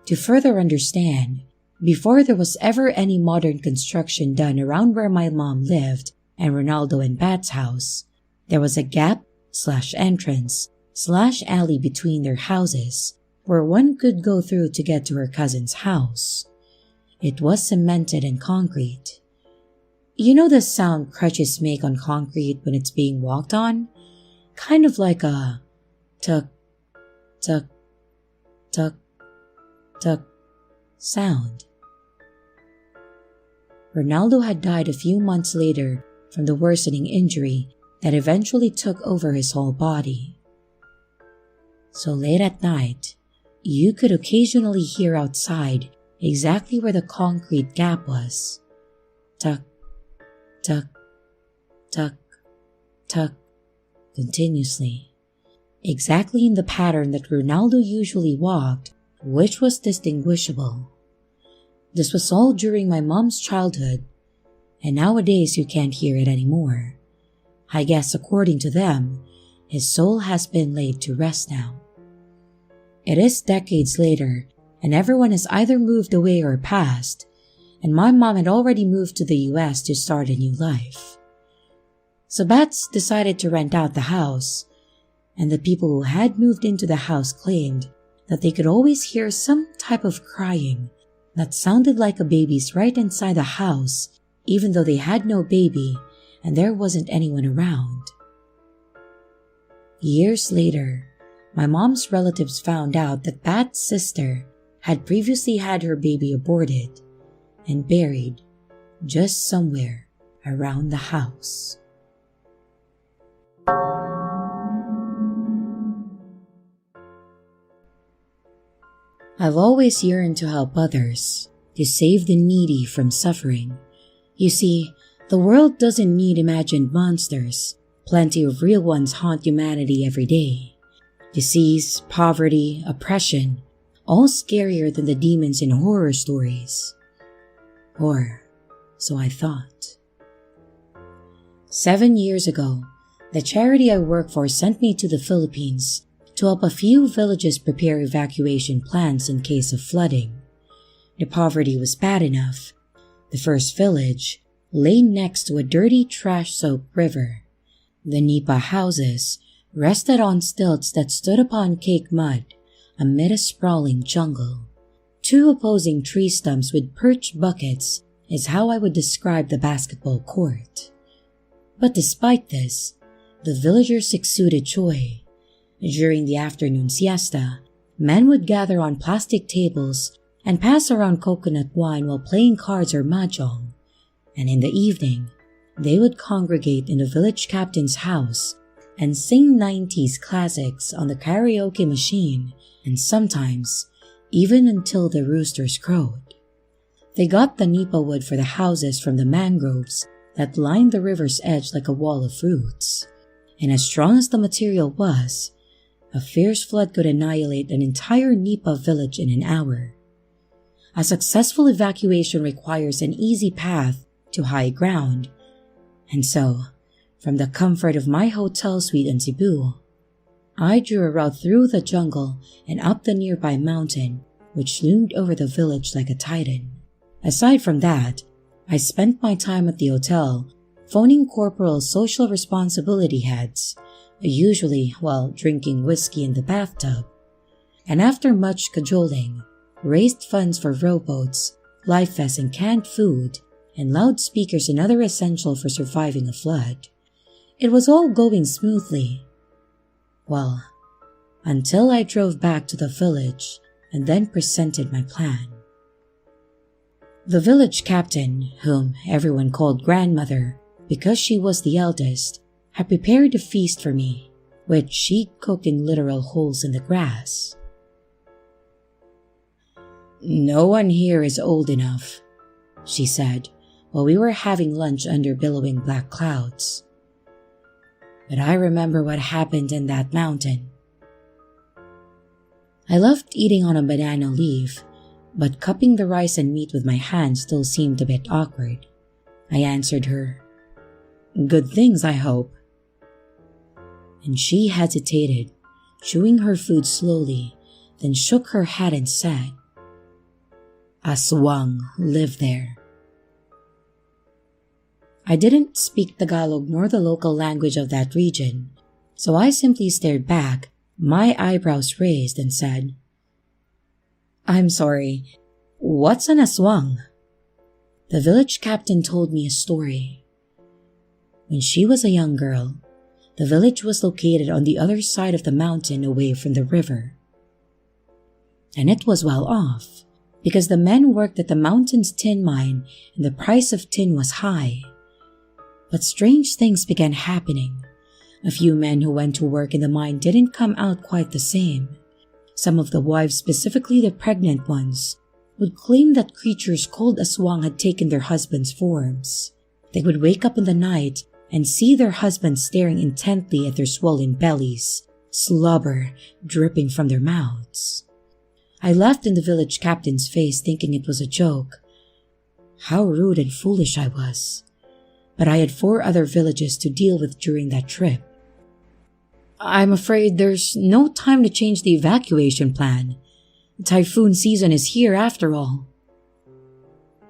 A: To further understand, before there was ever any modern construction done around where my mom lived and Ronaldo and Bat's house, there was a gap/entrance/alley between their houses where one could go through to get to her cousin's house. It was cemented and concrete. You know the sound crutches make on concrete when it's being walked on? Kind of like a tuck, tuck, tuck, tuck sound. Ronaldo had died a few months later from the worsening injury that eventually took over his whole body. So late at night, you could occasionally hear outside exactly where the concrete gap was. Tuck, tuck, tuck, tuck, continuously. Exactly in the pattern that Ronaldo usually walked, which was distinguishable. This was all during my mom's childhood, and nowadays you can't hear it anymore. I guess according to them, his soul has been laid to rest now. It is decades later, and everyone has either moved away or passed, and my mom had already moved to the US to start a new life. So Bats decided to rent out the house, and the people who had moved into the house claimed that they could always hear some type of crying that sounded like a baby's right inside the house, even though they had no baby and there wasn't anyone around. Years later, my mom's relatives found out that Pat's sister had previously had her baby aborted and buried just somewhere around the house. I've always yearned to help others, to save the needy from suffering. You see, the world doesn't need imagined monsters. Plenty of real ones haunt humanity every day. Disease, poverty, oppression, all scarier than the demons in horror stories. Or so I thought. 7 years ago, the charity I work for sent me to the Philippines to help a few villages prepare evacuation plans in case of flooding. The poverty was bad enough. The first village lay next to a dirty, trash-soaked river. The nipa houses rested on stilts that stood upon caked mud amid a sprawling jungle. 2 opposing tree stumps with perched buckets is how I would describe the basketball court. But despite this, the villagers exuded joy. During the afternoon siesta, men would gather on plastic tables and pass around coconut wine while playing cards or mahjong. And in the evening, they would congregate in the village captain's house and sing 90s classics on the karaoke machine, and sometimes even until the roosters crowed. They got the nipa wood for the houses from the mangroves that lined the river's edge like a wall of roots. And as strong as the material was, a fierce flood could annihilate an entire nipa village in an hour. A successful evacuation requires an easy path to high ground, and so, from the comfort of my hotel suite in Cebu, I drew a route through the jungle and up the nearby mountain, which loomed over the village like a titan. Aside from that, I spent my time at the hotel phoning corporal social responsibility heads, usually while drinking whiskey in the bathtub, and after much cajoling, raised funds for rowboats, life vests and canned food, and loudspeakers and other essential for surviving a flood. It was all going smoothly. Well, until I drove back to the village and then presented my plan. The village captain, whom everyone called grandmother because she was the eldest, had prepared a feast for me, which she cooked in literal holes in the grass. "No one here is old enough," she said, while we were having lunch under billowing black clouds. "But I remember what happened in that mountain." I loved eating on a banana leaf, but cupping the rice and meat with my hands still seemed a bit awkward. I answered her, "Good things, I hope." And she hesitated, chewing her food slowly, then shook her head and said, "Aswang live there." I didn't speak Tagalog nor the local language of that region, so I simply stared back, my eyebrows raised, and said, "I'm sorry, what's an aswang?" The village captain told me a story. When she was a young girl, the village was located on the other side of the mountain away from the river. And it was well off, because the men worked at the mountain's tin mine and the price of tin was high. But strange things began happening. A few men who went to work in the mine didn't come out quite the same. Some of the wives, specifically the pregnant ones, would claim that creatures called aswang had taken their husbands' forms. They would wake up in the night and see their husbands staring intently at their swollen bellies, slobber dripping from their mouths. I laughed in the village captain's face, thinking it was a joke. How rude and foolish I was. But I had 4 other villages to deal with during that trip. "I'm afraid there's no time to change the evacuation plan. Typhoon season is here after all."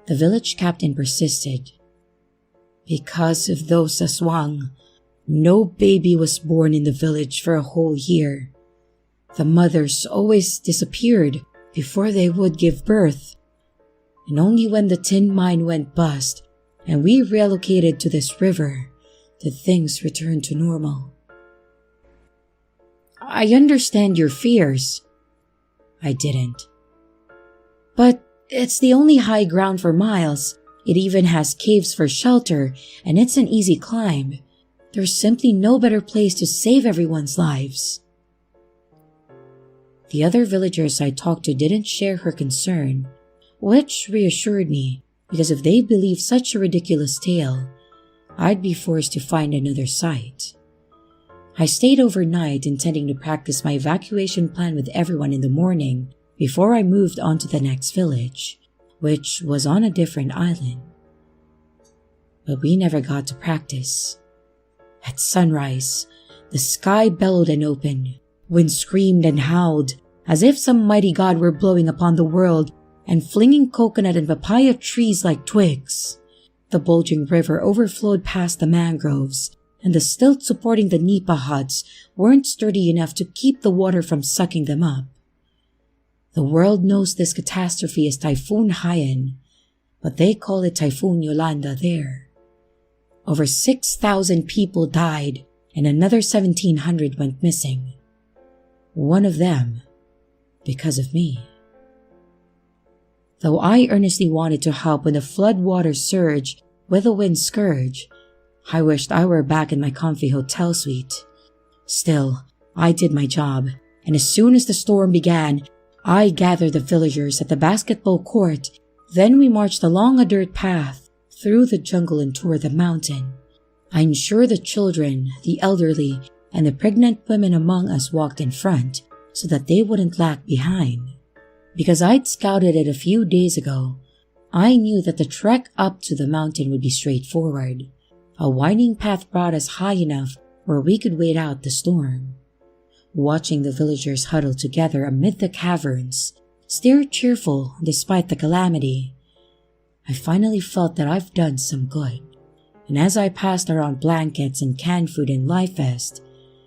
A: The village captain persisted. "Because of those aswang, no baby was born in the village for a whole year. The mothers always disappeared before they would give birth, and only when the tin mine went bust and we relocated to this river did things return to normal. I understand your fears. I didn't. But it's the only high ground for miles. It even has caves for shelter, and it's an easy climb. There's simply no better place to save everyone's lives. The other villagers I talked to didn't share her concern, which reassured me, because if they believed such a ridiculous tale, I'd be forced to find another site. I stayed overnight, intending to practice my evacuation plan with everyone in the morning before I moved on to the next village, which was on a different island. But we never got to practice. At sunrise, the sky bellowed and opened, wind screamed and howled, as if some mighty god were blowing upon the world and flinging coconut and papaya trees like twigs. The bulging river overflowed past the mangroves, and the stilts supporting the nipa huts weren't sturdy enough to keep the water from sucking them up. The world knows this catastrophe as Typhoon Haiyan, but they call it Typhoon Yolanda there. Over 6,000 people died and another 1,700 went missing. One of them because of me. Though I earnestly wanted to help when the floodwaters surged with a wind scourge, I wished I were back in my comfy hotel suite. Still, I did my job, and as soon as the storm began, I gathered the villagers at the basketball court. Then we marched along a dirt path through the jungle and toward the mountain. I ensured the children, the elderly, and the pregnant women among us walked in front so that they wouldn't lag behind. Because I'd scouted it a few days ago, I knew that the trek up to the mountain would be straightforward. A winding path brought us high enough where we could wait out the storm. Watching the villagers huddle together amid the caverns, still cheerful despite the calamity, I finally felt that I've done some good. And as I passed around blankets and canned food and life vest,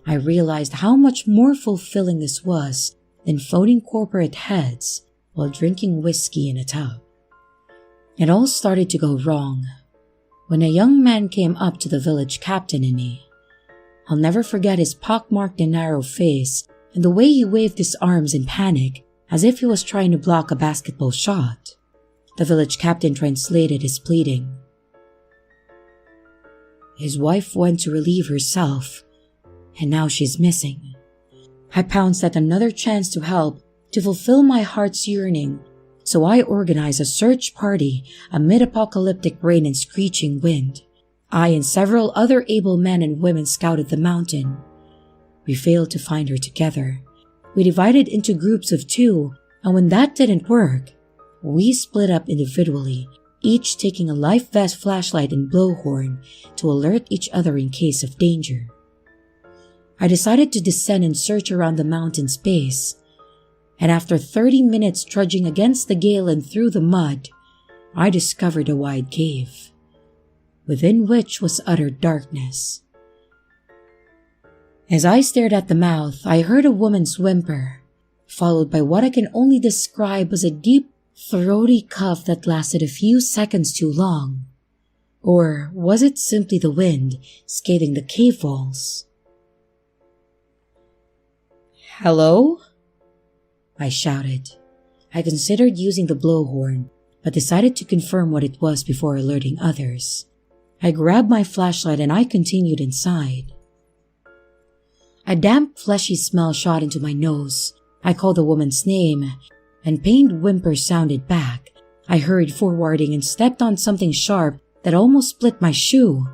A: I realized how much more fulfilling this was than phoning corporate heads while drinking whiskey in a tub. It all started to go wrong when a young man came up to the village captain and me. I'll never forget his pockmarked and narrow face and the way he waved his arms in panic as if he was trying to block a basketball shot. The village captain translated his pleading. His wife went to relieve herself, and now she's missing. I pounced at another chance to help, to fulfill my heart's yearning, so I organized a search party amid apocalyptic rain and screeching wind. I and several other able men and women scouted the mountain. We failed to find her together. We divided into groups of 2, and when that didn't work, we split up individually, each taking a life vest, flashlight, and blowhorn to alert each other in case of danger. I decided to descend and search around the mountain's base, and after 30 minutes trudging against the gale and through the mud, I discovered a wide cave, within which was utter darkness. As I stared at the mouth, I heard a woman's whimper, followed by what I can only describe as a deep, throaty cough that lasted a few seconds too long. Or was it simply the wind scathing the cave walls? "Hello?" I shouted. I considered using the blowhorn, but decided to confirm what it was before alerting others. I grabbed my flashlight and I continued inside. A damp, fleshy smell shot into my nose. I called the woman's name, and pained whimpers sounded back. I hurried forwarding and stepped on something sharp that almost split my shoe.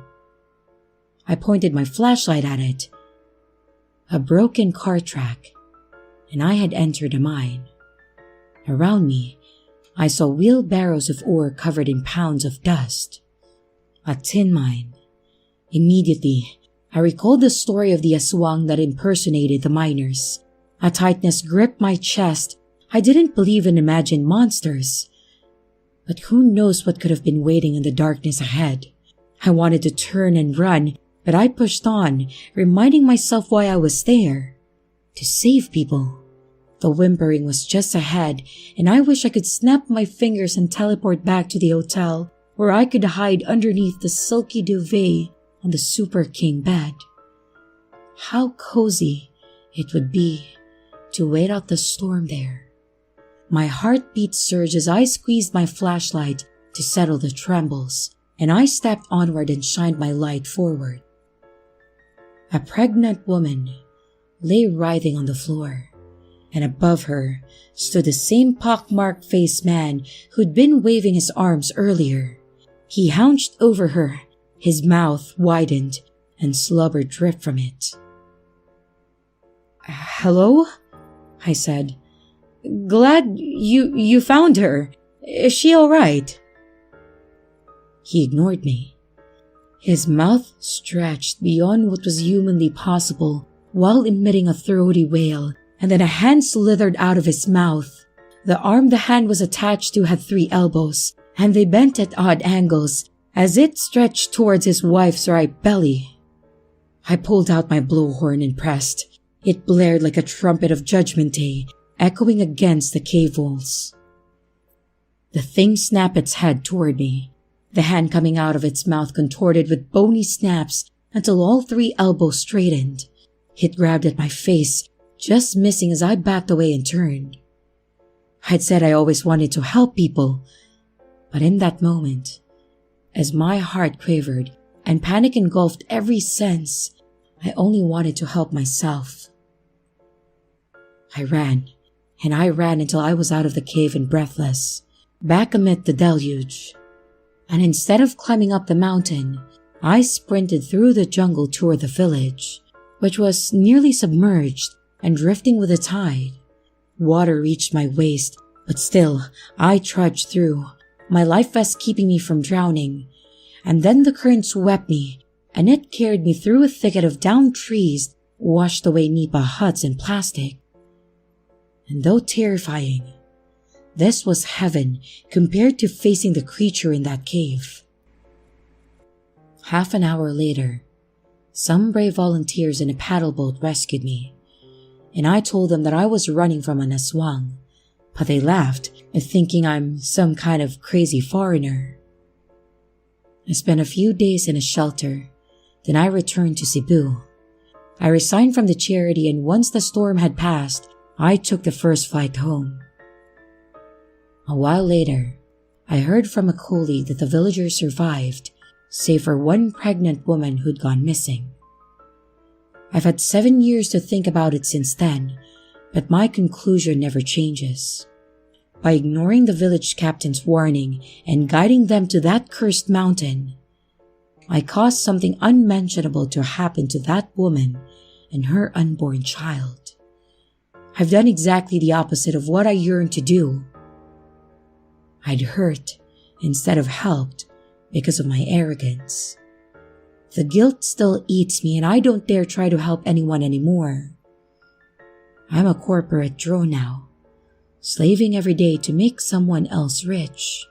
A: I pointed my flashlight at it. A broken car track, and I had entered a mine. Around me, I saw wheelbarrows of ore covered in pounds of dust. A tin mine. Immediately, I recalled the story of the aswang that impersonated the miners. A tightness gripped my chest. I didn't believe in imagined monsters, but who knows what could have been waiting in the darkness ahead. I wanted to turn and run, but I pushed on, reminding myself why I was there. To save people. The whimpering was just ahead, and I wish I could snap my fingers and teleport back to the hotel where I could hide underneath the silky duvet on the Super King bed. How cozy it would be to wait out the storm there. My heartbeat surged as I squeezed my flashlight to settle the trembles, and I stepped onward and shined my light forward. A pregnant woman lay writhing on the floor, and above her stood the same pockmarked faced man who'd been waving his arms earlier. He hunched over her, his mouth widened, and slobber dripped from it. "Hello?" I said. "Glad you found her. Is she all right?" He ignored me. His mouth stretched beyond what was humanly possible while emitting a throaty wail, and then a hand slithered out of his mouth. The arm the hand was attached to had 3 elbows, and they bent at odd angles as it stretched towards his wife's right belly. I pulled out my blowhorn and pressed. It blared like a trumpet of Judgment Day, echoing against the cave walls. The thing snapped its head toward me. The hand coming out of its mouth contorted with bony snaps until all 3 elbows straightened. It grabbed at my face, just missing as I backed away and turned. I'd said I always wanted to help people, but in that moment, as my heart quavered and panic engulfed every sense, I only wanted to help myself. I ran, and I ran until I was out of the cave and breathless, back amid the deluge. And instead of climbing up the mountain, I sprinted through the jungle toward the village, which was nearly submerged and drifting with the tide. Water reached my waist, but still I trudged through, my life vest keeping me from drowning. And then the current swept me, and it carried me through a thicket of downed trees, washed away nipa huts and plastic. And though terrifying, this was heaven compared to facing the creature in that cave. Half an hour later, some brave volunteers in a paddle boat rescued me, and I told them that I was running from an aswang, but they laughed, thinking I'm some kind of crazy foreigner. I spent a few days in a shelter, then I returned to Cebu. I resigned from the charity, and once the storm had passed, I took the first flight home. A while later, I heard from a colleague that the villagers survived, save for one pregnant woman who'd gone missing. I've had 7 years to think about it since then, but my conclusion never changes. By ignoring the village captain's warning and guiding them to that cursed mountain, I caused something unmentionable to happen to that woman and her unborn child. I've done exactly the opposite of what I yearned to do. I'd hurt instead of helped because of my arrogance. The guilt still eats me, and I don't dare try to help anyone anymore. I'm a corporate drone now, slaving every day to make someone else rich.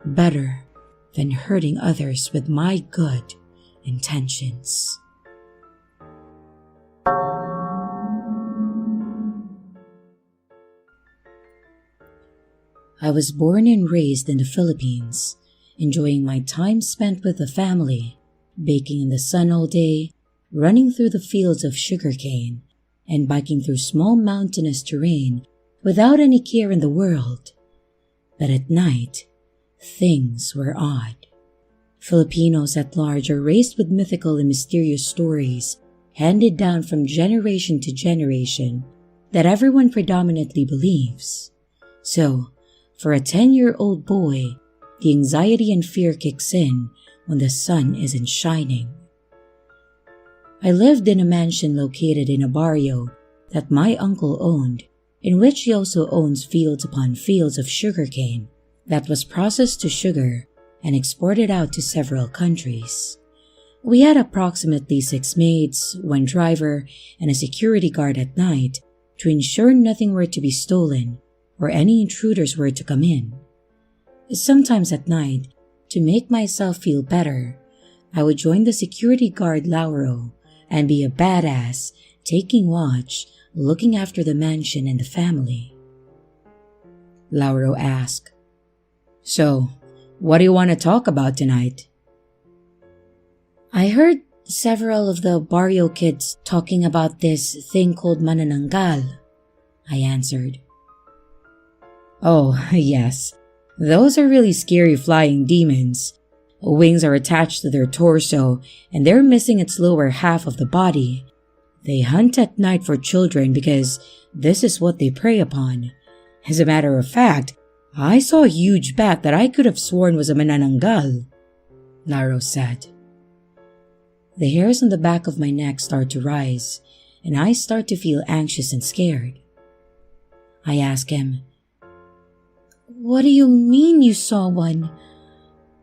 A: Better than hurting others with my good intentions. I was born and raised in the Philippines, enjoying my time spent with the family, baking in the sun all day, running through the fields of sugarcane, and biking through small mountainous terrain without any care in the world. But at night, things were odd. Filipinos at large are raised with mythical and mysterious stories handed down from generation to generation that everyone predominantly believes. So, for a 10-year-old boy, the anxiety and fear kicks in when the sun isn't shining. I lived in a mansion located in a barrio that my uncle owned, in which he also owns fields upon fields of sugarcane that was processed to sugar and exported out to several countries. We had approximately 6 maids, 1 driver, and a security guard at night to ensure nothing were to be stolen or any intruders were to come in. Sometimes at night, to make myself feel better, I would join the security guard Lauro and be a badass, taking watch, looking after the mansion and the family. Lauro asked, "So, what do you want to talk about tonight?" "I heard several of the barrio kids talking about this thing called manananggal," I answered. "Oh, yes. Those are really scary flying demons. Wings are attached to their torso and they're missing its lower half of the body. They hunt at night for children because this is what they prey upon. As a matter of fact, I saw a huge bat that I could have sworn was a manananggal," Laro said. The hairs on the back of my neck start to rise, and I start to feel anxious and scared. I ask him, "What do you mean you saw one?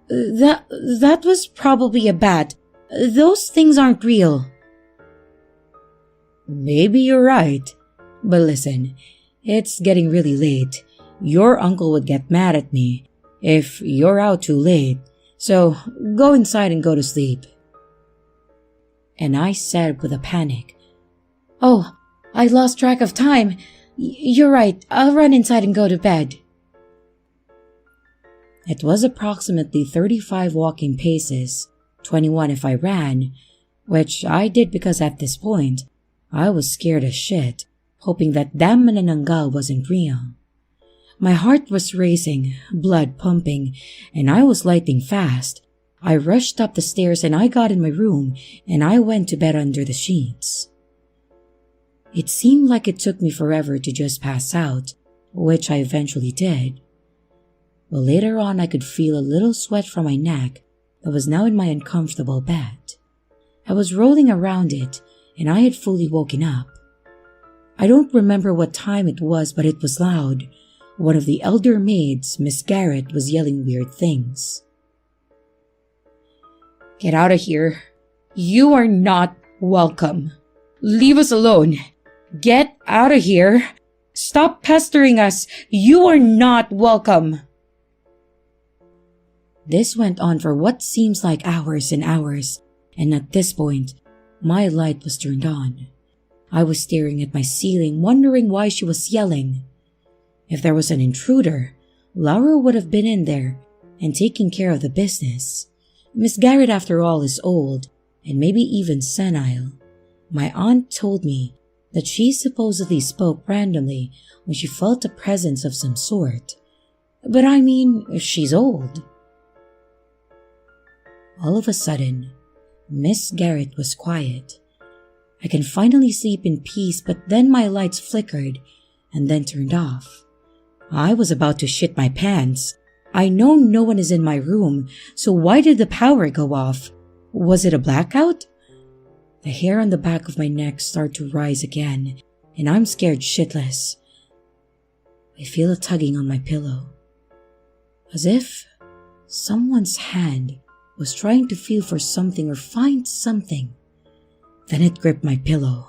A: That was probably a bat. Those things aren't real." "Maybe you're right. But listen, it's getting really late. Your uncle would get mad at me if you're out too late. So go inside and go to sleep." And I said with a panic, "Oh, I lost track of time. You're right. I'll run inside and go to bed." It was approximately 35 walking paces, 21 if I ran, which I did because at this point, I was scared as shit, hoping that damn manananggal wasn't real. My heart was racing, blood pumping, and I was lightning fast. I rushed up the stairs and I got in my room and I went to bed under the sheets. It seemed like it took me forever to just pass out, which I eventually did. But later on I could feel a little sweat from my neck that was now in my uncomfortable bed. I was rolling around it and I had fully woken up. I don't remember what time it was, but it was loud. One of the elder maids, Miss Garrett, was yelling weird things. "Get out of here. You are not welcome. Leave us alone. Get out of here. Stop pestering us. You are not welcome." This went on for what seems like hours and hours, and at this point, my light was turned on. I was staring at my ceiling, wondering why she was yelling. If there was an intruder, Laura would have been in there and taken care of the business. Miss Garrett, after all, is old and maybe even senile. My aunt told me that she supposedly spoke randomly when she felt a presence of some sort. But I mean, she's old. All of a sudden, Miss Garrett was quiet. I can finally sleep in peace, but then my lights flickered and then turned off. I was about to shit my pants. I know no one is in my room, so why did the power go off? Was it a blackout? The hair on the back of my neck start to rise again, and I'm scared shitless. I feel a tugging on my pillow, as if someone's hand was trying to feel for something or find something. Then it gripped my pillow.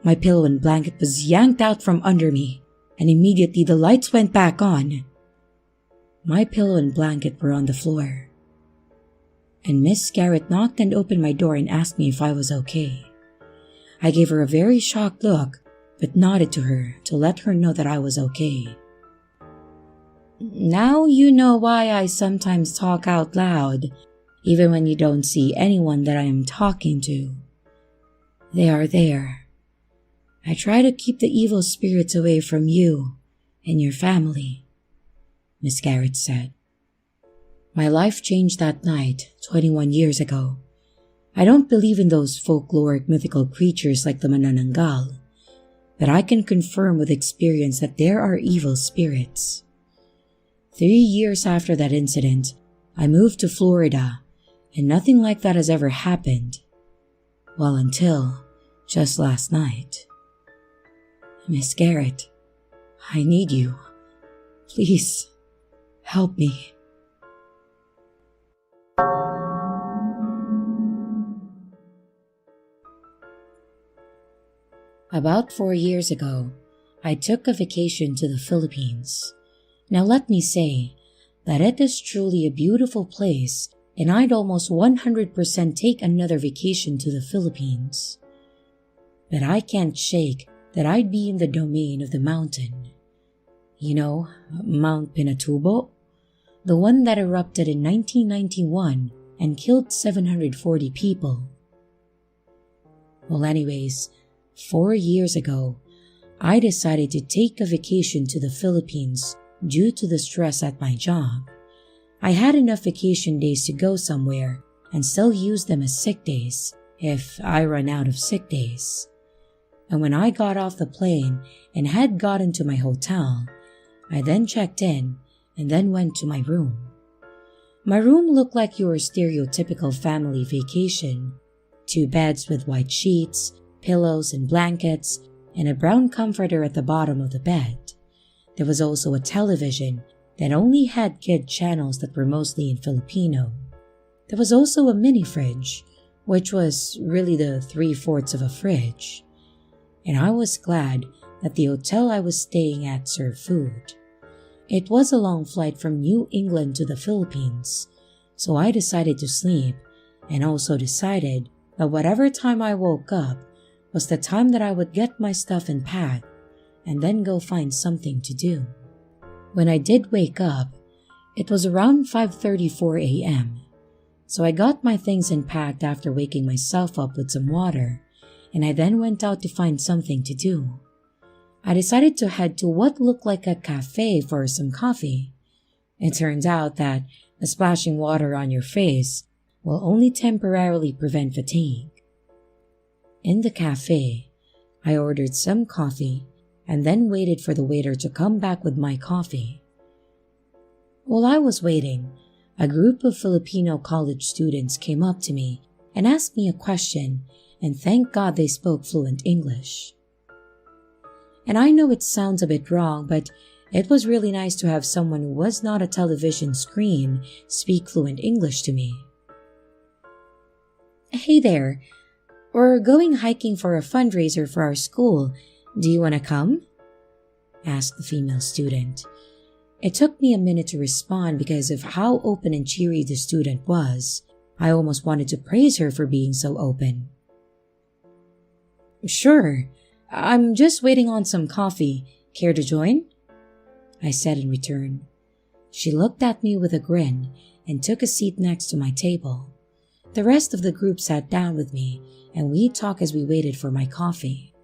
A: My pillow and blanket was yanked out from under me, and immediately the lights went back on. My pillow and blanket were on the floor, and Miss Garrett knocked and opened my door and asked me if I was okay. I gave her a very shocked look, but nodded to her to let her know that I was okay. "Now you know why I sometimes talk out loud, even when you don't see anyone that I am talking to. They are there. I try to keep the evil spirits away from you and your family," Miss Garrett said. My life changed that night, 21 years ago. I don't believe in those folkloric mythical creatures like the manananggal, but I can confirm with experience that there are evil spirits. 3 years after that incident, I moved to Florida, and nothing like that has ever happened. Well, until just last night. Miss Garrett, I need you. Please, help me. About 4 years ago, I took a vacation to the Philippines. Now let me say that it is truly a beautiful place, and I'd almost 100% take another vacation to the Philippines. But I can't shake that I'd be in the domain of the mountain. You know, Mount Pinatubo? The one that erupted in 1991 and killed 740 people. Well, anyways, 4 years ago, I decided to take a vacation to the Philippines due to the stress at my job. I had enough vacation days to go somewhere and still use them as sick days if I run out of sick days. And when I got off the plane and had gotten to my hotel, I then checked in and then went to my room. My room looked like your stereotypical family vacation. 2 beds with white sheets, pillows and blankets, and a brown comforter at the bottom of the bed. There was also a television that only had kid channels that were mostly in Filipino. There was also a mini fridge, which was really the 3/4 of a fridge. And I was glad that the hotel I was staying at served food. It was a long flight from New England to the Philippines, so I decided to sleep and also decided that whatever time I woke up was the time that I would get my stuff and pack and then go find something to do. When I did wake up, it was around 5:34 a.m. So I got my things and packed after waking myself up with some water, and I then went out to find something to do. I decided to head to what looked like a cafe for some coffee. It turns out that splashing water on your face will only temporarily prevent fatigue. In the cafe, I ordered some coffee and then waited for the waiter to come back with my coffee. While I was waiting, a group of Filipino college students came up to me and asked me a question, and thank God they spoke fluent English. And I know it sounds a bit wrong, but it was really nice to have someone who was not a television screen speak fluent English to me. "Hey there, we're going hiking for a fundraiser for our school. Do you want to come?" asked the female student. It took me a minute to respond because of how open and cheery the student was. I almost wanted to praise her for being so open. "Sure, I'm just waiting on some coffee. Care to join?" I said in return. She looked at me with a grin and took a seat next to my table. The rest of the group sat down with me and we talked as we waited for my coffee.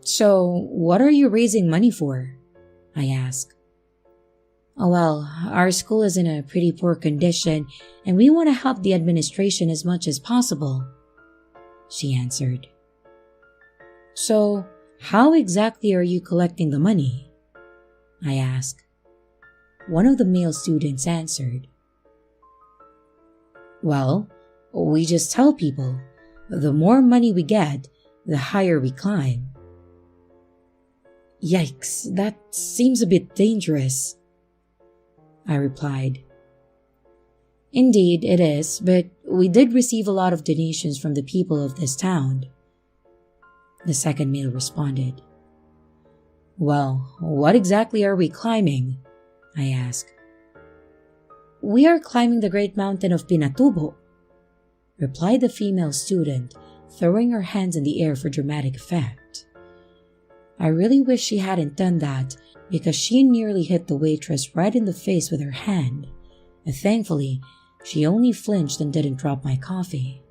A: "So, what are you raising money for?" I asked. "Oh well, our school is in a pretty poor condition and we want to help the administration as much as possible," she answered. "So, how exactly are you collecting the money?" I asked. One of the male students answered. "Well, we just tell people, the more money we get, the higher we climb." "Yikes, that seems a bit dangerous," I replied. "Indeed, it is, but we did receive a lot of donations from the people of this town," the second male responded. "Well, what exactly are we climbing?" I asked. "We are climbing the great mountain of Pinatubo," replied the female student, throwing her hands in the air for dramatic effect. I really wish she hadn't done that because she nearly hit the waitress right in the face with her hand. And thankfully, she only flinched and didn't drop my coffee.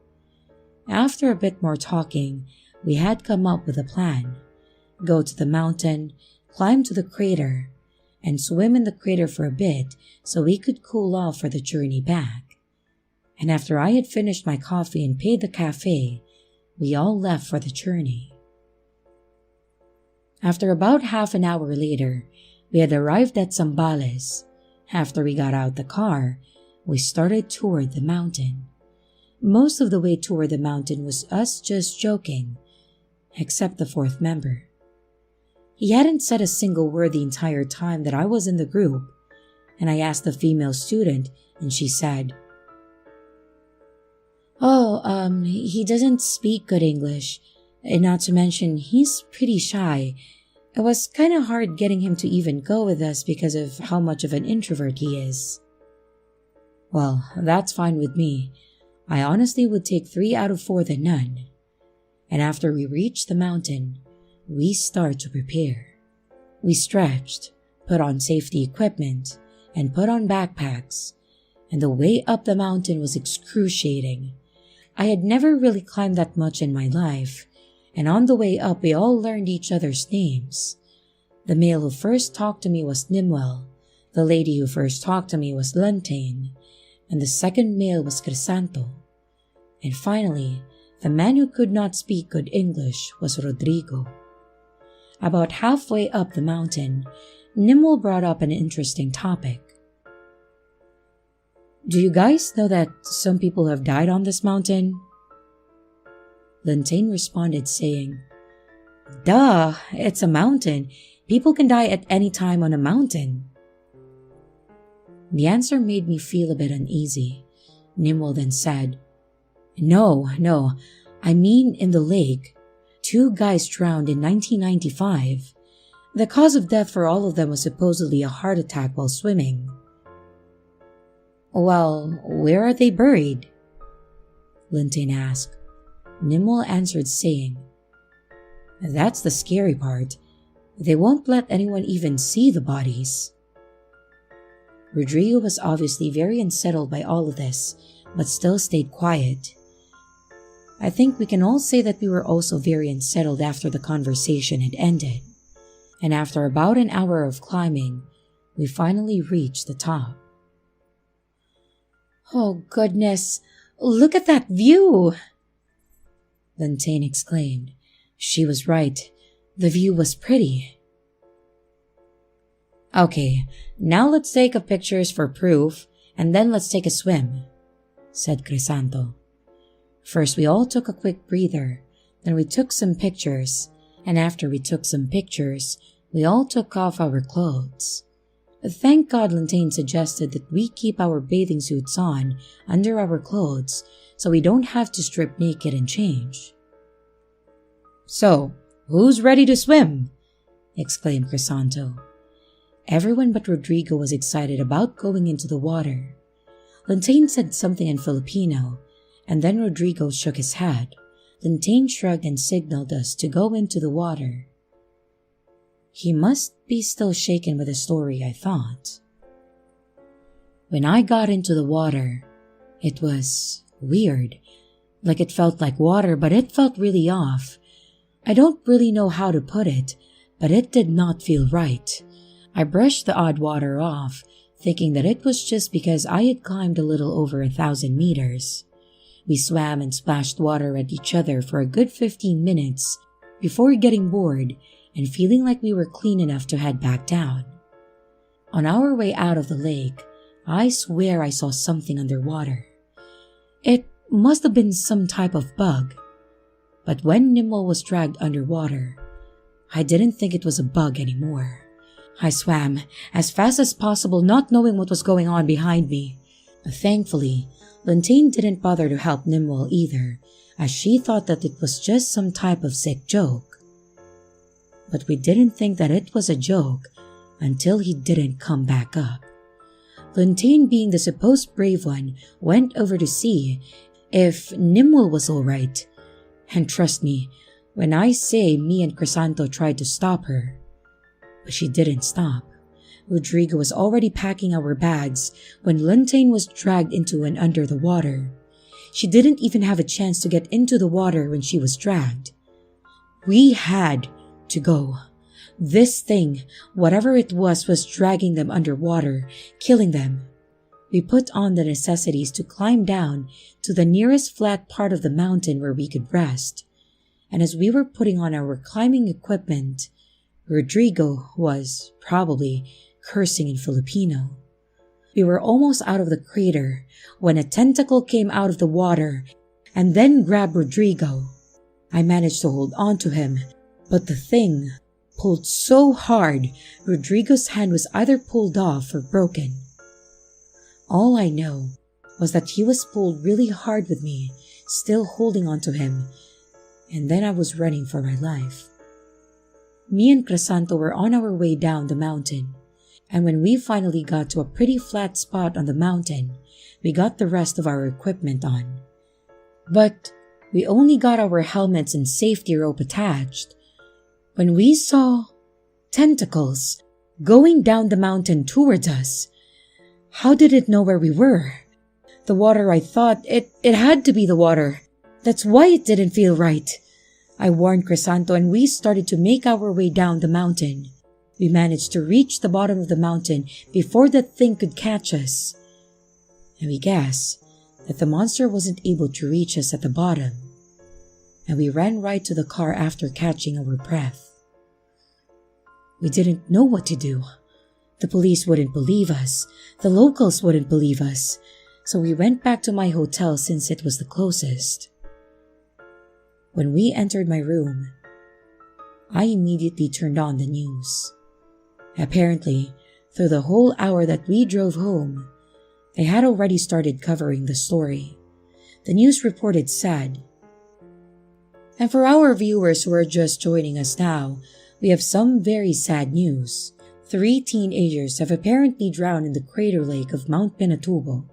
A: After a bit more talking, we had come up with a plan. Go to the mountain, climb to the crater, and swim in the crater for a bit so we could cool off for the journey back. And after I had finished my coffee and paid the cafe, we all left for the journey. After about half an hour later, we had arrived at Zambales. After we got out the car, we started toward the mountain. Most of the way toward the mountain was us just joking, except the fourth member. He hadn't said a single word the entire time that I was in the group, and I asked the female student, and she said, he doesn't speak good English, and not to mention he's pretty shy. It was kind of hard getting him to even go with us because of how much of an introvert he is." "Well, that's fine with me. I honestly would take 3 out of 4 than none." and after we reached the mountain, we started to prepare. We stretched, put on safety equipment, and put on backpacks, and the way up the mountain was excruciating. I had never really climbed that much in my life, and on the way up we all learned each other's names. The male who first talked to me was Nimwell, the lady who first talked to me was Lantain, and the second male was Crisanto. And finally, the man who could not speak good English was Rodrigo. About halfway up the mountain, Nimwell brought up an interesting topic. Do you guys know that some people have died on this mountain? Lantain responded saying, Duh, it's a mountain. People can die at any time on a mountain. The answer made me feel a bit uneasy. Nimwell then said, No, I mean in the lake. 2 guys drowned in 1995. The cause of death for all of them was supposedly a heart attack while swimming. Well, where are they buried? Lantain asked. Nimwell answered saying, That's the scary part. They won't let anyone even see the bodies. Rodrigo was obviously very unsettled by all of this, but still stayed quiet. I think we can all say that we were also very unsettled after the conversation had ended, and after about an hour of climbing, we finally reached the top. Oh goodness, look at that view! Lantain exclaimed. She was right. The view was pretty. Okay, now let's take a pictures for proof, and then let's take a swim, said Crisanto. First, we all took a quick breather, then we took some pictures, and after we took some pictures, we all took off our clothes. Thank God Lantain suggested that we keep our bathing suits on under our clothes so we don't have to strip naked and change. So, who's ready to swim? Exclaimed Crisanto. Everyone but Rodrigo was excited about going into the water. Lantain said something in Filipino, and then Rodrigo shook his head. Lantain shrugged and signaled us to go into the water. He must be still shaken with the story, I thought. When I got into the water, it was weird. Like it felt like water, but it felt really off. I don't really know how to put it, but it did not feel right. I brushed the odd water off, thinking that it was just because I had climbed a little over 1,000 meters. We swam and splashed water at each other for a good 15 minutes before getting bored and feeling like we were clean enough to head back down. On our way out of the lake, I swear I saw something underwater. It must have been some type of bug. But when Nimwell was dragged underwater, I didn't think it was a bug anymore. I swam as fast as possible, not knowing what was going on behind me. Thankfully, Lantain didn't bother to help Nimwell either, as she thought that it was just some type of sick joke. But we didn't think that it was a joke until he didn't come back up. Lantain, being the supposed brave one, went over to see if Nimwell was all right. And trust me, when I say me and Crisanto tried to stop her, but she didn't stop. Rodrigo was already packing our bags when Lantain was dragged into and under the water. She didn't even have a chance to get into the water when she was dragged. We had to go. This thing, whatever it was dragging them underwater, killing them. We put on the necessities to climb down to the nearest flat part of the mountain where we could rest. And as we were putting on our climbing equipment, Rodrigo was probably cursing in Filipino. We were almost out of the crater when a tentacle came out of the water and then grabbed Rodrigo. I managed to hold on to him, but the thing pulled so hard, Rodrigo's hand was either pulled off or broken. All I know was that he was pulled really hard with me, still holding on to him, and then I was running for my life. Me and Crisanto were on our way down the mountain, and when we finally got to a pretty flat spot on the mountain, we got the rest of our equipment on. But We only got our helmets and safety rope attached when we saw tentacles going down the mountain towards us. How did it know where we were? The water, I thought. It had to be the water. That's why it didn't feel right. I warned Crisanto and we started to make our way down the mountain. We managed to reach the bottom of the mountain before that thing could catch us. And we guessed that the monster wasn't able to reach us at the bottom. And we ran right to the car after catching our breath. We didn't know what to do. The police wouldn't believe us. The locals wouldn't believe us. So we went back to my hotel since it was the closest. When we entered my room, I immediately turned on the news. Apparently, through the whole hour that we drove home, they had already started covering the story. The news reported sad. And for our viewers who are just joining us now, we have some very sad news. 3 teenagers have apparently drowned in the crater lake of Mount Pinatubo.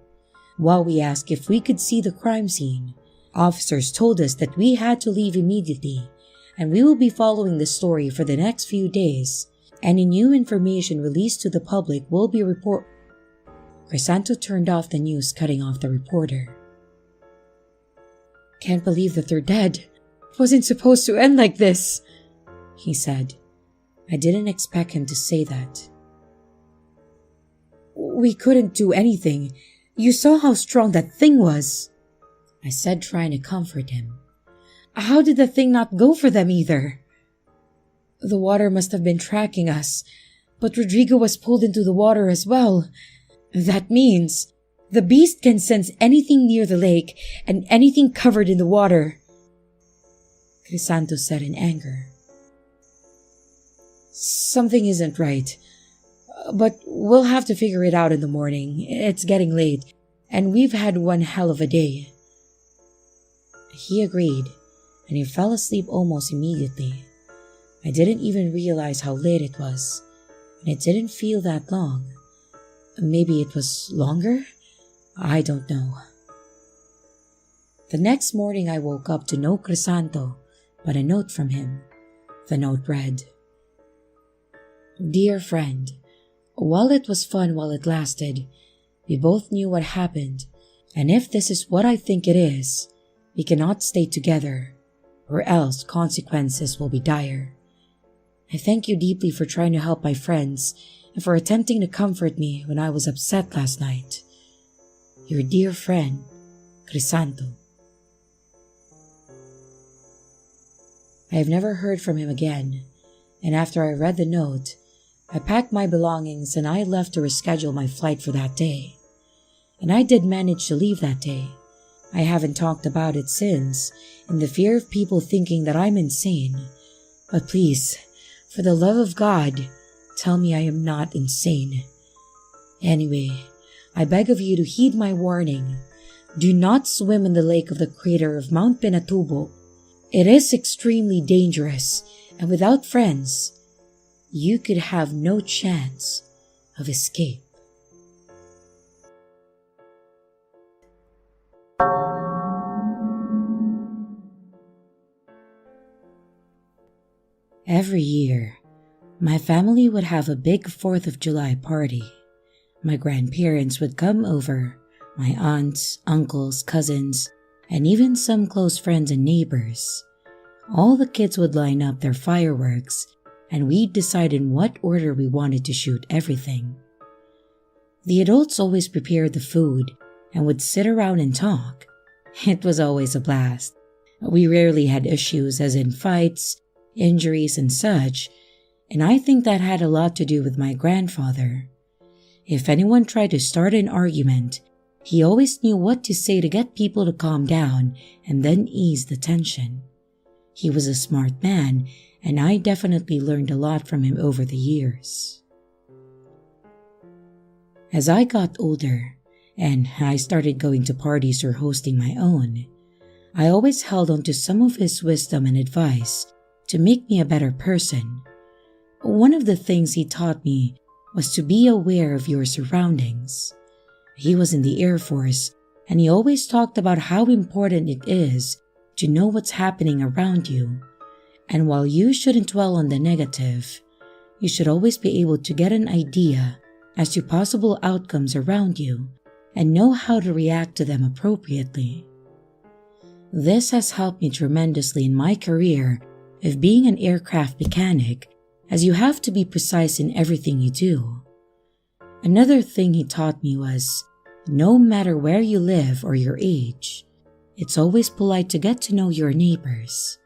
A: While we asked if we could see the crime scene, officers told us that we had to leave immediately, and we will be following the story for the next few days. Any new information released to the public will be reported. Crisanto turned off the news, cutting off the reporter. "Can't believe that they're dead. It wasn't supposed to end like this," he said. I didn't expect him to say that. "We couldn't do anything. You saw how strong that thing was," I said, trying to comfort him. "How did the thing not go for them either?" "The water must have been tracking us, but Rodrigo was pulled into the water as well. That means the beast can sense anything near the lake and anything covered in the water," Crisanto said in anger. "Something isn't right, but we'll have to figure it out in the morning. It's getting late, and we've had one hell of a day." He agreed, and he fell asleep almost immediately. I didn't even realize how late it was, and it didn't feel that long. Maybe it was longer? I don't know. The next morning I woke up to no Crisanto, but a note from him. The note read, "Dear friend, while it was fun while it lasted, we both knew what happened, and if this is what I think it is, we cannot stay together, or else consequences will be dire. I thank you deeply for trying to help my friends and for attempting to comfort me when I was upset last night. Your dear friend, Crisanto." I have never heard from him again, and after I read the note, I packed my belongings and I left to reschedule my flight for that day. And I did manage to leave that day. I haven't talked about it since, in the fear of people thinking that I'm insane. But please, for the love of God, tell me I am not insane. Anyway, I beg of you to heed my warning. Do not swim in the lake of the crater of Mount Pinatubo. It is extremely dangerous, and without friends, you could have no chance of escape. Every year, my family would have a big 4th of July party. My grandparents would come over, my aunts, uncles, cousins, and even some close friends and neighbors. All the kids would line up their fireworks, and we'd decide in what order we wanted to shoot everything. The adults always prepared the food and would sit around and talk. It was always a blast. We rarely had issues, as in fights, injuries, and such, and I think that had a lot to do with my grandfather. If anyone tried to start an argument, he always knew what to say to get people to calm down and then ease the tension. He was a smart man, and I definitely learned a lot from him over the years. As I got older, and I started going to parties or hosting my own, I always held on to some of his wisdom and advice to make me a better person. One of the things he taught me was to be aware of your surroundings. He was in the Air Force, and he always talked about how important it is to know what's happening around you. And while you shouldn't dwell on the negative, you should always be able to get an idea as to possible outcomes around you and know how to react to them appropriately. This has helped me tremendously in my career of being an aircraft mechanic, as you have to be precise in everything you do. Another thing he taught me was, no matter where you live or your age, it's always polite to get to know your neighbors.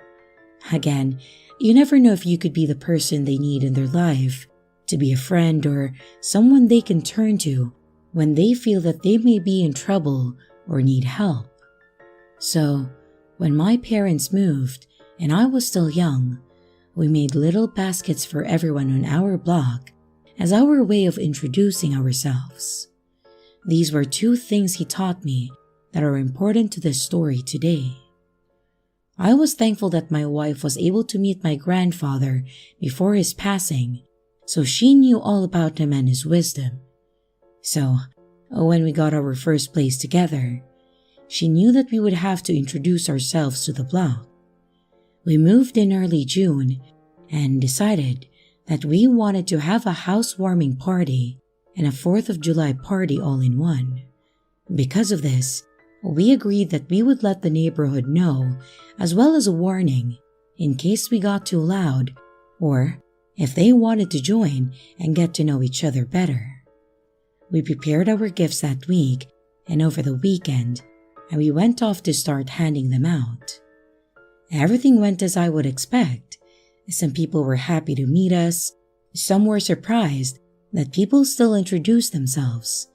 A: Again, you never know if you could be the person they need in their life, to be a friend or someone they can turn to when they feel that they may be in trouble or need help. So, when my parents moved and I was still young, we made little baskets for everyone on our block as our way of introducing ourselves. These were two things he taught me that are important to this story today. I was thankful that my wife was able to meet my grandfather before his passing, so she knew all about him and his wisdom. So, when we got our first place together, she knew that we would have to introduce ourselves to the block. We moved in early June and decided that we wanted to have a housewarming party and a 4th of July party all in one. Because of this, we agreed that we would let the neighborhood know, as well as a warning, in case we got too loud, or if they wanted to join and get to know each other better. We prepared our gifts that week and over the weekend, and we went off to start handing them out. Everything went as I would expect. Some people were happy to meet us, some were surprised that people still introduced themselves,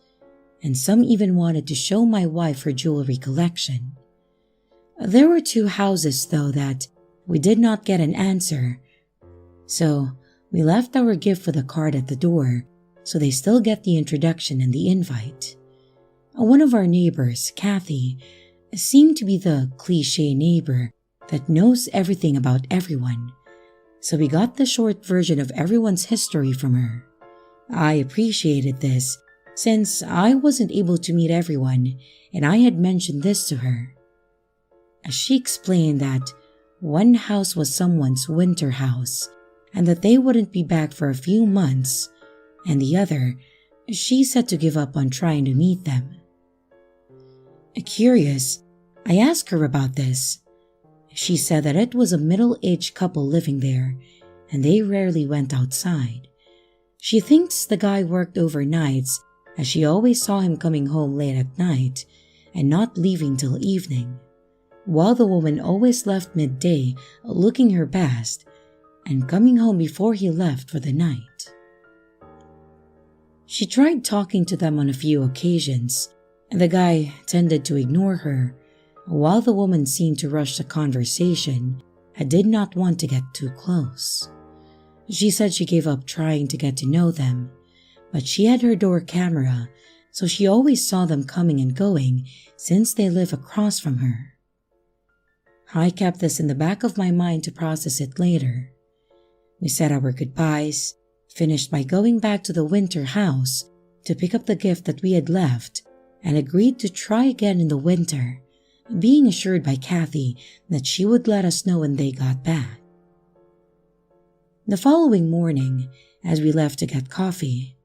A: and some even wanted to show my wife her jewelry collection. There were 2 houses, though, that we did not get an answer, so we left our gift with a card at the door so they still get the introduction and the invite. One of our neighbors, Kathy, seemed to be the cliché neighbor that knows everything about everyone, so we got the short version of everyone's history from her. I appreciated this, since I wasn't able to meet everyone and I had mentioned this to her. She explained that one house was someone's winter house and that they wouldn't be back for a few months, and the other, she said to give up on trying to meet them. Curious, I asked her about this. She said that it was a middle-aged couple living there and they rarely went outside. She thinks the guy worked overnights, as she always saw him coming home late at night and not leaving till evening, while the woman always left midday looking her best and coming home before he left for the night. She tried talking to them on a few occasions, and the guy tended to ignore her, while the woman seemed to rush the conversation and did not want to get too close. She said she gave up trying to get to know them, but she had her door camera, so she always saw them coming and going since they live across from her. I kept this in the back of my mind to process it later. We said our goodbyes, finished by going back to the winter house to pick up the gift that we had left, and agreed to try again in the winter, being assured by Kathy that she would let us know when they got back. The following morning, as we left to get coffee,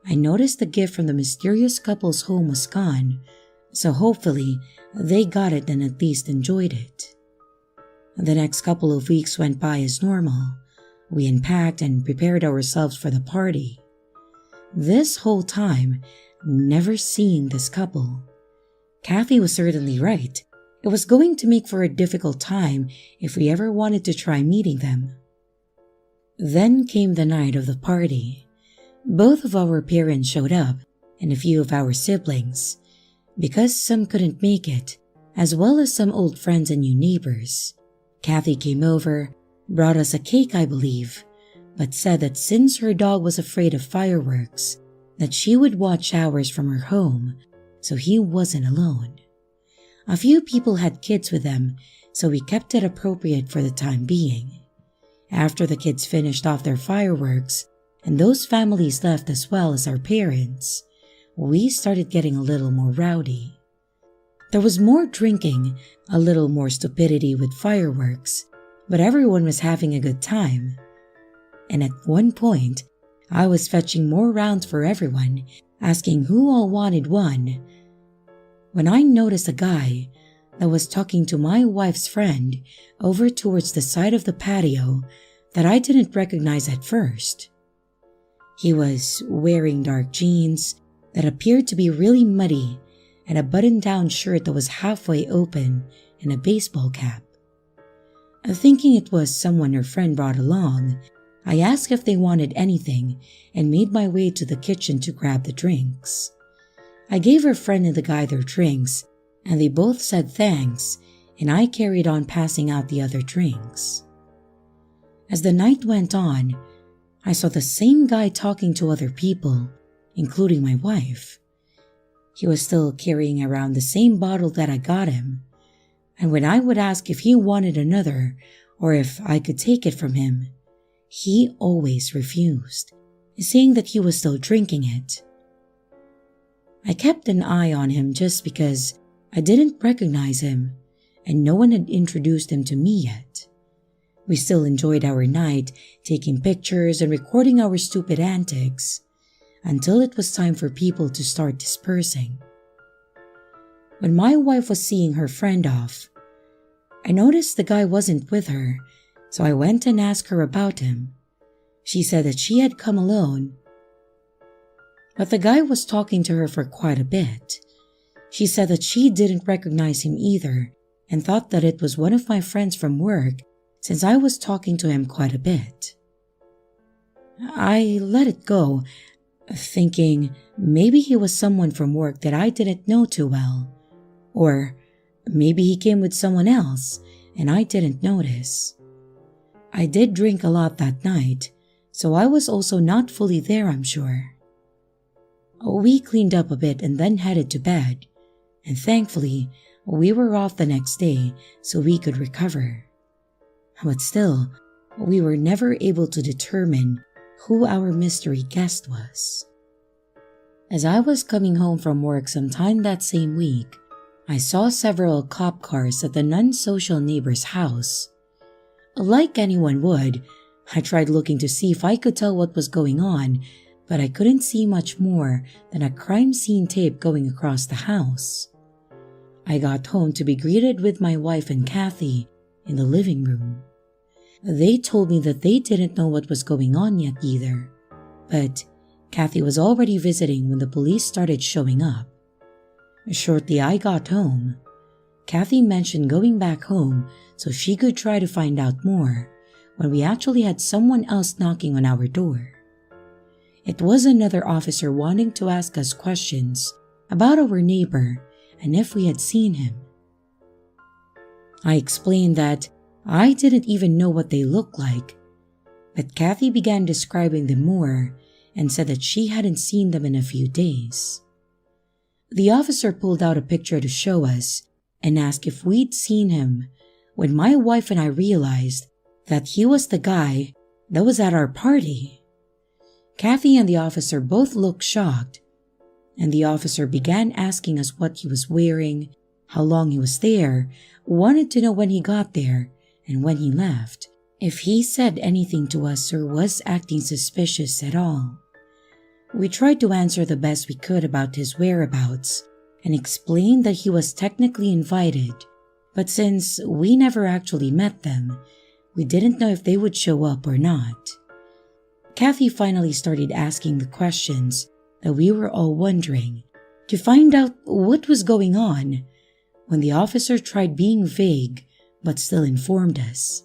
A: I noticed the gift from the mysterious couple's home was gone, so hopefully they got it and at least enjoyed it. The next couple of weeks went by as normal. We unpacked and prepared ourselves for the party. This whole time, never seeing this couple. Kathy was certainly right. It was going to make for a difficult time if we ever wanted to try meeting them. Then came the night of the party. Both of our parents showed up, and a few of our siblings, because some couldn't make it, as well as some old friends and new neighbors. Kathy came over, brought us a cake, I believe, but said that since her dog was afraid of fireworks, that she would watch ours from her home, so he wasn't alone. A few people had kids with them, so we kept it appropriate for the time being. After the kids finished off their fireworks, and those families left as well as our parents, we started getting a little more rowdy. There was more drinking, a little more stupidity with fireworks, but everyone was having a good time. And at one point, I was fetching more rounds for everyone, asking who all wanted one, when I noticed a guy that was talking to my wife's friend over towards the side of the patio that I didn't recognize at first. He was wearing dark jeans that appeared to be really muddy and a button-down shirt that was halfway open and a baseball cap. Thinking it was someone her friend brought along, I asked if they wanted anything and made my way to the kitchen to grab the drinks. I gave her friend and the guy their drinks, and they both said thanks, and I carried on passing out the other drinks. As the night went on, I saw the same guy talking to other people, including my wife. He was still carrying around the same bottle that I got him, and when I would ask if he wanted another or if I could take it from him, he always refused, saying that he was still drinking it. I kept an eye on him just because I didn't recognize him and no one had introduced him to me yet. We still enjoyed our night, taking pictures and recording our stupid antics, until it was time for people to start dispersing. When my wife was seeing her friend off, I noticed the guy wasn't with her, so I went and asked her about him. She said that she had come alone, but the guy was talking to her for quite a bit. She said that she didn't recognize him either and thought that it was one of my friends from work since I was talking to him quite a bit. I let it go, thinking maybe he was someone from work that I didn't know too well, or maybe he came with someone else and I didn't notice. I did drink a lot that night, so I was also not fully there, I'm sure. We cleaned up a bit and then headed to bed, and thankfully, we were off the next day so we could recover. But still, we were never able to determine who our mystery guest was. As I was coming home from work sometime that same week, I saw several cop cars at the non-social neighbor's house. Like anyone would, I tried looking to see if I could tell what was going on, but I couldn't see much more than a crime scene tape going across the house. I got home to be greeted with my wife and Kathy in the living room. They told me that they didn't know what was going on yet either, but Kathy was already visiting when the police started showing up. Shortly I got home, Kathy mentioned going back home so she could try to find out more when we actually had someone else knocking on our door. It was another officer wanting to ask us questions about our neighbor and if we had seen him. I explained that I didn't even know what they looked like, but Kathy began describing them more and said that she hadn't seen them in a few days. The officer pulled out a picture to show us and asked if we'd seen him, when my wife and I realized that he was the guy that was at our party. Kathy and the officer both looked shocked, and the officer began asking us what he was wearing, how long he was there, wanted to know when he got there and when he left, if he said anything to us or was acting suspicious at all. We tried to answer the best we could about his whereabouts and explained that he was technically invited, but since we never actually met them, we didn't know if they would show up or not. Kathy finally started asking the questions that we were all wondering to find out what was going on, when the officer tried being vague but still informed us.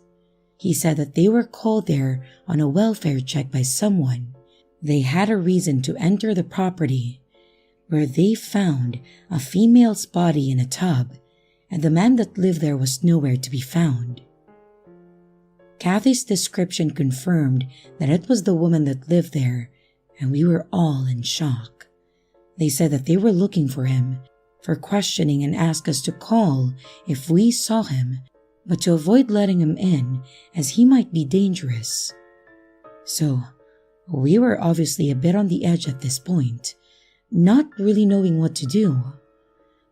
A: He said that they were called there on a welfare check by someone. They had a reason to enter the property, where they found a female's body in a tub, and the man that lived there was nowhere to be found. Kathy's description confirmed that it was the woman that lived there, and we were all in shock. They said that they were looking for him, for questioning, and asked us to call if we saw him, but to avoid letting him in as he might be dangerous. So, we were obviously a bit on the edge at this point, not really knowing what to do.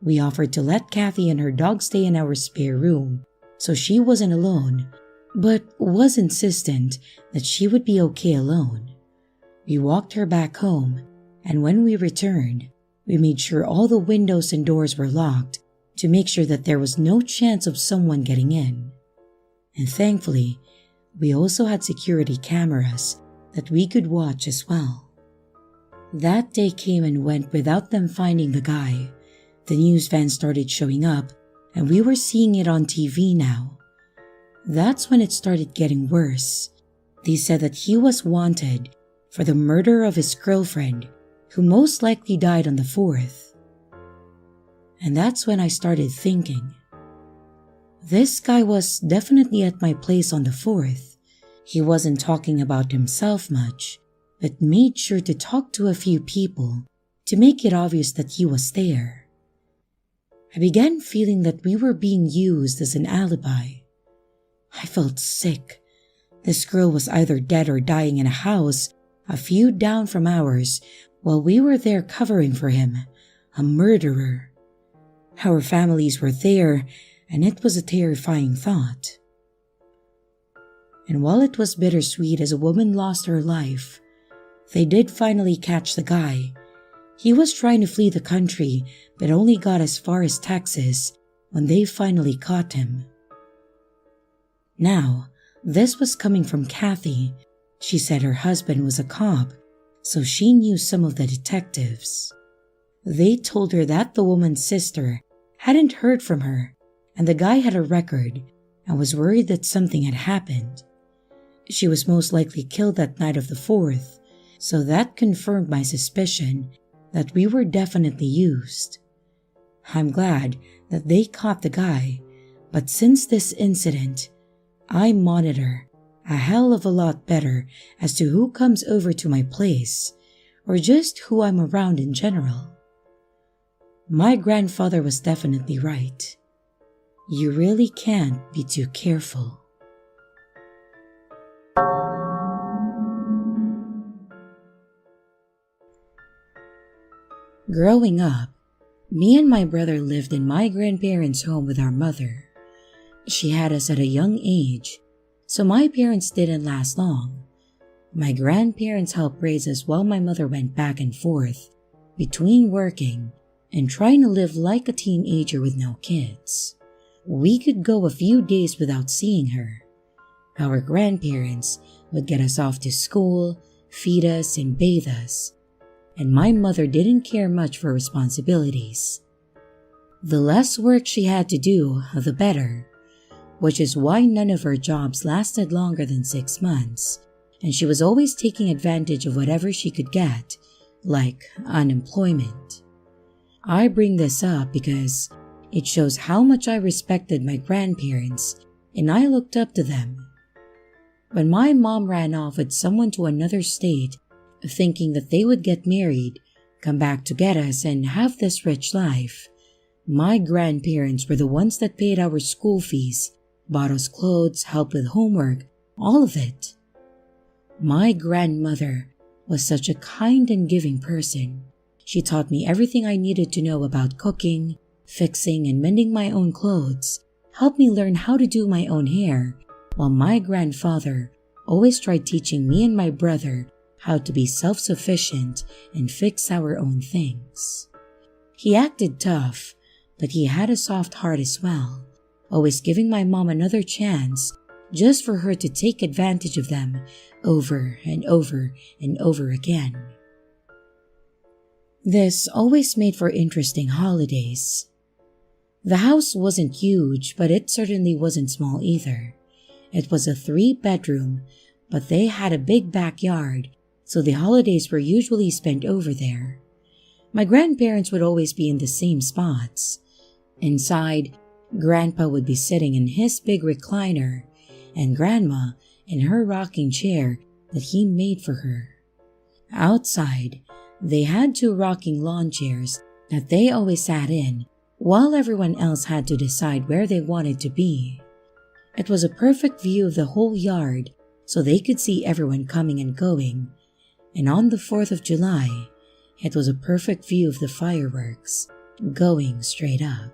A: We offered to let Kathy and her dog stay in our spare room so she wasn't alone, but was insistent that she would be okay alone. We walked her back home, and when we returned, we made sure all the windows and doors were locked to make sure that there was no chance of someone getting in. And thankfully, we also had security cameras that we could watch as well. That day came and went without them finding the guy. The news vans started showing up, and we were seeing it on TV now. That's when it started getting worse. They said that he was wanted for the murder of his girlfriend, who most likely died on the 4th. And that's when I started thinking, this guy was definitely at my place on the 4th. He wasn't talking about himself much, but made sure to talk to a few people to make it obvious that he was there. I began feeling that we were being used as an alibi. I felt sick. This girl was either dead or dying in a house a few down from ours while we were there covering for him, a murderer. Our families were there, and it was a terrifying thought. And while it was bittersweet as a woman lost her life, they did finally catch the guy. He was trying to flee the country, but only got as far as Texas when they finally caught him. Now, this was coming from Kathy. She said her husband was a cop, so she knew some of the detectives. They told her that the woman's sister hadn't heard from her, and the guy had a record and was worried that something had happened. She was most likely killed that night of the 4th, so that confirmed my suspicion that we were definitely used. I'm glad that they caught the guy, but since this incident, I monitor a hell of a lot better as to who comes over to my place, or just who I'm around in general. My grandfather was definitely right. You really can't be too careful. Growing up, me and my brother lived in my grandparents' home with our mother. She had us at a young age, so my parents didn't last long. My grandparents helped raise us while my mother went back and forth between working and trying to live like a teenager with no kids. We could go a few days without seeing her. Our grandparents would get us off to school, feed us, and bathe us, and my mother didn't care much for responsibilities. The less work she had to do, the better, which is why none of her jobs lasted longer than 6 months, and she was always taking advantage of whatever she could get, like unemployment. I bring this up because it shows how much I respected my grandparents and I looked up to them. When my mom ran off with someone to another state, thinking that they would get married, come back to get us, and have this rich life, my grandparents were the ones that paid our school fees, bought us clothes, helped with homework, all of it. My grandmother was such a kind and giving person. She taught me everything I needed to know about cooking, fixing and mending my own clothes, helped me learn how to do my own hair, while my grandfather always tried teaching me and my brother how to be self-sufficient and fix our own things. He acted tough, but he had a soft heart as well, always giving my mom another chance just for her to take advantage of them over and over and over again. This always made for interesting holidays. The house wasn't huge, but it certainly wasn't small either. It was a 3-bedroom, but they had a big backyard, so the holidays were usually spent over there. My grandparents would always be in the same spots. Inside, Grandpa would be sitting in his big recliner, and Grandma in her rocking chair that he made for her. Outside, they had 2 rocking lawn chairs that they always sat in, while everyone else had to decide where they wanted to be. It was a perfect view of the whole yard, so they could see everyone coming and going. And on the 4th of July, it was a perfect view of the fireworks, going straight up.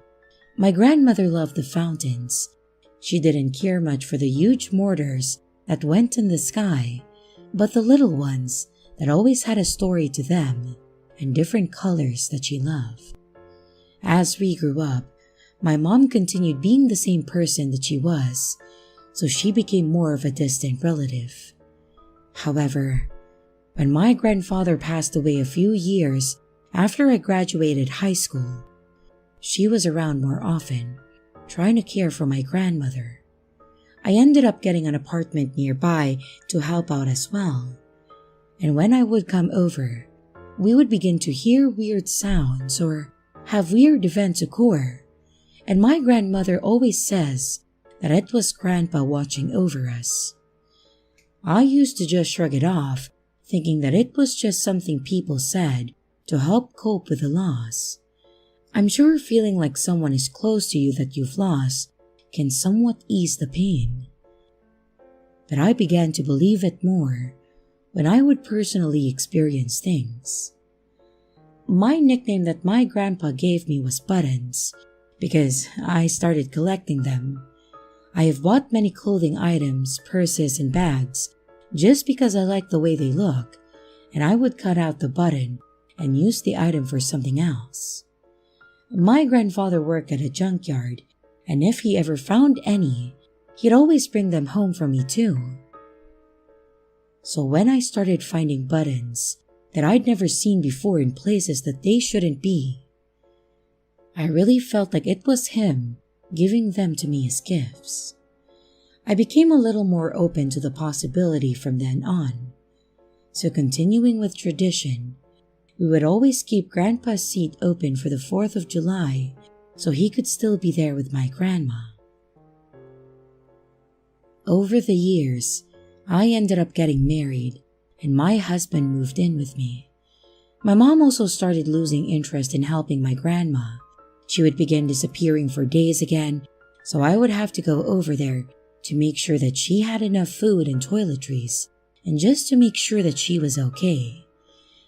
A: My grandmother loved the fountains. She didn't care much for the huge mortars that went in the sky, but the little ones that always had a story to them and different colors that she loved. As we grew up, my mom continued being the same person that she was, so she became more of a distant relative. However, when my grandfather passed away a few years after I graduated high school, she was around more often, trying to care for my grandmother. I ended up getting an apartment nearby to help out as well. And when I would come over, we would begin to hear weird sounds or have weird events occur. And my grandmother always says that it was Grandpa watching over us. I used to just shrug it off, thinking that it was just something people said to help cope with the loss. I'm sure feeling like someone is close to you that you've lost can somewhat ease the pain. But I began to believe it more when I would personally experience things. My nickname that my grandpa gave me was Buttons because I started collecting them. I have bought many clothing items, purses, and bags just because I like the way they look, and I would cut out the button and use the item for something else. My grandfather worked at a junkyard, and if he ever found any, he'd always bring them home for me too. So when I started finding buttons that I'd never seen before in places that they shouldn't be, I really felt like it was him giving them to me as gifts. I became a little more open to the possibility from then on. So continuing with tradition, we would always keep Grandpa's seat open for the 4th of July so he could still be there with my grandma. Over the years, I ended up getting married and my husband moved in with me. My mom also started losing interest in helping my grandma. She would begin disappearing for days again, so I would have to go over there to make sure that she had enough food and toiletries, and just to make sure that she was okay.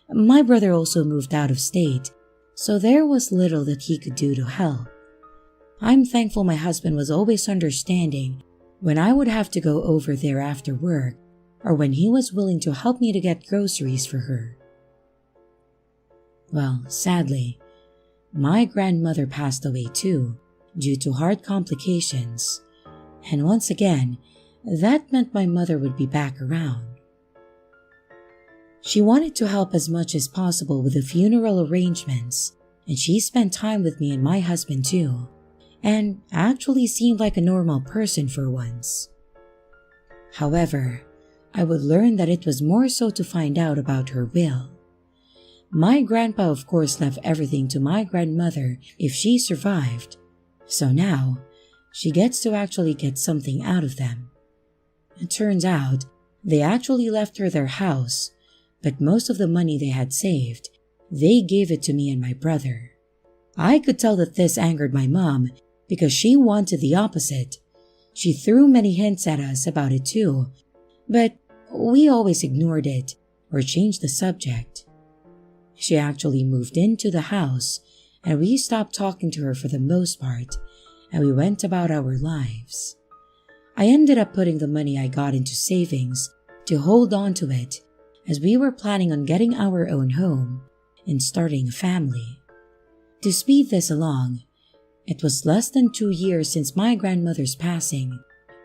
A: My brother also moved out of state, so there was little that he could do to help. I'm thankful my husband was always understanding when I would have to go over there after work, or when he was willing to help me to get groceries for her. Well, sadly, my grandmother passed away too, due to heart complications, and once again, that meant my mother would be back around. She wanted to help as much as possible with the funeral arrangements, and she spent time with me and my husband too, and actually seemed like a normal person for once. However, I would learn that it was more so to find out about her will. My grandpa of course left everything to my grandmother if she survived, so now she gets to actually get something out of them. It turns out they actually left her their house, but most of the money they had saved, they gave it to me and my brother. I could tell that this angered my mom because she wanted the opposite. She threw many hints at us about it too, but we always ignored it or changed the subject. She actually moved into the house and we stopped talking to her for the most part, and we went about our lives. I ended up putting the money I got into savings to hold on to it, as we were planning on getting our own home and starting a family. To speed this along, it was less than 2 years since my grandmother's passing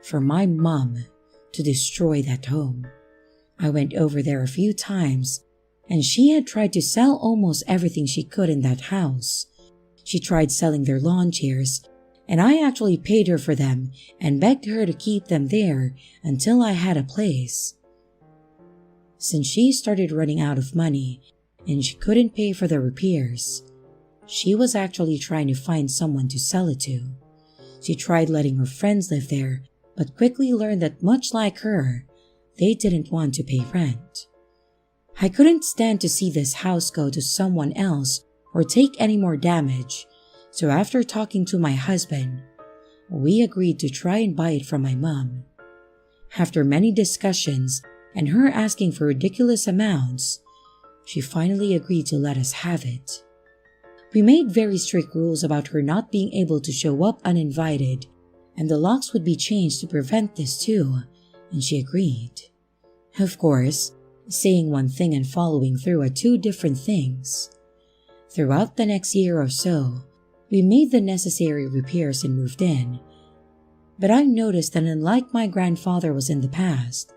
A: for my mom to destroy that home. I went over there a few times, and she had tried to sell almost everything she could in that house. She tried selling their lawn chairs, and I actually paid her for them and begged her to keep them there until I had a place. Since she started running out of money and she couldn't pay for the repairs, she was actually trying to find someone to sell it to. She tried letting her friends live there, but quickly learned that much like her, they didn't want to pay rent. I couldn't stand to see this house go to someone else or take any more damage, so after talking to my husband, we agreed to try and buy it from my mom. After many discussions and her asking for ridiculous amounts, she finally agreed to let us have it. We made very strict rules about her not being able to show up uninvited, and the locks would be changed to prevent this too, and she agreed. Of course, saying one thing and following through are two different things. Throughout the next year or so, we made the necessary repairs and moved in. But I noticed that unlike my grandfather was in the past,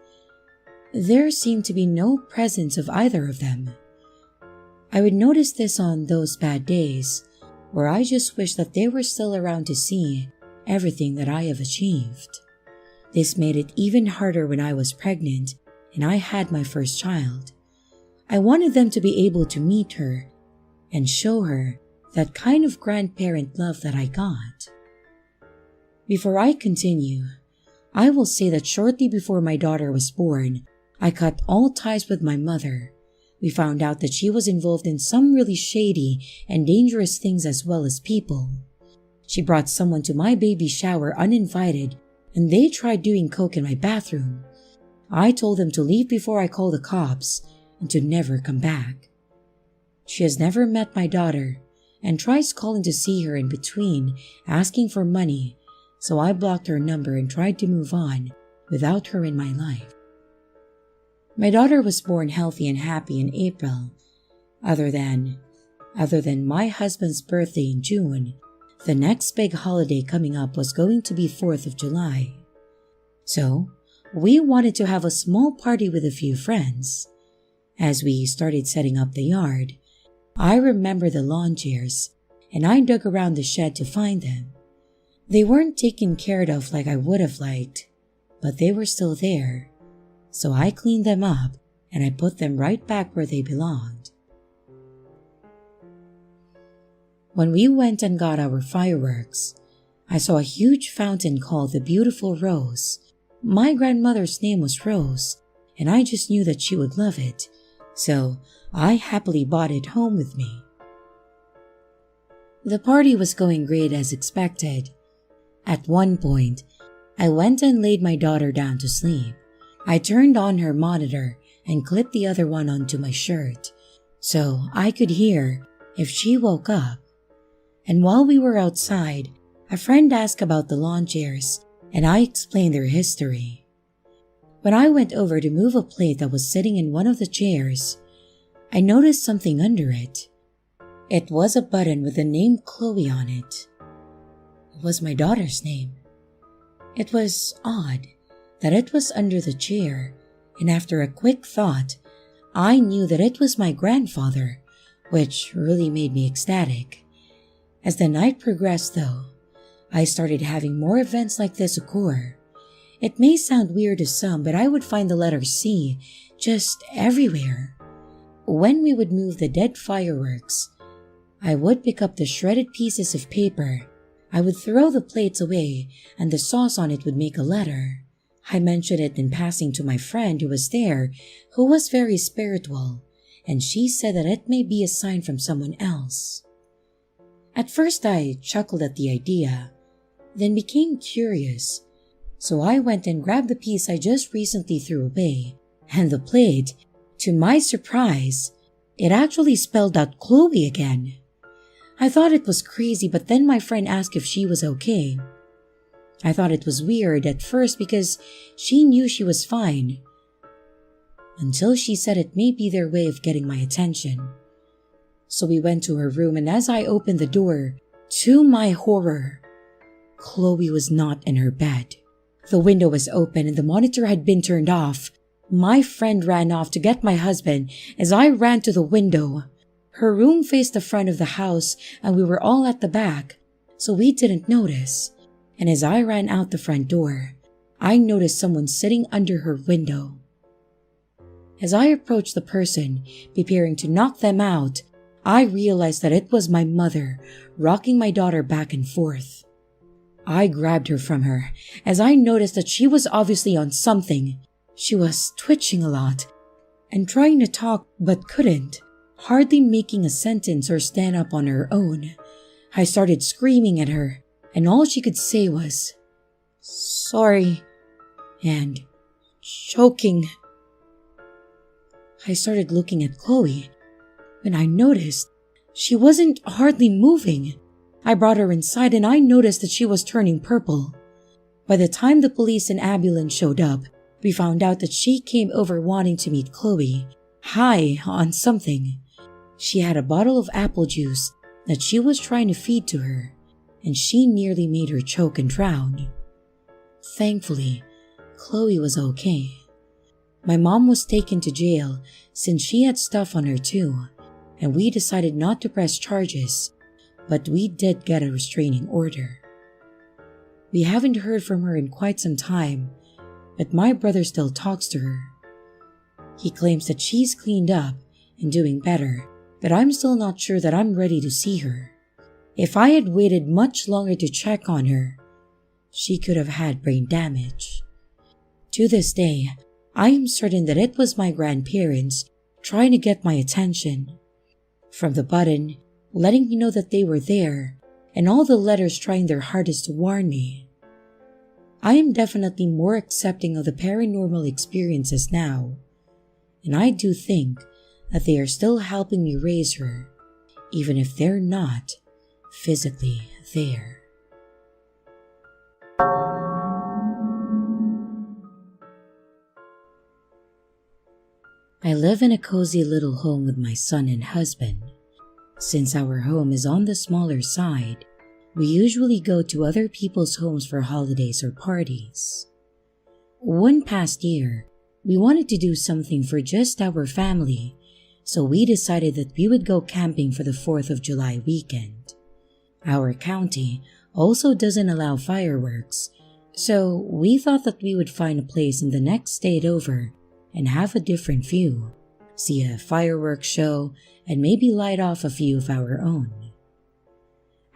A: there seemed to be no presence of either of them. I would notice this on those bad days, where I just wished that they were still around to see everything that I have achieved. This made it even harder when I was pregnant and I had my first child. I wanted them to be able to meet her and show her that kind of grandparent love that I got. Before I continue, I will say that shortly before my daughter was born, I cut all ties with my mother. We found out that she was involved in some really shady and dangerous things as well as people. She brought someone to my baby shower uninvited, and they tried doing coke in my bathroom. I told them to leave before I called the cops and to never come back. She has never met my daughter and tries calling to see her in between, asking for money, so I blocked her number and tried to move on without her in my life. My daughter was born healthy and happy in April. Other than my husband's birthday in June, the next big holiday coming up was going to be 4th of July. So, we wanted to have a small party with a few friends. As we started setting up the yard, I remember the lawn chairs, and I dug around the shed to find them. They weren't taken care of like I would have liked, but they were still there. So I cleaned them up and I put them right back where they belonged. When we went and got our fireworks, I saw a huge fountain called the Beautiful Rose. My grandmother's name was Rose, and I just knew that she would love it, so I happily brought it home with me. The party was going great as expected. At one point, I went and laid my daughter down to sleep. I turned on her monitor and clipped the other one onto my shirt, so I could hear if she woke up. And while we were outside, a friend asked about the lawn chairs, and I explained their history. When I went over to move a plate that was sitting in one of the chairs, I noticed something under it. It was a button with the name Chloe on it. It was my daughter's name. It was odd that it was under the chair, and after a quick thought, I knew that it was my grandfather, which really made me ecstatic. As the night progressed though, I started having more events like this occur. It may sound weird to some, but I would find the letter C just everywhere. When we would move the dead fireworks, I would pick up the shredded pieces of paper. I would throw the plates away, and the sauce on it would make a letter. I mentioned it in passing to my friend who was there, who was very spiritual, and she said that it may be a sign from someone else. At first I chuckled at the idea, then became curious, so I went and grabbed the piece I just recently threw away, and the plate, to my surprise, it actually spelled out Chloe again. I thought it was crazy, but then my friend asked if she was okay. I thought it was weird at first because she knew she was fine, until she said it may be their way of getting my attention. So we went to her room, and as I opened the door, to my horror, Chloe was not in her bed. The window was open and the monitor had been turned off. My friend ran off to get my husband as I ran to the window. Her room faced the front of the house and we were all at the back, so we didn't notice. And as I ran out the front door, I noticed someone sitting under her window. As I approached the person, preparing to knock them out, I realized that it was my mother, rocking my daughter back and forth. I grabbed her from her, as I noticed that she was obviously on something. She was twitching a lot, and trying to talk but couldn't, hardly making a sentence or stand up on her own. I started screaming at her, and all she could say was, "Sorry," and choking. I started looking at Chloe when I noticed She wasn't hardly moving. I brought her inside and I noticed that she was turning purple. By the time the police and ambulance showed up, we found out that she came over wanting to meet Chloe, high on something. She had a bottle of apple juice that she was trying to feed to her, and she nearly made her choke and drown. Thankfully, Chloe was okay. My mom was taken to jail since she had stuff on her too, and we decided not to press charges, but we did get a restraining order. We haven't heard from her in quite some time, but my brother still talks to her. He claims that she's cleaned up and doing better, but I'm still not sure that I'm ready to see her. If I had waited much longer to check on her, she could have had brain damage. To this day, I am certain that it was my grandparents trying to get my attention. From the button, letting me know that they were there, and all the letters trying their hardest to warn me. I am definitely more accepting of the paranormal experiences now, and I do think that they are still helping me raise her, even if they're not physically there. I live in a cozy little home with my son and husband. Since our home is on the smaller side, we usually go to other people's homes for holidays or parties. One past year, we wanted to do something for just our family, so we decided that we would go camping for the 4th of July weekend. Our county also doesn't allow fireworks, so we thought that we would find a place in the next state over and have a different view, see a fireworks show, and maybe light off a few of our own.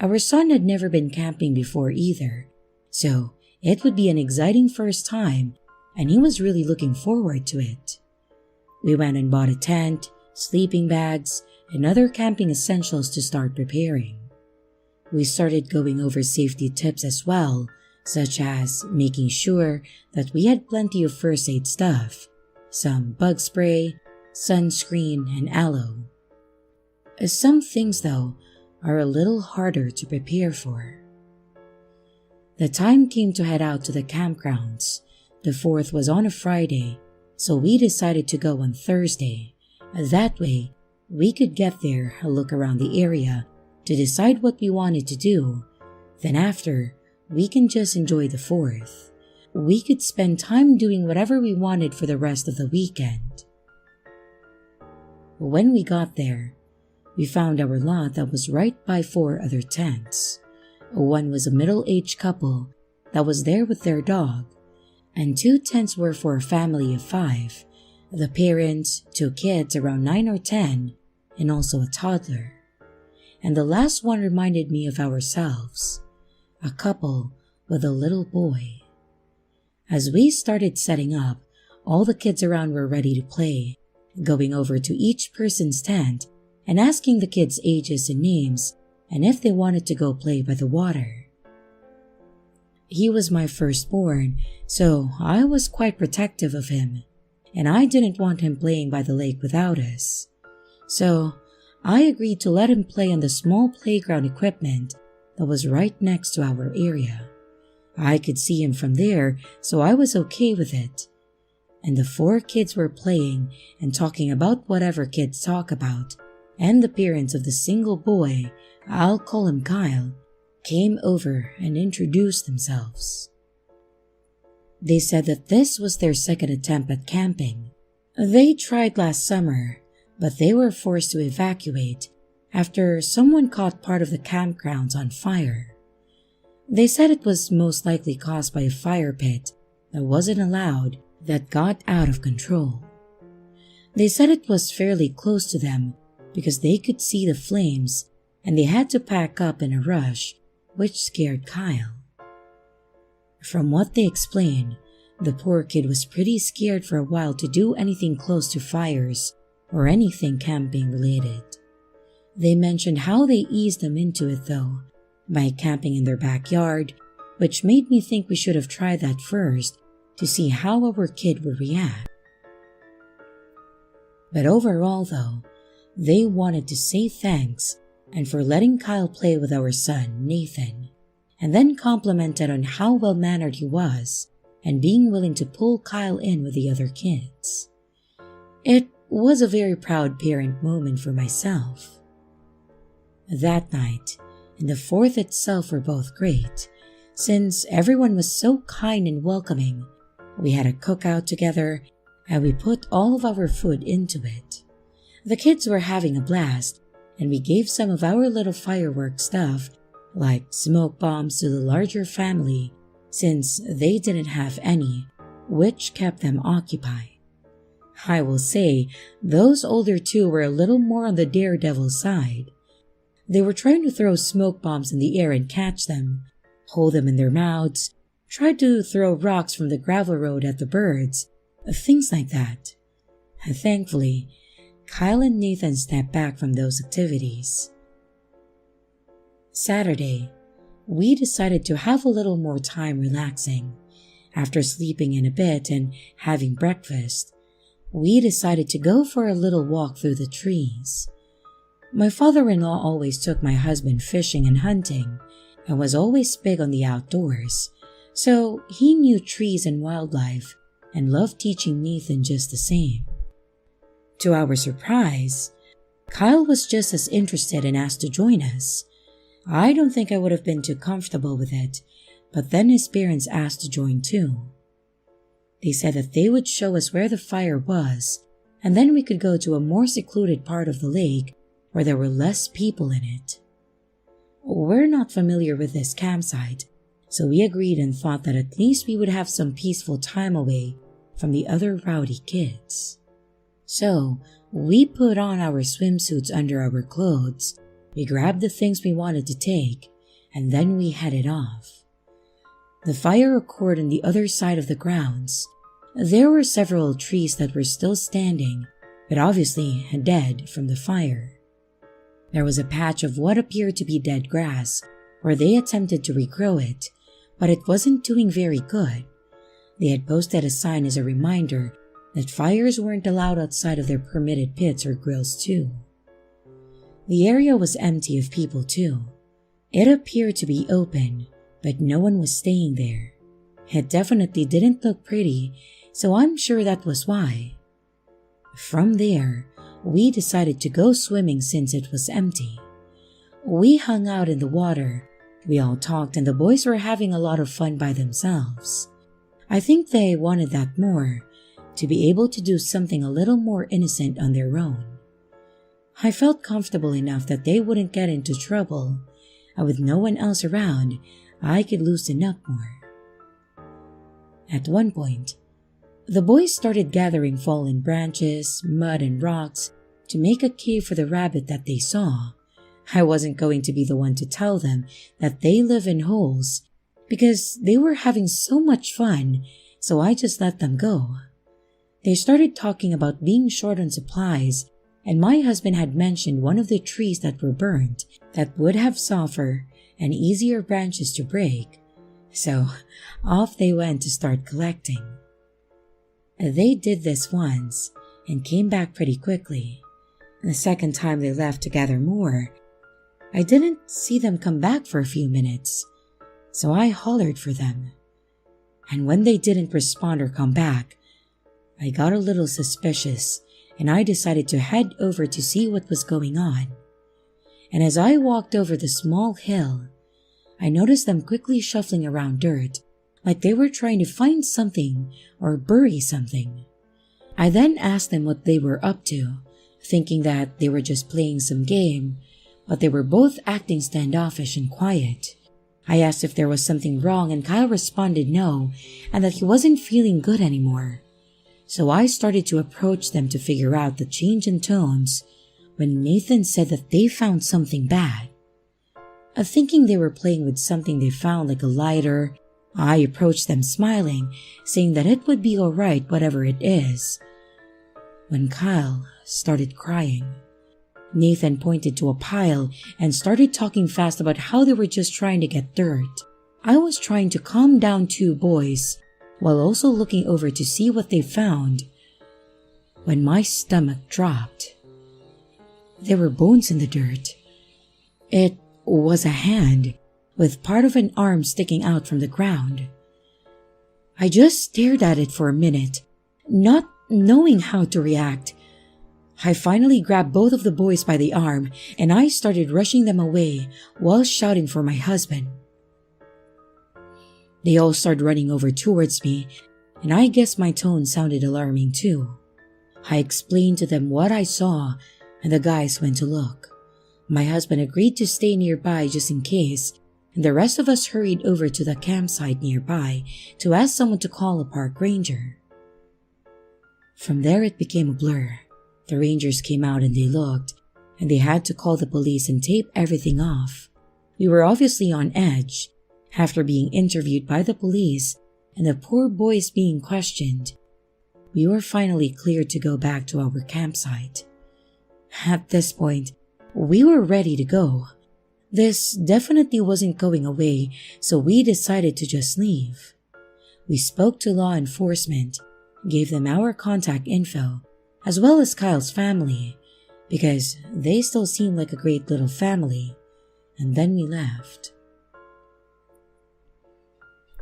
A: Our son had never been camping before either, so it would be an exciting first time, and he was really looking forward to it. We went and bought a tent, sleeping bags, and other camping essentials to start preparing. We started going over safety tips as well, such as making sure that we had plenty of first aid stuff, some bug spray, sunscreen, and aloe. Some things, though, are a little harder to prepare for. The time came to head out to the campgrounds. The 4th was on a Friday, so we decided to go on Thursday. That way, we could get there, look around the area, to decide what we wanted to do. Then after, we can just enjoy the 4th. We could spend time doing whatever we wanted for the rest of the weekend. When we got there, we found our lot that was right by 4 other tents. One was a middle-aged couple that was there with their dog, and 2 tents were for a family of 5, the parents, 2 kids around 9 or 10, and also a toddler. And the last one reminded me of ourselves, a couple with a little boy. As we started setting up, all the kids around were ready to play, going over to each person's tent and asking the kids' ages and names and if they wanted to go play by the water. He was my firstborn, so I was quite protective of him, and I didn't want him playing by the lake without us. So I agreed to let him play on the small playground equipment that was right next to our area. I could see him from there, so I was okay with it. And the 4 kids were playing and talking about whatever kids talk about, and the parents of the single boy, I'll call him Kyle, came over and introduced themselves. They said that this was their second attempt at camping. They tried last summer, but they were forced to evacuate after someone caught part of the campgrounds on fire. They said it was most likely caused by a fire pit that wasn't allowed that got out of control. They said it was fairly close to them because they could see the flames and they had to pack up in a rush, which scared Kyle. From what they explained, the poor kid was pretty scared for a while to do anything close to fires or anything camping related. They mentioned how they eased them into it though, by camping in their backyard, which made me think we should have tried that first to see how our kid would react. But overall though, they wanted to say thanks and for letting Kyle play with our son, Nathan, and then complimented on how well-mannered he was and being willing to pull Kyle in with the other kids. It was a very proud parent moment for myself. That night and the 4th itself were both great, since everyone was so kind and welcoming. We had a cookout together and we put all of our food into it. The kids were having a blast, and we gave some of our little firework stuff like smoke bombs to the larger family since they didn't have any, which kept them occupied. I will say, those older two were a little more on the daredevil side. They were trying to throw smoke bombs in the air and catch them, hold them in their mouths, tried to throw rocks from the gravel road at the birds, things like that. And thankfully, Kyle and Nathan stepped back from those activities. Saturday, we decided to have a little more time relaxing. After sleeping in a bit and having breakfast, we decided to go for a little walk through the trees. My father-in-law always took my husband fishing and hunting and was always big on the outdoors, so he knew trees and wildlife and loved teaching Nathan just the same. To our surprise, Kyle was just as interested and asked to join us. I don't think I would have been too comfortable with it, but then his parents asked to join too. They said that they would show us where the fire was, and then we could go to a more secluded part of the lake where there were less people in it. We're not familiar with this campsite, so we agreed and thought that at least we would have some peaceful time away from the other rowdy kids. So, we put on our swimsuits under our clothes, we grabbed the things we wanted to take, and then we headed off. The fire occurred on the other side of the grounds. There were several trees that were still standing, but obviously dead from the fire. There was a patch of what appeared to be dead grass where they attempted to regrow it, but it wasn't doing very good. They had posted a sign as a reminder that fires weren't allowed outside of their permitted pits or grills too. The area was empty of people too. It appeared to be open, but no one was staying there. It definitely didn't look pretty, so I'm sure that was why. From there, we decided to go swimming since it was empty. We hung out in the water, we all talked, and the boys were having a lot of fun by themselves. I think they wanted that more, to be able to do something a little more innocent on their own. I felt comfortable enough that they wouldn't get into trouble, and with no one else around, I could loosen up more. At one point, the boys started gathering fallen branches, mud, and rocks to make a cave for the rabbit that they saw. I wasn't going to be the one to tell them that they live in holes, because they were having so much fun, so I just let them go. They started talking about being short on supplies, and my husband had mentioned one of the trees that were burnt that would have softer and easier branches to break. So off they went to start collecting. They did this once and came back pretty quickly. The second time they left to gather more, I didn't see them come back for a few minutes, so I hollered for them. And when they didn't respond or come back, I got a little suspicious and I decided to head over to see what was going on. And as I walked over the small hill, I noticed them quickly shuffling around dirt, like they were trying to find something or bury something. I then asked them what they were up to, thinking that they were just playing some game, but they were both acting standoffish and quiet. I asked if there was something wrong, and Kyle responded no, and that he wasn't feeling good anymore. So I started to approach them to figure out the change in tones when Nathan said that they found something bad. Thinking they were playing with something they found like a lighter, I approached them smiling, saying that it would be alright whatever it is. When Kyle started crying, Nathan pointed to a pile and started talking fast about how they were just trying to get dirt. I was trying to calm down two boys while also looking over to see what they found when my stomach dropped. There were bones in the dirt, It was a hand with part of an arm sticking out from the ground. I just stared at it for a minute, not knowing how to react. I finally grabbed both of the boys by the arm and I started rushing them away while shouting for my husband. They all started running over towards me, and I guess my tone sounded alarming too. I explained to them what I saw, and the guys went to look. My husband agreed to stay nearby just in case, and the rest of us hurried over to the campsite nearby to ask someone to call a park ranger. From there it became a blur. The rangers came out and they looked, and they had to call the police and tape everything off. We were obviously on edge. After being interviewed by the police and the poor boys being questioned, we were finally cleared to go back to our campsite. At this point, we were ready to go. This definitely wasn't going away, so we decided to just leave. We spoke to law enforcement, gave them our contact info, as well as Kyle's family, because they still seemed like a great little family, and then we left.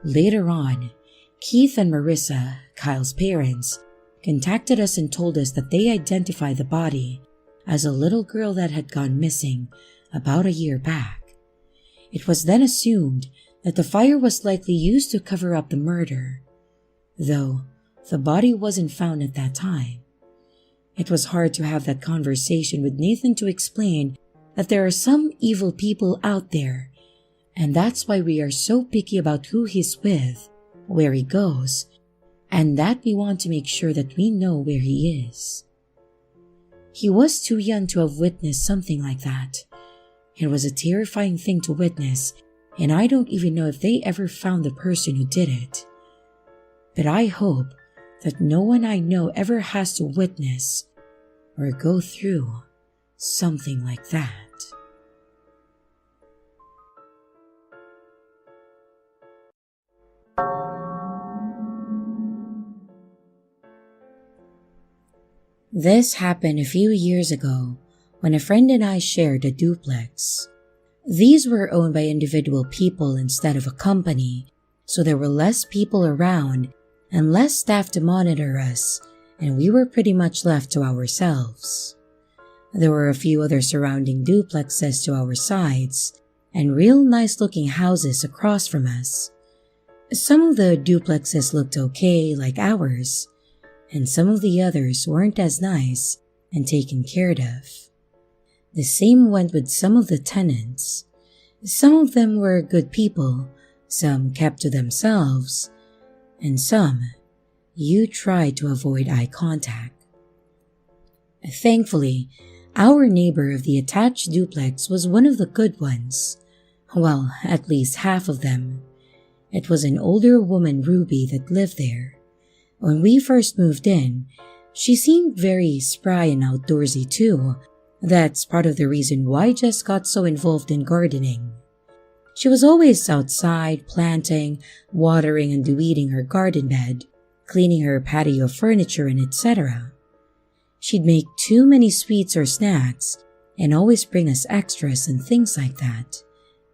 A: Later on, Keith and Marissa, Kyle's parents, contacted us and told us that they identified the body as a little girl that had gone missing about a year back. It was then assumed that the fire was likely used to cover up the murder, though the body wasn't found at that time. It was hard to have that conversation with Nathan to explain that there are some evil people out there, and that's why we are so picky about who he's with, where he goes, and that we want to make sure that we know where he is. He was too young to have witnessed something like that. It was a terrifying thing to witness, and I don't even know if they ever found the person who did it. But I hope that no one I know ever has to witness or go through something like that. This happened a few years ago when a friend and I shared a duplex. These were owned by individual people instead of a company, so there were less people around and less staff to monitor us, and we were pretty much left to ourselves. There were a few other surrounding duplexes to our sides, and real nice looking houses across from us. Some of the duplexes looked okay, like ours, and some of the others weren't as nice and taken care of. The same went with some of the tenants. Some of them were good people, some kept to themselves, and some you tried to avoid eye contact. Thankfully, our neighbor of the attached duplex was one of the good ones. Well, at least half of them. It was an older woman, Ruby, that lived there. When we first moved in, she seemed very spry and outdoorsy too. That's part of the reason why Jess got so involved in gardening. She was always outside, planting, watering and weeding her garden bed, cleaning her patio furniture and etc. She'd make too many sweets or snacks and always bring us extras and things like that.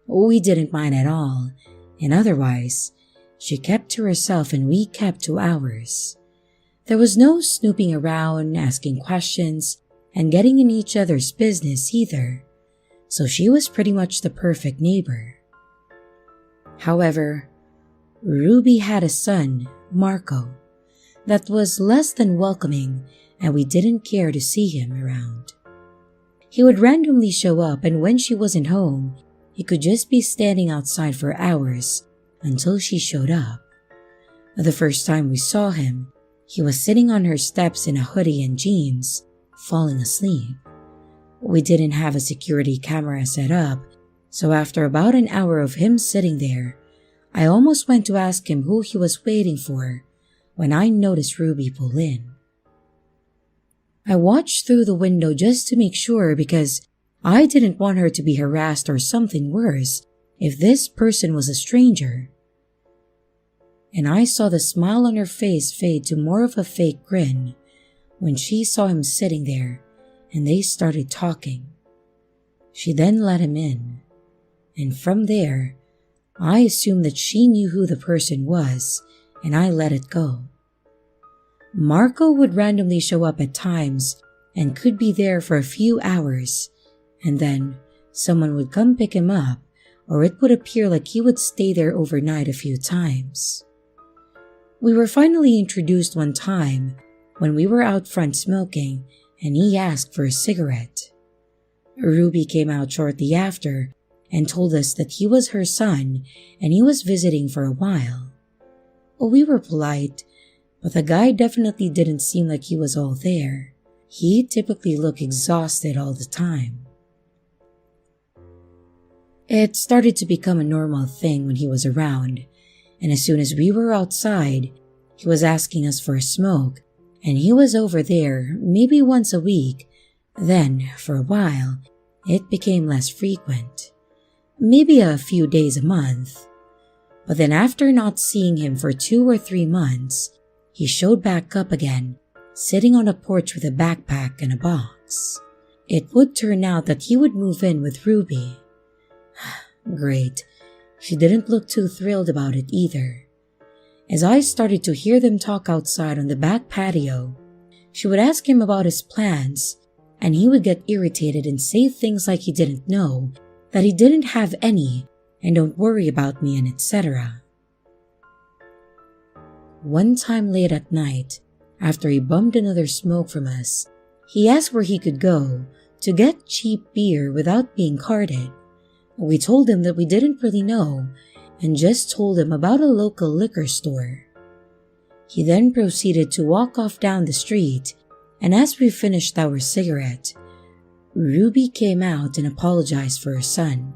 A: We didn't mind at all, and otherwise, she kept to herself and we kept to ours. There was no snooping around, asking questions, and getting in each other's business either, so she was pretty much the perfect neighbor. However, Ruby had a son, Marco, that was less than welcoming, and we didn't care to see him around. He would randomly show up, and when she wasn't home, he could just be standing outside for hours until she showed up. The first time we saw him, he was sitting on her steps in a hoodie and jeans, falling asleep. We didn't have a security camera set up, so after about an hour of him sitting there, I almost went to ask him who he was waiting for when I noticed Ruby pull in. I watched through the window just to make sure because I didn't want her to be harassed or something worse if this person was a stranger. And I saw the smile on her face fade to more of a fake grin when she saw him sitting there and they started talking. She then let him in, and from there, I assumed that she knew who the person was, and I let it go. Marco would randomly show up at times and could be there for a few hours, and then someone would come pick him up, or it would appear like he would stay there overnight a few times. We were finally introduced one time when we were out front smoking and he asked for a cigarette. Ruby came out shortly after and told us that he was her son and he was visiting for a while. We were polite, but the guy definitely didn't seem like he was all there. He typically looked exhausted all the time. It started to become a normal thing when he was around, and as soon as we were outside, he was asking us for a smoke, and he was over there maybe once a week. Then, for a while, it became less frequent, maybe a few days a month. But then after not seeing him for 2 or 3 months, he showed back up again, sitting on a porch with a backpack and a box. It would turn out that he would move in with Ruby. Great. She didn't look too thrilled about it either. As I started to hear them talk outside on the back patio, she would ask him about his plans, and he would get irritated and say things like he didn't know, that he didn't have any, and don't worry about me, and etc. One time late at night, after he bummed another smoke from us, he asked where he could go to get cheap beer without being carded. We told him that we didn't really know and just told him about a local liquor store. He then proceeded to walk off down the street, and as we finished our cigarette, Ruby came out and apologized for her son.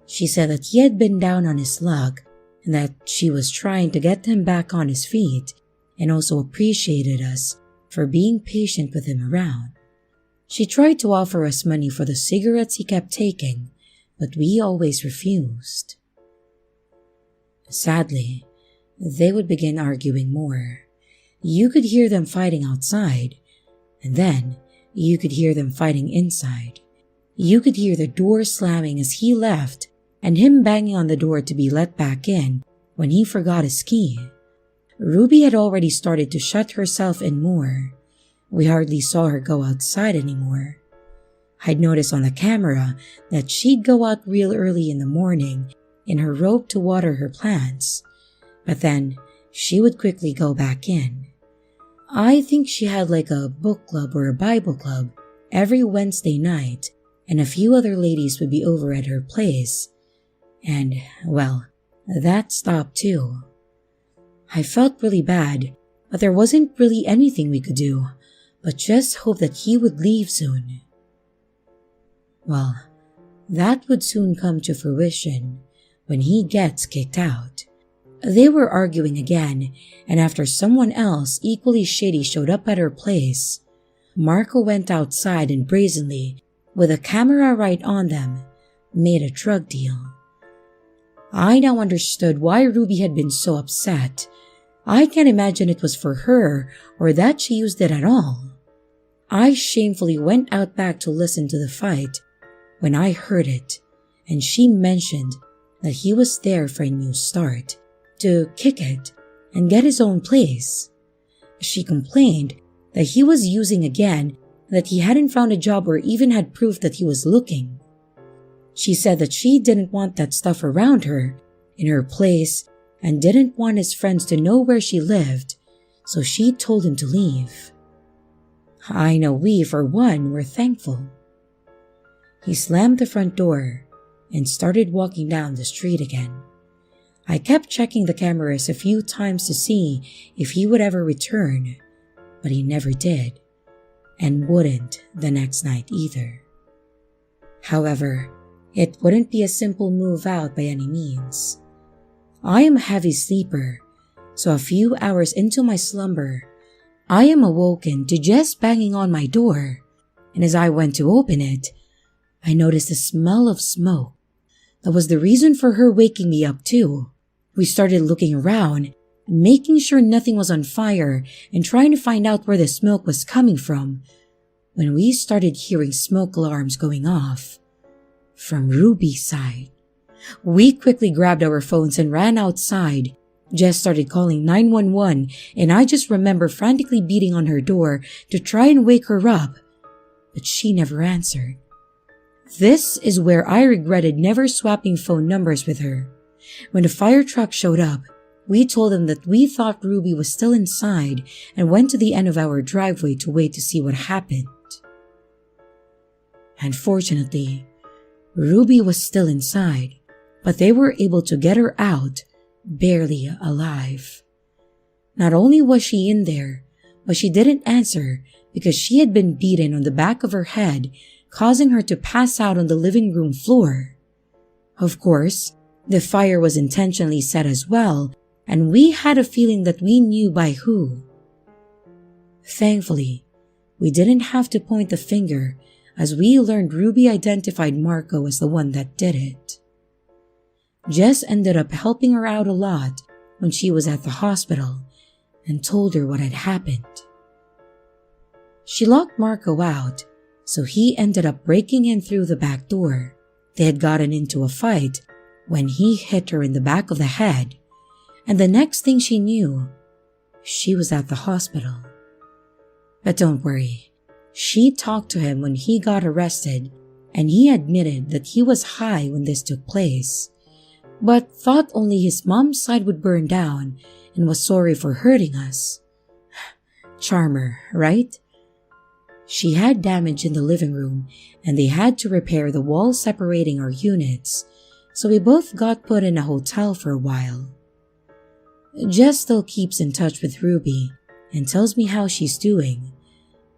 A: She said that he had been down on his luck and that she was trying to get him back on his feet, and also appreciated us for being patient with him around. She tried to offer us money for the cigarettes he kept taking, but we always refused. Sadly, they would begin arguing more. You could hear them fighting outside, and then you could hear them fighting inside. You could hear the door slamming as he left and him banging on the door to be let back in when he forgot his key. Ruby had already started to shut herself in more. We hardly saw her go outside anymore. I'd noticed on the camera that she'd go out real early in the morning in her robe to water her plants, but then she would quickly go back in. I think she had like a book club or a Bible club every Wednesday night, and a few other ladies would be over at her place. And, well, that stopped too. I felt really bad, but there wasn't really anything we could do, but just hope that he would leave soon. Well, that would soon come to fruition when he gets kicked out. They were arguing again, and after someone else equally shady showed up at her place, Marco went outside and brazenly, with a camera right on them, made a drug deal. I now understood why Ruby had been so upset. I can't imagine it was for her or that she used it at all. I shamefully went out back to listen to the fight when I heard it, and she mentioned that he was there for a new start, to kick it and get his own place. She complained that he was using again, that he hadn't found a job or even had proof that he was looking. She said that she didn't want that stuff around her, in her place, and didn't want his friends to know where she lived, so she told him to leave. I know we, for one, were thankful. He slammed the front door and started walking down the street again. I kept checking the cameras a few times to see if he would ever return, but he never did, and wouldn't the next night either. However, it wouldn't be a simple move out by any means. I am a heavy sleeper, so a few hours into my slumber, I am awoken to just banging on my door, and as I went to open it, I noticed the smell of smoke. That was the reason for her waking me up too. We started looking around, making sure nothing was on fire and trying to find out where the smoke was coming from, when we started hearing smoke alarms going off. from Ruby's side. We quickly grabbed our phones and ran outside. Jess started calling 911, and I just remember frantically beating on her door to try and wake her up, but she never answered. This is where I regretted never swapping phone numbers with her. When the fire truck showed up, we told them that we thought Ruby was still inside and went to the end of our driveway to wait to see what happened. Unfortunately, Ruby was still inside, but they were able to get her out, barely alive. Not only was she in there, but she didn't answer because she had been beaten on the back of her head, causing her to pass out on the living room floor. Of course, the fire was intentionally set as well, and we had a feeling that we knew by who. Thankfully, we didn't have to point the finger as we learned Ruby identified Marco as the one that did it. Jess ended up helping her out a lot when she was at the hospital and told her what had happened. She locked Marco out, so he ended up breaking in through the back door. They had gotten into a fight when he hit her in the back of the head, and the next thing she knew, she was at the hospital. But don't worry, she talked to him when he got arrested, and he admitted that he was high when this took place, but thought only his mom's side would burn down and was sorry for hurting us. Charmer, right? She had damage in the living room and they had to repair the wall separating our units, so we both got put in a hotel for a while. Jess still keeps in touch with Ruby and tells me how she's doing,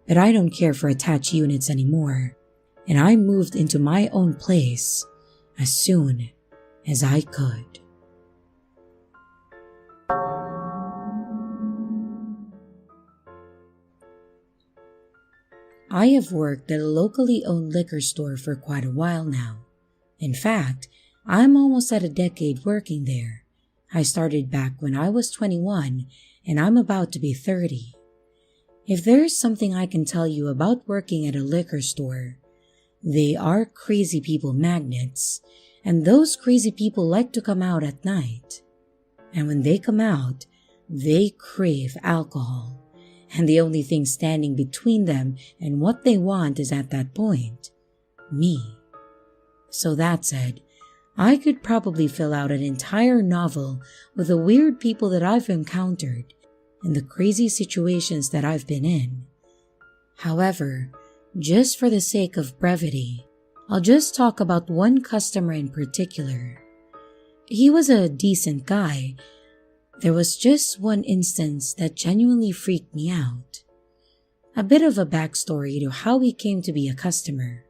A: but I don't care for attached units anymore, and I moved into my own place as soon as I could. I have worked at a locally owned liquor store for quite a while now. In fact, I'm almost at a decade working there. I started back when I was 21 and I'm about to be 30. If there's something I can tell you about working at a liquor store, they are crazy people magnets, and those crazy people like to come out at night. And when they come out, they crave alcohol. And the only thing standing between them and what they want is at that point, me. So that said, I could probably fill out an entire novel with the weird people that I've encountered and the crazy situations that I've been in. However, just for the sake of brevity, I'll just talk about one customer in particular. He was a decent guy. There was just one instance that genuinely freaked me out. A bit of a backstory to how he came to be a customer.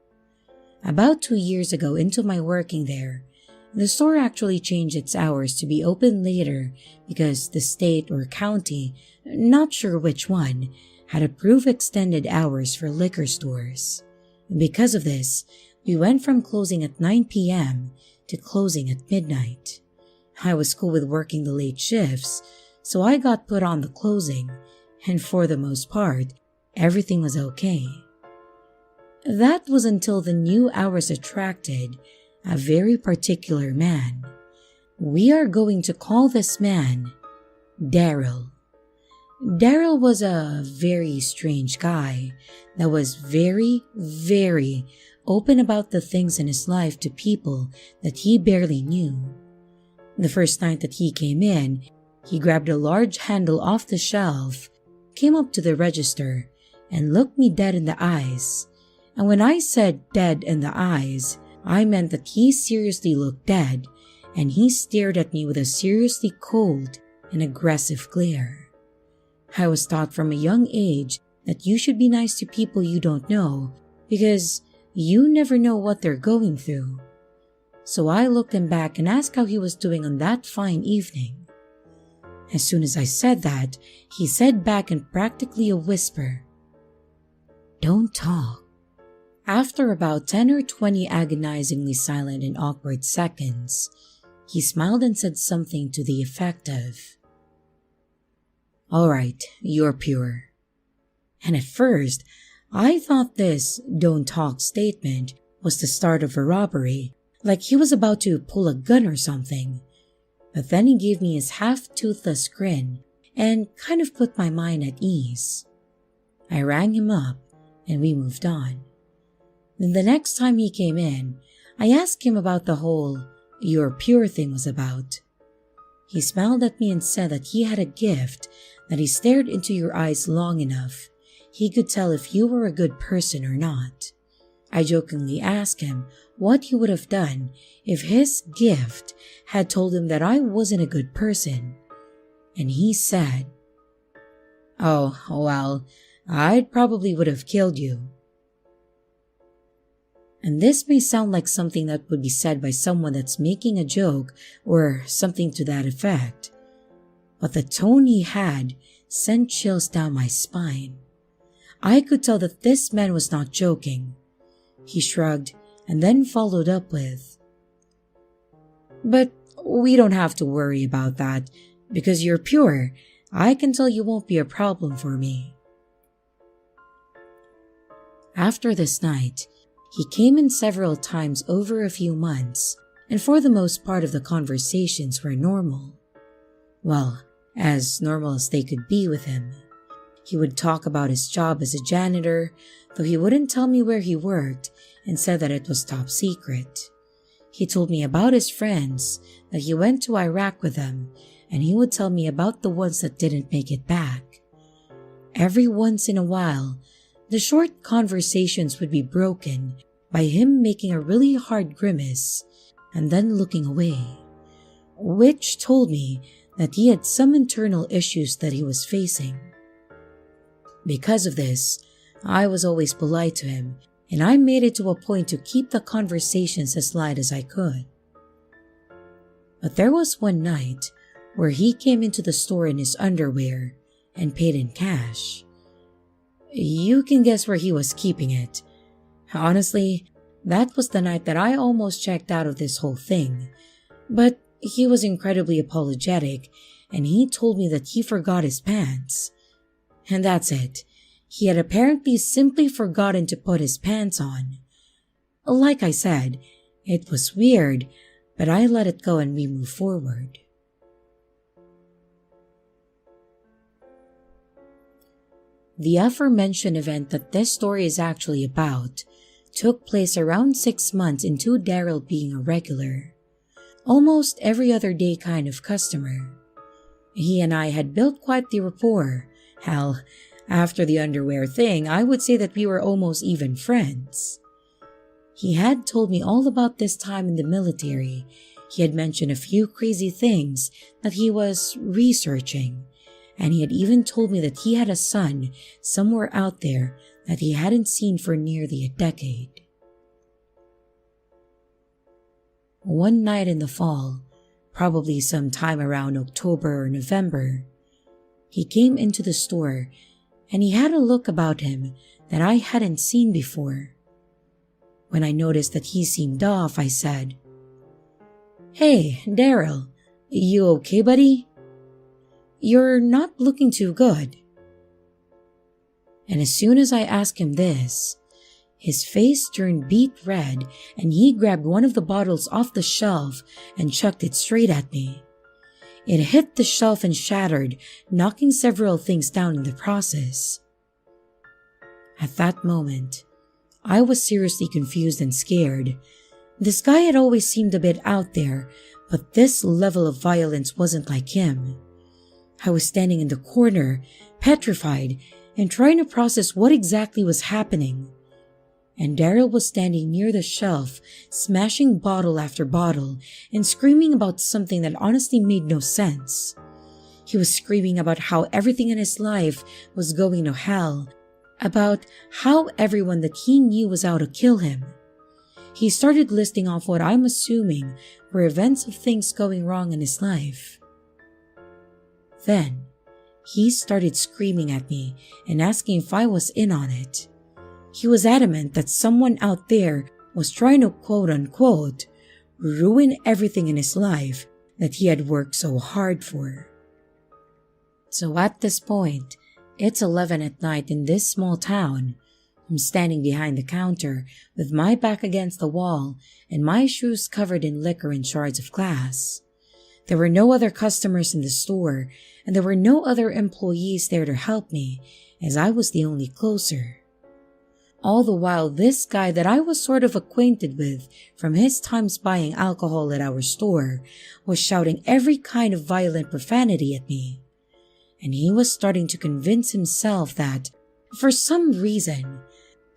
A: About 2 years ago into my working there, the store actually changed its hours to be open later because the state or county, not sure which one, had approved extended hours for liquor stores. Because of this, we went from closing at 9 p.m. to closing at midnight. I was cool with working the late shifts, so I got put on the closing, and for the most part, everything was okay. That was until the new hours attracted a very particular man. We are going to call this man Daryl. Daryl was a very strange guy that was very, very open about the things in his life to people that he barely knew. The first night that he came in, he grabbed a large handle off the shelf, came up to the register, and looked me dead in the eyes. And when I said dead in the eyes, I meant that he seriously looked dead, and he stared at me with a seriously cold and aggressive glare. I was taught from a young age that you should be nice to people you don't know because you never know what they're going through. So I looked him back and asked how he was doing on that fine evening. As soon as I said that, he said back in practically a whisper, "Don't talk." After about 10 or 20 agonizingly silent and awkward seconds, he smiled and said something to the effect of, "All right, you're pure." And at first, I thought this "don't talk" statement was the start of a robbery, like he was about to pull a gun or something. But then he gave me his half-toothless grin and kind of put my mind at ease. I rang him up and we moved on. Then the next time he came in, I asked him about the whole "you're pure" thing was about. He smiled at me and said that he had a gift that he stared into your eyes long enough, he could tell if you were a good person or not. I jokingly asked him what he would have done if his gift had told him that I wasn't a good person. And he said, "Oh, well, I'd probably would have killed you." And this may sound like something that would be said by someone that's making a joke or something to that effect, but the tone he had sent chills down my spine. I could tell that this man was not joking. He shrugged and then followed up with, "But we don't have to worry about that because you're pure. I can tell you won't be a problem for me." After this night, he came in several times over a few months, and for the most part of the conversations were normal. Well, as normal as they could be with him. He would talk about his job as a janitor, though he wouldn't tell me where he worked and said that it was top secret. He told me about his friends, that he went to Iraq with them, and he would tell me about the ones that didn't make it back. Every once in a while, the short conversations would be broken by him making a really hard grimace and then looking away, which told me that he had some internal issues that he was facing. Because of this, I was always polite to him, and I made it to a point to keep the conversations as light as I could. But there was one night where he came into the store in his underwear and paid in cash. You can guess where he was keeping it. Honestly, that was the night that I almost checked out of this whole thing. But he was incredibly apologetic, and he told me that he forgot his pants. And that's it. He had apparently simply forgotten to put his pants on. Like I said, it was weird, but I let it go and we moved forward. The aforementioned event that this story is actually about took place around 6 months into Daryl being a regular, almost every other day kind of customer. He and I had built quite the rapport. Hell, after the underwear thing, I would say that we were almost even friends. He had told me all about this time in the military. He had mentioned a few crazy things that he was researching, and he had even told me that he had a son somewhere out there that he hadn't seen for nearly a decade. One night in the fall, probably sometime around October or November, he came into the store and he had a look about him that I hadn't seen before. When I noticed that he seemed off, I said, "Hey, Daryl, you okay, buddy? You're not looking too good." And as soon as I asked him this, his face turned beet red and he grabbed one of the bottles off the shelf and chucked it straight at me. It hit the shelf and shattered, knocking several things down in the process. At that moment, I was seriously confused and scared. This guy had always seemed a bit out there, but this level of violence wasn't like him. I was standing in the corner, petrified, and trying to process what exactly was happening. And Daryl was standing near the shelf, smashing bottle after bottle and screaming about something that honestly made no sense. He was screaming about how everything in his life was going to hell, about how everyone that he knew was out to kill him. He started listing off what I'm assuming were events of things going wrong in his life. Then, he started screaming at me and asking if I was in on it. He was adamant that someone out there was trying to quote-unquote ruin everything in his life that he had worked so hard for. So at this point, it's 11 at night in this small town, I'm standing behind the counter with my back against the wall and my shoes covered in liquor and shards of glass. There were no other customers in the store, and there were no other employees there to help me, as I was the only closer. All the while, this guy that I was sort of acquainted with from his times buying alcohol at our store was shouting every kind of violent profanity at me. And he was starting to convince himself that, for some reason,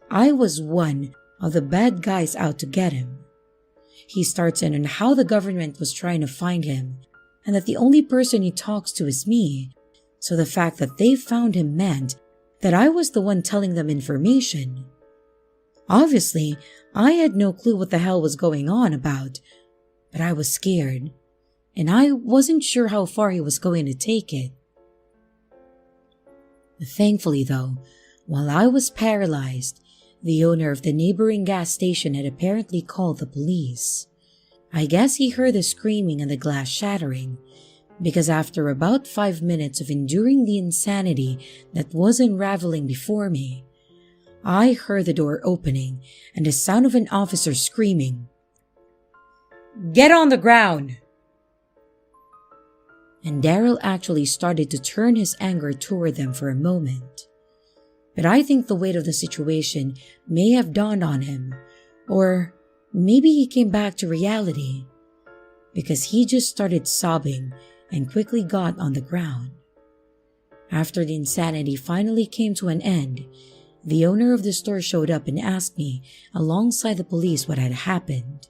A: I was one of the bad guys out to get him. He starts in on how the government was trying to find him, and that the only person he talks to is me, so the fact that they found him meant that I was the one telling them information. Obviously, I had no clue what the hell was going on about, but I was scared, and I wasn't sure how far he was going to take it. Thankfully though, while I was paralyzed, the owner of the neighboring gas station had apparently called the police. I guess he heard the screaming and the glass shattering, because after about 5 minutes of enduring the insanity that was unraveling before me, I heard the door opening and the sound of an officer screaming, "Get on the ground!" And Daryl actually started to turn his anger toward them for a moment. But I think the weight of the situation may have dawned on him, or maybe he came back to reality, because he just started sobbing and quickly got on the ground. After the insanity finally came to an end, the owner of the store showed up and asked me, alongside the police, what had happened.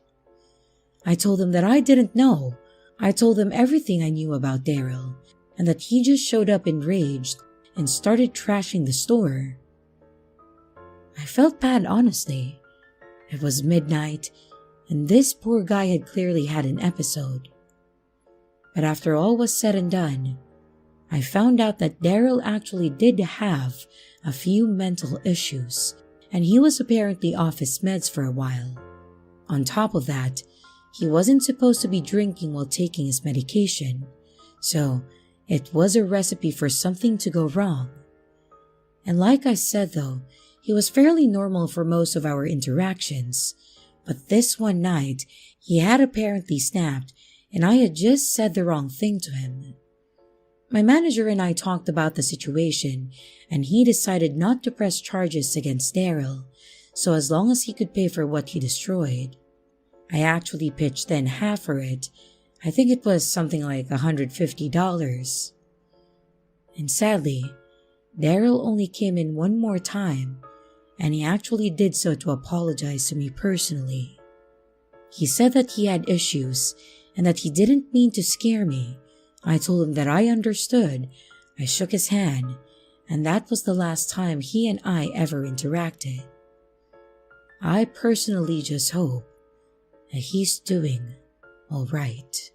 A: I told him that I didn't know. I told him everything I knew about Daryl, and that he just showed up enraged and started trashing the store. I felt bad, honestly. It was midnight, and this poor guy had clearly had an episode. But after all was said and done, I found out that Daryl actually did have a few mental issues, and he was apparently off his meds for a while. On top of that, he wasn't supposed to be drinking while taking his medication, so it was a recipe for something to go wrong. And like I said though, he was fairly normal for most of our interactions, but this one night, he had apparently snapped, and I had just said the wrong thing to him. My manager and I talked about the situation, and he decided not to press charges against Daryl, so as long as he could pay for what he destroyed. I actually pitched in half for it. I think it was something like $150. And sadly, Daryl only came in one more time, and he actually did so to apologize to me personally. He said that he had issues and that he didn't mean to scare me. I told him that I understood. I shook his hand, and that was the last time he and I ever interacted. I personally just hope that he's doing all right.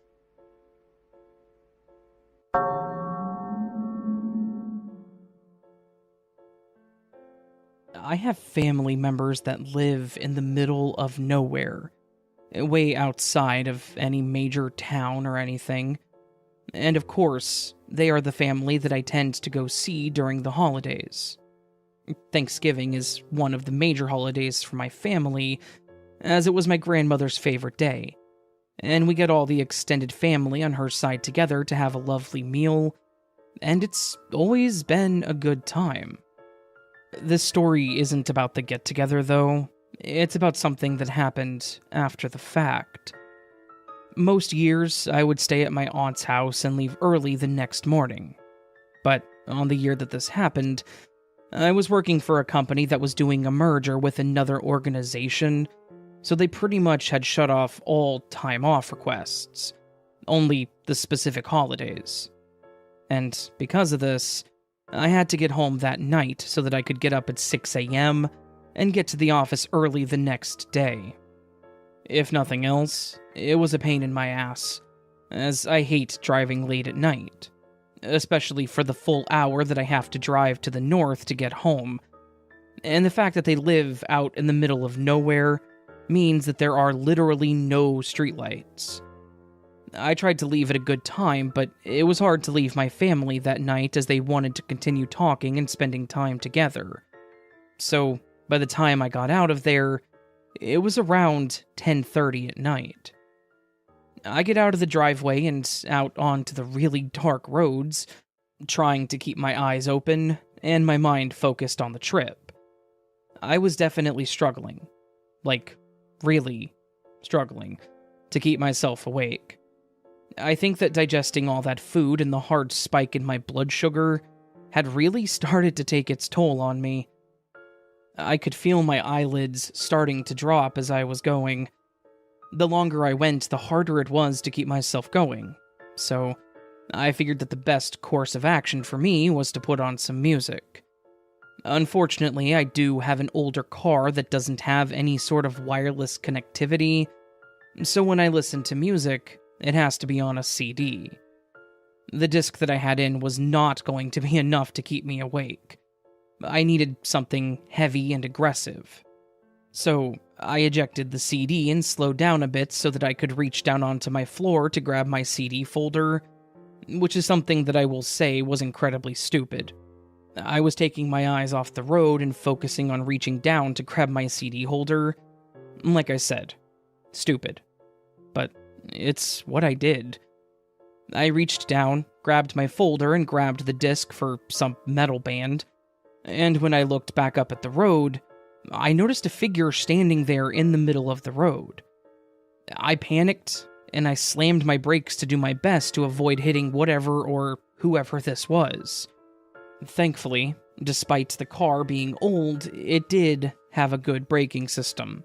C: I have family members that live in the middle of nowhere, way outside of any major town or anything. And of course, they are the family that I tend to go see during the holidays. Thanksgiving is one of the major holidays for my family, as it was my grandmother's favorite day, and we get all the extended family on her side together to have a lovely meal, and it's always been a good time. This story isn't about the get-together, though. It's about something that happened after the fact. Most years, I would stay at my aunt's house and leave early the next morning. But on the year that this happened, I was working for a company that was doing a merger with another organization, so they pretty much had shut off all time-off requests, only the specific holidays. And because of this, I had to get home that night so that I could get up at 6 a.m. and get to the office early the next day. If nothing else, it was a pain in my ass, as I hate driving late at night, especially for the full hour that I have to drive to the north to get home. And the fact that they live out in the middle of nowhere means that there are literally no streetlights. I tried to leave at a good time, but it was hard to leave my family that night as they wanted to continue talking and spending time together. So By the time I got out of there, it was around 10:30 at night. I get out of the driveway and out onto the really dark roads, trying to keep my eyes open and my mind focused on the trip. I was definitely struggling, like, really struggling, to keep myself awake. I think that digesting all that food and the hard spike in my blood sugar had really started to take its toll on me. I could feel my eyelids starting to drop as I was going. The longer I went, the harder it was to keep myself going, so I figured that the best course of action for me was to put on some music. Unfortunately, I do have an older car that doesn't have any sort of wireless connectivity, so when I listen to music, it has to be on a CD. The disc that I had in was not going to be enough to keep me awake. I needed something heavy and aggressive. So I ejected the CD and slowed down a bit so that I could reach down onto my floor to grab my CD folder, which is something that I will say was incredibly stupid. I was taking my eyes off the road and focusing on reaching down to grab my CD holder. Like I said, stupid. But it's what I did. I reached down, grabbed my folder, and grabbed the disc for some metal band. And when I looked back up at the road, I noticed a figure standing there in the middle of the road. I panicked, and I slammed my brakes to do my best to avoid hitting whatever or whoever this was. Thankfully, despite the car being old, it did have a good braking system,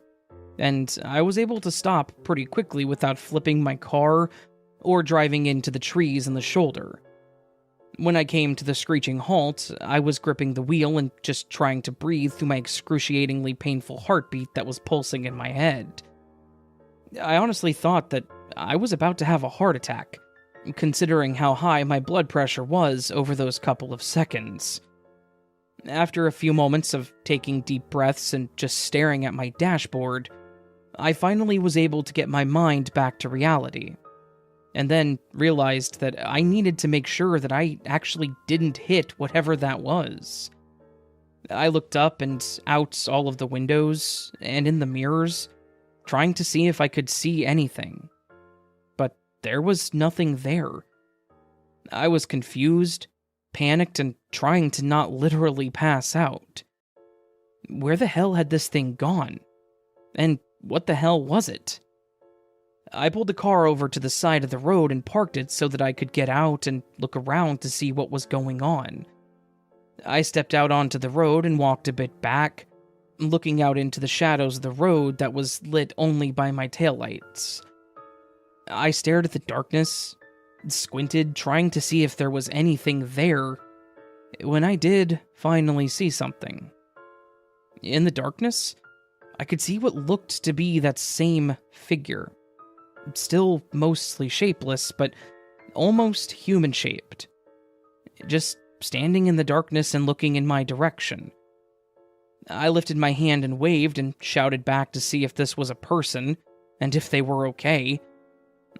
C: and I was able to stop pretty quickly without flipping my car or driving into the trees in the shoulder. When I came to the screeching halt, I was gripping the wheel and just trying to breathe through my excruciatingly painful heartbeat that was pulsing in my head. I honestly thought that I was about to have a heart attack, considering how high my blood pressure was over those couple of seconds. After a few moments of taking deep breaths and just staring at my dashboard, I finally was able to get my mind back to reality, and then realized that I needed to make sure that I actually didn't hit whatever that was. I looked up and out all of the windows and in the mirrors, trying to see if I could see anything. But there was nothing there. I was confused, panicked, and trying to not literally pass out. Where the hell had this thing gone? And what the hell was it? I pulled the car over to the side of the road and parked it so that I could get out and look around to see what was going on. I stepped out onto the road and walked a bit back, looking out into the shadows of the road that was lit only by my taillights. I stared at the darkness, squinted, trying to see if there was anything there, when I did finally see something. In the darkness, I could see what looked to be that same figure. Still mostly shapeless, but almost human-shaped. Just standing in the darkness and looking in my direction. I lifted my hand and waved and shouted back to see if this was a person, and if they were okay.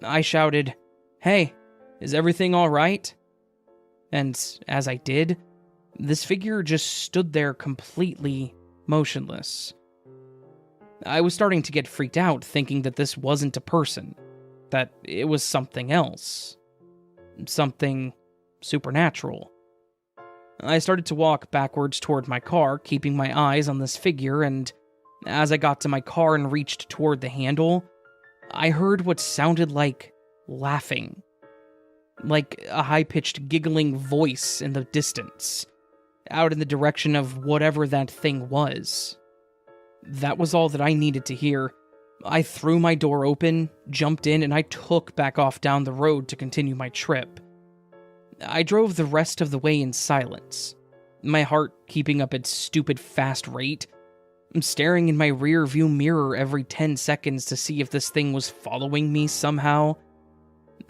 C: I shouted, "Hey, is everything alright?" And as I did, this figure just stood there completely motionless. I was starting to get freaked out, thinking that this wasn't a person, that it was something else. Something supernatural. I started to walk backwards toward my car, keeping my eyes on this figure, and as I got to my car and reached toward the handle, I heard what sounded like laughing. Like a high-pitched giggling voice in the distance, out in the direction of whatever that thing was. That was all that I needed to hear. I threw my door open, jumped in, and I took back off down the road to continue my trip. I drove the rest of the way in silence, my heart keeping up its stupid fast rate. I'm staring in my rear view mirror every 10 seconds to see if this thing was following me somehow.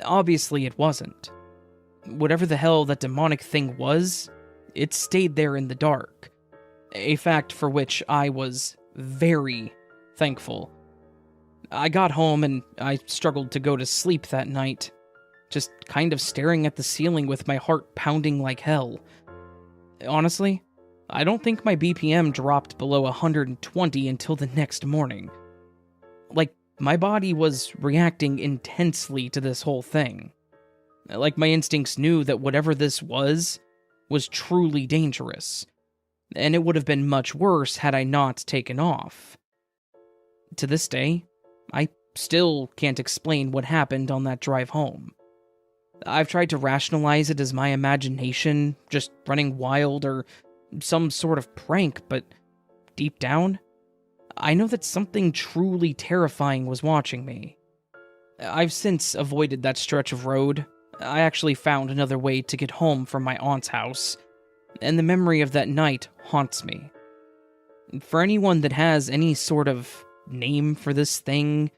C: Obviously it wasn't. Whatever the hell that demonic thing was, it stayed there in the dark. A fact for which I was very thankful. I got home and I struggled to go to sleep that night, just kind of staring at the ceiling with my heart pounding like hell. Honestly, I don't think my BPM dropped below 120 until the next morning. Like, my body was reacting intensely to this whole thing. Like, my instincts knew that whatever this was truly dangerous, and it would have been much worse had I not taken off. To this day, I still can't explain what happened on that drive home. I've tried to rationalize it as my imagination just running wild or some sort of prank, but deep down, I know that something truly terrifying was watching me. I've since avoided that stretch of road. I actually found another way to get home from my aunt's house, and the memory of that night haunts me. For anyone that has any sort of name for this thing,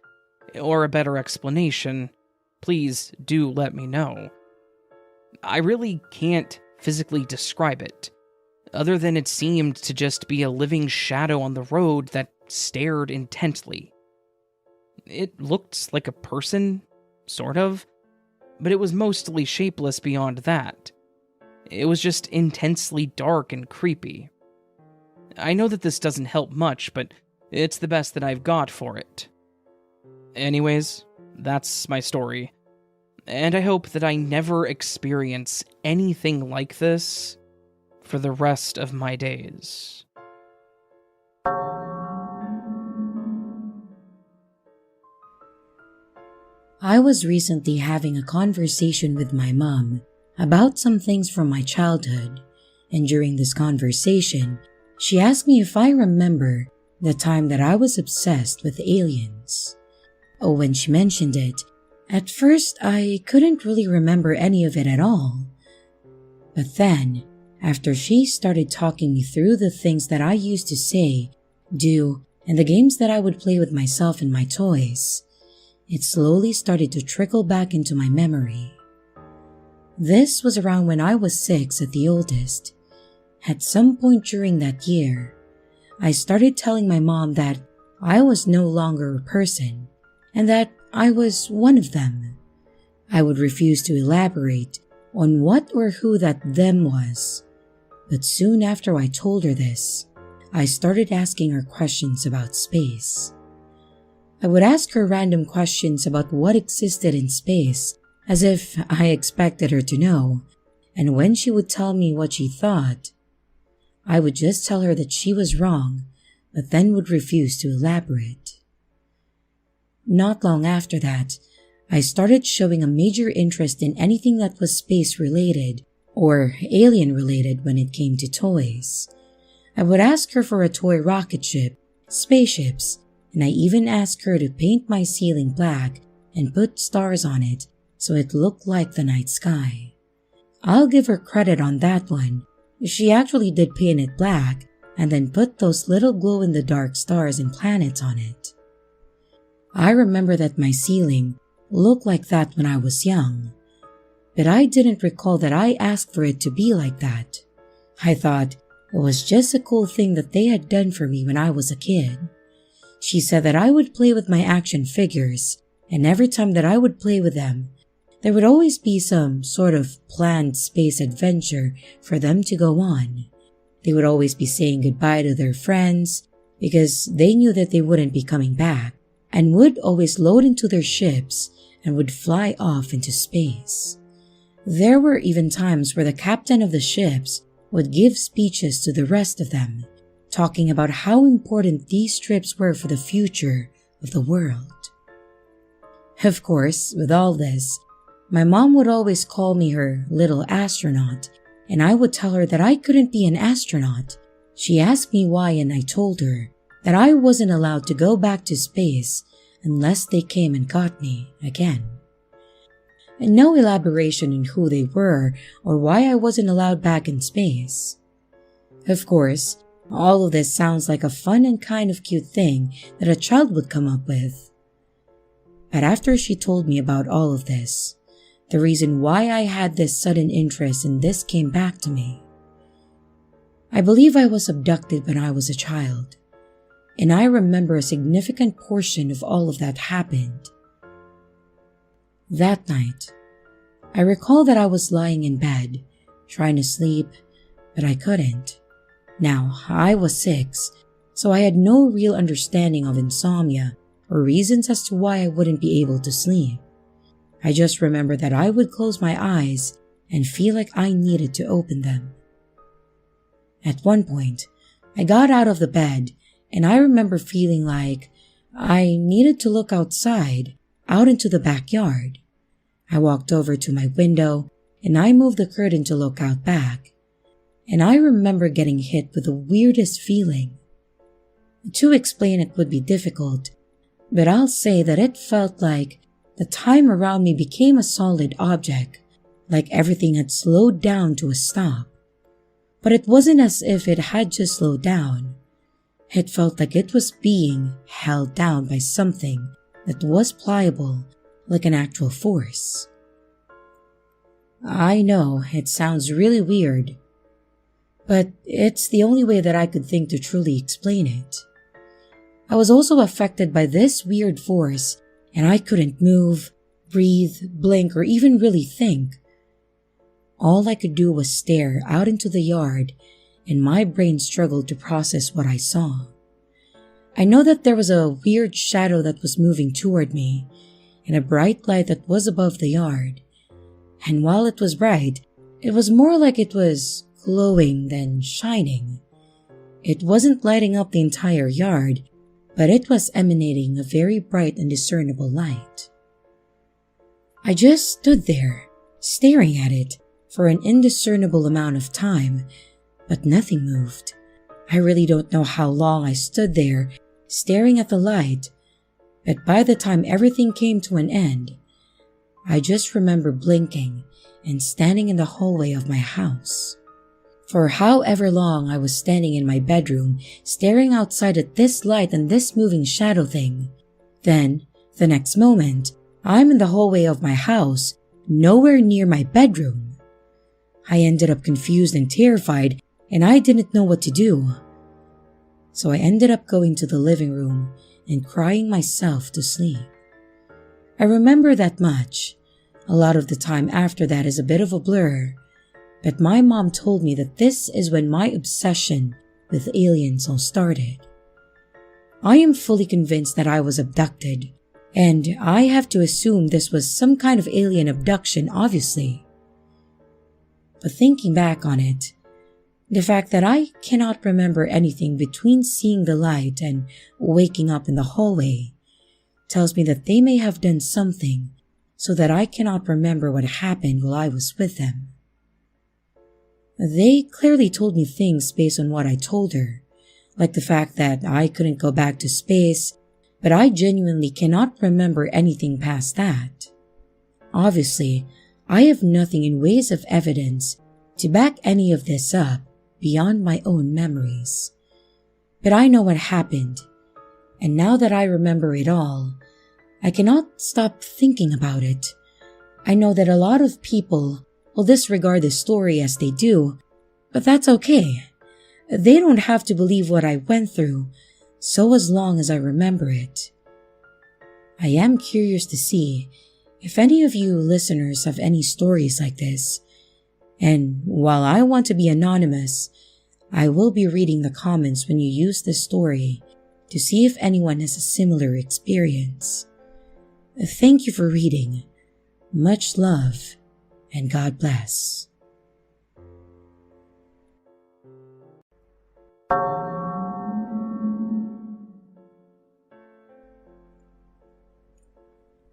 C: or a better explanation, please do let me know. I really can't physically describe it, other than it seemed to just be a living shadow on the road that stared intently. It looked like a person, sort of, but it was mostly shapeless beyond that. It was just intensely dark and creepy. I know that this doesn't help much, but it's the best that I've got for it. Anyways, that's my story, and I hope that I never experience anything like this for the rest of my days.
A: I was recently having a conversation with my mom about some things from my childhood, and during this conversation, she asked me if I remember the time that I was obsessed with aliens. When she mentioned it, at first I couldn't really remember any of it at all. But then, after she started talking me through the things that I used to say, do, and the games that I would play with myself and my toys, it slowly started to trickle back into my memory. This was around when I was 6 at the oldest. At some point during that year, I started telling my mom that I was no longer a person, and that I was one of them. I would refuse to elaborate on what or who that them was, but soon after I told her this, I started asking her questions about space. I would ask her random questions about what existed in space, as if I expected her to know, and when she would tell me what she thought, I would just tell her that she was wrong, but then would refuse to elaborate. Not long after that, I started showing a major interest in anything that was space-related or alien-related when it came to toys. I would ask her for a toy rocket ship, spaceships, and I even asked her to paint my ceiling black and put stars on it so it looked like the night sky. I'll give her credit on that one. She actually did paint it black and then put those little glow-in-the-dark stars and planets on it. I remember that my ceiling looked like that when I was young, but I didn't recall that I asked for it to be like that. I thought it was just a cool thing that they had done for me when I was a kid. She said that I would play with my action figures, and every time that I would play with them, there would always be some sort of planned space adventure for them to go on. They would always be saying goodbye to their friends because they knew that they wouldn't be coming back, and would always load into their ships and would fly off into space. There were even times where the captain of the ships would give speeches to the rest of them, talking about how important these trips were for the future of the world. Of course, with all this, my mom would always call me her little astronaut, and I would tell her that I couldn't be an astronaut. She asked me why, and I told her that I wasn't allowed to go back to space unless they came and got me again. And no elaboration on who they were or why I wasn't allowed back in space. Of course, all of this sounds like a fun and kind of cute thing that a child would come up with. But after she told me about all of this, the reason why I had this sudden interest in this came back to me. I believe I was abducted when I was a child, and I remember a significant portion of all of that happened. That night, I recall that I was lying in bed, trying to sleep, but I couldn't. Now, I was 6, so I had no real understanding of insomnia or reasons as to why I wouldn't be able to sleep. I just remember that I would close my eyes and feel like I needed to open them. At one point, I got out of the bed and I remember feeling like I needed to look outside, out into the backyard. I walked over to my window and I moved the curtain to look out back. And I remember getting hit with the weirdest feeling. To explain it would be difficult, but I'll say that it felt like the time around me became a solid object, like everything had slowed down to a stop. But it wasn't as if it had just slowed down. It felt like it was being held down by something that was pliable, like an actual force. I know it sounds really weird, but it's the only way that I could think to truly explain it. I was also affected by this weird force, and I couldn't move, breathe, blink, or even really think. All I could do was stare out into the yard, and my brain struggled to process what I saw. I know that there was a weird shadow that was moving toward me, and a bright light that was above the yard. And while it was bright, it was more like it was glowing than shining. It wasn't lighting up the entire yard, but it was emanating a very bright and discernible light. I just stood there, staring at it for an indiscernible amount of time, but nothing moved. I really don't know how long I stood there, staring at the light, but by the time everything came to an end, I just remember blinking and standing in the hallway of my house. For however long I was standing in my bedroom, staring outside at this light and this moving shadow thing. Then, the next moment, I'm in the hallway of my house, nowhere near my bedroom. I ended up confused and terrified, and I didn't know what to do. So I ended up going to the living room and crying myself to sleep. I remember that much. A lot of the time after that is a bit of a blur, but my mom told me that this is when my obsession with aliens all started. I am fully convinced that I was abducted, and I have to assume this was some kind of alien abduction, obviously. But thinking back on it, the fact that I cannot remember anything between seeing the light and waking up in the hallway tells me that they may have done something so that I cannot remember what happened while I was with them. They clearly told me things based on what I told her, like the fact that I couldn't go back to space, but I genuinely cannot remember anything past that. Obviously, I have nothing in ways of evidence to back any of this up beyond my own memories. But I know what happened, and now that I remember it all, I cannot stop thinking about it. I know that a lot of people will disregard this story as they do, but that's okay. They don't have to believe what I went through, so as long as I remember it. I am curious to see if any of you listeners have any stories like this, and while I want to be anonymous, I will be reading the comments when you use this story to see if anyone has a similar experience. Thank you for reading. Much love, and God bless.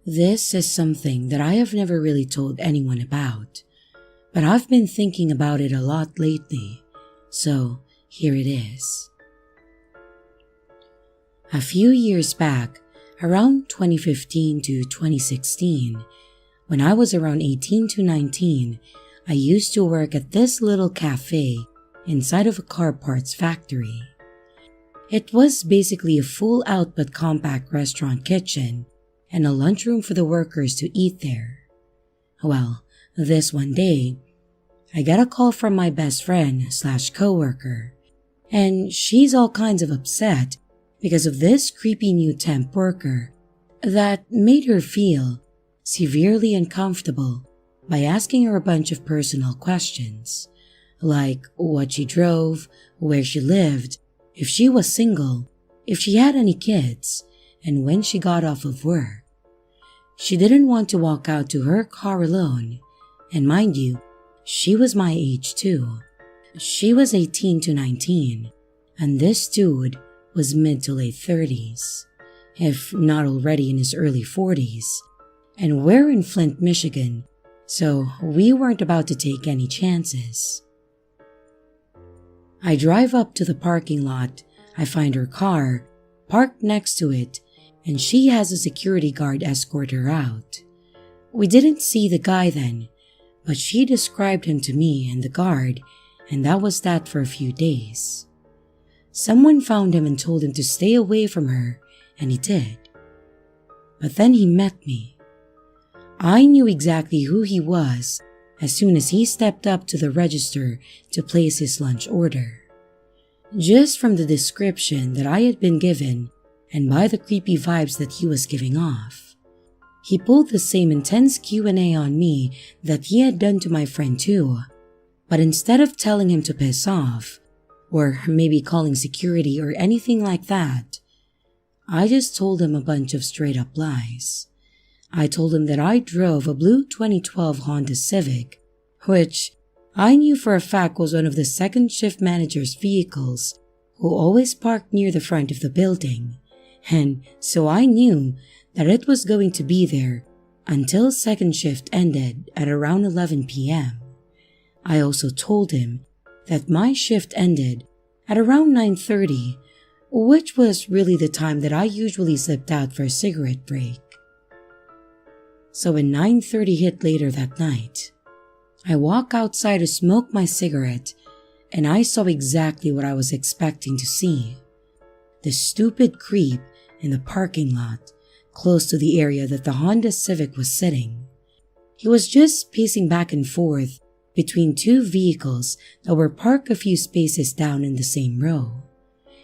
A: This is something that I have never really told anyone about, but I've been thinking about it a lot lately, so here it is. A few years back, around 2015 to 2016, when I was around 18 to 19, I used to work at this little cafe inside of a car parts factory. It was basically a full-out but compact restaurant kitchen and a lunchroom for the workers to eat there. Well, this one day, I got a call from my best friend / coworker, and she's all kinds of upset because of this creepy new temp worker that made her feel severely uncomfortable by asking her a bunch of personal questions, like what she drove, where she lived, if she was single, if she had any kids, and when she got off of work. She didn't want to walk out to her car alone, and mind you, she was my age too. She was 18 to 19, and this dude was mid to late 30s, if not already in his early 40s, and we're in Flint, Michigan, so we weren't about to take any chances. I drive up to the parking lot, I find her car, parked next to it, and she has a security guard escort her out. We didn't see the guy then, but she described him to me and the guard, and that was that for a few days. Someone found him and told him to stay away from her, and he did. But then he met me. I knew exactly who he was as soon as he stepped up to the register to place his lunch order. Just from the description that I had been given and by the creepy vibes that he was giving off, he pulled the same intense Q&A on me that he had done to my friend too, but instead of telling him to piss off, or maybe calling security or anything like that, I just told him a bunch of straight up lies. I told him that I drove a blue 2012 Honda Civic, which I knew for a fact was one of the second shift manager's vehicles who always parked near the front of the building, and so I knew that it was going to be there until second shift ended at around 11 p.m. I also told him that my shift ended at around 9:30, which was really the time that I usually slipped out for a cigarette break. So when 9:30 hit later that night, I walk outside to smoke my cigarette, and I saw exactly what I was expecting to see. The stupid creep in the parking lot close to the area that the Honda Civic was sitting. He was just pacing back and forth between two vehicles that were parked a few spaces down in the same row.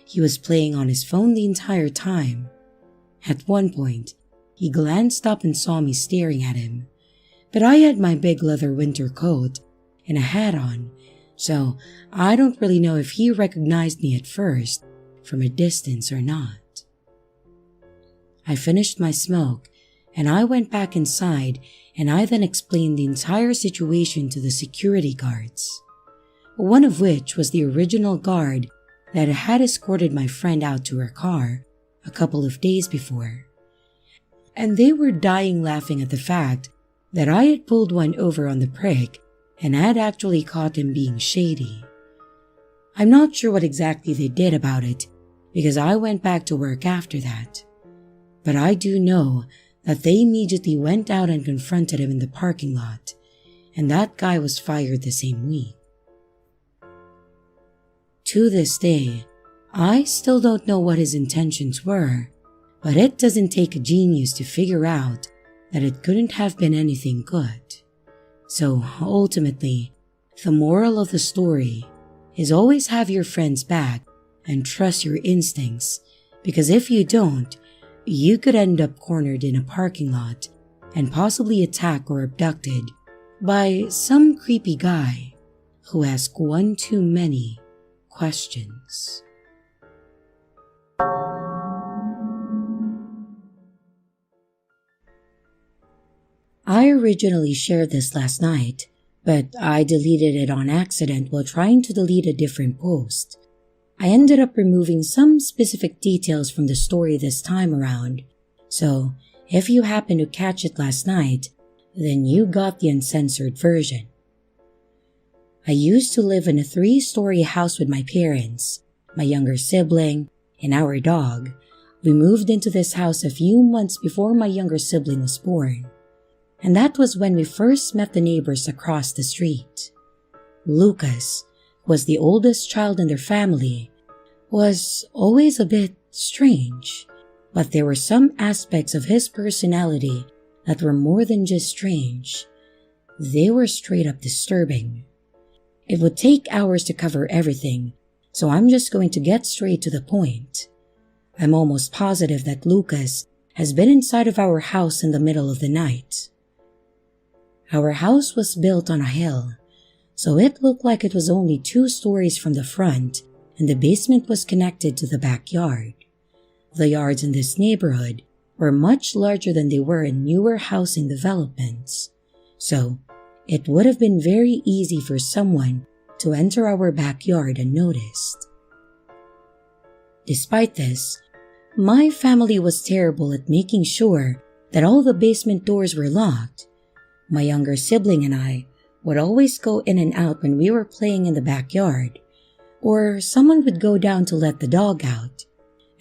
A: He was playing on his phone the entire time. At one point, he glanced up and saw me staring at him, but I had my big leather winter coat and a hat on, so I don't really know if he recognized me at first from a distance or not. I finished my smoke and I went back inside, and I then explained the entire situation to the security guards, one of which was the original guard that had escorted my friend out to her car a couple of days before. And they were dying laughing at the fact that I had pulled one over on the prick and had actually caught him being shady. I'm not sure what exactly they did about it because I went back to work after that, but I do know that they immediately went out and confronted him in the parking lot, and that guy was fired the same week. To this day, I still don't know what his intentions were, but it doesn't take a genius to figure out that it couldn't have been anything good. So ultimately, the moral of the story is always have your friends back and trust your instincts, because if you don't, you could end up cornered in a parking lot and possibly attacked or abducted by some creepy guy who asks one too many questions. I originally shared this last night, but I deleted it on accident while trying to delete a different post. I ended up removing some specific details from the story this time around, so if you happen to catch it last night, then you got the uncensored version. I used to live in a 3-story house with my parents, my younger sibling, and our dog. We moved into this house a few months before my younger sibling was born, and that was when we first met the neighbors across the street. Lucas was the oldest child in their family, was always a bit strange, but there were some aspects of his personality that were more than just strange. They were straight up disturbing. It would take hours to cover everything, so I'm just going to get straight to the point. I'm almost positive that Lucas has been inside of our house in the middle of the night. Our house was built on a hill, so it looked like it was only 2 stories from the front and the basement was connected to the backyard. The yards in this neighborhood were much larger than they were in newer housing developments, so it would have been very easy for someone to enter our backyard unnoticed. Despite this, my family was terrible at making sure that all the basement doors were locked. My younger sibling and I would always go in and out when we were playing in the backyard, or someone would go down to let the dog out,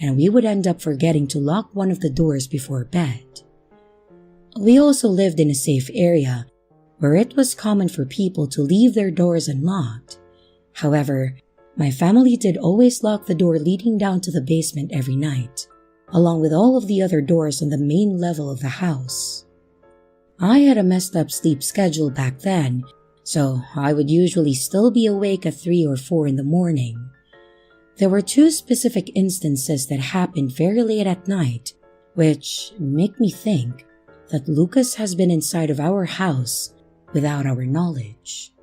A: and we would end up forgetting to lock one of the doors before bed. We also lived in a safe area where it was common for people to leave their doors unlocked. However, my family did always lock the door leading down to the basement every night, along with all of the other doors on the main level of the house. I had a messed up sleep schedule back then, so I would usually still be awake at 3 or 4 in the morning. There were 2 specific instances that happened very late at night, which make me think that Lucas has been inside of our house without our knowledge.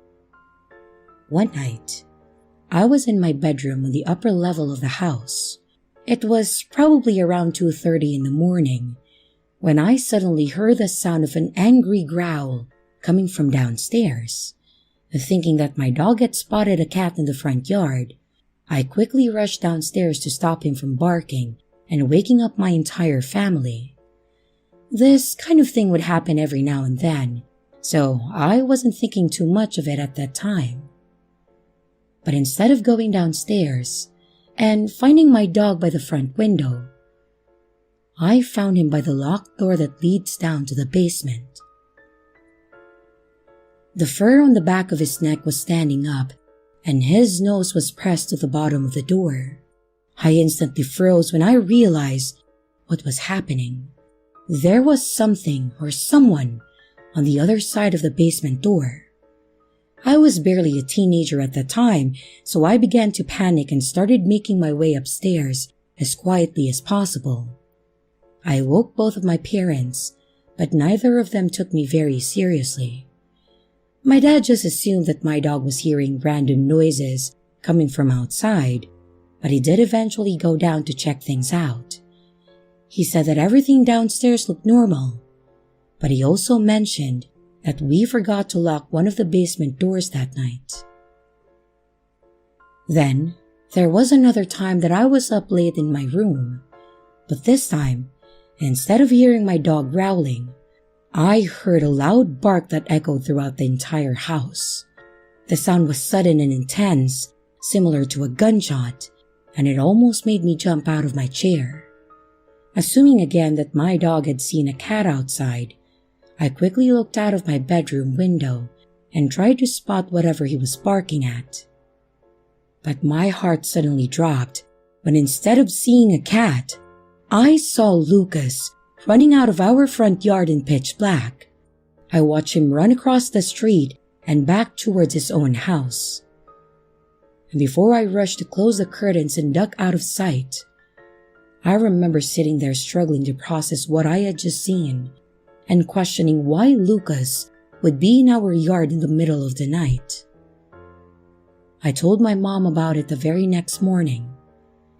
A: One night, I was in my bedroom on the upper level of the house. It was probably around 2:30 in the morning when I suddenly heard the sound of an angry growl coming from downstairs. Thinking that my dog had spotted a cat in the front yard, I quickly rushed downstairs to stop him from barking and waking up my entire family. This kind of thing would happen every now and then, so I wasn't thinking too much of it at that time. But instead of going downstairs and finding my dog by the front window, I found him by the locked door that leads down to the basement. The fur on the back of his neck was standing up, and his nose was pressed to the bottom of the door. I instantly froze when I realized what was happening. There was something or someone on the other side of the basement door. I was barely a teenager at the time, so I began to panic and started making my way upstairs as quietly as possible. I woke both of my parents, but neither of them took me very seriously. My dad just assumed that my dog was hearing random noises coming from outside, but he did eventually go down to check things out. He said that everything downstairs looked normal, but he also mentioned that we forgot to lock one of the basement doors that night. Then, there was another time that I was up late in my room, but this time, instead of hearing my dog growling, I heard a loud bark that echoed throughout the entire house. The sound was sudden and intense, similar to a gunshot, and it almost made me jump out of my chair. Assuming again that my dog had seen a cat outside, I quickly looked out of my bedroom window and tried to spot whatever he was barking at. But my heart suddenly dropped when instead of seeing a cat, I saw Lucas running out of our front yard in pitch black. I watched him run across the street and back towards his own house. And before I rushed to close the curtains and duck out of sight, I remember sitting there struggling to process what I had just seen and questioning why Lucas would be in our yard in the middle of the night. I told my mom about it the very next morning,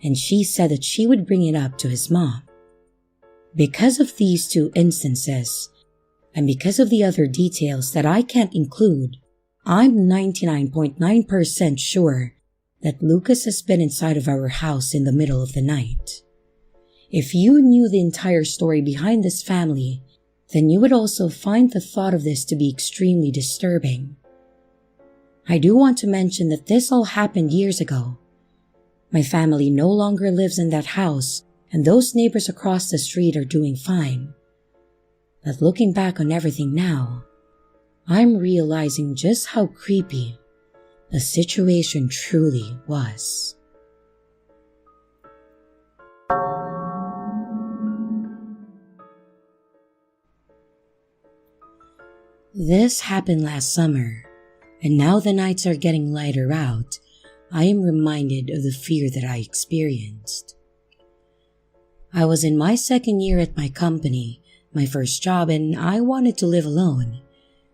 A: and she said that she would bring it up to his mom. Because of these 2 instances, and because of the other details that I can't include, I'm 99.9% sure that Lucas has been inside of our house in the middle of the night. If you knew the entire story behind this family, then you would also find the thought of this to be extremely disturbing. I do want to mention that this all happened years ago. My family no longer lives in that house, and those neighbors across the street are doing fine. But looking back on everything now, I'm realizing just how creepy the situation truly was. This happened last summer, and now the nights are getting lighter out, I am reminded of the fear that I experienced. I was in my 2nd year at my company, my first job, and I wanted to live alone.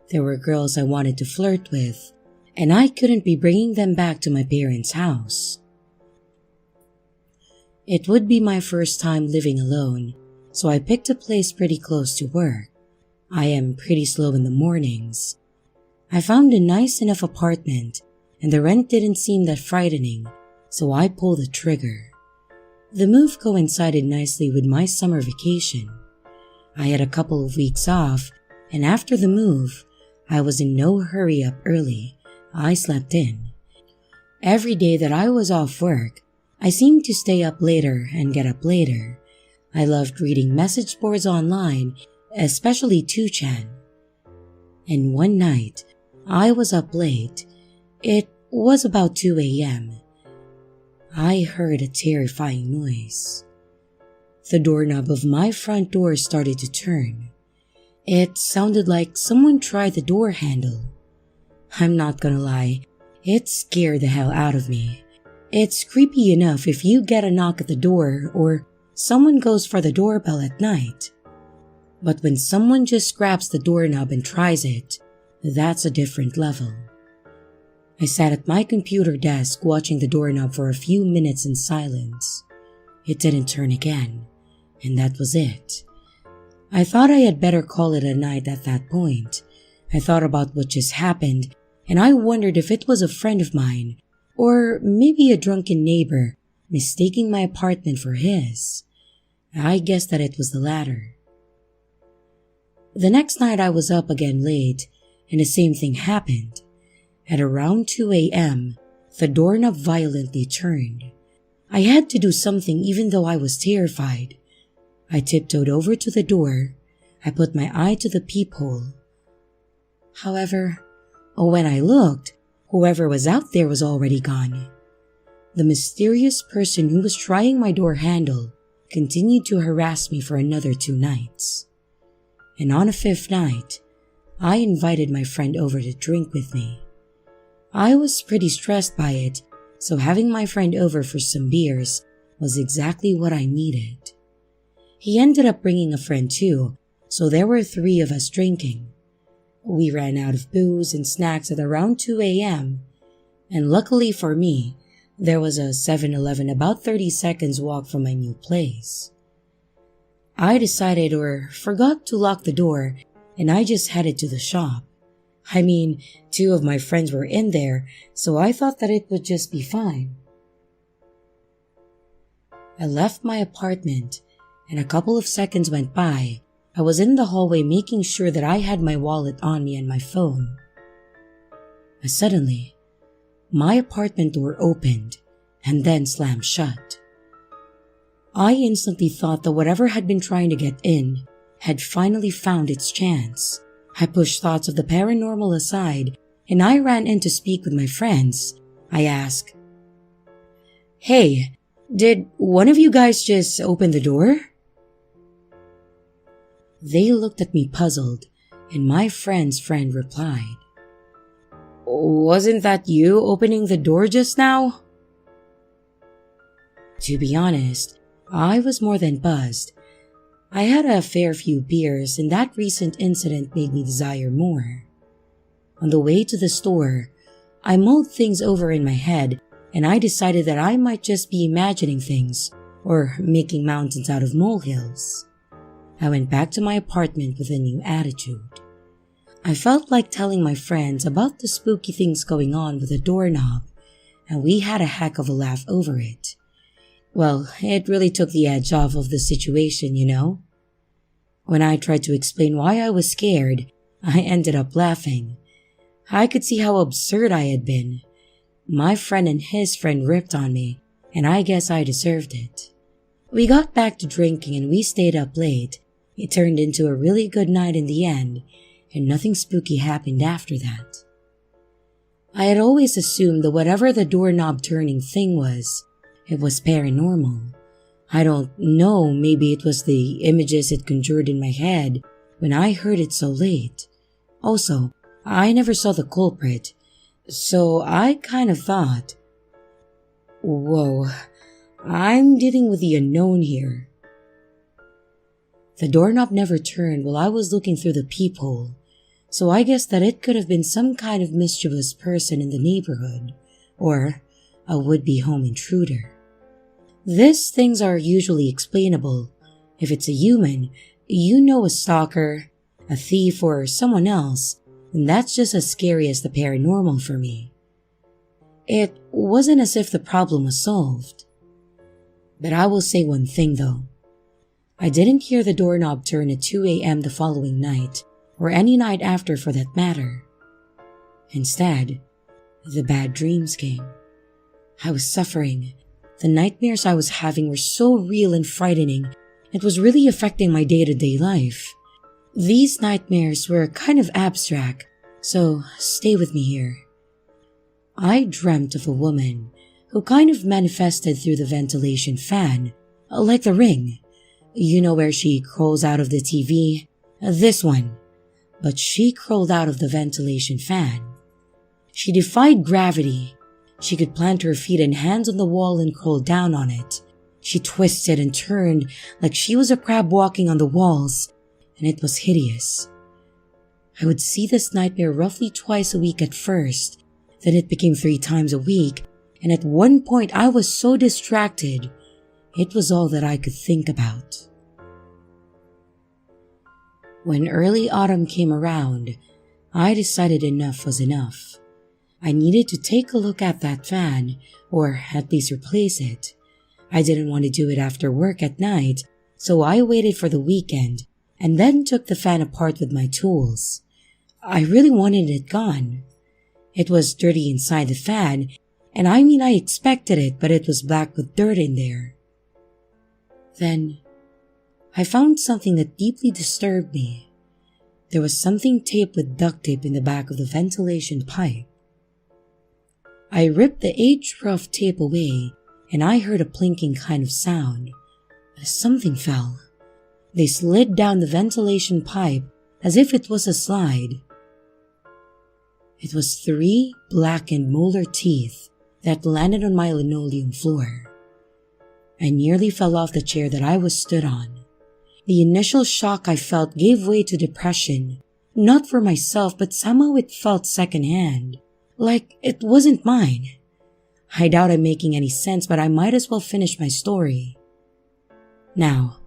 A: There were girls I wanted to flirt with, and I couldn't be bringing them back to my parents' house. It would be my first time living alone, so I picked a place pretty close to work. I am pretty slow in the mornings. I found a nice enough apartment, and the rent didn't seem that frightening, so I pulled the trigger. The move coincided nicely with my summer vacation. I had a couple of weeks off, and after the move, I was in no hurry up early. I slept in. Every day that I was off work, I seemed to stay up later and get up later. I loved reading message boards online, especially 2chan. And one night, I was up late. It was about 2 a.m. I heard a terrifying noise. The doorknob of my front door started to turn. It sounded like someone tried the door handle. I'm not gonna lie, it scared the hell out of me. It's creepy enough if you get a knock at the door or someone goes for the doorbell at night. But when someone just grabs the doorknob and tries it, that's a different level. I sat at my computer desk watching the doorknob for a few minutes in silence. It didn't turn again, and that was it. I thought I had better call it a night at that point. I thought about what just happened, and I wondered if it was a friend of mine, or maybe a drunken neighbor mistaking my apartment for his. I guessed that it was the latter. The next night I was up again late, and the same thing happened. At around 2 a.m., the doorknob violently turned. I had to do something even though I was terrified. I tiptoed over to the door. I put my eye to the peephole. However, when I looked, whoever was out there was already gone. The mysterious person who was trying my door handle continued to harass me for another 2 nights. And on a 5th night, I invited my friend over to drink with me. I was pretty stressed by it, so having my friend over for some beers was exactly what I needed. He ended up bringing a friend too, so there were 3 of us drinking. We ran out of booze and snacks at around 2 a.m., and luckily for me, there was a 7-Eleven about 30 seconds walk from my new place. I decided or forgot to lock the door, and I just headed to the shop. I mean, 2 of my friends were in there, so I thought that it would just be fine. I left my apartment, and a couple of seconds went by. I was in the hallway making sure that I had my wallet on me and my phone. Suddenly, my apartment door opened and then slammed shut. I instantly thought that whatever had been trying to get in had finally found its chance. I pushed thoughts of the paranormal aside and I ran in to speak with my friends. I asked, "Hey, did one of you guys just open the door?" They looked at me puzzled, and my friend's friend replied, "Wasn't that you opening the door just now?" To be honest, I was more than buzzed. I had a fair few beers, and that recent incident made me desire more. On the way to the store, I mulled things over in my head, and I decided that I might just be imagining things, or making mountains out of molehills. I went back to my apartment with a new attitude. I felt like telling my friends about the spooky things going on with the doorknob, and we had a heck of a laugh over it. Well, it really took the edge off of the situation, you know? When I tried to explain why I was scared, I ended up laughing. I could see how absurd I had been. My friend and his friend ripped on me, and I guess I deserved it. We got back to drinking and we stayed up late. It turned into a really good night in the end, and nothing spooky happened after that. I had always assumed that whatever the doorknob turning thing was, it was paranormal. I don't know, maybe it was the images it conjured in my head when I heard it so late. Also, I never saw the culprit, so I kind of thought, whoa, I'm dealing with the unknown here. The doorknob never turned while I was looking through the peephole, so I guess that it could have been some kind of mischievous person in the neighborhood, or a would-be home intruder. These things are usually explainable. If it's a human, a stalker, a thief, or someone else, then that's just as scary as the paranormal for me. It wasn't as if the problem was solved. But I will say one thing though. I didn't hear the doorknob turn at 2 a.m. the following night, or any night after for that matter. Instead, the bad dreams came. I was suffering. The nightmares I was having were so real and frightening, it was really affecting my day-to-day life. These nightmares were kind of abstract, so stay with me here. I dreamt of a woman who kind of manifested through the ventilation fan, like The Ring. You know where she crawls out of the TV? This one. But she crawled out of the ventilation fan. She defied gravity. She could plant her feet and hands on the wall and crawl down on it. She twisted and turned like she was a crab walking on the walls, and it was hideous. I would see this nightmare roughly twice a week at first, then it became 3 times a week, and at one point I was so distracted, it was all that I could think about. When early autumn came around, I decided enough was enough. I needed to take a look at that fan, or at least replace it. I didn't want to do it after work at night, so I waited for the weekend and then took the fan apart with my tools. I really wanted it gone. It was dirty inside the fan, and I expected it, but it was black with dirt in there. Then, I found something that deeply disturbed me. There was something taped with duct tape in the back of the ventilation pipe. I ripped the age-rough tape away, and I heard a plinking kind of sound. Something fell. They slid down the ventilation pipe as if it was a slide. It was 3 blackened molar teeth that landed on my linoleum floor. I nearly fell off the chair that I was stood on. The initial shock I felt gave way to depression, not for myself, but somehow it felt secondhand, like it wasn't mine. I doubt I'm making any sense, but I might as well finish my story. Now,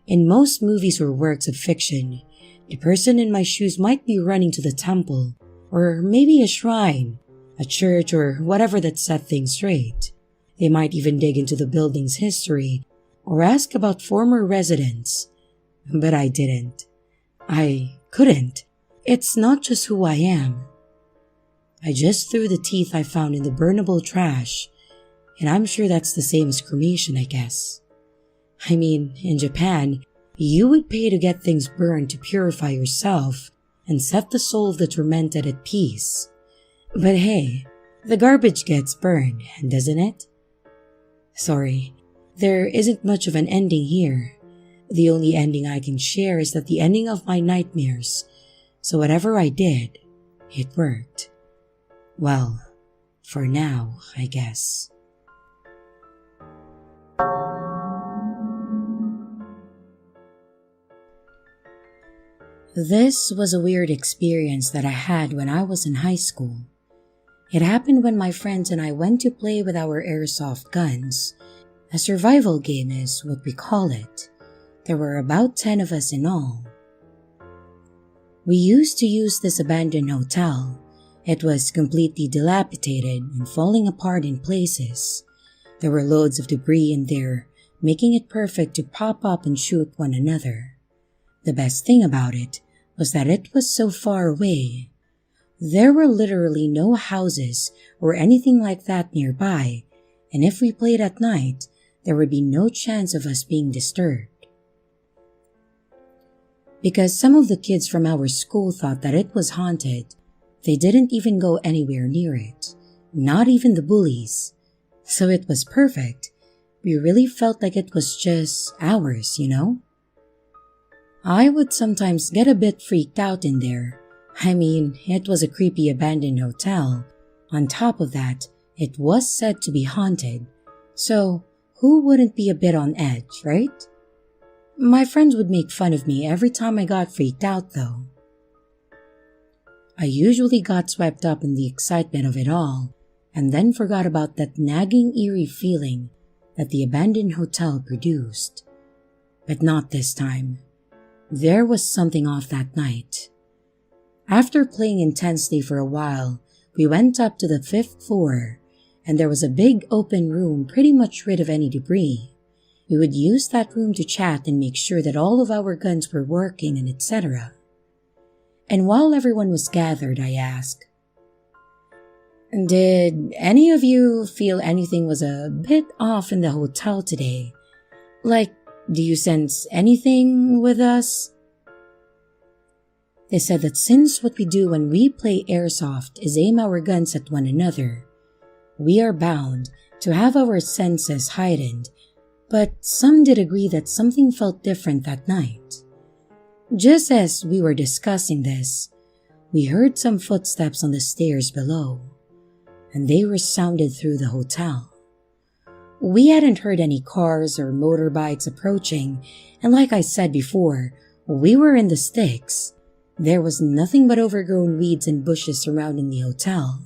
A: in most movies or works of fiction, the person in my shoes might be running to the temple, or maybe a shrine, a church, or whatever that set things straight. They might even dig into the building's history, or ask about former residents. But I didn't. I couldn't. It's not just who I am. I just threw the teeth I found in the burnable trash, and I'm sure that's the same as cremation, I guess. In Japan, you would pay to get things burned to purify yourself and set the soul of the tormented at peace. But hey, the garbage gets burned, doesn't it? Sorry, there isn't much of an ending here. The only ending I can share is that the ending of my nightmares, so whatever I did, it worked. Well, for now, I guess. This was a weird experience that I had when I was in high school. It happened when my friends and I went to play with our airsoft guns. A survival game is what we call it. There were about 10 of us in all. We used to use this abandoned hotel. It was completely dilapidated and falling apart in places. There were loads of debris in there, making it perfect to pop up and shoot one another. The best thing about it was that it was so far away. There were literally no houses or anything like that nearby, and if we played at night, there would be no chance of us being disturbed. Because some of the kids from our school thought that it was haunted, they didn't even go anywhere near it, not even the bullies. So it was perfect. We really felt like it was just ours, you know? I would sometimes get a bit freaked out in there. It was a creepy abandoned hotel. On top of that, it was said to be haunted. So, who wouldn't be a bit on edge, right? My friends would make fun of me every time I got freaked out though. I usually got swept up in the excitement of it all and then forgot about that nagging eerie feeling that the abandoned hotel produced. But not this time. There was something off that night. After playing intensely for a while, we went up to the 5th floor, and there was a big open room pretty much rid of any debris. We would use that room to chat and make sure that all of our guns were working and etc. And while everyone was gathered, I asked, "Did any of you feel anything was a bit off in the hotel today? Like, do you sense anything with us?" They said that since what we do when we play airsoft is aim our guns at one another, we are bound to have our senses heightened, but some did agree that something felt different that night. Just as we were discussing this, we heard some footsteps on the stairs below, and they resounded through the hotel. We hadn't heard any cars or motorbikes approaching, and like I said before, we were in the sticks. There was nothing but overgrown weeds and bushes surrounding the hotel.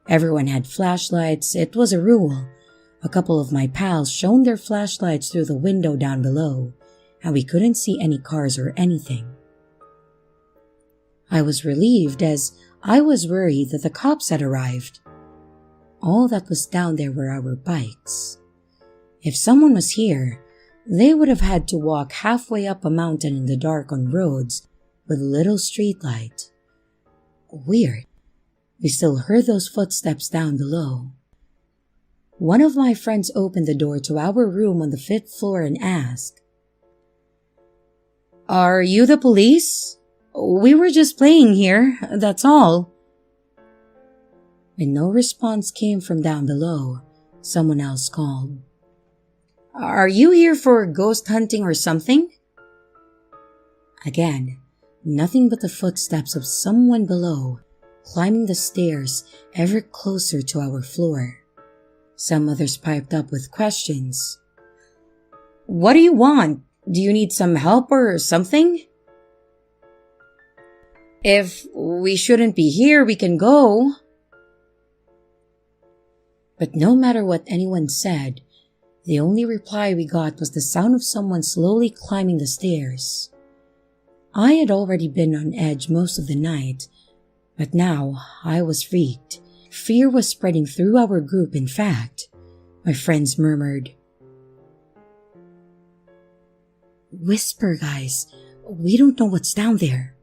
A: Everyone had flashlights, it was a rule. A couple of my pals shone their flashlights through the window down below, and we couldn't see any cars or anything. I was relieved as I was worried that the cops had arrived. All that was down there were our bikes. If someone was here, they would have had to walk halfway up a mountain in the dark on roads with little streetlight. Weird. We still heard those footsteps down below. One of my friends opened the door to our room on the 5th floor and asked, "Are you the police? We were just playing here, that's all." When no response came from down below, someone else called, "Are you here for ghost hunting or something?" Again, nothing but the footsteps of someone below, climbing the stairs ever closer to our floor. Some others piped up with questions. "What do you want? Do you need some help or something?" "If we shouldn't be here, we can go." But no matter what anyone said, the only reply we got was the sound of someone slowly climbing the stairs. I had already been on edge most of the night, but now I was freaked. Fear was spreading through our group, in fact. My friends murmured, "Whisper, guys. We don't know what's down there."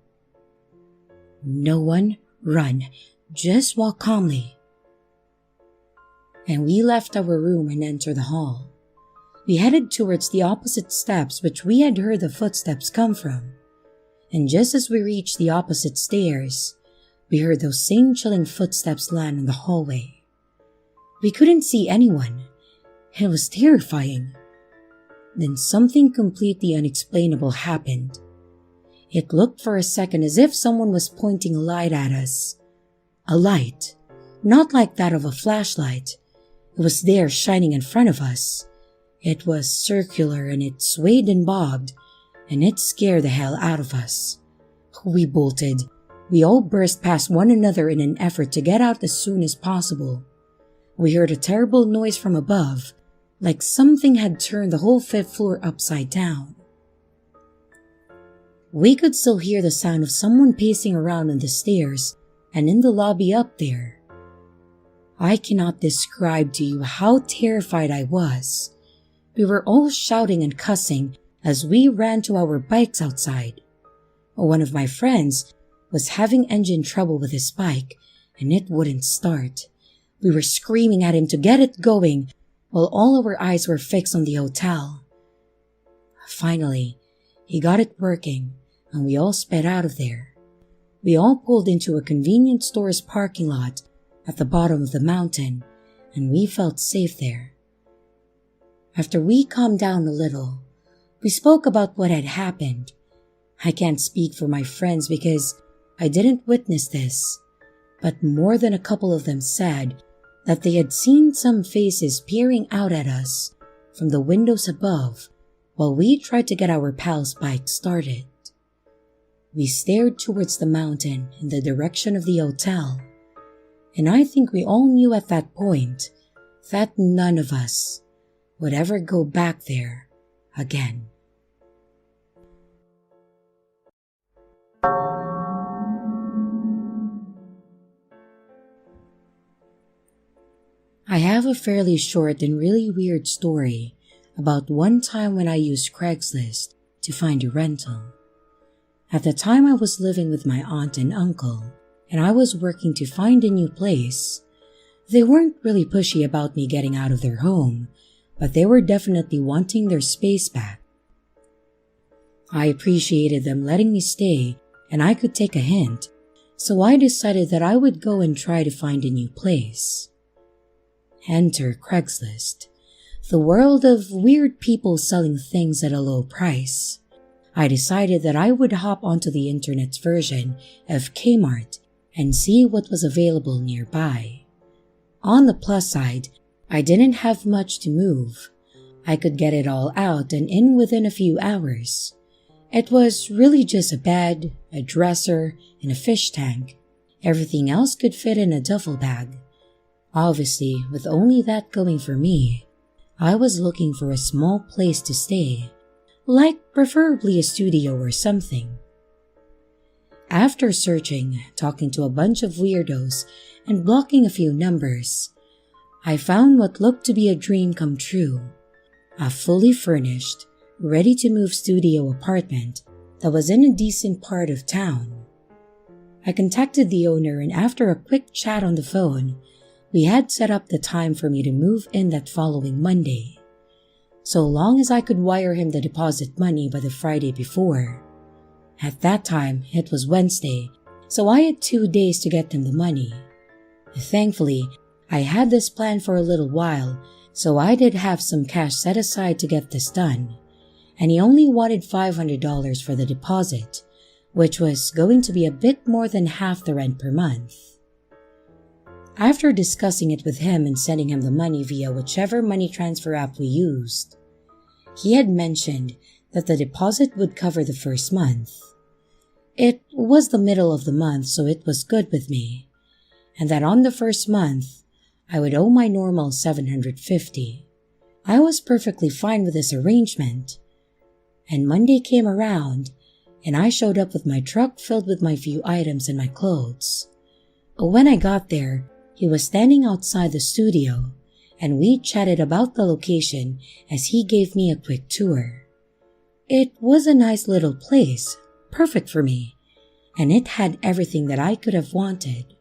A: "No one, run. Just walk calmly." And we left our room and entered the hall. We headed towards the opposite steps which we had heard the footsteps come from. And just as we reached the opposite stairs, we heard those same chilling footsteps land in the hallway. We couldn't see anyone. It was terrifying. Then something completely unexplainable happened. It looked for a second as if someone was pointing a light at us. A light, not like that of a flashlight. It was there shining in front of us. It was circular and it swayed and bobbed, and it scared the hell out of us. We bolted. We all burst past one another in an effort to get out as soon as possible. We heard a terrible noise from above, like something had turned the whole 5th floor upside down. We could still hear the sound of someone pacing around on the stairs and in the lobby up there. I cannot describe to you how terrified I was. We were all shouting and cussing as we ran to our bikes outside. One of my friends was having engine trouble with his bike, and it wouldn't start. We were screaming at him to get it going, while all our eyes were fixed on the hotel. Finally, he got it working, and we all sped out of there. We all pulled into a convenience store's parking lot at the bottom of the mountain, and we felt safe there. After we calmed down a little, we spoke about what had happened. I can't speak for my friends because I didn't witness this, but more than a couple of them said that they had seen some faces peering out at us from the windows above while we tried to get our pal's bike started. We stared towards the mountain in the direction of the hotel, and I think we all knew at that point that none of us would ever go back there again. I have a fairly short and really weird story about one time when I used Craigslist to find a rental. At the time, I was living with my aunt and uncle, and I was working to find a new place. They weren't really pushy about me getting out of their home, but they were definitely wanting their space back. I appreciated them letting me stay, and I could take a hint, so I decided that I would go and try to find a new place. Enter Craigslist, the world of weird people selling things at a low price. I decided that I would hop onto the internet's version of Kmart and see what was available nearby. On the plus side, I didn't have much to move. I could get it all out and in within a few hours. It was really just a bed, a dresser, and a fish tank. Everything else could fit in a duffel bag. Obviously, with only that going for me, I was looking for a small place to stay, like preferably a studio or something. After searching, talking to a bunch of weirdos, and blocking a few numbers, I found what looked to be a dream come true. A fully furnished, ready-to-move studio apartment that was in a decent part of town. I contacted the owner, and after a quick chat on the phone, we had set up the time for me to move in that following Monday, so long as I could wire him the deposit money by the Friday before. At that time, it was Wednesday, so I had 2 days to get him the money. Thankfully, I had this plan for a little while, so I did have some cash set aside to get this done, and he only wanted $500 for the deposit, which was going to be a bit more than half the rent per month. After discussing it with him and sending him the money via whichever money transfer app we used, he had mentioned that the deposit would cover the first month. It was the middle of the month, so it was good with me, and that on the first month, I would owe my normal $750. I was perfectly fine with this arrangement, and Monday came around, and I showed up with my truck filled with my few items and my clothes. When I got there, he was standing outside the studio, and we chatted about the location as he gave me a quick tour. It was a nice little place, perfect for me, and it had everything that I could have wanted.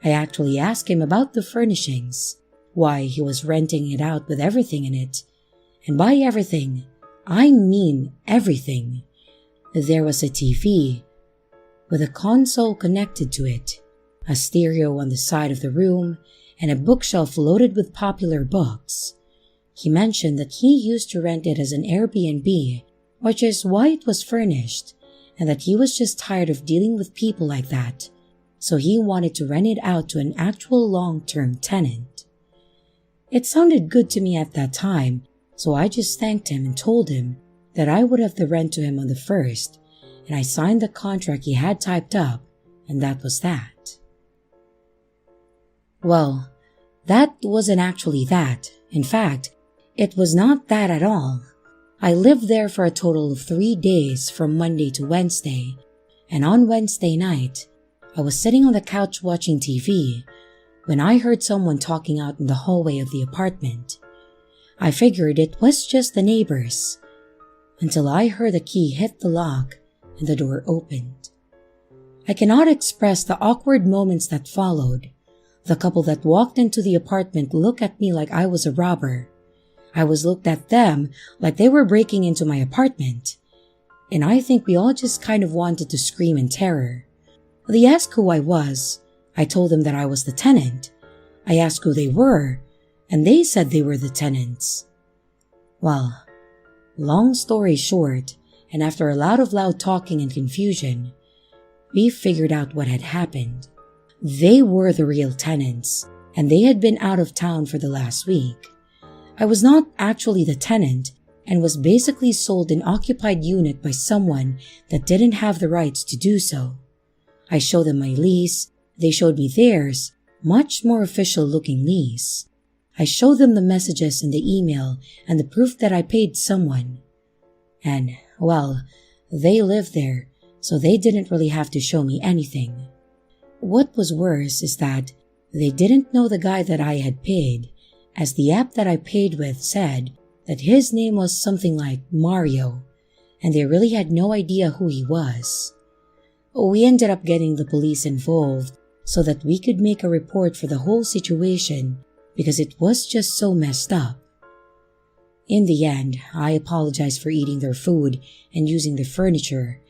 A: I actually asked him about the furnishings, why he was renting it out with everything in it, and by everything, I mean everything. There was a TV with a console connected to it, a stereo on the side of the room, and a bookshelf loaded with popular books. He mentioned that he used to rent it as an Airbnb, which is why it was furnished, and that he was just tired of dealing with people like that, so he wanted to rent it out to an actual long-term tenant. It sounded good to me at that time, so I just thanked him and told him that I would have the rent to him on the 1st, and I signed the contract he had typed up, and that was that. Well, that wasn't actually that. In fact, it was not that at all. I lived there for a total of 3 days from Monday to Wednesday, and on Wednesday night, I was sitting on the couch watching TV when I heard someone talking out in the hallway of the apartment. I figured it was just the neighbors, until I heard a key hit the lock and the door opened. I cannot express the awkward moments that followed. The couple that walked into the apartment looked at me like I was a robber. I was looked at them like they were breaking into my apartment. And I think we all just kind of wanted to scream in terror. They asked who I was. I told them that I was the tenant. I asked who they were, and they said they were the tenants. Well, long story short, and after a lot of loud talking and confusion, we figured out what had happened. They were the real tenants, and they had been out of town for the last week. I was not actually the tenant, and was basically sold an occupied unit by someone that didn't have the rights to do so. I showed them my lease, they showed me theirs, much more official looking lease. I showed them the messages and the email and the proof that I paid someone. And, well, they lived there, so they didn't really have to show me anything. What was worse is that they didn't know the guy that I had paid, as the app that I paid with said that his name was something like Mario, and they really had no idea who he was. We ended up getting the police involved so that we could make a report for the whole situation because it was just so messed up. In the end, I apologized for eating their food and using their furniture,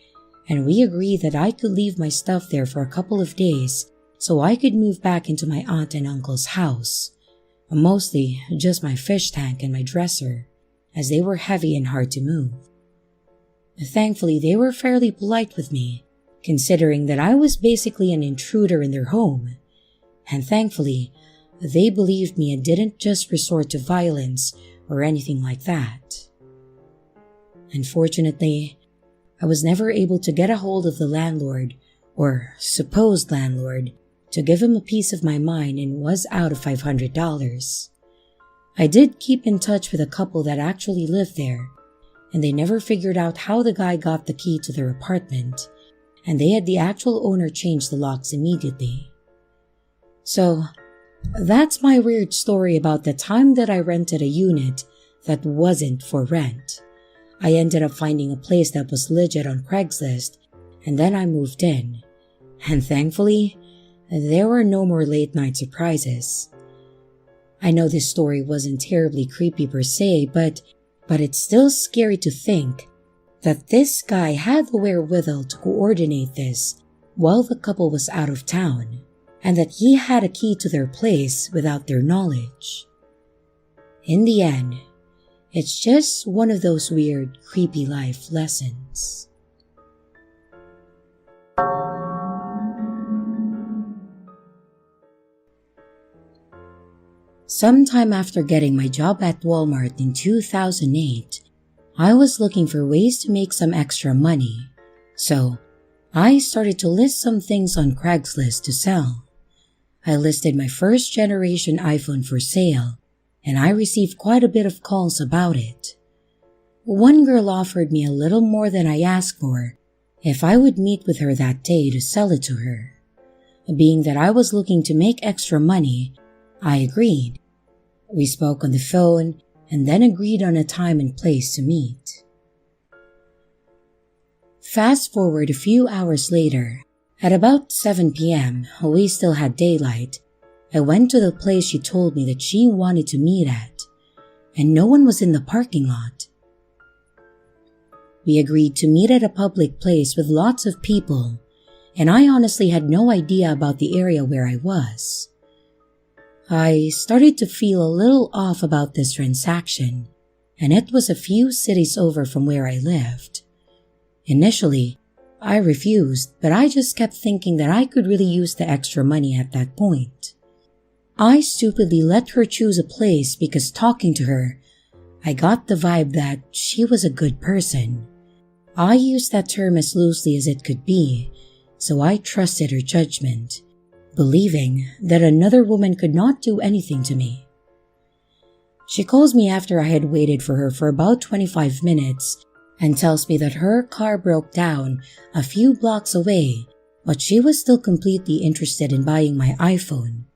A: and we agreed that I could leave my stuff there for a couple of days so I could move back into my aunt and uncle's house. Mostly just my fish tank and my dresser, as they were heavy and hard to move. Thankfully, they were fairly polite with me, considering that I was basically an intruder in their home. And thankfully, they believed me and didn't just resort to violence or anything like that. Unfortunately, I was never able to get a hold of the landlord, or supposed landlord, to give him a piece of my mind and was out of $500. I did keep in touch with a couple that actually lived there, and they never figured out how the guy got the key to their apartment, and they had the actual owner change the locks immediately. So, that's my weird story about the time that I rented a unit that wasn't for rent. I ended up finding a place that was legit on Craigslist, and then I moved in. And thankfully, there were no more late night surprises. I know this story wasn't terribly creepy per se, but it's still scary to think that this guy had the wherewithal to coordinate this while the couple was out of town, and that he had a key to their place without their knowledge. In the end, it's just one of those weird, creepy life lessons. Sometime after getting my job at Walmart in 2008, I was looking for ways to make some extra money, so I started to list some things on Craigslist to sell. I listed my first generation iPhone for sale, and I received quite a bit of calls about it. One girl offered me a little more than I asked for if I would meet with her that day to sell it to her. Being that I was looking to make extra money, I agreed. We spoke on the phone and then agreed on a time and place to meet. Fast forward a few hours later, at about 7 p.m., we still had daylight. I went to the place she told me that she wanted to meet at, and no one was in the parking lot. We agreed to meet at a public place with lots of people, and I honestly had no idea about the area where I was. I started to feel a little off about this transaction, and it was a few cities over from where I lived. Initially, I refused, but I just kept thinking that I could really use the extra money at that point. I stupidly let her choose a place because talking to her, I got the vibe that she was a good person. I used that term as loosely as it could be, so I trusted her judgment, believing that another woman could not do anything to me. She calls me after I had waited for her for about 25 minutes and tells me that her car broke down a few blocks away, but she was still completely interested in buying my iPhone.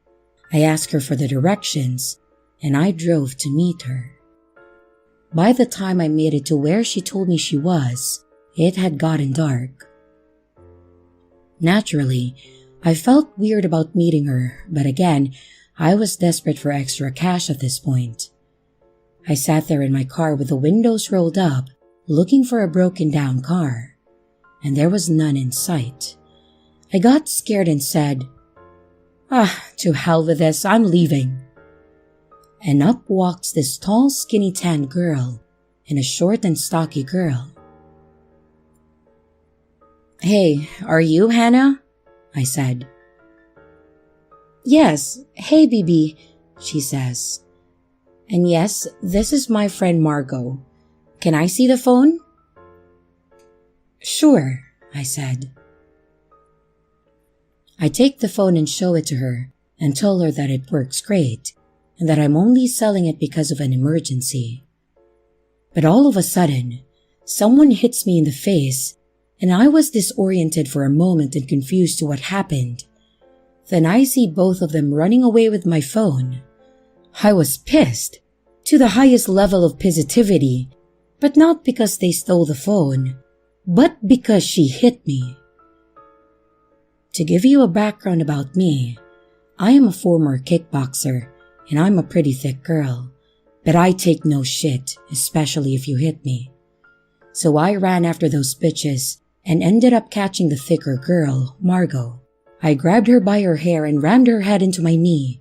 A: I asked her for the directions, and I drove to meet her. By the time I made it to where she told me she was, it had gotten dark. Naturally, I felt weird about meeting her, but again, I was desperate for extra cash at this point. I sat there in my car with the windows rolled up, looking for a broken down car, and there was none in sight. I got scared and said, to hell with this, I'm leaving. And up walks this tall, skinny tan girl and a short and stocky girl. "Hey, are you Hannah?" I said. "Yes, hey BB," she says. "And yes, this is my friend Margot. Can I see the phone? Sure, I said. I take the phone and show it to her and tell her that it works great and that I'm only selling it because of an emergency. But all of a sudden, someone hits me in the face and I was disoriented for a moment and confused to what happened. Then I see both of them running away with my phone. I was pissed, to the highest level of positivity, but not because they stole the phone, but because she hit me. To give you a background about me, I am a former kickboxer and I'm a pretty thick girl, but I take no shit, especially if you hit me. So I ran after those bitches and ended up catching the thicker girl, Margot. I grabbed her by her hair and rammed her head into my knee,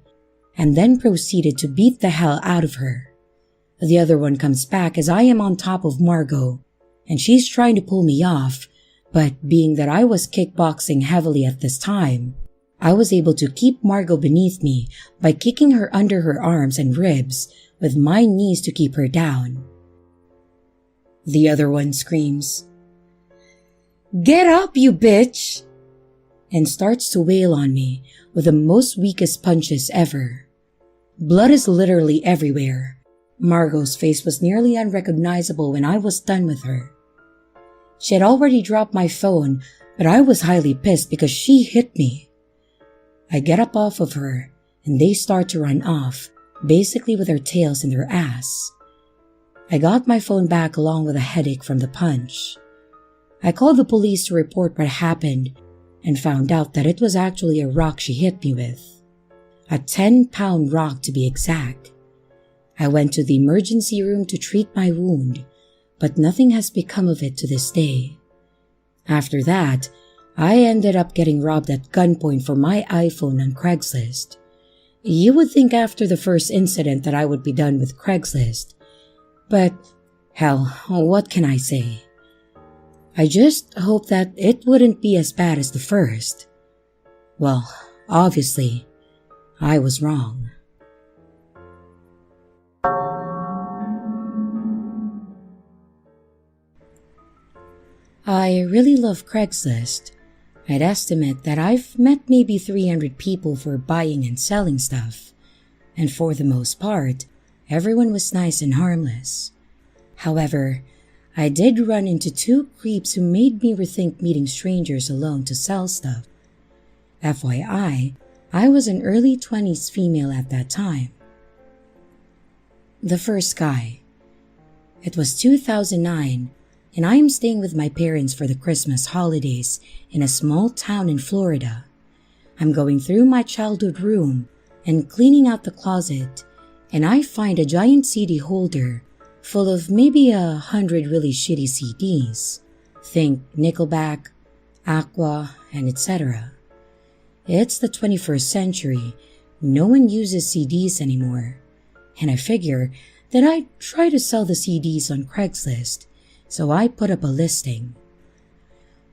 A: and then proceeded to beat the hell out of her. The other one comes back as I am on top of Margot, and she's trying to pull me off, but being that I was kickboxing heavily at this time, I was able to keep Margot beneath me by kicking her under her arms and ribs with my knees to keep her down. The other one screams, "Get up, you bitch!" and starts to wail on me with the most weakest punches ever. Blood is literally everywhere. Margot's face was nearly unrecognizable when I was done with her. She had already dropped my phone, but I was highly pissed because she hit me. I get up off of her, and they start to run off, basically with their tails in their ass. I got my phone back along with a headache from the punch. I called the police to report what happened, and found out that it was actually a rock she hit me with. A 10-pound rock to be exact. I went to the emergency room to treat my wound, but nothing has become of it to this day. After that, I ended up getting robbed at gunpoint for my iPhone on Craigslist. You would think after the first incident that I would be done with Craigslist, but hell, what can I say? I just hope that it wouldn't be as bad as the first. Well, obviously, I was wrong. I really love Craigslist. I'd estimate that I've met maybe 300 people for buying and selling stuff, and for the most part, everyone was nice and harmless. However, I did run into 2 creeps who made me rethink meeting strangers alone to sell stuff. FYI, I was an early 20s female at that time. The first guy. It was 2009, and I am staying with my parents for the Christmas holidays in a small town in Florida. I'm going through my childhood room and cleaning out the closet, and I find a giant CD holder full of maybe 100 really shitty CDs. Think Nickelback, Aqua, and etc. It's the 21st century. No one uses CDs anymore. And I figure that I'd try to sell the CDs on Craigslist, so I put up a listing.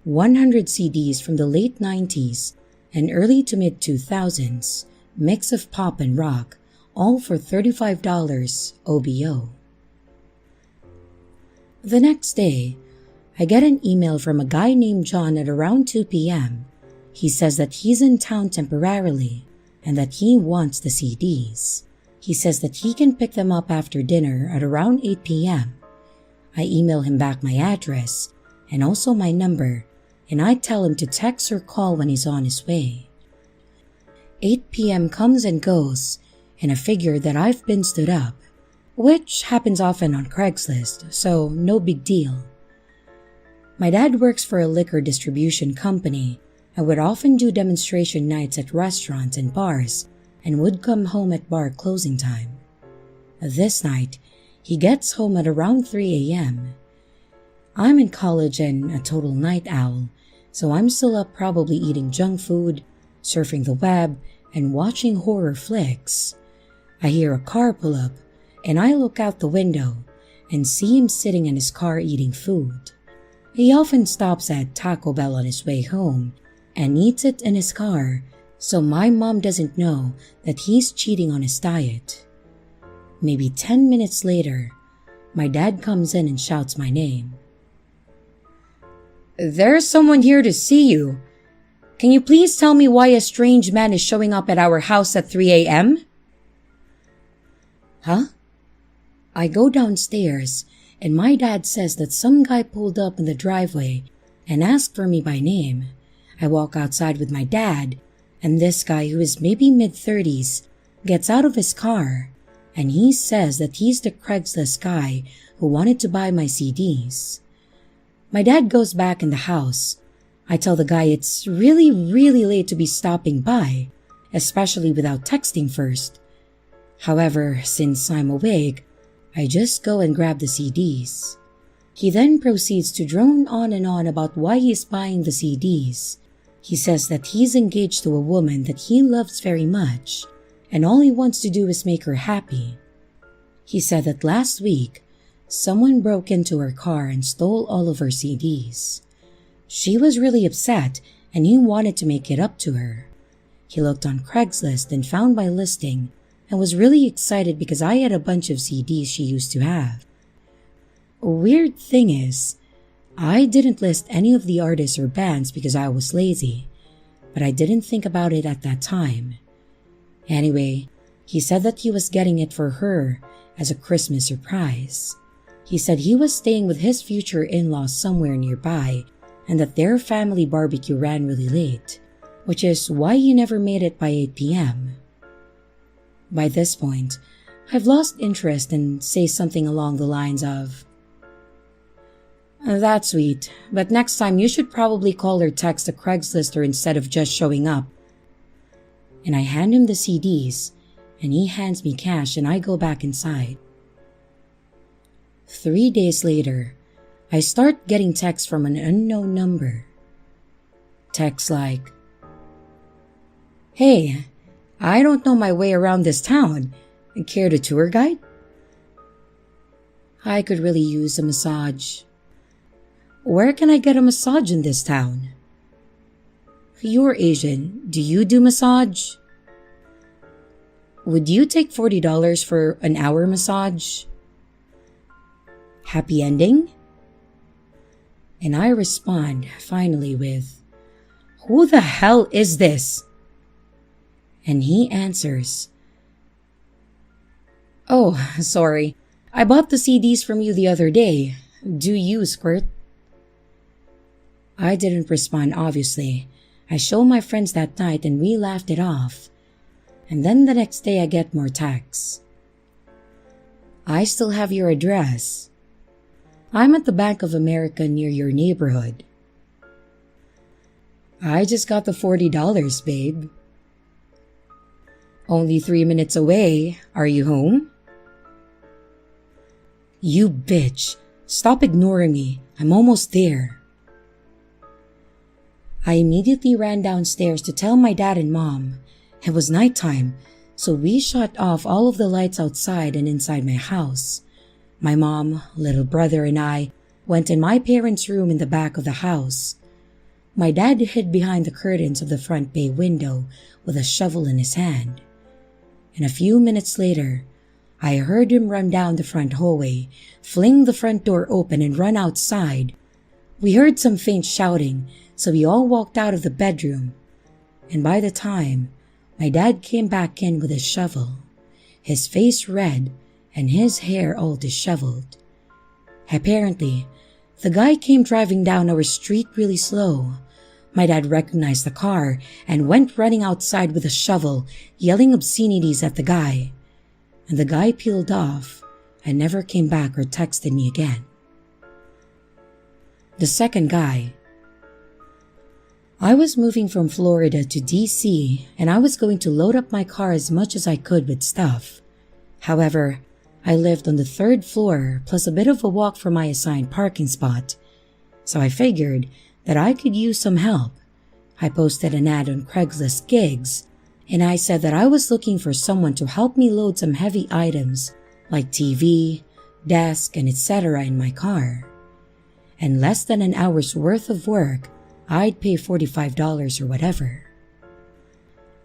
A: 100 CDs from the late 90s and early to mid 2000s, mix of pop and rock, all for $35 OBO. The next day, I get an email from a guy named John at around 2 p.m. He says that he's in town temporarily and that he wants the CDs. He says that he can pick them up after dinner at around 8 p.m. I email him back my address and also my number, and I tell him to text or call when he's on his way. 8 p.m. comes and goes, and I figure that I've been stood up, which happens often on Craigslist, so no big deal. My dad works for a liquor distribution company and would often do demonstration nights at restaurants and bars and would come home at bar closing time. This night, he gets home at around 3 a.m. I'm in college and a total night owl, so I'm still up probably eating junk food, surfing the web, and watching horror flicks. I hear a car pull up, and I look out the window and see him sitting in his car eating food. He often stops at Taco Bell on his way home and eats it in his car, so my mom doesn't know that he's cheating on his diet. Maybe 10 minutes later, my dad comes in and shouts my name. "There's someone here to see you. Can you please tell me why a strange man is showing up at our house at 3 a.m.? Huh? I go downstairs and my dad says that some guy pulled up in the driveway and asked for me by name. I walk outside with my dad, and this guy, who is maybe mid-30s, gets out of his car, and he says that he's the Craigslist guy who wanted to buy my CDs. My dad goes back in the house. I tell the guy it's really late to be stopping by, especially without texting first. However, since I'm awake, I just go and grab the CDs. He then proceeds to drone on and on about why he's buying the CDs. He says that he's engaged to a woman that he loves very much, and all he wants to do is make her happy. He said that last week, someone broke into her car and stole all of her CDs. She was really upset, and he wanted to make it up to her. He looked on Craigslist and found my listing, and was really excited because I had a bunch of CDs she used to have. A weird thing is, I didn't list any of the artists or bands because I was lazy, but I didn't think about it at that time. Anyway, he said that he was getting it for her as a Christmas surprise. He said he was staying with his future in-laws somewhere nearby, and that their family barbecue ran really late, which is why he never made it by 8 p.m. By this point, I've lost interest and say something along the lines of, "That's sweet, but next time you should probably call or text a Craigslister instead of just showing up." And I hand him the CDs, and he hands me cash and I go back inside. 3 days later, I start getting texts from an unknown number. Texts like, "Hey, I don't know my way around this town. Care to tour guide? I could really use a massage. Where can I get a massage in this town? You're Asian. Do you do massage? Would you take $40 for an hour massage? Happy ending?" And I respond finally with, "Who the hell is this?" And he answers, "Oh, sorry. I bought the CDs from you the other day. Do you, squirt?" I didn't respond, obviously. I showed my friends that night and we laughed it off. And then the next day I get more texts. "I still have your address. I'm at the Bank of America near your neighborhood." "I just got the $40, babe." "Only 3 minutes away. Are you home?" "You bitch. Stop ignoring me. I'm almost there." I immediately ran downstairs to tell my dad and mom. It was nighttime, so we shut off all of the lights outside and inside my house. My mom, little brother, and I went in my parents' room in the back of the house. My dad hid behind the curtains of the front bay window with a shovel in his hand. And a few minutes later, I heard him run down the front hallway, fling the front door open and run outside. We heard some faint shouting, so we all walked out of the bedroom. And by the time my dad came back in with his shovel, his face red and his hair all disheveled. Apparently, the guy came driving down our street really slow. My dad recognized the car and went running outside with a shovel, yelling obscenities at the guy. And the guy peeled off and never came back or texted me again. The second guy. I was moving from Florida to DC, and I was going to load up my car as much as I could with stuff. However, I lived on the 3rd floor plus a bit of a walk from my assigned parking spot, so I figured that I could use some help. I posted an ad on Craigslist gigs, and I said that I was looking for someone to help me load some heavy items like TV, desk, and etc. in my car. And less than an hour's worth of work, I'd pay $45 or whatever.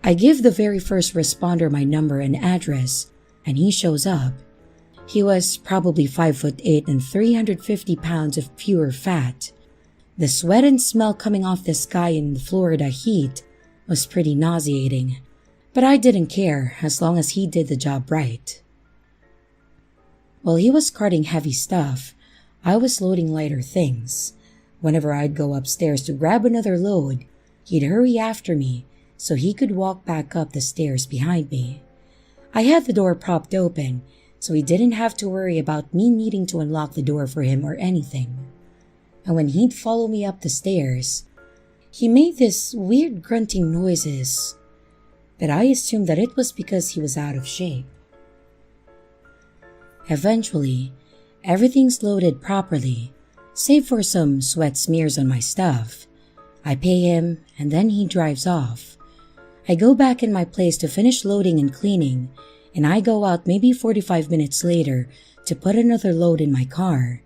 A: I give the very first responder my number and address, and he shows up. He was probably 5'8" and 350 pounds of pure fat. The sweat and smell coming off this guy in the Florida heat was pretty nauseating, but I didn't care as long as he did the job right. While he was carting heavy stuff, I was loading lighter things. Whenever I'd go upstairs to grab another load, he'd hurry after me so he could walk back up the stairs behind me. I had the door propped open, so he didn't have to worry about me needing to unlock the door for him or anything. And when he'd follow me up the stairs, he made this weird grunting noises, but I assumed that it was because he was out of shape. Eventually, everything's loaded properly, save for some sweat smears on my stuff. I pay him, and then he drives off. I go back in my place to finish loading and cleaning, and I go out maybe 45 minutes later to put another load in my car.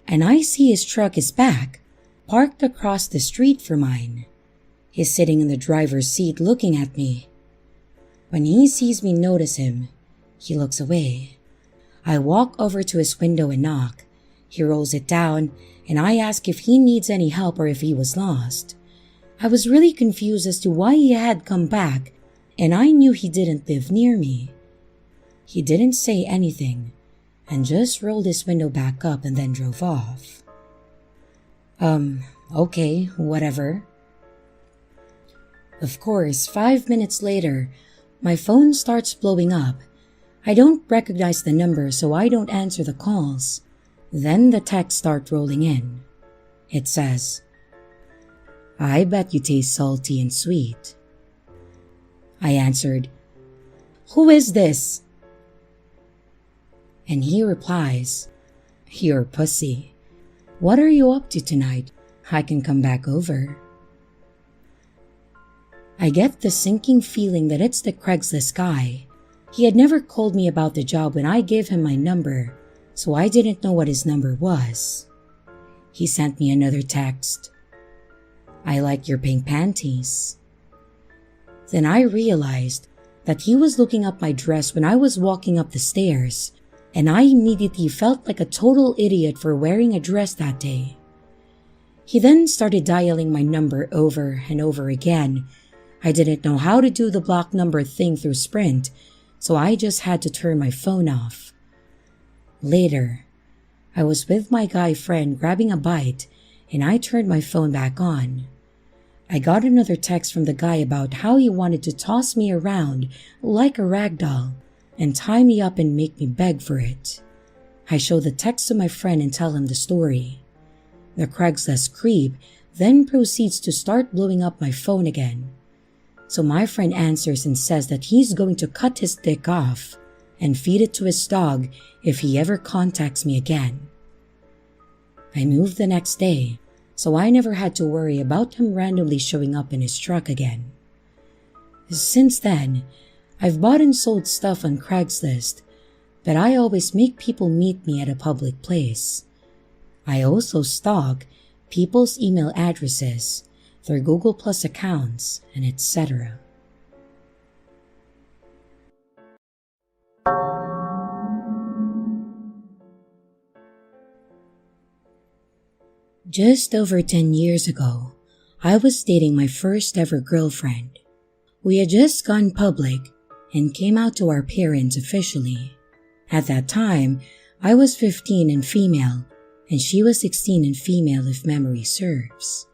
A: And I see his truck is back, parked across the street from mine. He's sitting in the driver's seat looking at me. When he sees me notice him, he looks away. I walk over to his window and knock. He rolls it down, and I ask if he needs any help or if he was lost. I was really confused as to why he had come back, and I knew he didn't live near me. He didn't say anything, and just rolled his window back up and then drove off. Okay, whatever. Of course, 5 minutes later, my phone starts blowing up. I don't recognize the number, so I don't answer the calls. Then the texts start rolling in. It says, "I bet you taste salty and sweet." I answered, "Who is this?" And he replies, "You're pussy. What are you up to tonight? I can come back over." I get the sinking feeling that it's the Craigslist guy. He had never called me about the job when I gave him my number, so I didn't know what his number was. He sent me another text. "I like your pink panties." Then I realized that he was looking up my dress when I was walking up the stairs, and I immediately felt like a total idiot for wearing a dress that day. He then started dialing my number over and over again. I didn't know how to do the block number thing through Sprint, so I just had to turn my phone off. Later, I was with my guy friend grabbing a bite, and I turned my phone back on. I got another text from the guy about how he wanted to toss me around like a rag doll and tie me up and make me beg for it. I show the text to my friend and tell him the story. The Craigslist creep then proceeds to start blowing up my phone again. So my friend answers and says that he's going to cut his dick off and feed it to his dog if he ever contacts me again. I moved the next day, so I never had to worry about him randomly showing up in his truck again. Since then, I've bought and sold stuff on Craigslist, but I always make people meet me at a public place. I also stalk people's email addresses, their Google Plus accounts, and etc. Just over 10 years ago, I was dating my first ever girlfriend. We had just gone public and came out to our parents officially. At that time, I was 15 and female, and she was 16 and female if memory serves.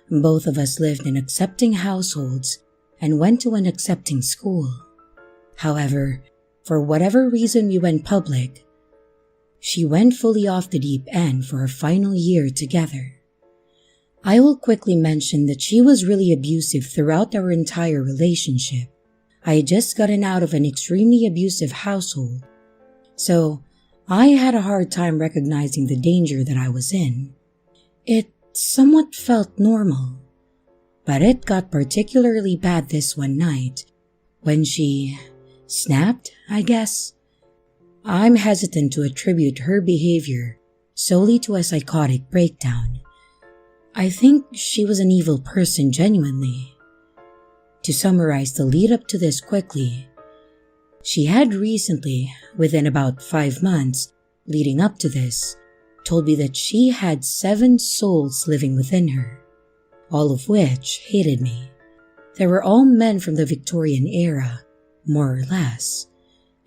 A: Both of us lived in accepting households and went to an accepting school. However, for whatever reason we went public, she went fully off the deep end for our final year together. I will quickly mention that she was really abusive throughout our entire relationship. I had just gotten out of an extremely abusive household, so I had a hard time recognizing the danger that I was in. It somewhat felt normal, but it got particularly bad this one night when she snapped, I guess. I'm hesitant to attribute her behavior solely to a psychotic breakdown. I think she was an evil person genuinely. To summarize the lead up to this quickly, She had recently, within about 5 months leading up to this, told me that she had 7 souls living within her, all of which hated me. They were all men from the Victorian era, more or less.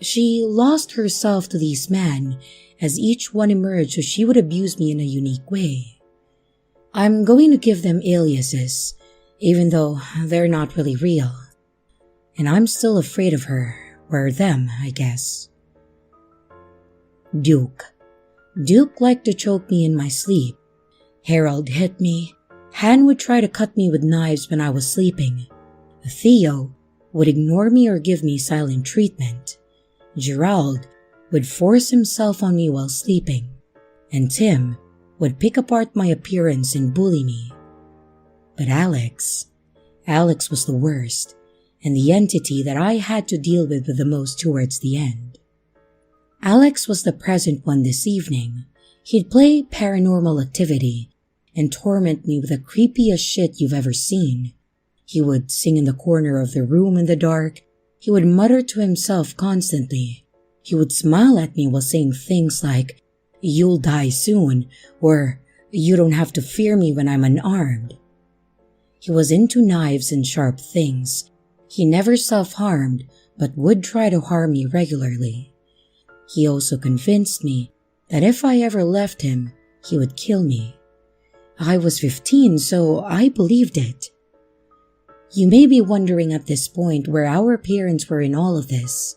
A: She lost herself to these men as each one emerged, so she would abuse me in a unique way. I'm going to give them aliases, even though they're not really real. And I'm still afraid of her, or them, I guess. Duke. Duke liked to choke me in my sleep. Harold hit me. Han would try to cut me with knives when I was sleeping. Theo would ignore me or give me silent treatment. Gerald would force himself on me while sleeping. And Tim would pick apart my appearance and bully me. But Alex was the worst, and the entity that I had to deal with the most towards the end. Alex was the present one this evening. He'd play Paranormal Activity and torment me with the creepiest shit you've ever seen. He would sing in the corner of the room in the dark. He would mutter to himself constantly. He would smile at me while saying things like, "You'll die soon," or "You don't have to fear me when I'm unarmed." He was into knives and sharp things. He never self-harmed, but would try to harm me regularly. He also convinced me that if I ever left him, he would kill me. I was 15, so I believed it. You may be wondering at this point where our parents were in all of this.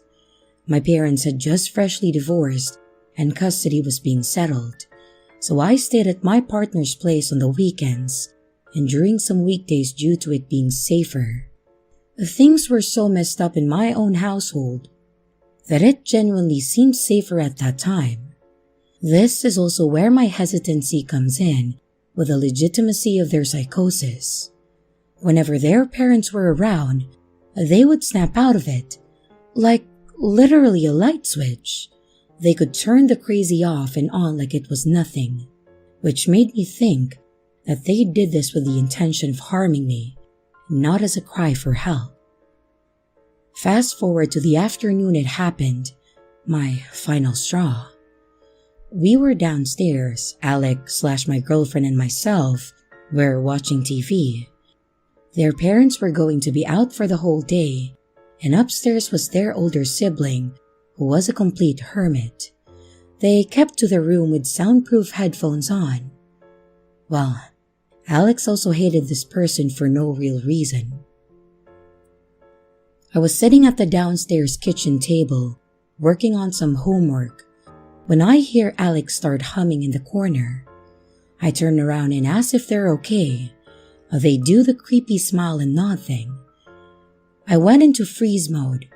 A: My parents had just freshly divorced and custody was being settled, so I stayed at my partner's place on the weekends and during some weekdays due to it being safer. Things were so messed up in my own household that it genuinely seemed safer at that time. This is also where my hesitancy comes in with the legitimacy of their psychosis. Whenever their parents were around, they would snap out of it, like literally a light switch. They could turn the crazy off and on like it was nothing, which made me think that they did this with the intention of harming me, not as a cry for help. Fast forward to the afternoon it happened, my final straw. We were downstairs, Alex/my girlfriend and myself were watching TV. Their parents were going to be out for the whole day, and upstairs was their older sibling, who was a complete hermit. They kept to their room with soundproof headphones on. Well, Alex also hated this person for no real reason. I was sitting at the downstairs kitchen table, working on some homework, when I hear Alex start humming in the corner. I turn around and ask if they're okay. They do the creepy smile and nod thing. I went into freeze mode,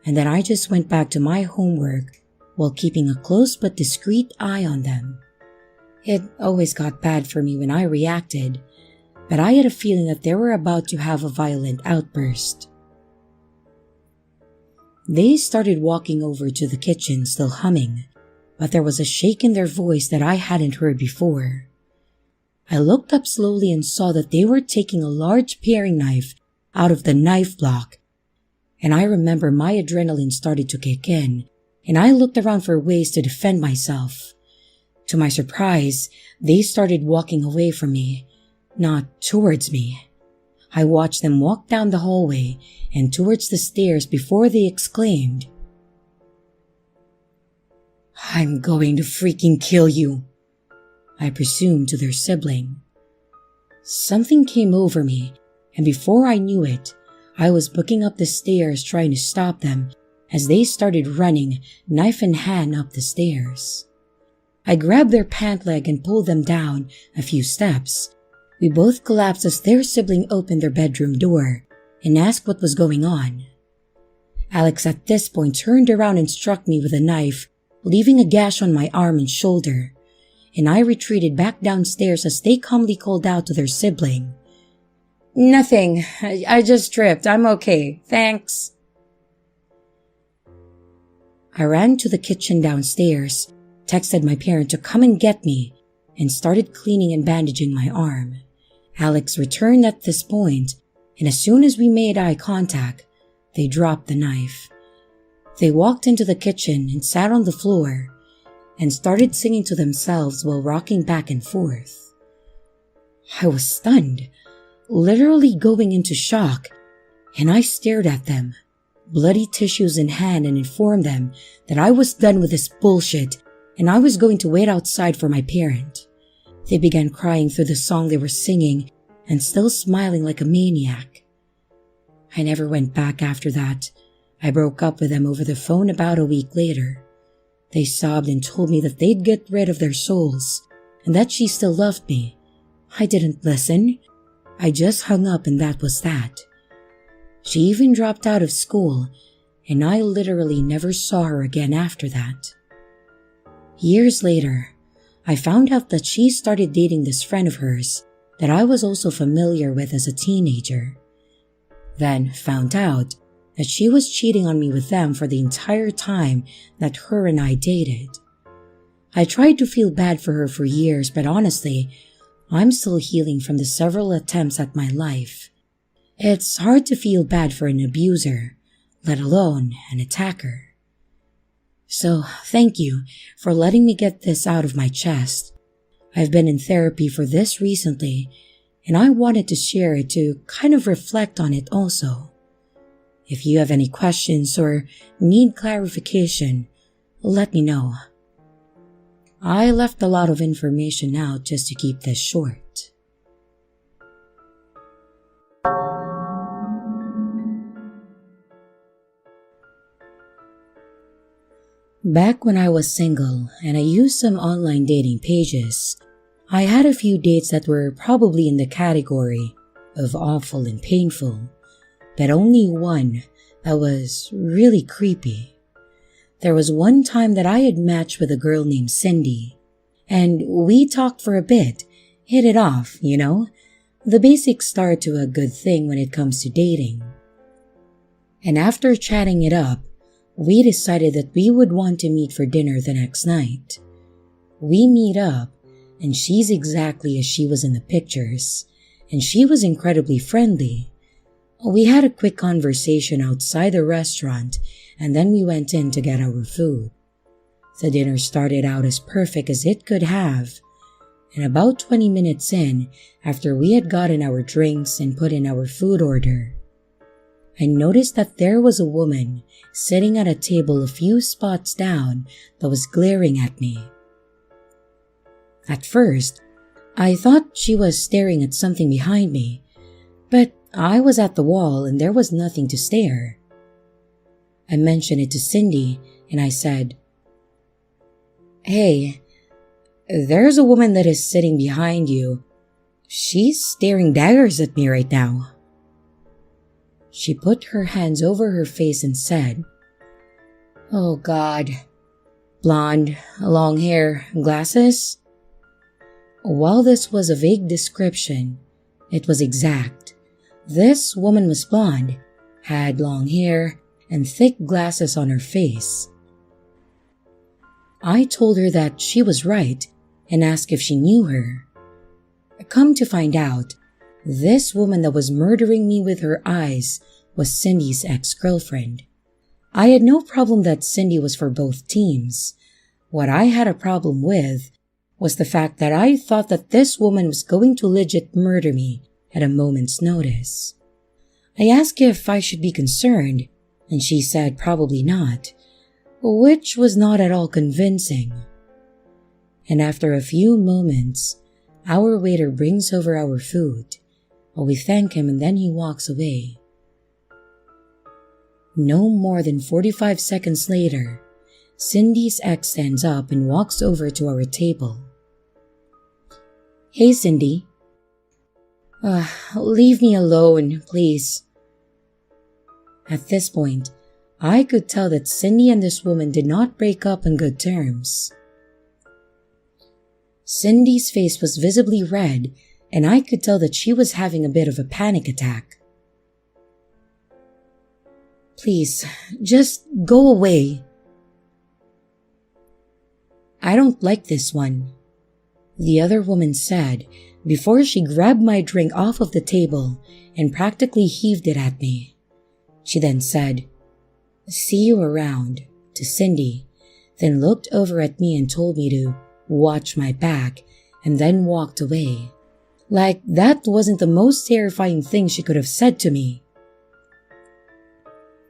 A: and then I just went back to my homework while keeping a close but discreet eye on them. It always got bad for me when I reacted, but I had a feeling that they were about to have a violent outburst. They started walking over to the kitchen, still humming, but there was a shake in their voice that I hadn't heard before. I looked up slowly and saw that they were taking a large paring knife out of the knife block, and I remember my adrenaline started to kick in, and I looked around for ways to defend myself. To my surprise, they started walking away from me, not towards me. I watched them walk down the hallway and towards the stairs before they exclaimed, "I'm going to freaking kill you," I presumed to their sibling. Something came over me, and before I knew it, I was booking up the stairs trying to stop them as they started running, knife in hand, up the stairs. I grabbed their pant leg and pulled them down a few steps. We both collapsed as their sibling opened their bedroom door and asked what was going on. Alex at this point turned around and struck me with a knife, leaving a gash on my arm and shoulder, and I retreated back downstairs as they calmly called out to their sibling, "Nothing. I just tripped. I'm okay. Thanks." I ran to the kitchen downstairs, texted my parent to come and get me, and started cleaning and bandaging my arm. Alex returned at this point, and as soon as we made eye contact, they dropped the knife. They walked into the kitchen and sat on the floor and started singing to themselves while rocking back and forth. I was stunned, literally going into shock, and I stared at them, bloody tissues in hand, and informed them that I was done with this bullshit and I was going to wait outside for my parent. They began crying through the song they were singing and still smiling like a maniac. I never went back after that. I broke up with them over the phone about a week later. They sobbed and told me that they'd get rid of their souls and that she still loved me. I didn't listen. I just hung up and that was that. She even dropped out of school and I literally never saw her again after that. Years later, I found out that she started dating this friend of hers that I was also familiar with as a teenager. Then found out that she was cheating on me with them for the entire time that her and I dated. I tried to feel bad for her for years, but honestly, I'm still healing from the several attempts at my life. It's hard to feel bad for an abuser, let alone an attacker. So, thank you for letting me get this out of my chest. I've been in therapy for this recently, and I wanted to share it to kind of reflect on it also. If you have any questions or need clarification, let me know. I left a lot of information out just to keep this short. Back when I was single and I used some online dating pages, I had a few dates that were probably in the category of awful and painful, but only one that was really creepy. There was one time that I had matched with a girl named Cindy, and we talked for a bit, hit it off, the basic start to a good thing when it comes to dating. And after chatting it up, we decided that we would want to meet for dinner the next night. We meet up, and she's exactly as she was in the pictures, and she was incredibly friendly. We had a quick conversation outside the restaurant, and then we went in to get our food. The dinner started out as perfect as it could have, and about 20 minutes in, after we had gotten our drinks and put in our food order, I noticed that there was a woman sitting at a table a few spots down that was glaring at me. At first, I thought she was staring at something behind me, but I was at the wall and there was nothing to stare. I mentioned it to Cindy and I said, "Hey, there's a woman that is sitting behind you. She's staring daggers at me right now." She put her hands over her face and said, "Oh God, blonde, long hair, glasses?" While this was a vague description, it was exact. This woman was blonde, had long hair, and thick glasses on her face. I told her that she was right and asked if she knew her. Come to find out, this woman that was murdering me with her eyes was Cindy's ex-girlfriend. I had no problem that Cindy was for both teams. What I had a problem with was the fact that I thought that this woman was going to legit murder me at a moment's notice. I asked if I should be concerned, and she said probably not, which was not at all convincing. And after a few moments, our waiter brings over our food. We thank him and then he walks away. No more than 45 seconds later, Cindy's ex stands up and walks over to our table. "Hey, Cindy." Leave me alone, please." At this point, I could tell that Cindy and this woman did not break up on good terms. Cindy's face was visibly red, and I could tell that she was having a bit of a panic attack. "Please, just go away." "I don't like this one," the other woman said before she grabbed my drink off of the table and practically heaved it at me. She then said, "See you around," to Cindy, then looked over at me and told me to watch my back and then walked away. Like that wasn't the most terrifying thing she could have said to me.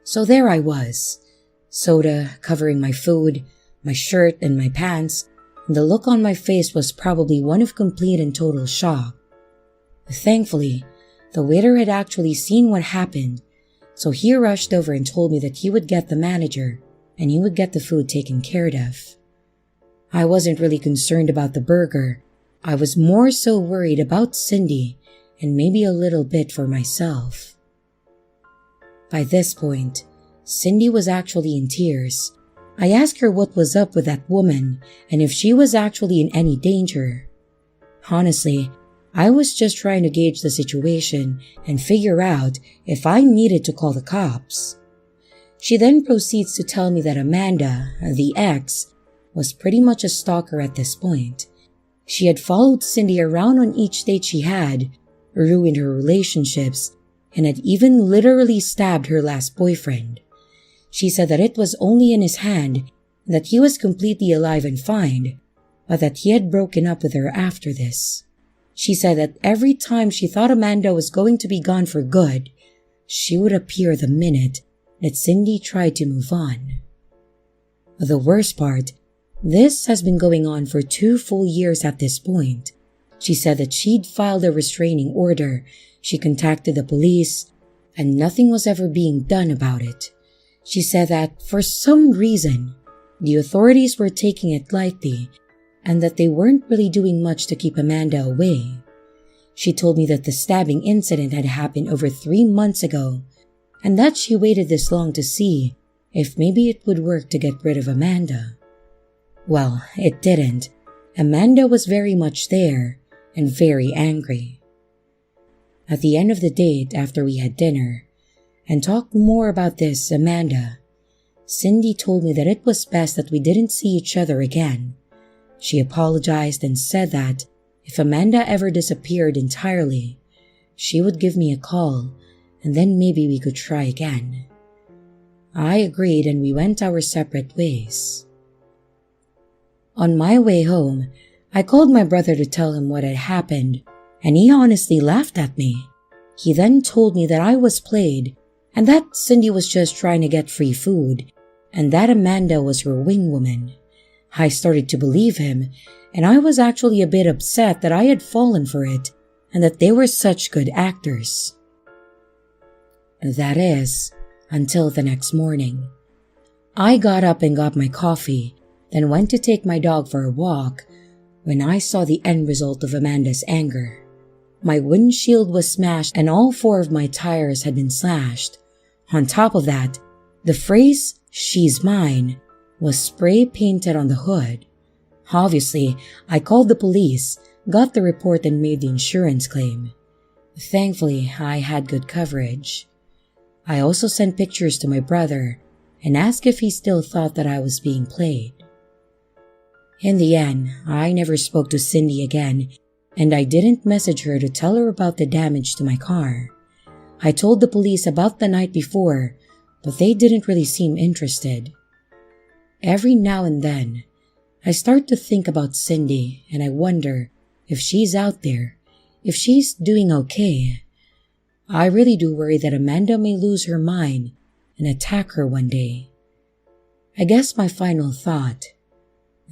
A: So there I was, soda covering my food, my shirt and my pants, and the look on my face was probably one of complete and total shock. Thankfully, the waiter had actually seen what happened, so he rushed over and told me that he would get the manager and he would get the food taken care of. I wasn't really concerned about the burger. I was more so worried about Cindy and maybe a little bit for myself. By this point, Cindy was actually in tears. I asked her what was up with that woman and if she was actually in any danger. Honestly, I was just trying to gauge the situation and figure out if I needed to call the cops. She then proceeds to tell me that Amanda, the ex, was pretty much a stalker at this point. She had followed Cindy around on each date she had, ruined her relationships, and had even literally stabbed her last boyfriend. She said that it was only in his hand, that he was completely alive and fine, but that he had broken up with her after this. She said that every time she thought Amanda was going to be gone for good, she would appear the minute that Cindy tried to move on. The worst part, this has been going on for 2 full years at this point. She said that she'd filed a restraining order, she contacted the police, and nothing was ever being done about it. She said that for some reason, the authorities were taking it lightly and that they weren't really doing much to keep Amanda away. She told me that the stabbing incident had happened over 3 months ago and that she waited this long to see if maybe it would work to get rid of Amanda. Well, it didn't. Amanda was very much there and very angry. At the end of the date, after we had dinner and talked more about this Amanda, Cindy told me that it was best that we didn't see each other again. She apologized and said that if Amanda ever disappeared entirely, she would give me a call and then maybe we could try again. I agreed and we went our separate ways. On my way home, I called my brother to tell him what had happened, and he honestly laughed at me. He then told me that I was played and that Cindy was just trying to get free food and that Amanda was her wing woman. I started to believe him, and I was actually a bit upset that I had fallen for it and that they were such good actors. That is, until the next morning. I got up and got my coffee, then went to take my dog for a walk when I saw the end result of Amanda's anger. My windshield was smashed and all 4 of my tires had been slashed. On top of that, the phrase, "She's mine," was spray painted on the hood. Obviously, I called the police, got the report and made the insurance claim. Thankfully, I had good coverage. I also sent pictures to my brother and asked if he still thought that I was being played. In the end, I never spoke to Cindy again, and I didn't message her to tell her about the damage to my car. I told the police about the night before, but they didn't really seem interested. Every now and then, I start to think about Cindy and I wonder if she's out there, if she's doing okay. I really do worry that Amanda may lose her mind and attack her one day. I guess my final thought,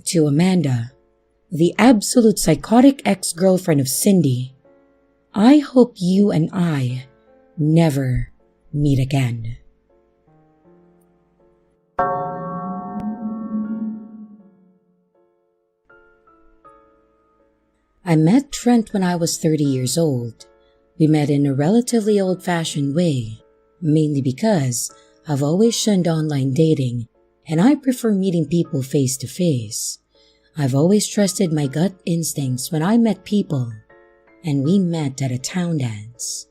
A: to Amanda, the absolute psychotic ex-girlfriend of Cindy, I hope you and I never meet again. I met Trent when I was 30 years old. We met in a relatively old-fashioned way, mainly because I've always shunned online dating and I prefer meeting people face to face. I've always trusted my gut instincts when I met people, and we met at a town dance.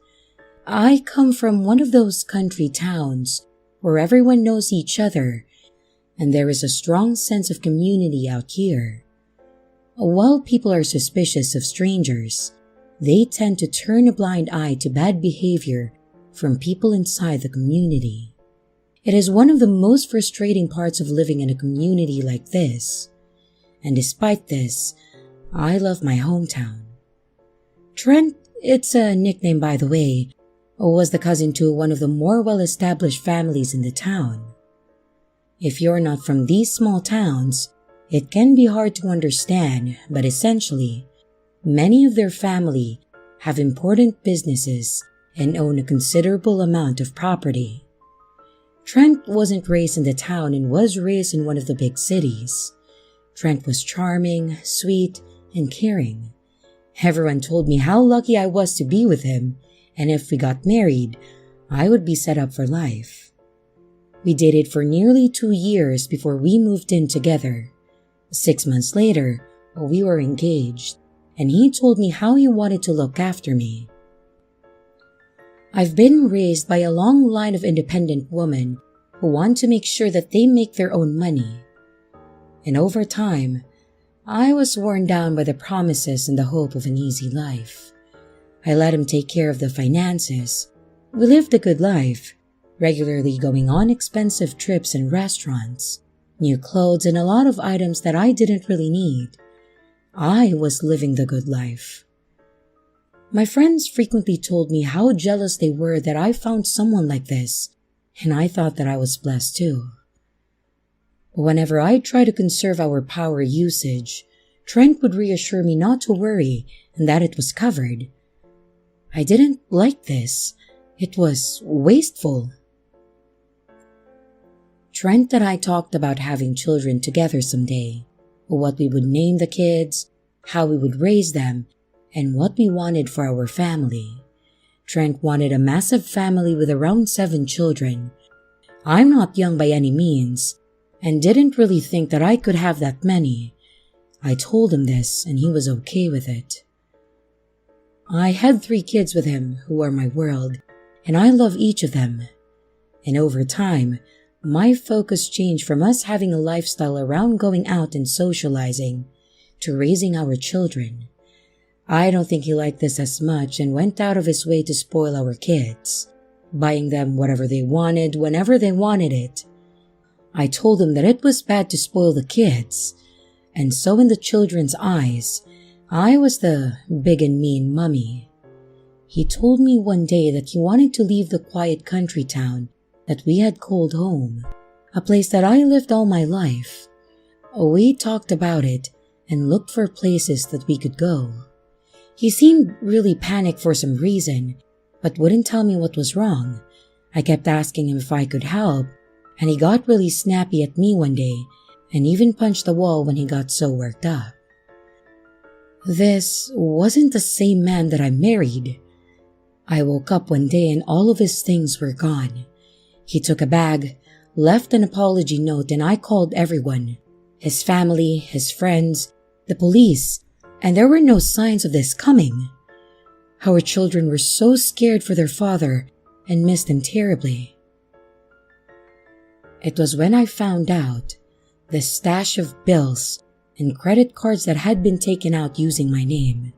A: I come from one of those country towns where everyone knows each other and there is a strong sense of community out here. While people are suspicious of strangers, they tend to turn a blind eye to bad behavior from people inside the community. It is one of the most frustrating parts of living in a community like this. And despite this, I love my hometown. Trent, it's a nickname by the way, was the cousin to one of the more well-established families in the town. If you're not from these small towns, it can be hard to understand, but essentially, many of their family have important businesses and own a considerable amount of property. Trent wasn't raised in the town and was raised in one of the big cities. Trent was charming, sweet, and caring. Everyone told me how lucky I was to be with him, and if we got married, I would be set up for life. We dated for nearly 2 years before we moved in together. 6 months later, we were engaged, and he told me how he wanted to look after me. I've been raised by a long line of independent women who want to make sure that they make their own money. And over time, I was worn down by the promises and the hope of an easy life. I let him take care of the finances. We lived a good life, regularly going on expensive trips and restaurants, new clothes, and a lot of items that I didn't really need. I was living the good life. My friends frequently told me how jealous they were that I found someone like this, and I thought that I was blessed too. But whenever I tried to conserve our power usage, Trent would reassure me not to worry and that it was covered. I didn't like this. It was wasteful. Trent and I talked about having children together someday, what we would name the kids, how we would raise them, and what we wanted for our family. Trent wanted a massive family with around 7 children. I'm not young by any means, and didn't really think that I could have that many. I told him this, and he was okay with it. I had 3 kids with him who are my world, and I love each of them. And over time, my focus changed from us having a lifestyle around going out and socializing to raising our children. I don't think he liked this as much and went out of his way to spoil our kids, buying them whatever they wanted whenever they wanted it. I told him that it was bad to spoil the kids, and so in the children's eyes, I was the big and mean mummy. He told me one day that he wanted to leave the quiet country town that we had called home, a place that I lived all my life. We talked about it and looked for places that we could go. He seemed really panicked for some reason, but wouldn't tell me what was wrong. I kept asking him if I could help, and he got really snappy at me one day and even punched the wall when he got so worked up. This wasn't the same man that I married. I woke up one day and all of his things were gone. He took a bag, left an apology note, and I called everyone. His family, his friends, the police, and there were no signs of this coming. Our children were so scared for their father and missed him terribly. It was when I found out the stash of bills and credit cards that had been taken out using my name.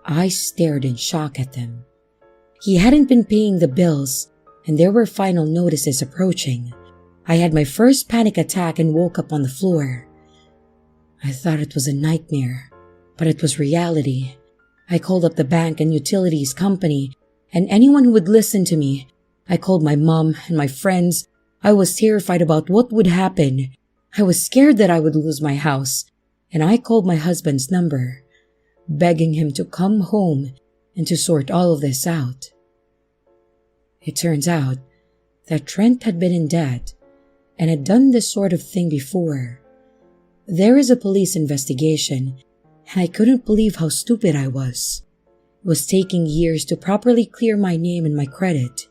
A: I stared in shock at them. He hadn't been paying the bills, and there were final notices approaching. I had my first panic attack and woke up on the floor. I thought it was a nightmare, but it was reality. I called up the bank and utilities company, and anyone who would listen to me. I called my mom and my friends. I was terrified about what would happen. I was scared that I would lose my house, and I called my husband's number, begging him to come home and to sort all of this out. It turns out that Trent had been in debt and had done this sort of thing before. There is a police investigation, and I couldn't believe how stupid I was. It was taking years to properly clear my name and my credit.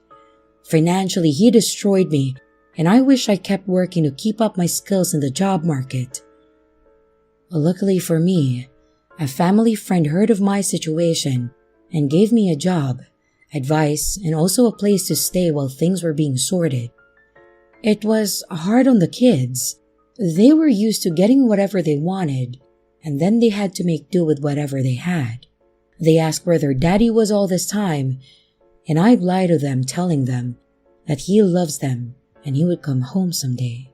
A: Financially, he destroyed me, and I wish I kept working to keep up my skills in the job market. But luckily for me, a family friend heard of my situation and gave me a job, advice, and also a place to stay while things were being sorted. It was hard on the kids. They were used to getting whatever they wanted, and then they had to make do with whatever they had. They asked where their daddy was all this time, and I'd lie to them telling them that he loves them and he would come home someday.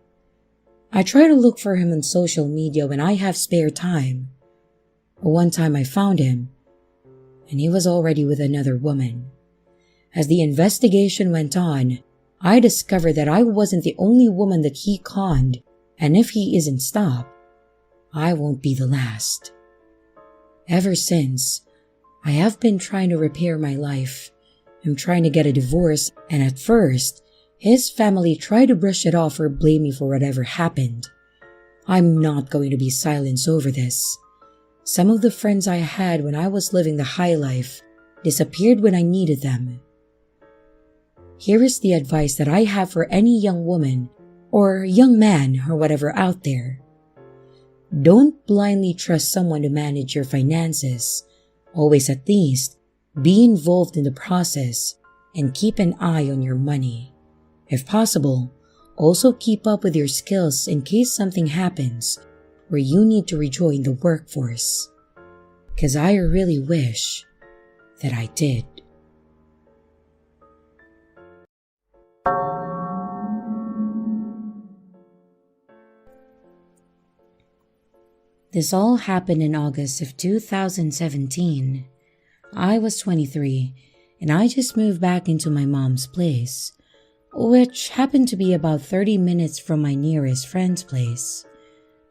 A: I try to look for him on social media when I have spare time. But one time I found him, and he was already with another woman. As the investigation went on, I discovered that I wasn't the only woman that he conned, and if he isn't stopped, I won't be the last. Ever since, I have been trying to repair my life. I'm trying to get a divorce, and at first, his family tried to brush it off or blame me for whatever happened. I'm not going to be silenced over this. Some of the friends I had when I was living the high life disappeared when I needed them. Here is the advice that I have for any young woman or young man or whatever out there. Don't blindly trust someone to manage your finances. Always at least be involved in the process and keep an eye on your money. If possible, also keep up with your skills in case something happens where you need to rejoin the workforce. 'Cause I really wish that I did. This all happened in August of 2017. I was 23 and I just moved back into my mom's place, which happened to be about 30 minutes from my nearest friend's place.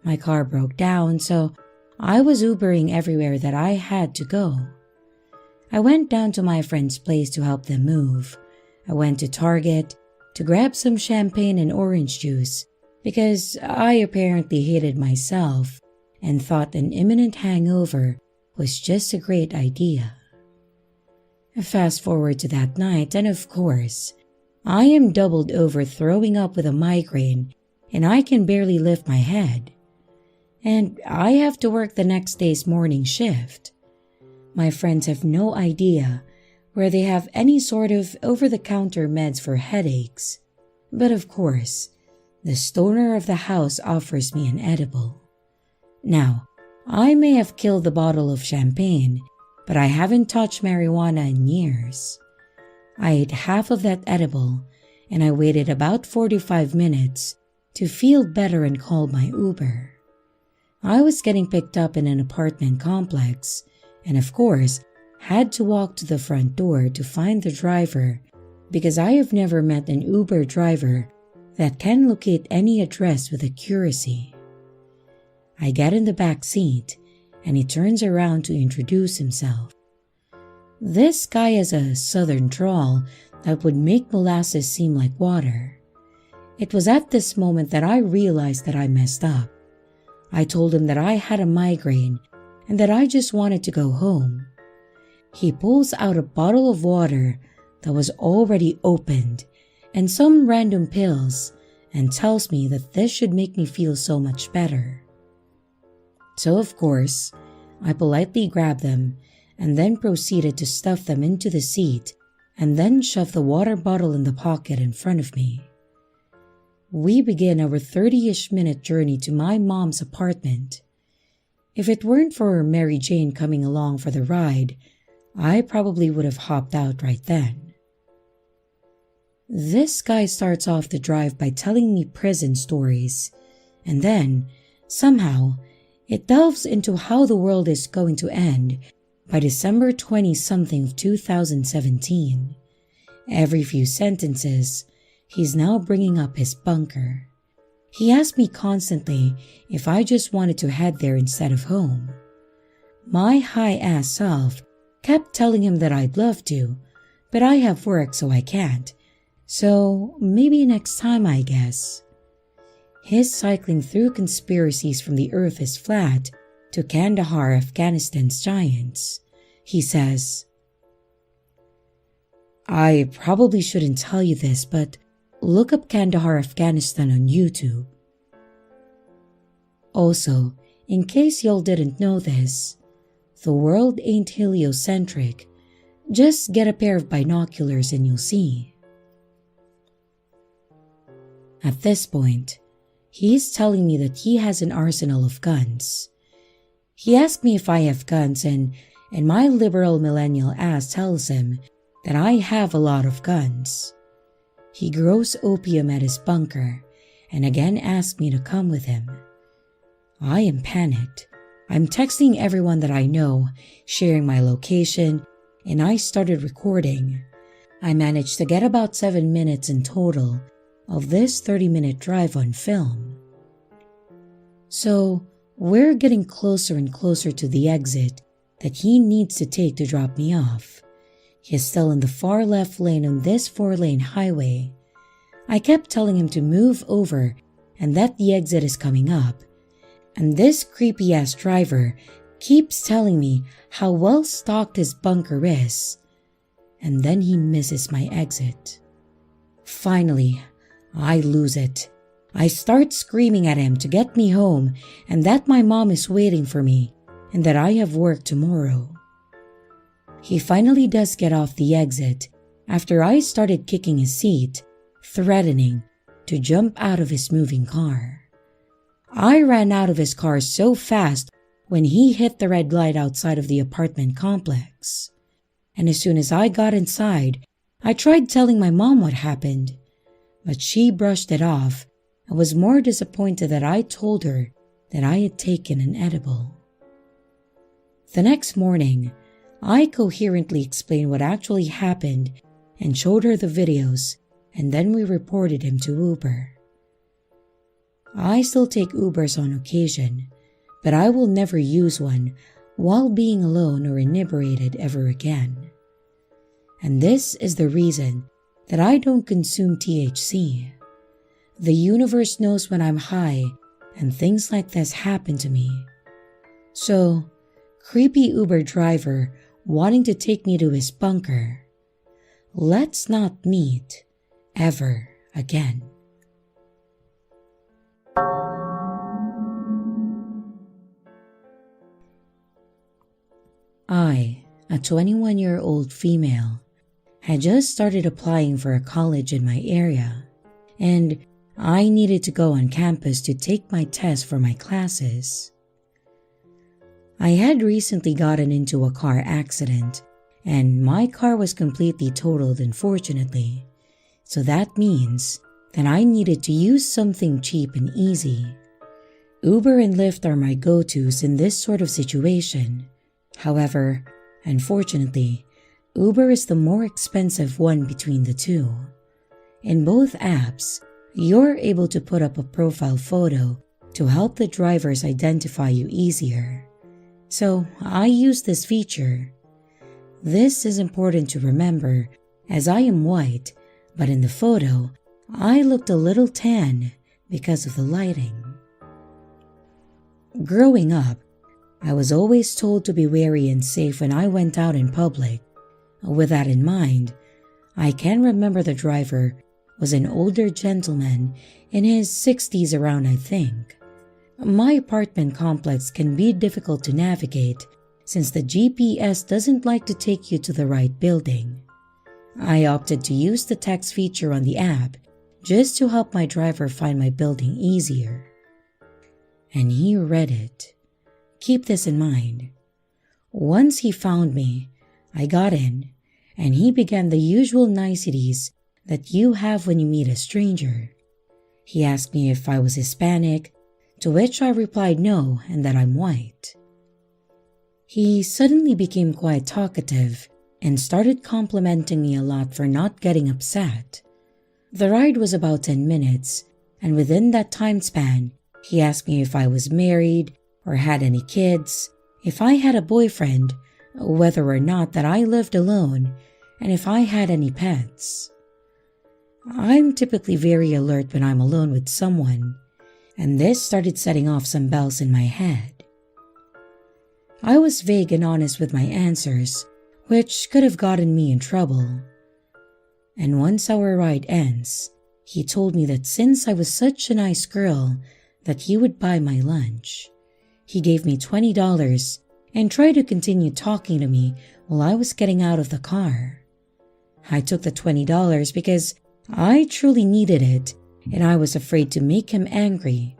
A: My car broke down, so I was Ubering everywhere that I had to go. I went down to my friend's place to help them move. I went to Target to grab some champagne and orange juice because I apparently hated myself and thought an imminent hangover was just a great idea. Fast forward to that night, and of course, I am doubled over throwing up with a migraine and I can barely lift my head. And I have to work the next day's morning shift. My friends have no idea where they have any sort of over-the-counter meds for headaches. But of course, the stoner of the house offers me an edible. Now, I may have killed the bottle of champagne, but I haven't touched marijuana in years. I ate half of that edible and I waited about 45 minutes to feel better and called my Uber. I was getting picked up in an apartment complex and of course had to walk to the front door to find the driver because I have never met an Uber driver that can locate any address with accuracy. I get in the back seat and he turns around to introduce himself. This guy has a southern drawl that would make molasses seem like water. It was at this moment that I realized that I messed up. I told him that I had a migraine and that I just wanted to go home. He pulls out a bottle of water that was already opened and some random pills and tells me that this should make me feel so much better. So of course, I politely grabbed them and then proceeded to stuff them into the seat and then shove the water bottle in the pocket in front of me. We begin our 30-ish minute journey to my mom's apartment. If it weren't for Mary Jane coming along for the ride, I probably would have hopped out right then. This guy starts off the drive by telling me prison stories, and then, somehow, it delves into how the world is going to end by December 20-something of 2017. Every few sentences, he's now bringing up his bunker. He asked me constantly if I just wanted to head there instead of home. My high-ass self kept telling him that I'd love to, but I have work so I can't. So maybe next time, I guess. His cycling through conspiracies from the earth is flat to Kandahar, Afghanistan's giants. He says, I probably shouldn't tell you this, but look up Kandahar, Afghanistan on YouTube. Also, in case y'all didn't know this, the world ain't heliocentric. Just get a pair of binoculars and you'll see. At this point, he's telling me that he has an arsenal of guns. He asked me if I have guns and my liberal millennial ass tells him that I have a lot of guns. he grows opium at his bunker and again asked me to come with him. I am panicked. I'm texting everyone that I know, sharing my location, and I started recording. I managed to get about 7 minutes in total of this 30-minute drive on film. So, we're getting closer and closer to the exit that he needs to take to drop me off. He is still in the far left lane on this 4-lane highway. I kept telling him to move over and that the exit is coming up. And this creepy-ass driver keeps telling me how well stocked his bunker is. And then he misses my exit. Finally, I lose it. I start screaming at him to get me home and that my mom is waiting for me and that I have work tomorrow. He finally does get off the exit after I started kicking his seat, threatening to jump out of his moving car. I ran out of his car so fast when he hit the red light outside of the apartment complex. And as soon as I got inside, I tried telling my mom what happened, but she brushed it off and was more disappointed that I told her that I had taken an edible. The next morning, I coherently explained what actually happened and showed her the videos, and then we reported him to Uber. I still take Ubers on occasion, but I will never use one while being alone or inebriated ever again. And this is the reason that I don't consume THC. The universe knows when I'm high and things like this happen to me. So, creepy Uber driver wanting to take me to his bunker, let's not meet ever again. I, a 21-year-old female, had just started applying for a college in my area, and I needed to go on campus to take my test for my classes. I had recently gotten into a car accident, and my car was completely totaled, unfortunately, so that means that I needed to use something cheap and easy. Uber and Lyft are my go-tos in this sort of situation. However, unfortunately, Uber is the more expensive one between the two. In both apps, you're able to put up a profile photo to help the drivers identify you easier. So I use this feature. This is important to remember as I am white, but in the photo, I looked a little tan because of the lighting. Growing up, I was always told to be wary and safe when I went out in public. With that in mind, I can remember the driver was an older gentleman in his 60s around, I think. My apartment complex can be difficult to navigate since the GPS doesn't like to take you to the right building. I opted to use the text feature on the app just to help my driver find my building easier. And he read it. Keep this in mind. Once he found me, I got in, and he began the usual niceties that you have when you meet a stranger. He asked me if I was Hispanic, to which I replied no and that I'm white. He suddenly became quite talkative and started complimenting me a lot for not getting upset. The ride was about 10 minutes, and within that time span, he asked me if I was married or had any kids, if I had a boyfriend, whether or not that I lived alone, and if I had any pets. I'm typically very alert when I'm alone with someone, and this started setting off some bells in my head. I was vague and honest with my answers, which could have gotten me in trouble. And once our ride ends, he told me that since I was such a nice girl, that he would buy my lunch. He gave me $20 and tried to continue talking to me while I was getting out of the car. I took the $20 because I truly needed it, and I was afraid to make him angry,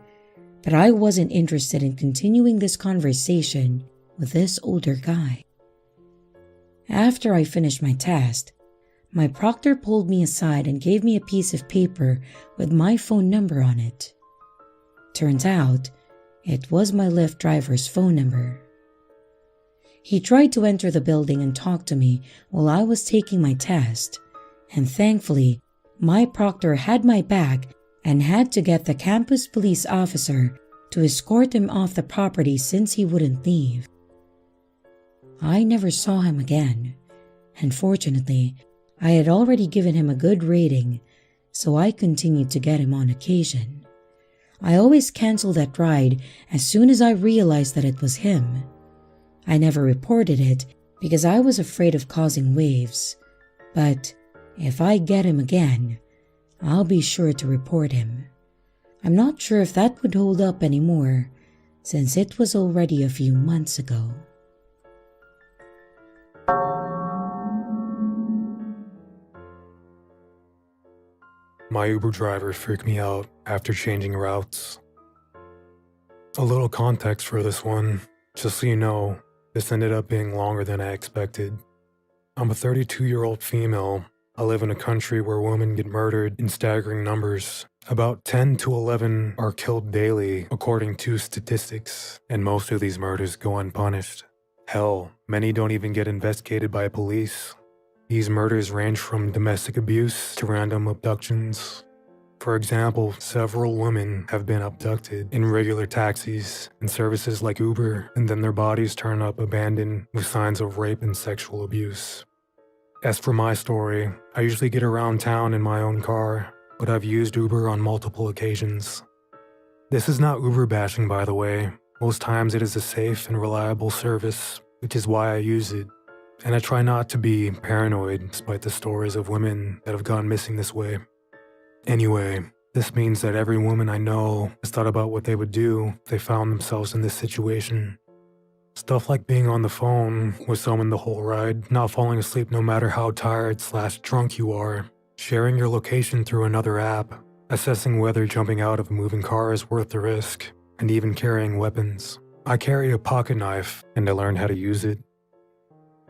A: but I wasn't interested in continuing this conversation with this older guy. After I finished my test, my proctor pulled me aside and gave me a piece of paper with my phone number on it. Turns out, it was my Lyft driver's phone number. He tried to enter the building and talk to me while I was taking my test, and thankfully, my proctor had my back and had to get the campus police officer to escort him off the property since he wouldn't leave. I never saw him again, and fortunately, I had already given him a good rating, so I continued to get him on occasion. I always canceled that ride as soon as I realized that it was him. I never reported it because I was afraid of causing waves, but if I get him again, I'll be sure to report him. I'm not sure if that would hold up anymore, since it was already a few months ago.
D: My Uber driver freaked me out after changing routes. A little context for this one, just so you know, this ended up being longer than I expected. I'm a 32-year-old female. I live in a country where women get murdered in staggering numbers. About 10 to 11 are killed daily, according to statistics, and most of these murders go unpunished. Hell, many don't even get investigated by police. These murders range from domestic abuse to random abductions. For example, several women have been abducted in regular taxis and services like Uber, and then their bodies turn up abandoned with signs of rape and sexual abuse. As for my story, I usually get around town in my own car, but I've used Uber on multiple occasions. This is not Uber bashing, by the way. Most times it is a safe and reliable service, which is why I use it. And I try not to be paranoid despite the stories of women that have gone missing this way. Anyway, this means that every woman I know has thought about what they would do if they found themselves in this situation. Stuff like being on the phone with someone the whole ride, not falling asleep no matter how tired/drunk you are, sharing your location through another app, assessing whether jumping out of a moving car is worth the risk, and even carrying weapons. I carry a pocket knife, and I learned how to use it.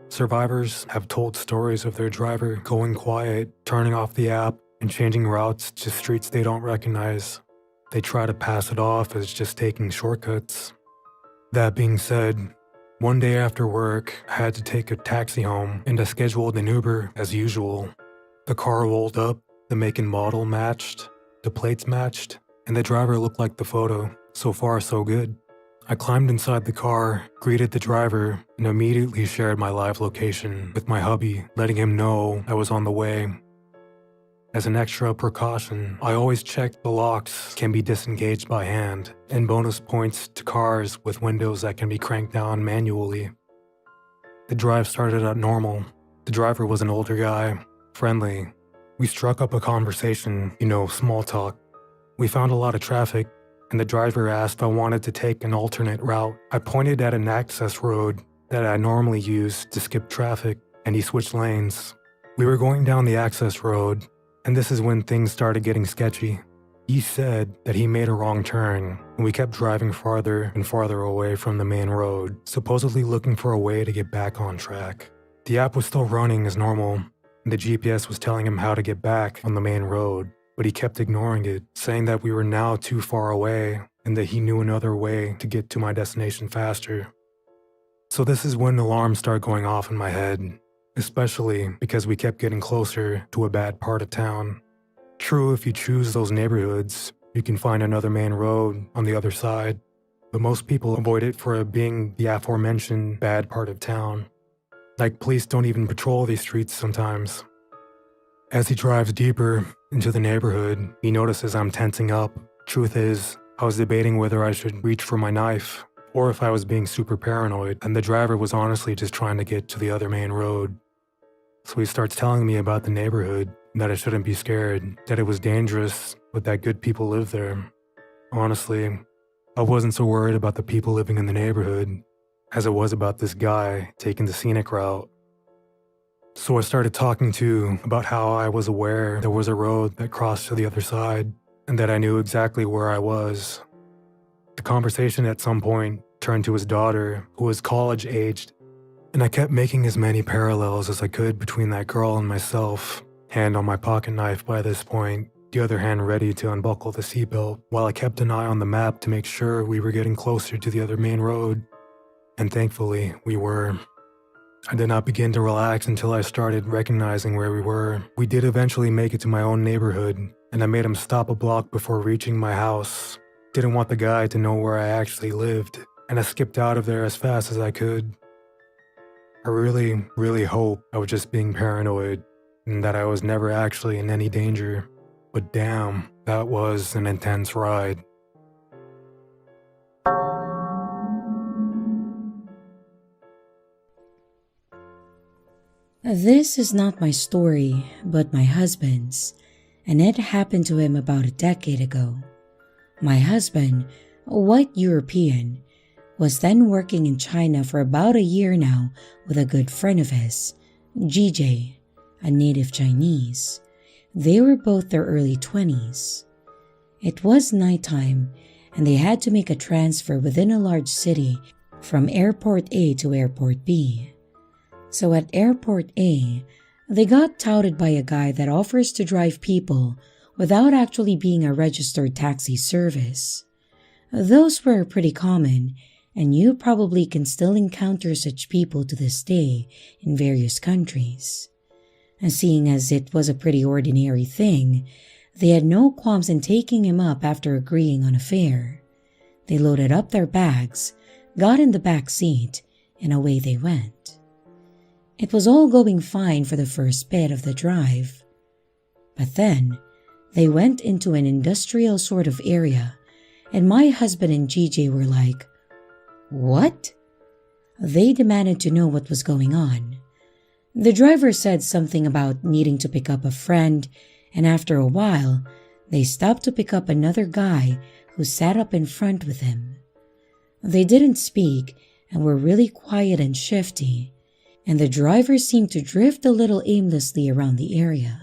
D: Survivors have told stories of their driver going quiet, turning off the app, and changing routes to streets they don't recognize. They try to pass it off as just taking shortcuts. That being said, one day after work, I had to take a taxi home, and I scheduled an Uber as usual. The car rolled up, the make and model matched, the plates matched, and the driver looked like the photo. So far, so good. I climbed inside the car, greeted the driver, and immediately shared my live location with my hubby, letting him know I was on the way. As an extra precaution, I always check the locks can be disengaged by hand, and bonus points to cars with windows that can be cranked down manually. The drive started out normal. The driver was an older guy, friendly. We struck up a conversation, small talk. We found a lot of traffic, and the driver asked if I wanted to take an alternate route. I pointed at an access road that I normally use to skip traffic, and he switched lanes. We were going down the access road, and this is when things started getting sketchy. He said that he made a wrong turn, and we kept driving farther and farther away from the main road, supposedly looking for a way to get back on track. The app was still running as normal, and the GPS was telling him how to get back on the main road, but he kept ignoring it, saying that we were now too far away and that he knew another way to get to my destination faster. So this is when alarms start going off in my head, especially because we kept getting closer to a bad part of town. True, if you choose those neighborhoods, you can find another main road on the other side, but most people avoid it for it being the aforementioned bad part of town. Like, police don't even patrol these streets sometimes. As he drives deeper into the neighborhood, he notices I'm tensing up. Truth is, I was debating whether I should reach for my knife or if I was being super paranoid, and the driver was honestly just trying to get to the other main road. So he starts telling me about the neighborhood, that I shouldn't be scared, that it was dangerous, but that good people live there. Honestly, I wasn't so worried about the people living in the neighborhood as it was about this guy taking the scenic route. So I started talking about how I was aware there was a road that crossed to the other side, and that I knew exactly where I was. The conversation at some point turned to his daughter, who was college-aged, and I kept making as many parallels as I could between that girl and myself, hand on my pocket knife by this point, the other hand ready to unbuckle the seatbelt, while I kept an eye on the map to make sure we were getting closer to the other main road. And thankfully, we were. I did not begin to relax until I started recognizing where we were. We did eventually make it to my own neighborhood, and I made him stop a block before reaching my house. Didn't want the guy to know where I actually lived, and I skipped out of there as fast as I could. I really hope I was just being paranoid and that I was never actually in any danger. But damn, that was an intense ride.
A: This is not my story, but my husband's, and it happened to him about a decade ago. My husband, a white European, was then working in China for about a year now with a good friend of his, GJ, a native Chinese. They were both their early 20s. It was nighttime, and they had to make a transfer within a large city from Airport A to Airport B. So at Airport A, they got touted by a guy that offers to drive people without actually being a registered taxi service. Those were pretty common, and you probably can still encounter such people to this day in various countries. And seeing as it was a pretty ordinary thing, they had no qualms in taking him up after agreeing on a fare. They loaded up their bags, got in the back seat, and away they went. It was all going fine for the first bit of the drive. But then, they went into an industrial sort of area, and my husband and GJ were like, "What?" They demanded to know what was going on. The driver said something about needing to pick up a friend, and after a while, they stopped to pick up another guy who sat up in front with him. They didn't speak and were really quiet and shifty, and the driver seemed to drift a little aimlessly around the area.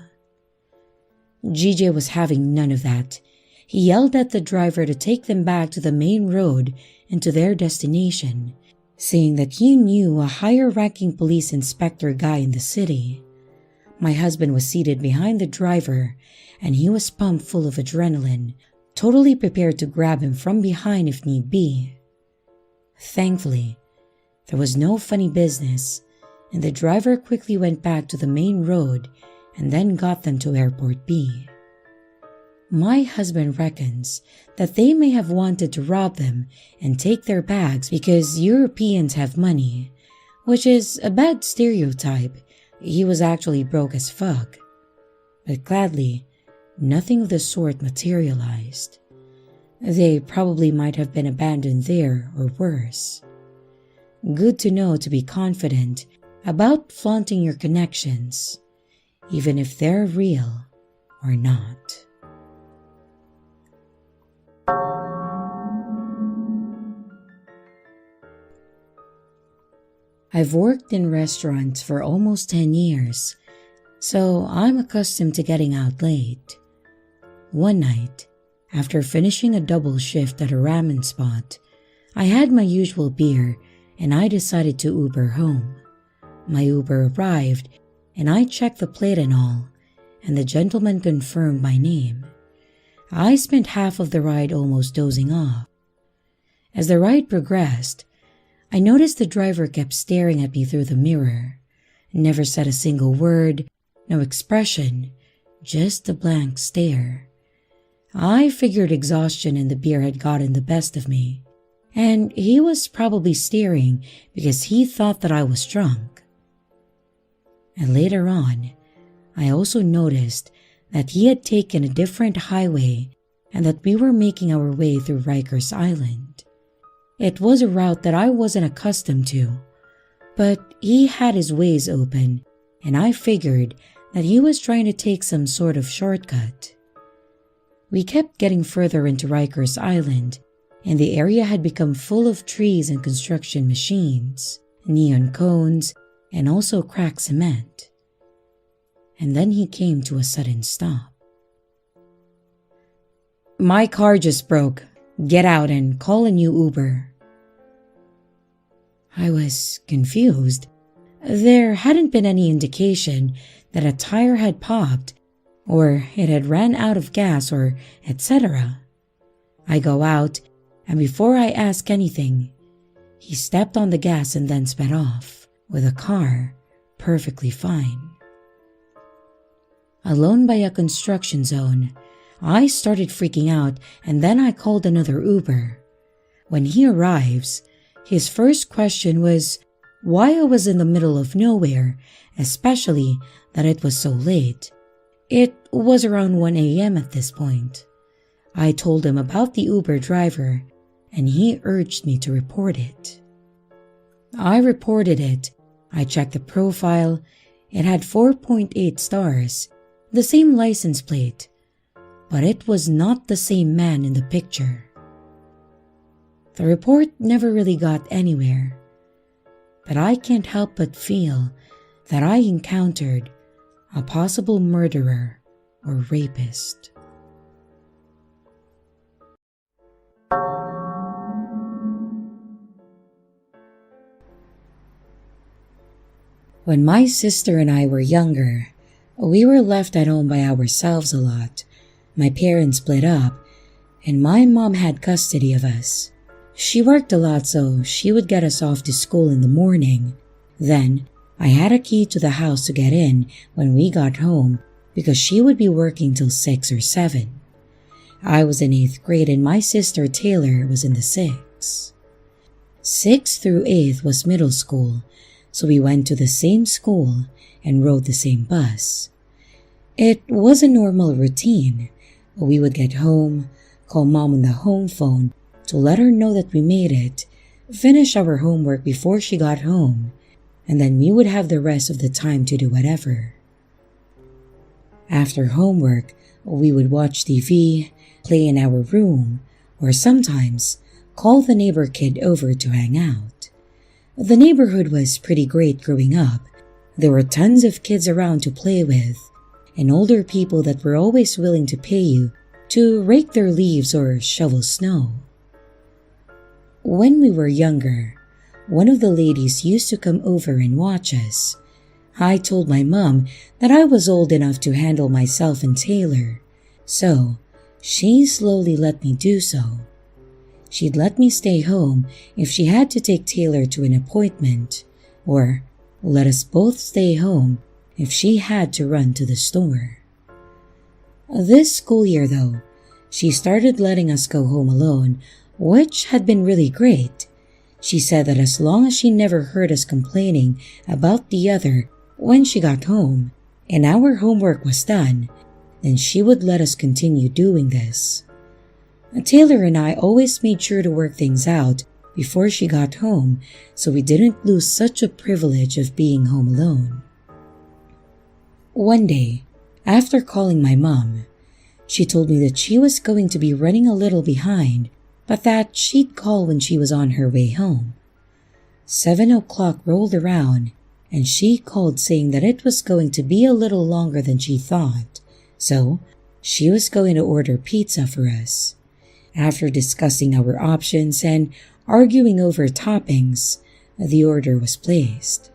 A: GJ was having none of that. He yelled at the driver to take them back to the main road and to their destination, saying that he knew a higher-ranking police inspector guy in the city. My husband was seated behind the driver, and he was pumped full of adrenaline, totally prepared to grab him from behind if need be. Thankfully, there was no funny business, and the driver quickly went back to the main road and then got them to Airport B. My husband reckons that they may have wanted to rob them and take their bags because Europeans have money, which is a bad stereotype. He was actually broke as fuck. But gladly, nothing of the sort materialized. They probably might have been abandoned there or worse. Good to know to be confident about flaunting your connections, even if they're real or not. I've worked in restaurants for almost 10 years, so I'm accustomed to getting out late. One night, after finishing a double shift at a ramen spot, I had my usual beer and I decided to Uber home. My Uber arrived and I checked the plate and all, and the gentleman confirmed my name. I spent half of the ride almost dozing off. As the ride progressed, I noticed the driver kept staring at me through the mirror. Never said a single word, no expression, just a blank stare. I figured exhaustion and the beer had gotten the best of me, and he was probably staring because he thought that I was drunk. And later on, I also noticed that he had taken a different highway and that we were making our way through Rikers Island. It was a route that I wasn't accustomed to, but he had his ways open, and I figured that he was trying to take some sort of shortcut. We kept getting further into Rikers Island, and the area had become full of trees and construction machines, neon cones, and also cracked cement. And then he came to a sudden stop. "My car just broke. Get out and call a new Uber." I was confused There hadn't been any indication that a tire had popped or it had ran out of gas or etc. I go out, and before I ask anything, he stepped on the gas and then sped off, with the car perfectly fine. Alone by a construction zone, I started freaking out, and then I called another Uber. When he arrives, his first question was why I was in the middle of nowhere, especially that it was so late. It was around 1 a.m. at this point. I told him about the Uber driver, and he urged me to report it. I reported it. I checked the profile. It had 4.8 stars, the same license plate, but it was not the same man in the picture. The report never really got anywhere, but I can't help but feel that I encountered a possible murderer or rapist. When my sister and I were younger, we were left at home by ourselves a lot. My parents split up, and my mom had custody of us. She worked a lot, so she would get us off to school in the morning. Then, I had a key to the house to get in when we got home because she would be working till 6 or 7. I was in 8th grade and my sister Taylor was in the 6th. 6th through 8th was middle school, so we went to the same school and rode the same bus. It was a normal routine. We would get home, call mom on the home phone to let her know that we made it, finish our homework before she got home, and then we would have the rest of the time to do whatever. After homework, we would watch TV, play in our room, or sometimes call the neighbor kid over to hang out. The neighborhood was pretty great growing up. There were tons of kids around to play with, and older people that were always willing to pay you to rake their leaves or shovel snow. When we were younger, one of the ladies used to come over and watch us. I told my mom that I was old enough to handle myself and Taylor, so she slowly let me do so. She'd let me stay home if she had to take Taylor to an appointment, or let us both stay home if she had to run to the store. This school year, though, she started letting us go home alone, which had been really great. She said that as long as she never heard us complaining about the other when she got home and our homework was done, then she would let us continue doing this. Taylor and I always made sure to work things out before she got home so we didn't lose such a privilege of being home alone. One day, after calling my mom, she told me that she was going to be running a little behind, but that she'd call when she was on her way home. 7 o'clock rolled around, and she called saying that it was going to be a little longer than she thought, so she was going to order pizza for us. After discussing our options and arguing over toppings, the order was placed.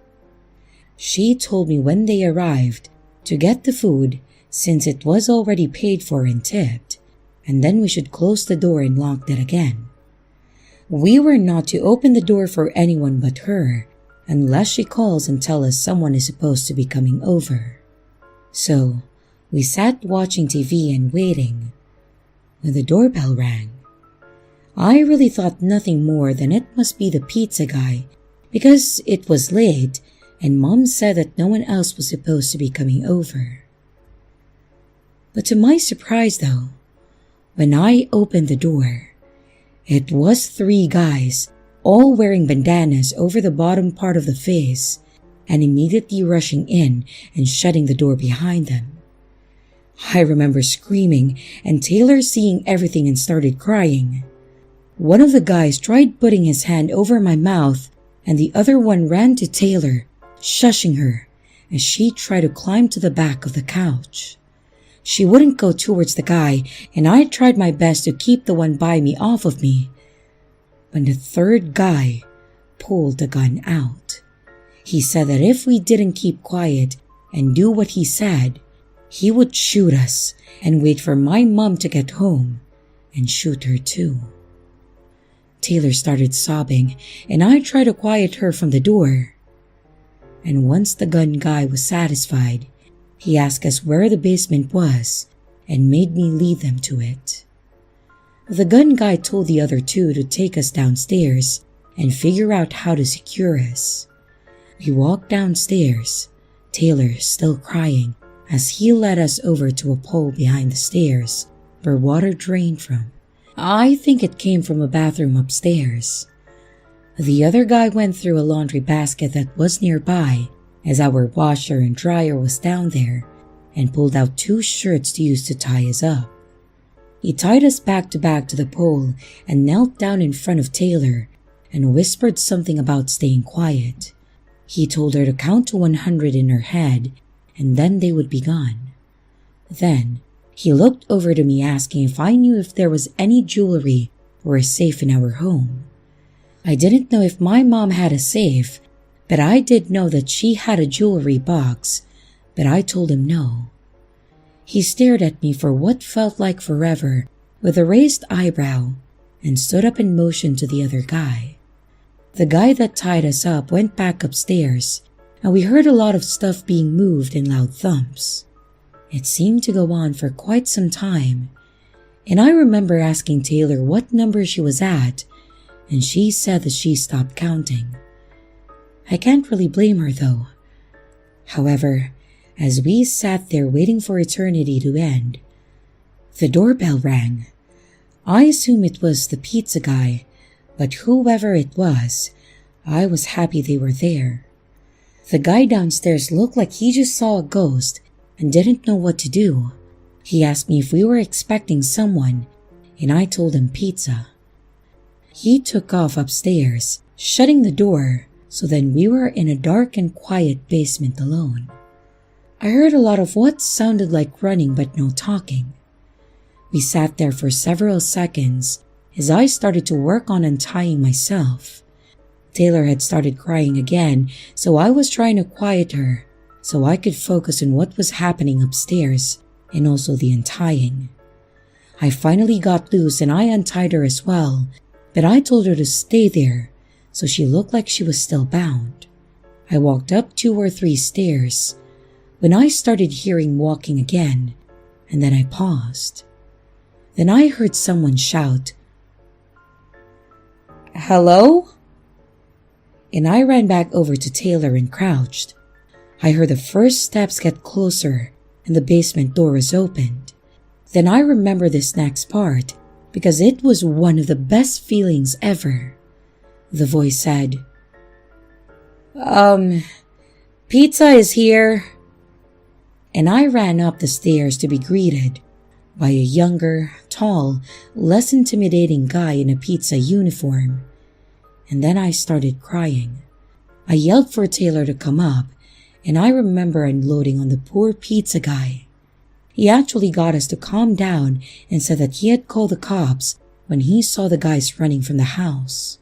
A: She told me when they arrived to get the food since it was already paid for and tipped, and then we should close the door and lock it again. We were not to open the door for anyone but her unless she calls and tells us someone is supposed to be coming over. So we sat watching TV and waiting when the doorbell rang. I really thought nothing more than it must be the pizza guy because it was late and Mom said that no one else was supposed to be coming over. But to my surprise though, when I opened the door, it was 3 guys all wearing bandanas over the bottom part of the face and immediately rushing in and shutting the door behind them. I remember screaming and Taylor seeing everything and started crying. One of the guys tried putting his hand over my mouth and the other one ran to Taylor, shushing her as she tried to climb to the back of the couch. She wouldn't go towards the guy and I tried my best to keep the one by me off of me. When the 3rd guy pulled the gun out, He said that if we didn't keep quiet and do what he said, he would shoot us and wait for my mom to get home and shoot her too. Taylor started sobbing, and I tried to quiet her from the door. And once the gun guy was satisfied, he asked us where the basement was and made me lead them to it. The gun guy told the other two to take us downstairs and figure out how to secure us. We walked downstairs, Taylor still crying, as he led us over to a pole behind the stairs where water drained from. I think it came from a bathroom upstairs. The other guy went through a laundry basket that was nearby, as our washer and dryer was down there, and pulled out 2 shirts to use to tie us up. He tied us back to the pole and knelt down in front of Taylor and whispered something about staying quiet. He told her to count to 100 in her head, and then they would be gone. Then, he looked over to me asking if I knew if there was any jewelry or a safe in our home. I didn't know if my mom had a safe, but I did know that she had a jewelry box, but I told him no. He stared at me for what felt like forever with a raised eyebrow and stood up and motioned to the other guy. The guy that tied us up went back upstairs, and we heard a lot of stuff being moved and loud thumps. It seemed to go on for quite some time, and I remember asking Taylor what number she was at, and she said that she stopped counting. I can't really blame her though. However, as we sat there waiting for eternity to end, the doorbell rang. I assume it was the pizza guy, but whoever it was, I was happy they were there. The guy downstairs looked like he just saw a ghost and didn't know what to do. He asked me if we were expecting someone, and I told him pizza. He took off upstairs, shutting the door, so then we were in a dark and quiet basement alone. I heard a lot of what sounded like running but no talking. We sat there for several seconds as I started to work on untying myself. Taylor had started crying again, so I was trying to quiet her so I could focus on what was happening upstairs and also the untying. I finally got loose and I untied her as well, but I told her to stay there so she looked like she was still bound. I walked up 2 or 3 stairs when I started hearing walking again, and then I paused. Then I heard someone shout, "Hello?" And I ran back over to Taylor and crouched. I heard the first steps get closer and the basement door was opened. Then I remember this next part because it was one of the best feelings ever. The voice said, "Pizza is here." And I ran up the stairs to be greeted by a younger, tall, less intimidating guy in a pizza uniform. And then I started crying. I yelled for Taylor to come up, and I remember unloading on the poor pizza guy. He actually got us to calm down and said that he had called the cops when he saw the guys running from the house.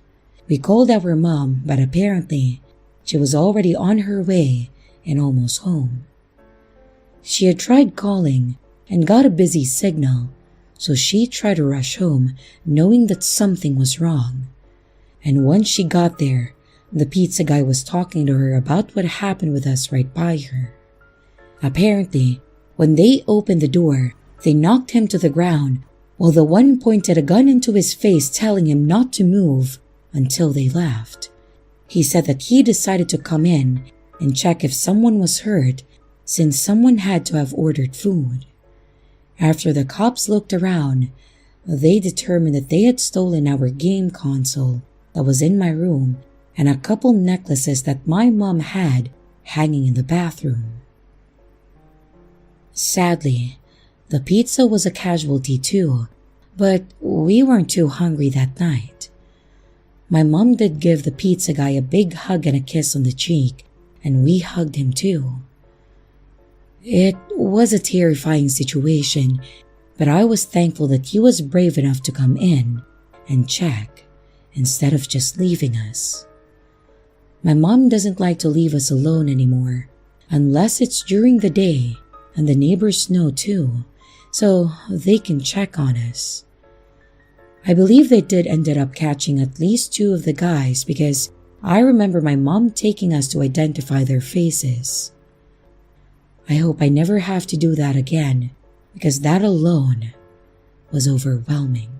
A: We called our mom, but apparently she was already on her way and almost home. She had tried calling and got a busy signal, so she tried to rush home knowing that something was wrong. And once she got there, the pizza guy was talking to her about what happened with us right by her. Apparently, when they opened the door, they knocked him to the ground while the one pointed a gun into his face telling him not to move until they left. He said that he decided to come in and check if someone was hurt since someone had to have ordered food. After the cops looked around, they determined that they had stolen our game console that was in my room and a couple necklaces that my mom had hanging in the bathroom. Sadly, the pizza was a casualty too, but we weren't too hungry that night. My mom did give the pizza guy a big hug and a kiss on the cheek, and we hugged him too. It was a terrifying situation, but I was thankful that he was brave enough to come in and check instead of just leaving us. My mom doesn't like to leave us alone anymore, unless it's during the day, and the neighbors know too, so they can check on us. I believe they did ended up catching at least 2 of the guys because I remember my mom taking us to identify their faces. I hope I never have to do that again because that alone was overwhelming.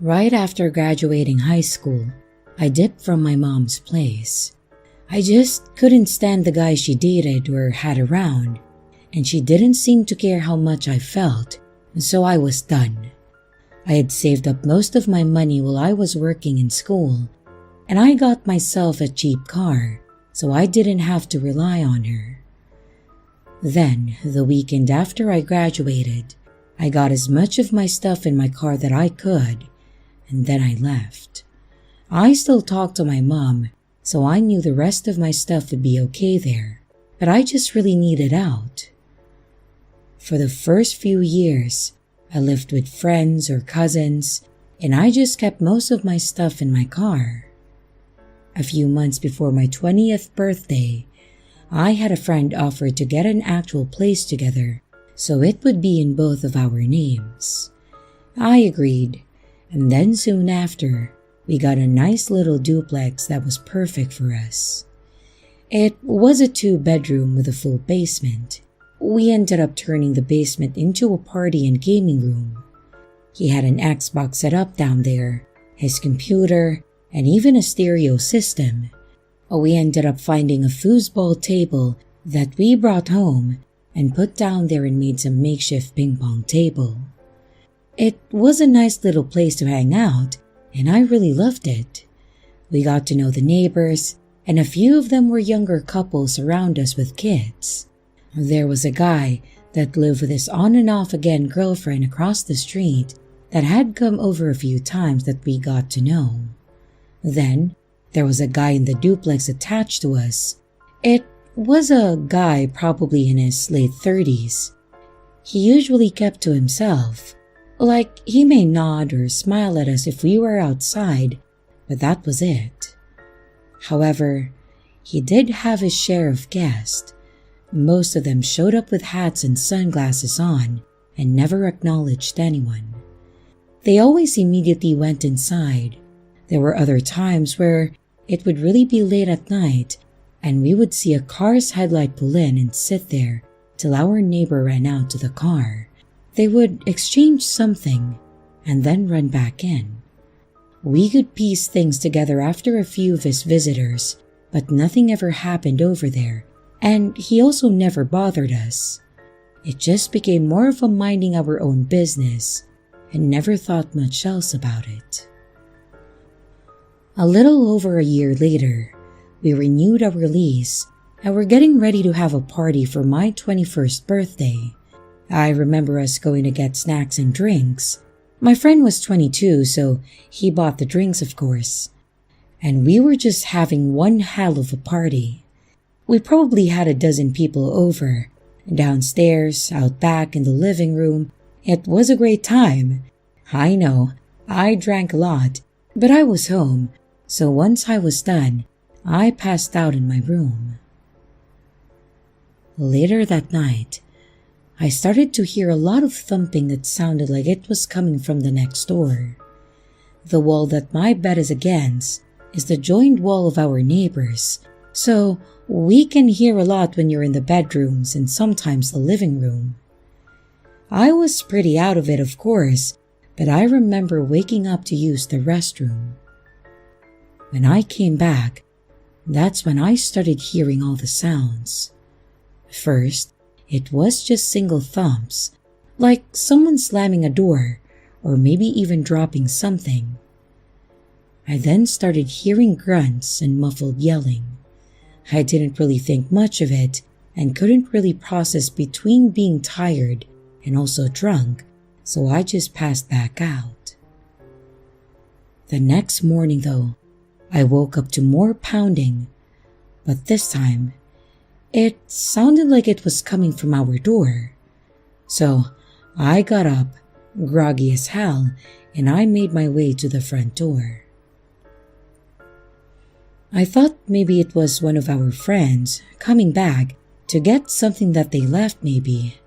A: Right after graduating high school, I dipped from my mom's place. I just couldn't stand the guy she dated or had around, and she didn't seem to care how much I felt, so I was done. I had saved up most of my money while I was working in school, and I got myself a cheap car, so I didn't have to rely on her. Then, the weekend after I graduated, I got as much of my stuff in my car that I could, and then I left. I still talked to my mom, so I knew the rest of my stuff would be okay there, but I just really needed out. For the first few years, I lived with friends or cousins, and I just kept most of my stuff in my car. A few months before my 20th birthday, I had a friend offer to get an actual place together, so it would be in both of our names. I agreed, and then soon after, we got a nice little duplex that was perfect for us. It was a 2-bedroom with a full basement. We ended up turning the basement into a party and gaming room. He had an Xbox set up down there, his computer, and even a stereo system. We ended up finding a foosball table that we brought home and put down there and made some makeshift ping pong table. It was a nice little place to hang out, and I really loved it. We got to know the neighbors, and a few of them were younger couples around us with kids. There was a guy that lived with his on and off again girlfriend across the street that had come over a few times that we got to know. Then, there was a guy in the duplex attached to us. It was a guy probably in his late 30s. He usually kept to himself. Like, he may nod or smile at us if we were outside, but that was it. However, he did have his share of guests. Most of them showed up with hats and sunglasses on and never acknowledged anyone. They always immediately went inside. There were other times where it would really be late at night and we would see a car's headlight pull in and sit there till our neighbor ran out to the car. They would exchange something and then run back in. We could piece things together after a few of his visitors, but nothing ever happened over there, and he also never bothered us. It just became more of a minding our own business and never thought much else about it. A little over a year later, we renewed our lease and were getting ready to have a party for my 21st birthday. I remember us going to get snacks and drinks. My friend was 22, so he bought the drinks, of course. And we were just having one hell of a party. We probably had a dozen people over. Downstairs, out back, in the living room. It was a great time. I know, I drank a lot, but I was home, so once I was done, I passed out in my room. Later that night, I started to hear a lot of thumping that sounded like it was coming from the next door. The wall that my bed is against is the joined wall of our neighbors, so we can hear a lot when you're in the bedrooms and sometimes the living room. I was pretty out of it, of course, but I remember waking up to use the restroom. When I came back, that's when I started hearing all the sounds. First, it was just single thumps, like someone slamming a door or maybe even dropping something. I then started hearing grunts and muffled yelling. I didn't really think much of it and couldn't really process between being tired and also drunk, so I just passed back out. The next morning, though, I woke up to more pounding, but this time, it sounded like it was coming from our door. So I got up, groggy as hell, and I made my way to the front door. I thought maybe it was one of our friends coming back to get something that they left maybe,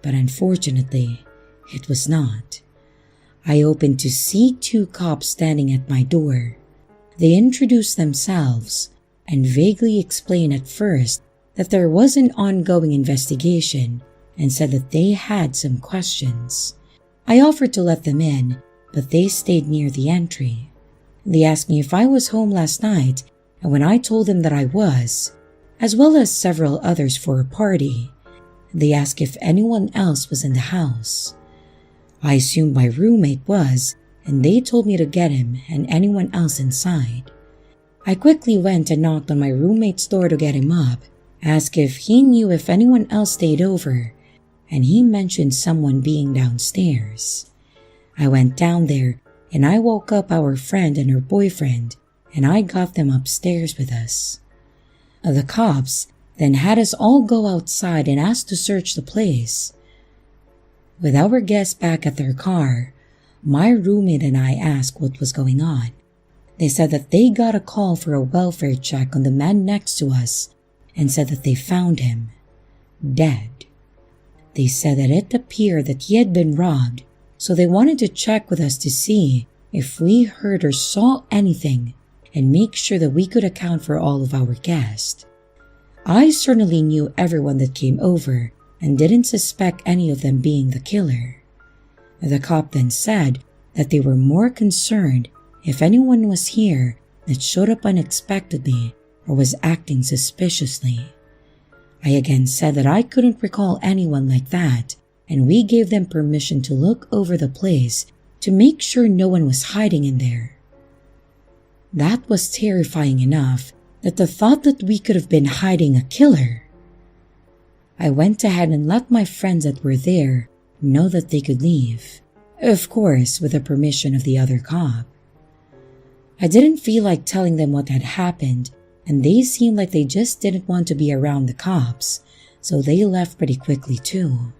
A: but unfortunately, it was not. I opened to see two cops standing at my door. They introduced themselves and vaguely explained at first that there was an ongoing investigation and said that they had some questions. I offered to let them in, but they stayed near the entry. They asked me if I was home last night, and when I told them that I was, as well as several others for a party, they asked if anyone else was in the house. I assumed my roommate was, and they told me to get him and anyone else inside. I quickly went and knocked on my roommate's door to get him up, asked if he knew if anyone else stayed over, and he mentioned someone being downstairs. I went down there and I woke up our friend and her boyfriend, and I got them upstairs with us. The cops then had us all go outside and asked to search the place. With our guests back at their car, my roommate and I asked what was going on. They said that they got a call for a welfare check on the man next to us and said that they found him dead. They said that it appeared that he had been robbed, so they wanted to check with us to see if we heard or saw anything and make sure that we could account for all of our guests. I certainly knew everyone that came over and didn't suspect any of them being the killer. The cop then said that they were more concerned if anyone was here that showed up unexpectedly or was acting suspiciously. I again said that I couldn't recall anyone like that, and we gave them permission to look over the place to make sure no one was hiding in there. That was terrifying enough that the thought that we could have been hiding a killer. I went ahead and let my friends that were there know that they could leave, of course with the permission of the other cop. I didn't feel like telling them what had happened, and they seemed like they just didn't want to be around the cops, so they left pretty quickly too.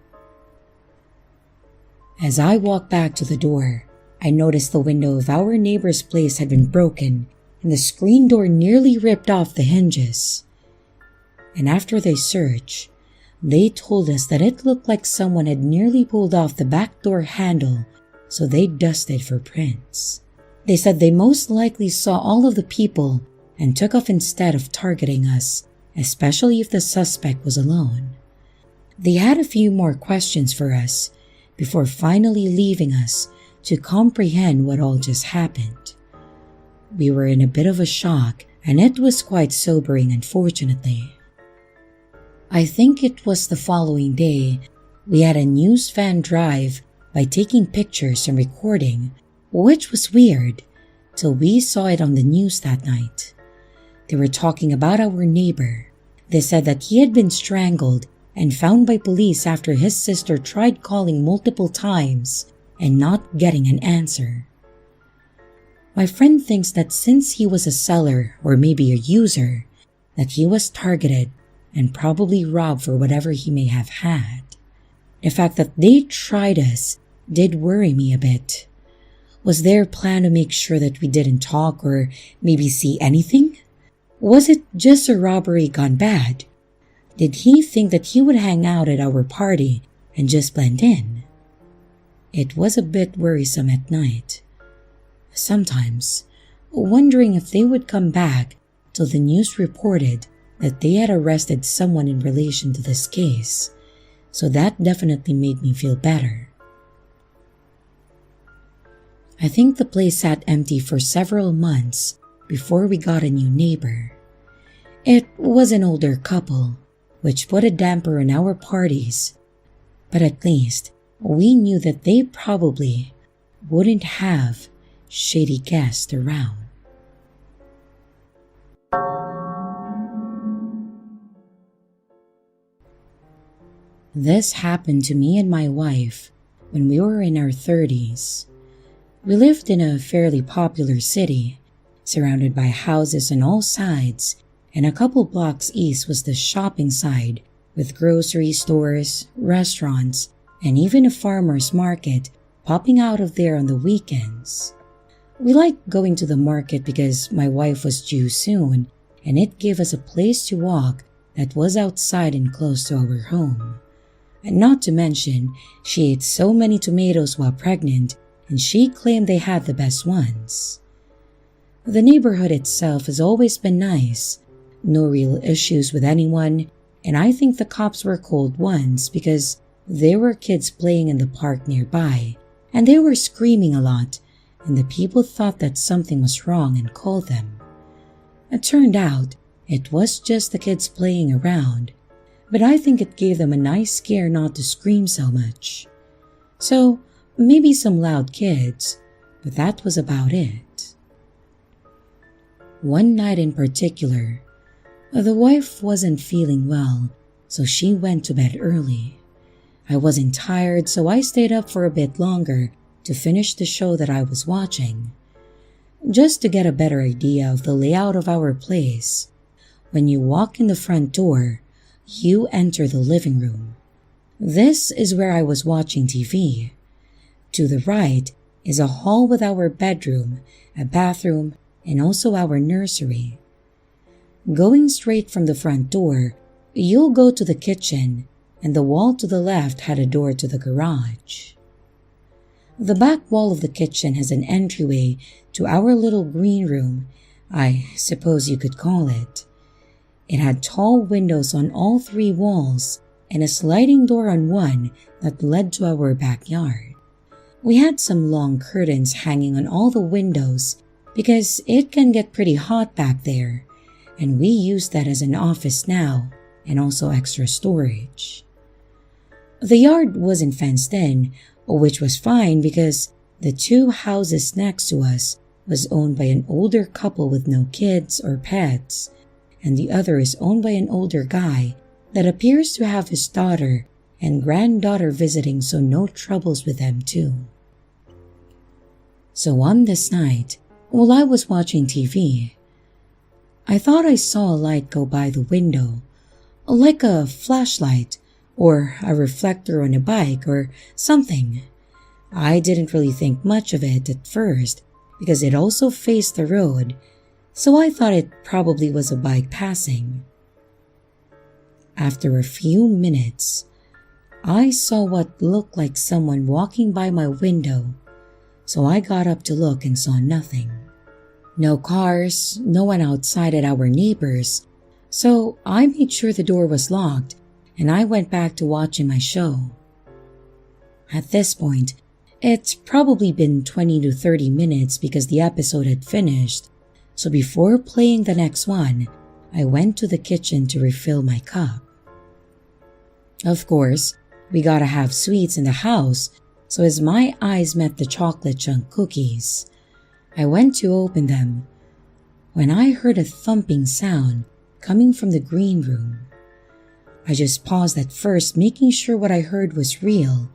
A: As I walked back to the door, I noticed the window of our neighbor's place had been broken and the screen door nearly ripped off the hinges. And after they searched, they told us that it looked like someone had nearly pulled off the back door handle, so they dusted for prints. They said they most likely saw all of the people and took off instead of targeting us, especially if the suspect was alone. They had a few more questions for us before finally leaving us to comprehend what all just happened. We were in a bit of a shock, and it was quite sobering, unfortunately. I think it was the following day we had a news fan drive by taking pictures and recording, which was weird till we saw it on the news that night. They were talking about our neighbor. They said that he had been strangled and found by police after his sister tried calling multiple times and not getting an answer. My friend thinks that since he was a seller or maybe a user, that he was targeted and probably robbed for whatever he may have had. The fact that they tried us did worry me a bit. Was their plan to make sure that we didn't talk or maybe see anything? Was it just a robbery gone bad? Did he think that he would hang out at our party and just blend in? It was a bit worrisome at night. Sometimes, wondering if they would come back till the news reported that they had arrested someone in relation to this case, so that definitely made me feel better. I think the place sat empty for several months before we got a new neighbor. It was an older couple, which put a damper on our parties, but at least we knew that they probably wouldn't have shady guests around. This happened to me and my wife when we were in our 30s. We lived in a fairly popular city, surrounded by houses on all sides, and a couple blocks east was the shopping side with grocery stores, restaurants, and even a farmer's market popping out of there on the weekends. We liked going to the market because my wife was due soon, and it gave us a place to walk that was outside and close to our home. And not to mention, she ate so many tomatoes while pregnant, and she claimed they had the best ones. The neighborhood itself has always been nice, no real issues with anyone, and I think the cops were cold ones because there were kids playing in the park nearby, and they were screaming a lot, and the people thought that something was wrong and called them. It turned out it was just the kids playing around, but I think it gave them a nice scare not to scream so much. So, maybe some loud kids, but that was about it. One night in particular, the wife wasn't feeling well, so she went to bed early. I wasn't tired, so I stayed up for a bit longer to finish the show that I was watching. Just to get a better idea of the layout of our place, when you walk in the front door, you enter the living room. This is where I was watching TV. To the right is a hall with our bedroom, a bathroom, and also our nursery. Going straight from the front door, you'll go to the kitchen, and the wall to the left had a door to the garage. The back wall of the kitchen has an entryway to our little green room, I suppose you could call it. It had tall windows on all three walls and a sliding door on one that led to our backyard. We had some long curtains hanging on all the windows because it can get pretty hot back there, and we use that as an office now and also extra storage. The yard wasn't fenced in, which was fine because the two houses next to us was owned by an older couple with no kids or pets, and the other is owned by an older guy that appears to have his daughter and granddaughter visiting, so no troubles with them too. So on this night, while I was watching TV, I thought I saw a light go by the window, like a flashlight or a reflector on a bike or something. I didn't really think much of it at first because it also faced the road, so I thought it probably was a bike passing. After a few minutes, I saw what looked like someone walking by my window, so I got up to look and saw nothing. No cars, no one outside at our neighbors, so I made sure the door was locked and I went back to watching my show. At this point, it's probably been 20 to 30 minutes because the episode had finished, so before playing the next one, I went to the kitchen to refill my cup. Of course, we gotta have sweets in the house, so as my eyes met the chocolate chunk cookies, I went to open them when I heard a thumping sound coming from the green room. I just paused at first, making sure what I heard was real,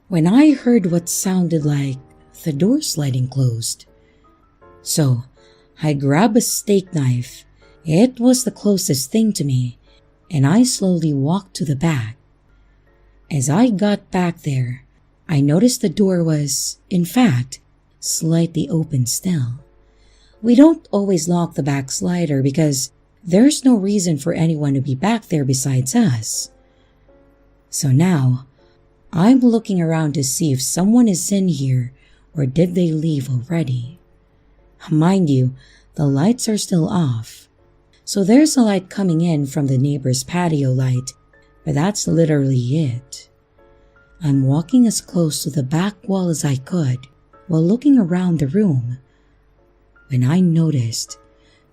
A: when I heard what sounded like the door sliding closed. So I grabbed a steak knife. It was the closest thing to me, and I slowly walked to the back. As I got back there, I noticed the door was, in fact, slightly open still. We don't always lock the back slider because there's no reason for anyone to be back there besides us. So now, I'm looking around to see if someone is in here or did they leave already. Mind you, the lights are still off, so there's a light coming in from the neighbor's patio light, but that's literally it. I'm walking as close to the back wall as I could while looking around the room when I noticed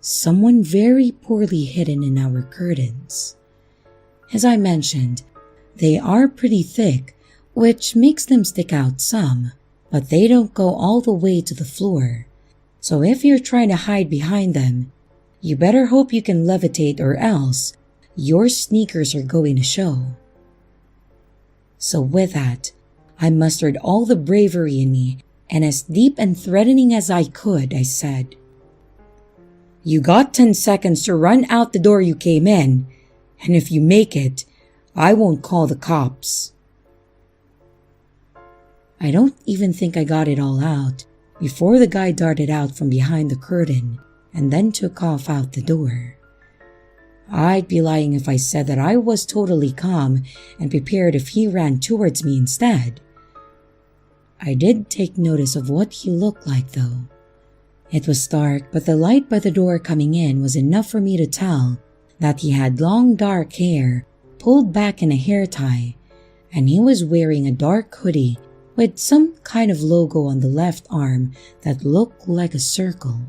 A: someone very poorly hidden in our curtains. As I mentioned, they are pretty thick, which makes them stick out some, but they don't go all the way to the floor. So if you're trying to hide behind them, you better hope you can levitate or else your sneakers are going to show. So with that, I mustered all the bravery in me, and as deep and threatening as I could, I said, "You got 10 seconds to run out the door you came in, and if you make it, I won't call the cops." I don't even think I got it all out before the guy darted out from behind the curtain and then took off out the door. I'd be lying if I said that I was totally calm and prepared if he ran towards me instead. I did take notice of what he looked like though. It was dark, but the light by the door coming in was enough for me to tell that he had long dark hair pulled back in a hair tie, and he was wearing a dark hoodie with some kind of logo on the left arm that looked like a circle.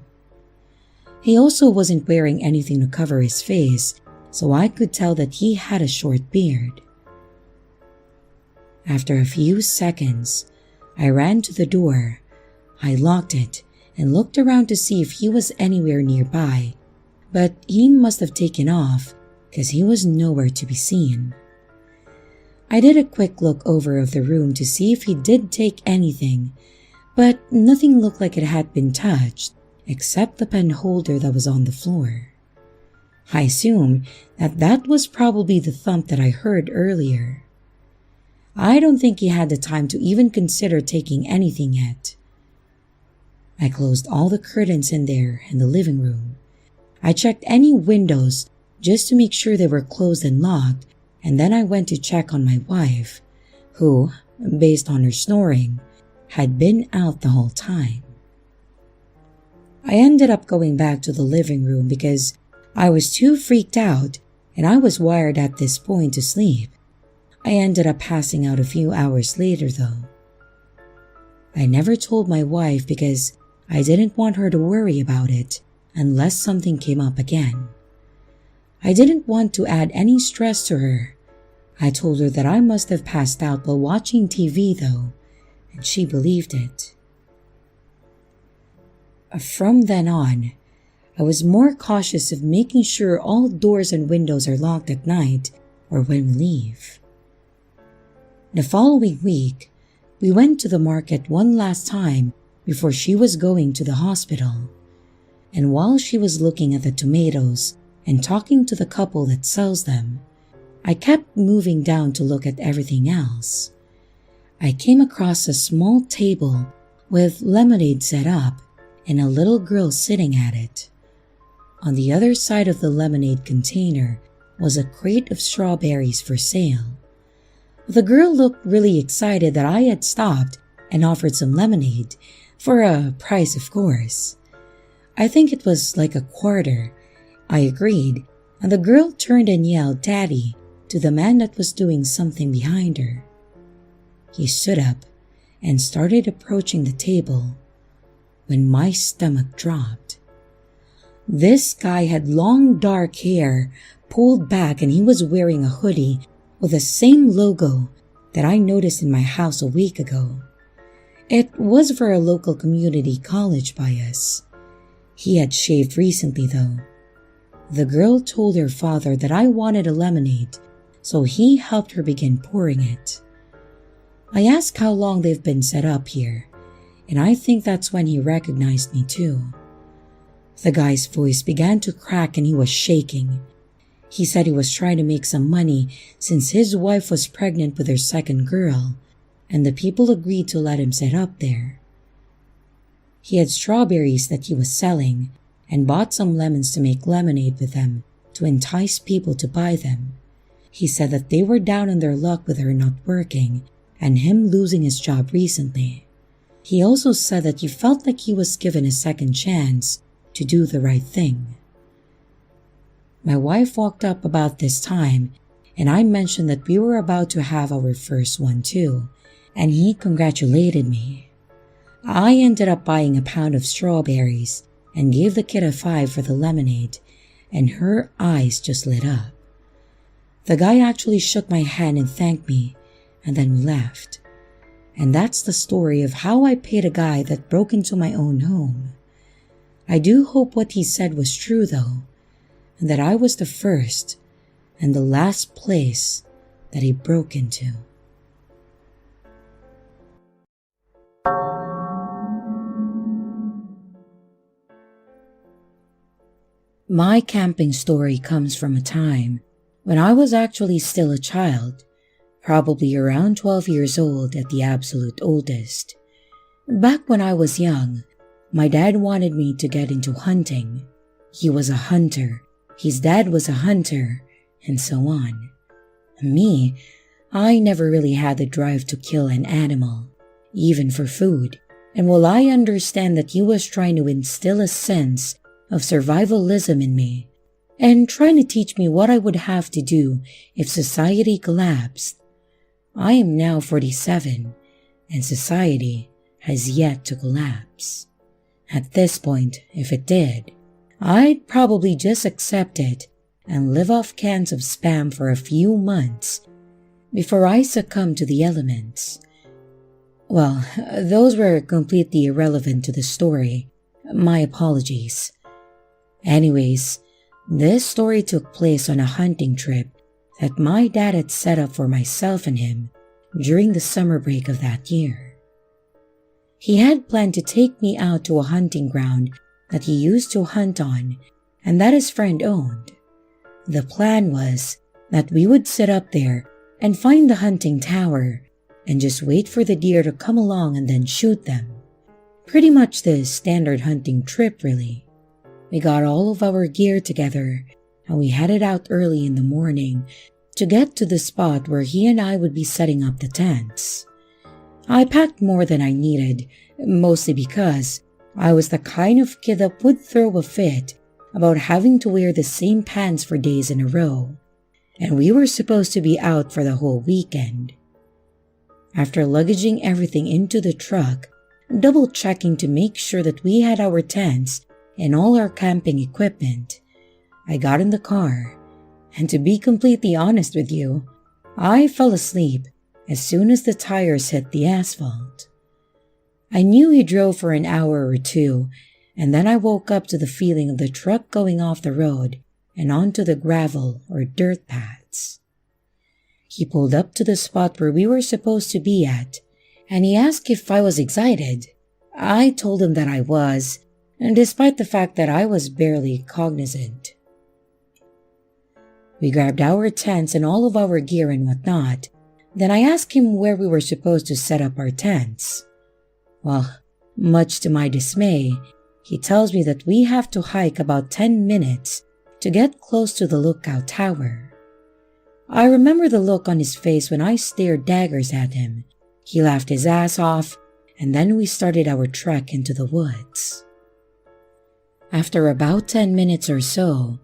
A: He also wasn't wearing anything to cover his face, so I could tell that he had a short beard. After a few seconds, I ran to the door. I locked it and looked around to see if he was anywhere nearby, but he must have taken off because he was nowhere to be seen. I did a quick look over of the room to see if he did take anything, but nothing looked like it had been touched except the pen holder that was on the floor. I assumed that that was probably the thump that I heard earlier. I don't think he had the time to even consider taking anything yet. I closed all the curtains in there in the living room. I checked any windows just to make sure they were closed and locked, and then I went to check on my wife, who, based on her snoring, had been out the whole time. I ended up going back to the living room because I was too freaked out and I was wired at this point to sleep. I ended up passing out a few hours later though. I never told my wife because I didn't want her to worry about it unless something came up again. I didn't want to add any stress to her. I told her that I must have passed out while watching TV though, and she believed it. From then on, I was more cautious of making sure all doors and windows are locked at night or when we leave. The following week, we went to the market one last time before she was going to the hospital. And while she was looking at the tomatoes and talking to the couple that sells them, I kept moving down to look at everything else. I came across a small table with lemonade set up and a little girl sitting at it. On the other side of the lemonade container was a crate of strawberries for sale. The girl looked really excited that I had stopped and offered some lemonade, for a price of course. I think it was like a quarter. I agreed, and the girl turned and yelled "Daddy" to the man that was doing something behind her. He stood up and started approaching the table when my stomach dropped. This guy had long dark hair pulled back and he was wearing a hoodie with the same logo that I noticed in my house a week ago. It was for a local community college by us. He had shaved recently though. The girl told her father that I wanted a lemonade, so he helped her begin pouring it. I asked how long they've been set up here, and I think that's when he recognized me too. The guy's voice began to crack and he was shaking. He said he was trying to make some money since his wife was pregnant with their second girl, and the people agreed to let him set up there. He had strawberries that he was selling and bought some lemons to make lemonade with them to entice people to buy them. He said that they were down on their luck with her not working and him losing his job recently. He also said that he felt like he was given a second chance to do the right thing. My wife walked up about this time and I mentioned that we were about to have our first one too, and he congratulated me. I ended up buying a pound of strawberries and gave the kid a 5 for the lemonade, and her eyes just lit up. The guy actually shook my hand and thanked me, and then we left. And that's the story of how I paid a guy that broke into my own home. I do hope what he said was true though, and that I was the first and the last place that he broke into. My camping story comes from a time when I was actually still a child, probably around 12 years old at the absolute oldest. Back when I was young, my dad wanted me to get into hunting. He was a hunter, his dad was a hunter, and so on. Me, I never really had the drive to kill an animal, even for food, and while I understand that he was trying to instill a sense of survivalism in me, and trying to teach me what I would have to do if society collapsed, I am now 47, and society has yet to collapse. At this point, if it did, I'd probably just accept it and live off cans of Spam for a few months before I succumb to the elements. Well, those were completely irrelevant to the story. My apologies. Anyways, this story took place on a hunting trip that my dad had set up for myself and him during the summer break of that year. He had planned to take me out to a hunting ground that he used to hunt on and that his friend owned. The plan was that we would sit up there and find the hunting tower and just wait for the deer to come along and then shoot them. Pretty much the standard hunting trip, really. We got all of our gear together and we headed out early in the morning to get to the spot where he and I would be setting up the tents. I packed more than I needed, mostly because I was the kind of kid that would throw a fit about having to wear the same pants for days in a row, and we were supposed to be out for the whole weekend. After luggaging everything into the truck, double-checking to make sure that we had our tents and all our camping equipment, I got in the car, and to be completely honest with you, I fell asleep as soon as the tires hit the asphalt. I knew he drove for an hour or two, and then I woke up to the feeling of the truck going off the road and onto the gravel or dirt paths. He pulled up to the spot where we were supposed to be at, and he asked if I was excited. I told him that I was, and despite the fact that I was barely cognizant. We grabbed our tents and all of our gear and whatnot. Then I asked him where we were supposed to set up our tents. Well, much to my dismay, he tells me that we have to hike about 10 minutes to get close to the lookout tower. I remember the look on his face when I stared daggers at him. He laughed his ass off, and then we started our trek into the woods. After about 10 minutes or so,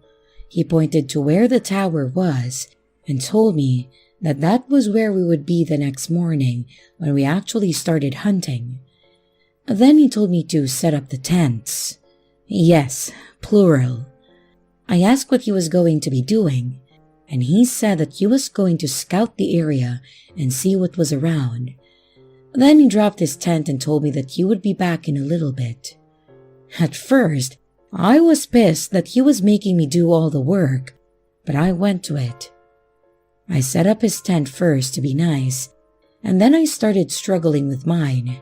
A: he pointed to where the tower was and told me that that was where we would be the next morning when we actually started hunting. Then he told me to set up the tents. Yes, plural. I asked what he was going to be doing, and he said that he was going to scout the area and see what was around. Then he dropped his tent and told me that he would be back in a little bit. At first, I was pissed that he was making me do all the work, but I went to it. I set up his tent first to be nice, and then I started struggling with mine.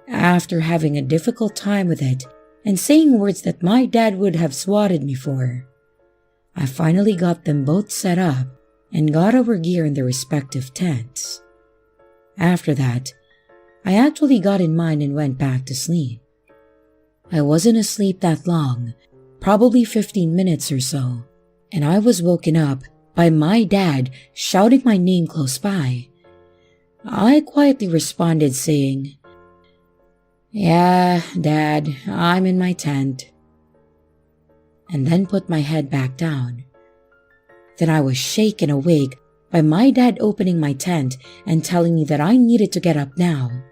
A: After having a difficult time with it and saying words that my dad would have swatted me for, I finally got them both set up and got our gear in their respective tents. After that, I actually got in mine and went back to sleep. I wasn't asleep that long, probably 15 minutes or so, and I was woken up by my dad shouting my name close by. I quietly responded saying, "Yeah, Dad, I'm in my tent," and then put my head back down. Then I was shaken awake by my dad opening my tent and telling me that I needed to get up now.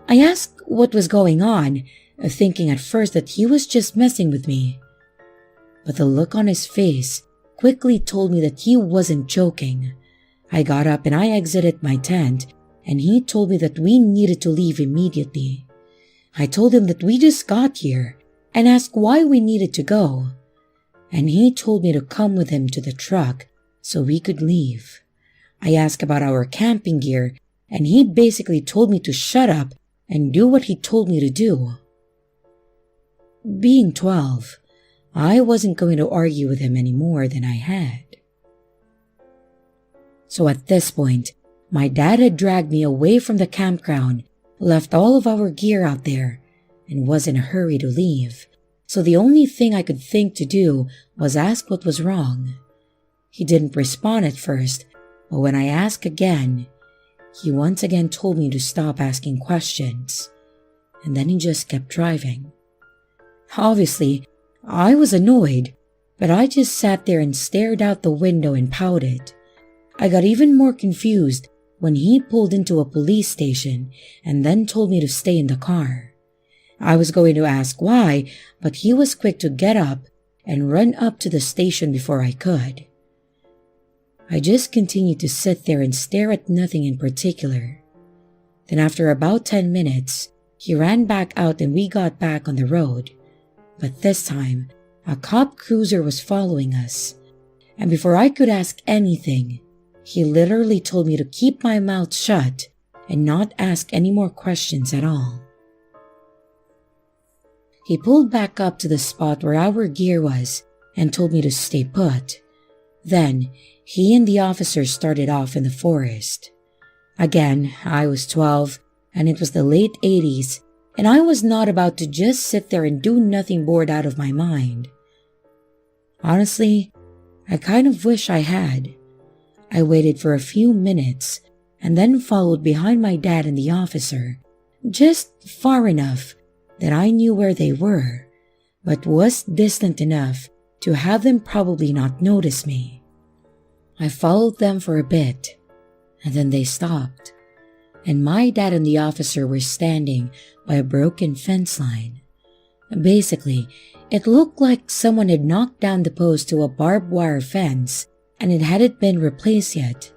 A: I asked what was going on, thinking at first that he was just messing with me. But the look on his face quickly told me that he wasn't joking. I got up and I exited my tent, and he told me that we needed to leave immediately. I told him that we just got here and asked why we needed to go, and he told me to come with him to the truck so we could leave. I asked about our camping gear, and he basically told me to shut up and do what he told me to do. Being 12, I wasn't going to argue with him any more than I had. So at this point, My dad had dragged me away from the campground, left all of our gear out there, and was in a hurry to leave. So the only thing I could think to do was ask what was wrong. He didn't respond at first, but when I asked again, he once again told me to stop asking questions, and then he just kept driving. Obviously, I was annoyed, but I just sat there and stared out the window and pouted. I got even more confused when he pulled into a police station and then told me to stay in the car. I was going to ask why, but he was quick to get up and run up to the station before I could. I just continued to sit there and stare at nothing in particular. Then after about 10 minutes, he ran back out and we got back on the road. But this time, a cop cruiser was following us. And before I could ask anything, he literally told me to keep my mouth shut and not ask any more questions at all. He pulled back up to the spot where our gear was and told me to stay put. Then, he and the officer started off in the forest. Again, I was 12, and it was the late 80s, and I was not about to just sit there and do nothing bored out of my mind. Honestly, I kind of wish I had. I waited for a few minutes, and then followed behind my dad and the officer, just far enough that I knew where they were, but was distant enough to have them probably not notice me. I followed them for a bit, and then they stopped, and my dad and the officer were standing by a broken fence line. Basically, it looked like someone had knocked down the post to a barbed wire fence, and it hadn't been replaced yet.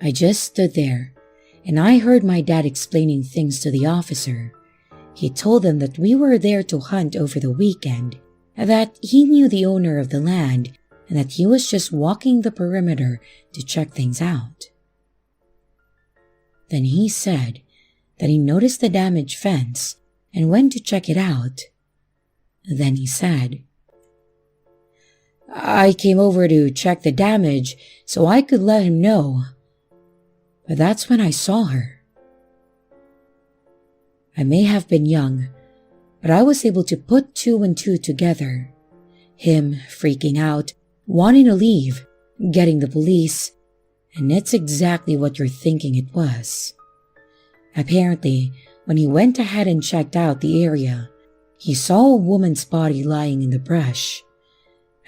A: I just stood there, and I heard my dad explaining things to the officer. He told them that we were there to hunt over the weekend, that he knew the owner of the land, and that he was just walking the perimeter to check things out. Then he said that he noticed the damaged fence and went to check it out. Then he said, "I came over to check the damage so I could let him know. But that's when I saw her." I may have been young, but I was able to put two and two together. Him freaking out, wanting to leave, getting the police, and it's exactly what you're thinking it was. Apparently, when he went ahead and checked out the area, he saw a woman's body lying in the brush.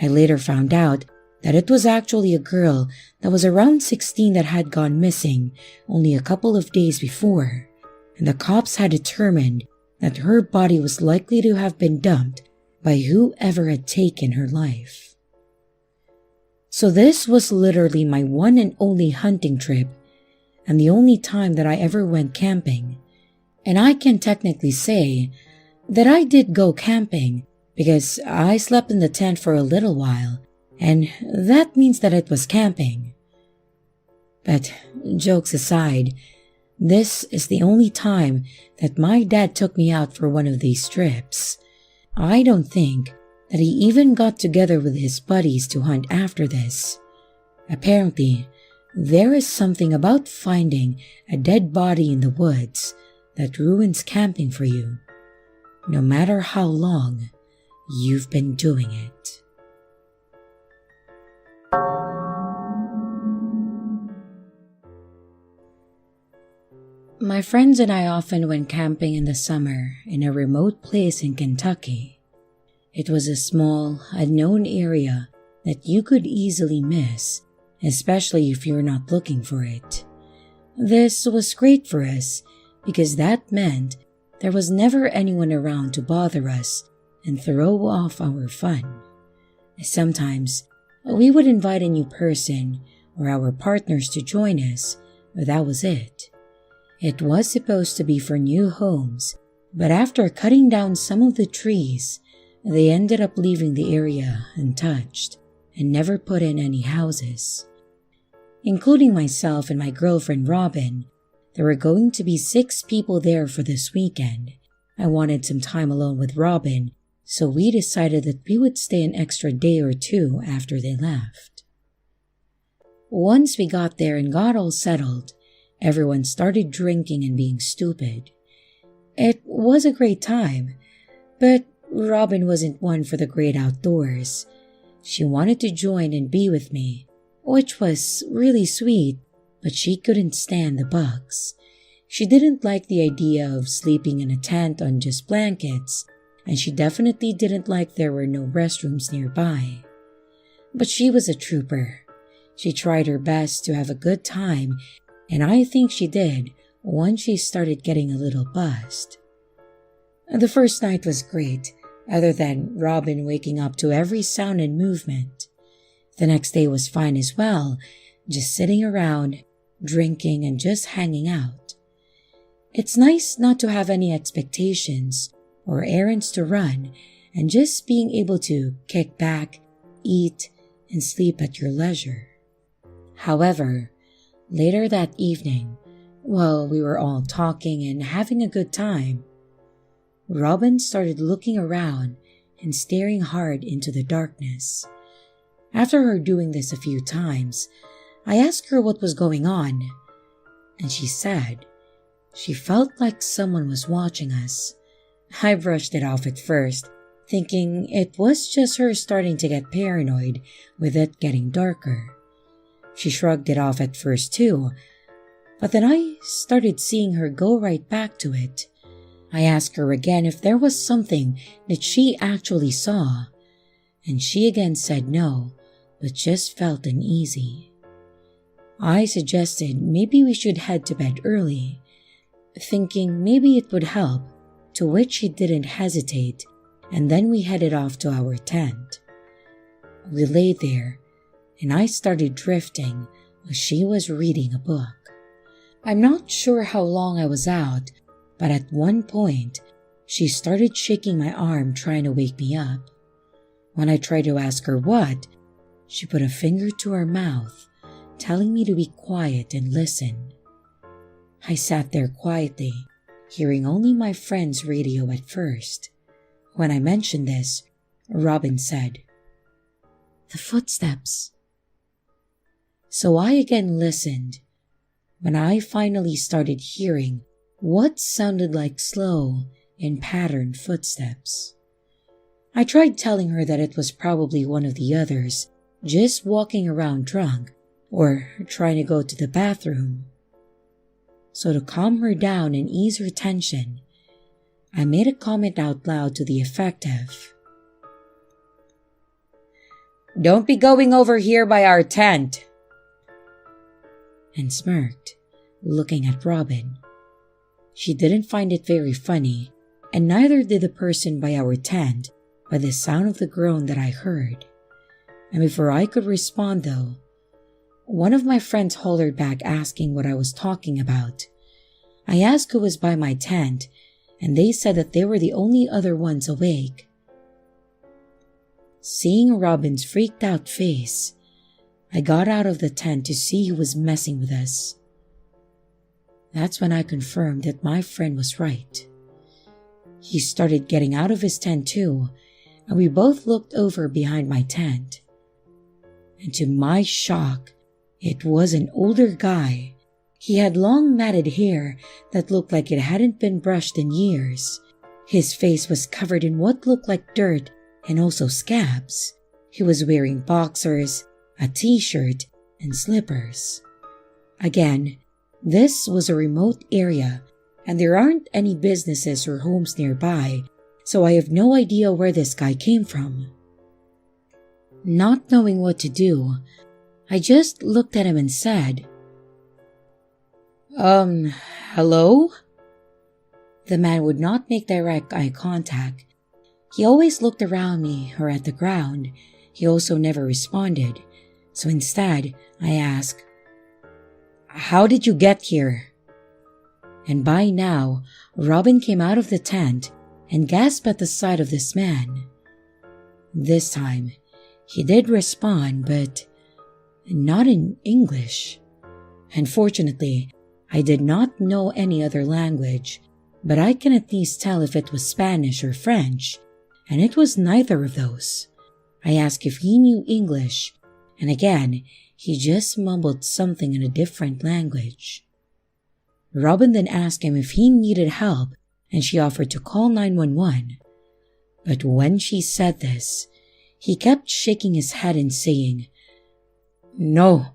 A: I later found out that it was actually a girl that was around 16 that had gone missing only a couple of days before, and the cops had determined that her body was likely to have been dumped by whoever had taken her life. So this was literally my one and only hunting trip, and the only time that I ever went camping. And I can technically say that I did go camping because I slept in the tent for a little while, and that means that it was camping. But jokes aside, this is the only time that my dad took me out for one of these trips. I don't think that he even got together with his buddies to hunt after this. Apparently, there is something about finding a dead body in the woods that ruins camping for you, no matter how long you've been doing it. My friends and I often went camping in the summer in a remote place in Kentucky. It was a small, unknown area that you could easily miss, especially if you're not looking for it. This was great for us because that meant there was never anyone around to bother us and throw off our fun. Sometimes, we would invite a new person or our partners to join us, but that was it. It was supposed to be for new homes, but after cutting down some of the trees, they ended up leaving the area untouched and never put in any houses. Including myself and my girlfriend Robin, there were going to be 6 people there for this weekend. I wanted some time alone with Robin, so we decided that we would stay an extra day or 2 after they left. Once we got there and got all settled, Everyone started drinking and being stupid. It was a great time, but Robin wasn't one for the great outdoors. She wanted to join and be with me, which was really sweet, but she couldn't stand the bugs. She didn't like the idea of sleeping in a tent on just blankets, and she definitely didn't like there were no restrooms nearby. But she was a trooper. She tried her best to have a good time, and I think she did once she started getting a little buzzed. The first night was great, other than Robin waking up to every sound and movement. The next day was fine as well, just sitting around, drinking, and just hanging out. It's nice not to have any expectations or errands to run and just being able to kick back, eat, and sleep at your leisure. However, later that evening, while we were all talking and having a good time, Robin started looking around and staring hard into the darkness. After her doing this a few times, I asked her what was going on, and she said she felt like someone was watching us. I brushed it off at first, thinking it was just her starting to get paranoid with it getting darker. She shrugged it off at first too, but then I started seeing her go right back to it. I asked her again if there was something that she actually saw, and she again said no, but just felt uneasy. I suggested maybe we should head to bed early, thinking maybe it would help, to which she didn't hesitate, and then we headed off to our tent. We lay there, and I started drifting while she was reading a book. I'm not sure how long I was out, but at one point, she started shaking my arm trying to wake me up. When I tried to ask her what, she put a finger to her mouth, telling me to be quiet and listen. I sat there quietly, hearing only my friend's radio at first. When I mentioned this, Robin said, "The footsteps." So I again listened. When I finally started hearing what sounded like slow and patterned footsteps. I tried telling her that it was probably one of the others, just walking around drunk or trying to go to the bathroom. So to calm her down and ease her tension, I made a comment out loud to the effect of, "Don't be going over here by our tent," and smirked, looking at Robin. She didn't find it very funny, and neither did the person by our tent by the sound of the groan that I heard. And before I could respond though, one of my friends hollered back asking what I was talking about. I asked who was by my tent, and they said that they were the only other ones awake. Seeing Robin's freaked out face, I got out of the tent to see who was messing with us. That's when I confirmed that my friend was right. He started getting out of his tent too, and we both looked over behind my tent. And to my shock, it was an older guy. He had long matted hair that looked like it hadn't been brushed in years. His face was covered in what looked like dirt and also scabs. He was wearing boxers, a t-shirt, and slippers. Again, this was a remote area, and there aren't any businesses or homes nearby, so I have no idea where this guy came from. Not knowing what to do, I just looked at him and said, hello?" The man would not make direct eye contact. He always looked around me or at the ground. He also never responded, so instead I asked, "How did you get here?" And by now, Robin came out of the tent and gasped at the sight of this man. This time, he did respond, but not in English. Unfortunately, I did not know any other language, but I can at least tell if it was Spanish or French, and it was neither of those. I asked if he knew English, and again, he just mumbled something in a different language. Robin then asked him if he needed help, and she offered to call 911. But when she said this, he kept shaking his head and saying, "No,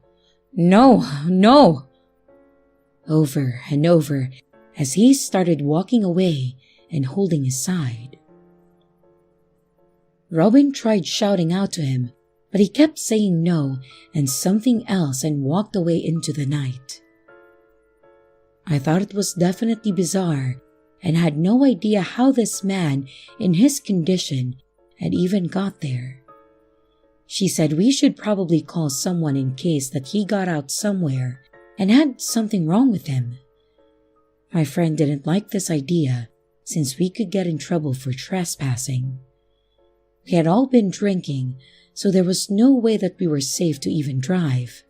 A: no, no," over and over as he started walking away and holding his side. Robin tried shouting out to him, but he kept saying no and something else and walked away into the night. I thought it was definitely bizarre and had no idea how this man in his condition had even got there. She said we should probably call someone in case that he got out somewhere and had something wrong with him. My friend didn't like this idea since we could get in trouble for trespassing. We had all been drinking, so there was no way that we were safe to even drive.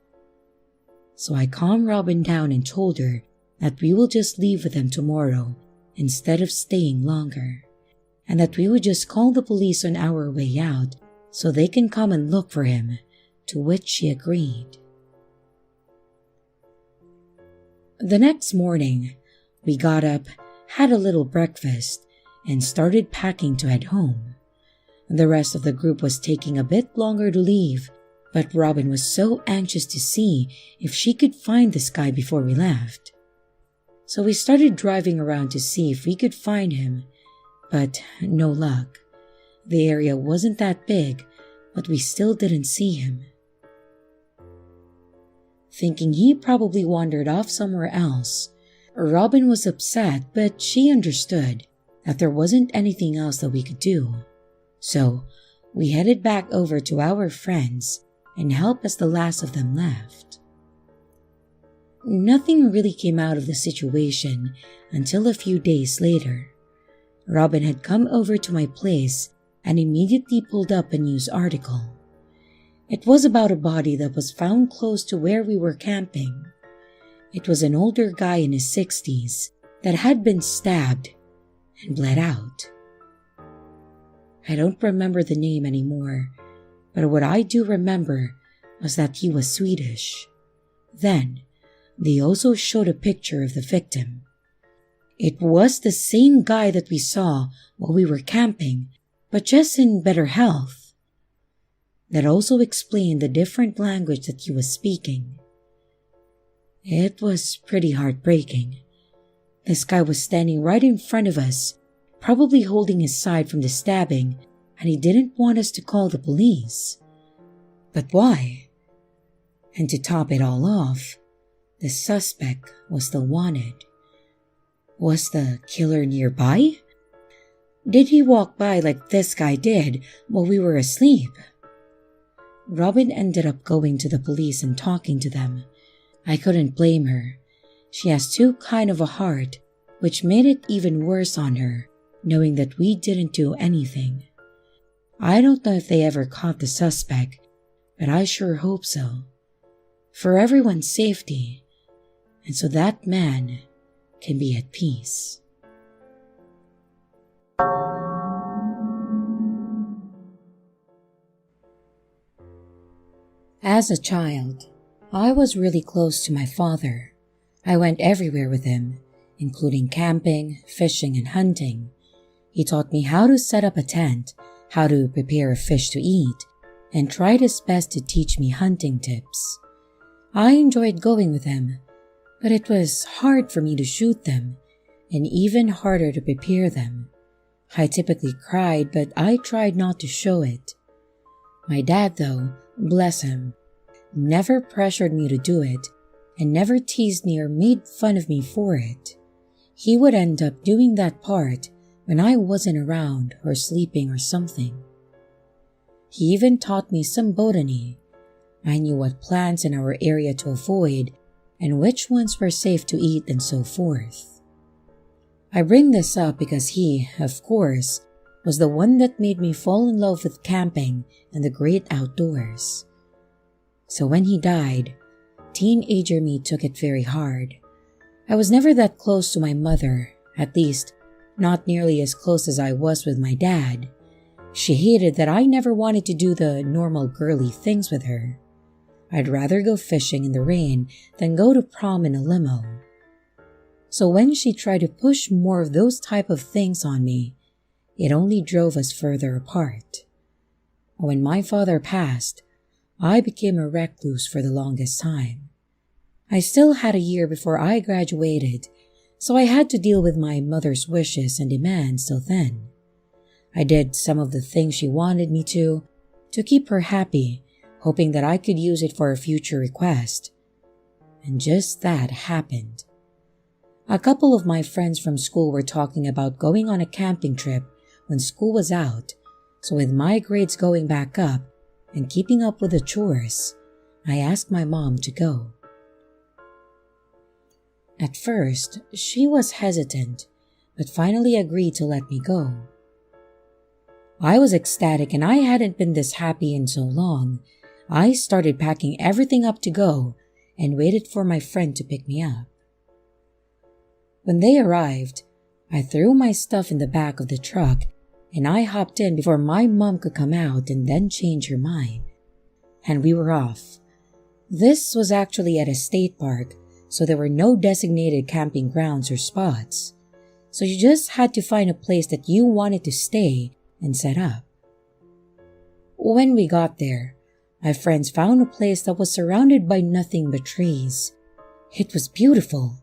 A: So I calmed Robin down and told her that we will just leave with them tomorrow instead of staying longer, and that we would just call the police on our way out so they can come and look for him, to which she agreed. The next morning, we got up, had a little breakfast, and started packing to head home. The rest of the group was taking a bit longer to leave, but Robin was so anxious to see if she could find this guy before we left. So we started driving around to see if we could find him, but no luck. The area wasn't that big, but we still didn't see him. Thinking he probably wandered off somewhere else, Robin was upset, but she understood that there wasn't anything else that we could do. So we headed back over to our friends and helped as the last of them left. Nothing really came out of the situation until a few days later. Robin had come over to my place and immediately pulled up a news article. It was about a body that was found close to where we were camping. It was an older guy in his 60s that had been stabbed and bled out. I don't remember the name anymore, but what I do remember was that he was Swedish. Then, they also showed a picture of the victim. It was the same guy that we saw while we were camping, but just in better health. That also explained the different language that he was speaking. It was pretty heartbreaking. This guy was standing right in front of us, probably holding his side from the stabbing, and he didn't want us to call the police. But why? And to top it all off, the suspect was still wanted. Was the killer nearby? Did he walk by like this guy did while we were asleep? Robin ended up going to the police and talking to them. I couldn't blame her. She has too kind of a heart, which made it even worse on her, knowing that we didn't do anything. I don't know if they ever caught the suspect, but I sure hope so. For everyone's safety, and so that man can be at peace. As a child, I was really close to my father. I went everywhere with him, including camping, fishing, and hunting. He taught me how to set up a tent, how to prepare a fish to eat, and tried his best to teach me hunting tips. I enjoyed going with him, but it was hard for me to shoot them, and even harder to prepare them. I typically cried, but I tried not to show it. My dad, though, bless him, never pressured me to do it, and never teased me or made fun of me for it. He would end up doing that part when I wasn't around or sleeping or something. He even taught me some botany. I knew what plants in our area to avoid and which ones were safe to eat and so forth. I bring this up because he, of course, was the one that made me fall in love with camping and the great outdoors. So when he died, teenager me took it very hard. I was never that close to my mother, at least not nearly as close as I was with my dad. She hated that I never wanted to do the normal girly things with her. I'd rather go fishing in the rain than go to prom in a limo. So when she tried to push more of those type of things on me, it only drove us further apart. When my father passed, I became a recluse for the longest time. I still had a year before I graduated, so I had to deal with my mother's wishes and demands till then. I did some of the things she wanted me to keep her happy, hoping that I could use it for a future request. And just that happened. A couple of my friends from school were talking about going on a camping trip when school was out, so with my grades going back up and keeping up with the chores, I asked my mom to go. At first, she was hesitant, but finally agreed to let me go. I was ecstatic and I hadn't been this happy in so long. I started packing everything up to go and waited for my friend to pick me up. When they arrived, I threw my stuff in the back of the truck and I hopped in before my mom could come out and then change her mind. And we were off. This was actually at a state park, so there were no designated camping grounds or spots. So you just had to find a place that you wanted to stay and set up. When we got there, my friends found a place that was surrounded by nothing but trees. It was beautiful.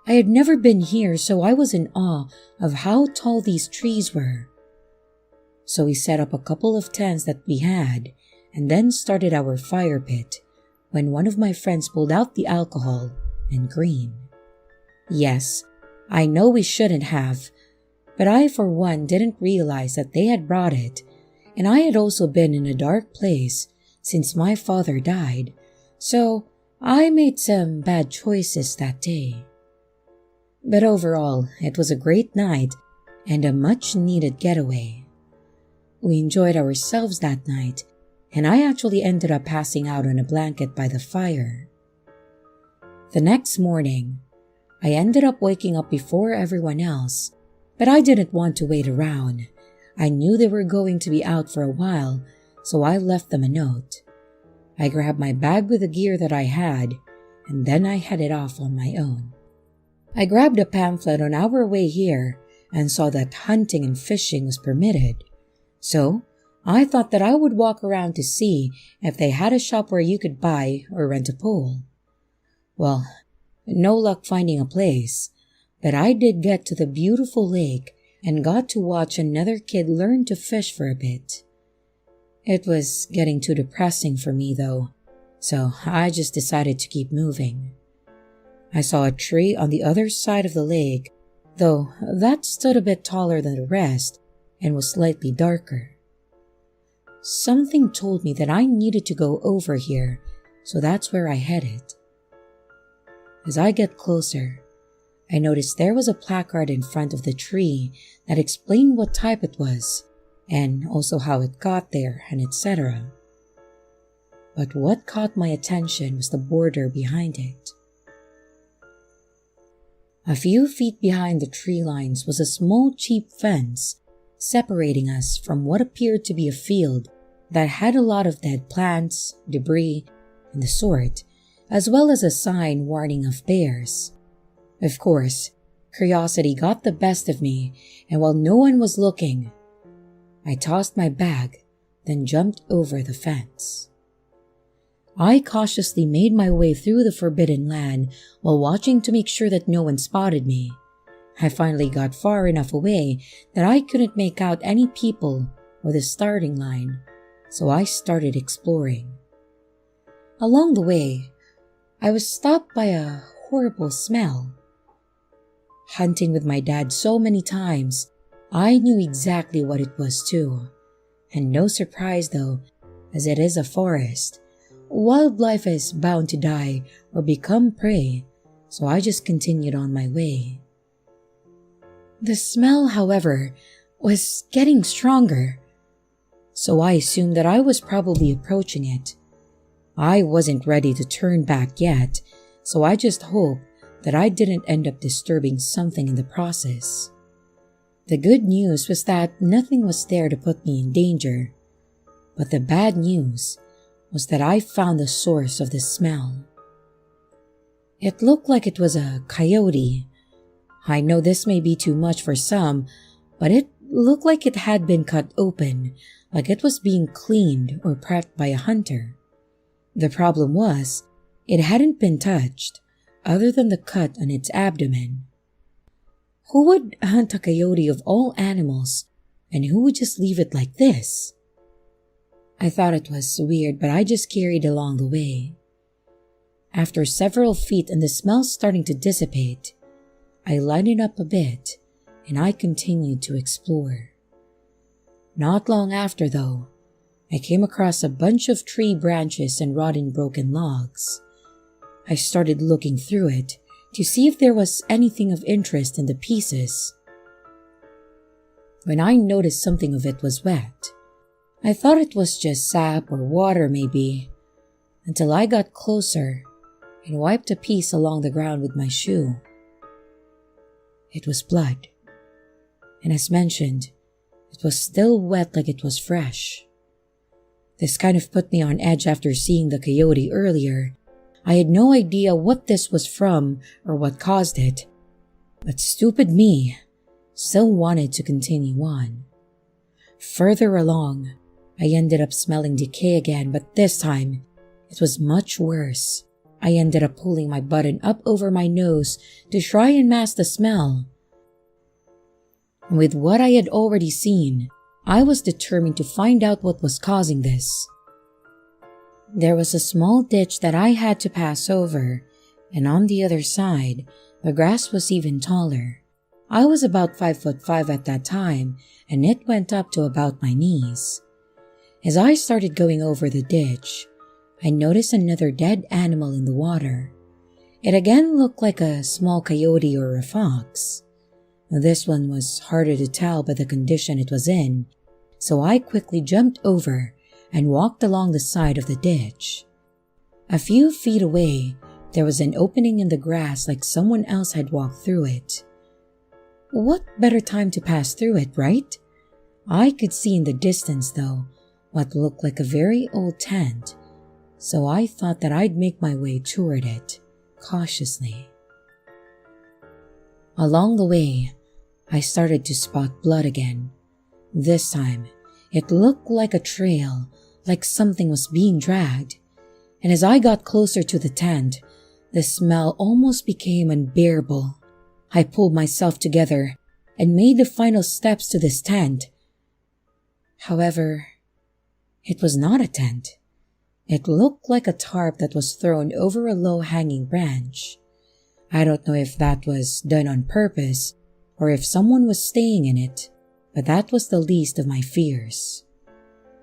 A: I had never been here, so I was in awe of how tall these trees were. So we set up a couple of tents that we had and then started our fire pit when one of my friends pulled out the alcohol and green. Yes, I know we shouldn't have, but I for one didn't realize that they had brought it, and I had also been in a dark place since my father died, so I made some bad choices that day. But overall, it was a great night and a much-needed getaway. We enjoyed ourselves that night, and I actually ended up passing out on a blanket by the fire. The next morning, I ended up waking up before everyone else, but I didn't want to wait around. I knew they were going to be out for a while, so I left them a note. I grabbed my bag with the gear that I had, and then I headed off on my own. I grabbed a pamphlet on our way here and saw that hunting and fishing was permitted. So, I thought that I would walk around to see if they had a shop where you could buy or rent a pole. Well, no luck finding a place, but I did get to the beautiful lake and got to watch another kid learn to fish for a bit. It was getting too depressing for me though, so I just decided to keep moving. I saw a tree on the other side of the lake, though that stood a bit taller than the rest and was slightly darker. Something told me that I needed to go over here, so that's where I headed. As I get closer, I noticed there was a placard in front of the tree that explained what type it was, and also how it got there and etc. But what caught my attention was the border behind it. A few feet behind the tree lines was a small cheap fence separating us from what appeared to be a field that had a lot of dead plants, debris, and the sort, as well as a sign warning of bears. Of course, curiosity got the best of me, and while no one was looking, I tossed my bag, then jumped over the fence. I cautiously made my way through the forbidden land while watching to make sure that no one spotted me. I finally got far enough away that I couldn't make out any people or the starting line, so I started exploring. Along the way, I was stopped by a horrible smell. Hunting with my dad so many times, I knew exactly what it was too. And no surprise though, as it is a forest, wildlife is bound to die or become prey, so I just continued on my way. The smell, however, was getting stronger, so I assumed that I was probably approaching it. I wasn't ready to turn back yet, so I just hoped that I didn't end up disturbing something in the process. The good news was that nothing was there to put me in danger, but the bad news was that I found the source of the smell. It looked like it was a coyote, I know this may be too much for some, but it looked like it had been cut open, like it was being cleaned or prepped by a hunter. The problem was, it hadn't been touched, other than the cut on its abdomen. Who would hunt a coyote of all animals, and who would just leave it like this? I thought it was weird, but I just carried along the way. After several feet and the smell starting to dissipate, I lightened up a bit and I continued to explore. Not long after, though, I came across a bunch of tree branches and rotten broken logs. I started looking through it to see if there was anything of interest in the pieces. When I noticed something of it was wet, I thought it was just sap or water maybe, until I got closer and wiped a piece along the ground with my shoe. It was blood, and as mentioned, it was still wet like it was fresh. This kind of put me on edge after seeing the coyote earlier. I had no idea what this was from or what caused it, but stupid me still wanted to continue on. Further along, I ended up smelling decay again, but this time, it was much worse. I ended up pulling my button up over my nose to try and mask the smell. With what I had already seen, I was determined to find out what was causing this. There was a small ditch that I had to pass over, and on the other side, the grass was even taller. I was about 5'5" at that time, and it went up to about my knees. As I started going over the ditch, I noticed another dead animal in the water. It again looked like a small coyote or a fox. This one was harder to tell by the condition it was in, so I quickly jumped over and walked along the side of the ditch. A few feet away, there was an opening in the grass like someone else had walked through it. What better time to pass through it, right? I could see in the distance, though, what looked like a very old tent, so I thought that I'd make my way toward it, cautiously. Along the way, I started to spot blood again. This time, it looked like a trail, like something was being dragged, and as I got closer to the tent, the smell almost became unbearable. I pulled myself together and made the final steps to this tent. However, it was not a tent. It looked like a tarp that was thrown over a low-hanging branch. I don't know if that was done on purpose or if someone was staying in it, but that was the least of my fears.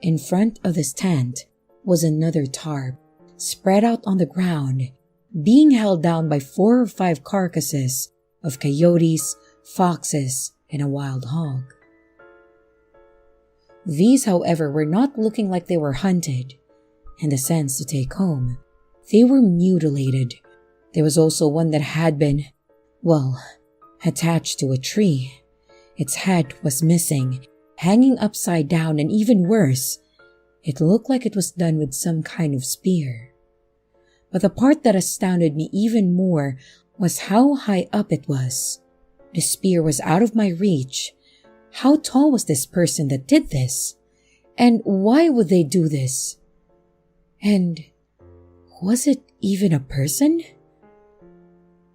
A: In front of this tent was another tarp, spread out on the ground, being held down by 4 or 5 carcasses of coyotes, foxes, and a wild hog. These, however, were not looking like they were hunted, in the sense to take home. They were mutilated. There was also one that had been, attached to a tree. Its head was missing, hanging upside down, and even worse, it looked like it was done with some kind of spear. But the part that astounded me even more was how high up it was. The spear was out of my reach. How tall was this person that did this? And why would they do this? And was it even a person?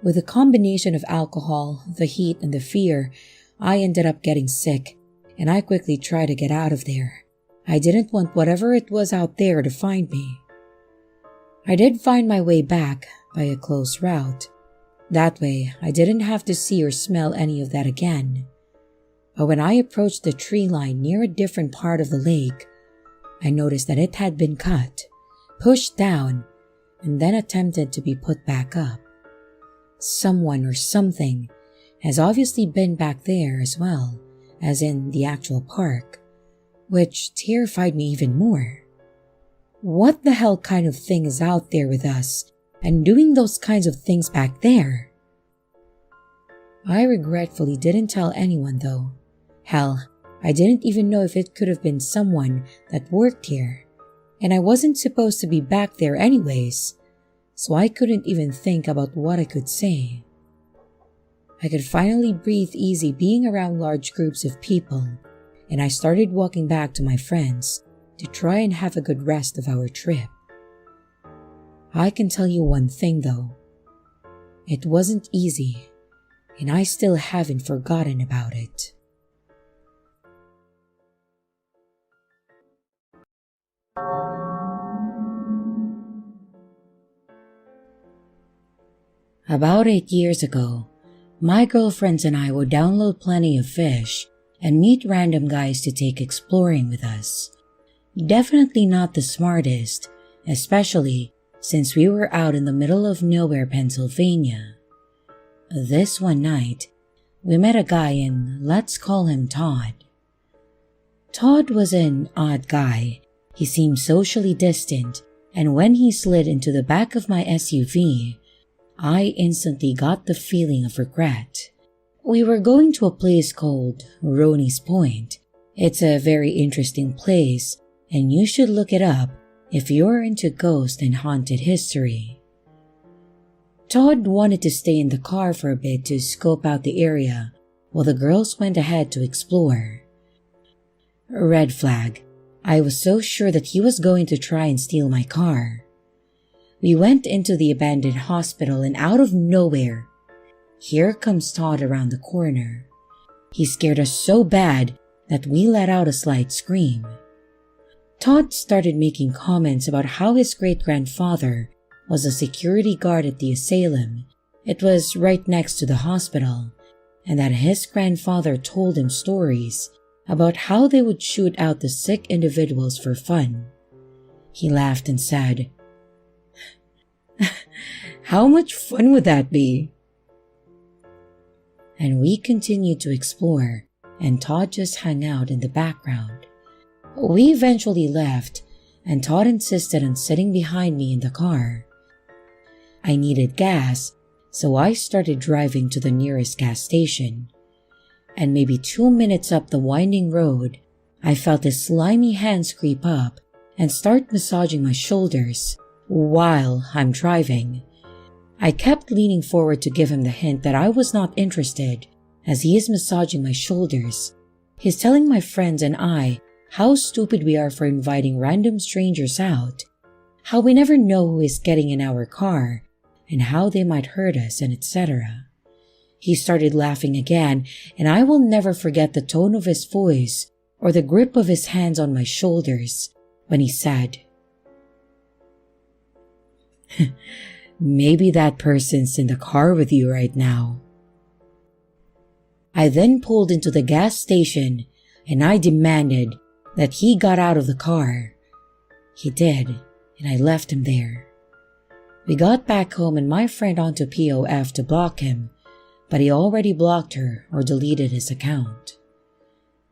A: With a combination of alcohol, the heat, and the fear, I ended up getting sick, and I quickly tried to get out of there. I didn't want whatever it was out there to find me. I did find my way back by a close route. That way, I didn't have to see or smell any of that again. But when I approached the tree line near a different part of the lake, I noticed that it had been cut, pushed down, and then attempted to be put back up. Someone or something has obviously been back there as well as in the actual park, which terrified me even more. What the hell kind of thing is out there with us and doing those kinds of things back there? I regretfully didn't tell anyone though. Hell, I didn't even know if it could have been someone that worked here, and I wasn't supposed to be back there anyways, so I couldn't even think about what I could say. I could finally breathe easy being around large groups of people, and I started walking back to my friends to try and have a good rest of our trip. I can tell you one thing though. It wasn't easy, and I still haven't forgotten about it. About 8 years ago, my girlfriends and I would download plenty of fish and meet random guys to take exploring with us. Definitely not the smartest, especially since we were out in the middle of nowhere, Pennsylvania. This one night, we met a guy and let's call him Todd. Todd was an odd guy. He seemed socially distant, and when he slid into the back of my SUV, I instantly got the feeling of regret. We were going to a place called Roney's Point. It's a very interesting place, and you should look it up if you're into ghost and haunted history. Todd wanted to stay in the car for a bit to scope out the area while the girls went ahead to explore. Red flag. I was so sure that he was going to try and steal my car. We went into the abandoned hospital and out of nowhere, here comes Todd around the corner. He scared us so bad that we let out a slight scream. Todd started making comments about how his great-grandfather was a security guard at the asylum. It was right next to the hospital, and that his grandfather told him stories about how they would shoot out the sick individuals for fun. He laughed and said, "How much fun would that be?" And we continued to explore, and Todd just hung out in the background. We eventually left, and Todd insisted on sitting behind me in the car. I needed gas, so I started driving to the nearest gas station. And maybe 2 minutes up the winding road, I felt his slimy hands creep up and start massaging my shoulders while I'm driving. I kept leaning forward to give him the hint that I was not interested as he is massaging my shoulders. He's telling my friends and I how stupid we are for inviting random strangers out, how we never know who is getting in our car, and how they might hurt us, and etc. He started laughing again, and I will never forget the tone of his voice or the grip of his hands on my shoulders when he said, "Maybe that person's in the car with you right now." I then pulled into the gas station and I demanded that he got out of the car. He did, and I left him there. We got back home and my friend onto POF to block him, but he already blocked her or deleted his account.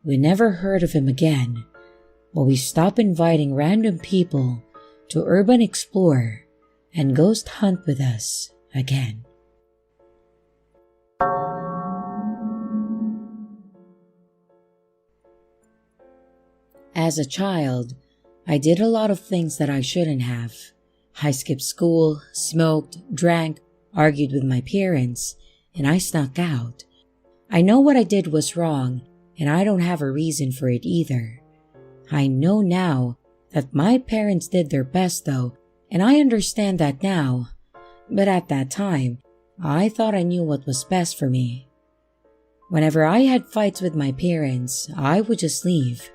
A: We never heard of him again, but we stopped inviting random people to urban explore and ghost hunt with us again. As a child, I did a lot of things that I shouldn't have. I skipped school, smoked, drank, argued with my parents, and I snuck out. I know what I did was wrong, and I don't have a reason for it either. I know now that my parents did their best though, and I understand that now, but at that time, I thought I knew what was best for me. Whenever I had fights with my parents, I would just leave.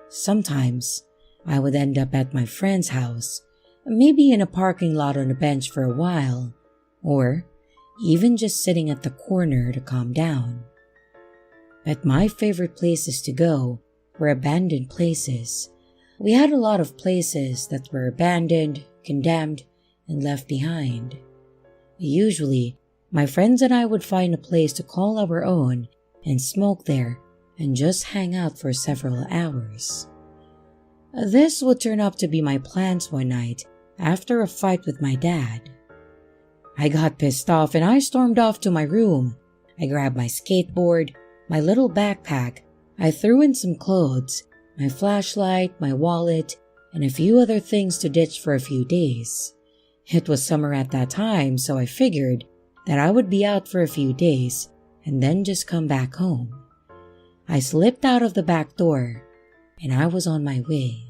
A: Sometimes, I would end up at my friend's house, maybe in a parking lot on a bench for a while, or even just sitting at the corner to calm down. But my favorite places to go were abandoned places. We had a lot of places that were abandoned, condemned, and left behind. Usually, my friends and I would find a place to call our own and smoke there and just hang out for several hours. This would turn out to be my plans one night after a fight with my dad. I got pissed off and I stormed off to my room. I grabbed my skateboard, my little backpack, I threw in some clothes, my flashlight, my wallet, and a few other things to ditch for a few days. It was summer at that time, so I figured that I would be out for a few days and then just come back home. I slipped out of the back door and I was on my way.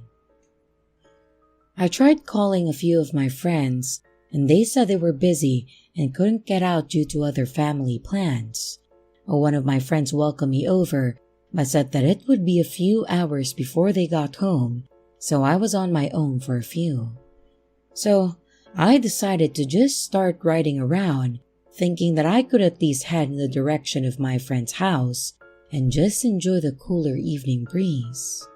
A: I tried calling a few of my friends and they said they were busy and couldn't get out due to other family plans. One of my friends welcomed me over but said that it would be a few hours before they got home, so I was on my own for a few. So I decided to just start riding around, thinking that I could at least head in the direction of my friend's house and just enjoy the cooler evening breeze.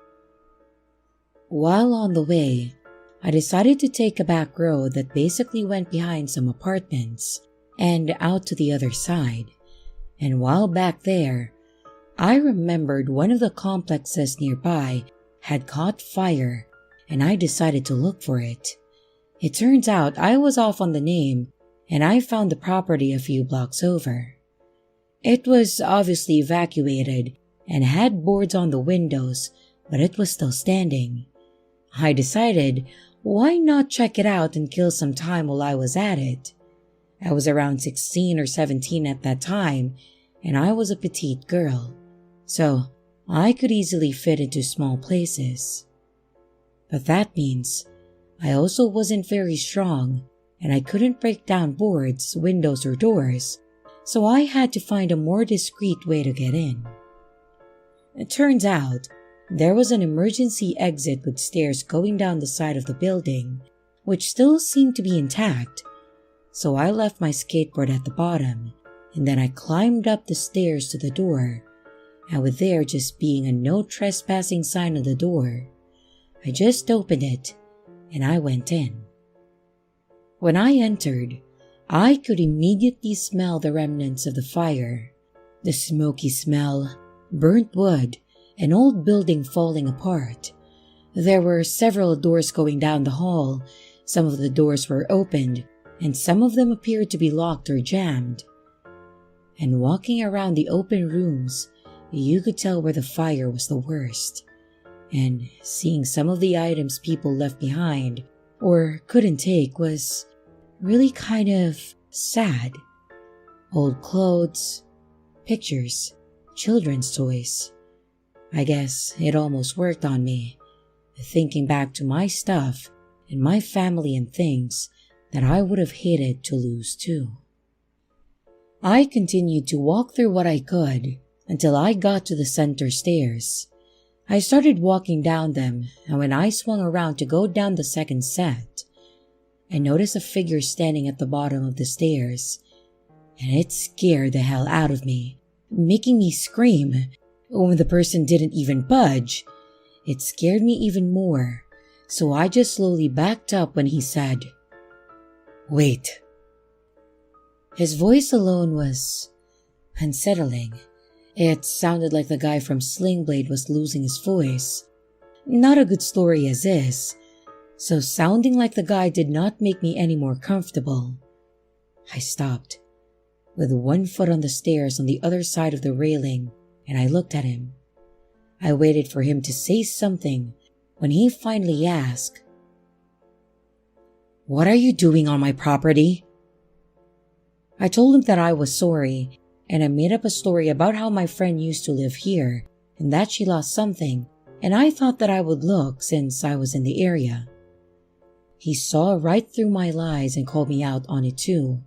A: While on the way, I decided to take a back road that basically went behind some apartments and out to the other side. And while back there, I remembered one of the complexes nearby had caught fire and I decided to look for it. It turns out I was off on the name and I found the property a few blocks over. It was obviously evacuated and had boards on the windows, but it was still standing. I decided, why not check it out and kill some time while I was at it? I was around 16 or 17 at that time, and I was a petite girl, so I could easily fit into small places. But that means I also wasn't very strong, and I couldn't break down boards, windows, or doors, so I had to find a more discreet way to get in. It turns out there was an emergency exit with stairs going down the side of the building, which still seemed to be intact, so I left my skateboard at the bottom, and then I climbed up the stairs to the door, and with there just being a no trespassing sign on the door, I just opened it, and I went in. When I entered, I could immediately smell the remnants of the fire, the smoky smell, burnt wood, an old building falling apart. There were several doors going down the hall. Some of the doors were opened, and some of them appeared to be locked or jammed. And walking around the open rooms, you could tell where the fire was the worst. And seeing some of the items people left behind or couldn't take was really kind of sad. Old clothes, pictures, children's toys. I guess it almost worked on me, thinking back to my stuff and my family and things that I would have hated to lose too. I continued to walk through what I could until I got to the center stairs. I started walking down them, and when I swung around to go down the second set, I noticed a figure standing at the bottom of the stairs, and it scared the hell out of me, making me scream. When the person didn't even budge, it scared me even more, so I just slowly backed up when he said, "Wait." His voice alone was unsettling. It sounded like the guy from Sling Blade was losing his voice. Not a good story as is, so sounding like the guy did not make me any more comfortable. I stopped, with one foot on the stairs on the other side of the railing, and I looked at him. I waited for him to say something when he finally asked, "What are you doing on my property?" I told him that I was sorry, and I made up a story about how my friend used to live here and that she lost something, and I thought that I would look since I was in the area. He saw right through my lies and called me out on it too.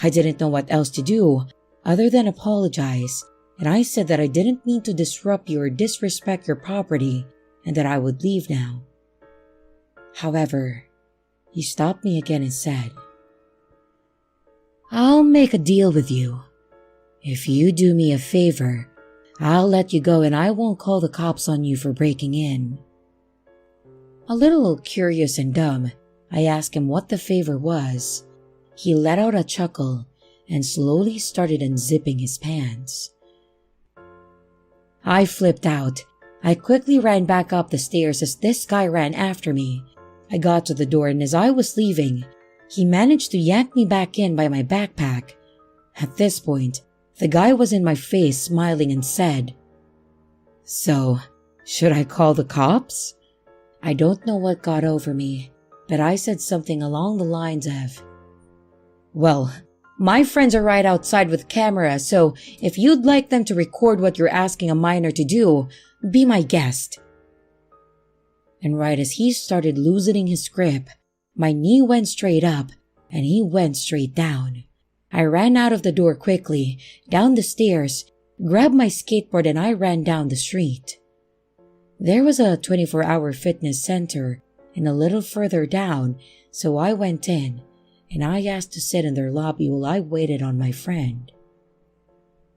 A: I didn't know what else to do other than apologize, and I said that I didn't mean to disrupt you or disrespect your property and that I would leave now. However, he stopped me again and said, "I'll make a deal with you. If you do me a favor, I'll let you go and I won't call the cops on you for breaking in." A little curious and dumb, I asked him what the favor was. He let out a chuckle and slowly started unzipping his pants. I flipped out. I quickly ran back up the stairs as this guy ran after me. I got to the door, and as I was leaving, he managed to yank me back in by my backpack. At this point, the guy was in my face smiling and said, "So, should I call the cops?" I don't know what got over me, but I said something along the lines of, "Well, My friends are right outside with cameras, so if you'd like them to record what you're asking a minor to do, be my guest." And right as he started loosening his grip, my knee went straight up and he went straight down. I ran out of the door quickly, down the stairs, grabbed my skateboard, and I ran down the street. There was a 24-hour fitness center and a little further down, so I went in and I asked to sit in their lobby while I waited on my friend.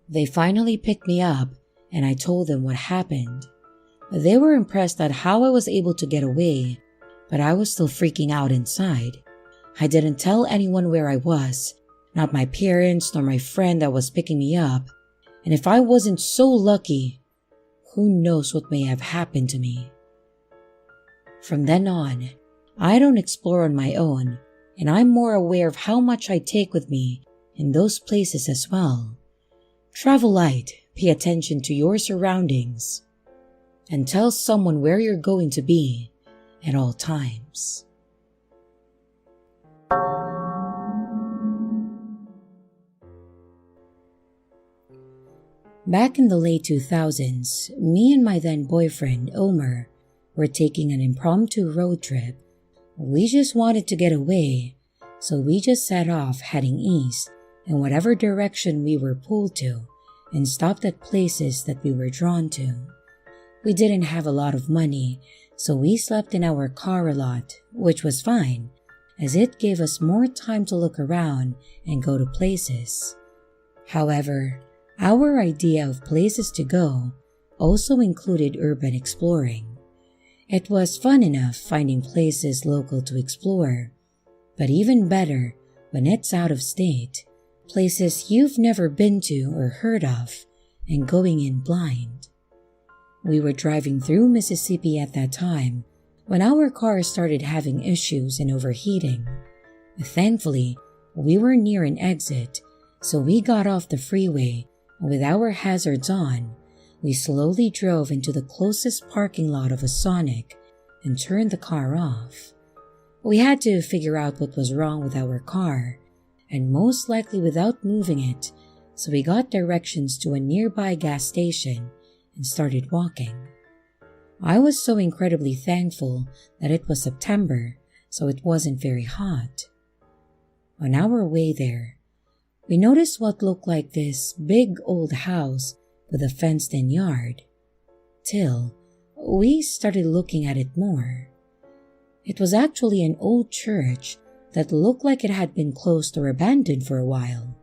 A: They finally picked me up and I told them what happened. They were impressed at how I was able to get away, but I was still freaking out inside. I didn't tell anyone where I was, not my parents nor my friend that was picking me up, and if I wasn't so lucky, who knows what may have happened to me. From then on, I don't explore on my own, and I'm more aware of how much I take with me in those places as well. Travel light, pay attention to your surroundings, and tell someone where you're going to be at all times. Back in the late 2000s, me and my then boyfriend, Omer, were taking an impromptu road trip. We just wanted to get away, so we just set off heading east in whatever direction we were pulled to and stopped at places that we were drawn to. We didn't have a lot of money, so we slept in our car a lot, which was fine, as it gave us more time to look around and go to places. However, our idea of places to go also included urban exploring. It was fun enough finding places local to explore, but even better when it's out of state, places you've never been to or heard of, and going in blind. We were driving through Mississippi at that time when our car started having issues and overheating. Thankfully, we were near an exit, so we got off the freeway. With our hazards on, we slowly drove into the closest parking lot of a Sonic and turned the car off. We had to figure out what was wrong with our car, and most likely without moving it, so we got directions to a nearby gas station and started walking. I was so incredibly thankful that it was September, so it wasn't very hot. On our way there, we noticed what looked like this big old house with a fenced-in yard, till we started looking at it more. It was actually an old church that looked like it had been closed or abandoned for a while.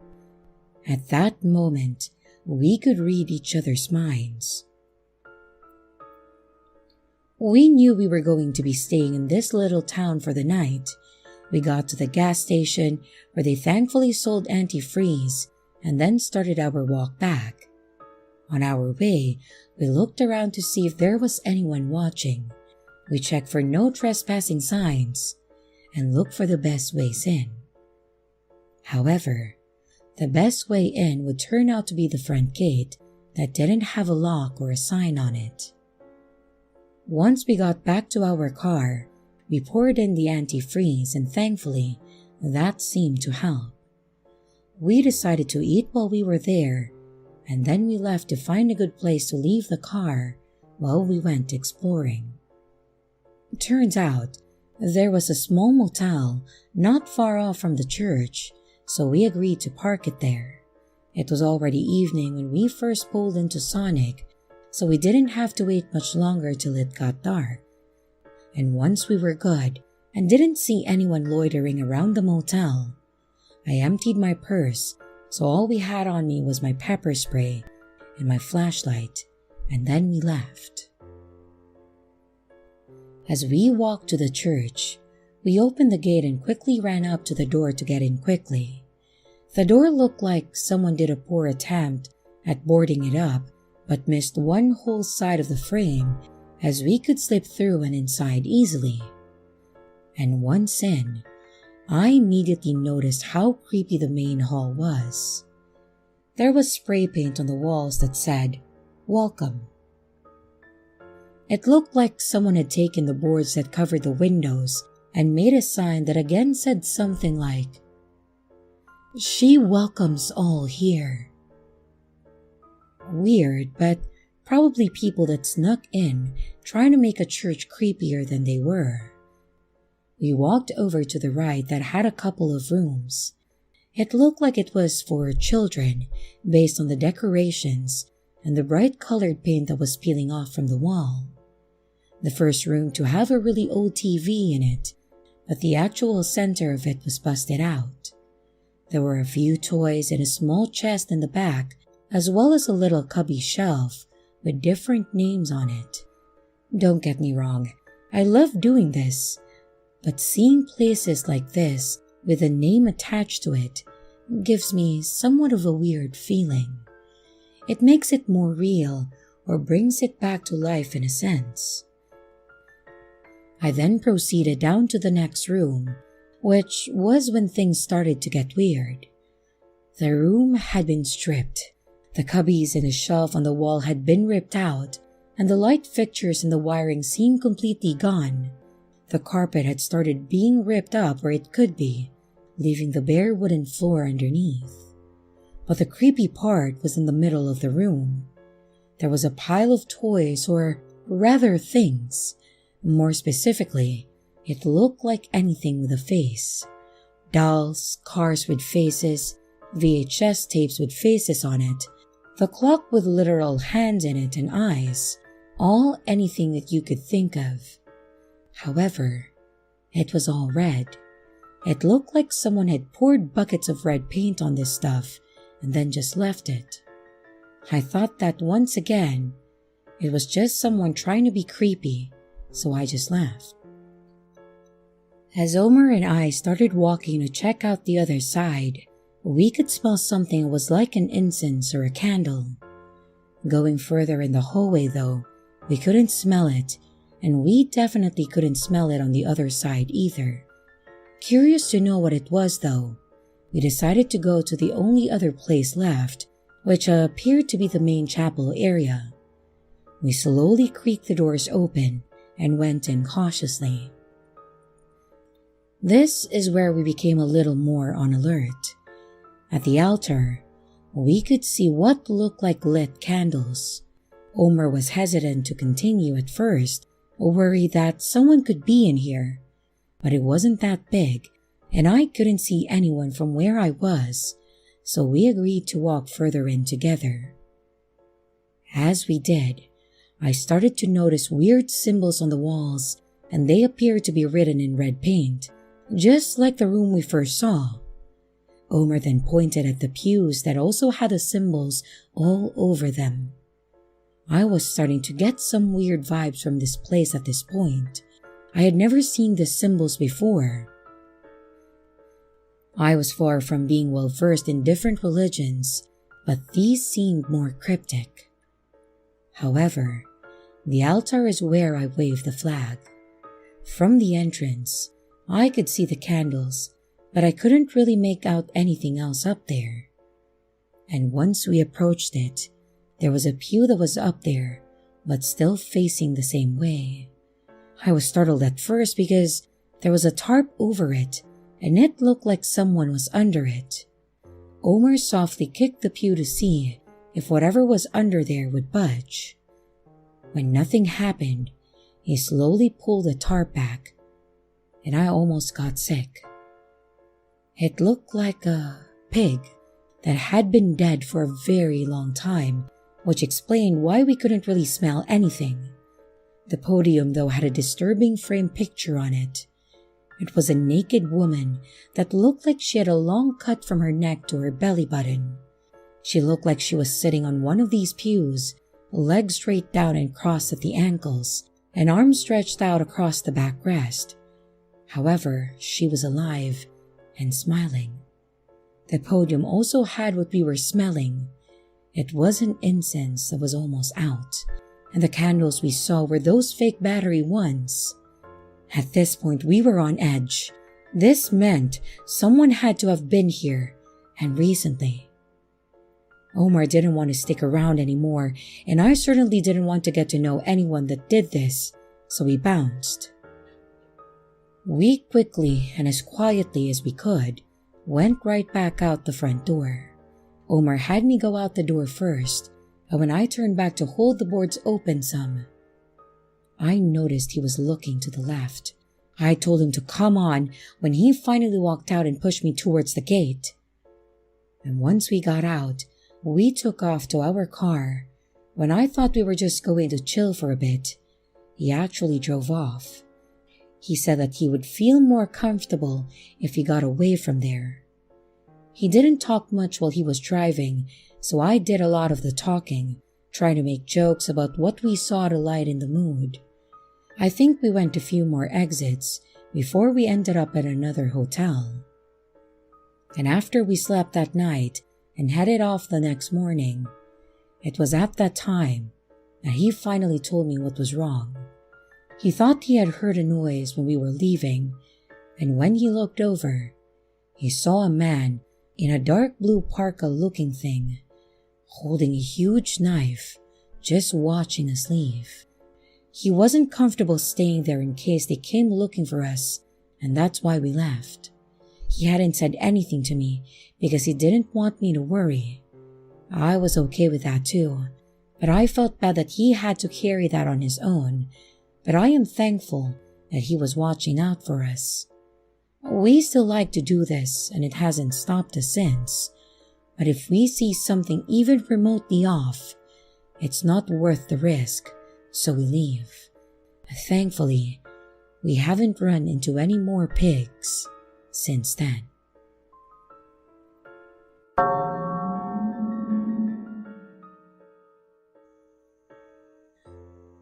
A: At that moment, we could read each other's minds. We knew we were going to be staying in this little town for the night. We got to the gas station where they thankfully sold antifreeze and then started our walk back. On our way, we looked around to see if there was anyone watching. We checked for no trespassing signs and looked for the best ways in. However, the best way in would turn out to be the front gate that didn't have a lock or a sign on it. Once we got back to our car, we poured in the antifreeze and thankfully, that seemed to help. We decided to eat while we were there, and then we left to find a good place to leave the car while we went exploring. Turns out, there was a small motel not far off from the church, so we agreed to park it there. It was already evening when we first pulled into Sonic, so we didn't have to wait much longer till it got dark. And once we were good and didn't see anyone loitering around the motel, I emptied my purse, so all we had on me was my pepper spray and my flashlight, and then we left. As we walked to the church, we opened the gate and quickly ran up to the door to get in quickly. The door looked like someone did a poor attempt at boarding it up, but missed one whole side of the frame as we could slip through and inside easily. And once in, I immediately noticed how creepy the main hall was. There was spray paint on the walls that said, "Welcome." It looked like someone had taken the boards that covered the windows and made a sign that again said something like, She welcomes all here. Weird, but probably people that snuck in trying to make a church creepier than they were. We walked over to the right that had a couple of rooms. It looked like it was for children based on the decorations and the bright colored paint that was peeling off from the wall. The first room to have a really old TV in it, but the actual center of it was busted out. There were a few toys and a small chest in the back, as well as a little cubby shelf with different names on it. Don't get me wrong, I love doing this, but seeing places like this with a name attached to it gives me somewhat of a weird feeling. It makes it more real or brings it back to life in a sense. I then proceeded down to the next room, which was when things started to get weird. The room had been stripped. The cubbies and the shelf on the wall had been ripped out, and the light fixtures and the wiring seemed completely gone. The carpet had started being ripped up where it could be, leaving the bare wooden floor underneath. But the creepy part was in the middle of the room. There was a pile of toys, or rather things. More specifically, it looked like anything with a face. Dolls, cars with faces, VHS tapes with faces on it, the clock with literal hands in it and eyes, all anything that you could think of. However, it was all red. It looked like someone had poured buckets of red paint on this stuff and then just left it. I thought that once again, it was just someone trying to be creepy, so I just laughed. As Omar and I started walking to check out the other side, we could smell something that was like an incense or a candle. Going further in the hallway though, we couldn't smell it, and we definitely couldn't smell it on the other side either. Curious to know what it was though, we decided to go to the only other place left, which appeared to be the main chapel area. We slowly creaked the doors open and went in cautiously. This is where we became a little more on alert. At the altar, we could see what looked like lit candles. Omar was hesitant to continue at first, worried that someone could be in here, but it wasn't that big, and I couldn't see anyone from where I was, so we agreed to walk further in together. As we did, I started to notice weird symbols on the walls, and they appeared to be written in red paint, just like the room we first saw. Omar then pointed at the pews that also had the symbols all over them. I was starting to get some weird vibes from this place at this point. I had never seen the symbols before. I was far from being well versed in different religions, but these seemed more cryptic. However, the altar is where I waved the flag. From the entrance, I could see the candles, but I couldn't really make out anything else up there. And once we approached it, there was a pew that was up there, but still facing the same way. I was startled at first because there was a tarp over it, and it looked like someone was under it. Omar softly kicked the pew to see if whatever was under there would budge. When nothing happened, he slowly pulled the tarp back, and I almost got sick. It looked like a pig that had been dead for a very long time, which explained why we couldn't really smell anything. The podium, though, had a disturbing framed picture on it. It was a naked woman that looked like she had a long cut from her neck to her belly button. She looked like she was sitting on one of these pews, legs straight down and crossed at the ankles, and arms stretched out across the backrest. However, she was alive and smiling. The podium also had what we were smelling. It wasn't incense that was almost out, and the candles we saw were those fake battery ones. At this point, we were on edge. This meant someone had to have been here, and recently. Omar didn't want to stick around anymore, and I certainly didn't want to get to know anyone that did this, so we bounced. We quickly and as quietly as we could went right back out the front door. Omar had me go out the door first, and when I turned back to hold the boards open some, I noticed he was looking to the left. I told him to come on when he finally walked out and pushed me towards the gate. And once we got out, we took off to our car. When I thought we were just going to chill for a bit, he actually drove off. He said that he would feel more comfortable if he got away from there. He didn't talk much while he was driving, so I did a lot of the talking, trying to make jokes about what we saw to lighten the mood. I think we went a few more exits before we ended up at another hotel. And after we slept that night and headed off the next morning, it was at that time that he finally told me what was wrong. He thought he had heard a noise when we were leaving, and when he looked over, he saw a man in a dark blue parka-looking thing, holding a huge knife, just watching us leave. He wasn't comfortable staying there in case they came looking for us, and that's why we left. He hadn't said anything to me because he didn't want me to worry. I was okay with that too, but I felt bad that he had to carry that on his own, but I am thankful that he was watching out for us. We still like to do this, and it hasn't stopped us since, but if we see something even remotely off, it's not worth the risk, so we leave. Thankfully, we haven't run into any more pigs since then.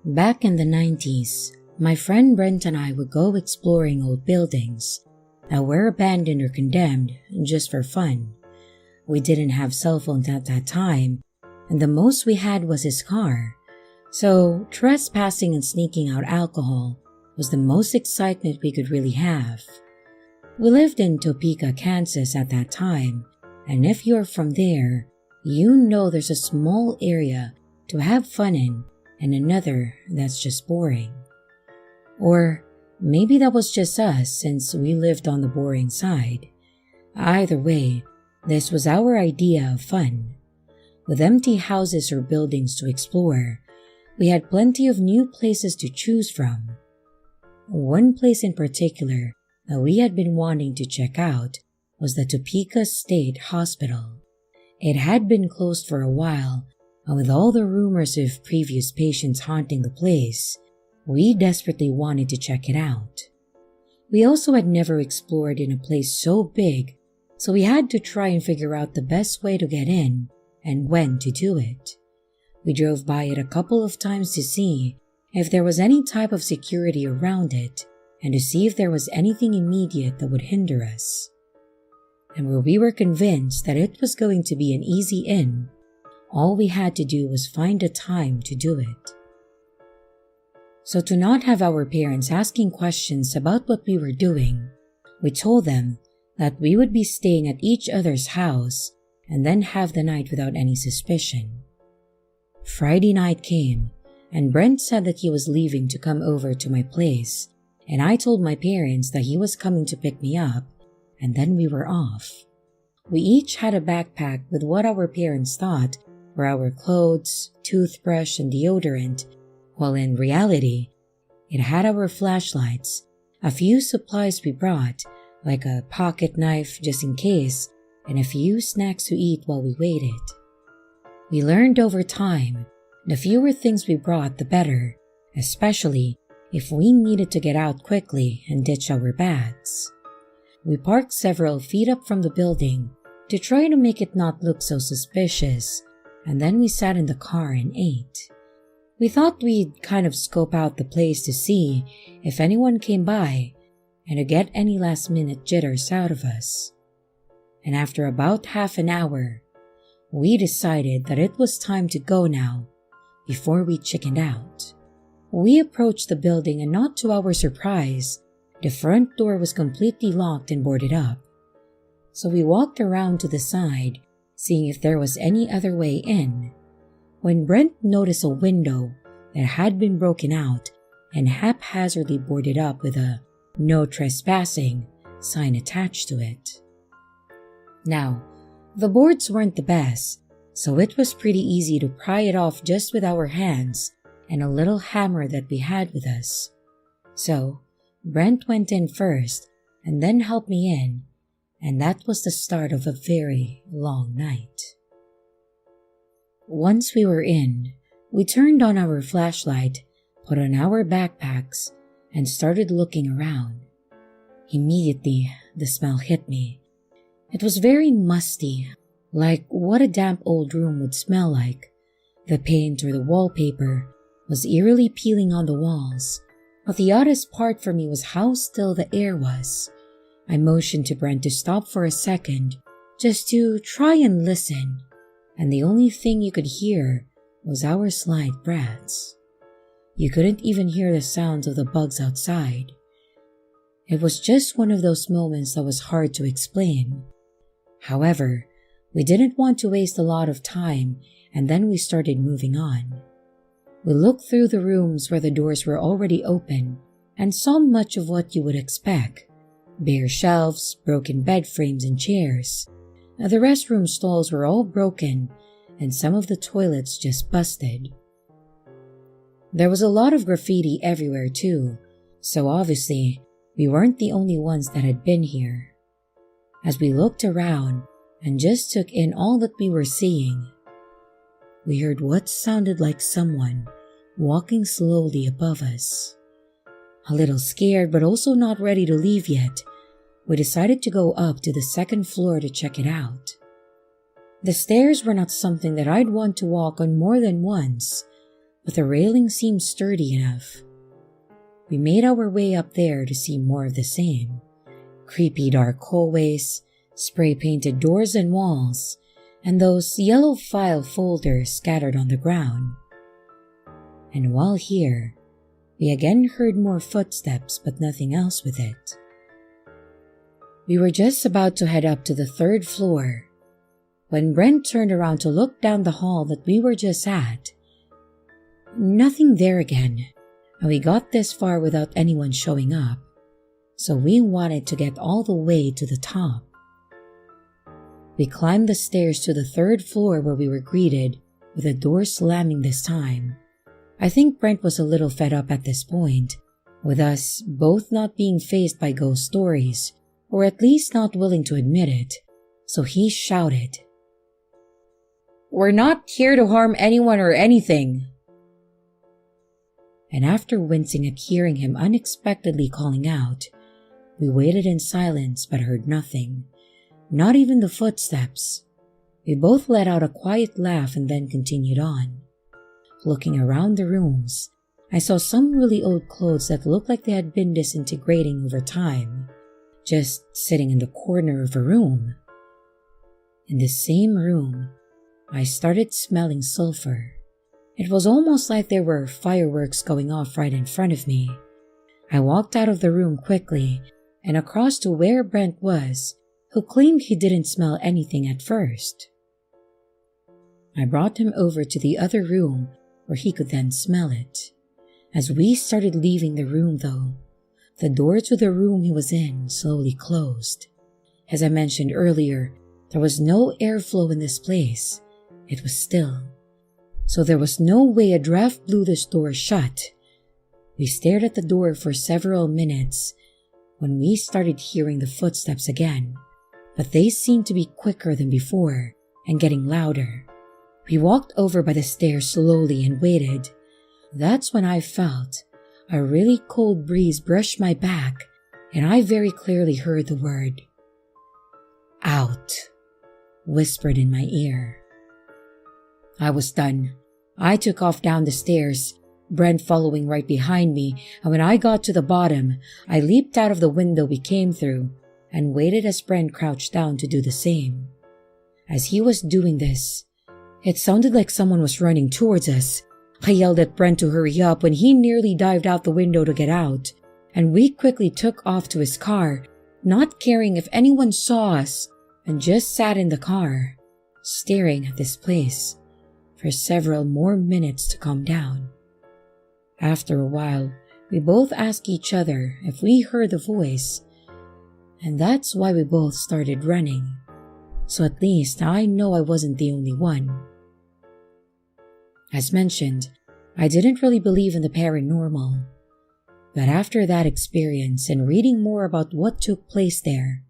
A: Back in the 90s, my friend Brent and I would go exploring old buildings that were abandoned or condemned just for fun. We didn't have cell phones at that time, and the most we had was his car, so trespassing and sneaking out alcohol was the most excitement we could really have. We lived in Topeka, Kansas at that time, and if you're from there, you know there's a small area to have fun in and another that's just boring. Or maybe that was just us since we lived on the boring side. Either way, this was our idea of fun. With empty houses or buildings to explore, we had plenty of new places to choose from. One place in particular that we had been wanting to check out was the Topeka State Hospital. It had been closed for a while, and with all the rumors of previous patients haunting the place, we desperately wanted to check it out. We also had never explored in a place so big, so we had to try and figure out the best way to get in and when to do it. We drove by it a couple of times to see if there was any type of security around it and to see if there was anything immediate that would hinder us. And where we were convinced that it was going to be an easy in, all we had to do was find a time to do it. So to not have our parents asking questions about what we were doing, we told them that we would be staying at each other's house and then have the night without any suspicion. Friday night came, and Brent said that he was leaving to come over to my place, and I told my parents that he was coming to pick me up, and then we were off. We each had a backpack with what our parents thought were our clothes, toothbrush, and deodorant, while in reality, it had our flashlights, a few supplies we brought, like a pocket knife just in case, and a few snacks to eat while we waited. We learned over time, the fewer things we brought, the better, especially if we needed to get out quickly and ditch our bags. We parked several feet up from the building to try to make it not look so suspicious, and then we sat in the car and ate. We thought we'd kind of scope out the place to see if anyone came by and to get any last-minute jitters out of us. And after about half an hour, we decided that it was time to go now before we chickened out. We approached the building and not to our surprise, the front door was completely locked and boarded up. So we walked around to the side, seeing if there was any other way in, when Brent noticed a window that had been broken out and haphazardly boarded up with a "No Trespassing" sign attached to it. Now, the boards weren't the best, so it was pretty easy to pry it off just with our hands and a little hammer that we had with us. So, Brent went in first and then helped me in, and that was the start of a very long night. Once we were in, we turned on our flashlight, put on our backpacks, and started looking around. Immediately, the smell hit me. It was very musty, like what a damp old room would smell like. The paint or the wallpaper was eerily peeling on the walls, but the oddest part for me was how still the air was. I motioned to Brent to stop for a second, just to try and listen, and the only thing you could hear was our slight breaths. You couldn't even hear the sounds of the bugs outside. It was just one of those moments that was hard to explain. However, we didn't want to waste a lot of time, and then we started moving on. We looked through the rooms where the doors were already open and saw much of what you would expect. Bare shelves, broken bed frames and chairs. The restroom stalls were all broken and some of the toilets just busted. There was a lot of graffiti everywhere too, so obviously we weren't the only ones that had been here. As we looked around and just took in all that we were seeing, we heard what sounded like someone walking slowly above us. A little scared but also not ready to leave yet, we decided to go up to the second floor to check it out. The stairs were not something that I'd want to walk on more than once, but the railing seemed sturdy enough. We made our way up there to see more of the same. Creepy dark hallways, spray-painted doors and walls, and those yellow file folders scattered on the ground. And while here, we again heard more footsteps but nothing else with it. We were just about to head up to the third floor when Brent turned around to look down the hall that we were just at. Nothing there again, and we got this far without anyone showing up, so we wanted to get all the way to the top. We climbed the stairs to the third floor where we were greeted with the door slamming this time. I think Brent was a little fed up at this point, with us both not being faced by ghost stories, or at least not willing to admit it, so he shouted, "We're not here to harm anyone or anything." And after wincing at hearing him unexpectedly calling out, we waited in silence but heard nothing, not even the footsteps. We both let out a quiet laugh and then continued on. Looking around the rooms, I saw some really old clothes that looked like they had been disintegrating over time, just sitting in the corner of a room. In the same room, I started smelling sulfur. It was almost like there were fireworks going off right in front of me. I walked out of the room quickly and across to where Brent was, who claimed he didn't smell anything at first. I brought him over to the other room where he could then smell it. As we started leaving the room though, the door to the room he was in slowly closed. As I mentioned earlier, there was no airflow in this place. It was still. So there was no way a draft blew this door shut. We stared at the door for several minutes when we started hearing the footsteps again, but they seemed to be quicker than before and getting louder. We walked over by the stairs slowly and waited. That's when I felt a really cold breeze brush my back, and I very clearly heard the word, "Out," whispered in my ear. I was done. I took off down the stairs, Brent following right behind me, and when I got to the bottom, I leaped out of the window we came through and waited as Brent crouched down to do the same. As he was doing this, it sounded like someone was running towards us. I yelled at Brent to hurry up when he nearly dived out the window to get out, and we quickly took off to his car, not caring if anyone saw us, and just sat in the car, staring at this place for several more minutes to calm down. After a while, we both asked each other if we heard the voice, and that's why we both started running. so at least I know I wasn't the only one. As mentioned, I didn't really believe in the paranormal, but after that experience and reading more about what took place there,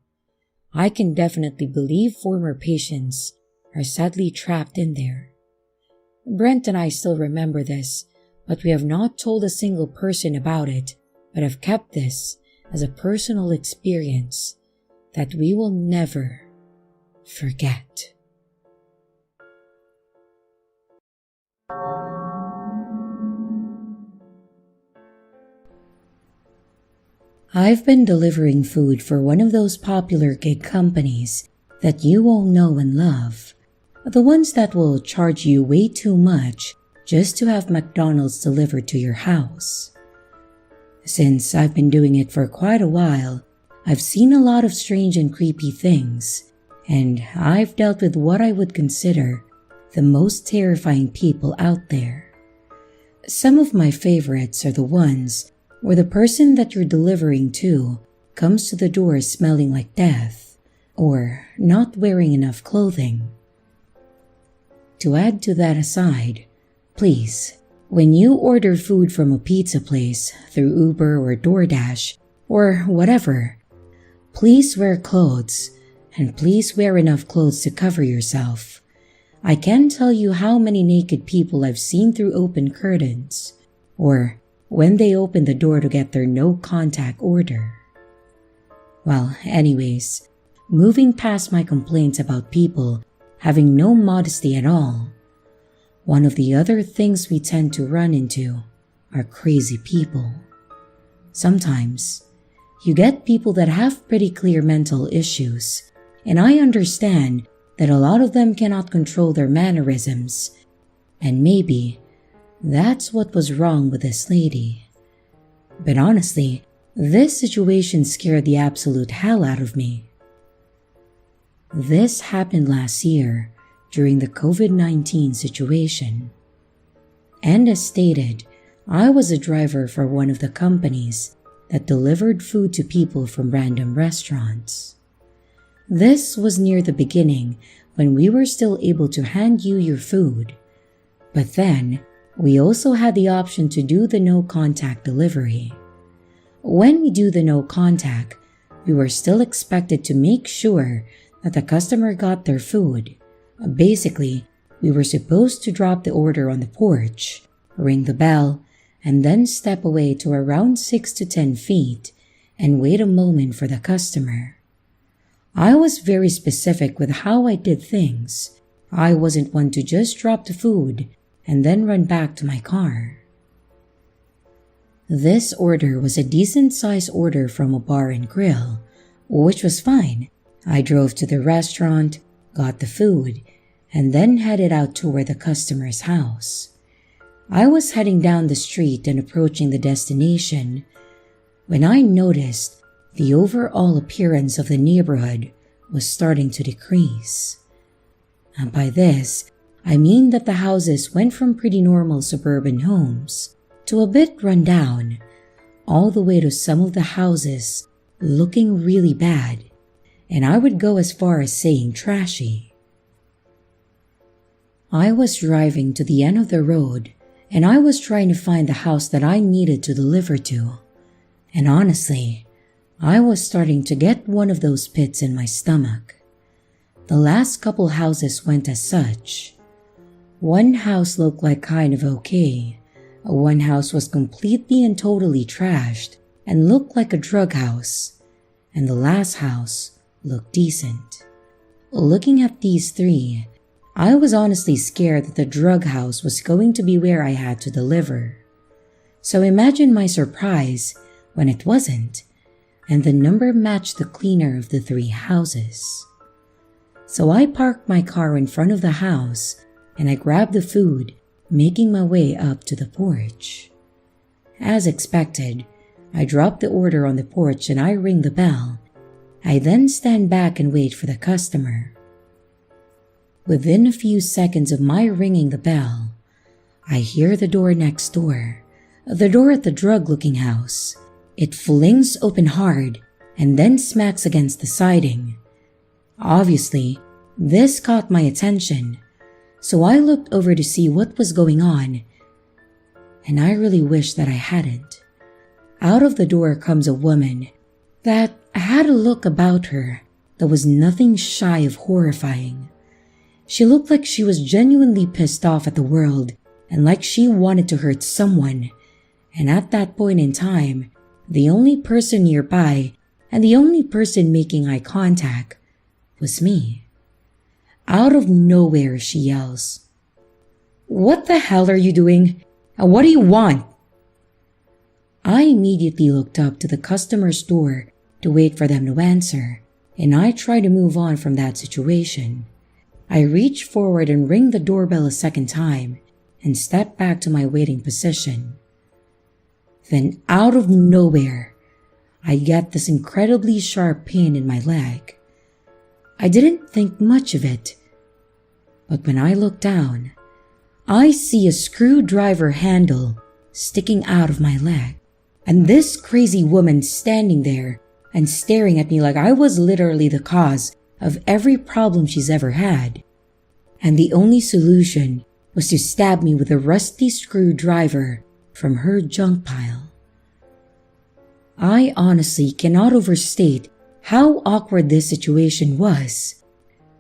A: I can definitely believe former patients are sadly trapped in there. Brent and I still remember this, but we have not told a single person about it, but have kept this as a personal experience that we will never forget. I've been delivering food for one of those popular gig companies that you all know and love. The ones that will charge you way too much just to have McDonald's delivered to your house. Since I've been doing it for quite a while, I've seen a lot of strange and creepy things, and I've dealt with what I would consider the most terrifying people out there. Some of my favorites are the ones where the person that you're delivering to comes to the door smelling like death or not wearing enough clothing. To add to that aside, please, when you order food from a pizza place through Uber or DoorDash or whatever, please wear clothes, and please wear enough clothes to cover yourself. I can't tell you how many naked people I've seen through open curtains, or when they open the door to get their no-contact order. Well, anyways, moving past my complaints about people having no modesty at all, one of the other things we tend to run into are crazy people. Sometimes, you get people that have pretty clear mental issues, and I understand that a lot of them cannot control their mannerisms, and maybe that's what was wrong with this lady. But honestly, this situation scared the absolute hell out of me. This happened last year during the COVID-19 situation. And as stated, I was a driver for one of the companies that delivered food to people from random restaurants. This was near the beginning when we were still able to hand you your food, but then we also had the option to do the no-contact delivery. When we do the no-contact, we were still expected to make sure that the customer got their food. Basically, we were supposed to drop the order on the porch, ring the bell, and then step away to around 6 to 10 feet and wait a moment for the customer. I was very specific with how I did things. I wasn't one to just drop the food and then run back to my car. This order was a decent-sized order from a bar and grill, which was fine. I drove to the restaurant, got the food, and then headed out toward the customer's house. I was heading down the street and approaching the destination when I noticed the overall appearance of the neighborhood was starting to decrease. And by this, I mean that the houses went from pretty normal suburban homes to a bit run down, all the way to some of the houses looking really bad, and I would go as far as saying trashy. I was driving to the end of the road, and I was trying to find the house that I needed to deliver to, and honestly, I was starting to get one of those pits in my stomach. The last couple houses went as such. One house looked like kind of okay. One house was completely and totally trashed and looked like a drug house. And the last house looked decent. Looking at these three, I was honestly scared that the drug house was going to be where I had to deliver. So imagine my surprise when it wasn't, and the number matched the cleaner of the three houses. So I parked my car in front of the house and I grabbed the food, making my way up to the porch. As expected, I drop the order on the porch and I ring the bell. I then stand back and wait for the customer. Within a few seconds of my ringing the bell, I hear the door next door, the door at the drug-looking house. It flings open hard and then smacks against the siding. Obviously, This caught my attention, so I looked over to see what was going on, and I really wish that I hadn't. Out of the door comes a woman that had a look about her that was nothing shy of horrifying. She looked like she was genuinely pissed off at the world and like she wanted to hurt someone, and at that point in time, the only person nearby and the only person making eye contact was me. Out of nowhere, she yells, "What the hell are you doing? And what do you want?" I immediately looked up to the customer's door to wait for them to answer, and I tried to move on from that situation. I reached forward and ring the doorbell a second time and stepped back to my waiting position. Then out of nowhere, I get this incredibly sharp pain in my leg. I didn't think much of it, but when I look down, I see a screwdriver handle sticking out of my leg, and this crazy woman standing there and staring at me like I was literally the cause of every problem she's ever had. And the only solution was to stab me with a rusty screwdriver from her junk pile. I honestly cannot overstate how awkward this situation was.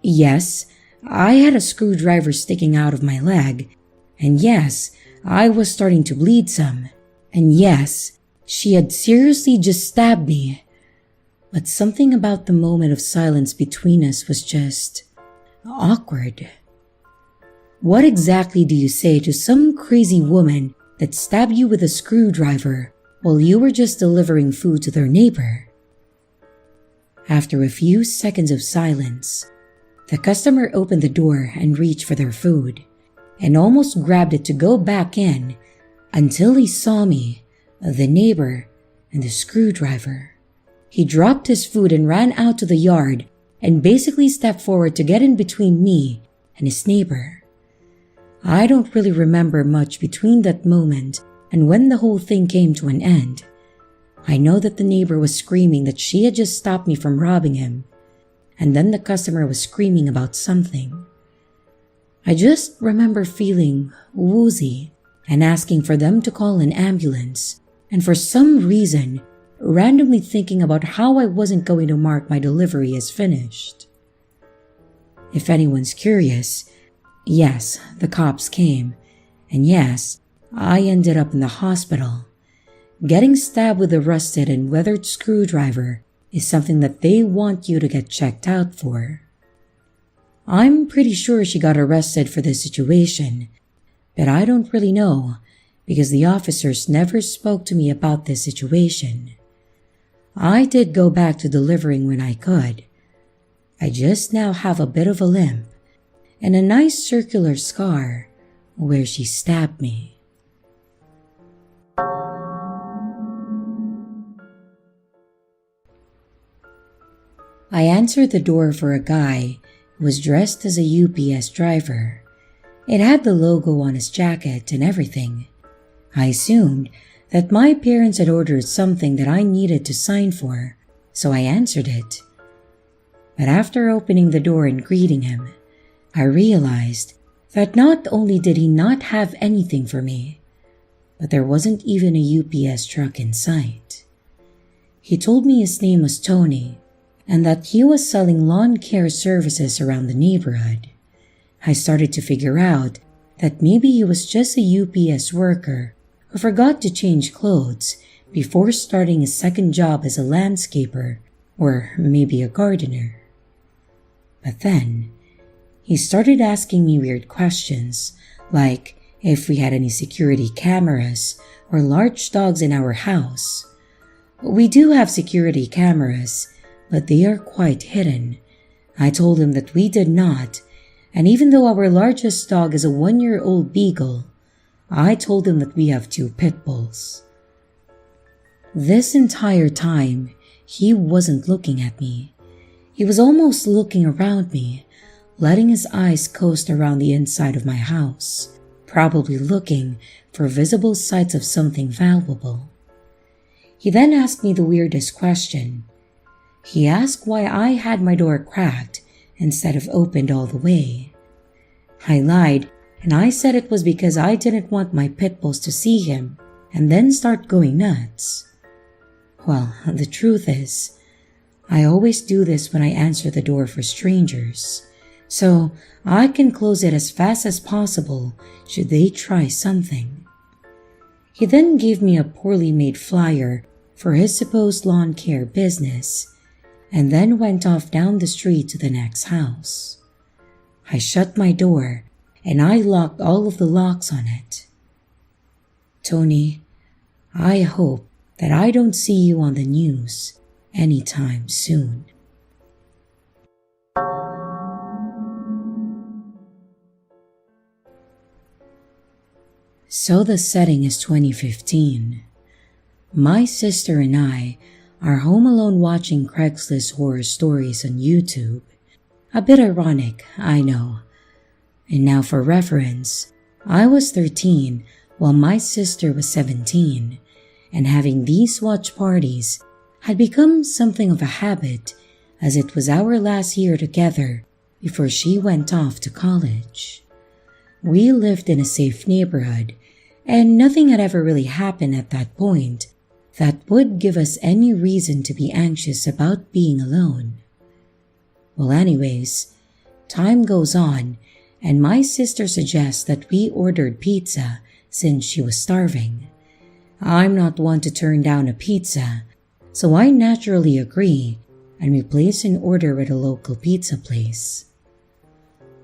A: Yes, I had a screwdriver sticking out of my leg, and yes, I was starting to bleed some, and yes, she had seriously just stabbed me. But something about the moment of silence between us was just awkward. What exactly do you say to some crazy woman that stabbed you with a screwdriver while you were just delivering food to their neighbor? After a few seconds of silence, the customer opened the door and reached for their food, and almost grabbed it to go back in until he saw me, the neighbor, and the screwdriver. He dropped his food and ran out to the yard and basically stepped forward to get in between me and his neighbor. I don't really remember much between that moment and when the whole thing came to an end. I know that the neighbor was screaming that she had just stopped me from robbing him, and then the customer was screaming about something. I just remember feeling woozy and asking for them to call an ambulance, and for some reason, randomly thinking about how I wasn't going to mark my delivery as finished. If anyone's curious, yes, the cops came, and yes, I ended up in the hospital. Getting stabbed with a rusted and weathered screwdriver is something that they want you to get checked out for. I'm pretty sure she got arrested for this situation, but I don't really know because the officers never spoke to me about this situation. I did go back to delivering when I could. I just now have a bit of a limp and a nice circular scar where she stabbed me. I answered the door for a guy who was dressed as a UPS driver. It had the logo on his jacket and everything. I assumed that my parents had ordered something that I needed to sign for, so I answered it. But after opening the door and greeting him, I realized that not only did he not have anything for me, but there wasn't even a UPS truck in sight. He told me his name was Tony, and that he was selling lawn care services around the neighborhood. I started to figure out that maybe he was just a UPS worker who forgot to change clothes before starting his second job as a landscaper or maybe a gardener. But then, he started asking me weird questions, like if we had any security cameras or large dogs in our house. We do have security cameras, but they are quite hidden. I told him that we did not, and even though our largest dog is a 1-year-old beagle, I told him that we have 2 pit bulls. This entire time, he wasn't looking at me. He was almost looking around me, letting his eyes coast around the inside of my house, probably looking for visible signs of something valuable. He then asked me the weirdest question. He asked why I had my door cracked instead of opened all the way. I lied, and I said it was because I didn't want my pit bulls to see him and then start going nuts. Well, the truth is, I always do this when I answer the door for strangers, so I can close it as fast as possible should they try something. He then gave me a poorly made flyer for his supposed lawn care business, and then went off down the street to the next house. I shut my door, and I locked all of the locks on it. Tony, I hope that I don't see you on the news anytime soon. So the setting is 2015. My sister and I are home alone watching Craigslist horror stories on YouTube. A bit ironic, I know. And now for reference, I was 13 while my sister was 17, and having these watch parties had become something of a habit as it was our last year together before she went off to college. We lived in a safe neighborhood, and nothing had ever really happened at that point that would give us any reason to be anxious about being alone. Well, anyways, time goes on, and my sister suggests that we ordered pizza since she was starving. I'm not one to turn down a pizza, so I naturally agree, and we place an order at a local pizza place.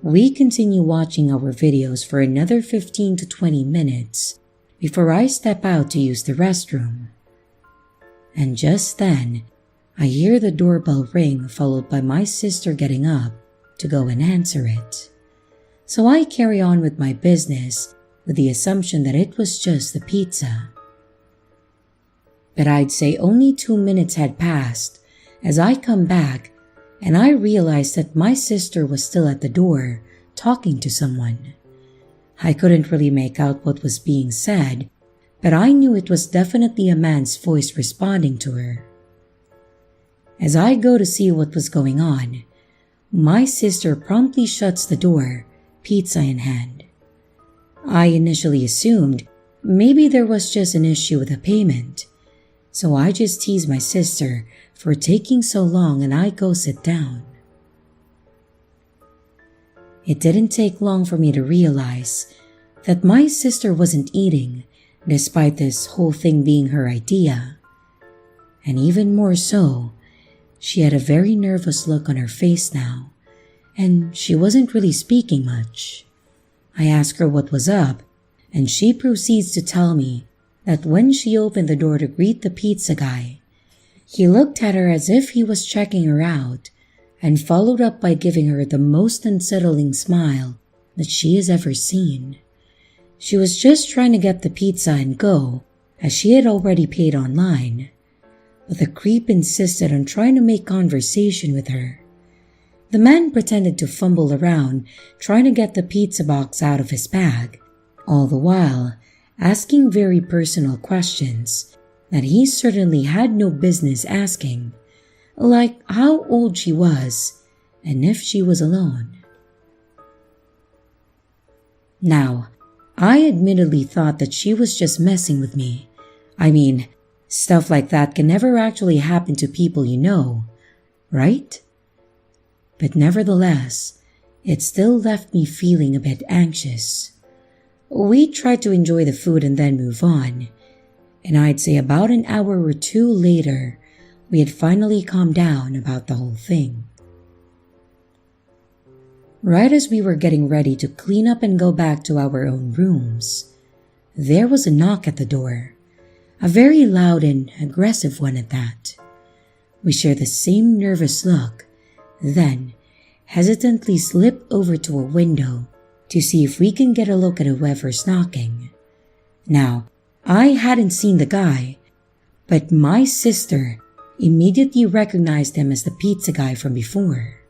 A: We continue watching our videos for another 15 to 20 minutes before I step out to use the restroom. And just then, I hear the doorbell ring followed by my sister getting up to go and answer it. So I carry on with my business with the assumption that it was just the pizza. But I'd say only 2 minutes had passed as I come back and I realized that my sister was still at the door talking to someone. I couldn't really make out what was being said, but I knew it was definitely a man's voice responding to her. As I go to see what was going on, my sister promptly shuts the door, pizza in hand. I initially assumed maybe there was just an issue with the payment, so I just tease my sister for taking so long and I go sit down. It didn't take long for me to realize that my sister wasn't eating, despite this whole thing being her idea. And even more so, she had a very nervous look on her face now, and she wasn't really speaking much. I asked her what was up, and she proceeds to tell me that when she opened the door to greet the pizza guy, he looked at her as if he was checking her out, and followed up by giving her the most unsettling smile that she has ever seen. She was just trying to get the pizza and go, as she had already paid online, but the creep insisted on trying to make conversation with her. The man pretended to fumble around, trying to get the pizza box out of his bag, all the while asking very personal questions that he certainly had no business asking, like how old she was and if she was alone. Now, I admittedly thought that she was just messing with me. I mean, stuff like that can never actually happen to people you know, right? But nevertheless, it still left me feeling a bit anxious. We tried to enjoy the food and then move on, and I'd say about an hour or two later, we had finally calmed down about the whole thing. Right as we were getting ready to clean up and go back to our own rooms, there was a knock at the door, a very loud and aggressive one at that. We shared the same nervous look, then hesitantly slip over to a window to see if we can get a look at whoever's knocking. Now, I hadn't seen the guy, but my sister immediately recognized him as the pizza guy from before.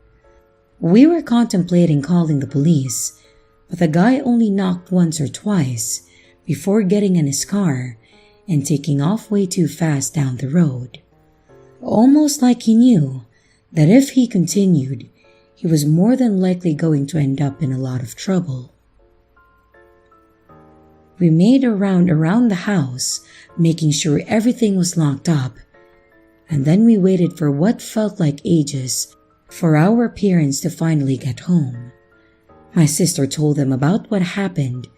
A: We were contemplating calling the police, but the guy only knocked once or twice before getting in his car and taking off way too fast down the road. Almost like he knew that if he continued, he was more than likely going to end up in a lot of trouble. We made a round around the house, making sure everything was locked up, and then we waited for what felt like ages for our parents to finally get home. My sister told them about what happened,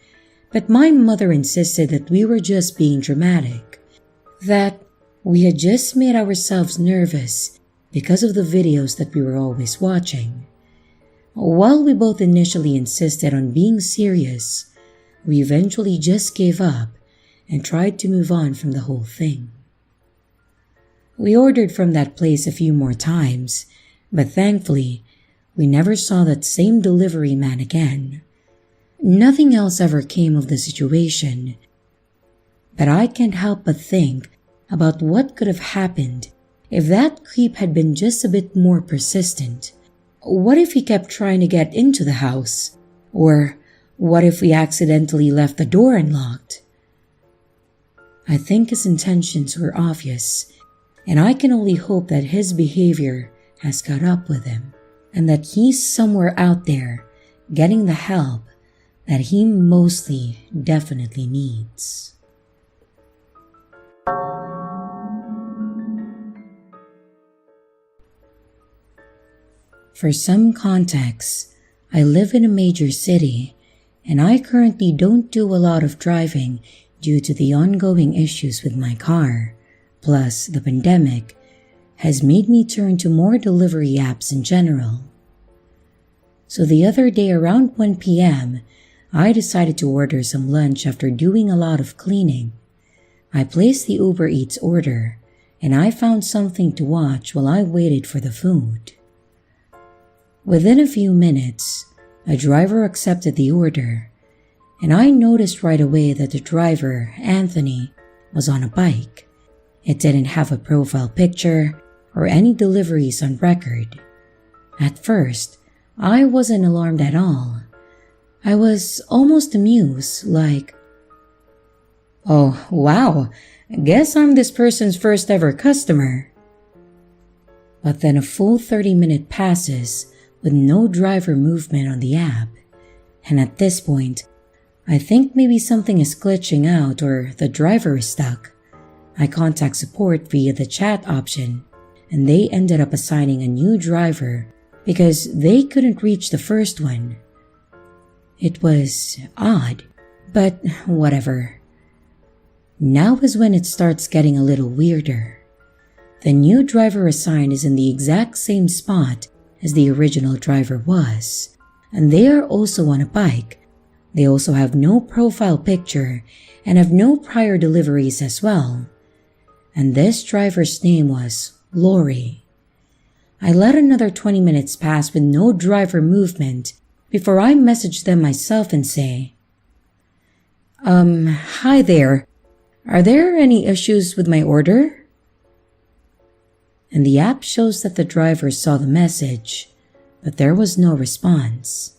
A: but my mother insisted that we were just being dramatic, that we had just made ourselves nervous because of the videos that we were always watching. While we both initially insisted on being serious, we eventually just gave up and tried to move on from the whole thing. We ordered from that place a few more times, but thankfully, we never saw that same delivery man again. Nothing else ever came of the situation, but I can't help but think about what could have happened if that creep had been just a bit more persistent. What if he kept trying to get into the house? Or what if we accidentally left the door unlocked? I think his intentions were obvious, and I can only hope that his behavior has caught up with him, and that he's somewhere out there getting the help that he mostly definitely needs. For some context, I live in a major city, and I currently don't do a lot of driving due to the ongoing issues with my car, plus the pandemic has made me turn to more delivery apps in general. So the other day around 1 p.m., I decided to order some lunch after doing a lot of cleaning. I placed the Uber Eats order, and I found something to watch while I waited for the food. Within a few minutes, a driver accepted the order, and I noticed right away that the driver, Anthony, was on a bike. It didn't have a profile picture or any deliveries on record. At first, I wasn't alarmed at all. I was almost amused, like, "Oh, wow, guess I'm this person's first ever customer." But then a full 30-minute passes with no driver movement on the app, and at this point, I think maybe something is glitching out or the driver is stuck. I contact support via the chat option, and they ended up assigning a new driver because they couldn't reach the first one. It was odd, but whatever. Now is when it starts getting a little weirder. The new driver assigned is in the exact same spot as the original driver was, and they are also on a bike. They also have no profile picture and have no prior deliveries as well. And this driver's name was Lori. I let another 20 minutes pass with no driver movement before I messaged them myself and say, Hi there. Are there any issues with my order?" And the app shows that the driver saw the message, but there was no response.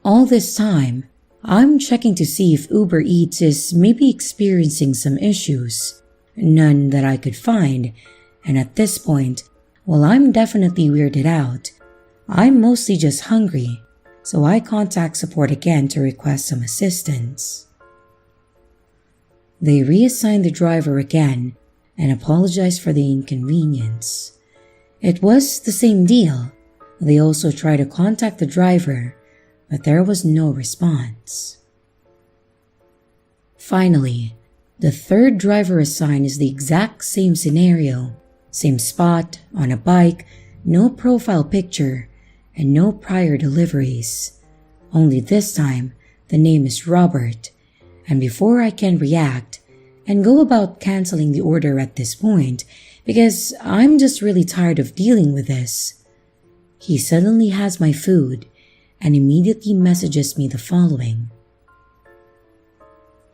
A: All this time, I'm checking to see if Uber Eats is maybe experiencing some issues, none that I could find, and at this point, while I'm definitely weirded out, I'm mostly just hungry, so I contact support again to request some assistance. They reassigned the driver again and apologized for the inconvenience. It was the same deal. They also tried to contact the driver, but there was no response. Finally, the third driver assigned is the exact same scenario, same spot, on a bike, no profile picture, and no prior deliveries. Only this time, the name is Robert, and before I can react and go about canceling the order at this point, because I'm just really tired of dealing with this, he suddenly has my food and immediately messages me the following.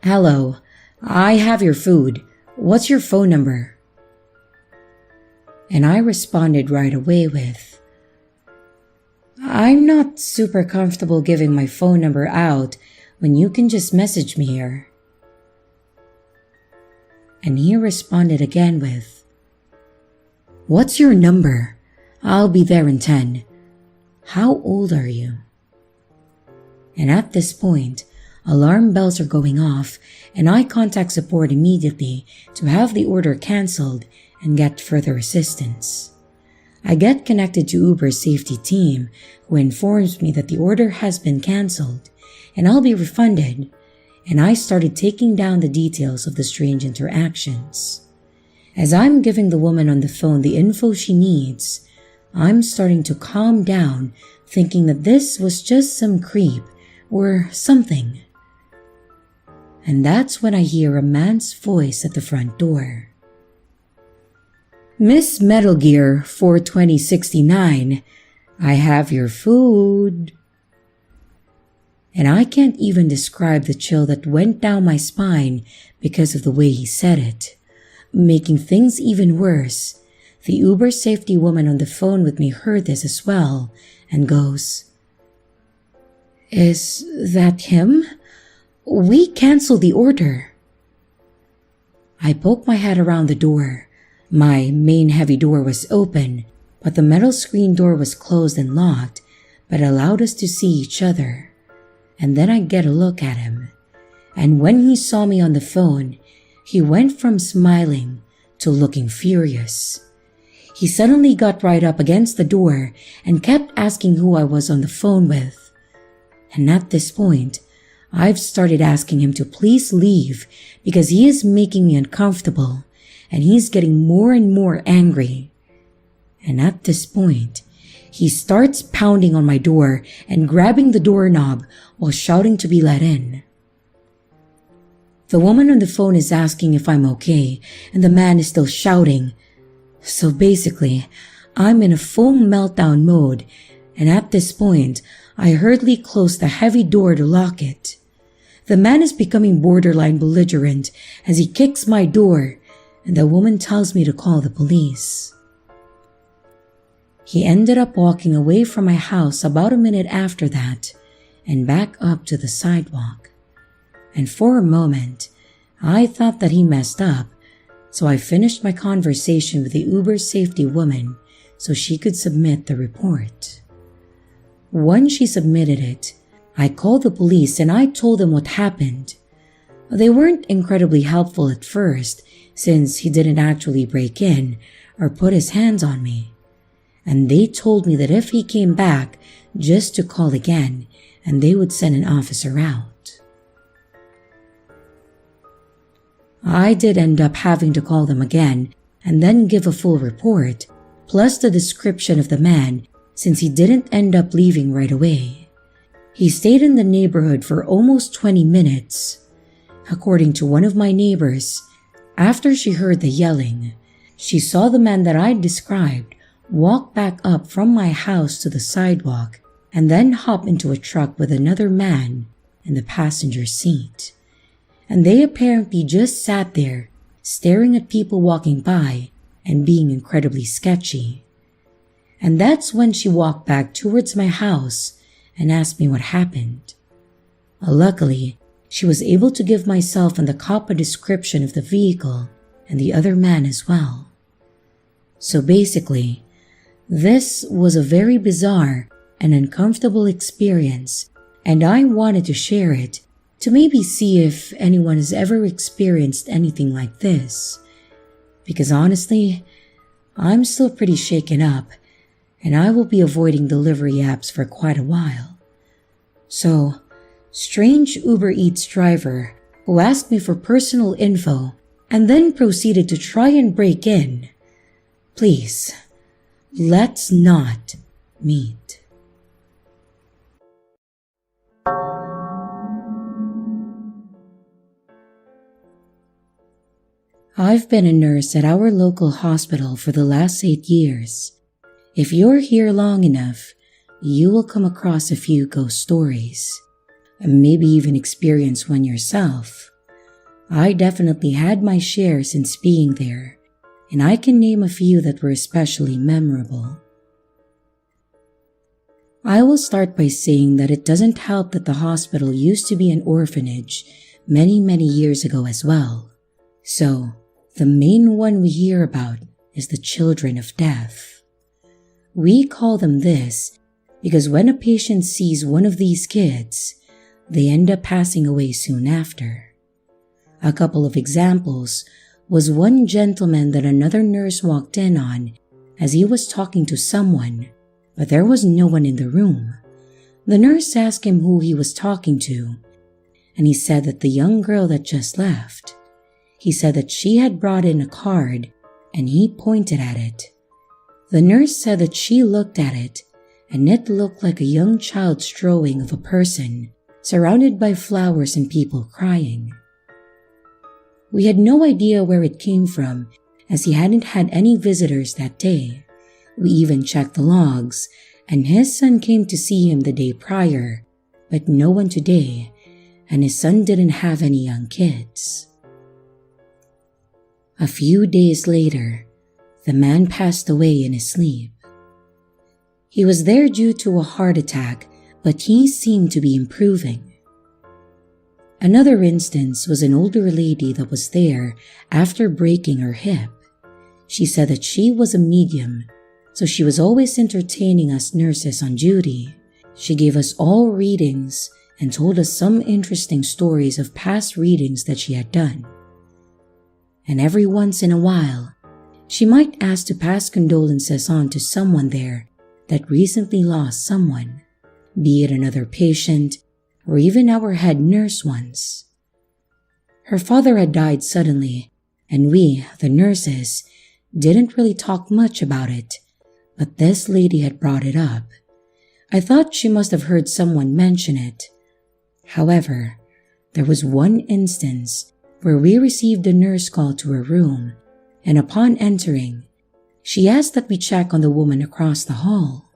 A: "Hello, I have your food. What's your phone number?" And I responded right away with, "I'm not super comfortable giving my phone number out when you can just message me here." And he responded again with, "What's your number? I'll be there in 10. How old are you? And at this point, alarm bells are going off and I contact support immediately to have the order cancelled and get further assistance. I get connected to Uber's safety team who informs me that the order has been cancelled and I'll be refunded, and I started taking down the details of the strange interactions. As I'm giving the woman on the phone the info she needs, I'm starting to calm down, thinking that this was just some creep or something. And that's when I hear a man's voice at the front door. Miss Metal Gear 42069, I have your food. And I can't even describe the chill that went down my spine because of the way he said it. Making things even worse, the Uber safety woman on the phone with me heard this as well and goes, "Is that him? We canceled the order." I poked my head around the door. My main heavy door was open, but the metal screen door was closed and locked, but allowed us to see each other. And then I get a look at him. And when he saw me on the phone, he went from smiling to looking furious. He suddenly got right up against the door and kept asking who I was on the phone with. And at this point, I've started asking him to please leave because he is making me uncomfortable and he's getting more and more angry. And at this point, he starts pounding on my door and grabbing the doorknob while shouting to be let in. The woman on the phone is asking if I'm okay, and the man is still shouting. So basically, I'm in a full meltdown mode, and at this point, I hurriedly close the heavy door to lock it. The man is becoming borderline belligerent as he kicks my door, and the woman tells me to call the police. He ended up walking away from my house about a minute after that and back up to the sidewalk. And for a moment, I thought that he messed up, so I finished my conversation with the Uber safety woman so she could submit the report. Once she submitted it, I called the police and I told them what happened. They weren't incredibly helpful at first since he didn't actually break in or put his hands on me. And they told me that if he came back, just to call again, and they would send an officer out. I did end up having to call them again and then give a full report, plus the description of the man since he didn't end up leaving right away. He stayed in the neighborhood for almost 20 minutes. According to one of my neighbors, after she heard the yelling, she saw the man that I'd described walk back up from my house to the sidewalk and then hop into a truck with another man in the passenger seat. And they apparently just sat there staring at people walking by and being incredibly sketchy. And that's when she walked back towards my house and asked me what happened. Luckily, she was able to give myself and the cop a description of the vehicle and the other man as well. So basically, this was a very bizarre and uncomfortable experience, and I wanted to share it to maybe see if anyone has ever experienced anything like this. Because honestly, I'm still pretty shaken up, and I will be avoiding delivery apps for quite a while. So, strange Uber Eats driver who asked me for personal info and then proceeded to try and break in. Please, let's not meet. I've been a nurse at our local hospital for the last 8 years. If you're here long enough, you will come across a few ghost stories, and maybe even experience one yourself. I definitely had my share since being there, and I can name a few that were especially memorable. I will start by saying that it doesn't help that the hospital used to be an orphanage many years ago as well. So, the main one we hear about is the children of death. We call them this because when a patient sees one of these kids, they end up passing away soon after. A couple of examples was one gentleman that another nurse walked in on as he was talking to someone, but there was no one in the room. The nurse asked him who he was talking to, and he said that the young girl that just left. He said that she had brought in a card, and he pointed at it. The nurse said that she looked at it, and it looked like a young child's drawing of a person surrounded by flowers and people crying. We had no idea where it came from, as he hadn't had any visitors that day. We even checked the logs, and his son came to see him the day prior, but no one today, and his son didn't have any young kids. A few days later, the man passed away in his sleep. He was there due to a heart attack, but he seemed to be improving. Another instance was an older lady that was there after breaking her hip. She said that she was a medium, so she was always entertaining us nurses on duty. She gave us all readings and told us some interesting stories of past readings that she had done. And every once in a while, she might ask to pass condolences on to someone there that recently lost someone, be it another patient or even our head nurse once. Her father had died suddenly, and we, the nurses, didn't really talk much about it, but this lady had brought it up. I thought she must have heard someone mention it. However, there was one instance where we received a nurse call to her room, and upon entering, she asked that we check on the woman across the hall.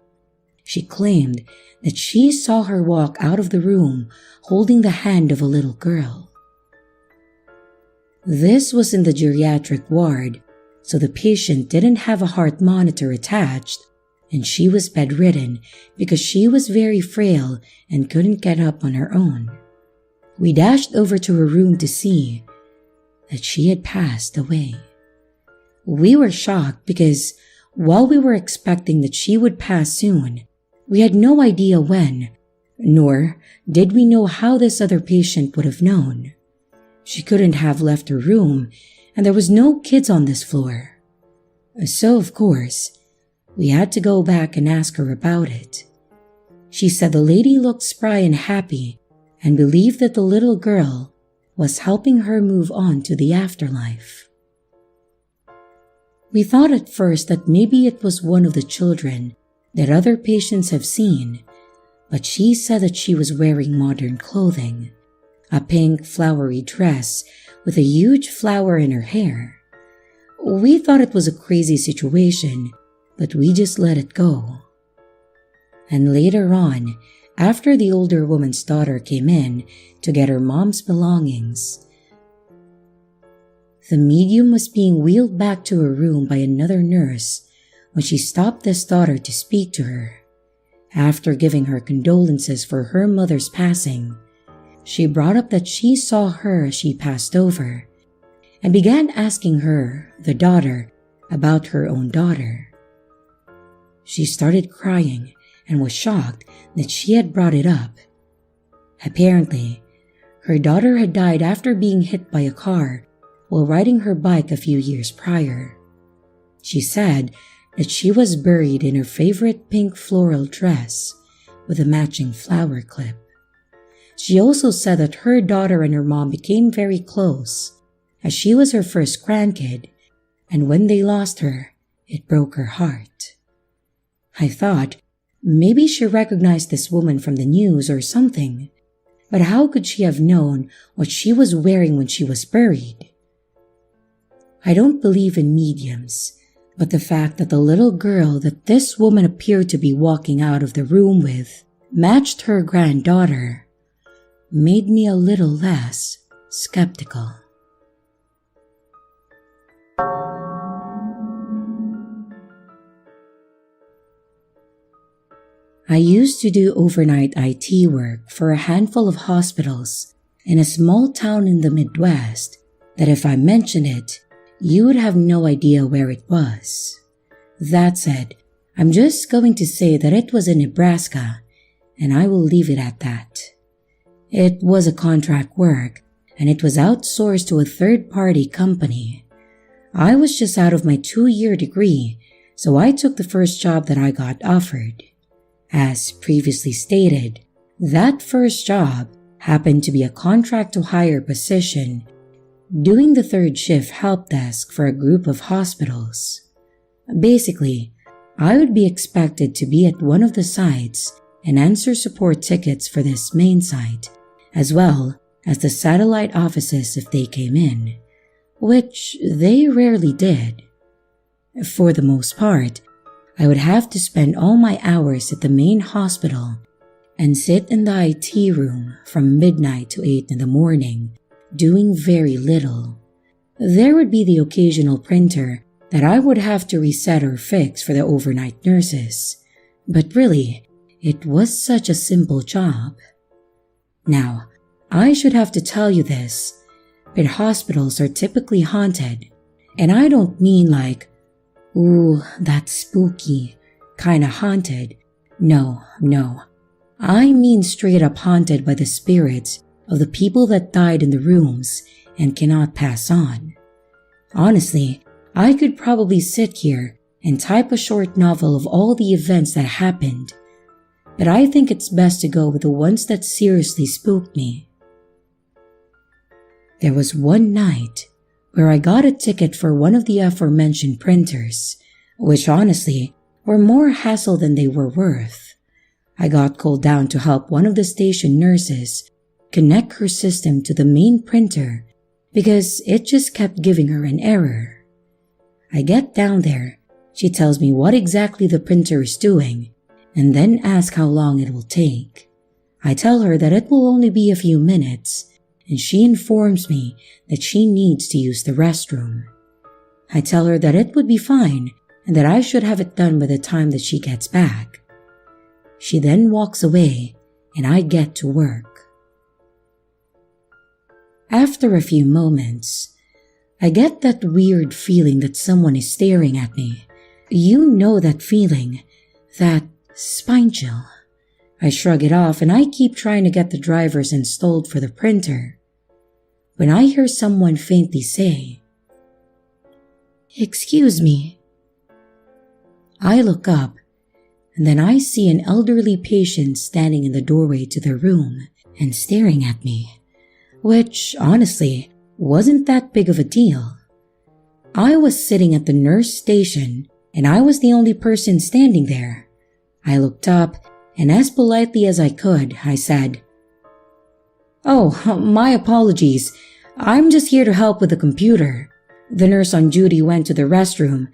A: She claimed that she saw her walk out of the room holding the hand of a little girl. This was in the geriatric ward, so the patient didn't have a heart monitor attached, and she was bedridden because she was very frail and couldn't get up on her own. We dashed over to her room to see that she had passed away. We were shocked because while we were expecting that she would pass soon, we had no idea when, nor did we know how this other patient would have known. She couldn't have left her room, and there was no kids on this floor. So, of course, we had to go back and ask her about it. She said the lady looked spry and happy and believed that the little girl was helping her move on to the afterlife. We thought at first that maybe it was one of the children that other patients have seen, but she said that she was wearing modern clothing, a pink flowery dress with a huge flower in her hair. We thought it was a crazy situation, but we just let it go. And later on, after the older woman's daughter came in to get her mom's belongings, the medium was being wheeled back to her room by another nurse when she stopped this daughter to speak to her. After giving her condolences for her mother's passing, she brought up that she saw her as she passed over and began asking her, the daughter, about her own daughter. She started crying and was shocked that she had brought it up. Apparently, her daughter had died after being hit by a car while riding her bike a few years prior. She said that she was buried in her favorite pink floral dress with a matching flower clip. She also said that her daughter and her mom became very close, as she was her first grandkid, and when they lost her, it broke her heart. I thought maybe she recognized this woman from the news or something, but how could she have known what she was wearing when she was buried? I don't believe in mediums, but the fact that the little girl that this woman appeared to be walking out of the room with matched her granddaughter made me a little less skeptical. I used to do overnight IT work for a handful of hospitals in a small town in the Midwest that if I mentioned it, you would have no idea where it was. That said, I'm just going to say that it was in Nebraska, and I will leave it at that. It was a contract work, and it was outsourced to a third-party company. I was just out of my 2-year degree, so I took the first job that I got offered. As previously stated, that first job happened to be a contract-to-hire position, doing the third shift help desk for a group of hospitals. Basically, I would be expected to be at one of the sites and answer support tickets for this main site, as well as the satellite offices if they came in, which they rarely did. For the most part, I would have to spend all my hours at the main hospital and sit in the IT room from midnight to 8 in the morning, doing very little. There would be the occasional printer that I would have to reset or fix for the overnight nurses, but really, it was such a simple job. Now, I should have to tell you this, but hospitals are typically haunted, and I don't mean like, ooh, that's spooky, kinda haunted. No. I mean straight up haunted by the spirits of the people that died in the rooms and cannot pass on. Honestly, I could probably sit here and type a short novel of all the events that happened, but I think it's best to go with the ones that seriously spooked me. There was one night where I got a ticket for one of the aforementioned printers, which honestly were more hassle than they were worth. I got called down to help one of the station nurses connect her system to the main printer because it just kept giving her an error. I get down there, she tells me what exactly the printer is doing, and then asks how long it will take. I tell her that it will only be a few minutes, and she informs me that she needs to use the restroom. I tell her that it would be fine and that I should have it done by the time that she gets back. She then walks away and I get to work. After a few moments, I get that weird feeling that someone is staring at me. You know that feeling, that spine chill. I shrug it off and I keep trying to get the drivers installed for the printer, when I hear someone faintly say, "Excuse me." I look up and then I see an elderly patient standing in the doorway to the room and staring at me, which honestly wasn't that big of a deal. I was sitting at the nurse station and I was the only person standing there. I looked up and as politely as I could, I said, "Oh, my apologies. I'm just here to help with the computer. The nurse on duty went to the restroom,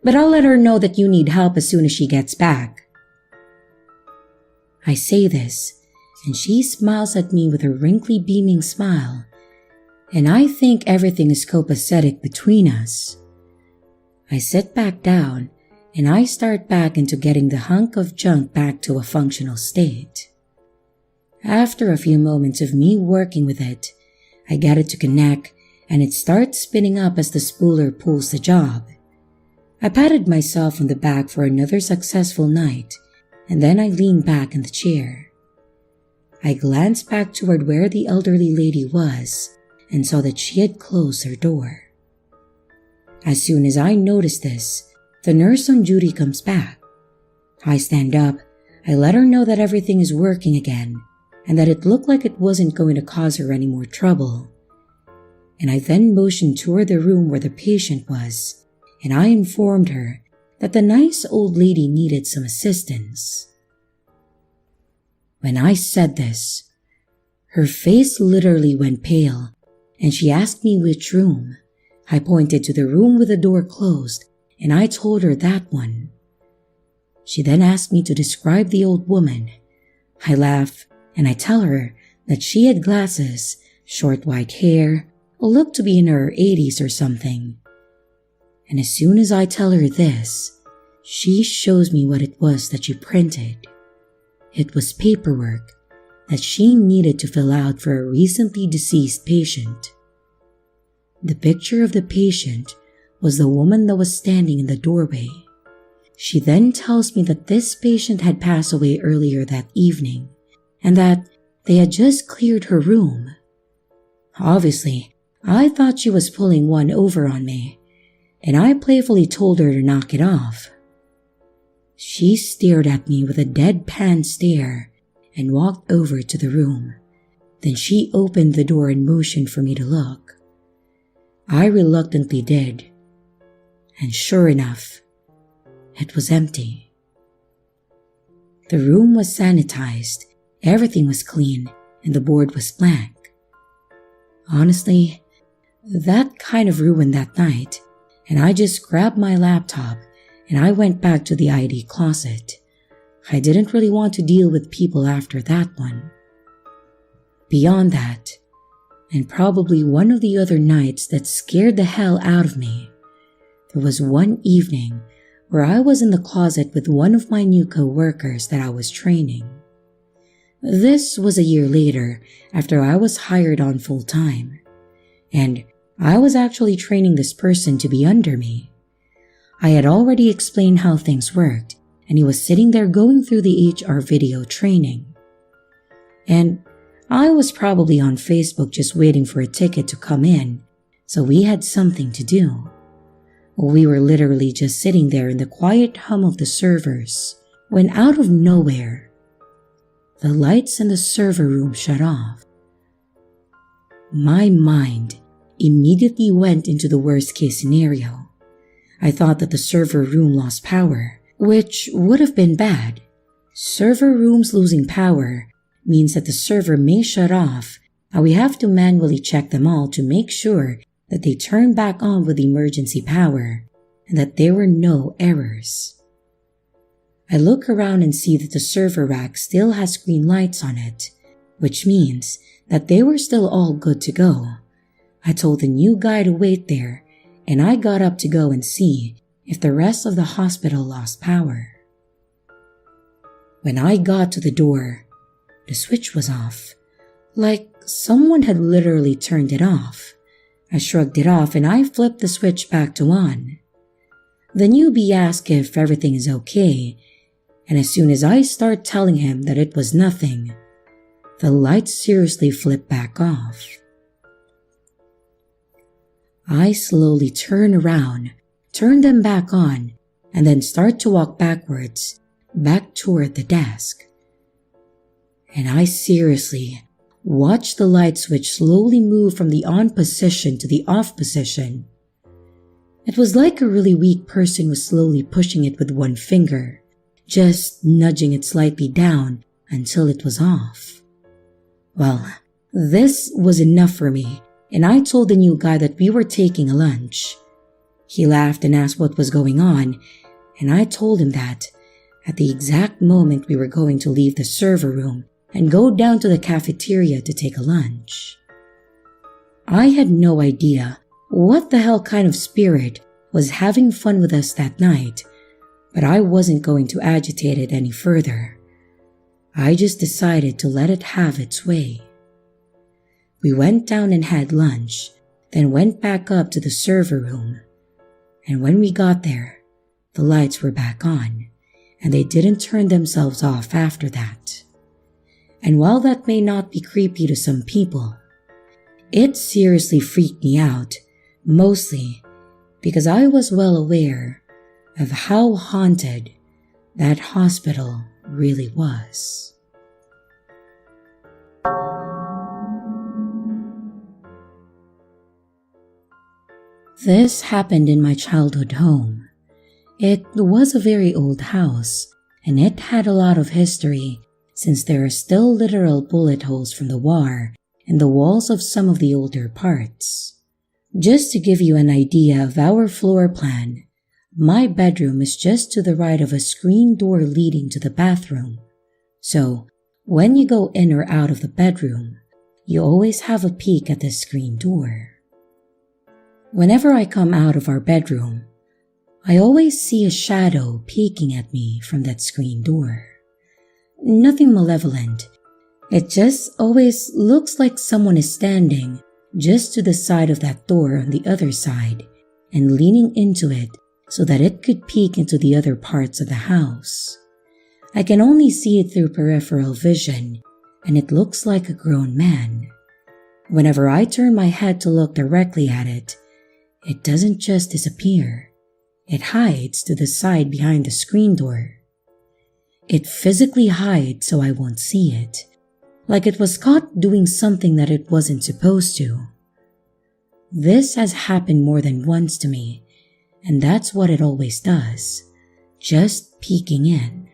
A: but I'll let her know that you need help as soon as she gets back." I say this, and she smiles at me with a wrinkly beaming smile, and I think everything is copacetic between us. I sit back down, and I start back into getting the hunk of junk back to a functional state. After a few moments of me working with it, I get it to connect, and it starts spinning up as the spooler pulls the job. I patted myself on the back for another successful night, and then I leaned back in the chair. I glanced back toward where the elderly lady was and saw that she had closed her door. As soon as I noticed this, the nurse on duty comes back. I stand up, I let her know that everything is working again and that it looked like it wasn't going to cause her any more trouble. And I then motioned toward the room where the patient was, and I informed her that the nice old lady needed some assistance. When I said this, her face literally went pale, and she asked me which room. I pointed to the room with the door closed, and I told her that one. She then asked me to describe the old woman. I laugh, and I tell her that she had glasses, short white hair, looked to be in her 80s or something. And as soon as I tell her this, she shows me what it was that she printed. It was paperwork that she needed to fill out for a recently deceased patient. The picture of the patient was the woman that was standing in the doorway. She then tells me that this patient had passed away earlier that evening and that they had just cleared her room. Obviously, I thought she was pulling one over on me, and I playfully told her to knock it off. She stared at me with a deadpan stare and walked over to the room. Then she opened the door and motioned for me to look. I reluctantly did, and sure enough, it was empty. The room was sanitized, everything was clean, and the board was blank. Honestly, that kind of ruined that night, and I just grabbed my laptop and I went back to the ID closet. I didn't really want to deal with people after that one. Beyond that, and probably one of the other nights that scared the hell out of me, there was one evening where I was in the closet with one of my new co-workers that I was training. This was a year later after I was hired on full-time, and I was actually training this person to be under me. I had already explained how things worked, and he was sitting there going through the HR video training. And I was probably on Facebook just waiting for a ticket to come in, so we had something to do. We were literally just sitting there in the quiet hum of the servers when out of nowhere, the lights in the server room shut off. My mind immediately went into the worst case scenario. I thought that the server room lost power, which would have been bad. Server rooms losing power means that the server may shut off, and we have to manually check them all to make sure that they turn back on with emergency power and that there were no errors. I look around and see that the server rack still has green lights on it, which means that they were still all good to go. I told the new guy to wait there, and I got up to go and see if the rest of the hospital lost power. When I got to the door, the switch was off, like someone had literally turned it off. I shrugged it off and I flipped the switch back to on. The newbie asked if everything is okay, and as soon as I start telling him that it was nothing, the lights seriously flipped back off. I slowly turn around, turn them back on, and then start to walk backwards, back toward the desk. And I seriously watch the light switch slowly move from the on position to the off position. It was like a really weak person was slowly pushing it with one finger, just nudging it slightly down until it was off. Well, this was enough for me, and I told the new guy that we were taking a lunch. He laughed and asked what was going on, and I told him that at the exact moment we were going to leave the server room and go down to the cafeteria to take a lunch. I had no idea what the hell kind of spirit was having fun with us that night, but I wasn't going to agitate it any further. I just decided to let it have its way. We went down and had lunch, then went back up to the server room. And when we got there, the lights were back on, and they didn't turn themselves off after that. And while that may not be creepy to some people, it seriously freaked me out, mostly because I was well aware of how haunted that hospital really was. This happened in my childhood home. It was a very old house, and it had a lot of history since there are still literal bullet holes from the war in the walls of some of the older parts. Just to give you an idea of our floor plan, my bedroom is just to the right of a screen door leading to the bathroom. So, when you go in or out of the bedroom, you always have a peek at the screen door. Whenever I come out of our bedroom, I always see a shadow peeking at me from that screen door. Nothing malevolent. It just always looks like someone is standing just to the side of that door on the other side and leaning into it so that it could peek into the other parts of the house. I can only see it through peripheral vision, and it looks like a grown man. Whenever I turn my head to look directly at it, it doesn't just disappear. It hides to the side behind the screen door. It physically hides so I won't see it, like it was caught doing something that it wasn't supposed to. This has happened more than once to me, and that's what it always does, just peeking in.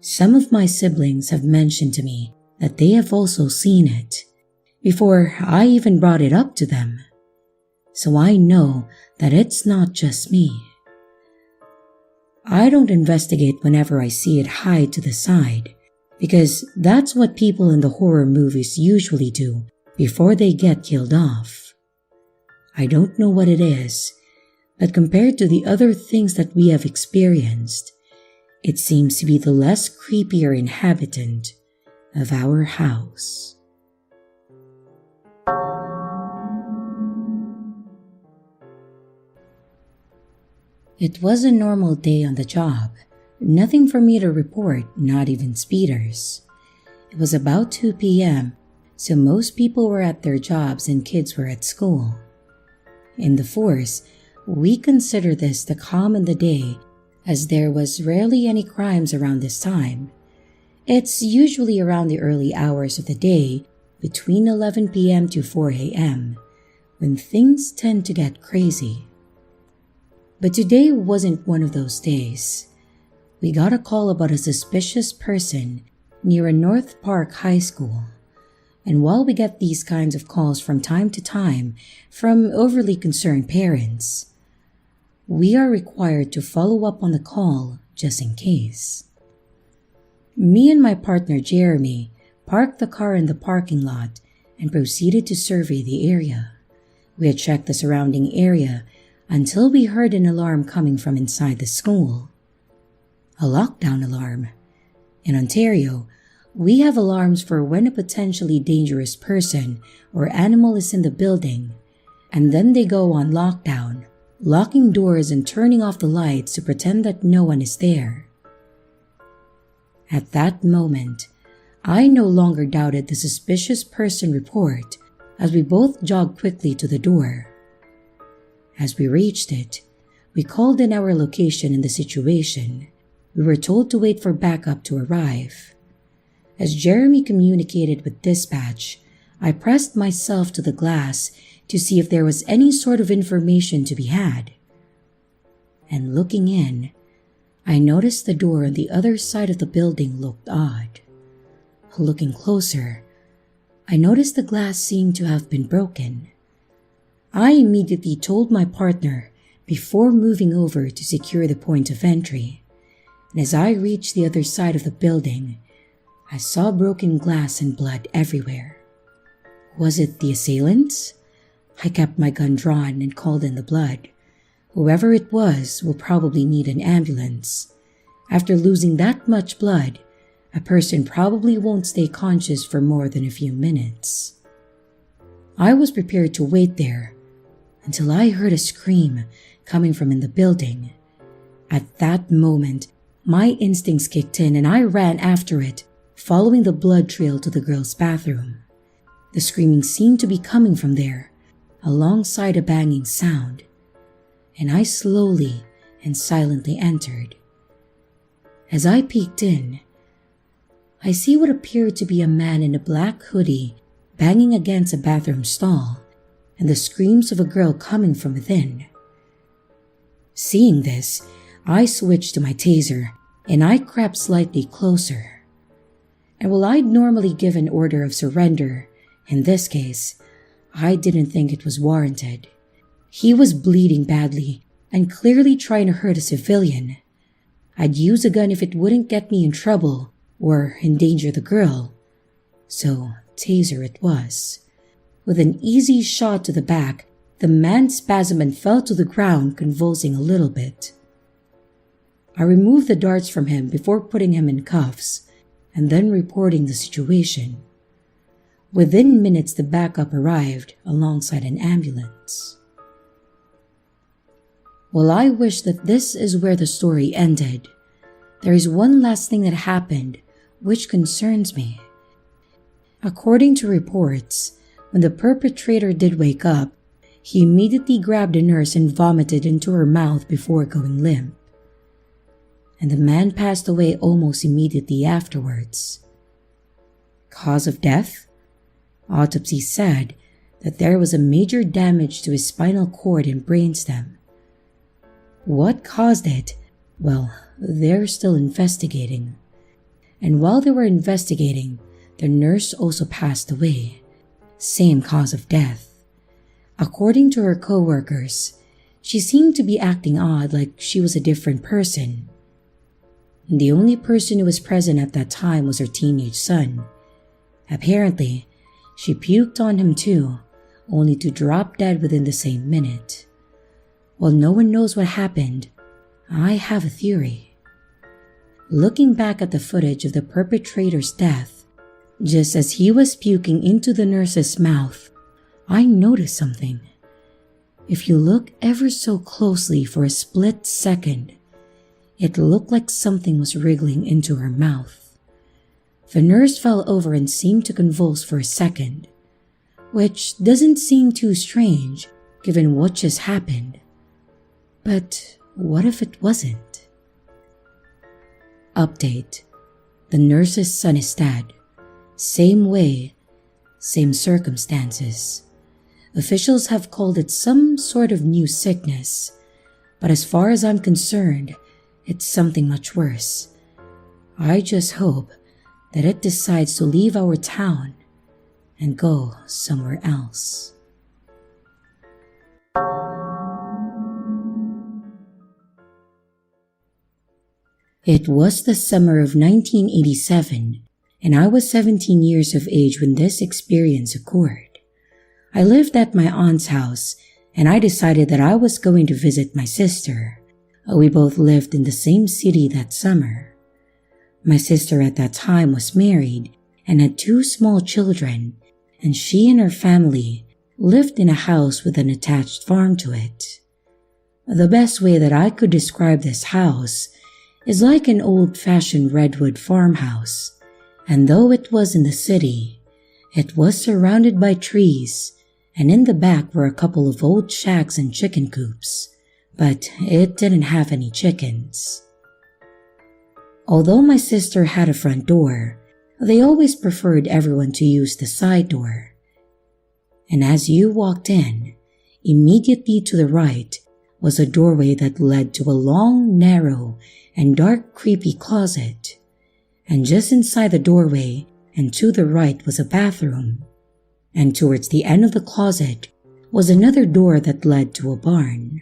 A: Some of my siblings have mentioned to me that they have also seen it, before I even brought it up to them. So I know that it's not just me. I don't investigate whenever I see it hide to the side, because that's what people in the horror movies usually do before they get killed off. I don't know what it is, but compared to the other things that we have experienced, it seems to be the less creepier inhabitant of our house. It was a normal day on the job. Nothing for me to report, not even speeders. It was about 2 p.m., so most people were at their jobs and kids were at school. In the force, we consider this the calm in the day, as there was rarely any crimes around this time. It's usually around the early hours of the day, between 11 p.m. to 4 a.m., when things tend to get crazy. But today wasn't one of those days. We got a call about a suspicious person near a North Park high school. And while we get these kinds of calls from time to time from overly concerned parents, we are required to follow up on the call just in case. Me and my partner Jeremy parked the car in the parking lot and proceeded to survey the area. We had checked the surrounding area until we heard an alarm coming from inside the school. A lockdown alarm. In Ontario, we have alarms for when a potentially dangerous person or animal is in the building, and then they go on lockdown, locking doors and turning off the lights to pretend that no one is there. At that moment, I no longer doubted the suspicious person report as we both jogged quickly to the door. As we reached it, we called in our location and the situation. We were told to wait for backup to arrive. As Jeremy communicated with dispatch, I pressed myself to the glass to see if there was any sort of information to be had. And looking in, I noticed the door on the other side of the building looked odd. Looking closer, I noticed the glass seemed to have been broken. I immediately told my partner before moving over to secure the point of entry, and as I reached the other side of the building, I saw broken glass and blood everywhere. Was it the assailants? I kept my gun drawn and called in the blood. Whoever it was will probably need an ambulance. After losing that much blood, a person probably won't stay conscious for more than a few minutes. I was prepared to wait there until I heard a scream coming from in the building. At that moment, my instincts kicked in and I ran after it, following the blood trail to the girl's bathroom. The screaming seemed to be coming from there, alongside a banging sound, and I slowly and silently entered. As I peeked in, I see what appeared to be a man in a black hoodie banging against a bathroom stall, and the screams of a girl coming from within. Seeing this, I switched to my taser, and I crept slightly closer. And while I'd normally give an order of surrender, in this case, I didn't think it was warranted. He was bleeding badly and clearly trying to hurt a civilian. I'd use a gun if it wouldn't get me in trouble or endanger the girl. So, taser it was. With an easy shot to the back, the man spasmed and fell to the ground, convulsing a little bit. I removed the darts from him before putting him in cuffs, and then reporting the situation. Within minutes, the backup arrived alongside an ambulance. While I wish that this is where the story ended, there is one last thing that happened which concerns me. According to reports, when the perpetrator did wake up, he immediately grabbed a nurse and vomited into her mouth before going limp. And the man passed away almost immediately afterwards. Cause of death? Autopsy said that there was a major damage to his spinal cord and brainstem. What caused it? Well, they're still investigating. And while they were investigating, the nurse also passed away. Same cause of death. According to her co-workers, she seemed to be acting odd, like she was a different person. The only person who was present at that time was her teenage son. Apparently, she puked on him too, only to drop dead within the same minute. While no one knows what happened, I have a theory. Looking back at the footage of the perpetrator's death, just as he was puking into the nurse's mouth, I noticed something. If you look ever so closely for a split second, it looked like something was wriggling into her mouth. The nurse fell over and seemed to convulse for a second, which doesn't seem too strange given what just happened. But what if it wasn't? Update. The nurse's son is dead. Same way, same circumstances. Officials have called it some sort of new sickness, but as far as I'm concerned, it's something much worse. I just hope that it decides to leave our town and go somewhere else. It was the summer of 1987, and I was 17 years of age when this experience occurred. I lived at my aunt's house, and I decided that I was going to visit my sister. We both lived in the same city that summer. My sister at that time was married and had 2 small children, and she and her family lived in a house with an attached farm to it. The best way that I could describe this house is like an old-fashioned redwood farmhouse, and though it was in the city, it was surrounded by trees, and in the back were a couple of old shacks and chicken coops, but it didn't have any chickens. Although my sister had a front door, they always preferred everyone to use the side door. And as you walked in, immediately to the right was a doorway that led to a long, narrow, and dark, creepy closet. And just inside the doorway and to the right was a bathroom. And towards the end of the closet was another door that led to a barn.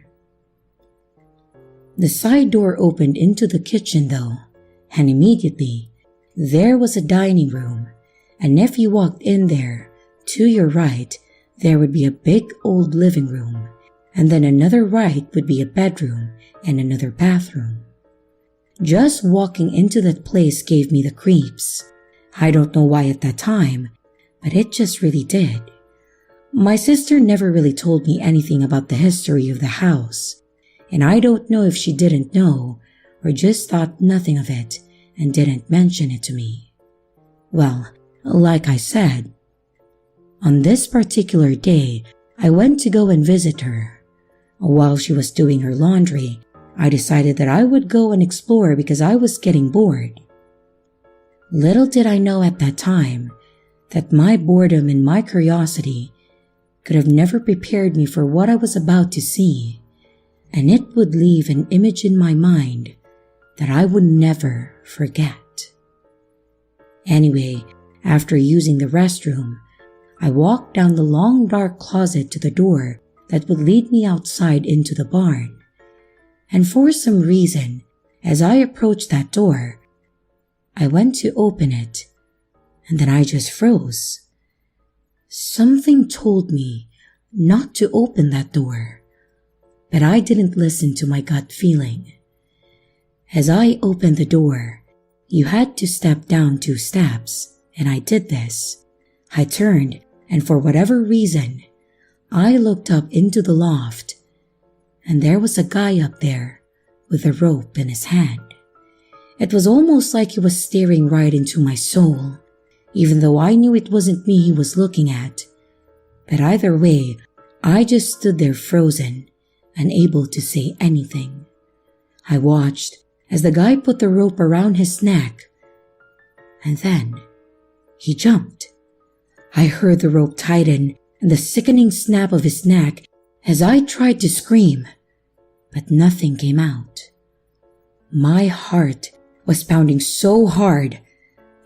A: The side door opened into the kitchen though, and immediately there was a dining room, and if you walked in there, to your right, there would be a big old living room, and then another right would be a bedroom and another bathroom. Just walking into that place gave me the creeps. I don't know why at that time, but it just really did. My sister never really told me anything about the history of the house, and I don't know if she didn't know or just thought nothing of it and didn't mention it to me. Well, like I said, on this particular day, I went to go and visit her. While she was doing her laundry, I decided that I would go and explore because I was getting bored. Little did I know at that time that my boredom and my curiosity could have never prepared me for what I was about to see, and it would leave an image in my mind that I would never forget. Anyway, after using the restroom, I walked down the long dark closet to the door that would lead me outside into the barn. And for some reason, as I approached that door, I went to open it, and then I just froze. Something told me not to open that door, but I didn't listen to my gut feeling. As I opened the door, you had to step down 2 steps, and I did this. I turned, and for whatever reason, I looked up into the loft, and there was a guy up there with a rope in his hand. It was almost like he was staring right into my soul, even though I knew it wasn't me he was looking at. But either way, I just stood there frozen, unable to say anything. I watched as the guy put the rope around his neck, and then he jumped. I heard the rope tighten and the sickening snap of his neck as I tried to scream, but nothing came out. My heart was pounding so hard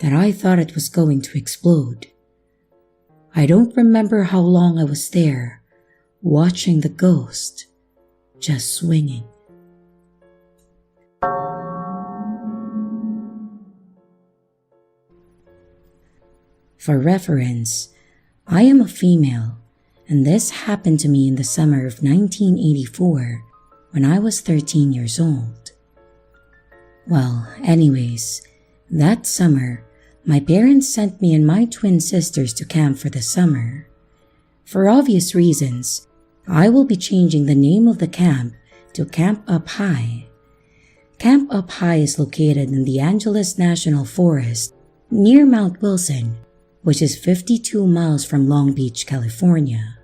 A: that I thought it was going to explode. I don't remember how long I was there, watching the ghost just swinging. For reference, I am a female, and this happened to me in the summer of 1984 when I was 13 years old. Well, anyways, that summer, my parents sent me and my twin sisters to camp for the summer. For obvious reasons, I will be changing the name of the camp to Camp Up High. Camp Up High is located in the Angeles National Forest near Mount Wilson, which is 52 miles from Long Beach, California.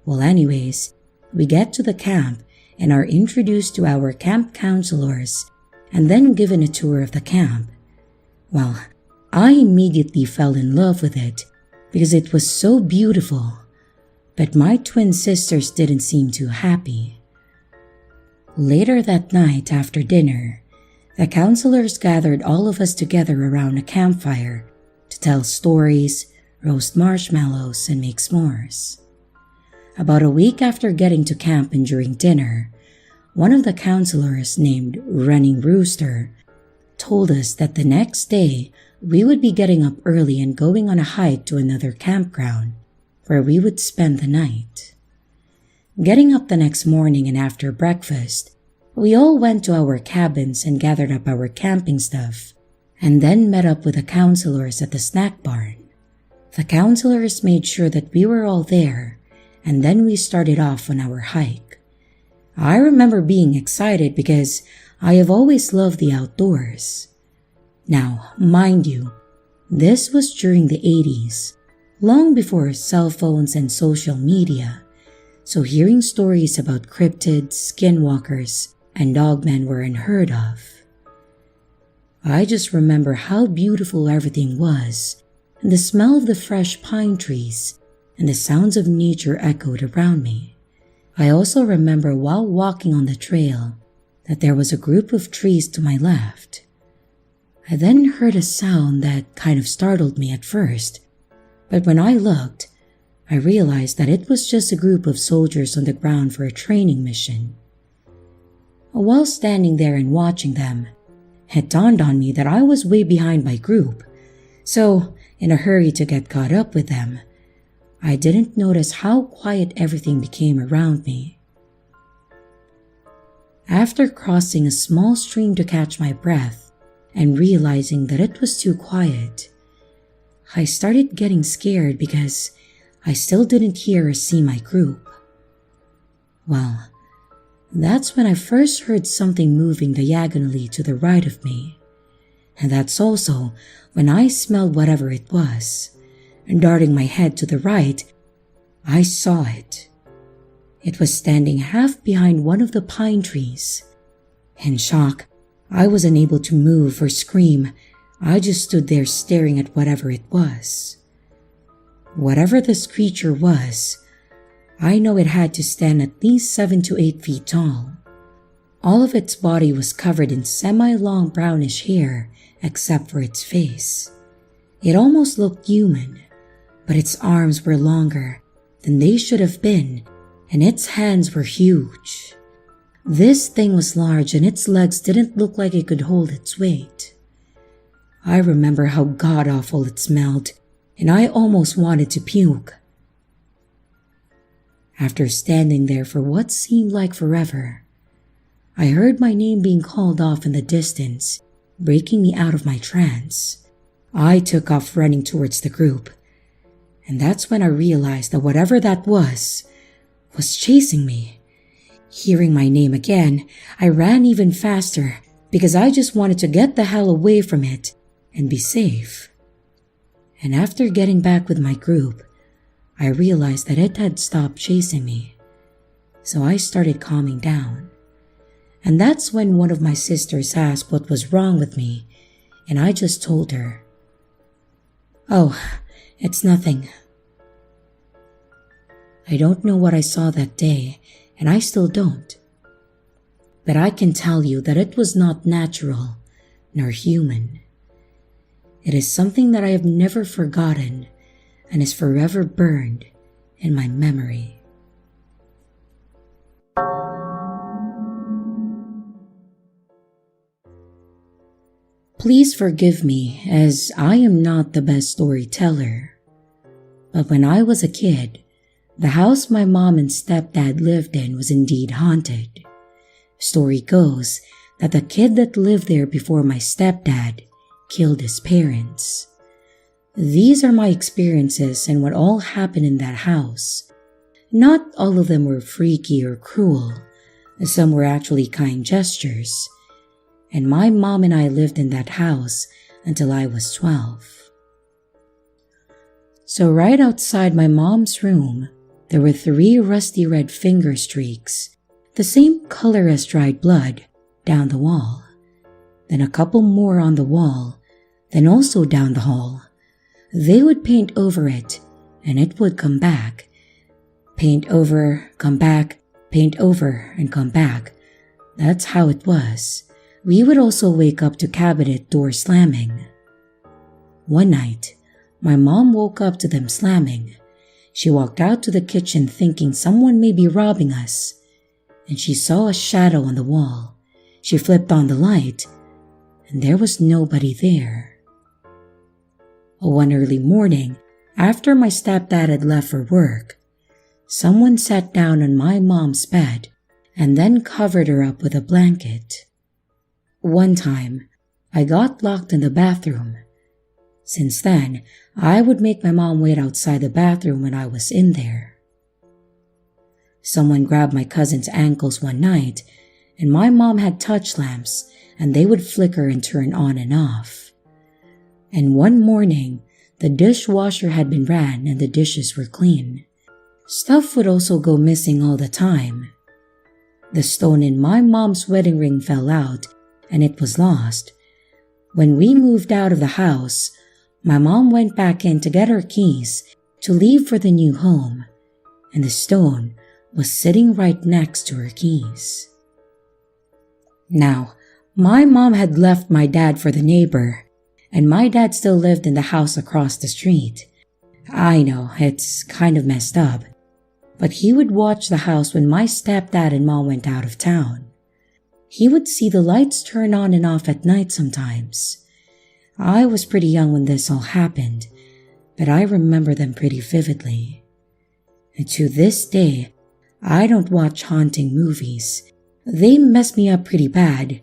A: Well, anyways, we get to the camp and are introduced to our camp counselors and then given a tour of the camp. Well, I immediately fell in love with it because it was so beautiful, but my twin sisters didn't seem too happy. Later that night after dinner, the counselors gathered all of us together around a campfire to tell stories, roast marshmallows, and make s'mores. About a week after getting to camp and during dinner, one of the counselors named Running Rooster told us that the next day we would be getting up early and going on a hike to another campground where we would spend the night. Getting up the next morning and after breakfast, we all went to our cabins and gathered up our camping stuff and then met up with the counselors at the snack barn. The counselors made sure that we were all there, and then we started off on our hike. I remember being excited because I have always loved the outdoors. Now, mind you, this was during the 80s, long before cell phones and social media, so hearing stories about cryptids, skinwalkers, and dogmen were unheard of. I just remember how beautiful everything was, and the smell of the fresh pine trees and the sounds of nature echoed around me. I also remember while walking on the trail that there was a group of trees to my left. I then heard a sound that kind of startled me at first, but when I looked, I realized that it was just a group of soldiers on the ground for a training mission. While standing there and watching them, it dawned on me that I was way behind my group, so in a hurry to get caught up with them, I didn't notice how quiet everything became around me. After crossing a small stream to catch my breath and realizing that it was too quiet, I started getting scared because I still didn't hear or see my group. Well, that's when I first heard something moving diagonally to the right of me, and that's also when I smelled whatever it was, and darting my head to the right, I saw it. It was standing half behind one of the pine trees. In shock, I was unable to move or scream. I just stood there staring at whatever it was. Whatever this creature was, I know it had to stand at least 7 to 8 feet tall. All of its body was covered in semi-long brownish hair except for its face. It almost looked human, but its arms were longer than they should have been, and its hands were huge. This thing was large and its legs didn't look like it could hold its weight. I remember how god-awful it smelled, and I almost wanted to puke. After standing there for what seemed like forever, I heard my name being called off in the distance, breaking me out of my trance. I took off running towards the group, and that's when I realized that whatever that was chasing me. Hearing my name again, I ran even faster because I just wanted to get the hell away from it and be safe. And after getting back with my group, I realized that it had stopped chasing me. So I started calming down. And that's when one of my sisters asked what was wrong with me, and I just told her, "Oh, it's nothing." I don't know what I saw that day, and I still don't. But I can tell you that it was not natural nor human. It is something that I have never forgotten and is forever burned in my memory. Please forgive me, as I am not the best storyteller. But when I was a kid, the house my mom and stepdad lived in was indeed haunted. Story goes that the kid that lived there before my stepdad killed his parents. These are my experiences and what all happened in that house. Not all of them were freaky or cruel. Some were actually kind gestures. And my mom and I lived in that house until I was 12. So right outside my mom's room, there were 3 rusty red finger streaks, the same color as dried blood, down the wall. Then a couple more on the wall, then also down the hall. They would paint over it, and it would come back. Paint over, come back, paint over, and come back. That's how it was. We would also wake up to cabinet doors slamming. One night, my mom woke up to them slamming. She walked out to the kitchen thinking someone may be robbing us, and she saw a shadow on the wall. She flipped on the light, and there was nobody there. One early morning, after my stepdad had left for work, someone sat down on my mom's bed and then covered her up with a blanket. One time, I got locked in the bathroom. Since then, I would make my mom wait outside the bathroom when I was in there. Someone grabbed my cousin's ankles one night, and my mom had touch lamps, and they would flicker and turn on and off. And one morning, the dishwasher had been ran and the dishes were clean. Stuff would also go missing all the time. The stone in my mom's wedding ring fell out, and it was lost. When we moved out of the house, my mom went back in to get her keys to leave for the new home, and the stone was sitting right next to her keys. Now, my mom had left my dad for the neighbor, and my dad still lived in the house across the street. I know, it's kind of messed up, but he would watch the house when my stepdad and mom went out of town. He would see the lights turn on and off at night sometimes. I was pretty young when this all happened, but I remember them pretty vividly. And to this day, I don't watch haunting movies. They mess me up pretty bad.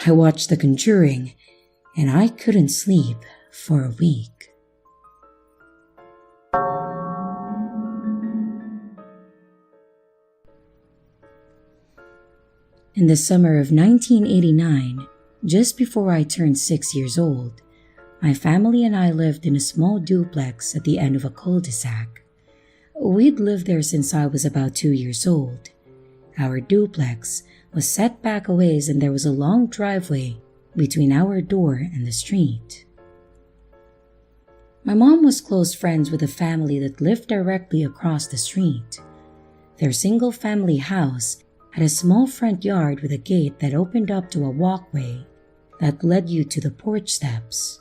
A: I watched The Conjuring, and I couldn't sleep for a week. In the summer of 1989, just before I turned 6 years old, my family and I lived in a small duplex at the end of a cul-de-sac. We'd lived there since I was about 2 years old. Our duplex was set back a ways and there was a long driveway between our door and the street. My mom was close friends with a family that lived directly across the street. Their single-family house had a small front yard with a gate that opened up to a walkway that led you to the porch steps.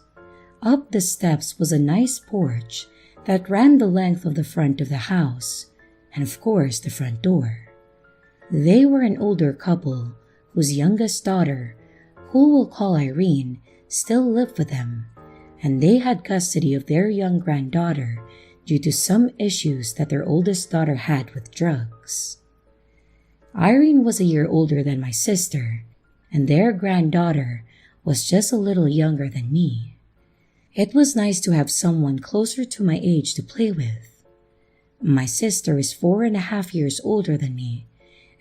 A: Up the steps was a nice porch that ran the length of the front of the house, and of course the front door. They were an older couple whose youngest daughter, who we'll call Irene, still lived with them, and they had custody of their young granddaughter due to some issues that their oldest daughter had with drugs. Irene was a year older than my sister, and their granddaughter was just a little younger than me. It was nice to have someone closer to my age to play with. My sister is 4.5 years older than me,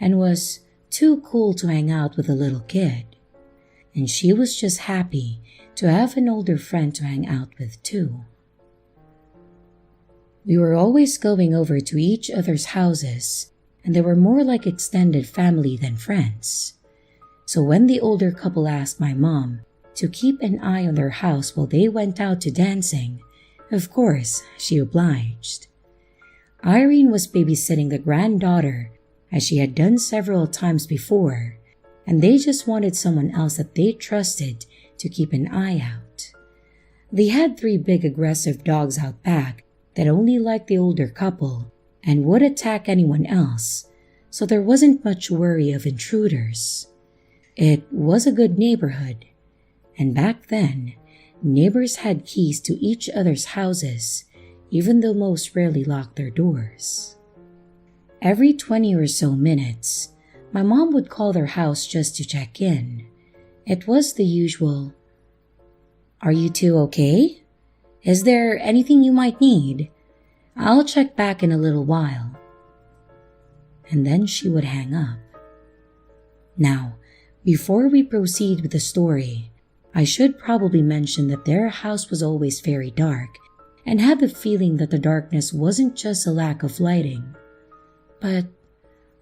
A: and was too cool to hang out with a little kid. And she was just happy to have an older friend to hang out with too. We were always going over to each other's houses, and they were more like extended family than friends. So when the older couple asked my mom to keep an eye on their house while they went out to dancing, of course, she obliged. Irene was babysitting the granddaughter, as she had done several times before, and they just wanted someone else that they trusted to keep an eye out. They had 3 big aggressive dogs out back that only liked the older couple and would attack anyone else, so there wasn't much worry of intruders. It was a good neighborhood, and back then, neighbors had keys to each other's houses, even though most rarely locked their doors. Every 20 or so minutes, my mom would call their house just to check in. It was the usual, "Are you two okay? Is there anything you might need? I'll check back in a little while." And then she would hang up. Now, before we proceed with the story, I should probably mention that their house was always very dark and had the feeling that the darkness wasn't just a lack of lighting, but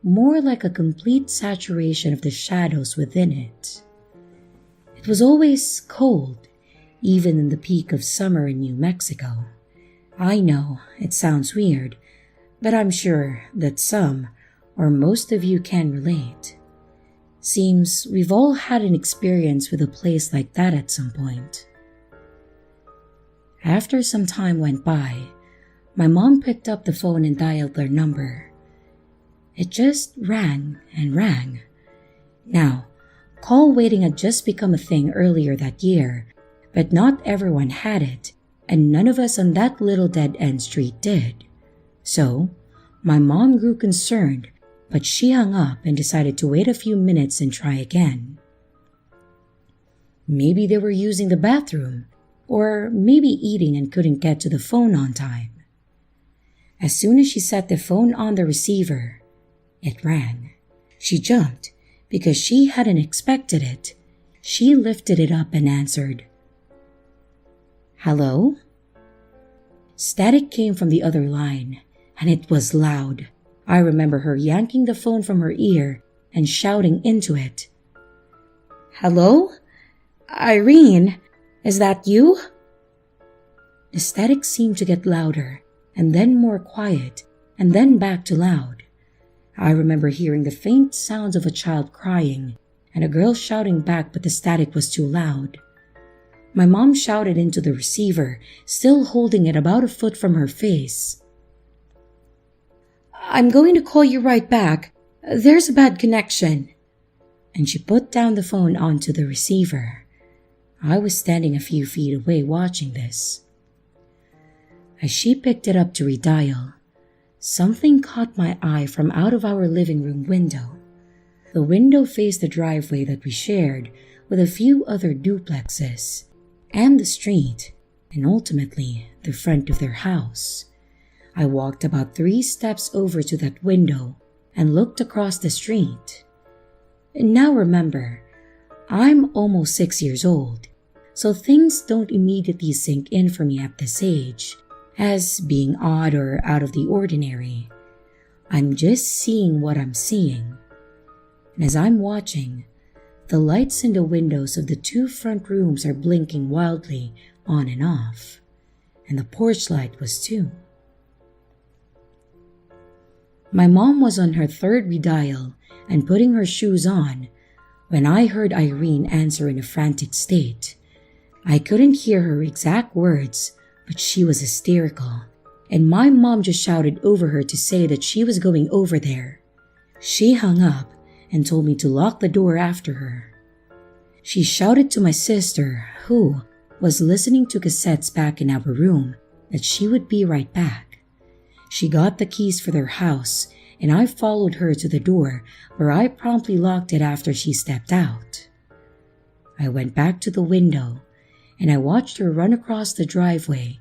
A: more like a complete saturation of the shadows within it. It was always cold, even in the peak of summer in New Mexico. I know it sounds weird, but I'm sure that some or most of you can relate. Seems we've all had an experience with a place like that at some point. After some time went by, my mom picked up the phone and dialed their number. It just rang and rang. Now, call waiting had just become a thing earlier that year, but not everyone had it, and none of us on that little dead-end street did. So, my mom grew concerned, but she hung up and decided to wait a few minutes and try again. Maybe they were using the bathroom, or maybe eating and couldn't get to the phone on time. As soon as she set the phone on the receiver, it rang. She jumped because she hadn't expected it. She lifted it up and answered, "Hello?" Static came from the other line, and it was loud. I remember her yanking the phone from her ear and shouting into it, "Hello? Irene, is that you?" The static seemed to get louder, and then more quiet, and then back to loud. I remember hearing the faint sounds of a child crying, and a girl shouting back, but the static was too loud. My mom shouted into the receiver, still holding it about a foot from her face, "I'm going to call you right back. There's a bad connection." And she put down the phone onto the receiver. I was standing a few feet away watching this. As she picked it up to redial, something caught my eye from out of our living room window. The window faced the driveway that we shared with a few other duplexes, and the street, and ultimately the front of their house. I walked about 3 steps over to that window and looked across the street. Now remember, I'm almost 6 years old, so things don't immediately sink in for me at this age as being odd or out of the ordinary. I'm just seeing what I'm seeing. And as I'm watching, the lights in the windows of the 2 front rooms are blinking wildly on and off, and the porch light was too. My mom was on her 3rd redial and putting her shoes on when I heard Irene answer in a frantic state. I couldn't hear her exact words, but she was hysterical, and my mom just shouted over her to say that she was going over there. She hung up and told me to lock the door after her. She shouted to my sister, who was listening to cassettes back in our room, that she would be right back. She got the keys for their house, and I followed her to the door, where I promptly locked it after she stepped out. I went back to the window, and I watched her run across the driveway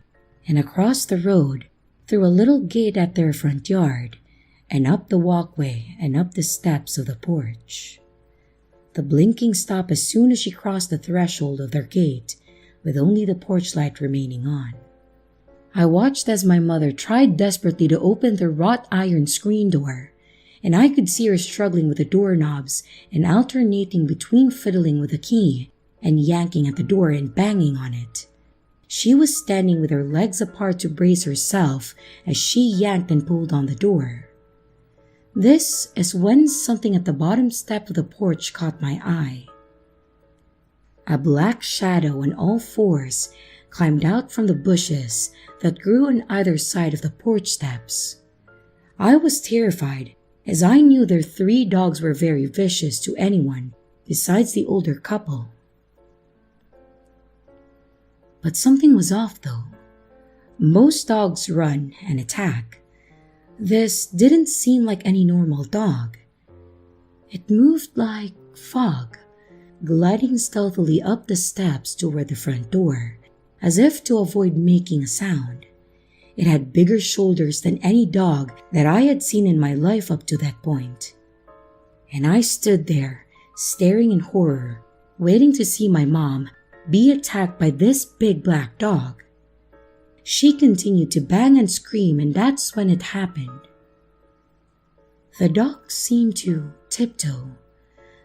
A: and across the road through a little gate at their front yard, and up the walkway and up the steps of the porch. The blinking stopped as soon as she crossed the threshold of their gate, with only the porch light remaining on. I watched as my mother tried desperately to open the wrought iron screen door, and I could see her struggling with the doorknobs and alternating between fiddling with the key and yanking at the door and banging on it. She was standing with her legs apart to brace herself as she yanked and pulled on the door. This is when something at the bottom step of the porch caught my eye. A black shadow on all fours climbed out from the bushes that grew on either side of the porch steps. I was terrified, as I knew their 3 dogs were very vicious to anyone besides the older couple. But something was off though. Most dogs run and attack. This didn't seem like any normal dog. It moved like fog, gliding stealthily up the steps toward the front door, as if to avoid making a sound. It had bigger shoulders than any dog that I had seen in my life up to that point. And I stood there, staring in horror, waiting to see my mom be attacked by this big black dog. She continued to bang and scream, and that's when it happened. The dog seemed to tiptoe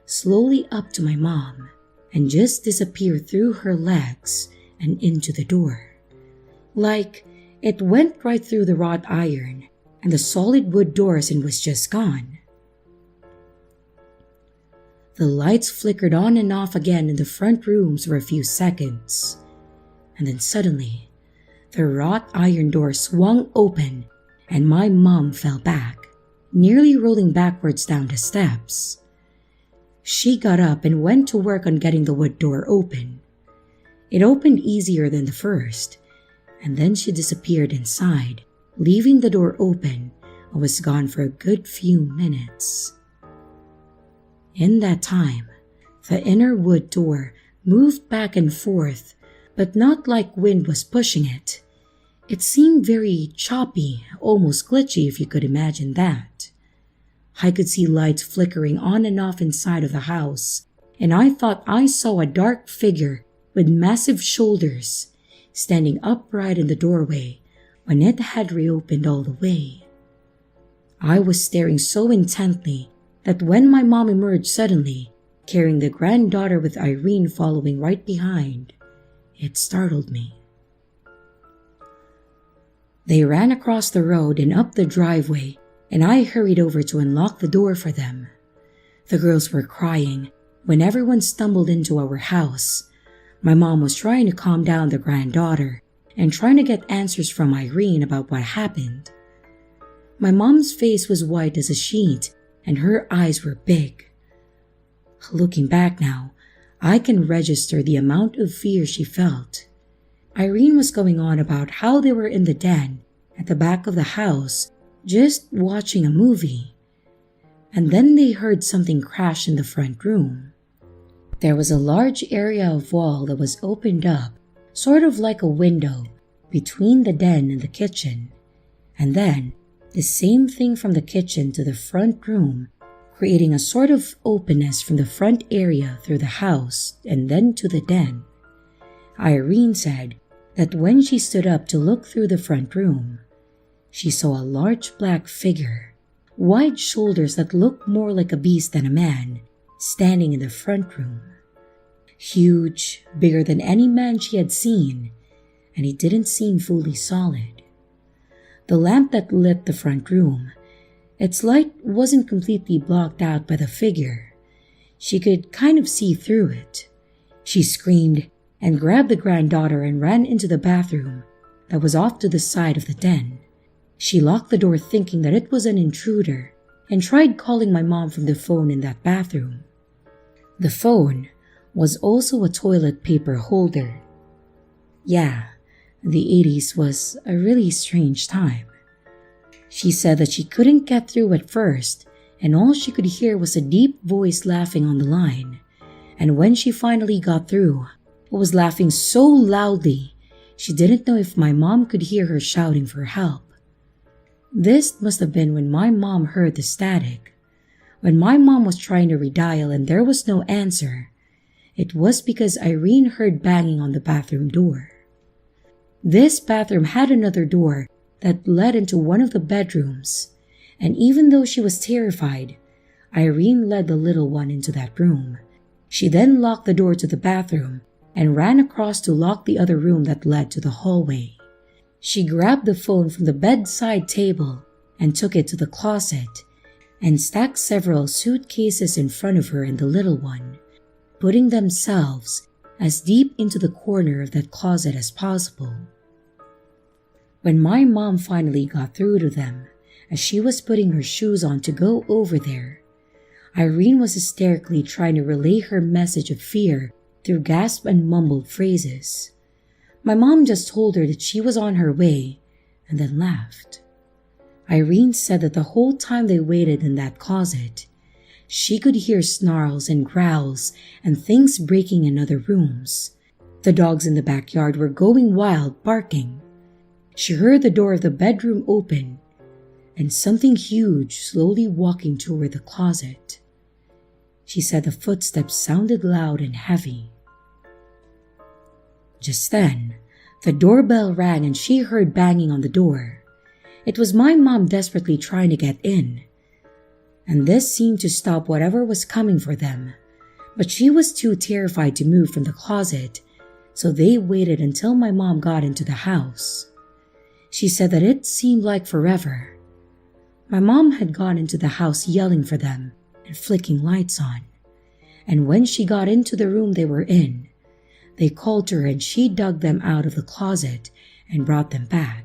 A: slowly up to my mom and just disappear through her legs and into the door. Like it went right through the wrought iron and the solid wood doors and was just gone. The lights flickered on and off again in the front rooms for a few seconds, and then suddenly, the wrought iron door swung open and my mom fell back, nearly rolling backwards down the steps. She got up and went to work on getting the wood door open. It opened easier than the first, and then she disappeared inside, leaving the door open and was gone for a good few minutes. In that time, the inner wood door moved back and forth, but not like wind was pushing it. It seemed very choppy, almost glitchy if you could imagine that. I could see lights flickering on and off inside of the house, and I thought I saw a dark figure with massive shoulders standing upright in the doorway when it had reopened all the way. I was staring so intently that when my mom emerged suddenly, carrying the granddaughter with Irene following right behind, it startled me. They ran across the road and up the driveway, and I hurried over to unlock the door for them. The girls were crying when everyone stumbled into our house. My mom was trying to calm down the granddaughter and trying to get answers from Irene about what happened. My mom's face was white as a sheet, and her eyes were big. Looking back now, I can register the amount of fear she felt. Irene was going on about how they were in the den at the back of the house, just watching a movie. And then they heard something crash in the front room. There was a large area of wall that was opened up, sort of like a window, between the den and the kitchen. And then, the same thing from the kitchen to the front room, creating a sort of openness from the front area through the house and then to the den. Irene said that when she stood up to look through the front room, she saw a large black figure, wide shoulders that looked more like a beast than a man, standing in the front room. Huge, bigger than any man she had seen, and he didn't seem fully solid. The lamp that lit the front room, its light wasn't completely blocked out by the figure. She could kind of see through it. She screamed and grabbed the granddaughter and ran into the bathroom that was off to the side of the den. She locked the door thinking that it was an intruder and tried calling my mom from the phone in that bathroom. The phone was also a toilet paper holder. Yeah, the 80s was a really strange time. She said that she couldn't get through at first, and all she could hear was a deep voice laughing on the line. And when she finally got through, it was laughing so loudly, she didn't know if my mom could hear her shouting for help. This must have been when my mom heard the static. When my mom was trying to redial and there was no answer, it was because Irene heard banging on the bathroom door. This bathroom had another door that led into one of the bedrooms, and even though she was terrified, Irene led the little one into that room. She then locked the door to the bathroom and ran across to lock the other room that led to the hallway. She grabbed the phone from the bedside table and took it to the closet and stacked several suitcases in front of her and the little one, putting themselves as deep into the corner of that closet as possible. When my mom finally got through to them, as she was putting her shoes on to go over there, Irene was hysterically trying to relay her message of fear through gasped and mumbled phrases. My mom just told her that she was on her way and then laughed. Irene said that the whole time they waited in that closet, she could hear snarls and growls and things breaking in other rooms. The dogs in the backyard were going wild, barking. She heard the door of the bedroom open and something huge slowly walking toward the closet. She said the footsteps sounded loud and heavy. Just then, the doorbell rang and she heard banging on the door. It was my mom desperately trying to get in, and this seemed to stop whatever was coming for them, but she was too terrified to move from the closet, so they waited until my mom got into the house. She said that it seemed like forever. My mom had gone into the house yelling for them and flicking lights on, and when she got into the room they were in, they called her and she dug them out of the closet and brought them back.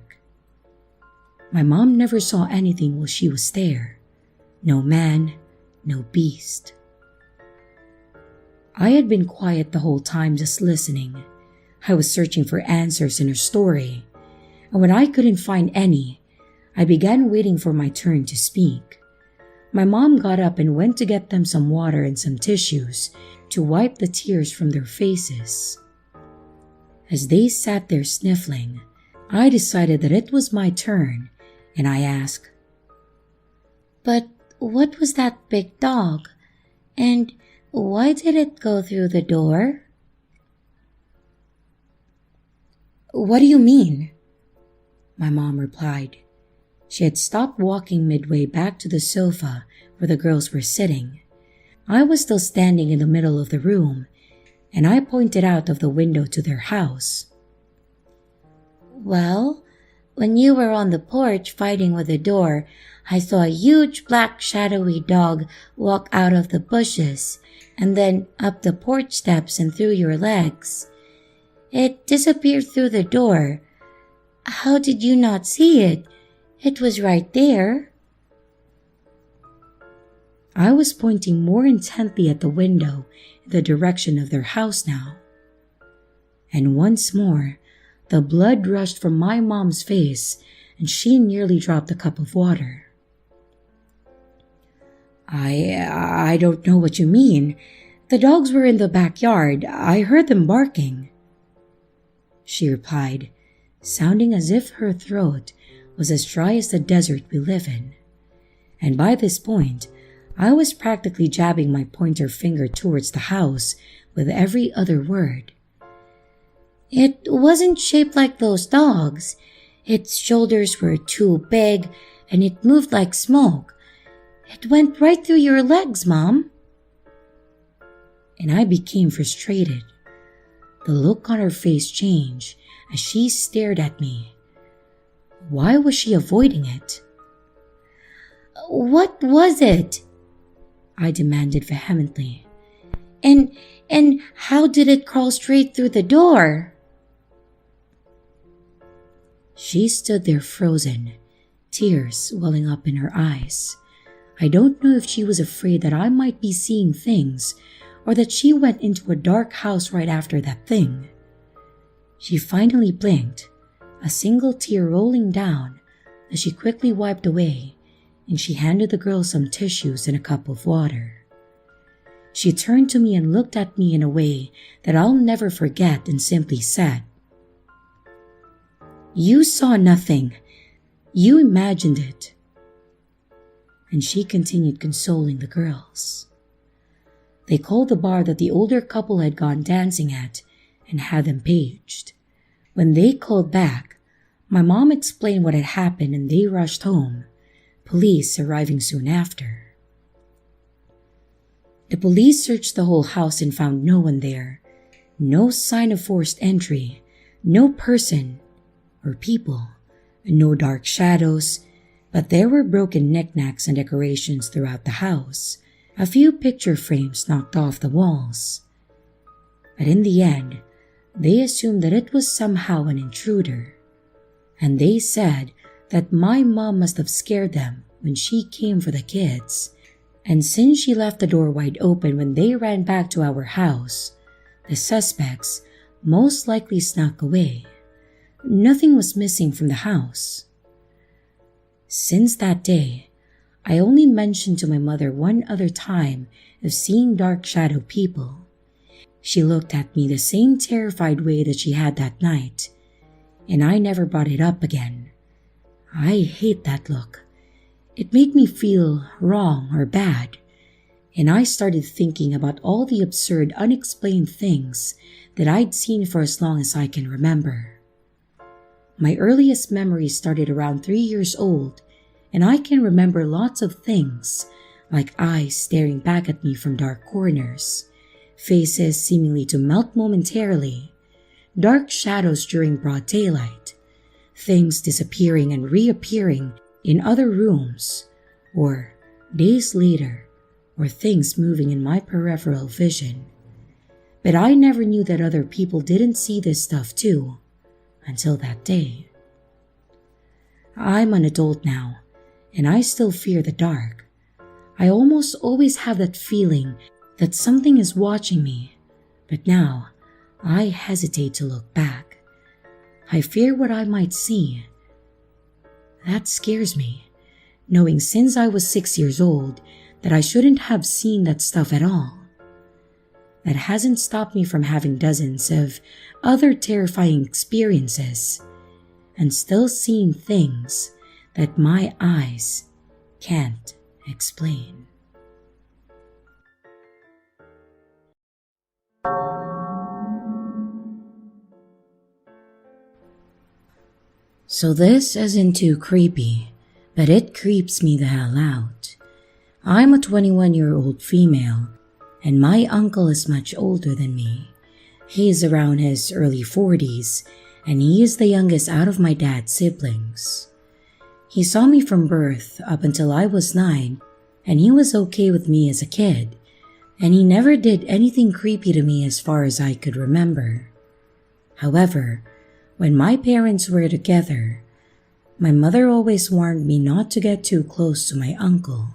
A: My mom never saw anything while she was there. No man, no beast. I had been quiet the whole time just listening. I was searching for answers in her story, and when I couldn't find any, I began waiting for my turn to speak. My mom got up and went to get them some water and some tissues to wipe the tears from their faces. As they sat there sniffling, I decided that it was my turn, and I asked, "But what was that big dog? And why did it go through the door?" "What do you mean?" My mom replied. She had stopped walking midway back to the sofa where the girls were sitting. I was still standing in the middle of the room, and I pointed out of the window to their house. "Well, when you were on the porch fighting with the door, I saw a huge black shadowy dog walk out of the bushes and then up the porch steps and through your legs. It disappeared through the door. How did you not see it? It was right there." I was pointing more intently at the window in the direction of their house now. And once more, the blood rushed from my mom's face and she nearly dropped a cup of water. I don't know what you mean. The dogs were in the backyard. I heard them barking," she replied, sounding as if her throat was as dry as the desert we live in. And by this point, I was practically jabbing my pointer finger towards the house with every other word. "It wasn't shaped like those dogs. Its shoulders were too big and it moved like smoke. It went right through your legs, Mom." And I became frustrated. The look on her face changed as she stared at me. Why was she avoiding it? "What was it?" I demanded vehemently. And how did it crawl straight through the door?" She stood there frozen, tears welling up in her eyes. I don't know if she was afraid that I might be seeing things or that she went into a dark house right after that thing. She finally blinked, a single tear rolling down as she quickly wiped away, and she handed the girl some tissues and a cup of water. She turned to me and looked at me in a way that I'll never forget and simply said, "You saw nothing. You imagined it." And she continued consoling the girls. They called the bar that the older couple had gone dancing at and had them paged. When they called back, my mom explained what had happened and they rushed home, police arriving soon after. The police searched the whole house and found no one there, no sign of forced entry, no person or people, no dark shadows, but there were broken knickknacks and decorations throughout the house, a few picture frames knocked off the walls. But in the end, they assumed that it was somehow an intruder, and they said that my mom must have scared them when she came for the kids, and since she left the door wide open when they ran back to our house, the suspects most likely snuck away. Nothing was missing from the house. Since that day, I only mentioned to my mother one other time of seeing dark shadow people. She looked at me the same terrified way that she had that night, and I never brought it up again. I hate that look. It made me feel wrong or bad, and I started thinking about all the absurd, unexplained things that I'd seen for as long as I can remember. My earliest memories started around 3 years old, and I can remember lots of things, like eyes staring back at me from dark corners, faces seemingly to melt momentarily, dark shadows during broad daylight, things disappearing and reappearing in other rooms, or days later, or things moving in my peripheral vision. But I never knew that other people didn't see this stuff too, until that day. I'm an adult now, and I still fear the dark. I almost always have that feeling that something is watching me, but now I hesitate to look back. I fear what I might see. That scares me, knowing since I was 6 years old that I shouldn't have seen that stuff at all. That hasn't stopped me from having dozens of other terrifying experiences and still seeing things that my eyes can't explain. So this isn't too creepy, but it creeps me the hell out. I'm a 21-year-old female, and my uncle is much older than me. He is around his early 40s, and he is the youngest out of my dad's siblings. He saw me from birth up until I was 9, and he was okay with me as a kid, and he never did anything creepy to me as far as I could remember. However, when my parents were together, my mother always warned me not to get too close to my uncle.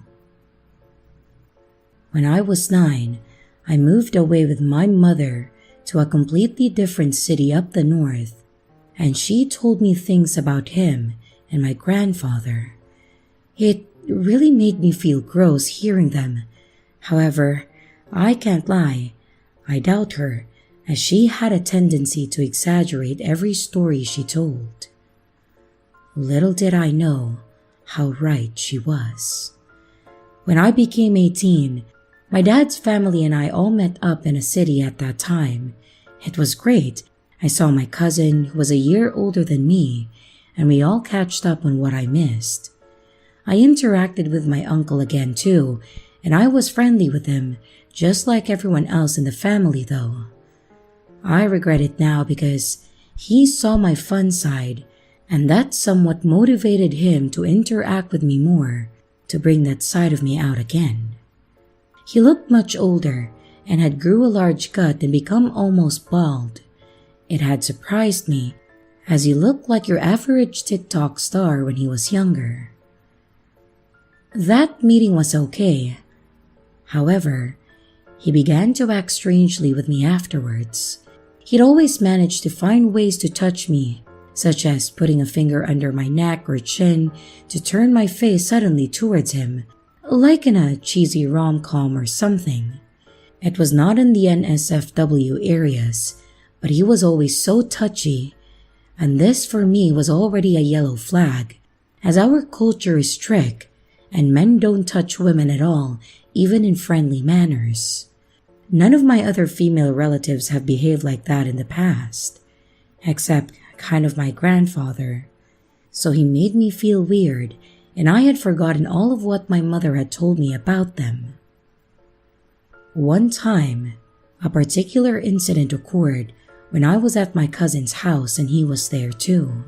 A: When I was 9, I moved away with my mother to a completely different city up the north, and she told me things about him and my grandfather. It really made me feel gross hearing them. However, I can't lie, I doubt her, as she had a tendency to exaggerate every story she told. Little did I know how right she was. When I became 18, my dad's family and I all met up in a city at that time. It was great. I saw my cousin, who was a year older than me, and we all catched up on what I missed. I interacted with my uncle again too, and I was friendly with him, just like everyone else in the family though. I regret it now because he saw my fun side, and that somewhat motivated him to interact with me more, to bring that side of me out again. He looked much older and had grew a large gut and become almost bald. It had surprised me, as he looked like your average TikTok star when he was younger. That meeting was okay. However, he began to act strangely with me afterwards. He'd always managed to find ways to touch me, such as putting a finger under my neck or chin to turn my face suddenly towards him, like in a cheesy rom-com or something. It was not in the NSFW areas, but he was always so touchy, and this for me was already a yellow flag, as our culture is strict and men don't touch women at all, even in friendly manners. None of my other female relatives have behaved like that in the past, except kind of my grandfather. So he made me feel weird, and I had forgotten all of what my mother had told me about them. One time, a particular incident occurred when I was at my cousin's house and he was there too.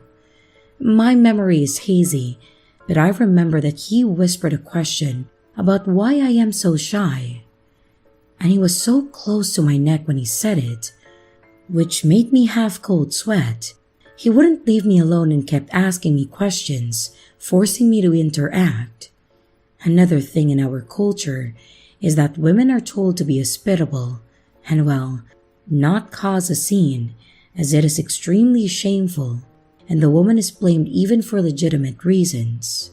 A: My memory is hazy, but I remember that he whispered a question about why I am so shy. And he was so close to my neck when he said it, which made me have cold sweat. He wouldn't leave me alone and kept asking me questions, forcing me to interact. Another thing in our culture is that women are told to be hospitable and, well, not cause a scene, as it is extremely shameful, and the woman is blamed even for legitimate reasons.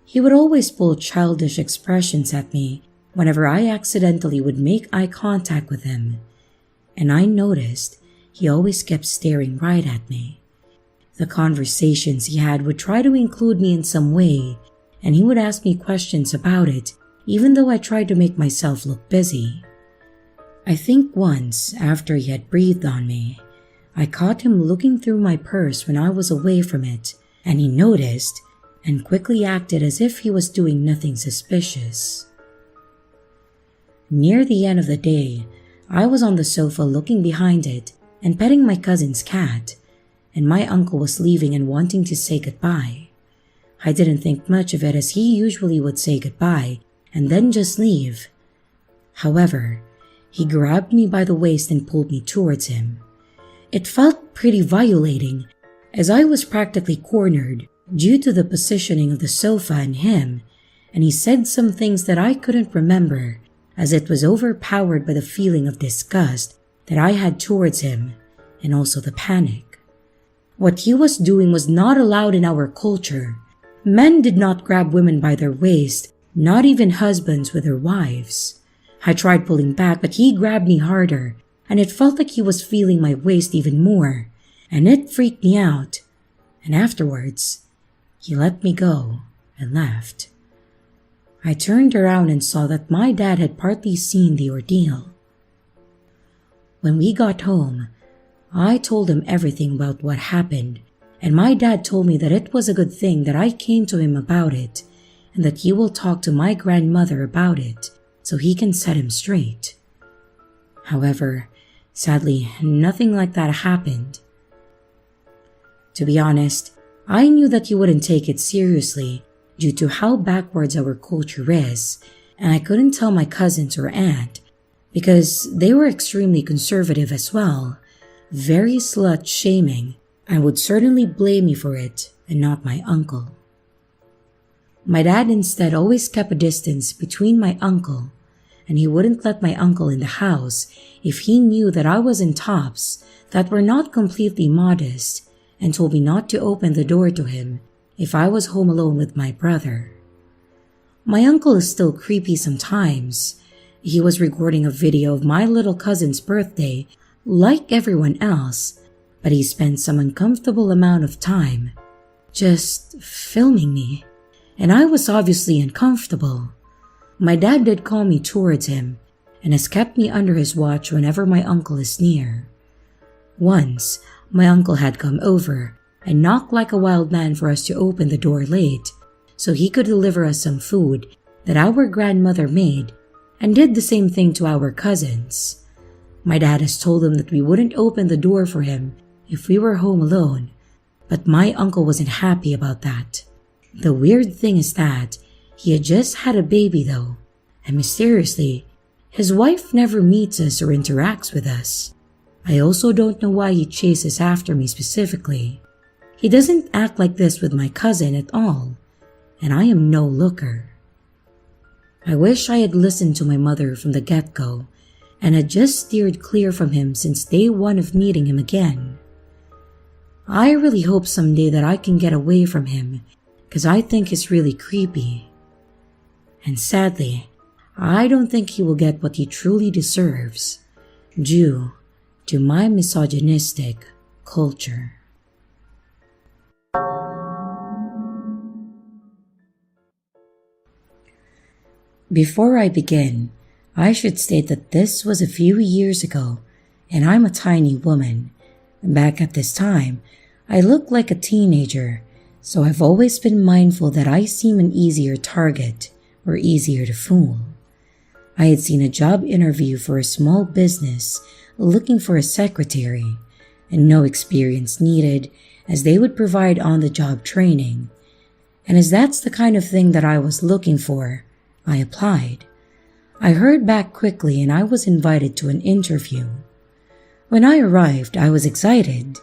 A: He would always pull childish expressions at me whenever I accidentally would make eye contact with him, and I noticed he always kept staring right at me. The conversations he had would try to include me in some way, and he would ask me questions about it, even though I tried to make myself look busy. I think once, after he had breathed on me, I caught him looking through my purse when I was away from it, and he noticed and quickly acted as if he was doing nothing suspicious. Near the end of the day, I was on the sofa looking behind it and petting my cousin's cat, and my uncle was leaving and wanting to say goodbye. I didn't think much of it, as he usually would say goodbye and then just leave. However, he grabbed me by the waist and pulled me towards him. It felt pretty violating, as I was practically cornered due to the positioning of the sofa and him, and he said some things that I couldn't remember, as it was overpowered by the feeling of disgust that I had towards him, and also the panic. What he was doing was not allowed in our culture. Men did not grab women by their waist, not even husbands with their wives. I tried pulling back, but he grabbed me harder, and it felt like he was feeling my waist even more, and it freaked me out. And afterwards, he let me go and left. I turned around and saw that my dad had partly seen the ordeal. When we got home, I told him everything about what happened, and my dad told me that it was a good thing that I came to him about it, and that he will talk to my grandmother about it so he can set him straight. However, sadly, nothing like that happened. To be honest, I knew that he wouldn't take it seriously due to how backwards our culture is, and I couldn't tell my cousins or aunt because they were extremely conservative as well, very slut-shaming, and would certainly blame me for it and not my uncle. My dad instead always kept a distance between my uncle, and he wouldn't let my uncle in the house if he knew that I was in tops that were not completely modest, and told me not to open the door to him if I was home alone with my brother. My uncle is still creepy sometimes. He was recording a video of my little cousin's birthday like everyone else, but he spent some uncomfortable amount of time just filming me, and I was obviously uncomfortable. My dad did call me towards him and has kept me under his watch whenever my uncle is near. Once, my uncle had come over and knocked like a wild man for us to open the door late so he could deliver us some food that our grandmother made, and did the same thing to our cousins. My dad has told him that we wouldn't open the door for him if we were home alone, but my uncle wasn't happy about that. The weird thing is that he had just had a baby though, and mysteriously, his wife never meets us or interacts with us. I also don't know why he chases after me specifically. He doesn't act like this with my cousin at all, and I am no looker. I wish I had listened to my mother from the get-go and had just steered clear from him since day one of meeting him again. I really hope someday that I can get away from him, because I think he's really creepy. And sadly, I don't think he will get what he truly deserves, due to my misogynistic culture. Before I begin, I should state that this was a few years ago, and I'm a tiny woman. Back at this time, I looked like a teenager, so I've always been mindful that I seem an easier target or easier to fool. I had seen a job interview for a small business looking for a secretary, and no experience needed as they would provide on-the-job training. And as that's the kind of thing that I was looking for, I applied. I heard back quickly and I was invited to an interview. When I arrived, I was excited.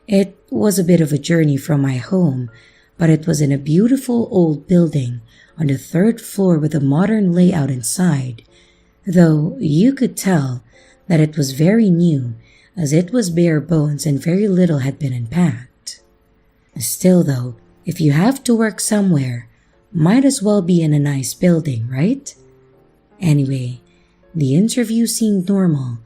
A: It was a bit of a journey from my home, but it was in a beautiful old building on the 3rd floor with a modern layout inside, though you could tell that it was very new as it was bare bones and very little had been unpacked. Still though, if you have to work somewhere, might as well be in a nice building, right? Anyway, the interview seemed normal,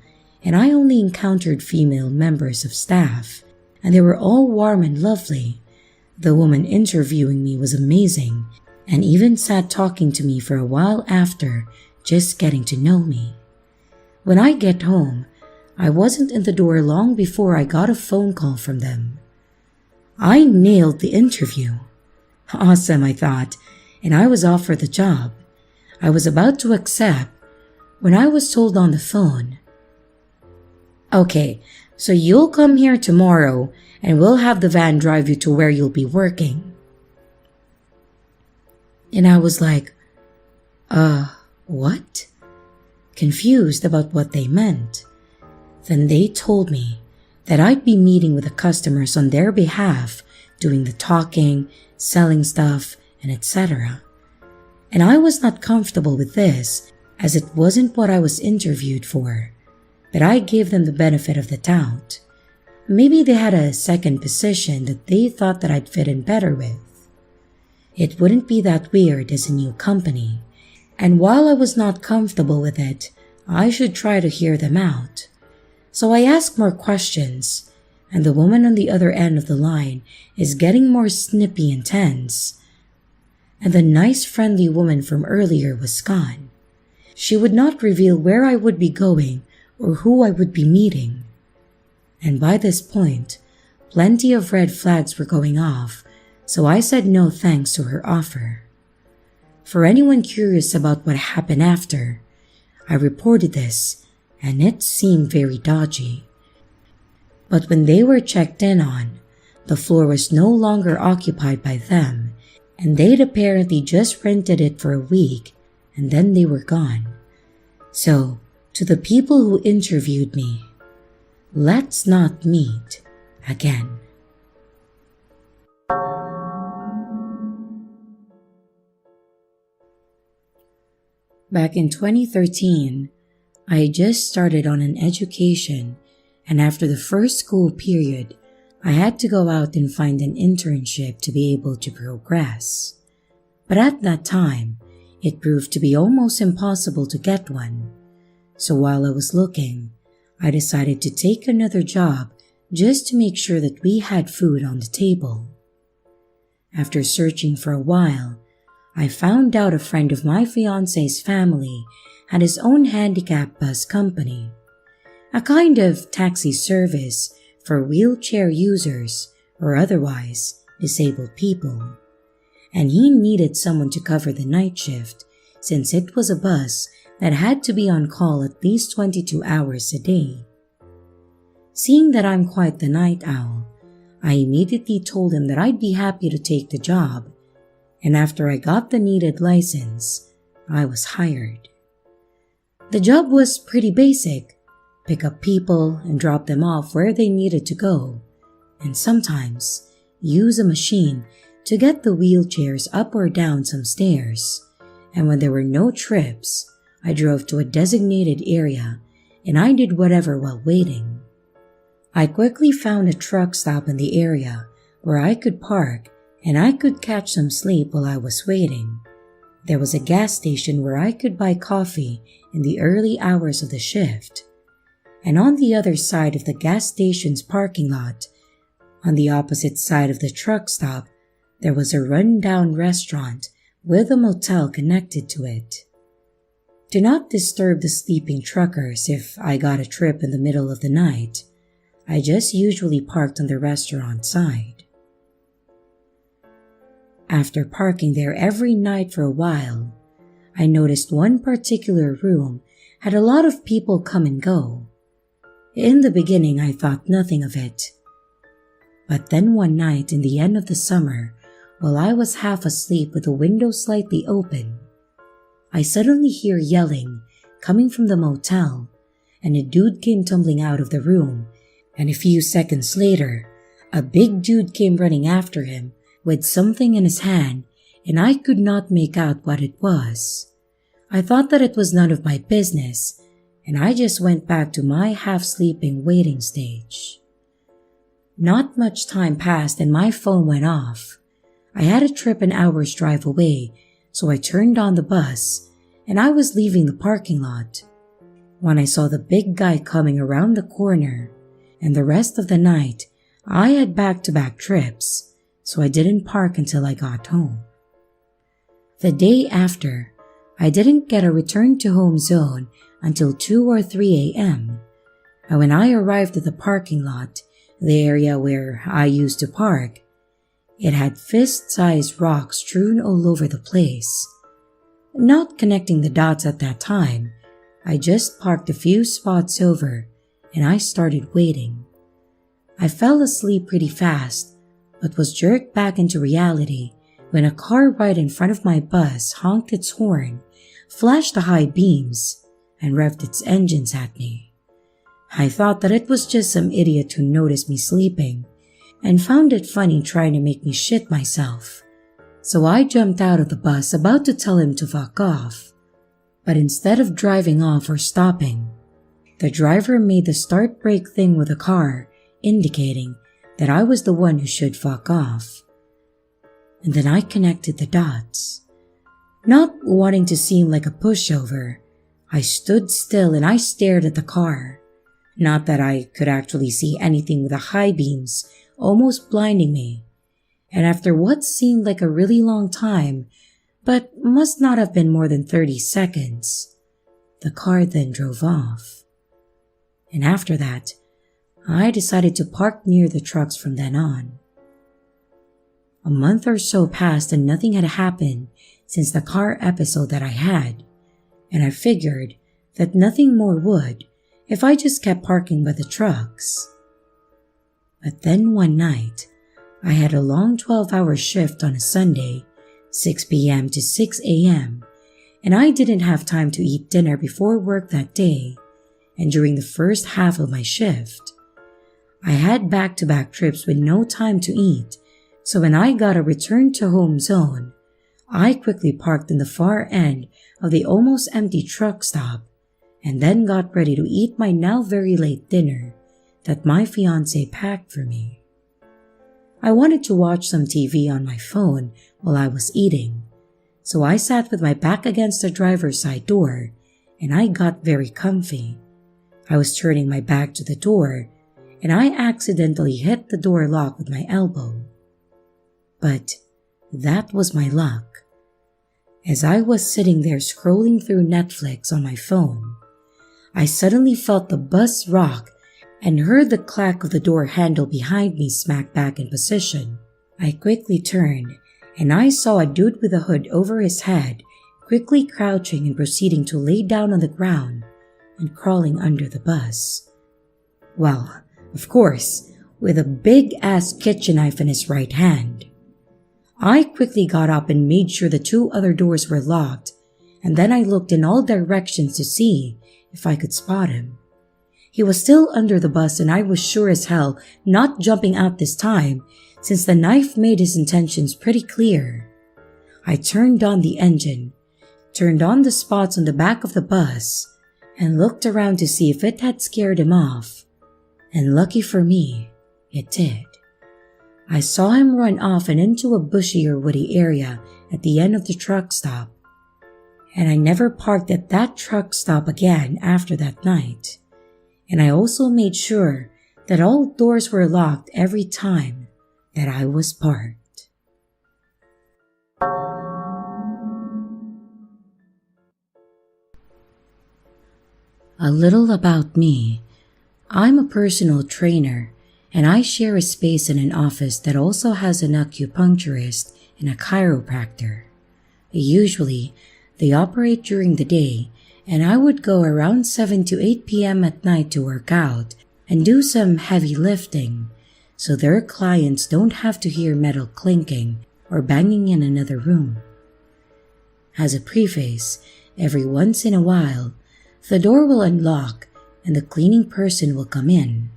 A: and I only encountered female members of staff, and they were all warm and lovely. The woman interviewing me was amazing, and even sat talking to me for a while after, just getting to know me. When I get home, I wasn't in the door long before I got a phone call from them. I nailed the interview. Awesome, I thought, and I was offered the job. I was about to accept when I was told on the phone, "Okay, so you'll come here tomorrow and we'll have the van drive you to where you'll be working." And I was like, what? Confused about what they meant. Then they told me that I'd be meeting with the customers on their behalf, doing the talking, selling stuff, and etc. And I was not comfortable with this, as it wasn't what I was interviewed for, but I gave them the benefit of the doubt. Maybe they had a second position that they thought that I'd fit in better with. It wouldn't be that weird as a new company, and while I was not comfortable with it, I should try to hear them out. So I asked more questions, and the woman on the other end of the line is getting more snippy and tense. And the nice friendly woman from earlier was gone. She would not reveal where I would be going or who I would be meeting. And by this point, plenty of red flags were going off, so I said no thanks to her offer. For anyone curious about what happened after, I reported this, and it seemed very dodgy. But when they were checked in on, the floor was no longer occupied by them, and they'd apparently just rented it for a week, and then they were gone. So, to the people who interviewed me, let's not meet again. Back in 2013, I had just started on an education, and after the first school period, I had to go out and find an internship to be able to progress. But at that time, it proved to be almost impossible to get one. So while I was looking, I decided to take another job just to make sure that we had food on the table. After searching for a while, I found out a friend of my fiance's family had his own handicap bus company, a kind of taxi service for wheelchair users or otherwise disabled people. And he needed someone to cover the night shift since it was a bus that had to be on call at least 22 hours a day. Seeing that I'm quite the night owl, I immediately told him that I'd be happy to take the job, and after I got the needed license, I was hired. The job was pretty basic: pick up people and drop them off where they needed to go, and sometimes use a machine to get the wheelchairs up or down some stairs. And when there were no trips, I drove to a designated area and I did whatever while waiting. I quickly found a truck stop in the area where I could park and I could catch some sleep while I was waiting. There was a gas station where I could buy coffee in the early hours of the shift. And on the other side of the gas station's parking lot, on the opposite side of the truck stop, there was a run-down restaurant with a motel connected to it. Do not disturb the sleeping truckers if I got a trip in the middle of the night. I just usually parked on the restaurant side. After parking there every night for a while, I noticed one particular room had a lot of people come and go. In the beginning, I thought nothing of it. But then one night in the end of the summer, while I was half asleep with the window slightly open, I suddenly hear yelling coming from the motel, and a dude came tumbling out of the room, and a few seconds later, a big dude came running after him with something in his hand, and I could not make out what it was. I thought that it was none of my business, and I just went back to my half-sleeping waiting stage. Not much time passed and my phone went off. I had a trip an hour's drive away, so I turned on the bus, and I was leaving the parking lot when I saw the big guy coming around the corner, and the rest of the night I had back-to-back trips, so I didn't park until I got home. The day after, I didn't get a return to home zone until 2 or 3 a.m., and when I arrived at the parking lot, the area where I used to park, it had fist-sized rocks strewn all over the place. Not connecting the dots at that time, I just parked a few spots over and I started waiting. I fell asleep pretty fast, but was jerked back into reality when a car right in front of my bus honked its horn, flashed the high beams, and revved its engines at me. I thought that it was just some idiot who noticed me sleeping and found it funny trying to make me shit myself. So I jumped out of the bus about to tell him to fuck off. But instead of driving off or stopping, the driver made the start brake thing with the car, indicating that I was the one who should fuck off. And then I connected the dots. Not wanting to seem like a pushover, I stood still and I stared at the car. Not that I could actually see anything with the high beams almost blinding me. And after what seemed like a really long time, but must not have been more than 30 seconds, the car then drove off. And after that, I decided to park near the trucks from then on. A month or so passed and nothing had happened since the car episode that I had, and I figured that nothing more would if I just kept parking by the trucks. But then one night, I had a long 12-hour shift on a Sunday, 6 p.m. to 6 a.m., and I didn't have time to eat dinner before work that day, and during the first half of my shift, I had back-to-back trips with no time to eat, so when I got a return to home zone, I quickly parked in the far end of the almost empty truck stop, and then got ready to eat my now very late dinner that my fiancé packed for me. I wanted to watch some TV on my phone while I was eating, so I sat with my back against the driver's side door, and I got very comfy. I was turning my back to the door, and I accidentally hit the door lock with my elbow. But that was my luck. As I was sitting there scrolling through Netflix on my phone, I suddenly felt the bus rock and heard the clack of the door handle behind me smack back in position. I quickly turned, and I saw a dude with a hood over his head quickly crouching and proceeding to lay down on the ground and crawling under the bus. Well, of course, with a big-ass kitchen knife in his right hand. I quickly got up and made sure the 2 other doors were locked, and then I looked in all directions to see if I could spot him. He was still under the bus, and I was sure as hell not jumping out this time, since the knife made his intentions pretty clear. I turned on the engine, turned on the spots on the back of the bus, and looked around to see if it had scared him off. And lucky for me, it did. I saw him run off and into a bushy or woody area at the end of the truck stop. And I never parked at that truck stop again after that night. And I also made sure that all doors were locked every time that I was parked. A little about me. I'm a personal trainer, and I share a space in an office that also has an acupuncturist and a chiropractor. Usually, they operate during the day, and I would go around 7 to 8 p.m. at night to work out and do some heavy lifting, so their clients don't have to hear metal clinking or banging in another room. As a preface, every once in a while, the door will unlock and the cleaning person will come in.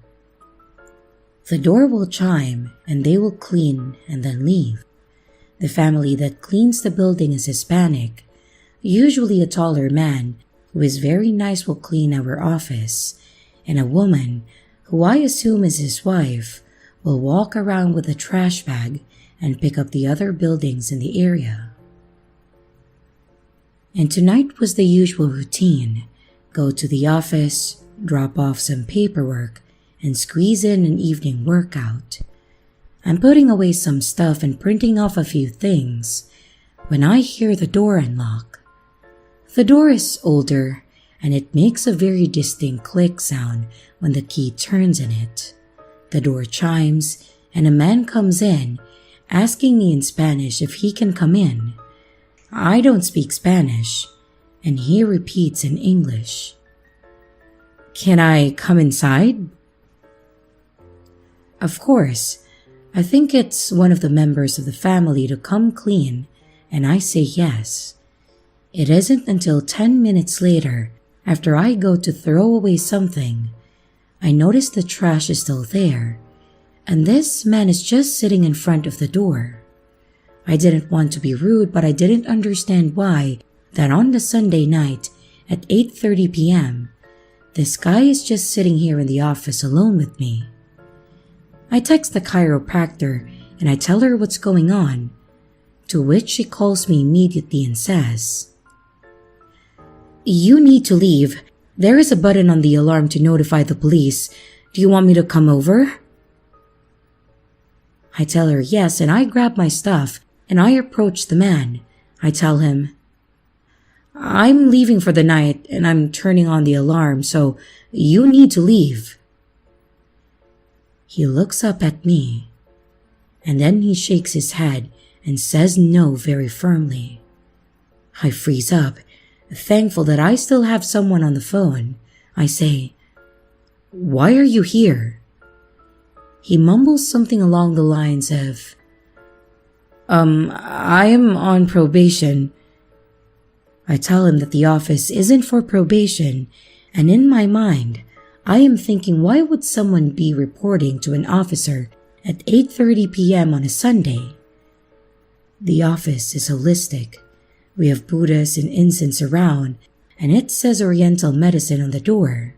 A: The door will chime and they will clean and then leave. The family that cleans the building is Hispanic. Usually a taller man who is very nice will clean our office, and a woman, who I assume is his wife, will walk around with a trash bag and pick up the other buildings in the area. And tonight was the usual routine. Go to the office, drop off some paperwork, and squeeze in an evening workout. I'm putting away some stuff and printing off a few things when I hear the door unlock. The door is older and it makes a very distinct click sound when the key turns in it. The door chimes and a man comes in asking me in Spanish if he can come in. I don't speak Spanish, and he repeats in English. Can I come inside? Of course, I think it's one of the members of the family to come clean, and I say yes. It isn't until 10 minutes later, after I go to throw away something, I notice the trash is still there, and this man is just sitting in front of the door. I didn't want to be rude, but I didn't understand why that on the Sunday night at 8:30 p.m., this guy is just sitting here in the office alone with me. I text the chiropractor and I tell her what's going on, to which she calls me immediately and says, "You need to leave. There is a button on the alarm to notify the police. Do you want me to come over?" I tell her yes, and I grab my stuff and I approach the man. I tell him, "I'm leaving for the night and I'm turning on the alarm, so you need to leave." He looks up at me and then he shakes his head and says no very firmly. I freeze up, thankful that I still have someone on the phone. I say, "Why are you here?" He mumbles something along the lines of, I am on probation." I tell him that the office isn't for probation, and in my mind, I am thinking, why would someone be reporting to an officer at 8:30 p.m. on a Sunday? The office is holistic. We have Buddhas and incense around, and it says Oriental medicine on the door.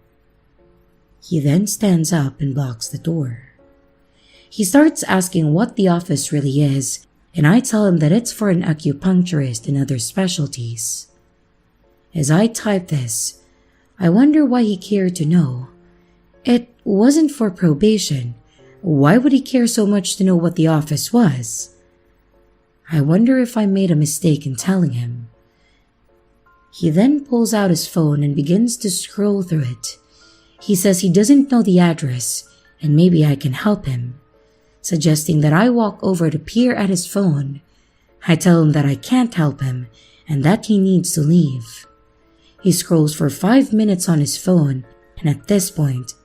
A: He then stands up and blocks the door. He starts asking what the office really is, and I tell him that it's for an acupuncturist and other specialties. As I type this, I wonder why he cared to know. It wasn't for probation. Why would he care so much to know what the office was? I wonder if I made a mistake in telling him. He then pulls out his phone and begins to scroll through it. He says he doesn't know the address and maybe I can help him, suggesting that I walk over to peer at his phone. I tell him that I can't help him and that he needs to leave. He scrolls for 5 minutes on his phone, and at this point,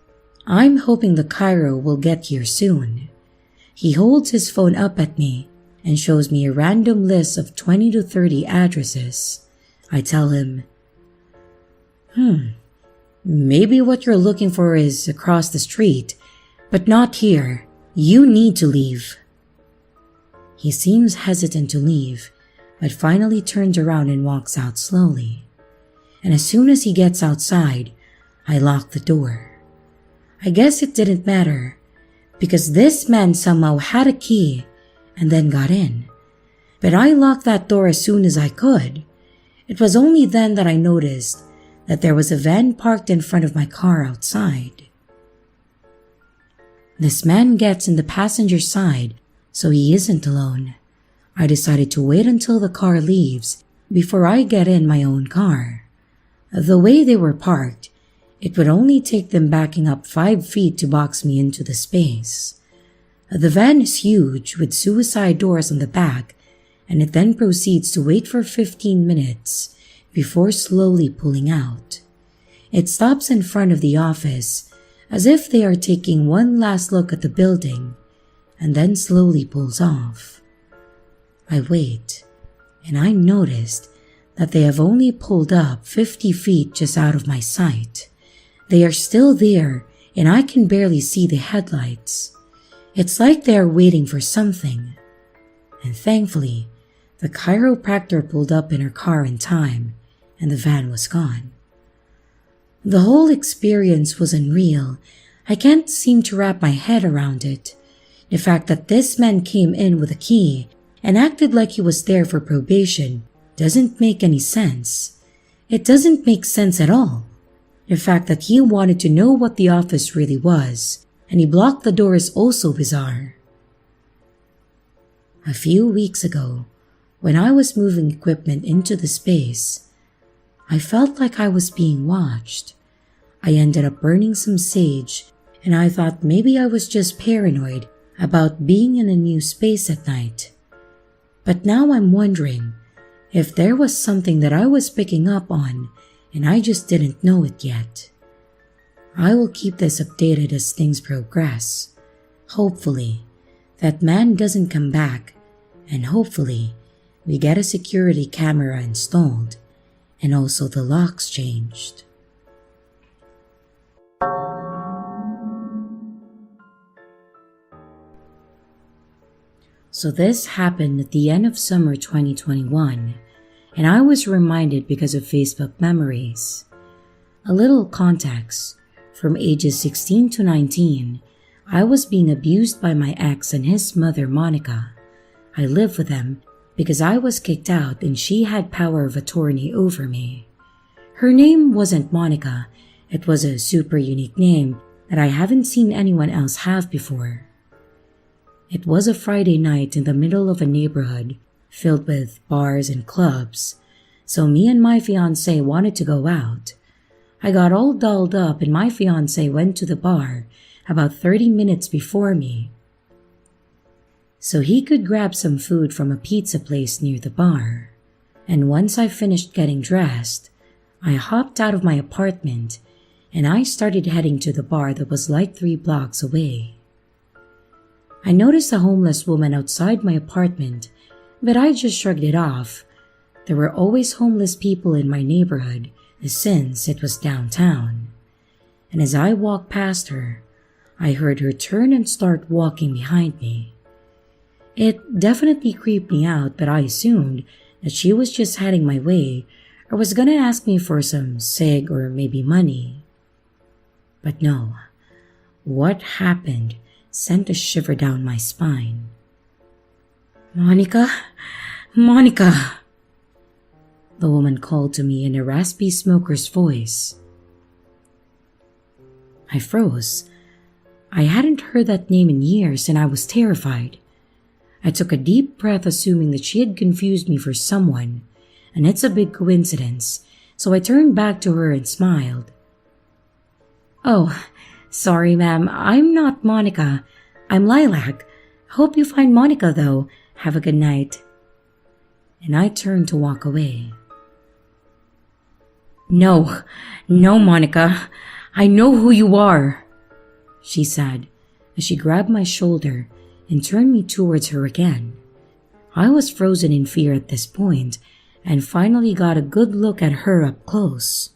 A: I'm hoping the chiro will get here soon. He holds his phone up at me and shows me a random list of 20 to 30 addresses. I tell him, maybe what you're looking for is across the street, but not here. You need to leave. He seems hesitant to leave, but finally turns around and walks out slowly. And as soon as he gets outside, I lock the door. I guess it didn't matter, because this man somehow had a key and then got in. But I locked that door as soon as I could. It was only then that I noticed that there was a van parked in front of my car outside. This man gets in the passenger side, so he isn't alone. I decided to wait until the car leaves before I get in my own car. The way they were parked, It would only take them backing up 5 feet to box me into the space. The van is huge with suicide doors on the back, and it then proceeds to wait for 15 minutes before slowly pulling out. It stops in front of the office as if they are taking one last look at the building and then slowly pulls off. I wait, and I noticed that they have only pulled up 50 feet just out of my sight. They are still there, and I can barely see the headlights. It's like they are waiting for something. And thankfully, the chiropractor pulled up in her car in time, and the van was gone. The whole experience was unreal. I can't seem to wrap my head around it. The fact that this man came in with a key and acted like he was there for probation doesn't make any sense. It doesn't make sense at all. The fact that he wanted to know what the office really was, and he blocked the door is also bizarre. A few weeks ago, when I was moving equipment into the space, I felt like I was being watched. I ended up burning some sage, and I thought maybe I was just paranoid about being in a new space at night. But now I'm wondering if there was something that I was picking up on and I just didn't know it yet. I will keep this updated as things progress. Hopefully, that man doesn't come back, and hopefully, we get a security camera installed and also the locks changed. So this happened at the end of summer 2021, and I was reminded because of Facebook memories. A little context: from ages 16 to 19, I was being abused by my ex and his mother, Monica. I lived with them because I was kicked out and she had power of attorney over me. Her name wasn't Monica. It was a super unique name that I haven't seen anyone else have before. It was a Friday night in the middle of a neighborhood filled with bars and clubs, so me and my fiancé wanted to go out. I got all dolled up and my fiancé went to the bar about 30 minutes before me, so he could grab some food from a pizza place near the bar. And once I finished getting dressed, I hopped out of my apartment and I started heading to the bar that was like 3 blocks away. I noticed a homeless woman outside my apartment, but I just shrugged it off. There were always homeless people in my neighborhood since it was downtown. And as I walked past her, I heard her turn and start walking behind me. It definitely creeped me out, but I assumed that she was just heading my way or was gonna ask me for some cig or maybe money. But no, what happened sent a shiver down my spine. "Monica? Monica!" the woman called to me in a raspy smoker's voice. I froze. I hadn't heard that name in years and I was terrified. I took a deep breath, assuming that she had confused me for someone, and it's a big coincidence, so I turned back to her and smiled. "Oh, sorry ma'am, I'm not Monica. I'm Lilac. Hope you find Monica though. Have a good night." And I turned to walk away. No, Monica. I know who you are," she said as she grabbed my shoulder and turned me towards her again. I was frozen in fear at this point and finally got a good look at her up close.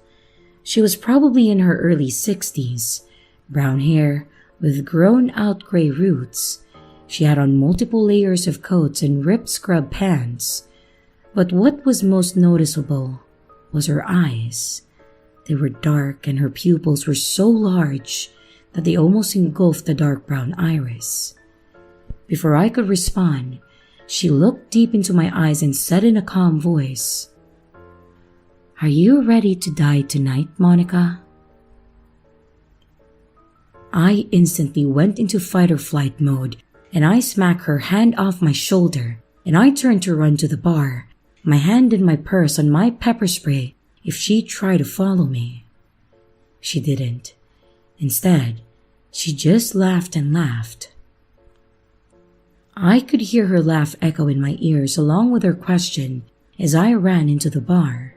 A: She was probably in her early 60s, brown hair with grown-out gray roots. She had on multiple layers of coats and ripped scrub pants. But what was most noticeable was her eyes. They were dark and her pupils were so large that they almost engulfed the dark brown iris. Before I could respond, she looked deep into my eyes and said in a calm voice, "Are you ready to die tonight, Monica?" I instantly went into fight or flight mode, and I smacked her hand off my shoulder, and I turned to run to the bar, my hand in my purse on my pepper spray if she tried to follow me. She didn't. Instead, she just laughed and laughed. I could hear her laugh echo in my ears along with her question as I ran into the bar.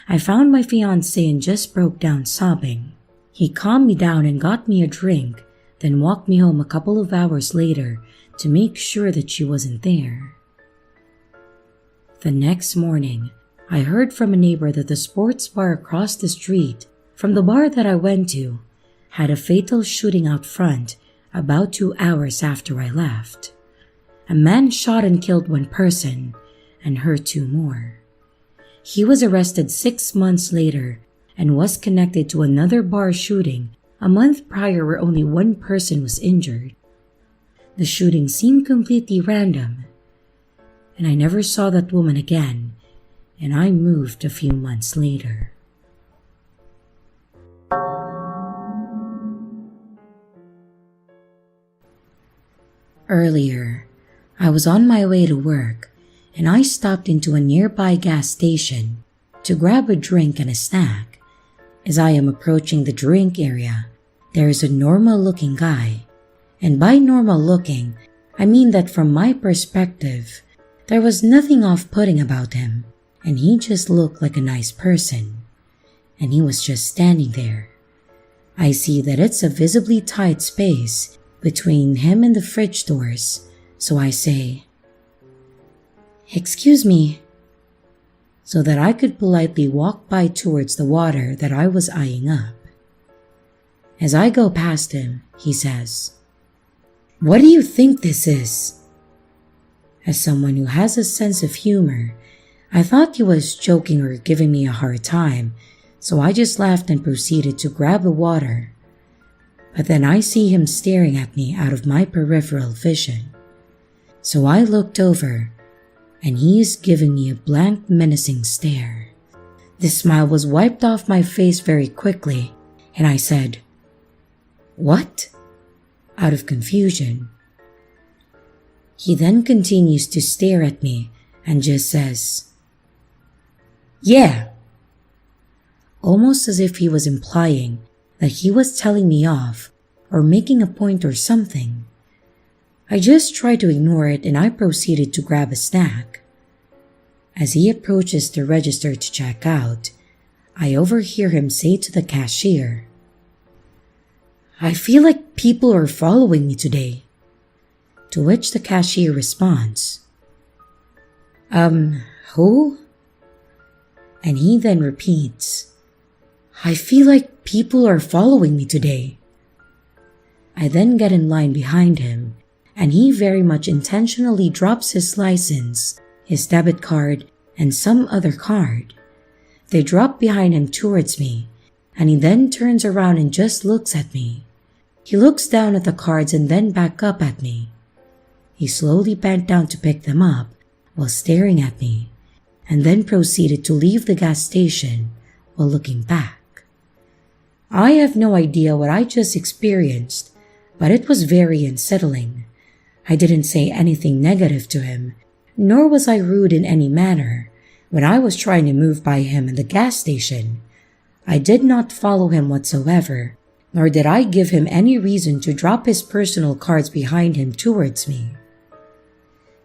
A: I found my fiancé and just broke down sobbing. He calmed me down and got me a drink, then walked me home a couple of hours later to make sure that she wasn't there. The next morning, I heard from a neighbor that the sports bar across the street from the bar that I went to had a fatal shooting out front about 2 hours after I left. A man shot and killed one person and hurt 2 more. He was arrested 6 months later and was connected to another bar shooting a month prior where only 1 person was injured. The shooting seemed completely random, and I never saw that woman again, and I moved a few months later. Earlier, I was on my way to work, and I stopped into a nearby gas station to grab a drink and a snack. As I am approaching the drink area, there is a normal-looking guy. And by normal-looking, I mean that from my perspective, there was nothing off-putting about him, and he just looked like a nice person. And he was just standing there. I see that it's a visibly tight space between him and the fridge doors, so I say, "Excuse me," so that I could politely walk by towards the water that I was eyeing up. As I go past him, he says, "What do you think this is?" As someone who has a sense of humor, I thought he was joking or giving me a hard time, so I just laughed and proceeded to grab the water. But then I see him staring at me out of my peripheral vision. So I looked over, and he is giving me a blank, menacing stare. The smile was wiped off my face very quickly, and I said, "What?" out of confusion. He then continues to stare at me and just says, "Yeah," almost as if he was implying that he was telling me off or making a point or something. I just tried to ignore it and I proceeded to grab a snack. As he approaches the register to check out, I overhear him say to the cashier, "I feel like people are following me today." To which the cashier responds, Who?" And he then repeats, "I feel like people are following me today." I then get in line behind him, and he very much intentionally drops his license, his debit card, and some other card. They drop behind him towards me, and he then turns around and just looks at me. He looks down at the cards and then back up at me. He slowly bent down to pick them up while staring at me, and then proceeded to leave the gas station while looking back. I have no idea what I just experienced, but it was very unsettling. I didn't say anything negative to him, nor was I rude in any manner when I was trying to move by him in the gas station. I did not follow him whatsoever, nor did I give him any reason to drop his personal cards behind him towards me.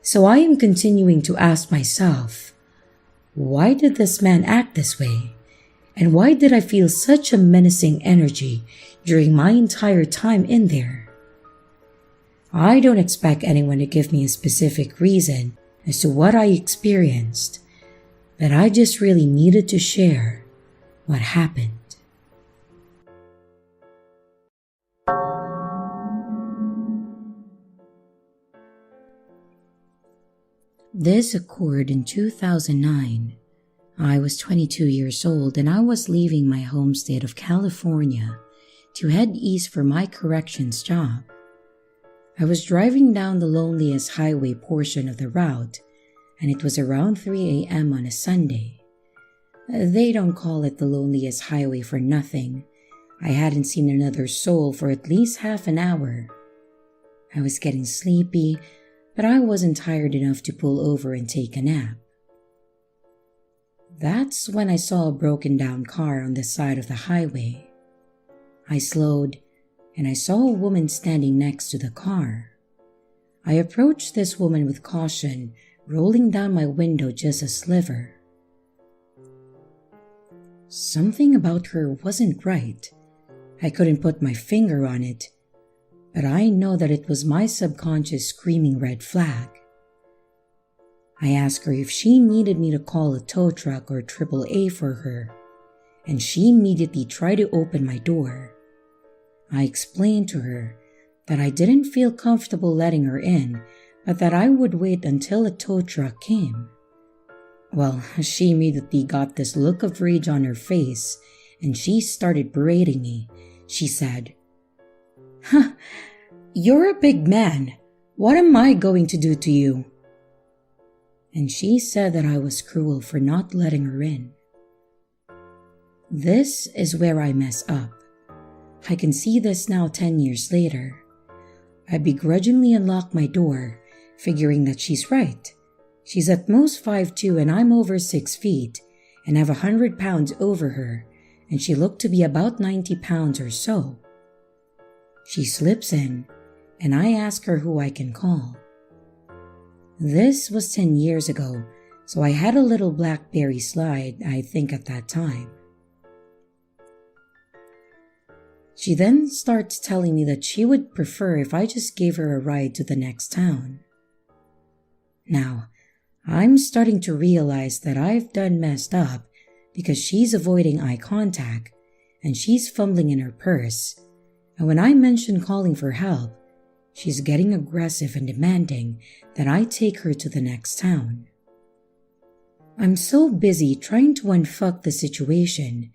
A: So I am continuing to ask myself, why did this man act this way? And why did I feel such a menacing energy during my entire time in there? I don't expect anyone to give me a specific reason as to what I experienced, but I just really needed to share what happened. This occurred in 2009. I was 22 years old and I was leaving my home state of California to head east for my corrections job. I was driving down the loneliest highway portion of the route, and it was around 3 a.m. on a Sunday. They don't call it the loneliest highway for nothing. I hadn't seen another soul for at least half an hour. I was getting sleepy, but I wasn't tired enough to pull over and take a nap. That's when I saw a broken down car on the side of the highway. I slowed, and I saw a woman standing next to the car. I approached this woman with caution, rolling down my window just a sliver. Something about her wasn't right. I couldn't put my finger on it, but I know that it was my subconscious screaming red flag. I asked her if she needed me to call a tow truck or AAA for her, and she immediately tried to open my door. I explained to her that I didn't feel comfortable letting her in, but that I would wait until a tow truck came. Well, she immediately got this look of rage on her face, and she started berating me. She said, "Huh, you're a big man. What am I going to do to you?" And she said that I was cruel for not letting her in. This is where I mess up. I can see this now 10 years later. I begrudgingly unlock my door, figuring that she's right. She's at most 5'2" and I'm over 6 feet, and have 100 pounds over her, and she looked to be about 90 pounds or so. She slips in, and I ask her who I can call. This was 10 years ago, so I had a little BlackBerry slide, I think, at that time. She then starts telling me that she would prefer if I just gave her a ride to the next town. Now, I'm starting to realize that I've done messed up because she's avoiding eye contact and she's fumbling in her purse, and when I mention calling for help, she's getting aggressive and demanding that I take her to the next town. I'm so busy trying to unfuck the situation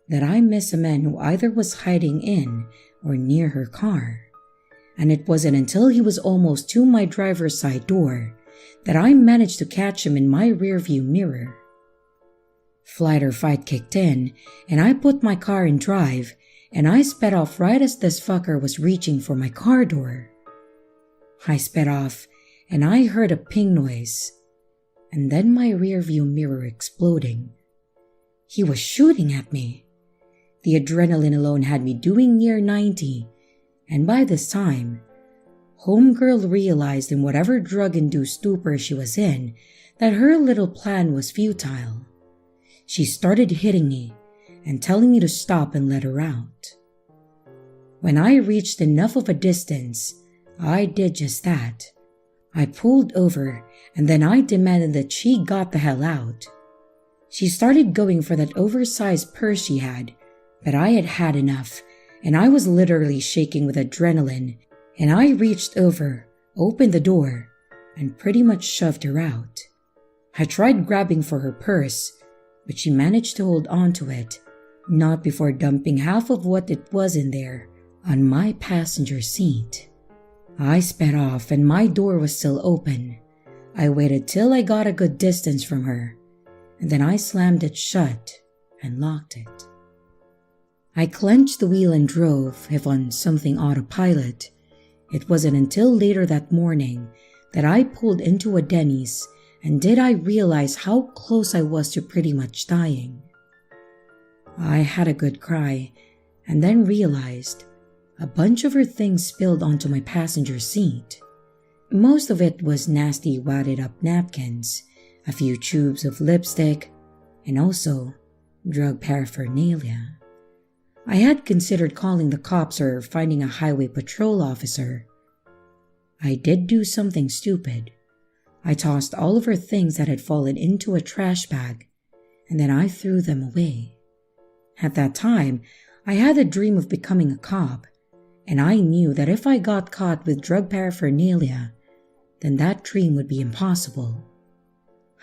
A: that I miss a man who either was hiding in or near her car, and it wasn't until he was almost to my driver's side door that I managed to catch him in my rearview mirror. Flight or fight kicked in, and I put my car in drive, and I sped off right as this fucker was reaching for my car door. I sped off, and I heard a ping noise, and then my rearview mirror exploding. He was shooting at me. The adrenaline alone had me doing near 90, and by this time, homegirl realized in whatever drug-induced stupor she was in that her little plan was futile. She started hitting me and telling me to stop and let her out. When I reached enough of a distance, I did just that. I pulled over, and then I demanded that she got the hell out. She started going for that oversized purse she had, but I had had enough, and I was literally shaking with adrenaline, and I reached over, opened the door, and pretty much shoved her out. I tried grabbing for her purse, but she managed to hold on to it, not before dumping half of what it was in there on my passenger seat. I sped off, and my door was still open. I waited till I got a good distance from her, and then I slammed it shut and locked it. I clenched the wheel and drove, if on something autopilot. It wasn't until later that morning that I pulled into a Denny's, and did I realize how close I was to pretty much dying. I had a good cry, and then realized a bunch of her things spilled onto my passenger seat. Most of it was nasty wadded up napkins, a few tubes of lipstick, and also drug paraphernalia. I had considered calling the cops or finding a highway patrol officer. I did do something stupid. I tossed all of her things that had fallen into a trash bag, and then I threw them away. At that time, I had a dream of becoming a cop, and I knew that if I got caught with drug paraphernalia, then that dream would be impossible.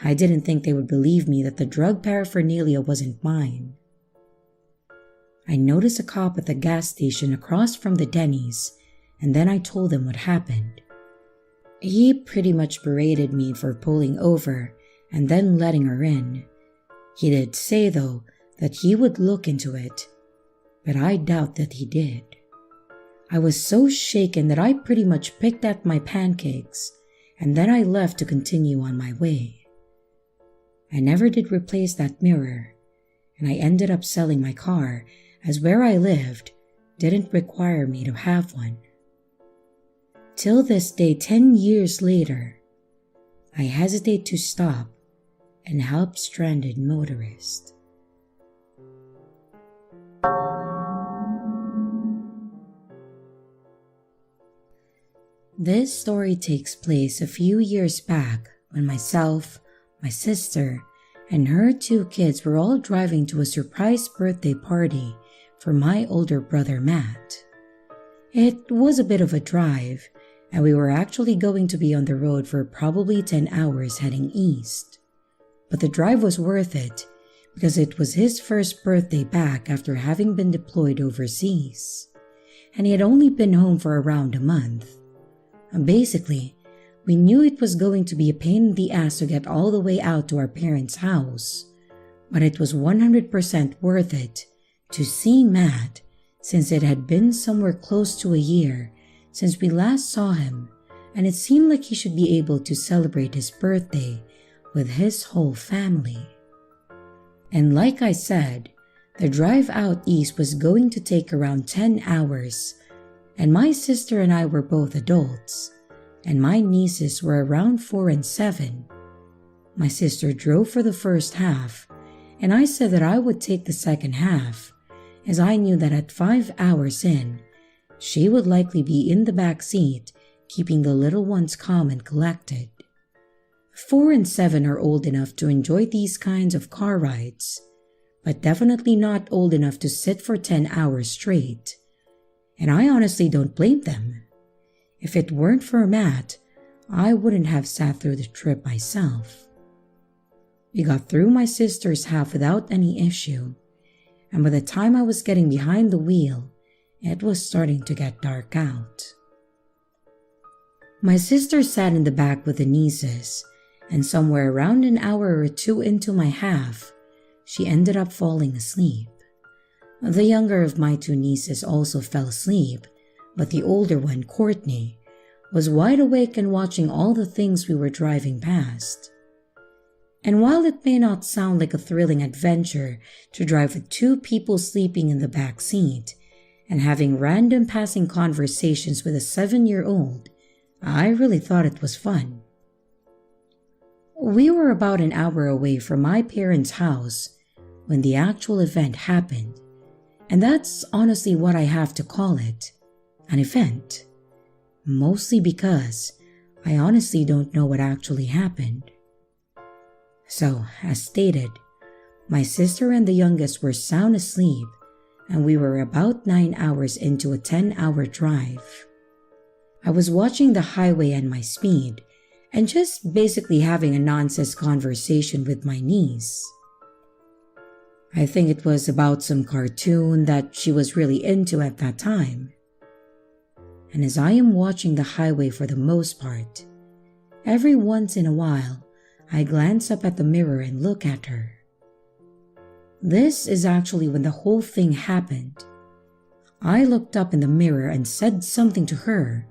A: I didn't think they would believe me that the drug paraphernalia wasn't mine. I noticed a cop at the gas station across from the Denny's, and then I told him what happened. He pretty much berated me for pulling over and then letting her in. He did say, though, that he would look into it, but I doubt that he did. I was so shaken that I pretty much picked at my pancakes, and then I left to continue on my way. I never did replace that mirror, and I ended up selling my car, as where I lived, didn't require me to have one. Till this day, 10 years later, I hesitate to stop and help stranded motorists. This story takes place a few years back when myself, my sister, and her 2 kids were all driving to a surprise birthday party for my older brother Matt. It was a bit of a drive, and we were actually going to be on the road for probably 10 hours heading east. But the drive was worth it because it was his first birthday back after having been deployed overseas, and he had only been home for around a month. And basically, we knew it was going to be a pain in the ass to get all the way out to our parents' house, but it was 100% worth it to see Matt, since it had been somewhere close to a year since we last saw him, and it seemed like he should be able to celebrate his birthday with his whole family. And like I said, the drive out east was going to take around 10 hours, and my sister and I were both adults, and my nieces were around 4 and 7. My sister drove for the first half, and I said that I would take the second half, as I knew that at 5 hours in, she would likely be in the back seat, keeping the little ones calm and collected. 4 and 7 are old enough to enjoy these kinds of car rides, but definitely not old enough to sit for 10 hours straight. And I honestly don't blame them. If it weren't for Matt, I wouldn't have sat through the trip myself. We got through my sister's half without any issue, and by the time I was getting behind the wheel, it was starting to get dark out. My sister sat in the back with the nieces, and somewhere around an hour or 2 into my half, she ended up falling asleep. The younger of my 2 nieces also fell asleep, but the older one, Courtney, was wide awake and watching all the things we were driving past. And while it may not sound like a thrilling adventure to drive with 2 people sleeping in the back seat and having random passing conversations with a 7-year-old, I really thought it was fun. We were about an hour away from my parents' house when the actual event happened, and that's honestly what I have to call it, an event. Mostly because I honestly don't know what actually happened. So, as stated, my sister and the youngest were sound asleep, and we were about 9 hours into a 10-hour drive. I was watching the highway and my speed, and just basically having a nonsense conversation with my niece. I think it was about some cartoon that she was really into at that time. And as I am watching the highway for the most part, every once in a while, I glance up at the mirror and look at her. This is actually when the whole thing happened. I looked up in the mirror and said something to her.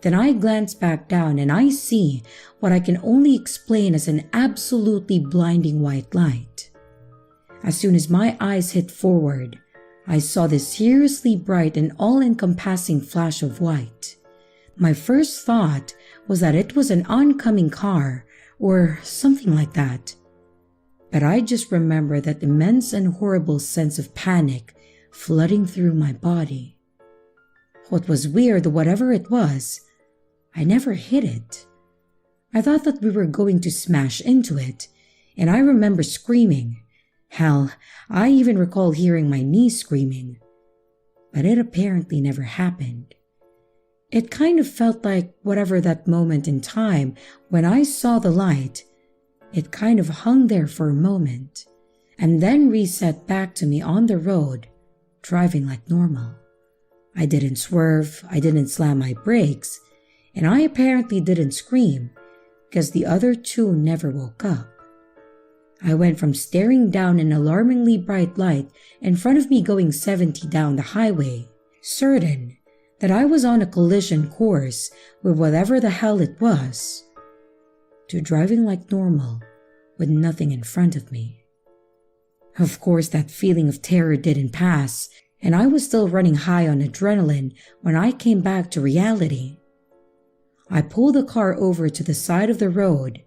A: Then I glance back down and I see what I can only explain as an absolutely blinding white light. As soon as my eyes hit forward, I saw this seriously bright and all-encompassing flash of white. My first thought was that it was an oncoming car or something like that. But I just remember that immense and horrible sense of panic flooding through my body. What was weird, whatever it was, I never hit it. I thought that we were going to smash into it, and I remember screaming. Hell, I even recall hearing my niece screaming. But it apparently never happened. It kind of felt like whatever that moment in time when I saw the light, it kind of hung there for a moment, and then reset back to me on the road, driving like normal. I didn't swerve, I didn't slam my brakes, and I apparently didn't scream because the other 2 never woke up. I went from staring down an alarmingly bright light in front of me going 70 down the highway, certain that I was on a collision course with whatever the hell it was, to driving like normal with nothing in front of me. Of course, that feeling of terror didn't pass, and I was still running high on adrenaline when I came back to reality. I pulled the car over to the side of the road,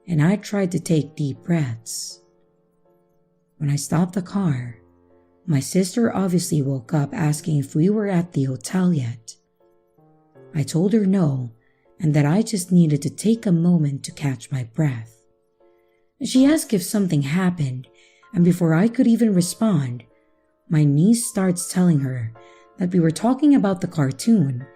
A: and I tried to take deep breaths. When I stopped the car, my sister obviously woke up asking if we were at the hotel yet. I told her no, and that I just needed to take a moment to catch my breath. She asked if something happened, and before I could even respond, my niece starts telling her that we were talking about the cartoon,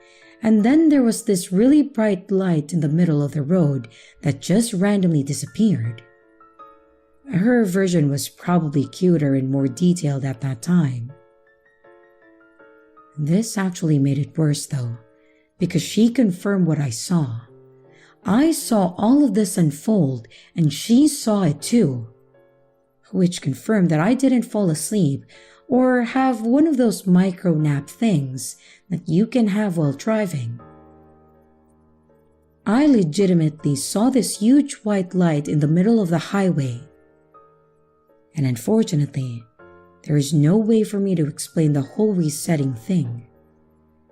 A: and then there was this really bright light in the middle of the road that just randomly disappeared. Her version was probably cuter and more detailed at that time. This actually made it worse though, because she confirmed what I saw. I saw all of this unfold and she saw it too, which confirmed that I didn't fall asleep or have one of those micro nap things that you can have while driving. I legitimately saw this huge white light in the middle of the highway. And unfortunately, there is no way for me to explain the whole resetting thing.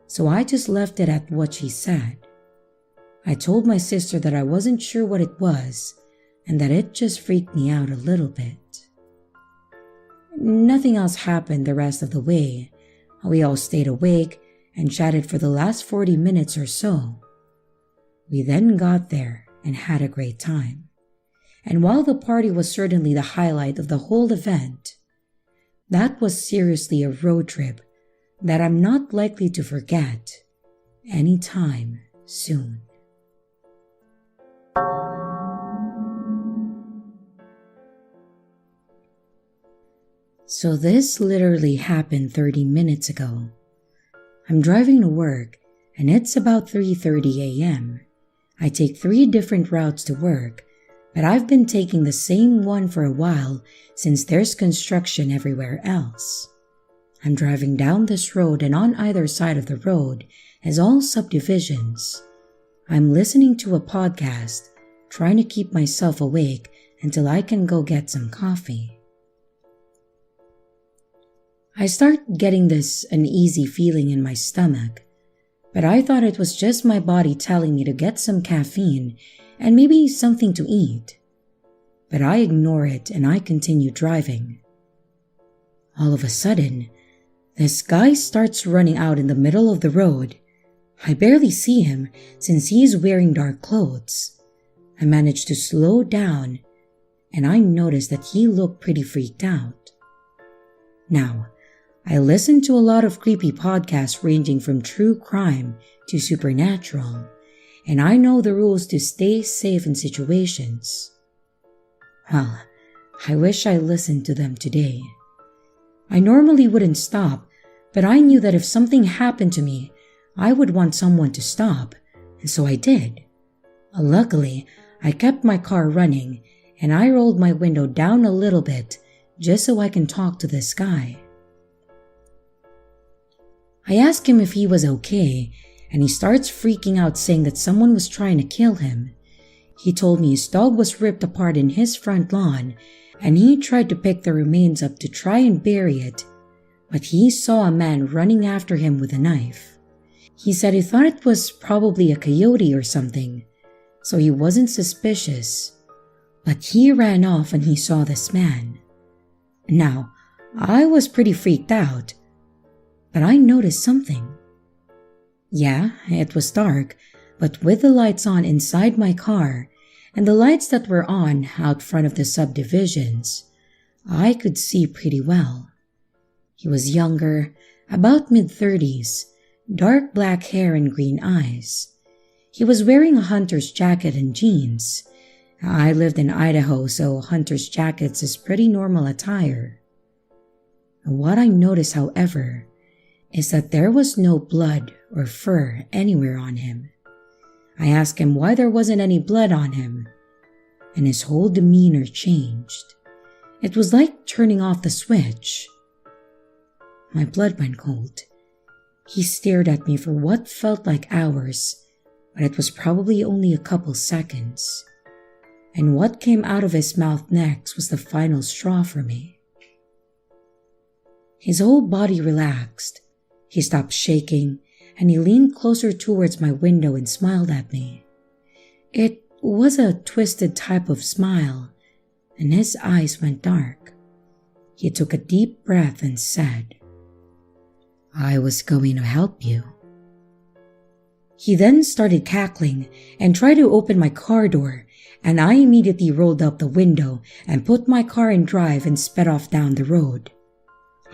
A: So I just left it at what she said. I told my sister that I wasn't sure what it was and that it just freaked me out a little bit. Nothing else happened the rest of the way. We all stayed awake and chatted for the last 40 minutes or so. We then got there and had a great time. And while the party was certainly the highlight of the whole event, that was seriously a road trip that I'm not likely to forget anytime soon. So this literally happened 30 minutes ago. I'm driving to work and it's about 3:30 a.m. I take 3 different routes to work, but I've been taking the same one for a while since there's construction everywhere else. I'm driving down this road and on either side of the road is all subdivisions. I'm listening to a podcast, trying to keep myself awake until I can go get some coffee. I start getting this uneasy feeling in my stomach, but I thought it was just my body telling me to get some caffeine and maybe something to eat. But I ignore it and I continue driving. All of a sudden, this guy starts running out in the middle of the road. I barely see him since he's wearing dark clothes. I manage to slow down and I notice that he looked pretty freaked out. Now, I listen to a lot of creepy podcasts ranging from true crime to supernatural, and I know the rules to stay safe in situations. Well, I wish I listened to them today. I normally wouldn't stop, but I knew that if something happened to me, I would want someone to stop, and so I did. Luckily, I kept my car running, and I rolled my window down a little bit just so I can talk to this guy. I asked him if he was okay, and he starts freaking out saying that someone was trying to kill him. He told me his dog was ripped apart in his front lawn, and he tried to pick the remains up to try and bury it, but he saw a man running after him with a knife. He said he thought it was probably a coyote or something, so he wasn't suspicious, but he ran off when he saw this man. Now, I was pretty freaked out, but I noticed something. Yeah, it was dark, but with the lights on inside my car and the lights that were on out front of the subdivisions, I could see pretty well. He was younger, about mid-30s, dark black hair and green eyes. He was wearing a hunter's jacket and jeans. I lived in Idaho, so hunter's jackets is pretty normal attire. What I noticed, however, is that there was no blood or fur anywhere on him. I asked him why there wasn't any blood on him, and his whole demeanor changed. It was like turning off the switch. My blood went cold. He stared at me for what felt like hours, but it was probably only a couple seconds. And what came out of his mouth next was the final straw for me. His whole body relaxed. He stopped shaking and he leaned closer towards my window and smiled at me. It was a twisted type of smile, and his eyes went dark. He took a deep breath and said, "I was going to help you." He then started cackling and tried to open my car door, and I immediately rolled up the window and put my car in drive and sped off down the road.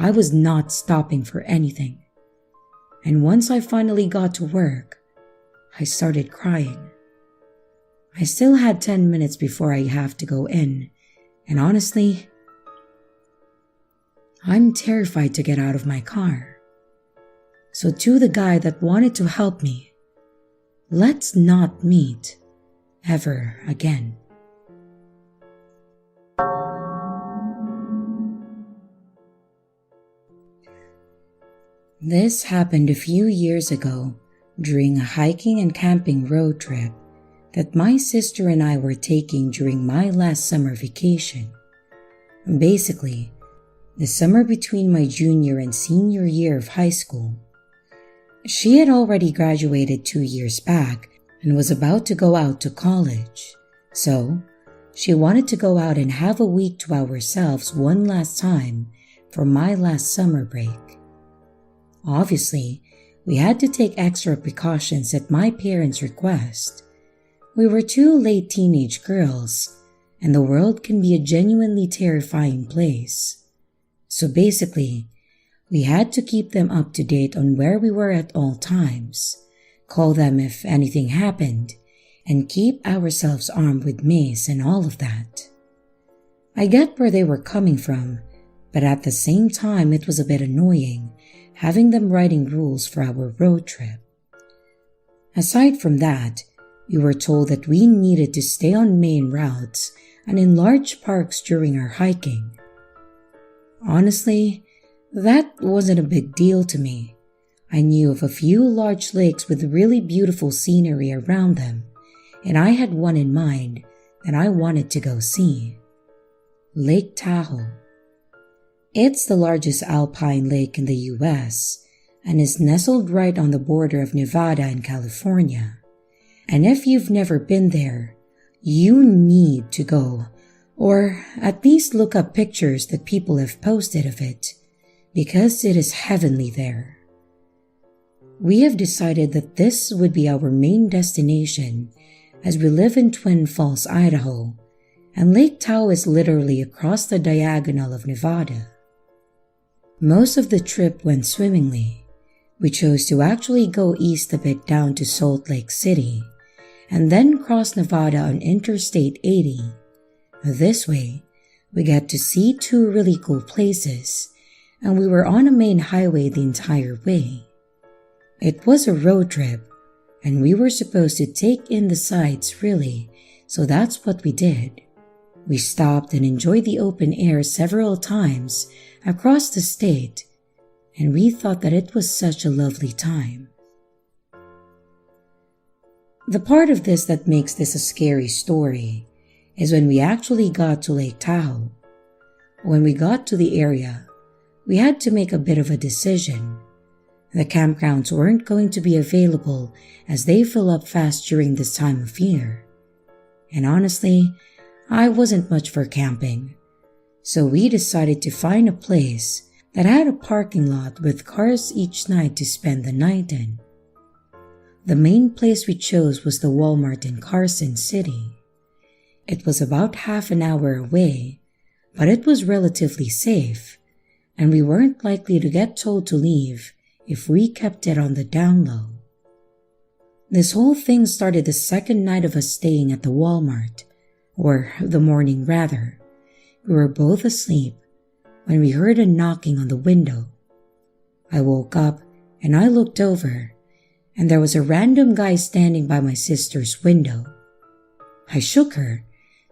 A: I was not stopping for anything. And once I finally got to work, I started crying. I still had 10 minutes before I have to go in, and honestly, I'm terrified to get out of my car. So to the guy that wanted to help me, let's not meet ever again. This happened a few years ago during a hiking and camping road trip that my sister and I were taking during my last summer vacation. Basically, the summer between my junior and senior year of high school. She had already graduated 2 years back and was about to go out to college, so she wanted to go out and have a week to ourselves one last time for my last summer break. Obviously, we had to take extra precautions at my parents' request. We were two late teenage girls, and the world can be a genuinely terrifying place. So basically, we had to keep them up to date on where we were at all times, call them if anything happened, and keep ourselves armed with mace and all of that. I get where they were coming from, but at the same time it was a bit annoying having them writing rules for our road trip. Aside from that, we were told that we needed to stay on main routes and in large parks during our hiking. Honestly, that wasn't a big deal to me. I knew of a few large lakes with really beautiful scenery around them, and I had one in mind that I wanted to go see. Lake Tahoe. It's the largest alpine lake in the US and is nestled right on the border of Nevada and California. And if you've never been there, you need to go, or at least look up pictures that people have posted of it, because it is heavenly there. We have decided that this would be our main destination as we live in Twin Falls, Idaho, and Lake Tahoe is literally across the diagonal of Nevada. Most of the trip went swimmingly. We chose to actually go east a bit down to Salt Lake City, and then cross Nevada on Interstate 80. This way, we get to see two really cool places, and we were on a main highway the entire way. It was a road trip, and we were supposed to take in the sights really, so that's what we did. We stopped and enjoyed the open air several times across the state, and we thought that it was such a lovely time. The part of this that makes this a scary story is when we actually got to Lake Tahoe. When we got to the area, we had to make a bit of a decision. The campgrounds weren't going to be available as they fill up fast during this time of year. And honestly, I wasn't much for camping, so we decided to find a place that had a parking lot with cars each night to spend the night in. The main place we chose was the Walmart in Carson City. It was about half an hour away, but it was relatively safe, and we weren't likely to get told to leave if we kept it on the down low. This whole thing started the second night of us staying at the Walmart, or the morning rather. We were both asleep when we heard a knocking on the window. I woke up and I looked over, and there was a random guy standing by my sister's window. I shook her,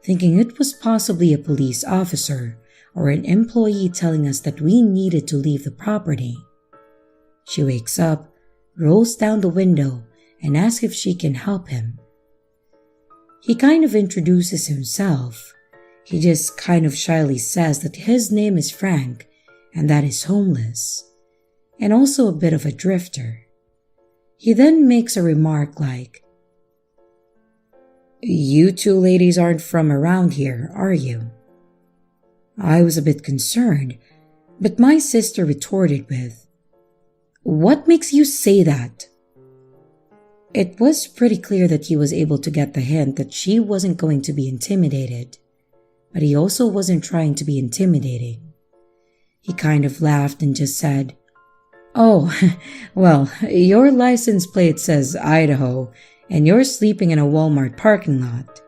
A: thinking it was possibly a police officer or an employee telling us that we needed to leave the property. She wakes up, rolls down the window, and asks if she can help him. He kind of introduces himself. He just kind of shyly says that his name is Frank and that he's homeless, and also a bit of a drifter. He then makes a remark like, "You two ladies aren't from around here, are you?" I was a bit concerned, but my sister retorted with, "What makes you say that?" It was pretty clear that he was able to get the hint that she wasn't going to be intimidated, but he also wasn't trying to be intimidating. He kind of laughed and just said, "Oh, well, your license plate says Idaho, and you're sleeping in a Walmart parking lot."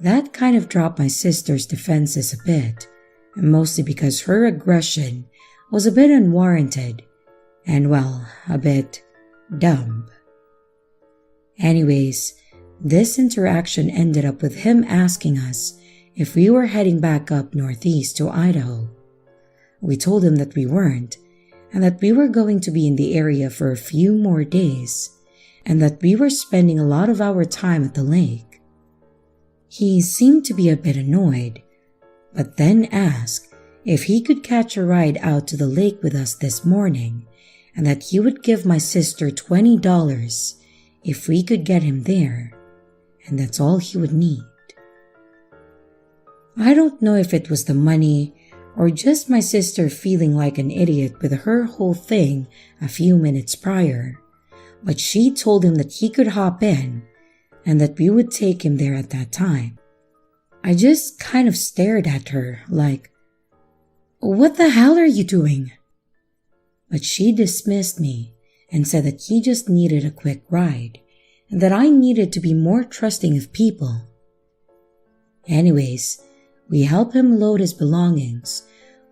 A: That kind of dropped my sister's defenses a bit, mostly because her aggression was a bit unwarranted and, well, a bit dumb. Anyways, this interaction ended up with him asking us if we were heading back up northeast to Idaho. We told him that we weren't, and that we were going to be in the area for a few more days, and that we were spending a lot of our time at the lake. He seemed to be a bit annoyed, but then asked if he could catch a ride out to the lake with us this morning, and that he would give my sister $20 if we could get him there, and that's all he would need. I don't know if it was the money or just my sister feeling like an idiot with her whole thing a few minutes prior, but she told him that he could hop in and that we would take him there at that time. I just kind of stared at her like, "What the hell are you doing?" But she dismissed me and said that he just needed a quick ride and that I needed to be more trusting of people. Anyways, we helped him load his belongings,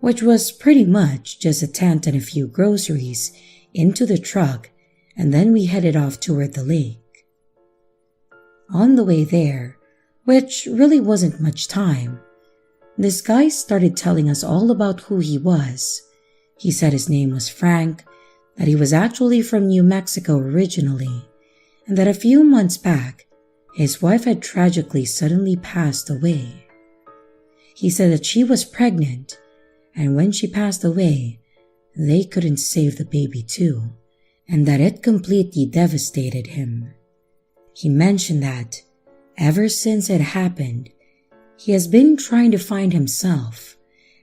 A: which was pretty much just a tent and a few groceries, into the truck, and then we headed off toward the lake. On the way there, which really wasn't much time, this guy started telling us all about who he was. He said his name was Frank, that he was actually from New Mexico originally, and that a few months back, his wife had tragically suddenly passed away. He said that she was pregnant, and when she passed away, they couldn't save the baby too, and that it completely devastated him. He mentioned that, ever since it happened, he has been trying to find himself,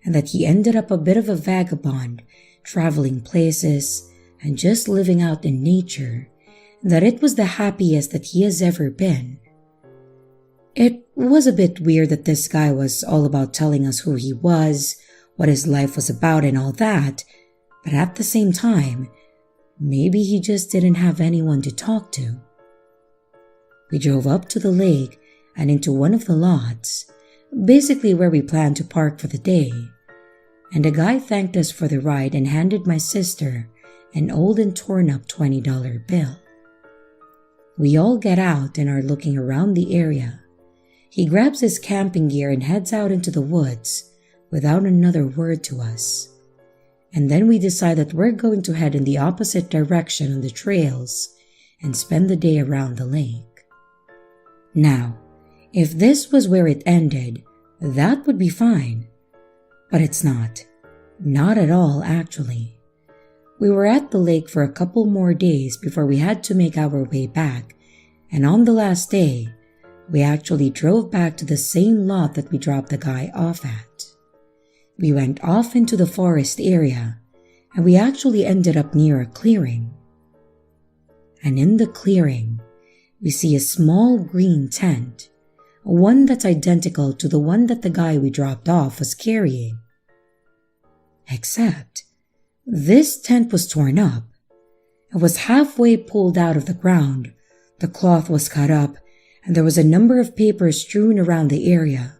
A: and that he ended up a bit of a vagabond, traveling places and just living out in nature, and that it was the happiest that he has ever been. It was a bit weird that this guy was all about telling us who he was, what his life was about and all that, but at the same time, maybe he just didn't have anyone to talk to. We drove up to the lake and into one of the lots, basically where we planned to park for the day, and the guy thanked us for the ride and handed my sister an old and torn up $20 bill. We all get out and are looking around the area. He grabs his camping gear and heads out into the woods without another word to us. And then we decide that we're going to head in the opposite direction on the trails and spend the day around the lake. Now, if this was where it ended, that would be fine. But it's not. Not at all, actually. We were at the lake for a couple more days before we had to make our way back, and on the last day, we actually drove back to the same lot that we dropped the guy off at. We went off into the forest area, and we actually ended up near a clearing. And in the clearing, we see a small green tent, one that's identical to the one that the guy we dropped off was carrying. Except, this tent was torn up. It was halfway pulled out of the ground, the cloth was cut up, and there was a number of papers strewn around the area.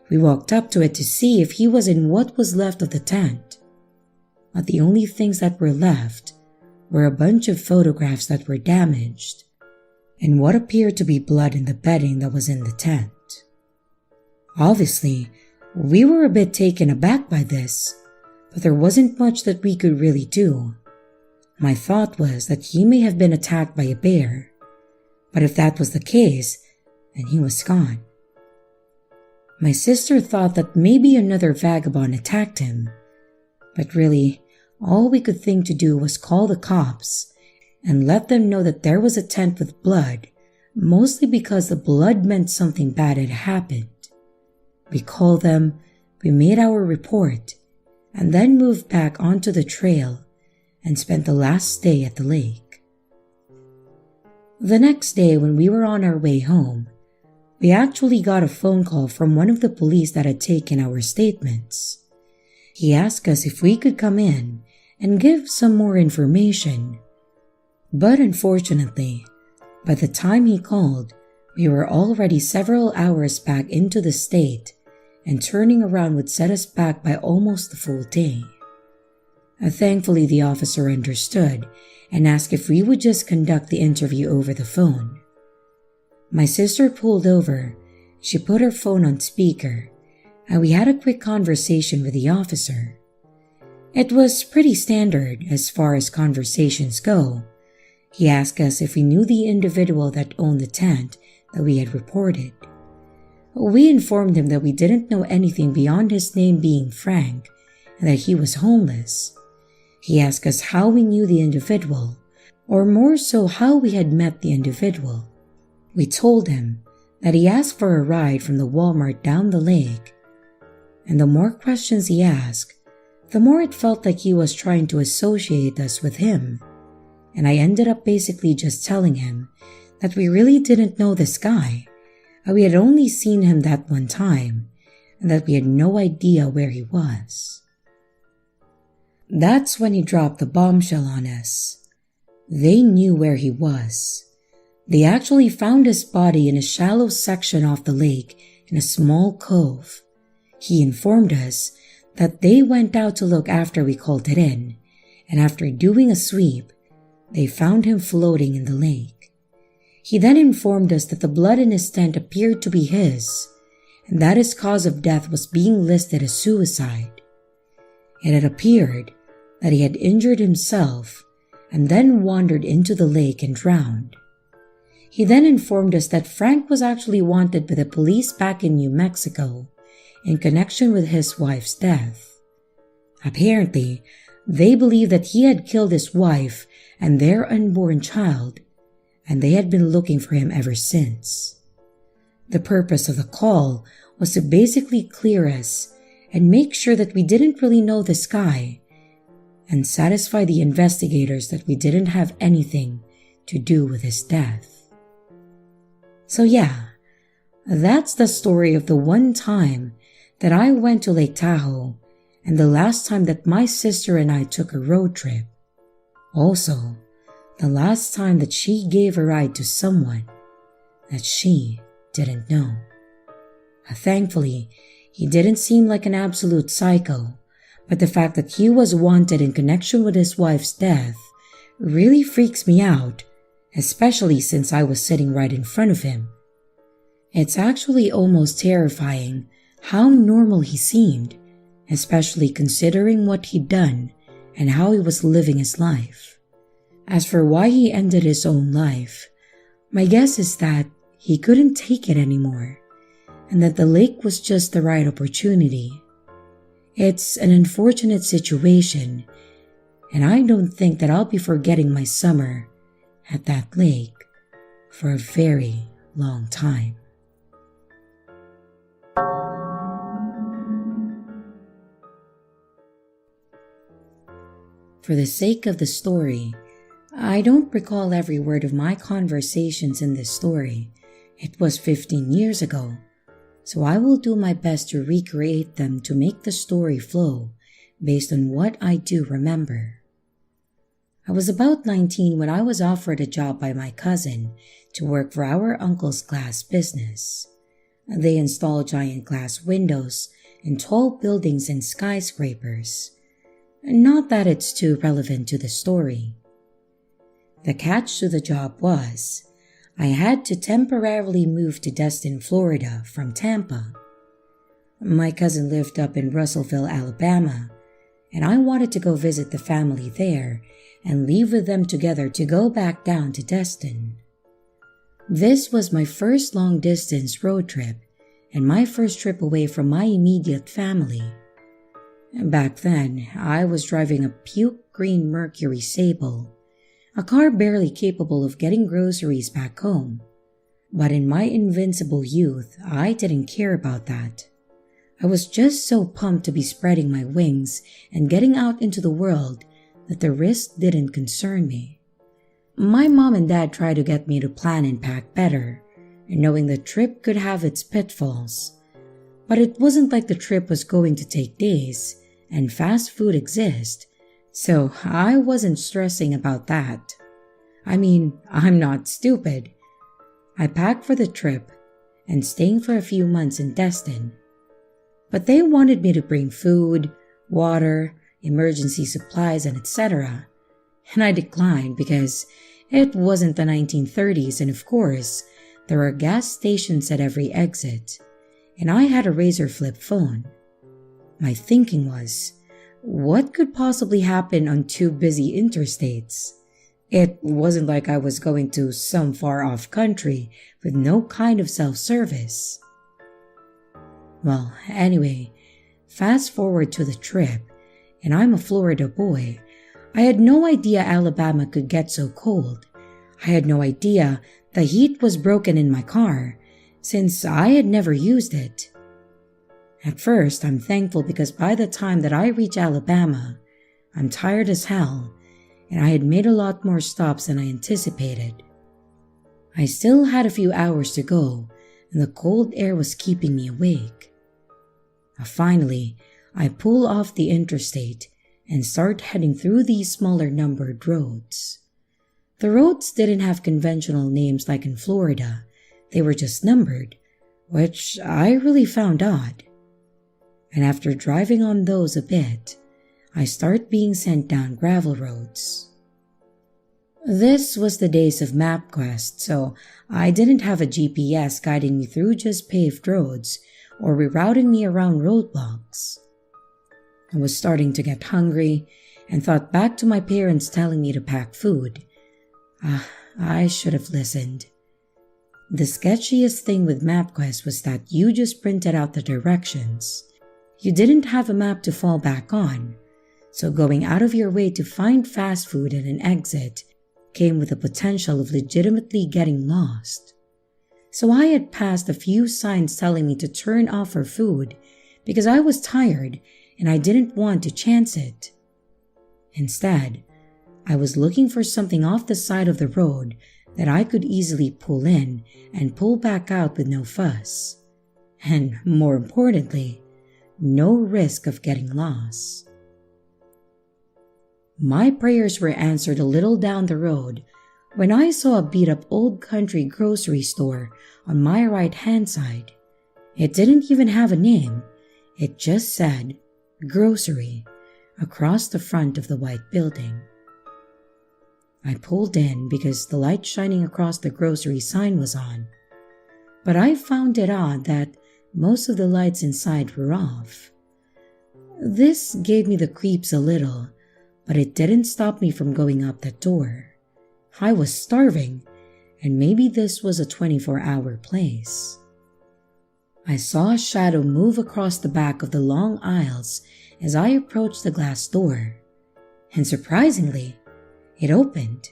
A: We walked up to it to see if he was in what was left of the tent. But the only things that were left were a bunch of photographs that were damaged, and what appeared to be blood in the bedding that was in the tent. Obviously, we were a bit taken aback by this, but there wasn't much that we could really do. My thought was that he may have been attacked by a bear, but if that was the case, then he was gone. My sister thought that maybe another vagabond attacked him, but really, all we could think to do was call the cops and let them know that there was a tent with blood, mostly because the blood meant something bad had happened. We called them, we made our report, and then moved back onto the trail and spent the last day at the lake. The next day, when we were on our way home, we actually got a phone call from one of the police that had taken our statements. He asked us if we could come in and give some more information. But unfortunately, by the time he called, we were already several hours back into the state, and turning around would set us back by almost the full day. Thankfully, the officer understood and asked if we would just conduct the interview over the phone. My sister pulled over, she put her phone on speaker, and we had a quick conversation with the officer. It was pretty standard as far as conversations go. He asked us if we knew the individual that owned the tent that we had reported. We informed him that we didn't know anything beyond his name being Frank and that he was homeless. He asked us how we knew the individual, or more so how we had met the individual. We told him that he asked for a ride from the Walmart down the lake, and the more questions he asked, the more it felt like he was trying to associate us with him, and I ended up basically just telling him that we really didn't know this guy, that we had only seen him that one time, and that we had no idea where he was. That's when he dropped the bombshell on us. They knew where he was. They actually found his body in a shallow section off the lake in a small cove. He informed us that they went out to look after we called it in, and after doing a sweep, they found him floating in the lake. He then informed us that the blood in his tent appeared to be his, and that his cause of death was being listed as suicide. It had appeared that he had injured himself and then wandered into the lake and drowned. He then informed us that Frank was actually wanted by the police back in New Mexico in connection with his wife's death. Apparently, they believed that he had killed his wife and their unborn child, and they had been looking for him ever since. The purpose of the call was to basically clear us and make sure that we didn't really know this guy, and satisfy the investigators that we didn't have anything to do with his death. So yeah, that's the story of the one time that I went to Lake Tahoe and the last time that my sister and I took a road trip. Also, the last time that she gave a ride to someone that she didn't know. Thankfully, he didn't seem like an absolute psycho, but the fact that he was wanted in connection with his wife's death really freaks me out, especially since I was sitting right in front of him. It's actually almost terrifying how normal he seemed, especially considering what he'd done and how he was living his life. As for why he ended his own life, my guess is that he couldn't take it anymore, and that the lake was just the right opportunity. It's an unfortunate situation, and I don't think that I'll be forgetting my summer at that lake for a very long time. For the sake of the story, I don't recall every word of my conversations in this story. It was 15 years ago, so I will do my best to recreate them to make the story flow based on what I do remember. I was about 19 when I was offered a job by my cousin to work for our uncle's glass business. They install giant glass windows in tall buildings and skyscrapers. Not that it's too relevant to the story. The catch to the job was, I had to temporarily move to Destin, Florida from Tampa. My cousin lived up in Russellville, Alabama, and I wanted to go visit the family there and leave with them together to go back down to Destin. This was my first long-distance road trip, and my first trip away from my immediate family. Back then, I was driving a puke green Mercury Sable, a car barely capable of getting groceries back home. But in my invincible youth, I didn't care about that. I was just so pumped to be spreading my wings and getting out into the world that the risk didn't concern me. My mom and dad tried to get me to plan and pack better, knowing the trip could have its pitfalls. But it wasn't like the trip was going to take days, and fast food exists, so I wasn't stressing about that. I mean, I'm not stupid. I packed for the trip and staying for a few months in Destin. But they wanted me to bring food, water, emergency supplies, and etc. And I declined because it wasn't the 1930s, and of course, there were gas stations at every exit, and I had a razor flip phone. My thinking was, what could possibly happen on two busy interstates? It wasn't like I was going to some far-off country with no kind of self-service. Well, anyway, fast forward to the trip, and I'm a Florida boy. I had no idea Alabama could get so cold. I had no idea the heat was broken in my car, since I had never used it. At first, I'm thankful because by the time that I reach Alabama, I'm tired as hell, and I had made a lot more stops than I anticipated. I still had a few hours to go, and the cold air was keeping me awake. Finally, I pull off the interstate and start heading through these smaller numbered roads. The roads didn't have conventional names like in Florida. They were just numbered, which I really found odd. And after driving on those a bit, I start being sent down gravel roads. This was the days of MapQuest, so I didn't have a GPS guiding me through just paved roads or rerouting me around roadblocks. I was starting to get hungry and thought back to my parents telling me to pack food. I should have listened. The sketchiest thing with MapQuest was that you just printed out the directions. You didn't have a map to fall back on, so going out of your way to find fast food and an exit came with the potential of legitimately getting lost. So I had passed a few signs telling me to turn off for food because I was tired and I didn't want to chance it. Instead, I was looking for something off the side of the road that I could easily pull in and pull back out with no fuss. And more importantly, no risk of getting lost. My prayers were answered a little down the road when I saw a beat-up old country grocery store on my right-hand side. It didn't even have a name. It just said, "Grocery," across the front of the white building. I pulled in because the light shining across the grocery sign was on, but I found it odd that most of the lights inside were off. This gave me the creeps a little, but it didn't stop me from going up that door. I was starving, and maybe this was a 24-hour place. I saw a shadow move across the back of the long aisles as I approached the glass door, and surprisingly, it opened.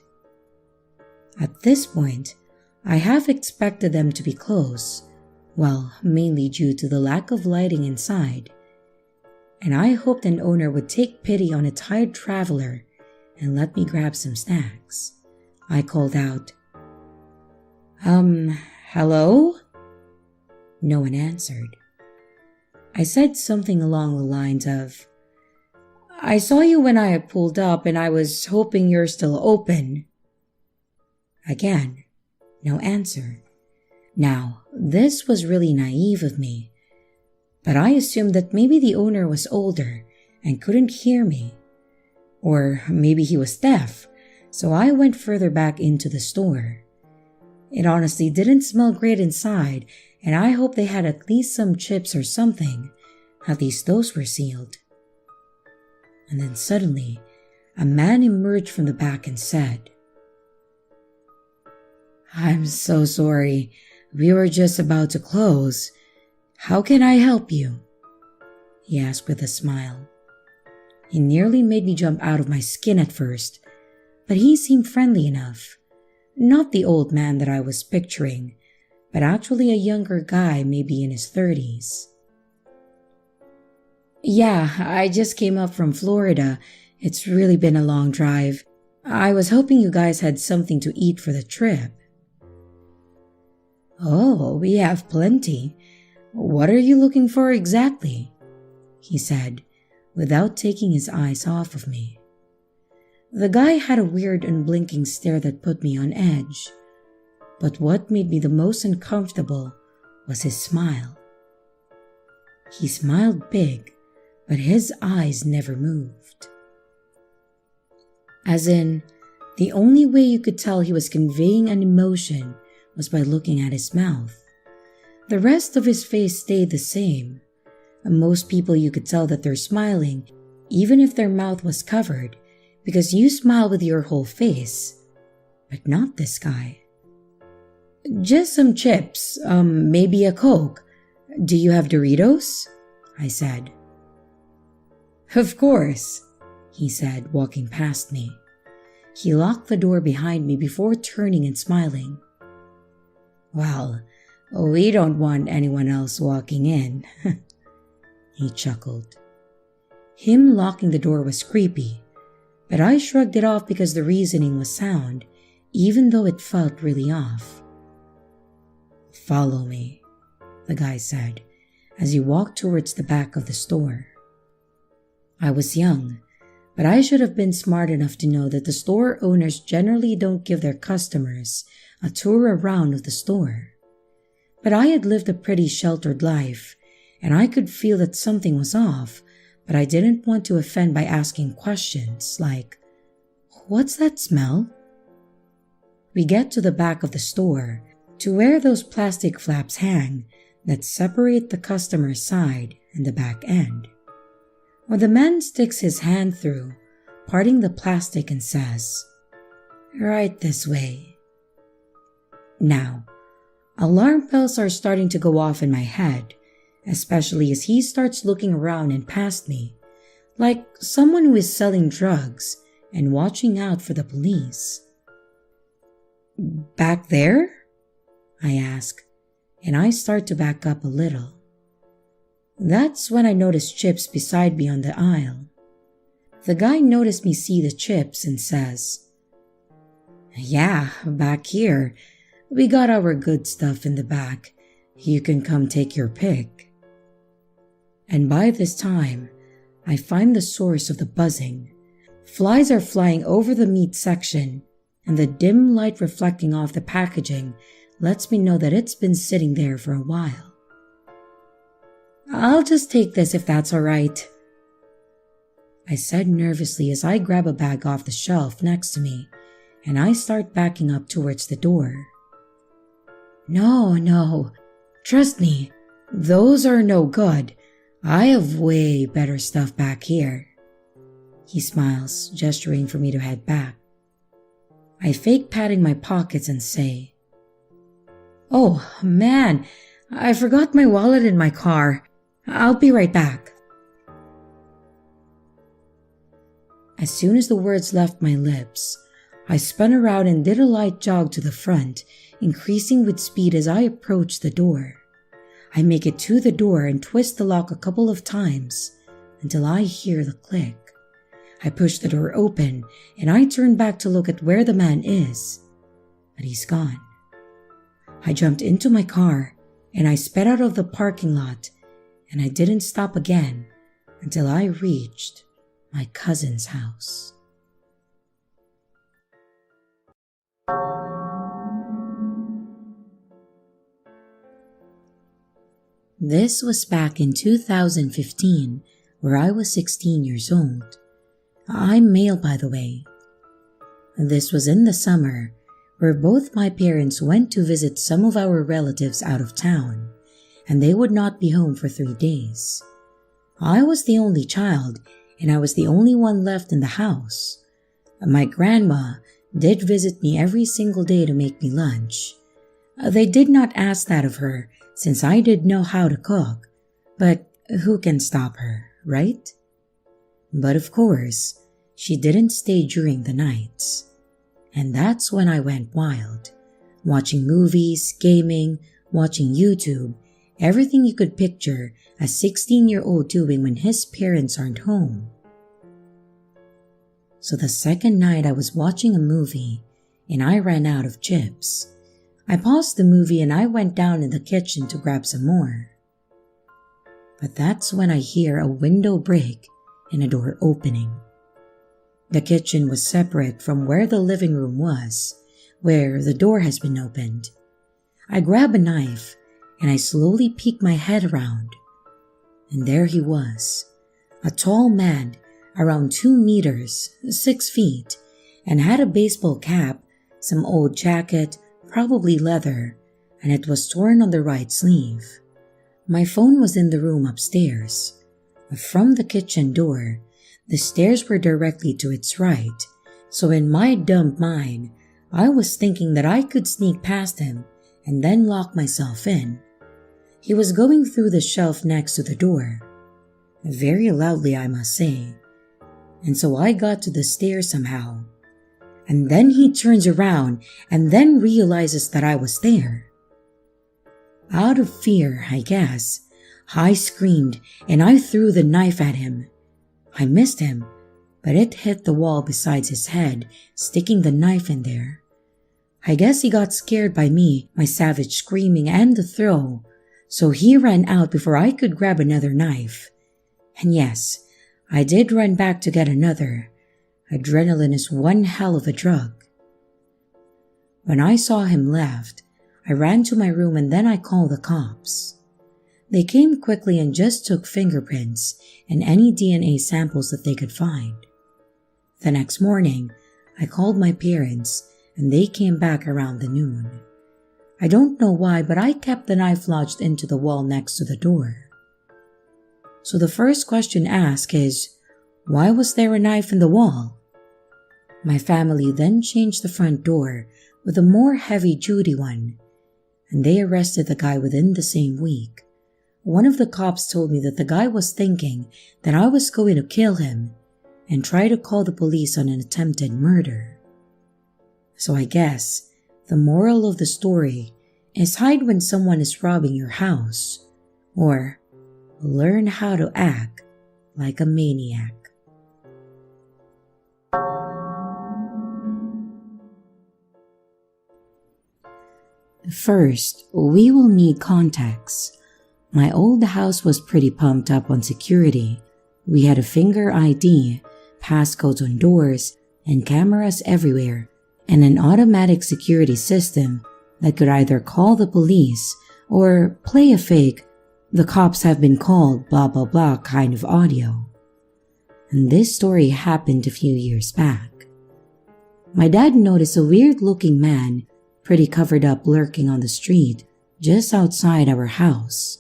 A: At this point, I half expected them to be closed, well, mainly due to the lack of lighting inside, and I hoped an owner would take pity on a tired traveler and let me grab some snacks. I called out, hello?" No one answered. I said something along the lines of, "I saw you when I had pulled up and I was hoping you're still open." Again, no answer. Now, this was really naive of me, but I assumed that maybe the owner was older and couldn't hear me. Or maybe he was deaf, so I went further back into the store. It honestly didn't smell great inside, and I hoped they had at least some chips or something. At least those were sealed. And then suddenly, a man emerged from the back and said, "I'm so sorry. We were just about to close. "How can I help you?" he asked with a smile. He nearly made me jump out of my skin at first, but he seemed friendly enough. Not the old man that I was picturing, but actually a younger guy, maybe in his 30s. "Yeah, I just came up from Florida. It's really been a long drive. I was hoping you guys had something to eat for the trip." "Oh, we have plenty. What are you looking for exactly?" he said, without taking his eyes off of me. The guy had a weird unblinking stare that put me on edge. But what made me the most uncomfortable was his smile. He smiled big, but his eyes never moved. As in, the only way you could tell he was conveying an emotion was by looking at his mouth. The rest of his face stayed the same. Most people you could tell that they're smiling, even if their mouth was covered, because you smile with your whole face. But not this guy. "Just some chips, maybe a Coke. Do you have Doritos?" I said. "Of course," he said, walking past me. He locked the door behind me before turning and smiling. "Well, we don't want anyone else walking in." He chuckled. Him locking the door was creepy, but I shrugged it off because the reasoning was sound, even though it felt really off. "Follow me," the guy said, as he walked towards the back of the store. I was young, but I should have been smart enough to know that the store owners generally don't give their customers a tour around of the store. But I had lived a pretty sheltered life, and I could feel that something was off, but I didn't want to offend by asking questions like, "What's that smell?" We get to the back of the store, to where those plastic flaps hang that separate the customer's side and the back end. Well, the man sticks his hand through, parting the plastic and says, "Right this way." Now, alarm bells are starting to go off in my head, especially as he starts looking around and past me, like someone who is selling drugs and watching out for the police. "Back there?" I ask, and I start to back up a little. That's when I notice Chips beside me on the aisle. The guy noticed me see the chips and says, "Yeah, back here. We got our good stuff in the back. You can come take your pick." And by this time, I find the source of the buzzing. Flies are flying over the meat section, and the dim light reflecting off the packaging lets me know that it's been sitting there for a while. "I'll just take this if that's all right," I said nervously as I grab a bag off the shelf next to me, and I start backing up towards the door. No, trust me, those are no good. I have way better stuff back here." He smiles, gesturing for me to head back. I fake patting my pockets and say, "Oh, man, I forgot my wallet in my car. I'll be right back." As soon as the words left my lips, I spun around and did a light jog to the front, increasing with speed as I approached the door. I make it to the door and twist the lock a couple of times until I hear the click. I push the door open and I turn back to look at where the man is, but he's gone. I jumped into my car and I sped out of the parking lot, and I didn't stop again until I reached my cousin's house. This was back in 2015, where I was 16 years old. I'm male, by the way. This was in the summer, where both my parents went to visit some of our relatives out of town, and they would not be home for 3 days. I was the only child, and I was the only one left in the house. My grandma did visit me every single day to make me lunch. They did not ask that of her, since I did know how to cook, but who can stop her, right? But of course, she didn't stay during the nights. And that's when I went wild, watching movies, gaming, watching YouTube, everything you could picture a 16-year-old doing when his parents aren't home. So the second night I was watching a movie and I ran out of chips. I paused the movie and I went down in the kitchen to grab some more. But that's when I hear a window break and a door opening. The kitchen was separate from where the living room was, where the door has been opened. I grab a knife and I slowly peek my head around. And there he was, a tall man around 2 meters, 6 feet, and had a baseball cap, some old jacket, probably leather, and it was torn on the right sleeve. My phone was in the room upstairs. From the kitchen door, the stairs were directly to its right, so in my dumb mind, I was thinking that I could sneak past him and then lock myself in. He was going through the shelf next to the door, very loudly I must say, and so I got to the stairs somehow. And then he turns around and then realizes that I was there. Out of fear, I guess, I screamed and I threw the knife at him. I missed him, but it hit the wall beside his head, sticking the knife in there. I guess he got scared by me, my savage screaming and the throw, so he ran out before I could grab another knife. And yes, I did run back to get another. Adrenaline is one hell of a drug. When I saw him left, I ran to my room and then I called the cops. They came quickly and just took fingerprints and any DNA samples that they could find. The next morning, I called my parents and they came back around the noon. I don't know why, but I kept the knife lodged into the wall next to the door. So the first question asked is, why was there a knife in the wall? My family then changed the front door with a more heavy-duty one, and they arrested the guy within the same week. One of the cops told me that the guy was thinking that I was going to kill him and try to call the police on an attempted murder. So I guess the moral of the story is hide when someone is robbing your house, or learn how to act like a maniac. First, we will need context. My old house was pretty pumped up on security. We had a finger ID, passcodes on doors, and cameras everywhere, and an automatic security system that could either call the police or play a fake "the cops have been called blah blah blah" kind of audio. And this story happened a few years back. My dad noticed a weird-looking man, pretty covered up, lurking on the street just outside our house.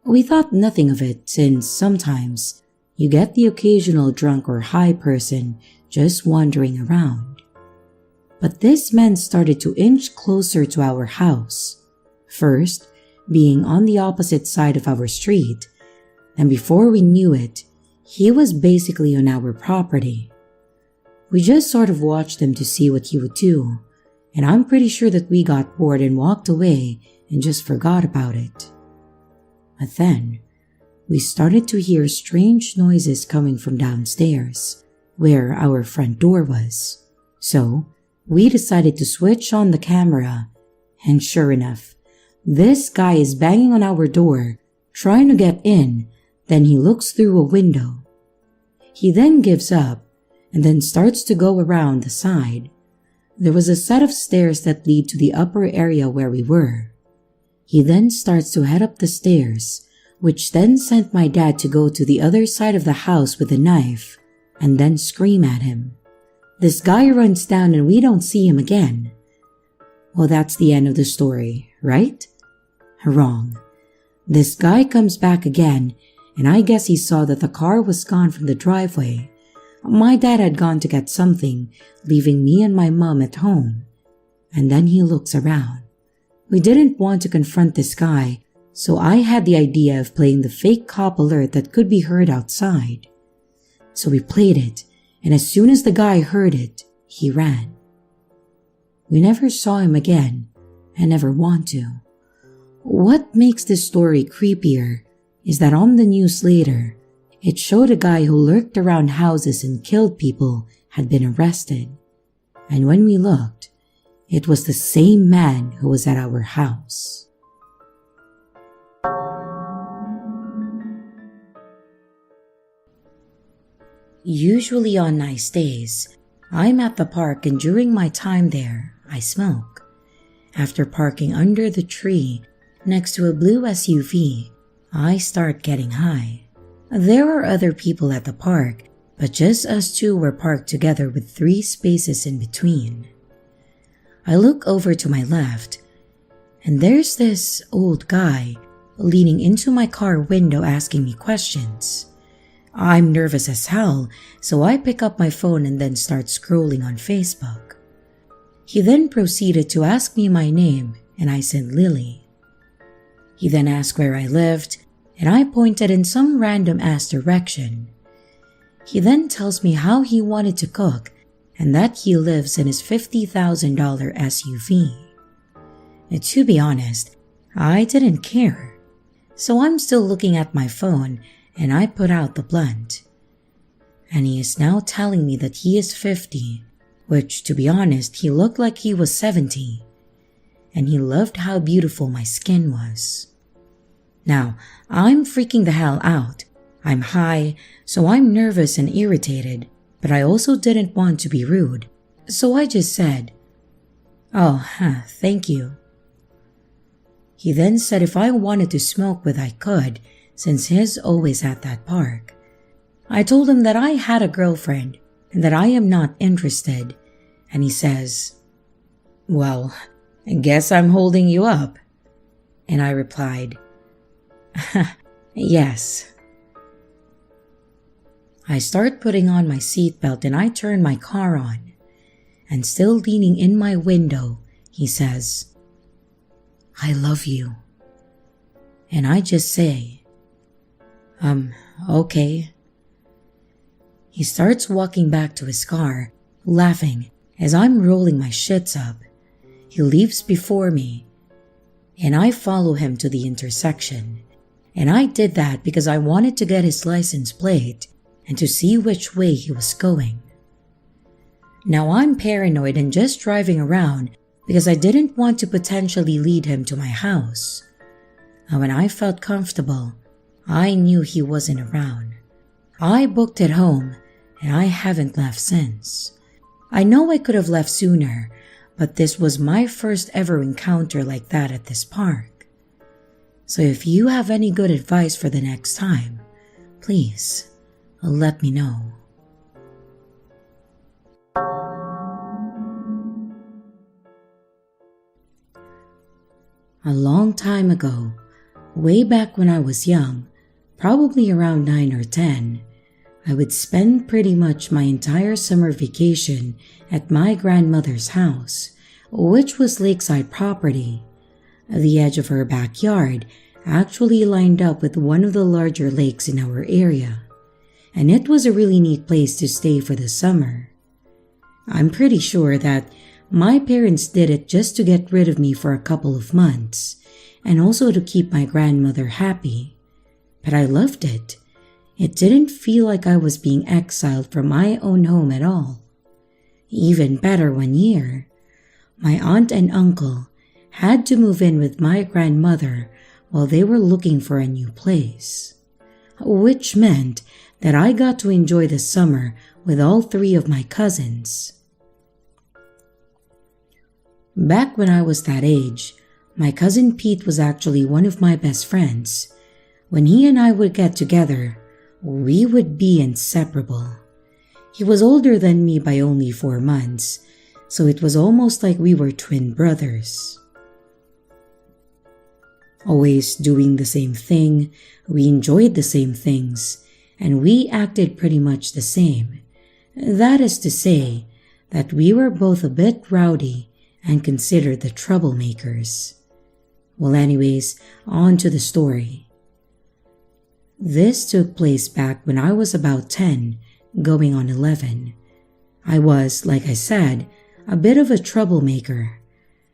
A: We thought nothing of it since sometimes you get the occasional drunk or high person just wandering around. But this man started to inch closer to our house, first being on the opposite side of our street, and before we knew it, he was basically on our property. We just sort of watched him to see what he would do, and I'm pretty sure that we got bored and walked away and just forgot about it. But then, we started to hear strange noises coming from downstairs, where our front door was. So, we decided to switch on the camera, and sure enough, this guy is banging on our door, trying to get in, then he looks through a window. He then gives up, and then starts to go around the side. There was a set of stairs that lead to the upper area where we were. He then starts to head up the stairs, which then sent my dad to go to the other side of the house with a knife, and then scream at him. This guy runs down and we don't see him again. Well, that's the end of the story, right? Wrong. This guy comes back again, and I guess he saw that the car was gone from the driveway. My dad had gone to get something, leaving me and my mom at home. And then he looks around. We didn't want to confront this guy, So I had the idea of playing the fake cop alert that could be heard outside. So we played it, and as soon as the guy heard it, he ran. We never saw him again, and never want to. What makes this story creepier is that on the news later, it showed a guy who lurked around houses and killed people had been arrested. And when we looked, it was the same man who was at our house. Usually on nice days, I'm at the park, and during my time there, I smoke. After parking under the tree next to a blue SUV, I start getting high. There are other people at the park, but just us two were parked together with 3 spaces in between. I look over to my left, and there's this old guy leaning into my car window asking me questions. I'm nervous as hell, so I pick up my phone and then start scrolling on Facebook. He then proceeded to ask me my name, and I said Lily. He then asked where I lived, and I pointed in some random-ass direction. He then tells me how he wanted to cook, and that he lives in his $50,000 SUV. And to be honest, I didn't care. So I'm still looking at my phone, and I put out the blunt. And he is now telling me that he is 50, which, to be honest, he looked like he was 70. And he loved how beautiful my skin was. Now, I'm freaking the hell out. I'm high, so I'm nervous and irritated, but I also didn't want to be rude. So I just said, "Oh, thank you." He then said if I wanted to smoke with I could, since he's always at that park. I told him that I had a girlfriend and that I am not interested, and he says, "Well, I guess I'm holding you up." And I replied, "Yes." I start putting on my seatbelt and I turn my car on, and still leaning in my window, he says, "I love you." And I just say, okay. He starts walking back to his car, laughing as I'm rolling my shits up. He leaves before me, and I follow him to the intersection. And I did that because I wanted to get his license plate and to see which way he was going. Now I'm paranoid and just driving around because I didn't want to potentially lead him to my house. And when I felt comfortable, I knew he wasn't around. I booked it home, and I haven't left since. I know I could have left sooner, but this was my first ever encounter like that at this park. So if you have any good advice for the next time, please let me know. A long time ago, way back when I was young, probably around 9 or 10, I would spend pretty much my entire summer vacation at my grandmother's house, which was lakeside property. The edge of her backyard actually lined up with one of the larger lakes in our area, and it was a really neat place to stay for the summer. I'm pretty sure that my parents did it just to get rid of me for a couple of months, and also to keep my grandmother happy. But I loved it. It didn't feel like I was being exiled from my own home at all. Even better one year, my aunt and uncle had to move in with my grandmother while they were looking for a new place, which meant that I got to enjoy the summer with all 3 of my cousins. Back when I was that age, my cousin Pete was actually one of my best friends. When he and I would get together, we would be inseparable. He was older than me by only 4 months, so it was almost like we were twin brothers. Always doing the same thing, we enjoyed the same things, and we acted pretty much the same. That is to say, that we were both a bit rowdy and considered the troublemakers. Well, anyways, on to the story. This took place back when I was about 10, going on 11. I was, like I said, a bit of a troublemaker.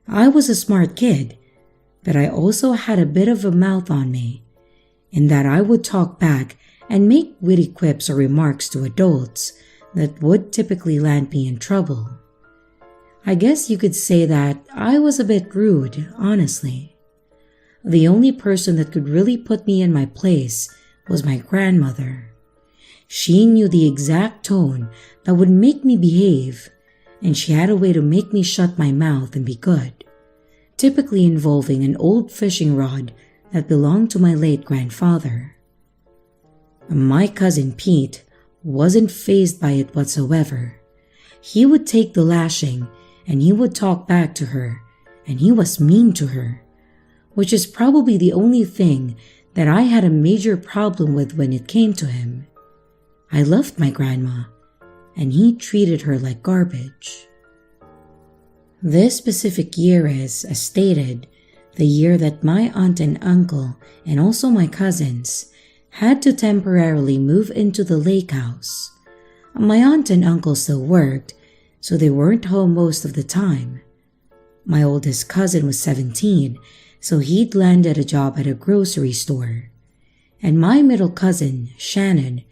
A: I was a smart kid, but I also had a bit of a mouth on me, in that I would talk back and make witty quips or remarks to adults that would typically land me in trouble. I guess you could say that I was a bit rude, honestly. The only person that could really put me in my place was my grandmother. She knew the exact tone that would make me behave, and she had a way to make me shut my mouth and be good, typically involving an old fishing rod that belonged to my late grandfather. My cousin Pete wasn't fazed by it whatsoever. He would take the lashing and he would talk back to her, and he was mean to her, which is probably the only thing that I had a major problem with when it came to him. I loved my grandma, and he treated her like garbage. This specific year is, as stated, the year that my aunt and uncle, and also my cousins, had to temporarily move into the lake house. My aunt and uncle still worked, so they weren't home most of the time. My oldest cousin was 17, so he'd landed a job at a grocery store. And my middle cousin, Shannon,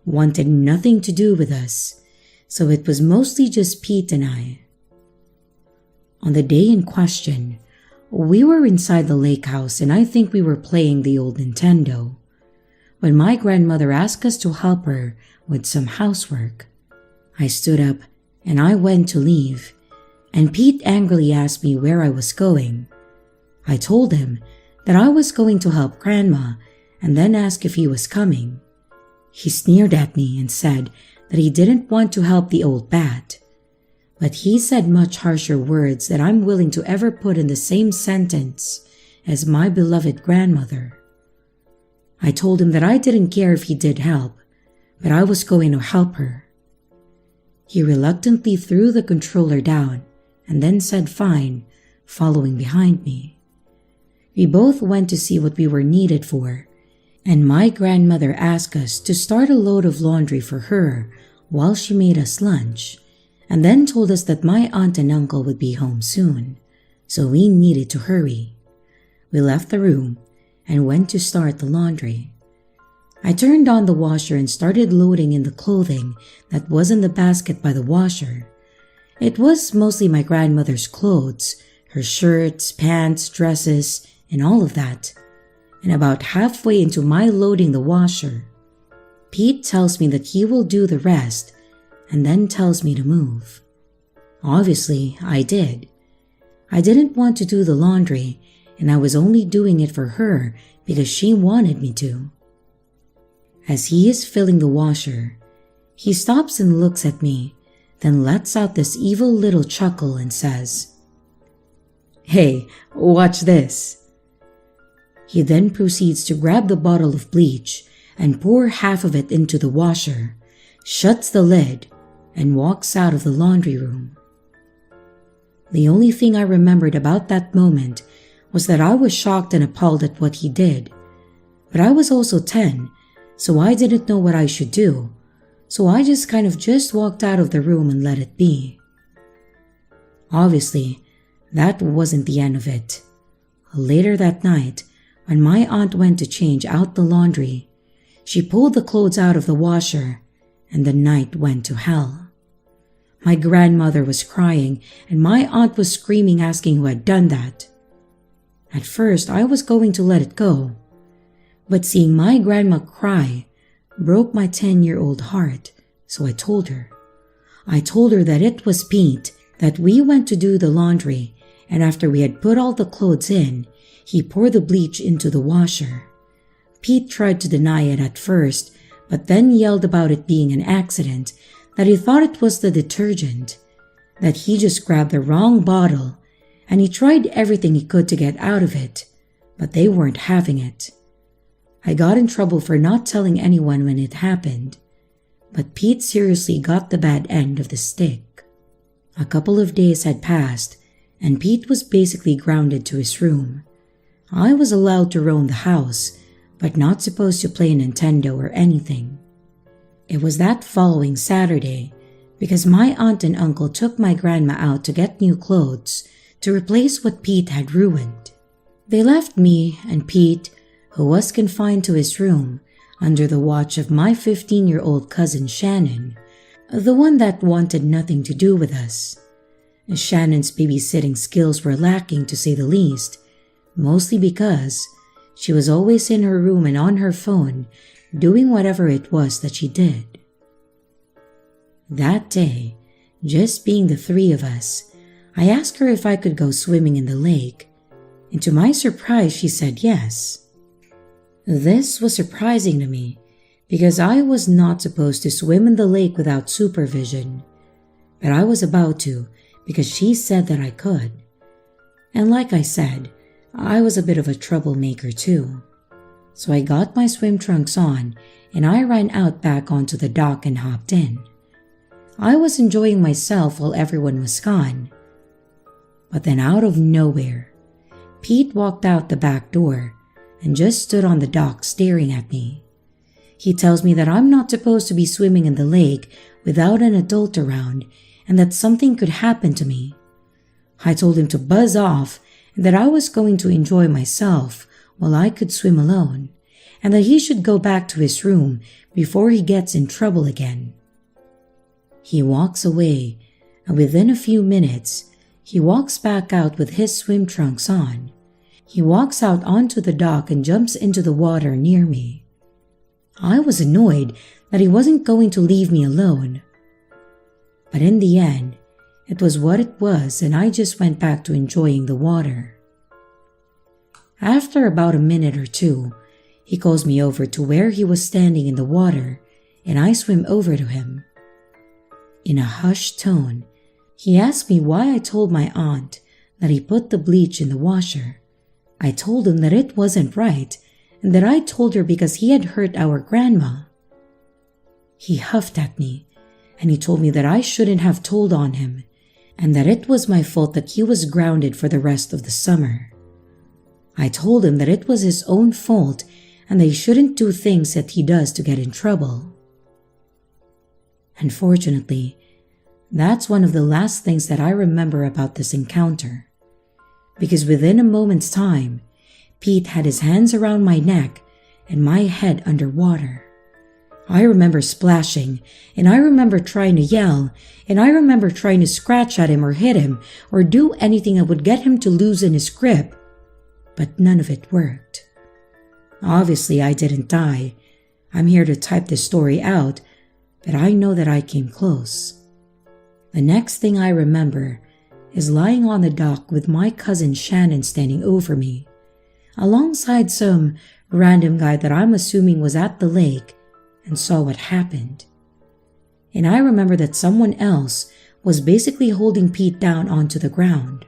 A: wanted nothing to do with us, so it was mostly just Pete and I. On the day in question, we were inside the lake house and I think we were playing the old Nintendo, when my grandmother asked us to help her with some housework. I stood up and I went to leave, and Pete angrily asked me where I was going. I told him that I was going to help Grandma and then asked if he was coming. He sneered at me and said that he didn't want to help the old bat, but he said much harsher words that I'm willing to ever put in the same sentence as my beloved grandmother. I told him that I didn't care if he did help, but I was going to help her. He reluctantly threw the controller down and then said fine, following behind me. We both went to see what we were needed for, and my grandmother asked us to start a load of laundry for her while she made us lunch, and then told us that my aunt and uncle would be home soon, so we needed to hurry. We left the room and went to start the laundry. I turned on the washer and started loading in the clothing that was in the basket by the washer. It was mostly my grandmother's clothes, her shirts, pants, dresses, and all of that. And about halfway into my loading the washer, Pete tells me that he will do the rest and then tells me to move. Obviously, I did. I didn't want to do the laundry, and I was only doing it for her because she wanted me to. As he is filling the washer, he stops and looks at me, then lets out this evil little chuckle and says, "Hey, watch this." He then proceeds to grab the bottle of bleach and pour half of it into the washer, shuts the lid, and walks out of the laundry room. The only thing I remembered about that moment was that I was shocked and appalled at what he did, but I was also 10, so I didn't know what I should do, so I just kind of walked out of the room and let it be. Obviously, that wasn't the end of it. Later that night, when my aunt went to change out the laundry, she pulled the clothes out of the washer, and the night went to hell. My grandmother was crying, and my aunt was screaming, asking who had done that. At first, I was going to let it go, but seeing my grandma cry broke my 10-year-old heart, so I told her. I told her that it was Pete, that we went to do the laundry, and after we had put all the clothes in, he poured the bleach into the washer. Pete tried to deny it at first, but then yelled about it being an accident, that he thought it was the detergent, that he just grabbed the wrong bottle, and he tried everything he could to get out of it, but they weren't having it. I got in trouble for not telling anyone when it happened, but Pete seriously got the bad end of the stick. A couple of days had passed, and Pete was basically grounded to his room. I was allowed to roam the house, but not supposed to play Nintendo or anything. It was that following Saturday because my aunt and uncle took my grandma out to get new clothes to replace what Pete had ruined. They left me and Pete, who was confined to his room, under the watch of my 15-year-old cousin Shannon, the one that wanted nothing to do with us. Shannon's babysitting skills were lacking to say the least, mostly because she was always in her room and on her phone doing whatever it was that she did. That day, just being the three of us, I asked her if I could go swimming in the lake, and to my surprise she said yes. This was surprising to me because I was not supposed to swim in the lake without supervision, but I was about to because she said that I could. And like I said, I was a bit of a troublemaker too. So I got my swim trunks on and I ran out back onto the dock and hopped in. I was enjoying myself while everyone was gone. But then out of nowhere, Pete walked out the back door and just stood on the dock staring at me. He tells me that I'm not supposed to be swimming in the lake without an adult around and that something could happen to me. I told him to buzz off and that I was going to enjoy myself while I could swim alone, and that he should go back to his room before he gets in trouble again. He walks away, and within a few minutes, he walks back out with his swim trunks on. He walks out onto the dock and jumps into the water near me. I was annoyed that he wasn't going to leave me alone. But in the end, it was what it was and I just went back to enjoying the water. After about a minute or two, he calls me over to where he was standing in the water and I swim over to him. In a hushed tone, he asked me why I told my aunt that he put the bleach in the washer. I told him that it wasn't right and that I told her because he had hurt our grandma. He huffed at me and he told me that I shouldn't have told on him and that it was my fault that he was grounded for the rest of the summer. I told him that it was his own fault and that he shouldn't do things that he does to get in trouble. Unfortunately, that's one of the last things that I remember about this encounter, because within a moment's time, Pete had his hands around my neck and my head underwater. I remember splashing, and I remember trying to yell, and I remember trying to scratch at him or hit him or do anything that would get him to loosen his grip, but none of it worked. Obviously, I didn't die. I'm here to type this story out, but I know that I came close. The next thing I remember is lying on the dock with my cousin Shannon standing over me, alongside some random guy that I'm assuming was at the lake and saw what happened. And I remember that someone else was basically holding Pete down onto the ground.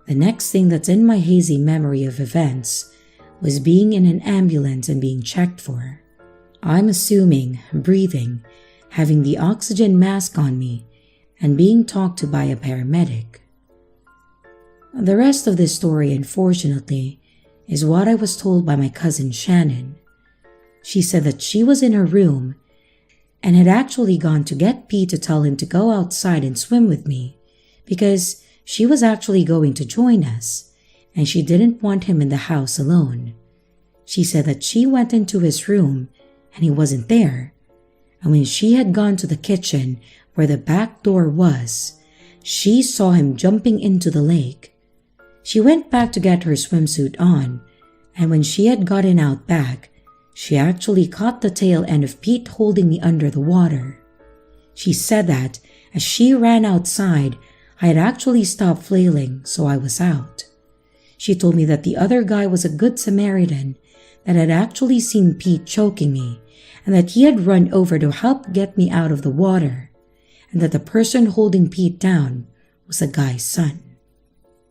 A: The next thing that's in my hazy memory of events was being in an ambulance and being checked for. I'm assuming breathing, having the oxygen mask on me, and being talked to by a paramedic. The rest of this story, unfortunately, is what I was told by my cousin Shannon. She said that she was in her room and had actually gone to get Pete to tell him to go outside and swim with me because she was actually going to join us and she didn't want him in the house alone. She said that she went into his room and he wasn't there, and when she had gone to the kitchen where the back door was, she saw him jumping into the lake. She went back to get her swimsuit on, and when she had gotten out back, she actually caught the tail end of Pete holding me under the water. She said that as she ran outside, I had actually stopped flailing, so I was out. She told me that the other guy was a good Samaritan that had actually seen Pete choking me and that he had run over to help get me out of the water, and that the person holding Pete down was the guy's son.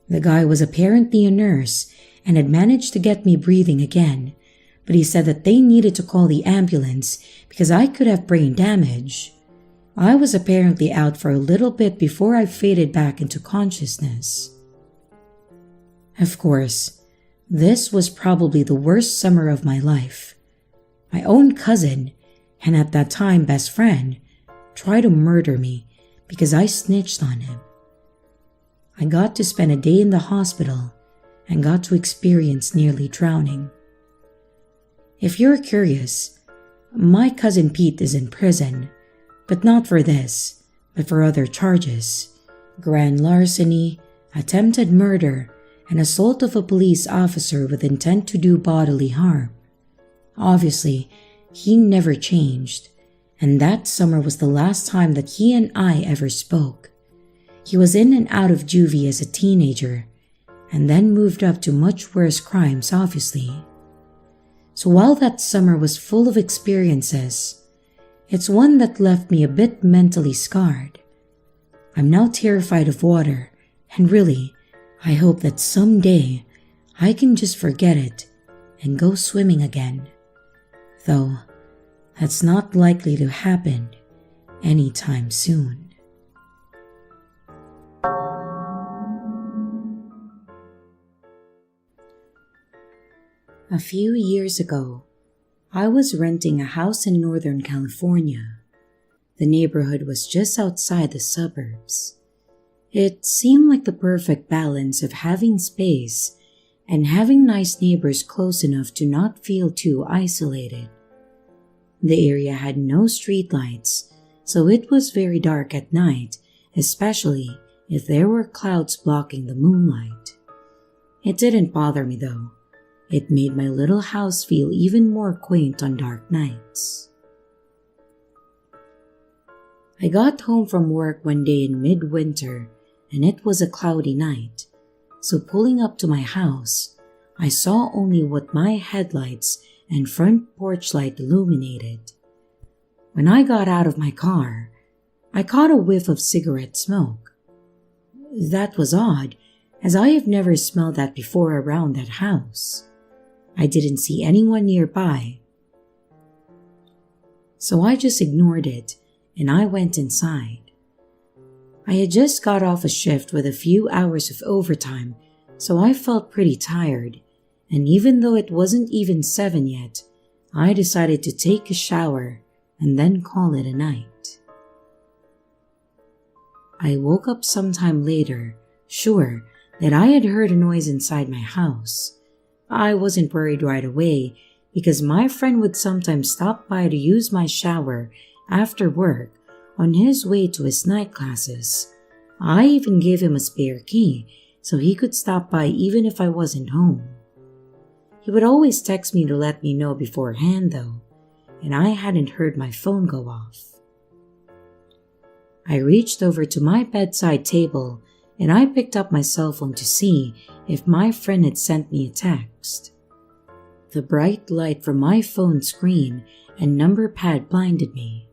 A: The guy was apparently a nurse and had managed to get me breathing again, but he said that they needed to call the ambulance because I could have brain damage. I was apparently out for a little bit before I faded back into consciousness. Of course, this was probably the worst summer of my life. My own cousin, and at that time best friend, tried to murder me because I snitched on him. I got to spend a day in the hospital and got to experience nearly drowning. If you're curious, my cousin Pete is in prison, but not for this, but for other charges: grand larceny, attempted murder, and assault of a police officer with intent to do bodily harm. Obviously, he never changed, and that summer was the last time that he and I ever spoke. He was in and out of juvie as a teenager, and then moved up to much worse crimes, obviously. So while that summer was full of experiences, it's one that left me a bit mentally scarred. I'm now terrified of water, and really, I hope that someday I can just forget it and go swimming again. Though, that's not likely to happen anytime soon. A few years ago, I was renting a house in Northern California. The neighborhood was just outside the suburbs. It seemed like the perfect balance of having space and having nice neighbors close enough to not feel too isolated. The area had no streetlights, so it was very dark at night, especially if there were clouds blocking the moonlight. It didn't bother me though. It made my little house feel even more quaint on dark nights. I got home from work one day in midwinter, and it was a cloudy night, so pulling up to my house, I saw only what my headlights and front porch light illuminated. When I got out of my car, I caught a whiff of cigarette smoke. That was odd, as I have never smelled that before around that house. I didn't see anyone nearby, so I just ignored it and I went inside. I had just got off a shift with a few hours of overtime, so I felt pretty tired, and even though it wasn't even 7 yet, I decided to take a shower and then call it a night. I woke up sometime later, sure that I had heard a noise inside my house. I wasn't worried right away because my friend would sometimes stop by to use my shower after work on his way to his night classes. I even gave him a spare key so he could stop by even if I wasn't home. He would always text me to let me know beforehand though, and I hadn't heard my phone go off. I reached over to my bedside table and I picked up my cell phone to see if my friend had sent me a text. The bright light from my phone screen and number pad blinded me.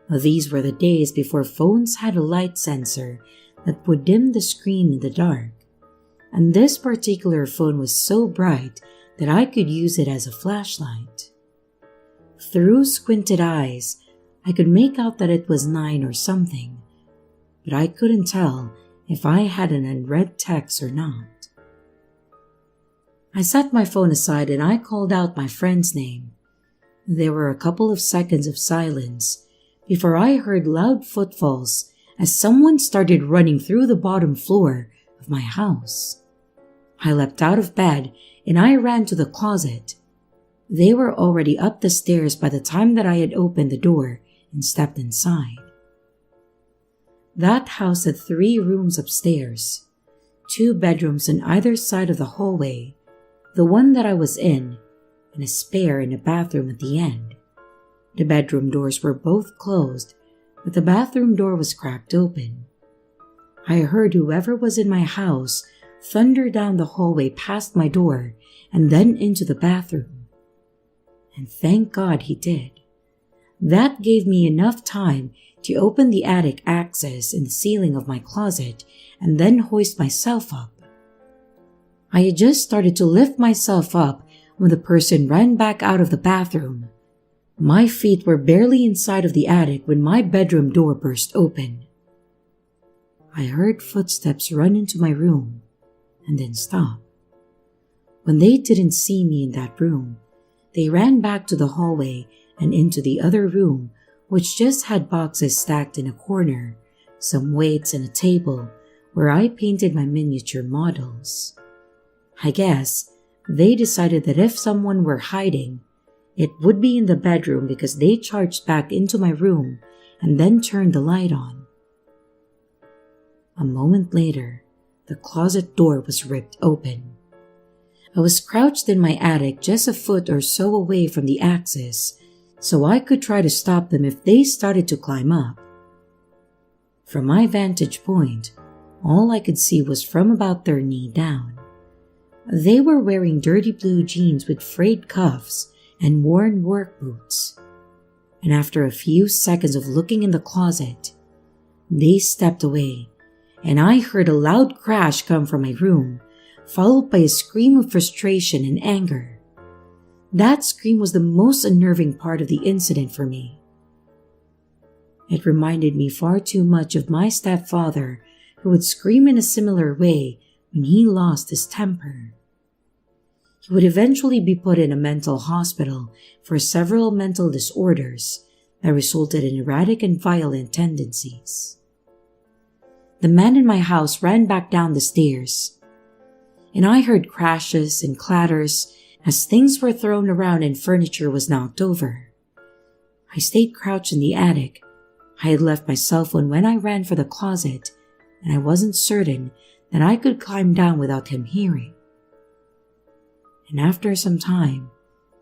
A: These were the days before phones had a light sensor that would dim the screen in the dark, and this particular phone was so bright that I could use it as a flashlight. Through squinted eyes, I could make out that it was 9 or something, but I couldn't tell if I had an unread text or not. I set my phone aside and I called out my friend's name. There were a couple of seconds of silence before I heard loud footfalls as someone started running through the bottom floor of my house. I leapt out of bed and I ran to the closet. They were already up the stairs by the time that I had opened the door and stepped inside. That house had 3 rooms upstairs, 2 bedrooms on either side of the hallway, the one that I was in, and a spare in a bathroom at the end. The bedroom doors were both closed, but the bathroom door was cracked open. I heard whoever was in my house thunder down the hallway past my door and then into the bathroom. And thank God he did. That gave me enough time to open the attic access in the ceiling of my closet and then hoist myself up. I had just started to lift myself up when the person ran back out of the bathroom. My feet were barely inside of the attic when my bedroom door burst open. I heard footsteps run into my room and then stop. When they didn't see me in that room, they ran back to the hallway and into the other room, which just had boxes stacked in a corner, some weights and a table where I painted my miniature models. I guess they decided that if someone were hiding, it would be in the bedroom because they charged back into my room and then turned the light on. A moment later, the closet door was ripped open. I was crouched in my attic just a foot or so away from the axis, so I could try to stop them if they started to climb up. From my vantage point, all I could see was from about their knee down. They were wearing dirty blue jeans with frayed cuffs and worn work boots. And after a few seconds of looking in the closet, they stepped away, and I heard a loud crash come from my room, followed by a scream of frustration and anger. That scream was the most unnerving part of the incident for me. It reminded me far too much of my stepfather, who would scream in a similar way when he lost his temper. He would eventually be put in a mental hospital for several mental disorders that resulted in erratic and violent tendencies. The man in my house ran back down the stairs, and I heard crashes and clatters as things were thrown around and furniture was knocked over. I stayed crouched in the attic. I had left my cell phone when I ran for the closet, and I wasn't certain that I could climb down without him hearing. And after some time,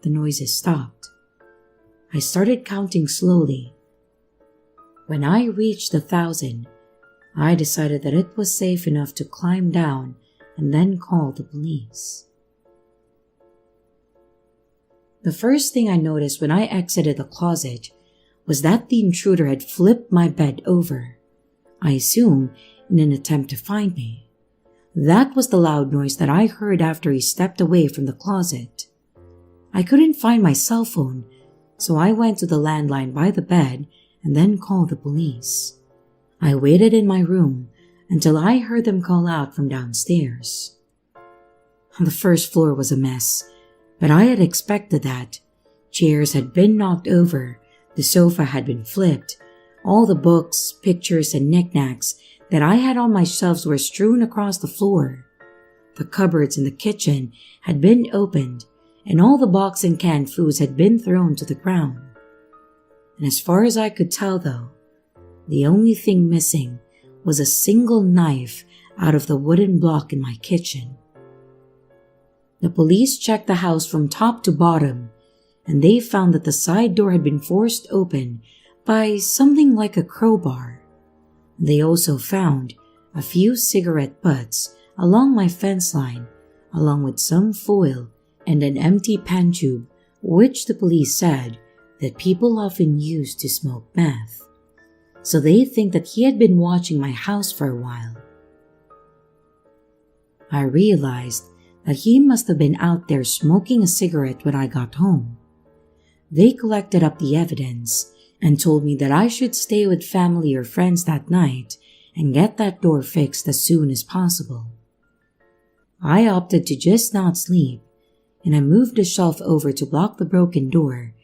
A: the noises stopped. I started counting slowly. When I reached 1,000, I decided that it was safe enough to climb down and then call the police. The first thing I noticed when I exited the closet was that the intruder had flipped my bed over, I assume in an attempt to find me. That was the loud noise that I heard after he stepped away from the closet. I couldn't find my cell phone, so I went to the landline by the bed and then called the police. I waited in my room until I heard them call out from downstairs. The first floor was a mess, but I had expected that. Chairs had been knocked over, the sofa had been flipped, all the books, pictures, and knickknacks that I had on my shelves were strewn across the floor. The cupboards in the kitchen had been opened, and all the box and canned foods had been thrown to the ground. And as far as I could tell though, the only thing missing was a single knife out of the wooden block in my kitchen. The police checked the house from top to bottom, and they found that the side door had been forced open by something like a crowbar. They also found a few cigarette butts along my fence line, along with some foil and an empty pan tube, which the police said that people often use to smoke meth. So they think that he had been watching my house for a while. I realized that he must have been out there smoking a cigarette when I got home. They collected up the evidence and told me that I should stay with family or friends that night and get that door fixed as soon as possible. I opted to just not sleep, and I moved the shelf over to block the broken door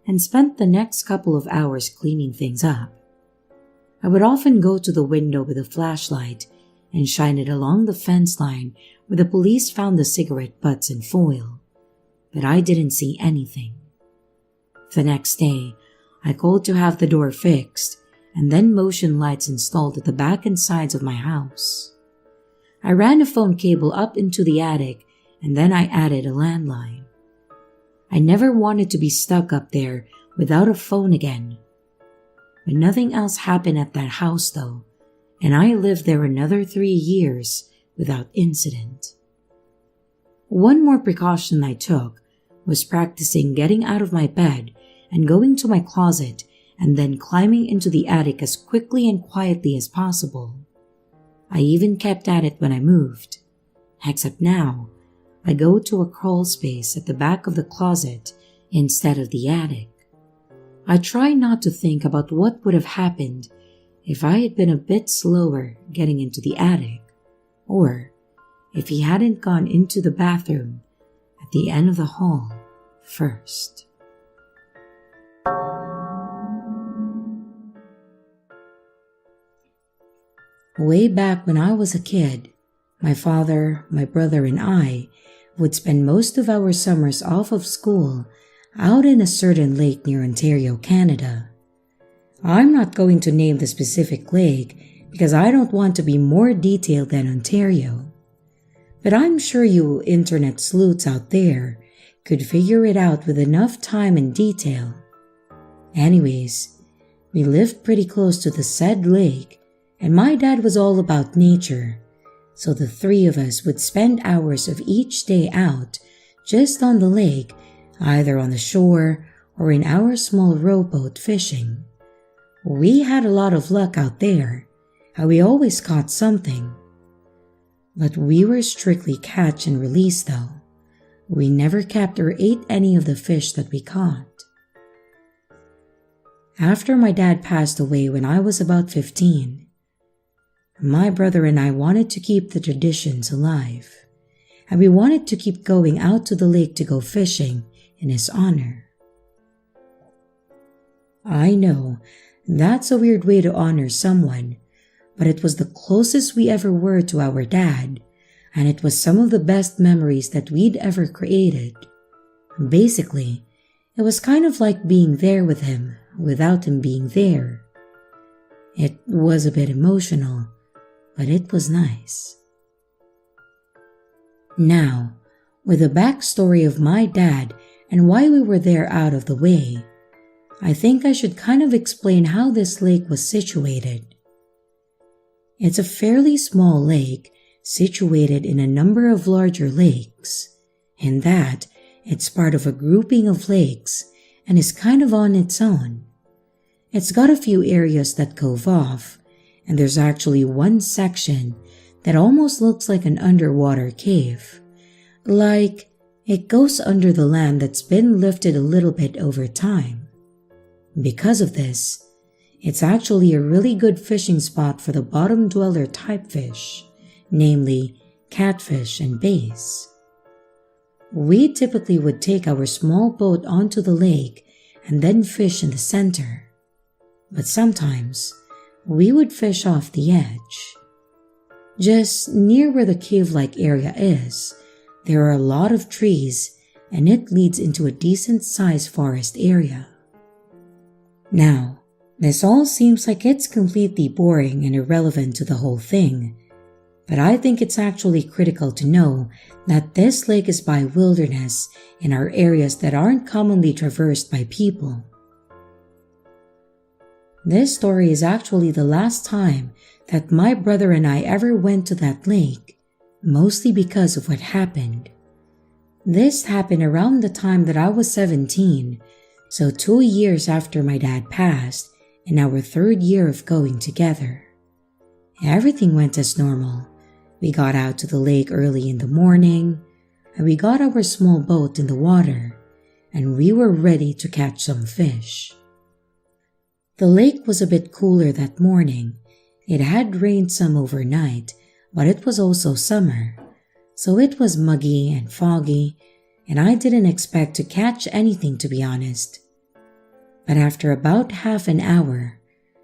A: and spent the next couple of hours cleaning things up. I would often go to the window with a flashlight and shine it along the fence line where the police found the cigarette butts and foil, but I didn't see anything. The next day, I called to have the door fixed and then motion lights installed at the back and sides of my house. I ran a phone cable up into the attic and then I added a landline. I never wanted to be stuck up there without a phone again. But nothing else happened at that house though, and I lived there another 3 years without incident. One more precaution I took was practicing getting out of my bed and going to my closet and then climbing into the attic as quickly and quietly as possible. I even kept at it when I moved, except now I go to a crawl space at the back of the closet instead of the attic. I try not to think about what would have happened if I had been a bit slower getting into the attic, or if he hadn't gone into the bathroom at the end of the hall first. Way back when I was a kid, my father, my brother, and I would spend most of our summers off of school out in a certain lake near Ontario, Canada. I'm not going to name the specific lake because I don't want to be more detailed than Ontario. But I'm sure you internet sleuths out there could figure it out with enough time and detail. Anyways, we lived pretty close to the said lake, and my dad was all about nature, so the three of us would spend hours of each day out just on the lake, either on the shore or in our small rowboat fishing. We had a lot of luck out there, and we always caught something. But we were strictly catch and release though. We never kept or ate any of the fish that we caught. After my dad passed away when I was about 15, my brother and I wanted to keep the traditions alive, and we wanted to keep going out to the lake to go fishing in his honor. I know, that's a weird way to honor someone, but it was the closest we ever were to our dad, and it was some of the best memories that we'd ever created. Basically, it was kind of like being there with him without him being there. It was a bit emotional, but it was nice. Now, with the backstory of my dad and why we were there out of the way, I think I should kind of explain how this lake was situated. It's a fairly small lake situated in a number of larger lakes, in that it's part of a grouping of lakes and is kind of on its own. It's got a few areas that cove off, and there's actually one section that almost looks like an underwater cave, like it goes under the land that's been lifted a little bit over time. Because of this, it's actually a really good fishing spot for the bottom dweller type fish, namely catfish and bass. We typically would take our small boat onto the lake and then fish in the center, but sometimes we would fish off the edge. Just near where the cave-like area is, there are a lot of trees and it leads into a decent-sized forest area. Now, this all seems like it's completely boring and irrelevant to the whole thing, but I think it's actually critical to know that this lake is by wilderness and are areas that aren't commonly traversed by people. This story is actually the last time that my brother and I ever went to that lake, mostly because of what happened. This happened around the time that I was 17, so 2 years after my dad passed, in our 3rd year of going together. Everything went as normal. We got out to the lake early in the morning, and we got our small boat in the water, and we were ready to catch some fish. The lake was a bit cooler that morning. It had rained some overnight, but it was also summer, so it was muggy and foggy, and I didn't expect to catch anything, to be honest. But after about half an hour,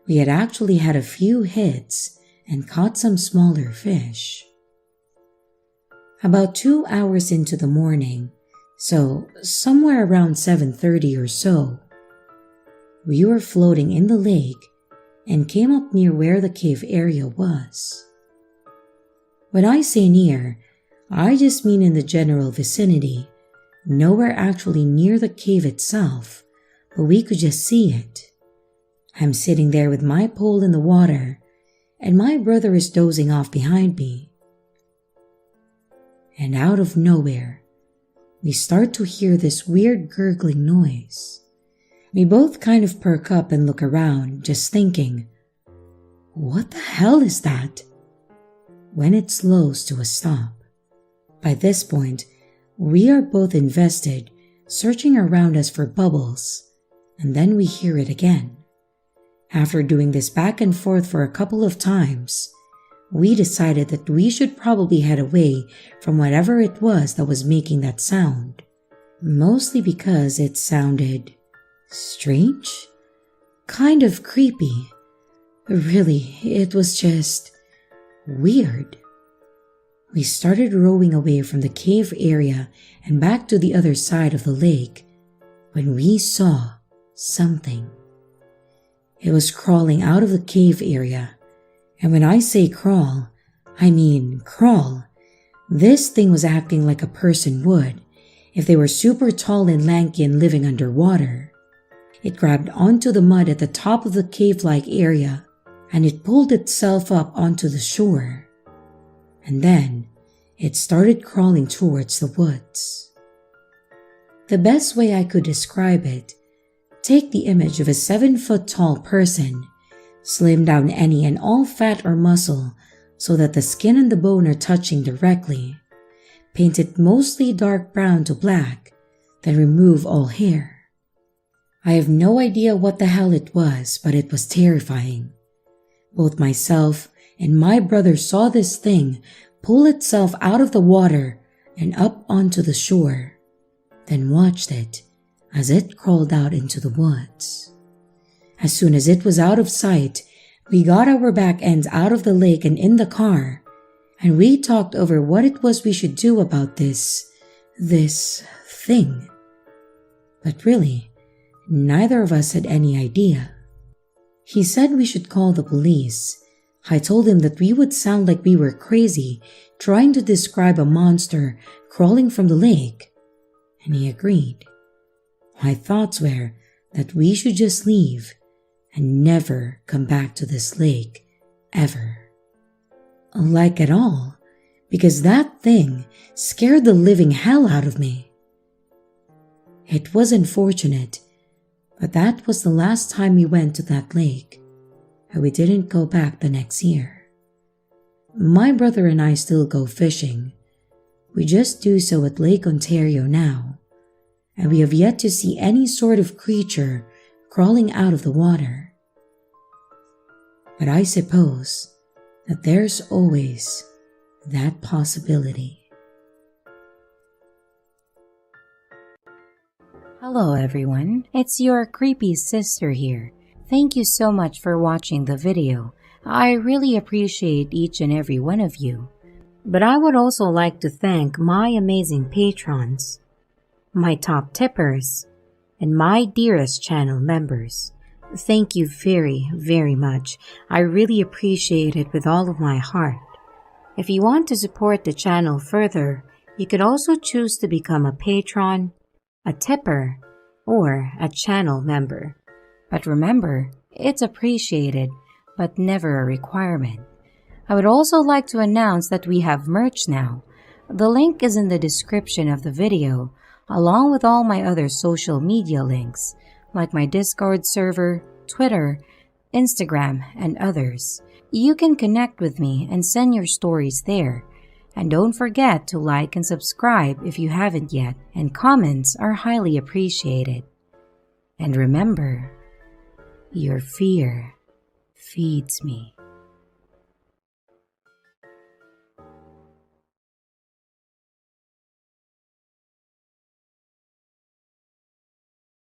A: we had actually had a few hits and caught some smaller fish. About 2 hours into the morning, so somewhere around 7:30 or so, we were floating in the lake and came up near where the cave area was. When I say near, I just mean in the general vicinity, nowhere actually near the cave itself, but we could just see it. I'm sitting there with my pole in the water, and my brother is dozing off behind me. And out of nowhere, we start to hear this weird gurgling noise. We both kind of perk up and look around, just thinking, what the hell is that? When it slows to a stop. By this point, we are both invested, searching around us for bubbles, and then we hear it again. After doing this back and forth for a couple of times, we decided that we should probably head away from whatever it was that was making that sound. Mostly because it sounded strange, kind of creepy. Really, it was just weird. We started rowing away from the cave area and back to the other side of the lake when we saw something. It was crawling out of the cave area, and when I say crawl, I mean crawl. This thing was acting like a person would if they were super tall and lanky and living underwater. It grabbed onto the mud at the top of the cave-like area, and it pulled itself up onto the shore. And then it started crawling towards the woods. The best way I could describe it, take the image of a 7-foot-tall person, slim down any and all fat or muscle so that the skin and the bone are touching directly, paint it mostly dark brown to black, then remove all hair. I have no idea what the hell it was, but it was terrifying. Both myself and my brother saw this thing pull itself out of the water and up onto the shore, then watched it as it crawled out into the woods. As soon as it was out of sight, we got our back ends out of the lake and in the car, and we talked over what it was we should do about this thing. But really, neither of us had any idea. He said we should call the police. I told him that we would sound like we were crazy trying to describe a monster crawling from the lake, and he agreed. My thoughts were that we should just leave and never come back to this lake ever. Like at all, because that thing scared the living hell out of me. It was unfortunate, but that was the last time we went to that lake, and we didn't go back the next year. My brother and I still go fishing. We just do so at Lake Ontario now, and we have yet to see any sort of creature crawling out of the water. But I suppose that there's always that possibility.
E: Hello everyone, it's your creepy sister here. Thank you so much for watching the video. I really appreciate each and every one of you. But I would also like to thank my amazing patrons, my top tippers, and my dearest channel members. Thank you very, very much. I really appreciate it with all of my heart. If you want to support the channel further, you could also choose to become a patron, a tipper, or a channel member. But remember, it's appreciated, but never a requirement. I would also like to announce that we have merch now. The link is in the description of the video, along with all my other social media links, like my Discord server, Twitter, Instagram, and others. You can connect with me and send your stories there. And don't forget to like and subscribe if you haven't yet, and comments are highly appreciated. And remember, your fear feeds me.